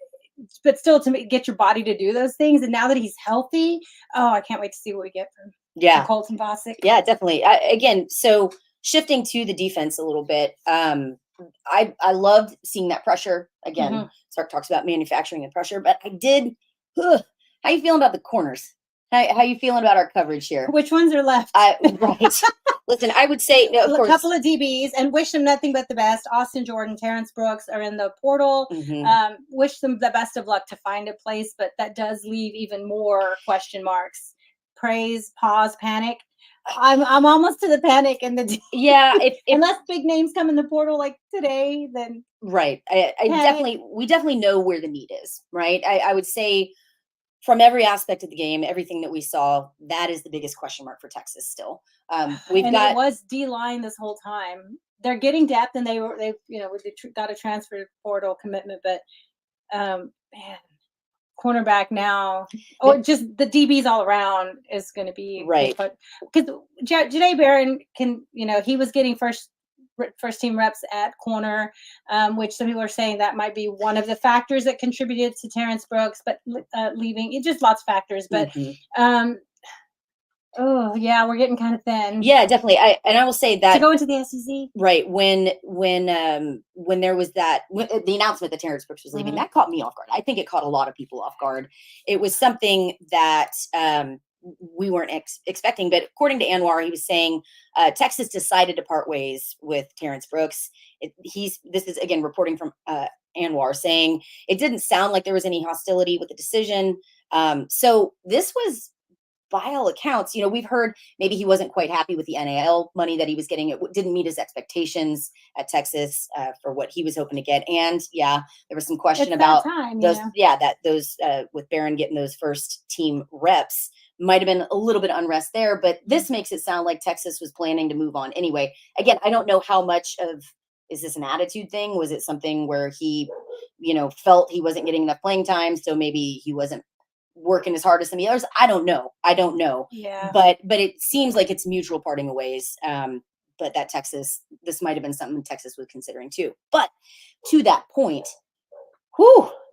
still to get your body to do those things. And now that he's healthy, I can't wait to see what we get from Colton Basic. Yeah, definitely. Again, so shifting to the defense a little bit, I loved seeing that pressure. Again, Sark talks about manufacturing the pressure, but I did. How you feeling about the corners? How you feeling about our coverage here? Which ones are left? Right. Listen, I would say of course, a couple of DBs, and wish them nothing but the best. Austin Jordan, Terrence Brooks are in the portal. Wish them the best of luck to find a place, but that does leave even more question marks. Praise, pause, panic. I'm almost to the panic and the unless big names come in the portal like today, then right. We definitely know where the need is, right? I would say, from every aspect of the game, everything that we saw, that is the biggest question mark for Texas still. It was D-line this whole time. They're getting depth, and they got a transfer portal commitment, but man, cornerback now, or just the DBs all around is going to be right. Because Janae Barron he was getting first team reps at corner, which some people are saying that might be one of the factors that contributed to Terrence Brooks, but leaving. It's just lots of factors, but we're getting kind of thin. Yeah, definitely. I will say that to go into the SEC, right when there was the announcement that Terrence Brooks was leaving, that caught me off guard. I think it caught a lot of people off guard. It was something that we weren't expecting, but according to Anwar, he was saying Texas decided to part ways with Terrence Brooks. This is again reporting from Anwar, saying it didn't sound like there was any hostility with the decision. So this was, by all accounts, we've heard maybe he wasn't quite happy with the NIL money that he was getting. It didn't meet his expectations at Texas for what he was hoping to get. And there was some question about those. Those with Barron getting those first team reps might have been a little bit of unrest there, but this makes it sound like Texas was planning to move on anyway. Again, I don't know how much is this an attitude thing? Was it something where he, felt he wasn't getting enough playing time, so maybe he wasn't working as hard as some of the others? I don't know. Yeah. But it seems like it's mutual parting of ways. But that this might have been something Texas was considering too. But to that point,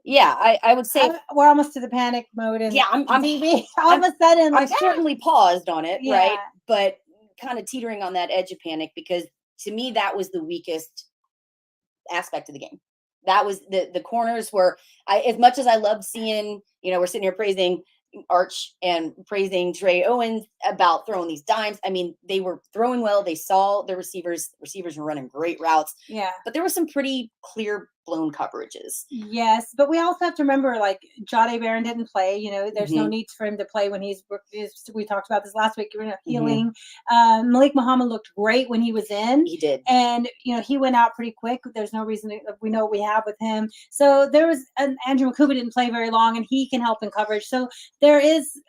I would say we're almost to the panic mode. And I'm all of a sudden, I'm certainly paused on it, right? But kind of teetering on that edge of panic, because to me that was the weakest aspect of the game. That was the corners were, as much as I loved seeing, we're sitting here praising Arch and praising Trey Owens about throwing these dimes. I mean, they were throwing well. They saw the receivers. Receivers were running great routes. Yeah. But there were some pretty clear blown coverages. Yes, but we also have to remember, like, Jahdae Barron didn't play. There's no need for him to play when we talked about this last week, healing. Malik Muhammad looked great when he was in. He did. And, he went out pretty quick. There's no reason we know what we have with him. So there was Andrew Makuba didn't play very long, and he can help in coverage. So there is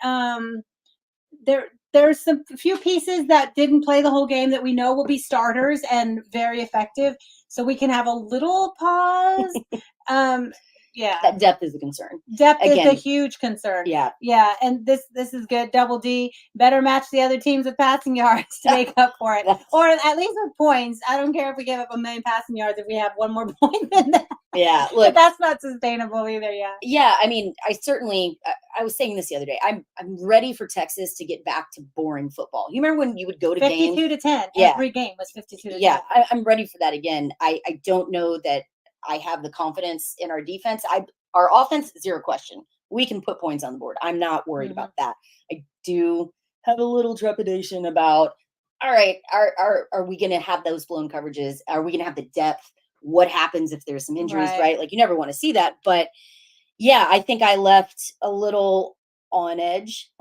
there's some few pieces that didn't play the whole game that we know will be starters and very effective. So we can have a little pause. Yeah. That depth is a concern. Depth is a huge concern. Yeah. Yeah. And this is good. Double D better match the other teams with passing yards to make up for it. Or at least with points. I don't care if we give up 1 million passing yards if we have one more point than that. Yeah. Look, but that's not sustainable either. Yeah. Yeah. I mean, I was saying this the other day. I'm ready for Texas to get back to boring football. You remember when you would go to 52-10. Yeah. Every game was 52-10. Yeah. I'm ready for that again. I don't know that I have the confidence in our defense. Our offense, zero question. We can put points on the board. I'm not worried about that. I do have a little trepidation about, all right, are we going to have those blown coverages? Are we going to have the depth? What happens if there's some injuries, right? Like, you never want to see that. But yeah, I think I left a little on edge.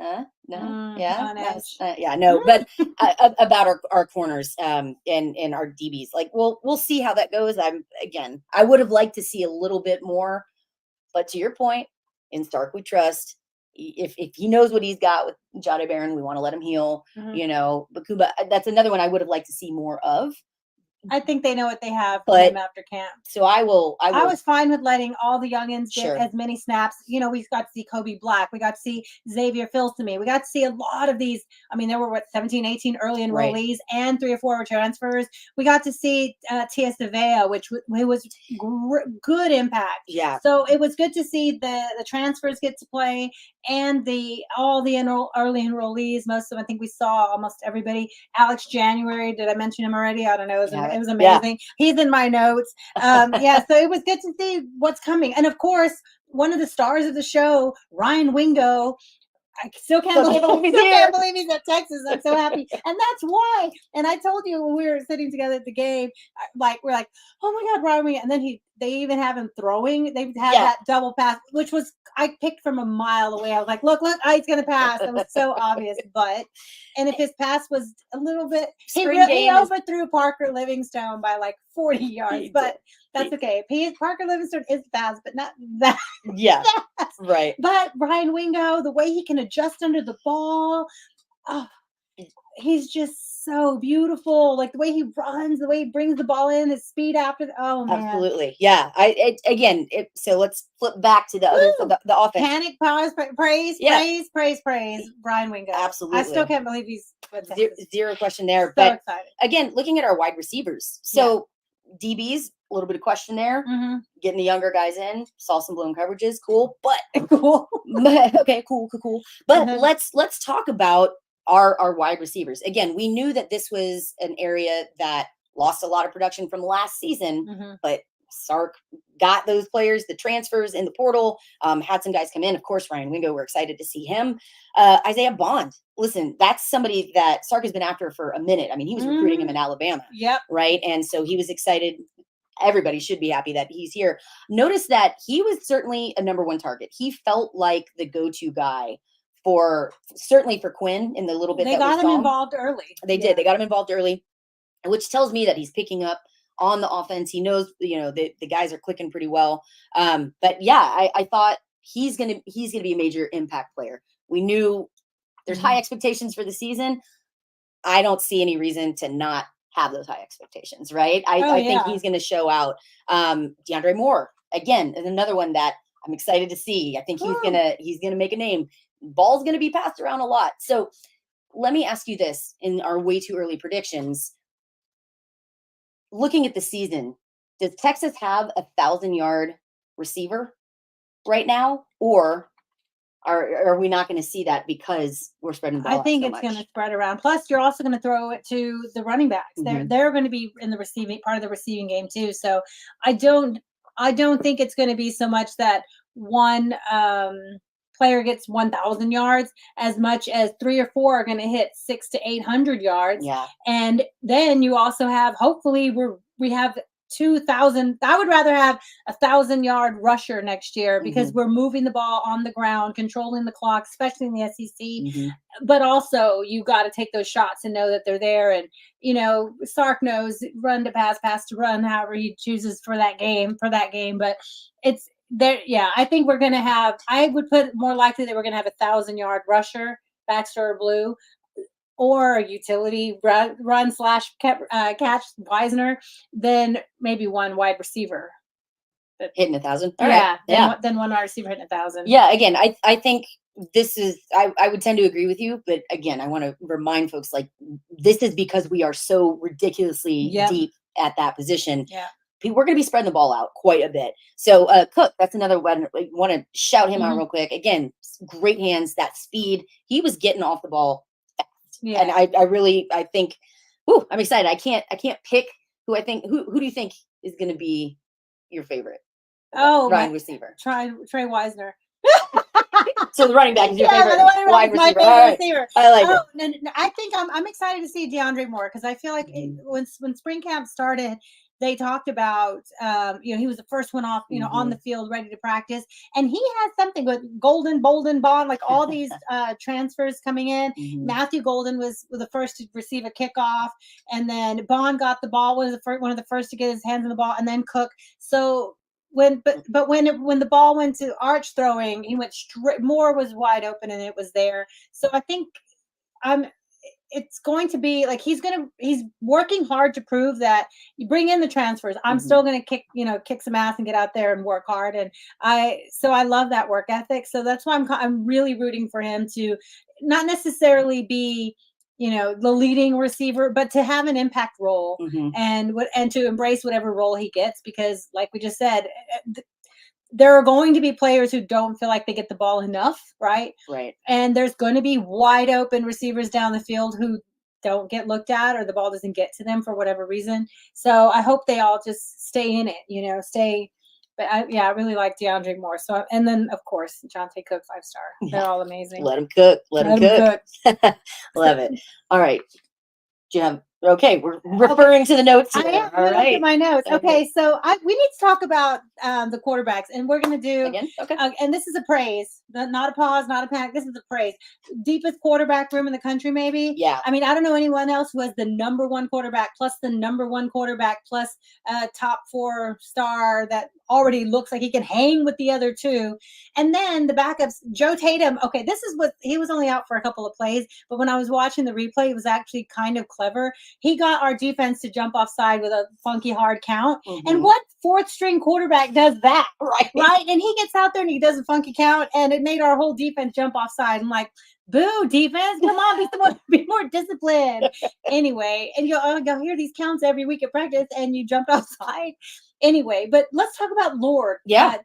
No, yeah, on edge. No, but about our corners and our DBs. Like, we'll see how that goes. I would have liked to see a little bit more, but to your point, in Stark we trust. If he knows what he's got with Jahdae Barron, we want to let him heal. Bakuba, that's another one I would have liked to see more of. I think they know what they have for him after camp. So I was fine with letting all the youngins get as many snaps. We got to see Kobe Black. We got to see Xavier Filsamy. We got to see a lot of these. I mean, there were 17, 18 early enrollees and 3 or 4 were transfers. We got to see T.S. Devea, which was good impact. Yeah. So it was good to see the transfers get to play and all the early enrollees. Most of them, I think we saw almost everybody. Alex January, did I mention him already? I don't know. It was amazing. Yeah. He's in my notes. So it was good to see what's coming. And of course, one of the stars of the show, Ryan Wingo. I still can't believe he's at Texas. I'm so happy. And that's why. And I told you when we were sitting together at the game, we're like, oh my God, Ryan Wingo. And then they even have him throwing. They had that double pass, which was, I picked from a mile away. I was like, look, he's going to pass. It was so obvious. And if his pass was a little bit, he overthrew Parker Livingstone by like 40 yards, but that's okay. Parker Livingstone is fast, but not that. Yeah, fast. Right. But Ryan Wingo, the way he can adjust under the ball, he's just so beautiful. Like the way he runs, the way he brings the ball in, his speed after. Oh man, absolutely. Yeah. So let's flip back to the other the offense. Panic, pause, praise. Ryan Wingo. Absolutely. I still can't believe he's zero question there. So but excited. Again, looking at our wide receivers, so DBs, a little bit of question there. Getting the younger guys in, saw some blown coverages, cool. But okay, cool. But let's talk about our wide receivers. Again, we knew that this was an area that lost a lot of production from last season, but Sark got those players, the transfers in the portal, had some guys come in. Of course, Ryan Wingo, we're excited to see him. Isaiah Bond, listen, that's somebody that Sark has been after for a minute. I mean, he was recruiting him in Alabama. Yep. Right. And so he was excited. Everybody should be happy that he's here. Notice that he was certainly a number 1 target. He felt like the go-to guy certainly for Quinn in the little bit they got him involved early. They did. They got him involved early, which tells me that he's picking up on the offense. He knows, the guys are clicking pretty well. But yeah, I thought he's gonna be a major impact player. We knew there's high expectations for the season. I don't see any reason to not have those high expectations, right? I think he's going to show out. DeAndre Moore, again, is another one that I'm excited to see. I think he's gonna make a name. Ball's gonna be passed around a lot. So let me ask you this in our way too early predictions. Looking at the season, does Texas have a 1,000-yard receiver right now, or are we not going to see that because we're spreading the ball? I think it's going to spread around. Plus, you're also going to throw it to the running backs. They're going to be in the receiving part of the receiving game too. So I don't think it's going to be so much that one player gets 1,000 yards as much as 3 or 4 are going to hit 600 to 800 yards. Yeah. And then you also have, hopefully we have 2,000. I would rather have 1,000-yard rusher next year because we're moving the ball on the ground, controlling the clock, especially in the SEC. But also, you got to take those shots and know that they're there. And Sark knows run to pass, pass to run, however he chooses for that game. But it's there. Yeah, I think we're going to have. I would put more likely that we're going to have 1,000-yard rusher, Baxter or Blue, or a utility run slash catch Weisner, then maybe one wide receiver hitting 1,000. Then one wide receiver hitting 1,000. Yeah, again, I think this is I would tend to agree with you, but again, I want to remind folks like this is because we are so ridiculously deep at that position. Yeah. We're going to be spreading the ball out quite a bit. So Cook, that's another one. I want to shout him out real quick. Again, great hands, that speed. He was getting off the ball. Yeah. And I think, I'm excited. I can't pick who I think. Who do you think is going to be your favorite? Ryan receiver. Trey Weisner. So the running back is your favorite wide receiver. My favorite receiver. I like it. No, I think I'm excited to see DeAndre Moore because I feel like when spring camp started, they talked about, he was the first one off, on the field, ready to practice. And he had something with Bolden, Bond, like all these transfers coming in. Matthew Golden was the first to receive a kickoff. And then Bond got the ball, was one of the first to get his hands on the ball, and then Cook. So when the ball went to arch throwing, he went straight. Moore was wide open and it was there. So I think it's going to be like he's working hard to prove that you bring in the transfers. I'm still going to kick some ass and get out there and work hard. And I love that work ethic. So that's why I'm really rooting for him to not necessarily be, the leading receiver, but to have an impact role and to embrace whatever role he gets, because like we just said, there are going to be players who don't feel like they get the ball enough, right? Right. And there's going to be wide open receivers down the field who don't get looked at or the ball doesn't get to them for whatever reason. So I hope they all just stay in it, stay. But I really like DeAndre Moore. So, and then of course, Jonte Cook, 5-star. They're all amazing. Let him cook. Let him cook. Love it. All right. Do you have? Okay, we're referring to the notes here. I am. All right. At my notes. Okay, so we need to talk about the quarterbacks, and we're going to do again. Okay. And this is a praise, not a pause, not a panic. This is a praise. Deepest quarterback room in the country, maybe. Yeah. I mean, I don't know anyone else who has the number one quarterback plus the number one quarterback plus top 4-star that already looks like he can hang with the other two, and then the backups. Joe Tatum. Okay, this is what he was only out for a couple of plays, but when I was watching the replay, it was actually kind of clever. He got our defense to jump offside with a funky hard count. And what fourth string quarterback does that? Right. And he gets out there and he does a funky count, and it made our whole defense jump offside. I'm like, boo, defense, come on, be more disciplined. Anyway, and you'll hear these counts every week at practice, and you jumped offside. Anyway, but let's talk about Lord. Yeah.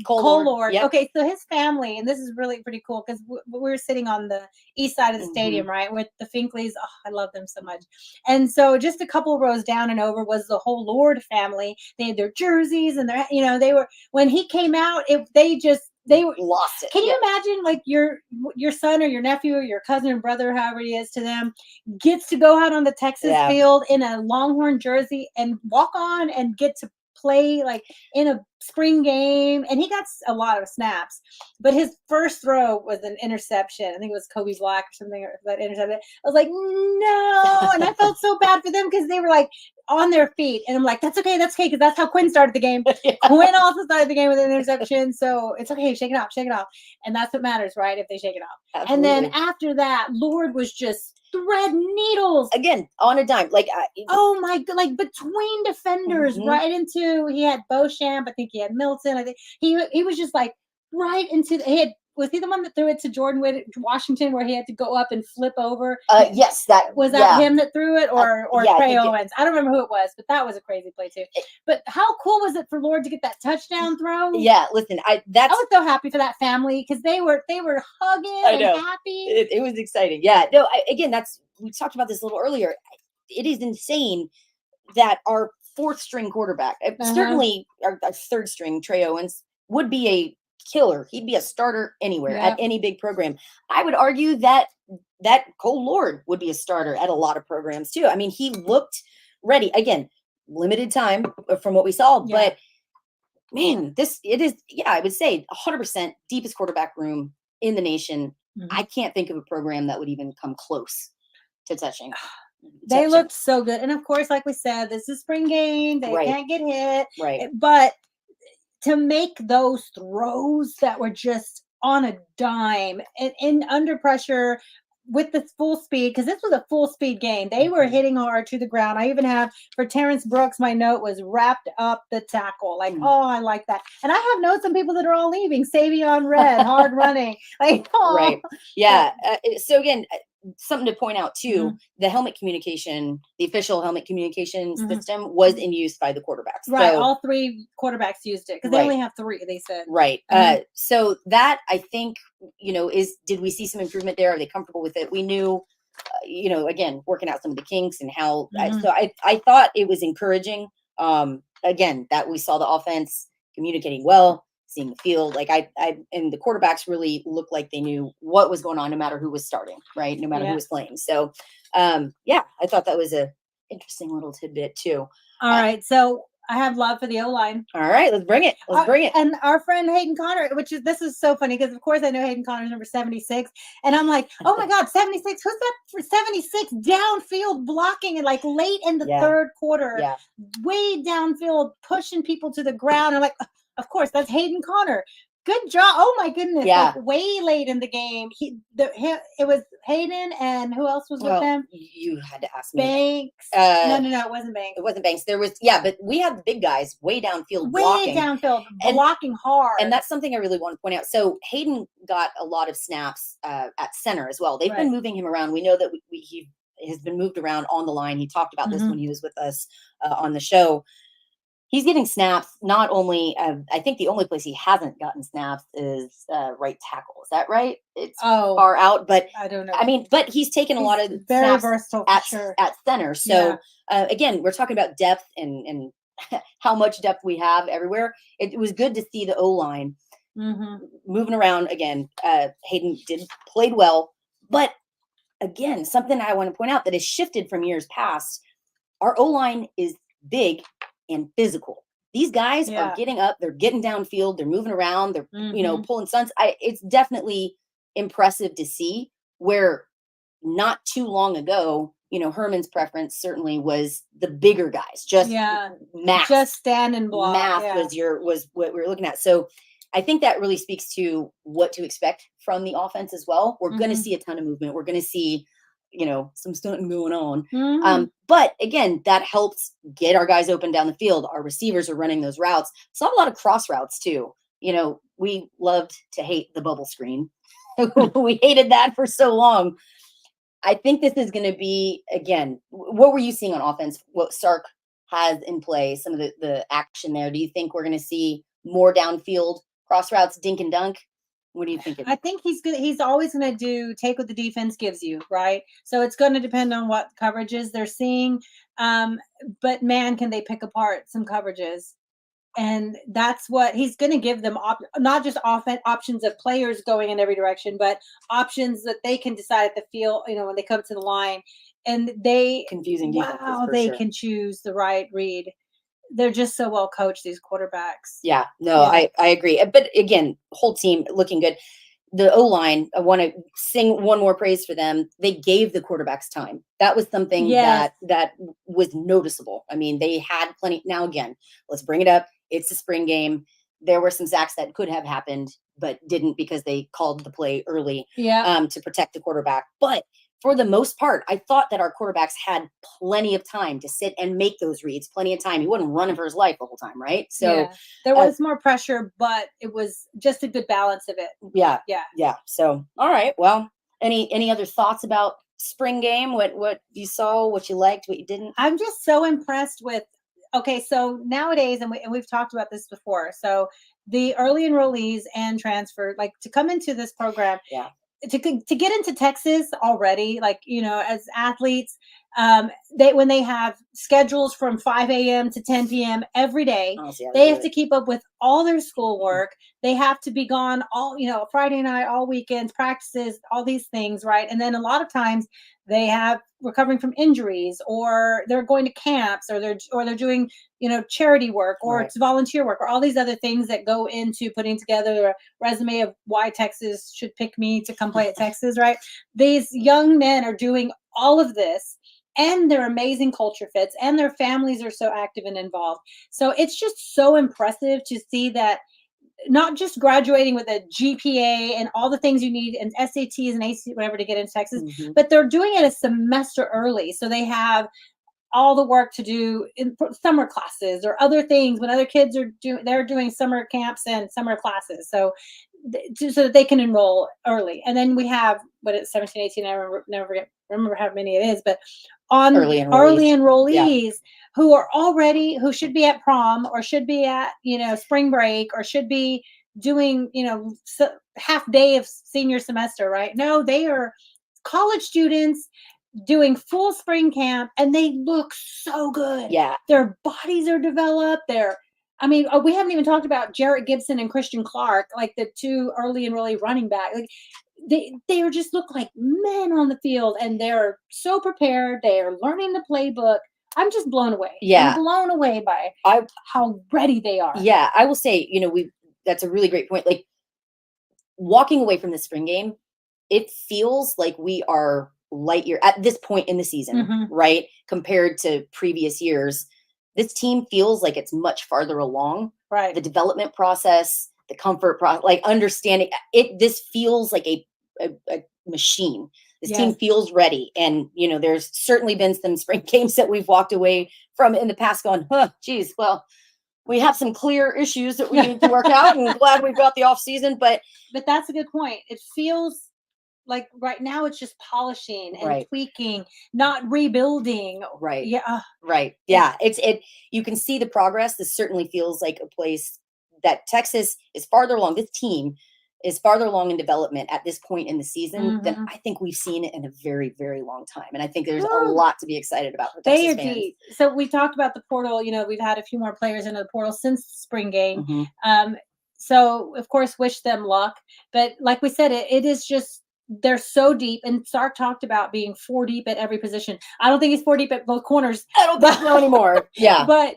Cole Lord. Yep. Okay, so his family, and this is really pretty cool because we're sitting on the east side of the stadium, right, with the Finkleys. Oh, I love them so much. And so just a couple rows down and over was the whole Lord family. They had their jerseys and their, they were, when he came out, they were lost it. Can you imagine, like, your son or your nephew or your cousin or brother, however he is to them, gets to go out on the Texas field in a Longhorn jersey and walk on and get to play like in a spring game? And he got a lot of snaps, but his first throw was an interception. I think it was Kobe Black or something that intercepted. I was like, no, and I felt so bad for them because they were like on their feet, and I'm like, that's okay, because that's how Quinn started the game. Quinn also started the game with an interception, so it's okay, shake it off, and that's what matters, right? If they shake it off. Absolutely. And then after that, Lord was just thread needles again on a dime, like oh my god, like between defenders, right into. He had Beauchamp, I think he had Milton. I think he was just like right into. Was he the one that threw it to Jordan Washington where he had to go up and flip over? Yes, that was him that threw it, or Trey Owens. I don't remember who it was, but that was a crazy play too. But how cool was it for Lord to get that touchdown throw? Yeah, listen, I was so happy for that family because they were hugging and happy. It was exciting. Yeah, no, we talked about this a little earlier. It is insane that our fourth string quarterback, certainly our third string, Trey Owens, would be a killer. He'd be a starter anywhere at any big program. I would argue that Cole Lord would be a starter at a lot of programs too. I mean, he looked ready. Again, limited time from what we saw, but man, I would say 100% deepest quarterback room in the nation. I can't think of a program that would even come close to touching. They looked so good. And of course, like we said, this is spring game. They can't get hit. Right. But to make those throws that were just on a dime and under pressure with the full speed, because this was a full speed game. They were hitting hard to the ground. I even have for Terrence Brooks, my note was wrapped up the tackle. Like, oh, I like that. And I have notes on people that are all leaving. Savion Red, hard running. Like, oh. Right. Yeah. So again, something to point out too, the helmet communication, the official helmet communication system was in use by the quarterbacks. Right. So, all three quarterbacks used it because they only have three, they said. Right. So that I think, did we see some improvement there? Are they comfortable with it? We knew, again, working out some of the kinks and how, so I thought it was encouraging. Again, that we saw the offense communicating well, seeing the field. Like and the quarterbacks really looked like they knew what was going on, no matter who was starting, right? No matter who was playing. So, I thought that was a interesting little tidbit too. All right. So I have love for the O-line. All right, let's bring it. Let's bring it. And our friend Hayden Connor, this is so funny because of course I know Hayden Connor's number 76. And I'm like, oh my God, 76. Who's that for 76 downfield blocking and like late in the third quarter, way downfield, pushing people to the ground. I'm like, of course, that's Hayden Connor. Good job. Oh my goodness. Yeah. Like way late in the game. It was Hayden and who else was with him? You had to ask me. Banks. No, it wasn't Banks. It wasn't Banks. There was, but we had the big guys way downfield blocking hard. And that's something I really want to point out. So Hayden got a lot of snaps at center as well. They've been moving him around. We know that he has been moved around on the line. He talked about this when he was with us on the show. He's getting snaps. Not only, I think the only place he hasn't gotten snaps is right tackle. Is that right? It's far out, but I don't know. I mean, but he's taken a lot of very snaps versatile at center. So again, we're talking about depth and how much depth we have everywhere. It was good to see the O-line moving around again. Hayden played well, but again, something I want to point out that has shifted from years past. Our O-line is big and physical. These guys are getting up, they're getting downfield, they're moving around, they're pulling stunts. It's definitely impressive to see, where not too long ago, Herman's preference certainly was the bigger guys, just mass, just stand and block. Math was what we were looking at. So I think that really speaks to what to expect from the offense as well. We're going to see a ton of movement. We're going to see some stunting going on. But again, that helps get our guys open down the field. Our receivers are running those routes. Saw a lot of cross routes too. We loved to hate the bubble screen. We hated that for so long. I think this is going to be, again, what were you seeing on offense? What Sark has in play, some of the action there. Do you think we're going to see more downfield cross routes, dink and dunk? What do you think? I think he's good. He's always going to take what the defense gives you, right? So it's going to depend on what coverages they're seeing. But man, can they pick apart some coverages? And that's what he's going to give them, not just options of players going in every direction, but options that they can decide at the field, when they come to the line. And they can choose the right read. They're just so well coached, these quarterbacks. I agree. But again, whole team looking good. The O-line, I want to sing one more praise for them. They gave the quarterbacks time. That was something that was noticeable. I mean, they had plenty. Now, again, let's bring it up. It's a spring game. There were some sacks that could have happened, but didn't because they called the play early to protect the quarterback. But for the most part, I thought that our quarterbacks had plenty of time to sit and make those reads, plenty of time. He wasn't running for his life the whole time, right? So there was more pressure, but it was just a good balance of it. Yeah. So, all right. Well, any other thoughts about spring game? What you saw, what you liked, what you didn't? I'm just so impressed with, so nowadays, and we've talked about this before, so the early enrollees and transfer, like to come into this program, to get into Texas already, as athletes, when they have schedules from 5 a.m. to 10 p.m. every day, they have to keep up with all their schoolwork. They have to be gone all, Friday night, all weekends, practices, all these things, right? And then a lot of times they have recovering from injuries, or they're going to camps, or they're doing, charity work, or it's volunteer work, or all these other things that go into putting together a resume of why Texas should pick me to come play at Texas, right? These young men are doing all of this, and they're amazing culture fits, and their families are so active and involved. So it's just so impressive to see that, not just graduating with a GPA and all the things you need, and SATs and ACT, whatever, to get into Texas, but they're doing it a semester early. So they have all the work to do in summer classes or other things when other kids are doing summer camps and summer classes. So that they can enroll early. And then we have, 17, 18, I never remember how many it is, but on early enrollees who should be at prom, or should be at, spring break, or should be doing, half day of senior semester, right? No, they are college students doing full spring camp, and they look so good. Yeah. Their bodies are developed. We haven't even talked about Jarrett Gibson and Christian Clark, like the two early enrollee running back. Like they just look like men on the field, and they're so prepared. They are learning the playbook. I'm just blown away. Yeah. I'm blown away by how ready they are. Yeah. I will say, that's a really great point. Like, walking away from the spring game, it feels like we are light year at this point in the season, right? Compared to previous years. This team feels like it's much farther along. Right. The development process, the comfort process, like understanding it. This feels like a machine. This team feels ready. And, there's certainly been some spring games that we've walked away from in the past going, geez, well, we have some clear issues that we need to work out, and glad we've got the off season. But that's a good point. It feels like right now it's just polishing and tweaking, not rebuilding. Right. Yeah. Right. Yeah. You can see the progress. This certainly feels like a place that Texas is farther along. This team is farther along in development at this point in the season than I think we've seen it in a very, very long time. And I think there's a lot to be excited about for Texas fans. Deep. So we talked about the portal. We've had a few more players into the portal since the spring game. So of course, wish them luck. But like we said, it is just, they're so deep, and Sark talked about being 4 deep at every position. I don't think he's 4 deep at both corners. I don't think so anymore. Yeah. But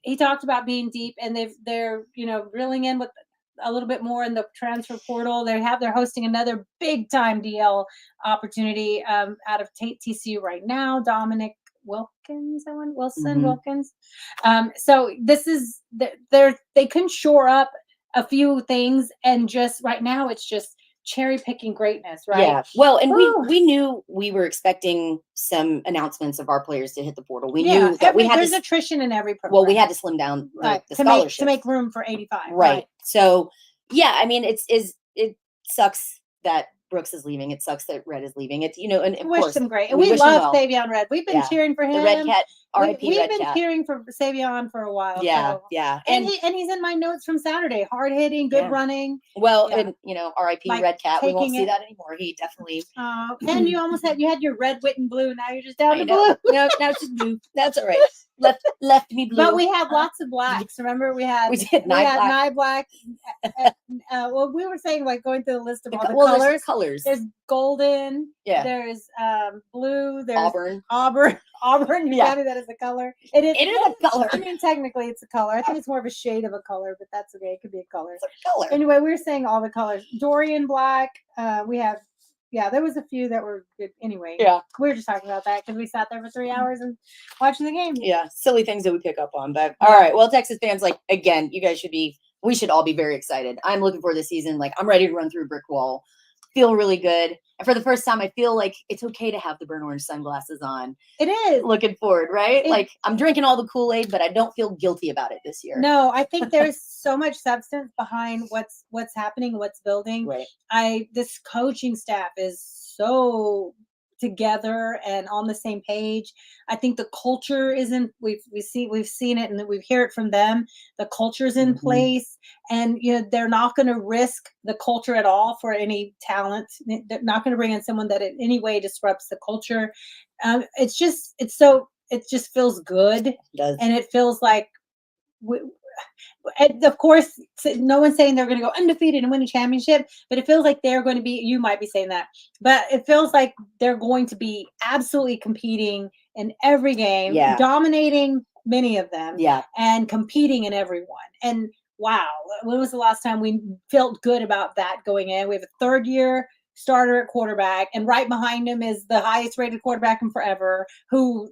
he talked about being deep, and they're reeling in with a little bit more in the transfer portal. They're hosting another big time DL opportunity out of TCU right now. Dominic Wilkins. So this is they can shore up a few things, and just right now it's just cherry picking greatness, right? Yeah. Well, and we knew we were expecting some announcements of our players to hit the portal. We knew that there's attrition in every program. Well, we had to slim down the scholarships to make room for 85. Right. So yeah, I mean, it sucks that Brooks is leaving. It sucks that Red is leaving. It's and of wish course, him great. And we love Savion Red. We've been cheering for him. The Red Cat. R.I.P. We've been cheering for Savion for a while. Yeah, so. yeah. And he's in my notes from Saturday. Hard hitting, good running. Well, and R.I.P. Red Cat. We won't see that anymore. He definitely. And you had your red, white, and blue. Now you're just down to blue. No, now it's just blue. That's all right. Left me blue. But we had lots of blacks. Remember, we did Nye Black. Well, we were saying, like, going through the list of all the colors. There's golden. Yeah. There's blue. There's Auburn. You tell me that is a color. It is a color. I mean, technically it's a color. I think it's more of a shade of a color, but that's okay. It could be a color. It's a color. Anyway, we were saying all the colors. Dorian black. We have. Yeah, there was a few that were good. Anyway, we were just talking about that because we sat there for 3 hours and watching the game. Yeah, silly things that we pick up on. But all right, well, Texas fans, again, you guys we should all be very excited. I'm looking for this season. I'm ready to run through a brick wall. Feel really good. And for the first time, I feel like it's okay to have the burnt orange sunglasses on. It is. Looking forward, right? I'm drinking all the Kool-Aid, but I don't feel guilty about it this year. No, I think there's so much substance behind what's happening, what's building. Right. This coaching staff is so together and on the same page. I think the culture isn't. We've seen it, and we hear it from them. The culture's in place, and they're not going to risk the culture at all for any talent. They're not going to bring in someone that in any way disrupts the culture. It just feels good, and it feels like. And of course, no one's saying they're going to go undefeated and win a championship, but it feels like they're going to be, you might be saying that, but it feels like they're going to be absolutely competing in every game, dominating many of them, and competing in every one. And wow, when was the last time we felt good about that going in? We have a third-year starter at quarterback, and right behind him is the highest-rated quarterback in forever, who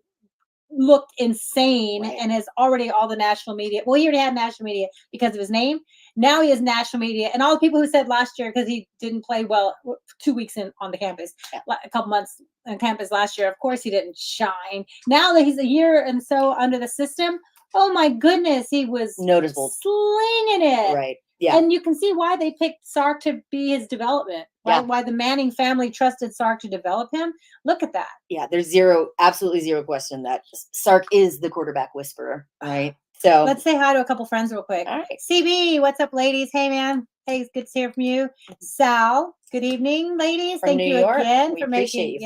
looked insane and has already all the national media. Well, he already had national media because of his name. Now he has national media, and all the people who said last year because he didn't play well 2 weeks on the campus, a couple months on campus last year. Of course, he didn't shine. Now that he's a year and so under the system, oh my goodness, he was noticeable, slinging it. Right. Yeah. And you can see why they picked Sark to be his development. Why the Manning family trusted Sark to develop him. Look at that. Yeah, there's absolutely zero question that Sark is the quarterback whisperer, right? So let's say hi to a couple friends real quick. All right. CB, what's up, ladies? Hey, man. Hey, it's good to hear from you. Sal, good evening, ladies. From Thank New you York. again We for appreciate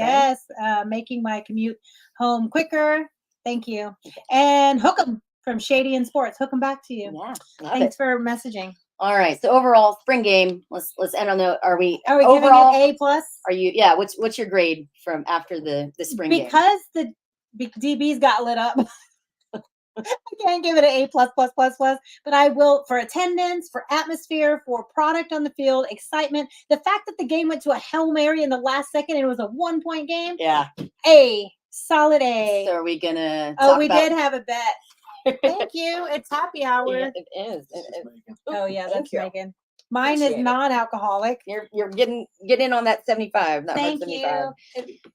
making my commute home quicker. Thank you. And Hookem from Shady and Sports. Hookem back to you. Yeah, thanks for messaging. All right. So overall, spring game. Let's end on the. Are we overall giving it A+? Are you? Yeah. What's your grade from after the spring game? Because the DBs got lit up. I can't give it an A++++, but I will for attendance, for atmosphere, for product on the field, excitement. The fact that the game went to a Hail Mary in the last second and it was a 1-point game. Yeah. A. Solid A. So are we gonna? Oh, we did have a bet. Thank you. It's happy hour. Yeah, it is. Oh yeah, that's Megan. Mine is non-alcoholic. You're getting in on that 75. Thank you.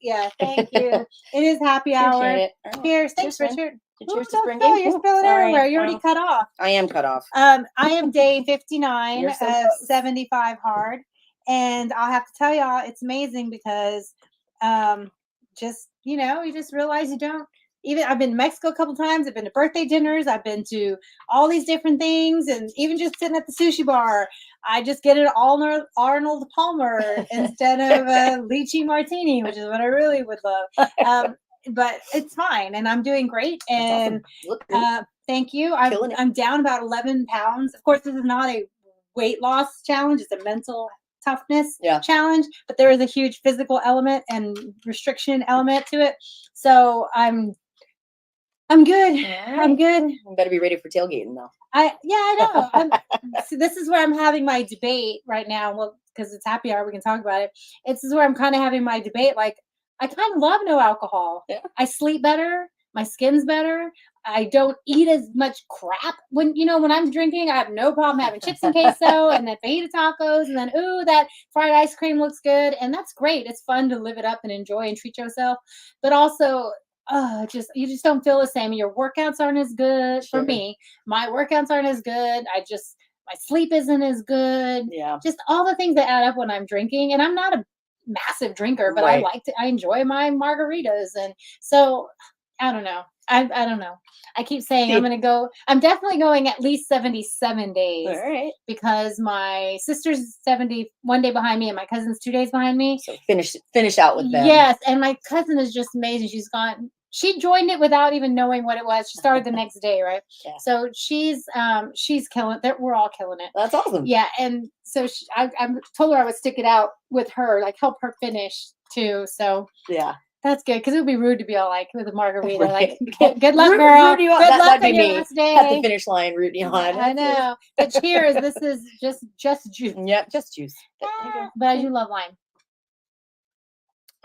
Yeah, thank you. It is happy hour. It. Cheers. Thanks, Richard. Cheers to spring game. game. You're spilling everywhere. You're already cut off. I am cut off. I am day 59 You're so of close. 75 hard, and I'll have to tell y'all it's amazing because, you just realize you don't. Even I've been to Mexico a couple times. I've been to birthday dinners. I've been to all these different things, and even just sitting at the sushi bar, I just get an Arnold Palmer instead of a lychee martini, which is what I really would love. But it's fine, and I'm doing great. And awesome. thank you. I'm down about 11 pounds. Of course, this is not a weight loss challenge. It's a mental toughness challenge, but there is a huge physical element and restriction element to it. So I'm good. Right. I'm good. You better be ready for tailgating though. I know. So this is where I'm having my debate right now. Well, because it's happy hour, we can talk about it. This is where I'm kind of having my debate. Like, I kind of love no alcohol. Yeah. I sleep better. My skin's better. I don't eat as much crap. When I'm drinking, I have no problem having chips and queso and then fajita tacos and then, ooh, that fried ice cream looks good. And that's great. It's fun to live it up and enjoy and treat yourself. But also, you just don't feel the same. Your workouts aren't as good for me. My workouts aren't as good. My sleep isn't as good. Yeah. Just all the things that add up when I'm drinking. And I'm not a massive drinker, but right. I enjoy my margaritas. And so I don't know. I don't know. I keep saying I'm definitely going at least 77 days. All right. Because my sister's 71 day behind me and my cousin's 2 days behind me. So finish out with them. Yes. And my cousin is just amazing. She joined it without even knowing what it was. She started the next day, right? Yeah. So she's killing it. We're all killing it. That's awesome. Yeah. And so I told her I would stick it out with her, like help her finish too. So yeah. That's good because it would be rude to be all like with a margarita, like good luck, girl. Good luck on on your me. last day. At the finish line, rooting on. I know. But cheers. This is just juice. Yep, just juice. But I do love wine.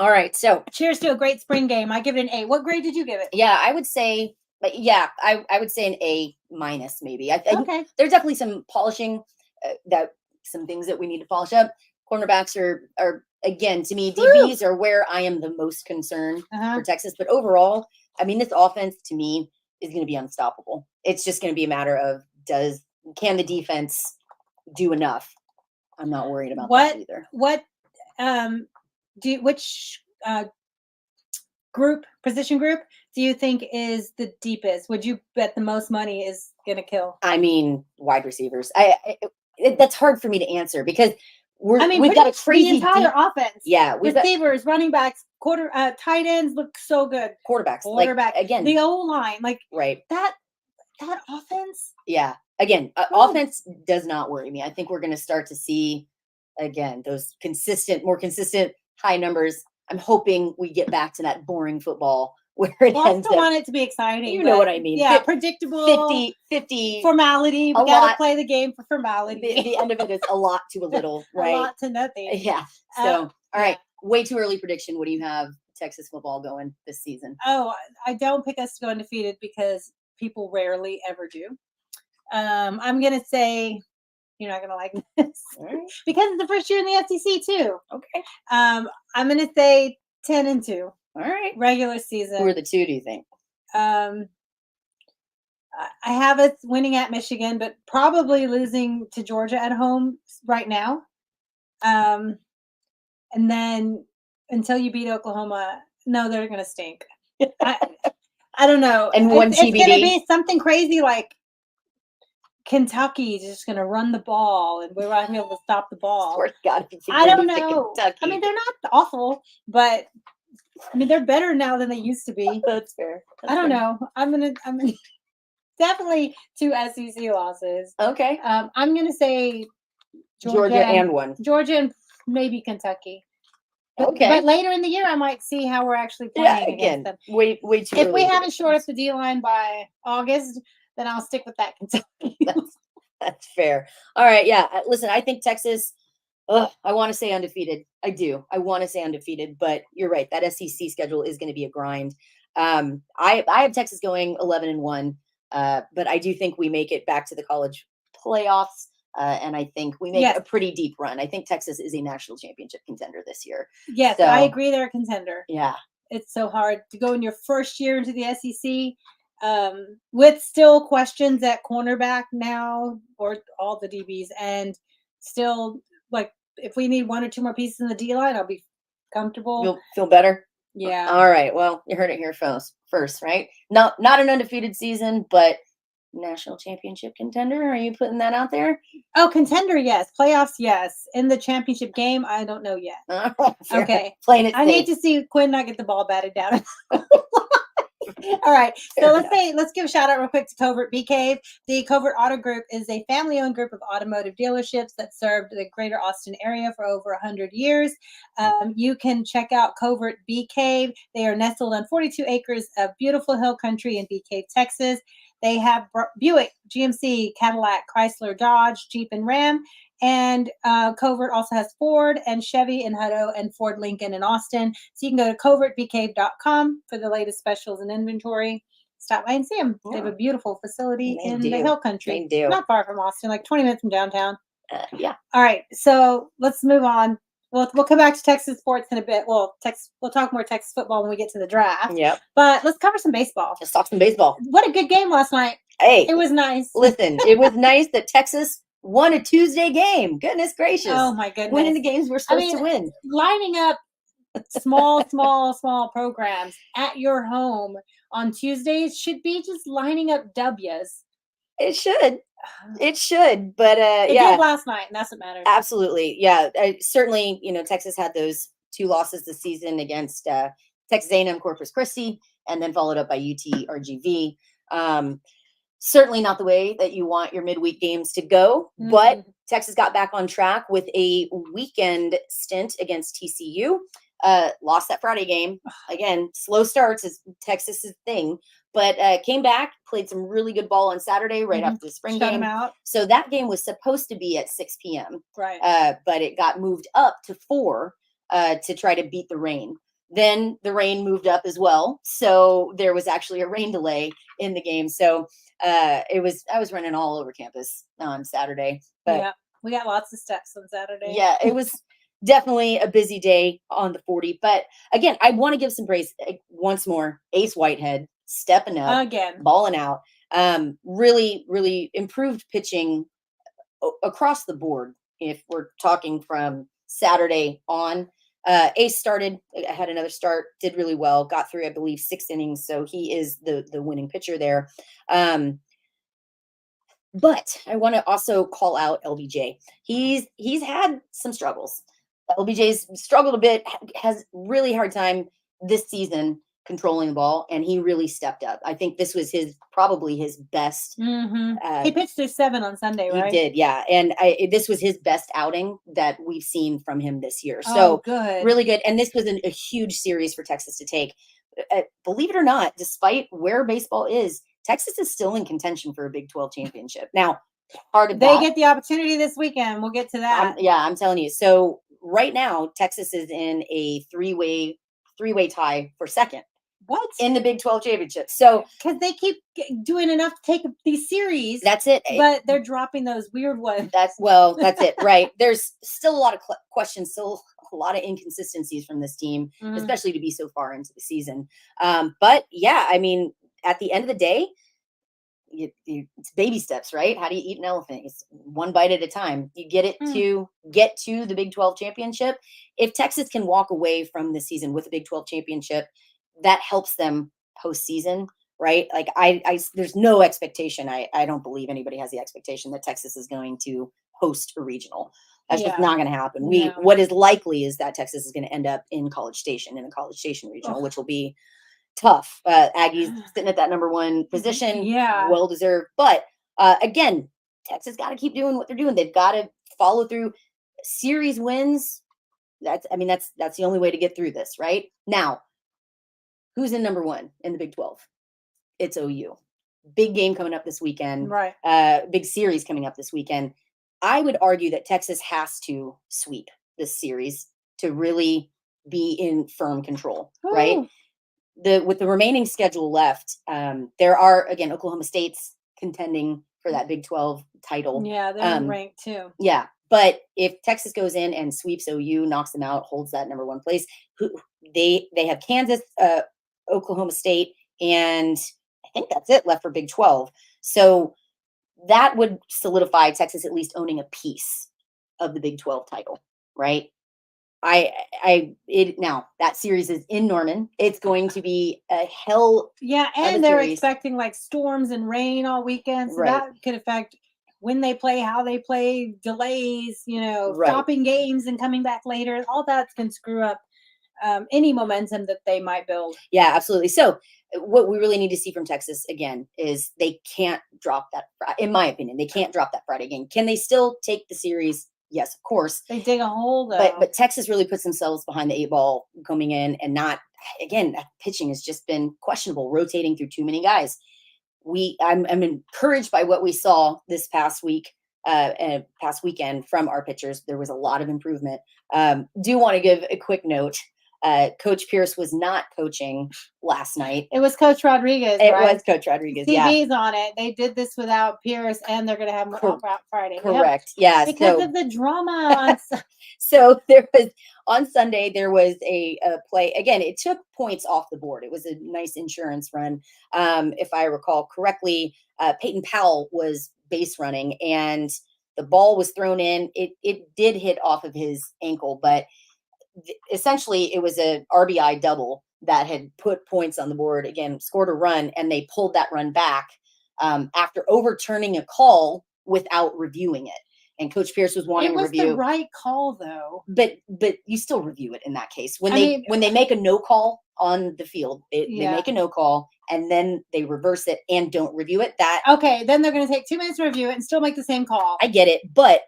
All right, so cheers to a great spring game. I give it an A. What grade did you give it? Yeah, I would say, I would say an A- maybe. I think there's definitely some polishing some things that we need to polish up. Cornerbacks are again, to me, DBs are where I am the most concerned for Texas. But overall, I mean, this offense to me is going to be unstoppable. It's just going to be a matter of can the defense do enough? I'm not worried about that either. Which position group do you think is the deepest? Would you bet the most money is going to kill? I mean, wide receivers. That's hard for me to answer because we've got a the crazy entire deep, offense. Yeah, receivers, running backs, tight ends look so good. Quarterbacks, Quarterback again, the O-line, right. That offense. Yeah, again, offense does not worry me. I think we're going to start to see again those more consistent high numbers. I'm hoping we get back to that boring football where it I ends still up. want it to be exciting. You know what I mean? Yeah, predictable. 50 formality. We got to play the game for formality. The end of it is a lot to a little, right? A lot to nothing. Yeah. So, all right. Way too early prediction. What do you have Texas football going this season? Oh, I don't pick us to go undefeated because people rarely ever do. I'm going to say, you're not going to like this because it's the first year in the SEC too. Okay. I'm going to say 10-2. All right. Regular season. Who are the two, do you think? I have us winning at Michigan, but probably losing to Georgia at home right now. And then until you beat Oklahoma, no, they're going to stink. I don't know. And one TBD. It's going to be something crazy like Kentucky is just going to run the ball and we're not going to be able to stop the ball. I don't know. Kentucky. I mean, they're not awful, but I mean, they're better now than they used to be. That's fair. I don't know. I'm gonna definitely 2 SEC losses. Okay. I'm gonna say Georgia and one. Georgia and maybe Kentucky. Okay. But later in the year, I might see how we're actually playing against them. Way too If early we haven't shored up the D line by August, then I'll stick with that Kentucky. That's fair. All right. Yeah. Listen, I think Texas. I want to say undefeated. I do. I want to say undefeated, but you're right. That SEC schedule is going to be a grind. I have Texas going 11-1, but I do think we make it back to the college playoffs, and I think we make a pretty deep run. I think Texas is a national championship contender this year. Yes, so, I agree. They're a contender. Yeah. It's so hard to go in your first year into the SEC with still questions at cornerback now, or all the DBs, and still like if we need 1 or 2 more pieces in the D line, I'll be comfortable. You'll feel better. Yeah. All right. Well, you heard it here first, right? Not an undefeated season, but national championship contender. Are you putting that out there? Oh, contender, yes. Playoffs, yes. In the championship game, I don't know yet. Okay. Playing it safe. I need to see Quinn not get the ball batted down. All right. So let's give a shout out real quick to Covert BK. The Covert Auto Group is a family-owned group of automotive dealerships that served the greater Austin area for over 100 years. You can check out Covert BK. They are nestled on 42 acres of beautiful hill country in Bee Cave, Texas. They have Buick, GMC, Cadillac, Chrysler, Dodge, Jeep, and Ram. And Covert also has Ford and Chevy in Hutto and Ford Lincoln in Austin. So you can go to covertbcave.com for the latest specials and inventory. Stop by and see them. Yeah. They have a beautiful facility in the hill country. They do. Not far from Austin, like 20 minutes from downtown. Yeah. All right. So let's move on. We'll come back to Texas sports in a bit. We'll talk more Texas football when we get to the draft. Yep. But let's cover some baseball. Let's talk some baseball. What a good game last night. Hey. It was nice. Listen, it was nice that Texas won a Tuesday game. Goodness gracious. Oh, my goodness. Winning the games we're supposed to win. Lining up small programs at your home on Tuesdays should be just lining up W's. It should. It should. But it did last night, and that's what matters. Absolutely. Yeah. Certainly, Texas had those 2 losses this season against Texas A&M Corpus Christi, and then followed up by UT RGV. Certainly not the way that you want your midweek games to go, but Texas got back on track with a weekend stint against TCU. Lost that Friday game. Again, slow starts is Texas's thing, but came back, played some really good ball on Saturday right after the spring game. Out. So that game was supposed to be at 6 p.m. Right. But it got moved up to 4 to try to beat the rain. Then the rain moved up as well. So there was actually a rain delay in the game. So I was running all over campus on Saturday. But yeah, we got lots of steps on Saturday. Yeah, it was definitely a busy day on the 40. But again, I want to give some praise once more. Ace Whitehead stepping up, again, balling out. Really, really improved pitching across the board. If we're talking from Saturday on, Ace started, had another start, did really well, got through, I believe, 6 innings. So he is the winning pitcher there. But I want to also call out LBJ. He's had some struggles. LBJ's struggled a bit, has really hard time this season controlling the ball, and he really stepped up. I think this was probably his best. He pitched through 7 on Sunday, right? He did, yeah. And this was his best outing that we've seen from him this year. So good. Really good. And this was a huge series for Texas to take. Believe it or not, despite where baseball is, Texas is still in contention for a Big 12 championship. Now, part of they get the opportunity this weekend. We'll get to that. I'm telling you. So right now, Texas is in a three-way tie for second. What? In the Big 12 championship. So because they keep doing enough to take these series. That's it. But they're dropping those weird ones. That's it. Right. There's still a lot of questions, still a lot of inconsistencies from this team, especially to be so far into the season. But yeah, I mean, at the end of the day, it's baby steps, right? How do you eat an elephant? It's one bite at a time. You get to the Big 12 championship. If Texas can walk away from the season with a Big 12 championship, that helps them postseason, right? Like there's no expectation. I don't believe anybody has the expectation that Texas is going to host a regional. That's just not going to happen. What is likely is that Texas is going to end up in College Station regional, which will be tough. Aggies sitting at that number 1 position. Yeah. Well deserved. But again, Texas got to keep doing what they're doing. They've got to follow through. Series wins. That's the only way to get through this, right? Now, who's in number 1 in the Big 12? It's OU. Big game coming up this weekend. Right. Big series coming up this weekend. I would argue that Texas has to sweep this series to really be in firm control, right? With the remaining schedule left, there are, again, Oklahoma State's contending for that Big 12 title. Yeah, they're ranked too. Yeah. But if Texas goes in and sweeps OU, knocks them out, holds that number 1 place, they have Kansas, Oklahoma State, and I think that's it left for Big 12. So that would solidify Texas at least owning a piece of the Big 12 title, right? Now that series is in Norman. It's going to be a hell. Yeah, and they're expecting like storms and rain all weekend, so that could affect when they play, how they play, delays, stopping games and coming back later. All that can screw up any momentum that they might build. Yeah, absolutely. So what we really need to see from Texas again is they can't drop that. In my opinion, they can't drop that Friday game. Can they still take the series? Yes, of course. They dig a hole though. But Texas really puts themselves behind the 8 ball coming in, and not, again, that pitching has just been questionable, rotating through too many guys. I'm encouraged by what we saw this past weekend from our pitchers. There was a lot of improvement. Do want to give a quick note. Coach Pierce was not coaching last night. It was Coach Rodriguez. It was Coach Rodriguez. TV's on it. They did this without Pierce, and they're going to have him off Friday. Correct. Yeah. Because of the drama. So there was on Sunday. There was a play. Again, it took points off the board. It was a nice insurance run, if I recall correctly. Peyton Powell was base running, and the ball was thrown in. It did hit off of his ankle, but essentially it was a RBI double that had put points on the board, again, scored a run, and they pulled that run back after overturning a call without reviewing it. And Coach Pierce was wanting to review. It was the right call though. But you still review it in that case. When they make a no call on the field, they make a no call and then they reverse it and don't review it. Okay, then they're going to take 2 minutes to review it and still make the same call. I get it, but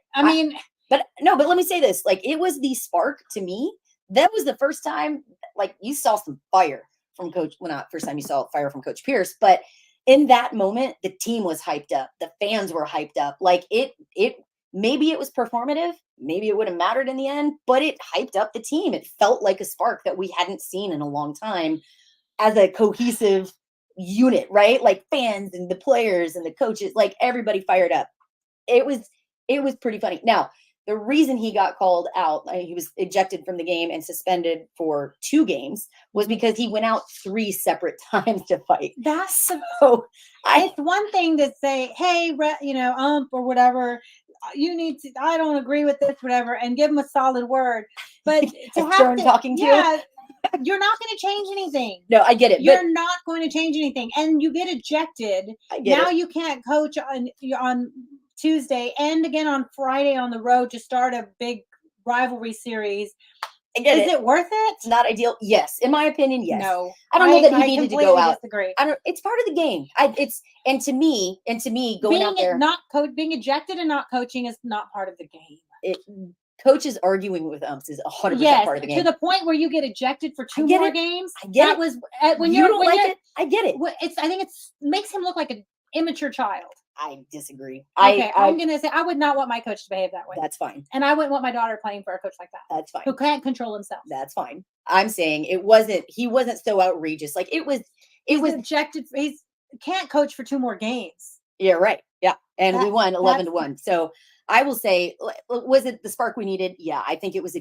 but let me say this. Like, it was the spark to me. That was the first time, like, you saw some fire from Coach. Well, not first time you saw fire from Coach Pierce, but in that moment, the team was hyped up. The fans were hyped up. Like, maybe it was performative. Maybe it would have mattered in the end, but it hyped up the team. It felt like a spark that we hadn't seen in a long time as a cohesive unit, right? Like, fans and the players and the coaches, like, everybody fired up. It was pretty funny. Now, the reason he got called out, he was ejected from the game and suspended for 2 games, was because he went out 3 separate times to fight. It's one thing to say, hey, or whatever, you need to, I don't agree with this, whatever, and give them a solid word. But to have stern to, talking to. yeah, you're not going to change anything. No, I get it. You're not going to change anything, and you get ejected. Now you can't coach on Tuesday and again on Friday on the road to start a big rivalry series. I get Is it worth it? It's not ideal. Yes, in my opinion, yes. No, I don't know that he needed to go out. Disagree. It's part of the game. To me, going out there, being ejected and not coaching is not part of the game. Coaches arguing with umps is 100% part of the game. To the point where you get ejected for two more games. I get that it. was when you you're don't like it. I get it. I think it makes him look like an immature child. I disagree. Okay, I'm gonna say I would not want my coach to behave that way. That's fine. And I wouldn't want my daughter playing for a coach like that. That's fine. Who can't control himself. That's fine. I'm saying he wasn't so outrageous. Like it was ejected. He can't coach for two more games. Yeah, right. Yeah. And we won 11-1. So I will say, was it the spark we needed? Yeah, I think it was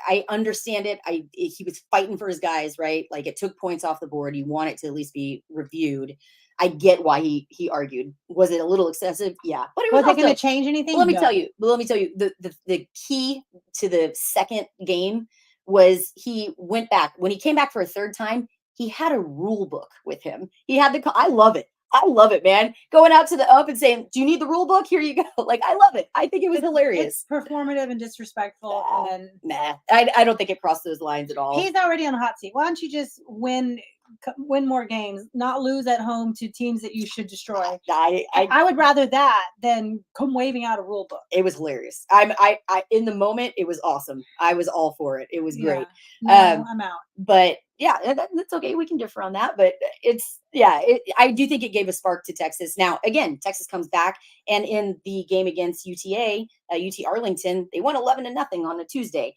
I understand it. He was fighting for his guys, right? Like it took points off the board. You want it to at least be reviewed. I get why he argued. Was it a little excessive? Yeah. But it was they going to change anything? Let me tell you, the key to the second game was he went back. When he came back for a third time, he had a rule book with him. He had I love it. I love it, man. Going out to the ump and saying, "Do you need the rule book? Here you go." Like, I love it. I think it was hilarious. It's performative and disrespectful. Nah, I don't think it crossed those lines at all. He's already on the hot seat. Why don't you just win more games, not lose at home to teams that you should destroy? I would rather that than come waving out a rule book. It was hilarious. I in the moment, it was awesome. I was all for it. It was great. No, I'm out. But yeah, that's okay. We can differ on that, but I do think it gave a spark to Texas. Now, again, Texas comes back, and in the game against UT Arlington, they won 11-0 on a Tuesday.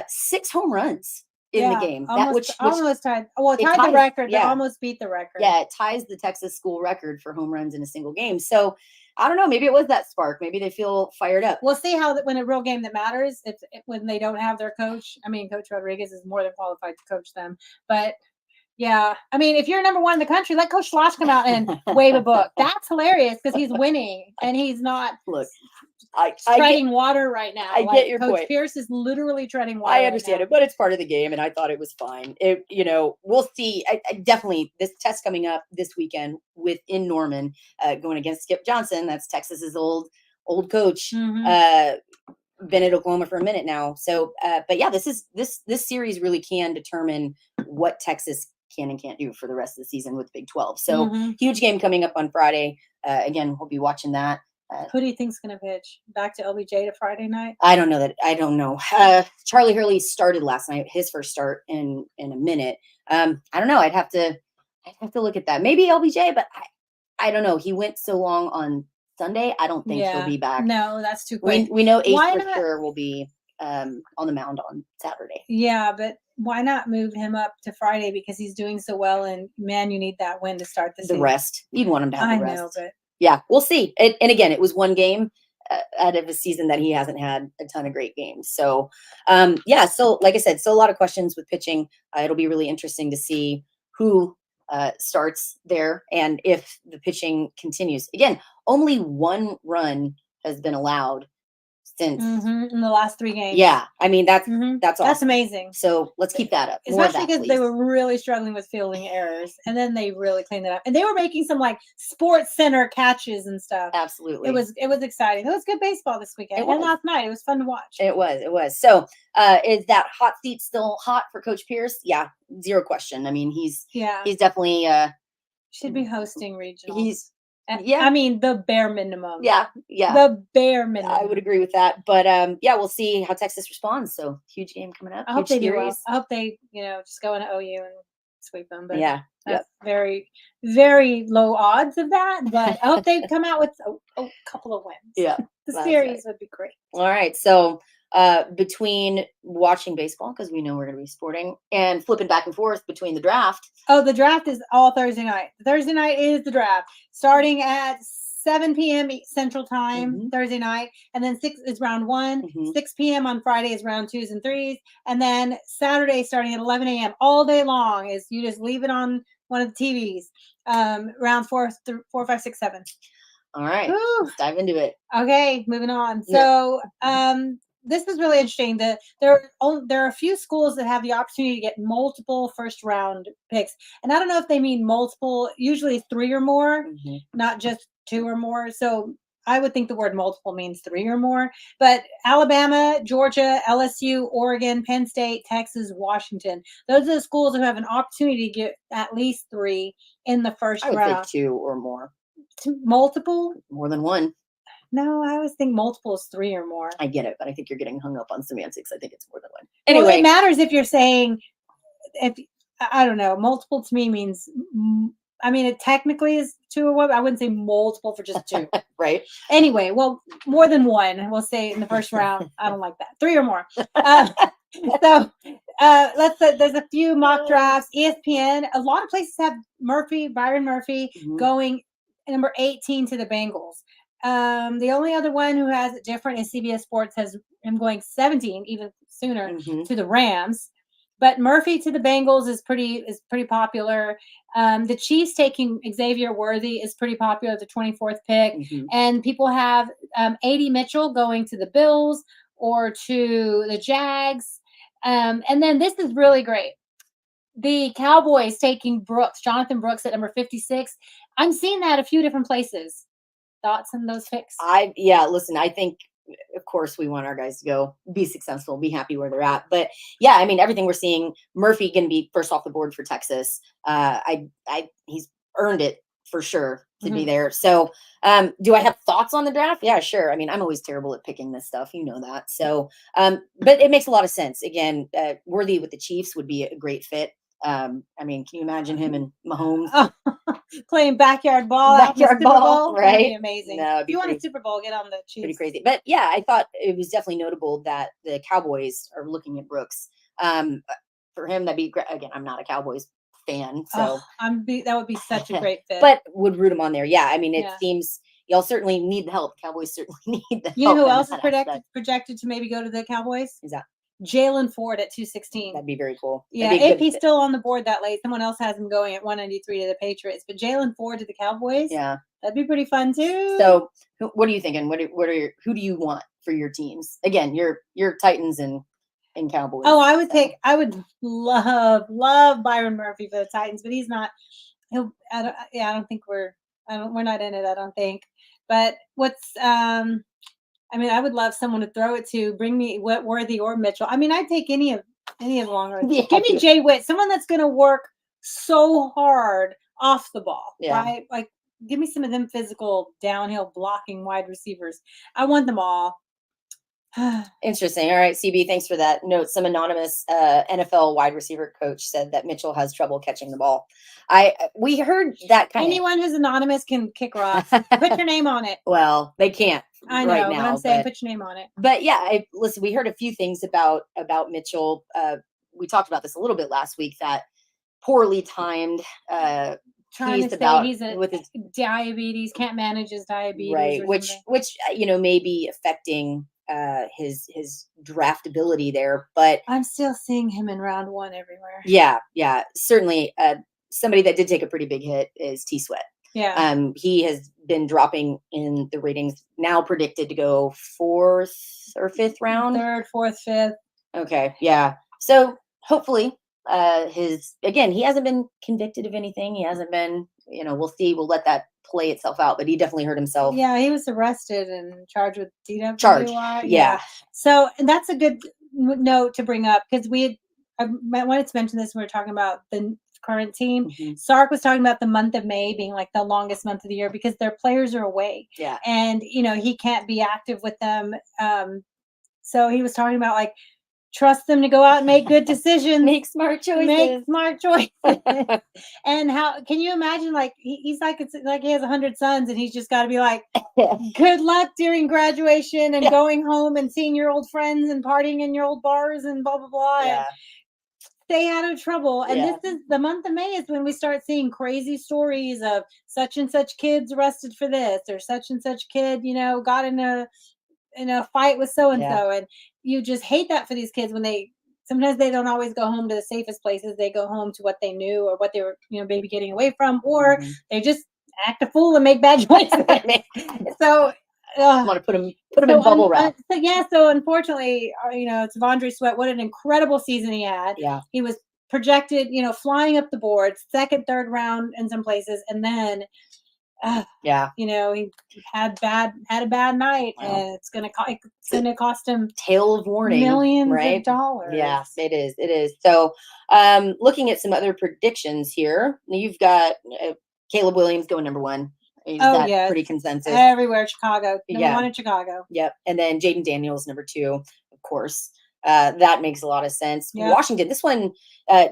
6 home runs in the game. Almost tied. Well, it tied the record. Yeah. They almost beat the record. Yeah, it ties the Texas school record for home runs in a single game. So I don't know. Maybe it was that spark. Maybe they feel fired up. We'll see how when a real game that matters, when they don't have their coach. I mean, Coach Rodriguez is more than qualified to coach them. But yeah, I mean, if you're number one in the country, let Coach Schloss come out and wave a book. That's hilarious because he's winning and he's not. Look, treading water right now. I get your Coach point. Pierce is literally treading water. I understand it, but it's part of the game, and I thought it was fine. We'll see. I definitely this test coming up this weekend in Norman, going against Skip Johnson. That's Texas's old coach. Been at Oklahoma for a minute now. So, but yeah, this series really can determine what Texas can and can't do for the rest of the season with Big 12. So huge game coming up on Friday. Again, we'll be watching that. Who do you think's going to pitch? Back to LBJ to Friday night? I don't know. Charlie Hurley started last night, his first start in a minute. I don't know. I'd have to look at that. Maybe LBJ, but I don't know. He went so long on Sunday. I don't think he'll be back. No, that's too quick. We know Ace for sure will be on the mound on Saturday. Yeah, but why not move him up to Friday because he's doing so well? And man, you need that win to start the season. Rest. You'd want him to have the rest. I know, but. Yeah, we'll see. And again, it was one game out of a season that he hasn't had a ton of great games. So, so like I said, a lot of questions with pitching. It'll be really interesting to see who starts there and if the pitching continues. Again, only 1 run has been allowed since in the last 3 games. Yeah, I mean that's awesome. That's amazing. So let's keep that up. Especially because they were really struggling with fielding errors, and then they really cleaned it up. And they were making some like Sports Center catches and stuff. Absolutely, it was exciting. It was good baseball this weekend and last night. It was fun to watch. It was. So is that hot seat still hot for Coach Pierce? Yeah, zero question. I mean, he's definitely should be hosting regional. I mean, the bare minimum. Yeah. The bare minimum. I would agree with that. But we'll see how Texas responds. So huge game coming up. I hope they do well. I hope they, just go into OU and sweep them. But that's very, very low odds of that. But I hope they come out with a couple of wins. Yeah. The series would be great. All right. So between watching baseball, because we know we're going to be sporting, and flipping back and forth between the draft. Oh, the draft is all Thursday night. Thursday night is the draft, starting at 7 p.m. Central Time Thursday night, and then 6 is round 1. 6 p.m. on Friday is round 2s and 3s, and then Saturday starting at 11 a.m. all day long is you just leave it on one of the TVs. Round 4, 5, 6, 7. All right, Whew. let's dive into it. Okay, moving on. Yeah. So, this is really interesting. There are a few schools that have the opportunity to get multiple first round picks, and I don't know if they mean multiple. Usually, 3 or more, not just 2 or more. So, I would think the word multiple means 3 or more. But Alabama, Georgia, LSU, Oregon, Penn State, Texas, Washington. Those are the schools who have an opportunity to get at least 3 in the first I would round. say 2 or more. Multiple? More than 1. No, I always think multiple is 3 or more. I get it, but I think you're getting hung up on semantics. I think it's more than 1. Well, Anyway, it matters if you're saying, I don't know, multiple to me means, I mean, it technically is 2 or 1, but I wouldn't say multiple for just 2. right? Anyway, well, more than 1, we'll say in the first round. I don't like that. 3 or more. Let's say there's a few mock drafts. ESPN, a lot of places have Byron Murphy going number 18 to the Bengals. The only other one who has it different is CBS Sports has him going 17, even sooner, to the Rams. But Murphy to the Bengals is pretty popular. The Chiefs taking Xavier Worthy is pretty popular, the 24th pick. And people have A.D. Mitchell going to the Bills or to the Jags. And then this is really great. The Cowboys taking Jonathan Brooks at number 56. I'm seeing that a few different places. Thoughts on those picks? Listen, I think, of course, we want our guys to go be successful, be happy where they're at. But yeah, I mean, everything we're seeing, Murphy going to be first off the board for Texas. He's earned it for sure to be there. So do I have thoughts on the draft? Yeah, sure. I mean, I'm always terrible at picking this stuff. You know that. So, but it makes a lot of sense. Again, Worthy with the Chiefs would be a great fit. I mean, can you imagine him and Mahomes playing backyard ball? Backyard ball, right? That'd be amazing. No, if you want a Super Bowl, get on the Chiefs. Pretty crazy. But yeah, I thought it was definitely notable that the Cowboys are looking at Brooks. For him, that'd be great. Again, I'm not a Cowboys fan, so that would be such a great fit. But would root him on there. Yeah, I mean, it seems y'all certainly need the help. Cowboys certainly need the help. You know who else is projected to maybe go to the Cowboys? Is that Jalen Ford at 216. That'd be very cool. Yeah, AP's still on the board that late. Someone else has him going at 193 to the Patriots, but Jalen Ford to the Cowboys. Yeah, that'd be pretty fun too. So, what are you thinking? Who do you want for your teams? Again, your Titans and Cowboys. Oh, I would love Byron Murphy for the Titans, but he's not. I don't think we're not in it. I don't think. But I mean, I would love someone to throw it to. Bring me Worthy or Mitchell. I mean, I'd take any of the Longhorns. Yeah, give me Jay Witt, someone that's going to work so hard off the ball, right? Like, give me some of them physical downhill blocking wide receivers. I want them all. Interesting. All right, CB, thanks for that note. Some anonymous NFL wide receiver coach said that Mitchell has trouble catching the ball. We heard that anyone who's anonymous can kick rocks. Put your name on it. Well, they can't. I know, right now, but I'm saying put your name on it. But yeah, listen, we heard a few things about Mitchell. We talked about this a little bit last week, that poorly timed trying to say he's with his diabetes, can't manage his diabetes. Right, which may be affecting his draftability there. But I'm still seeing him in round 1 everywhere. Yeah, certainly. Somebody that did take a pretty big hit is T Sweat. Yeah. He has been dropping in the ratings, now predicted to go 4th or 5th round. 3rd, 4th, 5th. Okay. Yeah. So hopefully he hasn't been convicted of anything. He hasn't been, we'll see. We'll let that play itself out, but he definitely hurt himself. Yeah. He was arrested and charged with DWI. Charge. Yeah. So, and that's a good note to bring up, because I wanted to mention this when we were talking about the current team. Sark was talking about the month of May being like the longest month of the year because their players are away. Yeah. And, he can't be active with them. So he was talking about like, trust them to go out and make good decisions. Make smart choices. And how can you imagine, like, he's like, it's like he has 100 sons and he's just got to be like, good luck during graduation and going home and seeing your old friends and partying in your old bars and blah, blah, blah. Yeah. And stay out of trouble. And this is the month of May is when we start seeing crazy stories of such and such kids arrested for this, or such and such kid, got in a fight with so-and-so. And you just hate that for these kids when sometimes they don't always go home to the safest places. They go home to what they knew or what they were, maybe getting away from, or they just act a fool and make bad choices. So I want to put him in bubble wrap. So unfortunately, it's Vondre Sweat. What an incredible season he had. Yeah. He was projected, flying up the board, second, third round in some places, and then he had a bad night, and it's gonna cost him tale of warning, millions right? of dollars. Yeah, it is. So looking at some other predictions here, you've got Caleb Williams going number 1. Is that pretty consensus? Everywhere, Chicago. Number 1 in Chicago. Yep. And then Jaden Daniels, number 2, of course. That makes a lot of sense. Yep. Washington, this one,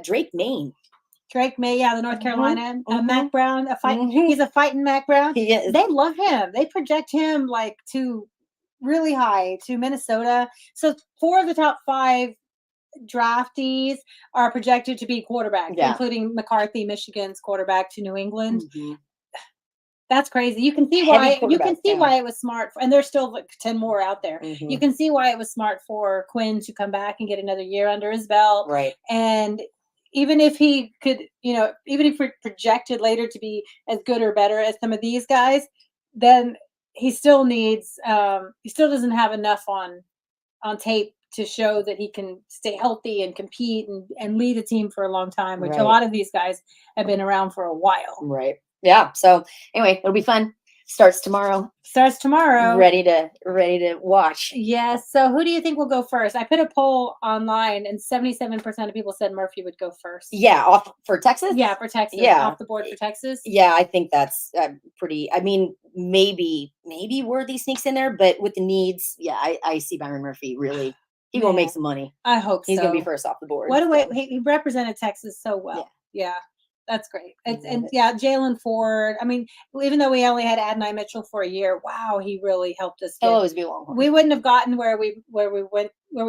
Drake May. The North Carolina. Mac Brown, he's a fighting Mac Brown. He is. They love him. They project him to really high to Minnesota. So 4 of the top 5 draftees are projected to be quarterbacks, including McCarthy, Michigan's quarterback to New England. Mm-hmm. That's crazy. You can see why. You can see why it was smart, and there's still 10 more out there. Mm-hmm. You can see why it was smart for Quinn to come back and get another year under his belt. Right. And even if he could, even if we're projected later to be as good or better as some of these guys, then he still needs. He still doesn't have enough on tape to show that he can stay healthy and compete and lead a team for a long time, which a lot of these guys have been around for a while. Right. Yeah. So anyway, it'll be fun. Starts tomorrow. Ready to watch. Yes. So who do you think will go first? I put a poll online, and 77% of people said Murphy would go first. Yeah, off for Texas. Yeah, for Texas. Yeah, off the board for Texas. Yeah, I think that's pretty. I mean, maybe Worthy sneaks in there, but with the needs, I see Byron Murphy really. He's gonna make some money. I hope he's gonna be first off the board. What a way he represented Texas so well. Yeah. That's great. And Jalen Ford. I mean, even though we only had Adonai Mitchell for a year, wow, he really helped us. He'll always be a Longhorn. We wouldn't have gotten where we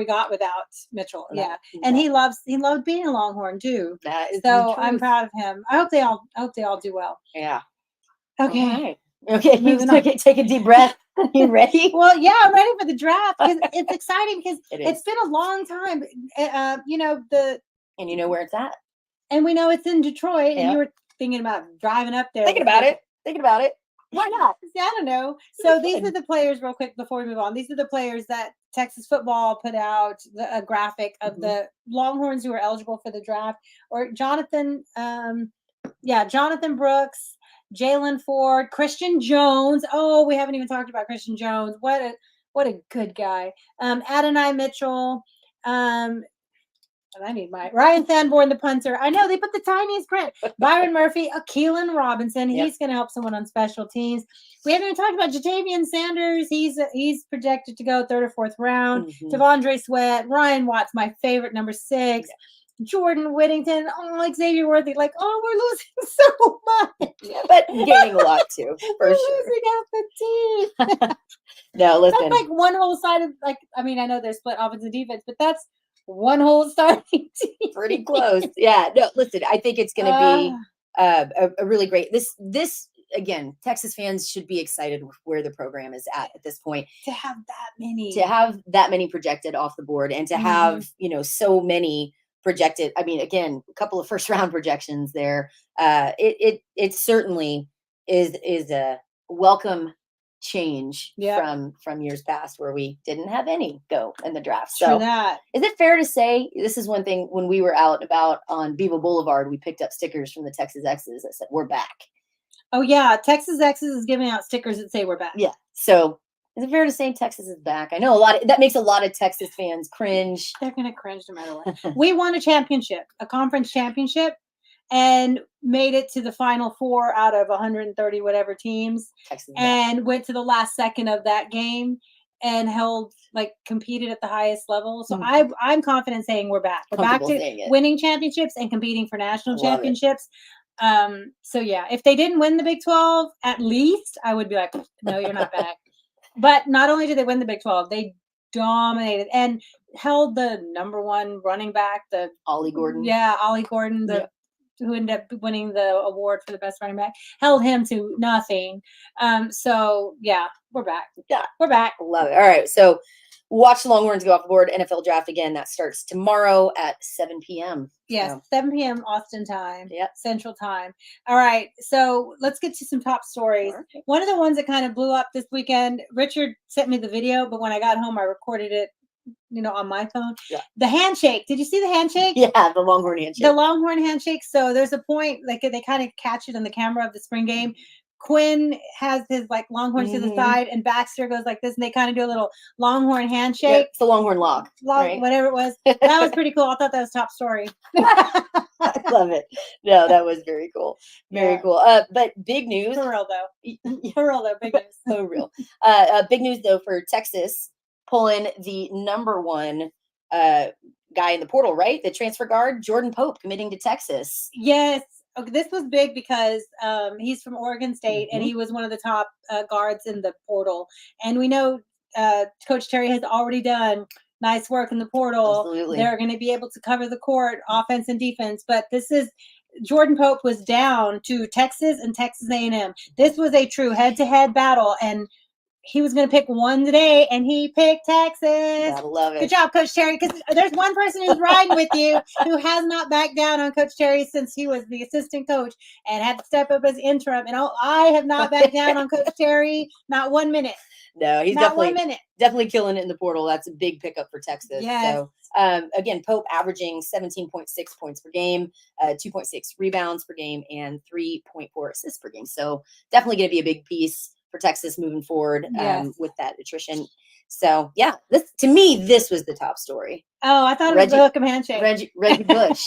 got without Mitchell. Yeah, and he loved being a Longhorn too. That is so I'm proud of him. I hope they all do well. Yeah. Okay. Okay. Take a deep breath. You ready? Well, yeah, I'm ready for the draft because it's exciting because it's been a long time. And you know where it's at. And we know it's in Detroit, and you were thinking about driving up there. Thinking about it. Why not? I don't know. So these are the players, real quick, before we move on. These are the players that Texas football put out a graphic of the Longhorns who are eligible for the draft. Or Jonathan Brooks, Jalen Ford, Christian Jones. Oh, we haven't even talked about Christian Jones. What a good guy. Adonai Mitchell. I need my Ryan Sanborn, the punter. I know they put the tiniest print. Byron Murphy, Keelan Robinson. He's going to help someone on special teams. We haven't even talked about Jatavian Sanders. He's projected to go 3rd or 4th round. Devondre Sweat, Ryan Watts, my favorite, number 6. Jordan Whittington, Xavier Worthy. We're losing so much. Yeah, but gaining a lot too, for sure. Losing half the team. No, listen. That's one whole side of I know they're split offense and defense, but that's one whole starting team. Pretty close. Yeah. No, listen, I think it's going to be a really great. This again, Texas fans should be excited with where the program is at this point. To have that many projected off the board, and to have so many projected. I mean, again, a couple of first round projections there. It certainly is a welcome change from years past where we didn't have any go in the draft. So is it fair to say this is one thing when we were out about on Beaver Boulevard, we picked up stickers from the Texas X's that said, "We're back." Oh yeah. Texas X's is giving out stickers that say we're back. Yeah. So is it fair to say Texas is back? I know that makes a lot of Texas fans cringe. They're going to cringe no matter what. We won a conference championship, and made it to the final 4 out of 130 whatever teams, and went to the last second of that game and competed at the highest level. So I'm confident saying we're back. We're back to winning championships and competing for national championships. So yeah, if they didn't win the Big 12, at least I would be like, no, you're not back. But not only did they win the Big 12, they dominated and held the number 1 running back, the Ollie Gordon. Yeah, Ollie Gordon, who ended up winning the award for the best running back, held him to nothing. So yeah, we're back. Yeah, we're back. Love it. All right. So watch the Longhorns go off the board. NFL draft again. That starts tomorrow at 7 p.m. Yes, So, 7 p.m. Austin time. Yep. Central time. All right. So let's get to some top stories. Perfect. One of the ones that kind of blew up this weekend, Richard sent me the video, but when I got home, I recorded it, on my phone. Yeah. The handshake. Did you see the handshake? Yeah, the Longhorn handshake. The Longhorn handshake. So there's a point, like they kind of catch it on the camera of the spring game. Quinn has his Longhorns to the side, and Baxter goes like this, and they kind of do a little Longhorn handshake. Yep, it's the Longhorn lock. Right? Whatever it was. That was pretty cool. I thought that was top story. I love it. No, that was very cool. Very cool. But big news. For real though. For real though, big news. So real. Big news though for Texas pulling the number one guy in the portal, right? The transfer guard, Jordan Pope, committing to Texas. Yes. Okay, this was big because he's from Oregon State, and he was one of the top guards in the portal. And we know Coach Terry has already done nice work in the portal. Absolutely. They're going to be able to cover the court, offense and defense. But this is Jordan Pope was down to Texas and Texas A&M. This was a true head-to-head battle, and he was going to pick one today, and he picked Texas. I love it. Good job, Coach Terry, because there's one person who's riding with you who has not backed down on Coach Terry since he was the assistant coach and had to step up as interim. And I have not backed down on Coach Terry, not 1 minute. No, he's not 1 minute. Definitely killing it in the portal. That's a big pickup for Texas. Yes. So, again, Pope averaging 17.6 points per game, 2.6 rebounds per game, and 3.4 assists per game. So definitely going to be a big piece for Texas moving forward with that attrition. So yeah, to me, this was the top story. Oh, I thought it was the hook 'em handshake. Reggie Bush.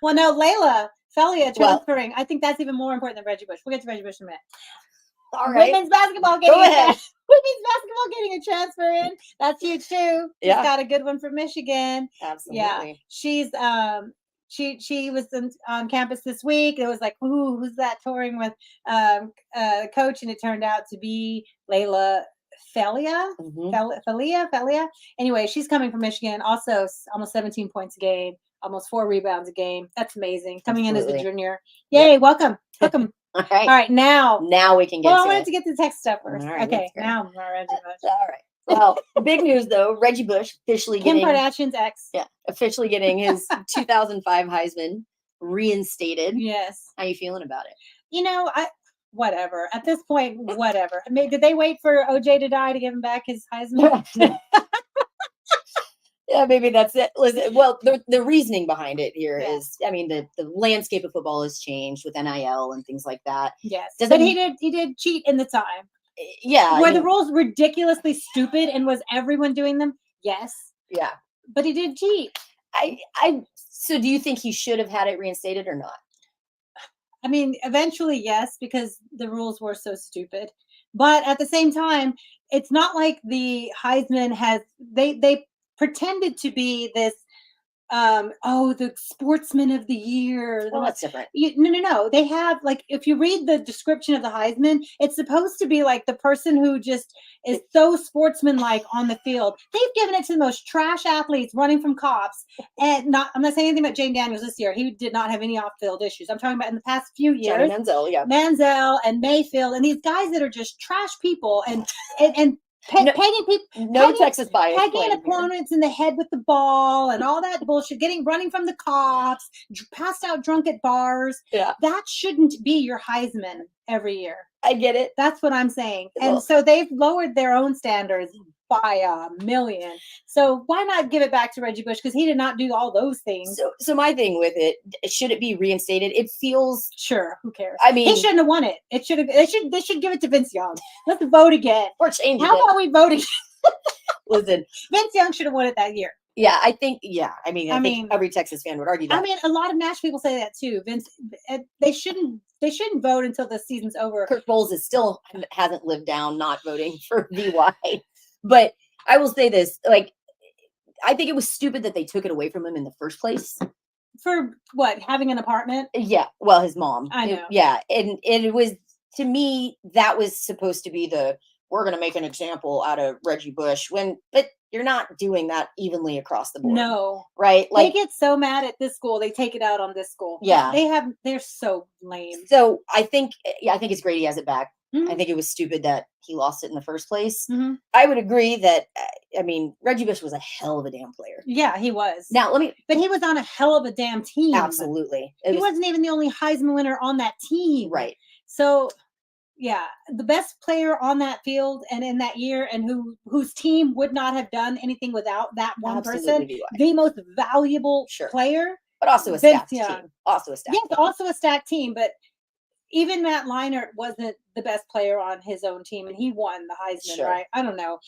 Well, no, Layla Felia transferring. I think that's even more important than Reggie Bush. We'll get to Reggie Bush in a minute. All right. Women's basketball getting a transfer in. That's huge too. Yeah. She's got a good one from Michigan. Absolutely. Yeah. She's she was on campus this week. It was like, ooh, who's that touring with coach? And it turned out to be Layla Felia. Felia. Anyway, she's coming from Michigan. Also almost 17 points a game, almost 4 rebounds a game. That's amazing. Coming in as a junior. Yay, welcome. Welcome. All right. All right, now we can get I to wanted it. to get to the Texas stuff first. All right, okay, now Reggie Bush. All right. Well, big news though, Reggie Bush officially Kim getting Kardashian's ex. Yeah, officially getting his 2005 Heisman reinstated. Yes. How you feeling about it? Whatever. At this point, whatever. I mean, did they wait for OJ to die to give him back his Heisman? Yeah, maybe that's it. Listen, well, the reasoning behind it here is, I mean, the landscape of football has changed with NIL and things like that. Yes, but he did cheat in the time. Yeah, were the rules ridiculously stupid and was everyone doing them? Yes. Yeah, but he did cheat. So do you think he should have had it reinstated or not? I mean, eventually, yes, because the rules were so stupid. But at the same time, it's not like the Heisman has they pretended to be this the sportsman of the year. Well, that's different. No. They have, if you read the description of the Heisman, it's supposed to be like the person who just is so sportsmanlike on the field. They've given it to the most trash athletes running from cops. And I'm not saying anything about Jane Daniels this year. He did not have any off-field issues. I'm talking about in the past few years. Manziel and Mayfield and these guys that are just trash people and pegging people, Texas bias. Pegging opponents in the head with the ball and all that bullshit. Running from the cops, passed out drunk at bars. Yeah, that shouldn't be your Heisman every year. I get it. That's what I'm saying. And so they've lowered their own standards by a million. So why not give it back to Reggie Bush? Because he did not do all those things. So my thing with it, should it be reinstated? It feels who cares? I mean, he shouldn't have won it. It should have. They should give it to Vince Young. Let's vote again. Or change it. How about we vote again? Listen, Vince Young should have won it that year. Yeah, I think. I think every Texas fan would argue that. I mean, a lot of Nash people say that too. Vince, they shouldn't vote until the season's over. Kirk Bowles still hasn't lived down not voting for VY. But I will say this, I think it was stupid that they took it away from him in the first place. For what? Having an apartment? Yeah. Well, his mom. I know. And it was, to me, that was supposed to be we're going to make an example out of Reggie Bush but you're not doing that evenly across the board. No. Right? They get so mad at this school, they take it out on this school. Yeah. They're so lame. So I think it's great he has it back. I think it was stupid that he lost it in the first place. Mhm. I would agree that, I mean, Reggie Bush was a hell of a damn player. Yeah, he was. Now, but he was on a hell of a damn team. Absolutely. He wasn't even the only Heisman winner on that team. Right. So, yeah, the best player on that field and in that year, and whose team would not have done anything without that one person, the most valuable player. But also a stacked team. Also a stacked Yes, also a stacked team, but even Matt Leinart wasn't the best player on his own team, and he won the Heisman, right? I don't know.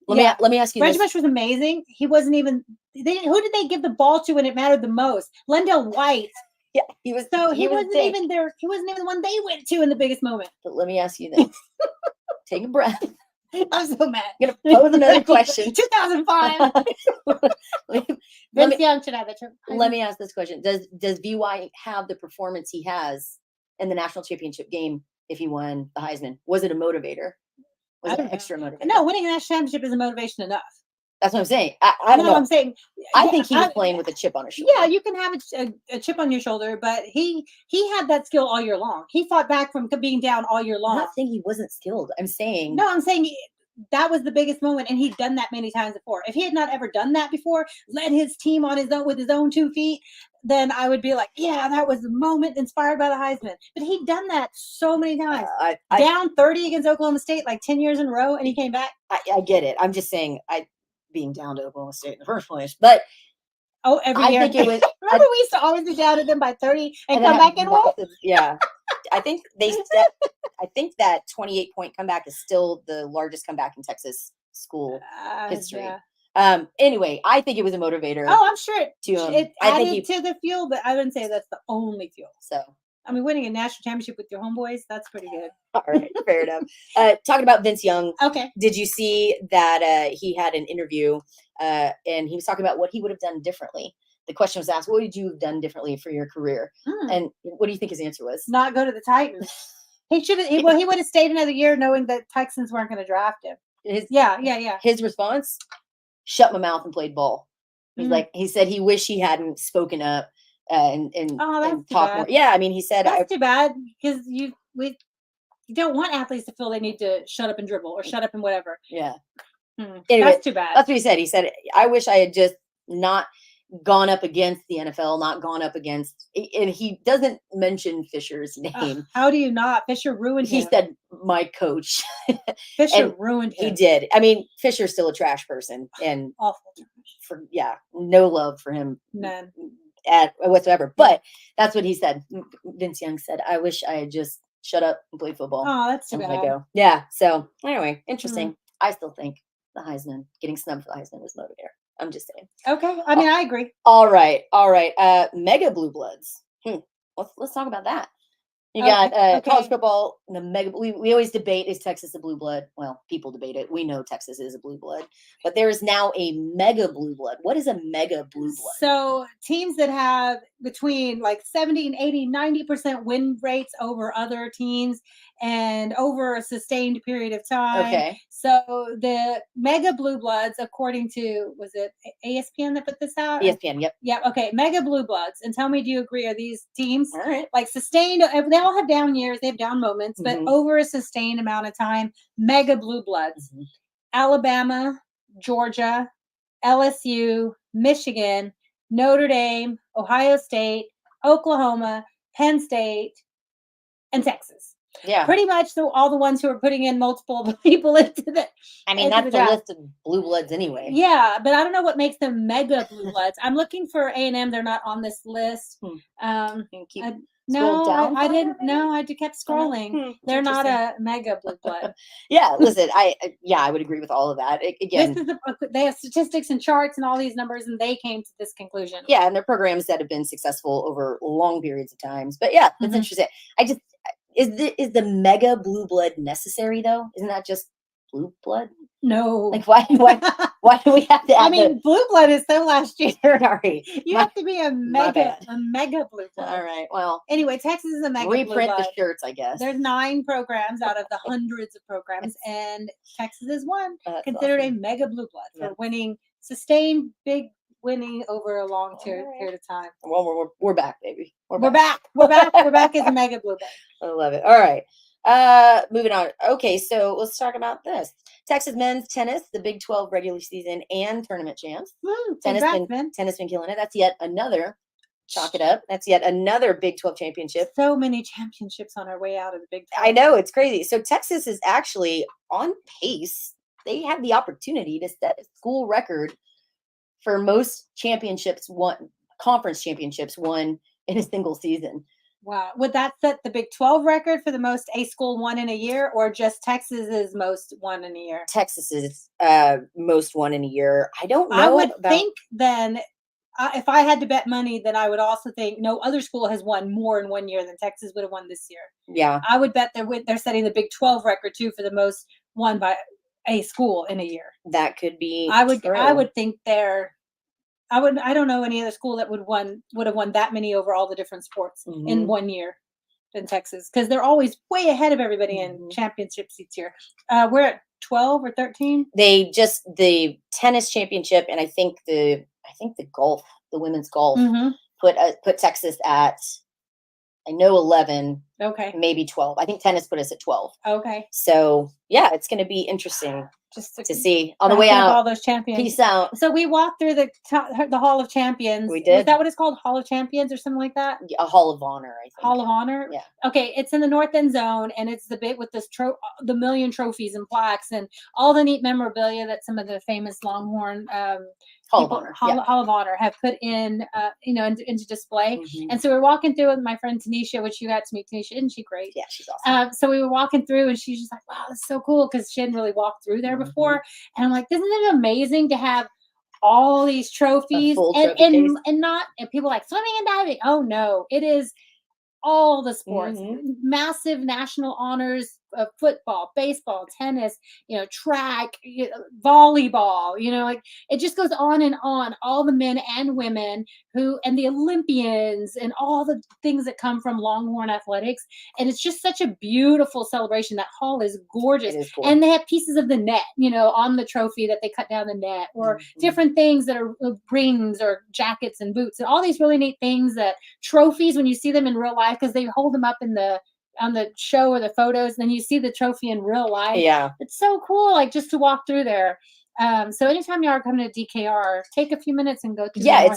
Let me ask you Reggie this. Bush was amazing. He wasn't even. Who did they give the ball to when it mattered the most? Lendell White. Yeah, he was. So he was wasn't big. even there. He wasn't even the one they went to in the biggest moment. But let me ask you this. Take a breath. I'm so mad. I'm gonna pose another question. 2005. Vince Young should have it. Let me ask this question: Does VY have the performance he has in the national championship game if he won the Heisman? Was it a motivator? Was it an extra motivator? No, winning a national championship is a motivation enough. That's what I'm saying. I don't know. I'm saying. I think he was playing with a chip on his shoulder. Yeah, you can have a chip on your shoulder, but he had that skill all year long. He fought back from being down all year long. I'm not saying he wasn't skilled. I'm saying that was the biggest moment, and he'd done that many times before. If he had not ever done that before, led his team on his own with his own 2 feet, then I would be like, yeah, that was the moment inspired by the Heisman. But he'd done that so many times. Down 30 against Oklahoma State like 10 years in a row, and he came back. I get it. I'm just saying, being down to Oklahoma State in the first place, but every year. I think it was. Remember, we used to always be down to them by 30 and come back and win. Yeah, I think I think that 28-point comeback is still the largest comeback in Texas school history. Yeah. Anyway, I think it was a motivator. Oh, I'm sure it added to the fuel, but I wouldn't say that's the only fuel. So, I mean, winning a national championship with your homeboys, that's pretty good. All right, fair enough. Talking about Vince Young. Okay. Did you see that he had an interview and he was talking about what he would have done differently? The question was asked, what would you have done differently for your career? And what do you think his answer was? Not go to the Titans. He should have. Well, he would have stayed another year knowing that Texans weren't going to draft him. Yeah. His response: shut my mouth and played ball. He's like, he said he wished he hadn't spoken up and talked more. Yeah, I mean, he said that's too bad because you don't want athletes to feel they need to shut up and dribble or shut up and whatever. Yeah. Anyway, that's too bad. That's what he said. He said, I wish I had just not gone up against the NFL, not gone up against, and he doesn't mention Fisher's name. How do you not? Fisher ruined him. He said, my coach. Fisher ruined him. He did. I mean, Fisher's still a trash person and awful. No love for him. None. Whatsoever. But that's what he said. Vince Young said, I wish I had just shut up and played football. Oh, that's too bad. Go. Yeah. So anyway, interesting. I still think the Heisman, getting snubbed for the Heisman was motivator. I'm just saying. Okay. I mean, I agree. All right. Mega Blue Bloods. Let's talk about that. You got college football, the mega. We always debate, is Texas a blue blood? Well, people debate it. We know Texas is a blue blood, but there is now a mega blue blood. What is a mega blue blood? So teams that have between like 70 and 80, 90% win rates over other teams and over a sustained period of time. Okay. So the mega blue bloods, according to, was it ESPN that put this out? ESPN, yep. Yeah, okay. Mega blue bloods. And tell me, do you agree? Are these teams all right, like sustained? They all have down years, they have down moments, but over a sustained amount of time, mega blue bloods. Alabama, Georgia, LSU, Michigan, Notre Dame, Ohio State, Oklahoma, Penn State, and Texas. Yeah. Pretty much all the ones who are putting in multiple people into the. I mean, that's the list of blue bloods anyway. Yeah, but I don't know what makes them mega blue bloods. I'm looking for A&M. They're not on this list. No, I didn't. No, I kept scrolling. They're not a mega blue blood. Yeah, listen, I would agree with all of that. Again, they have statistics and charts and all these numbers, and they came to this conclusion. Yeah, and they're programs that have been successful over long periods of times. But yeah, that's interesting. Is the mega blue blood necessary though? Isn't that just blue blood? No. Like why do we have to add blue blood is so last year. Sorry. You have to be a mega blue blood. All right. Well, anyway, Texas is a mega blue blood. Reprint the shirts, I guess. There's 9 programs out of the hundreds of programs, and Texas is one considered a mega blue blood for winning sustained big winning over a long period of time. Well, we're back, baby. We're back. We're back as a mega blue blood. I love it. All right. Moving on. Okay, so let's talk about this. Texas men's tennis, the Big 12 regular season and tournament champs. Tennis been killing it. That's yet another. Chalk it up. That's yet another Big 12 championship. So many championships on our way out of the Big 12. I know, it's crazy. So Texas is actually on pace. They have the opportunity to set a school record for most championships won, conference championships won in a single season. Wow. Would that set the Big 12 record for the most a school won in a year, or just Texas's most won in a year? Texas's most won in a year. I don't know. I would think then, if I had to bet money, then I would also think no other school has won more in 1 year than Texas would have won this year. Yeah. I would bet they're setting the Big 12 record too for the most won by a school in a year. That could be. I would true. think I don't know any other school that would have won that many over all the different sports in 1 year than Texas, because they're always way ahead of everybody in championships each year. We're at 12 or 13. They just the tennis championship, and I think the golf, the women's golf, put Texas at, I know, 11. Okay. Maybe 12. I think tennis put us at 12. Okay. So yeah, it's going to be interesting just to see on the way out. All those champions. Peace out. So we walked through the Hall of Champions. We did. Is that what it's called? Hall of Champions or something like that? A Hall of Honor, I think. Hall of Honor. Yeah. Okay, it's in the North End Zone, and it's the bit with this the million trophies and plaques and all the neat memorabilia that some of the famous Longhorn Hall of Honor. Hall of Honor have put in, into display. And so we're walking through with my friend Tanisha, which you got to meet Tanisha. Isn't she great? Yeah, she's awesome. So we were walking through, and she's just like, "Wow, that's so cool," because she hadn't really walked through there before. And I'm like, "Isn't it amazing to have all these trophies and not?" And people are like swimming and diving. Oh no, it is all the sports, massive national honors of football, baseball, tennis, track, volleyball, like it just goes on and on. All the men and women and the Olympians and all the things that come from Longhorn athletics. And it's just such a beautiful celebration. That hall is gorgeous. It is cool. And they have pieces of the net, on the trophy that they cut down the net, or different things that are rings or jackets and boots, and all these really neat things that trophies, when you see them in real life, because they hold them up on the show or the photos, and then you see the trophy in real life. Yeah. It's so cool, like just to walk through there. So anytime you are coming to DKR, take a few minutes and go through. Yeah,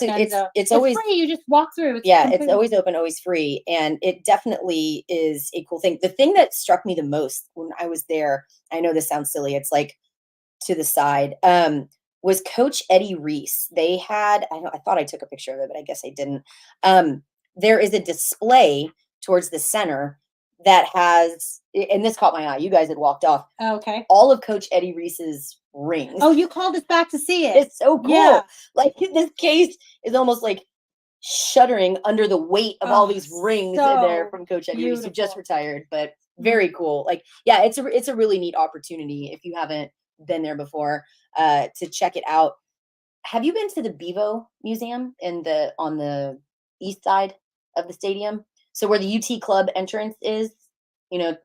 it's always free. You just walk through. It's always open, always free, and it definitely is a cool thing. The thing that struck me the most when I was there, I know this sounds silly, it's like to the side, was Coach Eddie Reese. They had, I thought I took a picture of it, but I guess I didn't. There is a display towards the center that has, and this caught my eye. You guys had walked off. Okay. All of Coach Eddie Reese's rings. Oh, you called us back to see it. It's so cool. Yeah. Like this case is almost like shuddering under the weight of all these rings in there from Coach Eddie Reese, who just retired, but very cool. Like, yeah, it's a really neat opportunity if you haven't been there before, to check it out. Have you been to the Bevo Museum on the east side of the stadium? So where the UT Club entrance is, to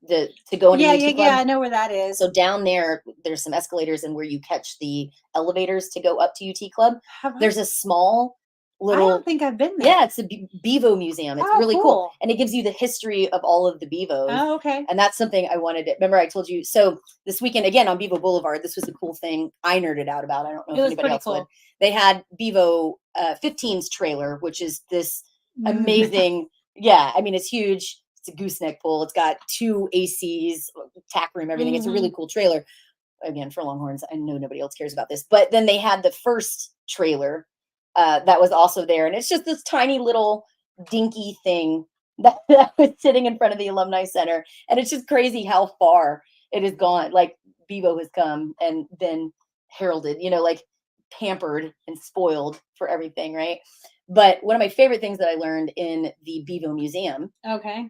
go into UT Club. Yeah, I know where that is. So down there's some escalators, and where you catch the elevators to go up to UT Club, there's a small little. I don't think I've been there. Yeah, it's a Bevo Museum. It's really cool, and it gives you the history of all of the Bevos. Oh, okay. And that's something I wanted to. Remember, I told you. So this weekend, again on Bevo Boulevard, this was a cool thing I nerded out about. I don't know if anybody else would. They had Bevo 15's trailer, which is this amazing. Yeah, I mean, it's huge. It's a gooseneck pole. It's got 2 ACs, tack room, everything. It's a really cool trailer. Again, for Longhorns, I know nobody else cares about this. But then they had the first trailer that was also there. And it's just this tiny little dinky thing that was sitting in front of the Alumni Center. And it's just crazy how far it has gone. Like, Bevo has come and been heralded, like pampered and spoiled for everything, right? But one of my favorite things that I learned in the Bevo Museum,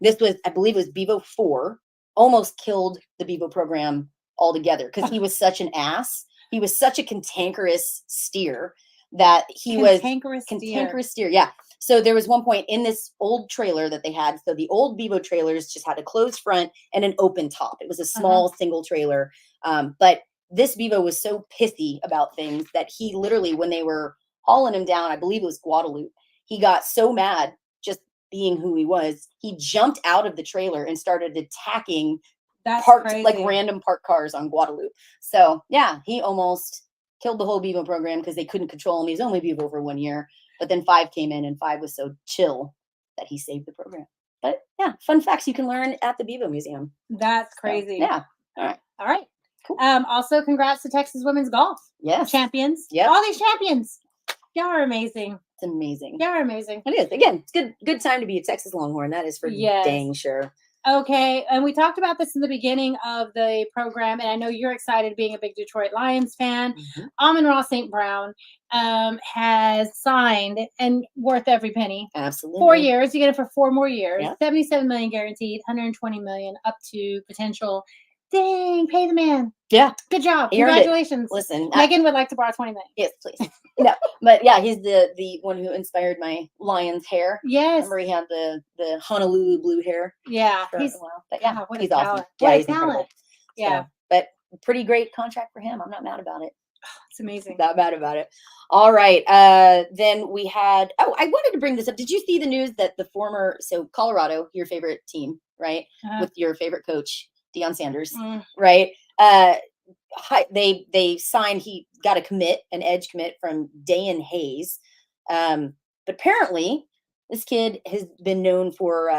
this was, I believe it was Bevo 4, almost killed the Bevo program altogether because he was such an ass. He was such a cantankerous steer that he was cantankerous steer. Yeah. So there was one point in this old trailer that they had. So the old Bevo trailers just had a closed front and an open top. It was a small single trailer. But this Bevo was so pissy about things that he literally, when they were hauling him down, I believe it was Guadalupe, he got so mad just being who he was, he jumped out of the trailer and started attacking That's parked crazy. like random parked cars on Guadalupe. So yeah, he almost killed the whole Bevo program because they couldn't control him. He was only Bevo for 1 year, but then 5 came in and 5 was so chill that he saved the program. But yeah, fun facts you can learn at the Bevo Museum. That's crazy. So, yeah. All right. Cool. Also, congrats to Texas women's golf. Yes. Champions. Yep. All these champions. Y'all are amazing. It's amazing. Y'all are amazing. It is. Again, it's good time to be a Texas Longhorn. That is for dang sure. Okay, and we talked about this in the beginning of the program, and I know you're excited being a big Detroit Lions fan. Mm-hmm. Amon-Ra St. Brown has signed and worth every penny. Absolutely. 4 years. You get it for 4 more years. Yeah. $77 million guaranteed, $120 million up to potential. Dang, pay the man. Yeah. Good job. He earned it. Congratulations. Listen, Megan would like to borrow $20 million. Yes, please. No, but yeah, he's the one who inspired my Lions hair. Yes. Remember he had the Honolulu blue hair. Yeah. For a while. But yeah, what he's a awesome. talent. Yeah, What a he's incredible. talent. Yeah. So, but pretty great contract for him. I'm not mad about it. It's amazing. Not mad about it. All right. Then we had, I wanted to bring this up. Did you see the news that the former, Colorado, your favorite team, right? With your favorite coach, Deion Sanders, right? They signed, he got an edge commit from Dayan Hayes. But apparently this kid has been known for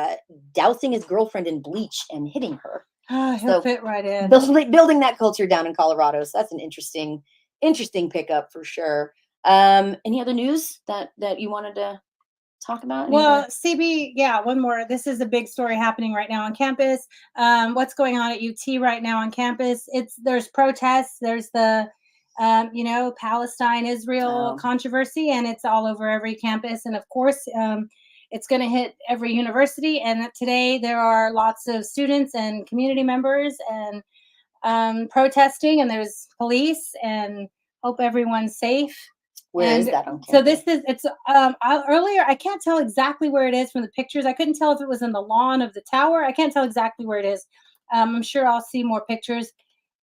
dousing his girlfriend in bleach and hitting her. He'll fit right in. Building that culture down in Colorado. So that's an interesting pickup for sure. Any other news that you wanted to talk about? Well, CB, one more. This is a big story happening right now on campus. What's going on at UT right now on campus? There's protests. There's the Palestine-Israel controversy, and it's all over every campus. And of course, it's going to hit every university. And today there are lots of students and community members and protesting, and there's police, and hope everyone's safe. Where is that on campus? So it's earlier, I can't tell exactly where it is from the pictures. I couldn't tell if it was in the lawn of the tower. I can't tell exactly where it is. I'm sure I'll see more pictures.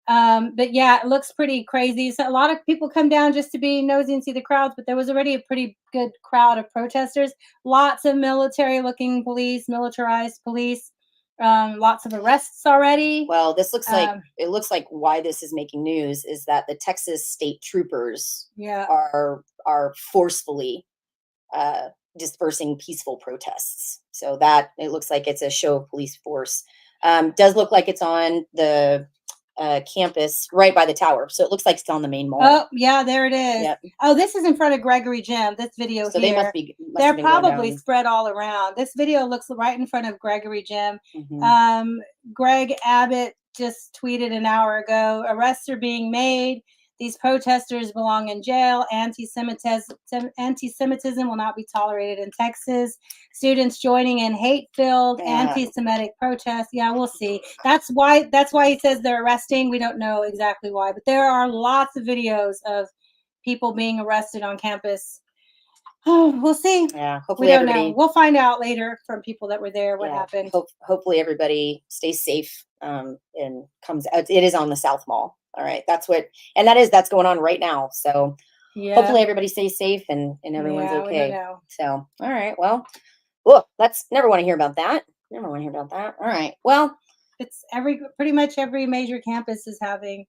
But yeah, it looks pretty crazy. So a lot of people come down just to be nosy and see the crowds, but there was already a pretty good crowd of protesters. Lots of military-looking police, militarized police. Lots of arrests already. Well, this looks like it looks like why this is making news is that the Texas state troopers are forcefully dispersing peaceful protests. So that it looks like it's a show of police force. Does look like it's on the campus right by the tower. So it looks like it's on the main mall. Oh, yeah, there it is. Yep. Oh, this is in front of Gregory Gym. This video So here. they must be. They're probably spread all around. This video looks right in front of Gregory Gym. Mm-hmm. Greg Abbott just tweeted an hour ago, arrests are being made. These protesters belong in jail. Anti-Semitism will not be tolerated in Texas. Students joining in hate-filled anti-Semitic protests. Yeah, we'll see. That's why he says they're arresting. We don't know exactly why, but there are lots of videos of people being arrested on campus. Oh, we'll see. Yeah, hopefully we don't know. We'll find out later from people that were there what happened. Hopefully everybody stays safe and comes out. It is on the South Mall. All right, that's going on right now. So hopefully everybody stays safe and everyone's okay. So all right, well, that's never want to hear about that. Never want to hear about that. All right, well, it's pretty much every major campus is having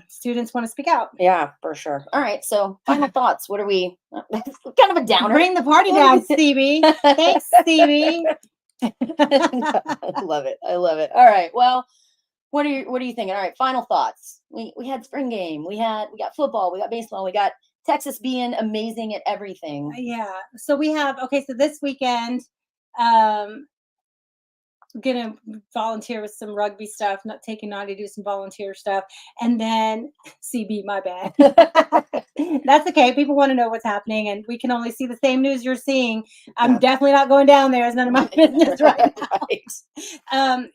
students want to speak out. Yeah, for sure. All right, so final thoughts. What are we? Kind of a downer. Bring the party down, Stevie. Thanks, Stevie. I love it. I love it. All right, well. What are you thinking? All right, final thoughts. We had spring game. We got football. We got baseball. We got Texas being amazing at everything. Yeah. So we have so this weekend, gonna volunteer with some rugby stuff. Not taking Naughty to do some volunteer stuff, and then CB, my bad. That's okay. People want to know what's happening, and we can only see the same news you're seeing. I'm definitely not going down there. It's none of my business right now.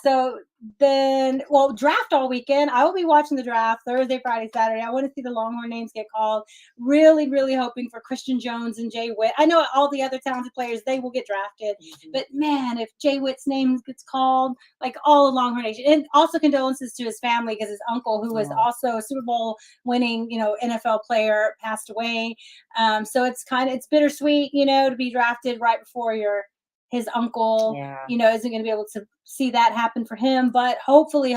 So then, draft all weekend. I will be watching the draft Thursday, Friday, Saturday. I want to see the Longhorn names get called. Really, really hoping for Christian Jones and Jay Witt. I know all the other talented players, they will get drafted. But man, if Jay Witt's name gets called, like all of Longhorn Nation. And also condolences to his family because his uncle, who was also a Super Bowl winning, NFL player, passed away. So it's bittersweet, to be drafted right before his uncle, Yeah. isn't going to be able to see that happen for him. But hopefully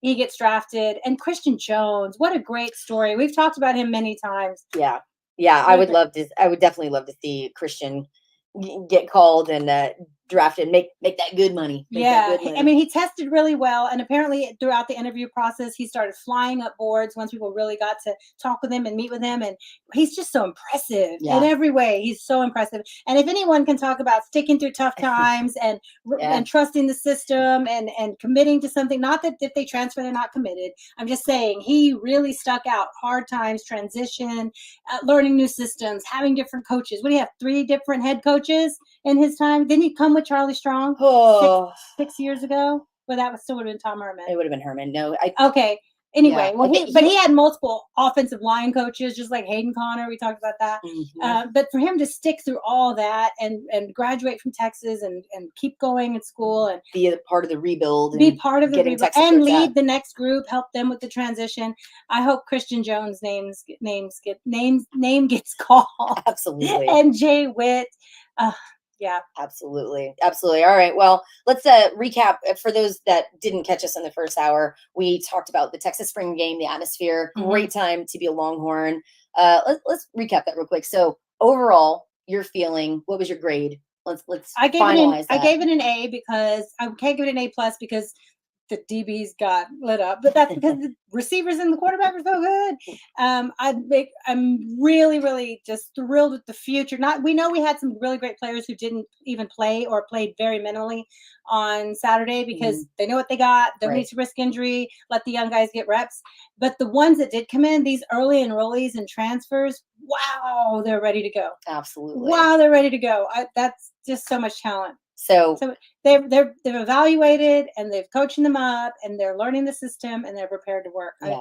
he gets drafted. And Christian Jones, what a great story. We've talked about him many times. Yeah. I would definitely love to see Christian get called and drafted, make that good money. I mean, he tested really well, and apparently throughout the interview process, he started flying up boards once people really got to talk with him and meet with him, and he's just so impressive in every way. He's so impressive, and if anyone can talk about sticking through tough times and trusting the system and committing to something, not that if they transfer they're not committed. I'm just saying he really stuck out. Hard times, transition, learning new systems, having different coaches. What do you have? 3 different head coaches in his time. Didn't he come with Charlie Strong 6 years ago? Well, that would have been Tom Herman. It would have been Herman. No, okay. Anyway, yeah. He had multiple offensive line coaches, just like Hayden Connor. We talked about that. Mm-hmm. But for him to stick through all that and graduate from Texas and keep going in school and be a part of the rebuild, and lead the next group, help them with the transition. I hope Christian Jones' name gets called. Absolutely. And Jay Witt. Yeah, absolutely. All right. Well, let's recap for those that didn't catch us in the first hour. We talked about the Texas spring game, the atmosphere, great time to be a Longhorn. Let's recap that real quick. So overall, your feeling, what was your grade? Let's finalize that. I gave it an A because I can't give it an A+ because the DBs got lit up, but that's because the receivers and the quarterback are so good. I'm really, really just thrilled with the future. We know we had some really great players who didn't even play or played very minimally on Saturday because they know what they got. Don't need to risk injury. Let the young guys get reps. But the ones that did come in, these early enrollees and transfers, wow, they're ready to go. Absolutely. Wow, they're ready to go. That's just so much talent. So they've evaluated and they've coaching them up and they're learning the system and they're prepared to work. Yeah.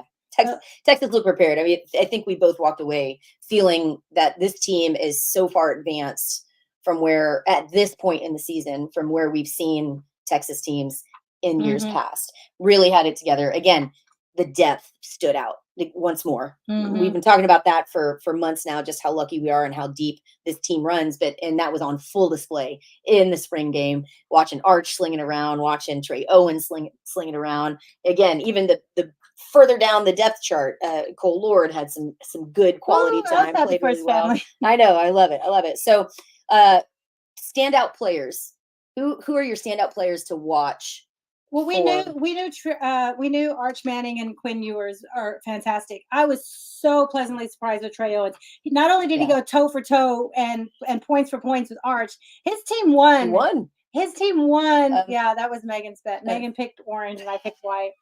Texas looked prepared. I mean, I think we both walked away feeling that this team is so far advanced from where at this point in the season, from where we've seen Texas teams in years past, really had it together. Again, the depth stood out once more. We've been talking about that for months now, just how lucky we are and how deep this team runs. And that was on full display in the spring game, watching Arch slinging around, watching Trey Owens slinging around. Again, even the further down the depth chart, Cole Lord had some good quality time. Played really well. I know. I love it. So standout players. Who are your standout players to watch? Well, we knew Arch Manning and Quinn Ewers are fantastic. I was so pleasantly surprised with Trey Owens. Not only did he go toe for toe and points for points with Arch, his team won. His team won. Yeah, that was Megan's bet. Megan picked orange and I picked white.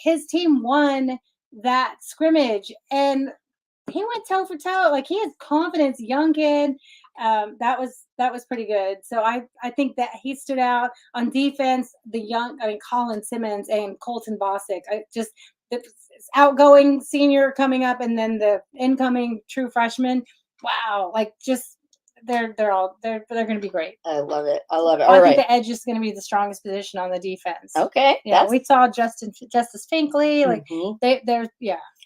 His team won that scrimmage and he went toe for toe. Like he has confidence, young kid. That was pretty good. So I think that he stood out on defense. Colin Simmons and Colton Bosick. The outgoing senior coming up, and then the incoming true freshman. Wow, they're going to be great. I love it. All I right. think the edge is going to be the strongest position on the defense. Okay. Yeah, we saw Justice Finkley. They're.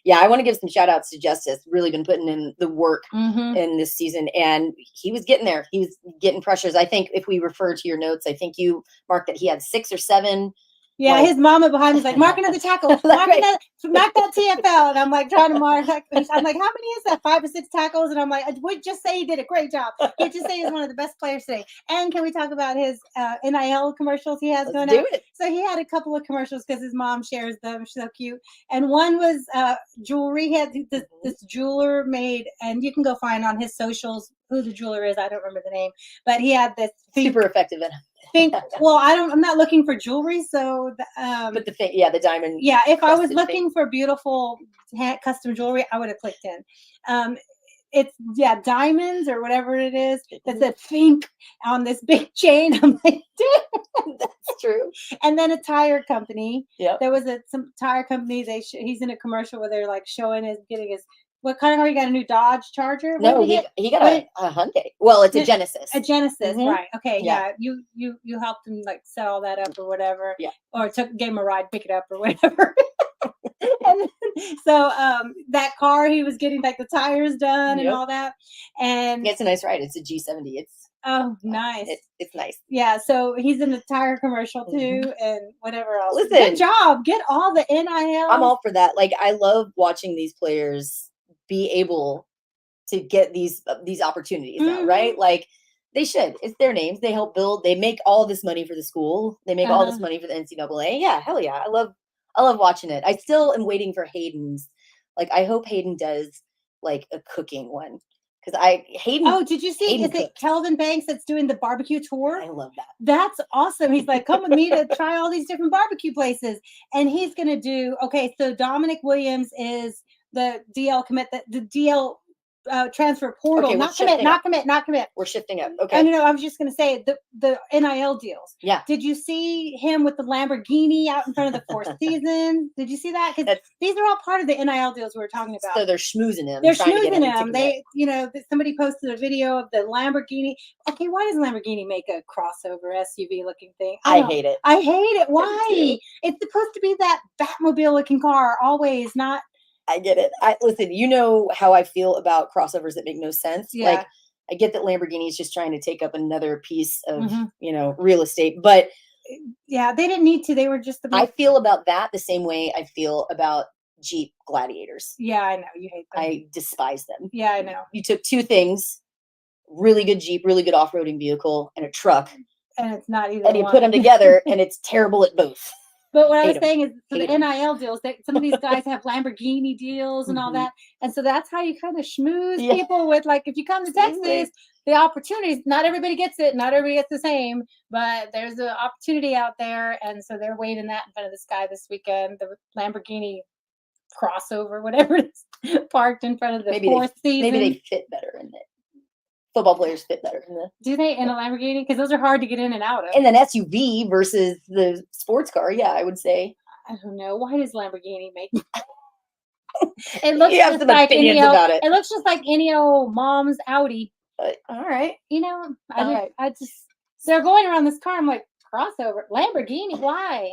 Yeah, I want to give some shout outs to Justice. Really been putting in the work in this season. And he was getting there. He was getting pressures. I think if we refer to your notes, I think you marked that he had 6 or 7. Yeah, his mama behind was like, mark another tackle. Mark that TFL. And I'm like trying to mark. I'm like, how many is that? 5 or 6 tackles? And I'm like, I would just say he did a great job. He'd just say he's one of the best players today. And can we talk about his NIL commercials he has going on? So he had a couple of commercials because his mom shares them. She's so cute. And one was jewelry. He had this jeweler made, and you can go find on his socials who the jeweler is. I don't remember the name, but he had this super effective. I'm not looking for jewelry, so but the diamond. Yeah, if I was looking for beautiful custom jewelry, I would have clicked in. It's diamonds or whatever it is. That's a think on this big chain. I'm like, dude, that's true. And then a tire company. Yeah, there was some tire company. He's in a commercial where they're like getting his. What kind of car? You got a new Dodge Charger? No, he got a Hyundai. Well, it's a Genesis. A Genesis, right? Okay, yeah. You helped him set all that up or whatever. Yeah. Or gave him a ride, pick it up or whatever. And so that car, he was getting the tires done and all that. And it's a nice ride. It's a G70. Oh, nice. It's nice. Yeah, so he's in the tire commercial too, and whatever else. Listen, good job. Get all the NIL. I'm all for that. Like, I love watching these players be able to get these opportunities now, right? Like, they should. It's their names. They help build. They make all this money for the school. They make all this money for the NCAA. Yeah, hell yeah. I love watching it. I still am waiting for Hayden's. Like, I hope Hayden does like a cooking one. Because Hayden. Oh, did you see? Is it Kelvin Banks that's doing the barbecue tour? I love that. That's awesome. He's like, come with me to try all these different barbecue places. And he's going to do, okay, so Dominic Williams is the DL commit, the DL transfer portal. Okay, not commit. We're shifting up. Okay. No, I was just going to say the NIL deals. Yeah. Did you see him with the Lamborghini out in front of the Four Seasons? Did you see that? Because these are all part of the NIL deals we were talking about. So they're schmoozing him. They're schmoozing him. They, somebody posted a video of the Lamborghini. Okay, why does Lamborghini make a crossover SUV looking thing? I hate it. I hate it. Why? It's supposed to be that Batmobile looking car always, not. I get it. Listen, you know how I feel about crossovers that make no sense. Yeah. Like, I get that Lamborghini is just trying to take up another piece of, real estate, but yeah, they didn't need to. They were just I feel about that the same way I feel about Jeep Gladiators. Yeah, I know. You hate them. I despise them. Yeah, I know. You took two things, really good Jeep, really good off-roading vehicle, and a truck. And it's not either And you one. put them together, and it's terrible at both. But what I was saying is, so the NIL deals, some of these guys have Lamborghini deals and all that. And so that's how you kind of schmooze people with, like, if you come to Texas, the opportunities, not everybody gets it. Not everybody gets the same, but there's an opportunity out there. And so they're waiting that in front of this guy this weekend, the Lamborghini crossover, whatever it is, parked in front of the Fourth Season. Maybe they fit better in it. Football players fit better in the. Do they in a Lamborghini? Because those are hard to get in and out of. In an SUV versus the sports car, yeah, I would say. I don't know. Why does Lamborghini make? It looks you have just some like opinions any old, about it. It looks just like any old mom's Audi. All right. I just they're going around this car. I'm like, crossover Lamborghini. Why?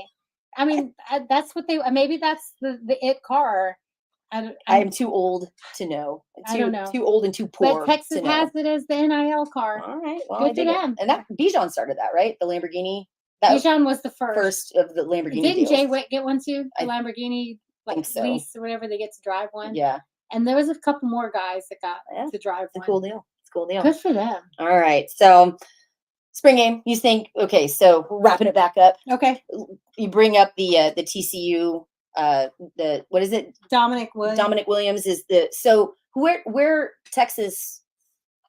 I mean, that's what they. Maybe that's the it car. I'm too old to know. I don't know. Too old and too poor. But Texas has it as the NIL car. All right. Well, good for them. And that Bijan started that, right? The Lamborghini. Bijan was the first of the Lamborghini. Didn't deals. Jay Witt get one too? The Lamborghini lease or whatever, they get to drive one. Yeah. And there was a couple more guys that got to drive one. It's a cool deal. It's a cool deal. Good for them. All right. So spring game, you think, okay, so wrapping it back up. Okay. You bring up the TCU what is it? Dominic Williams is so where Texas,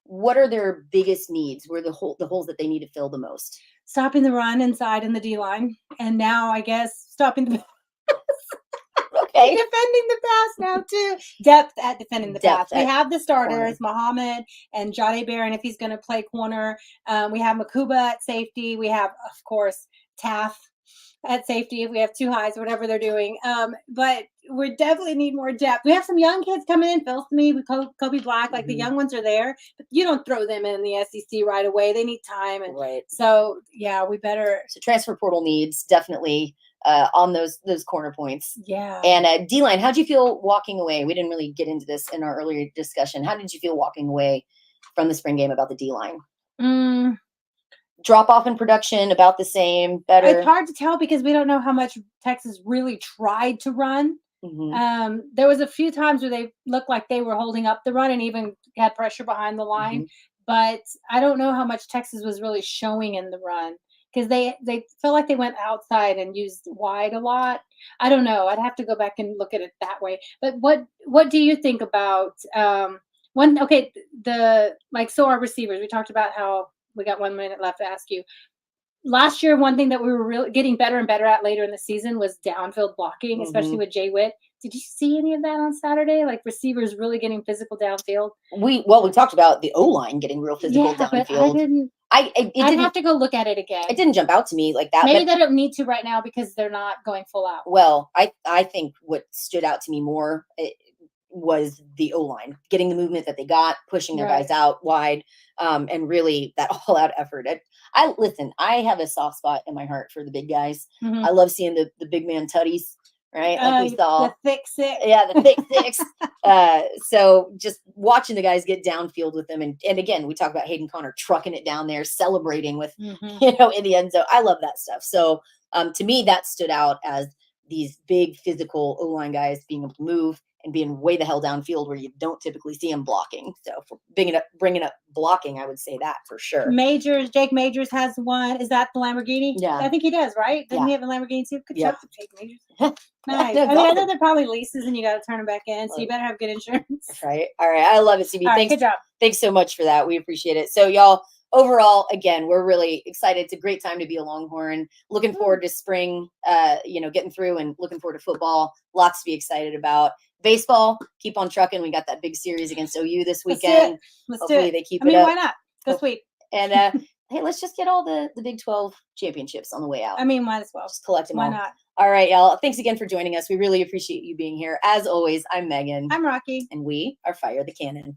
what are their biggest needs? Where the holes that they need to fill the most? Stopping the run inside in the D line. And now I guess stopping the Okay. Defending the pass now too. Depth at defending the pass. We have the starters, Muhammad and Jahdae Barron if he's going to play corner. We have Makuba at safety. We have, of course, Taff at safety if we have two highs, whatever they're doing. But we definitely need more depth. We have some young kids coming in, Phil Smee, with Kobe Black. Like the young ones are there, but you don't throw them in the SEC right away. They need time. And so, yeah, we better. So transfer portal needs definitely on those corner points. Yeah. And D-line, how'd you feel walking away? We didn't really get into this in our earlier discussion. How did you feel walking away from the spring game about the D-line? Drop off in production, about the same, better? It's hard to tell because we don't know how much Texas really tried to run. There was a few times where they looked like they were holding up the run and even had pressure behind the line. But I don't know how much Texas was really showing in the run because they felt like they went outside and used wide a lot. I don't know. I'd have to go back and look at it that way. But what do you think about our receivers? We talked about how we got 1 minute left to ask you. Last year, one thing that we were really getting better and better at later in the season was downfield blocking, especially with Jay Witt. Did you see any of that on Saturday? Like receivers really getting physical downfield? We talked about the O-line getting real physical downfield. But I'd have to go look at it again. It didn't jump out to me like that. Maybe they don't need to right now because they're not going full out. Well, I think what stood out to me more was the O-line, getting the movement that they got, pushing their guys out wide, and really that all-out effort. I have a soft spot in my heart for the big guys. I love seeing the big man tutties right? Like we saw. The thick six. Yeah, the thick six. So just watching the guys get downfield with them. And again, we talk about Hayden Connor trucking it down there, celebrating with, in the end zone. I love that stuff. So to me, that stood out as these big physical O-line guys being able to move and being way the hell downfield where you don't typically see them blocking. So for bringing up blocking, I would say that for sure. Jake Majors has one. Is that the Lamborghini? Yeah. I think he does, right? Doesn't he have a Lamborghini too? Good job, Jake Majors. Nice. I know they're probably leases and you got to turn them back in. So you better have good insurance. That's right. All right. I love it, CB. Thanks. Good job. Thanks so much for that. We appreciate it. So y'all, overall, again, we're really excited. It's a great time to be a Longhorn. Looking forward to spring, getting through and looking forward to football. Lots to be excited about. Baseball, keep on trucking. We got that big series against OU this weekend. Hopefully they keep it up. Why not? Go sweep. And hey, let's just get all the Big 12 championships on the way out. Might as well. Just collect them all. Why not? All right, y'all. Thanks again for joining us. We really appreciate you being here. As always, I'm Megan. I'm Rocky. And we are Fire the Cannon.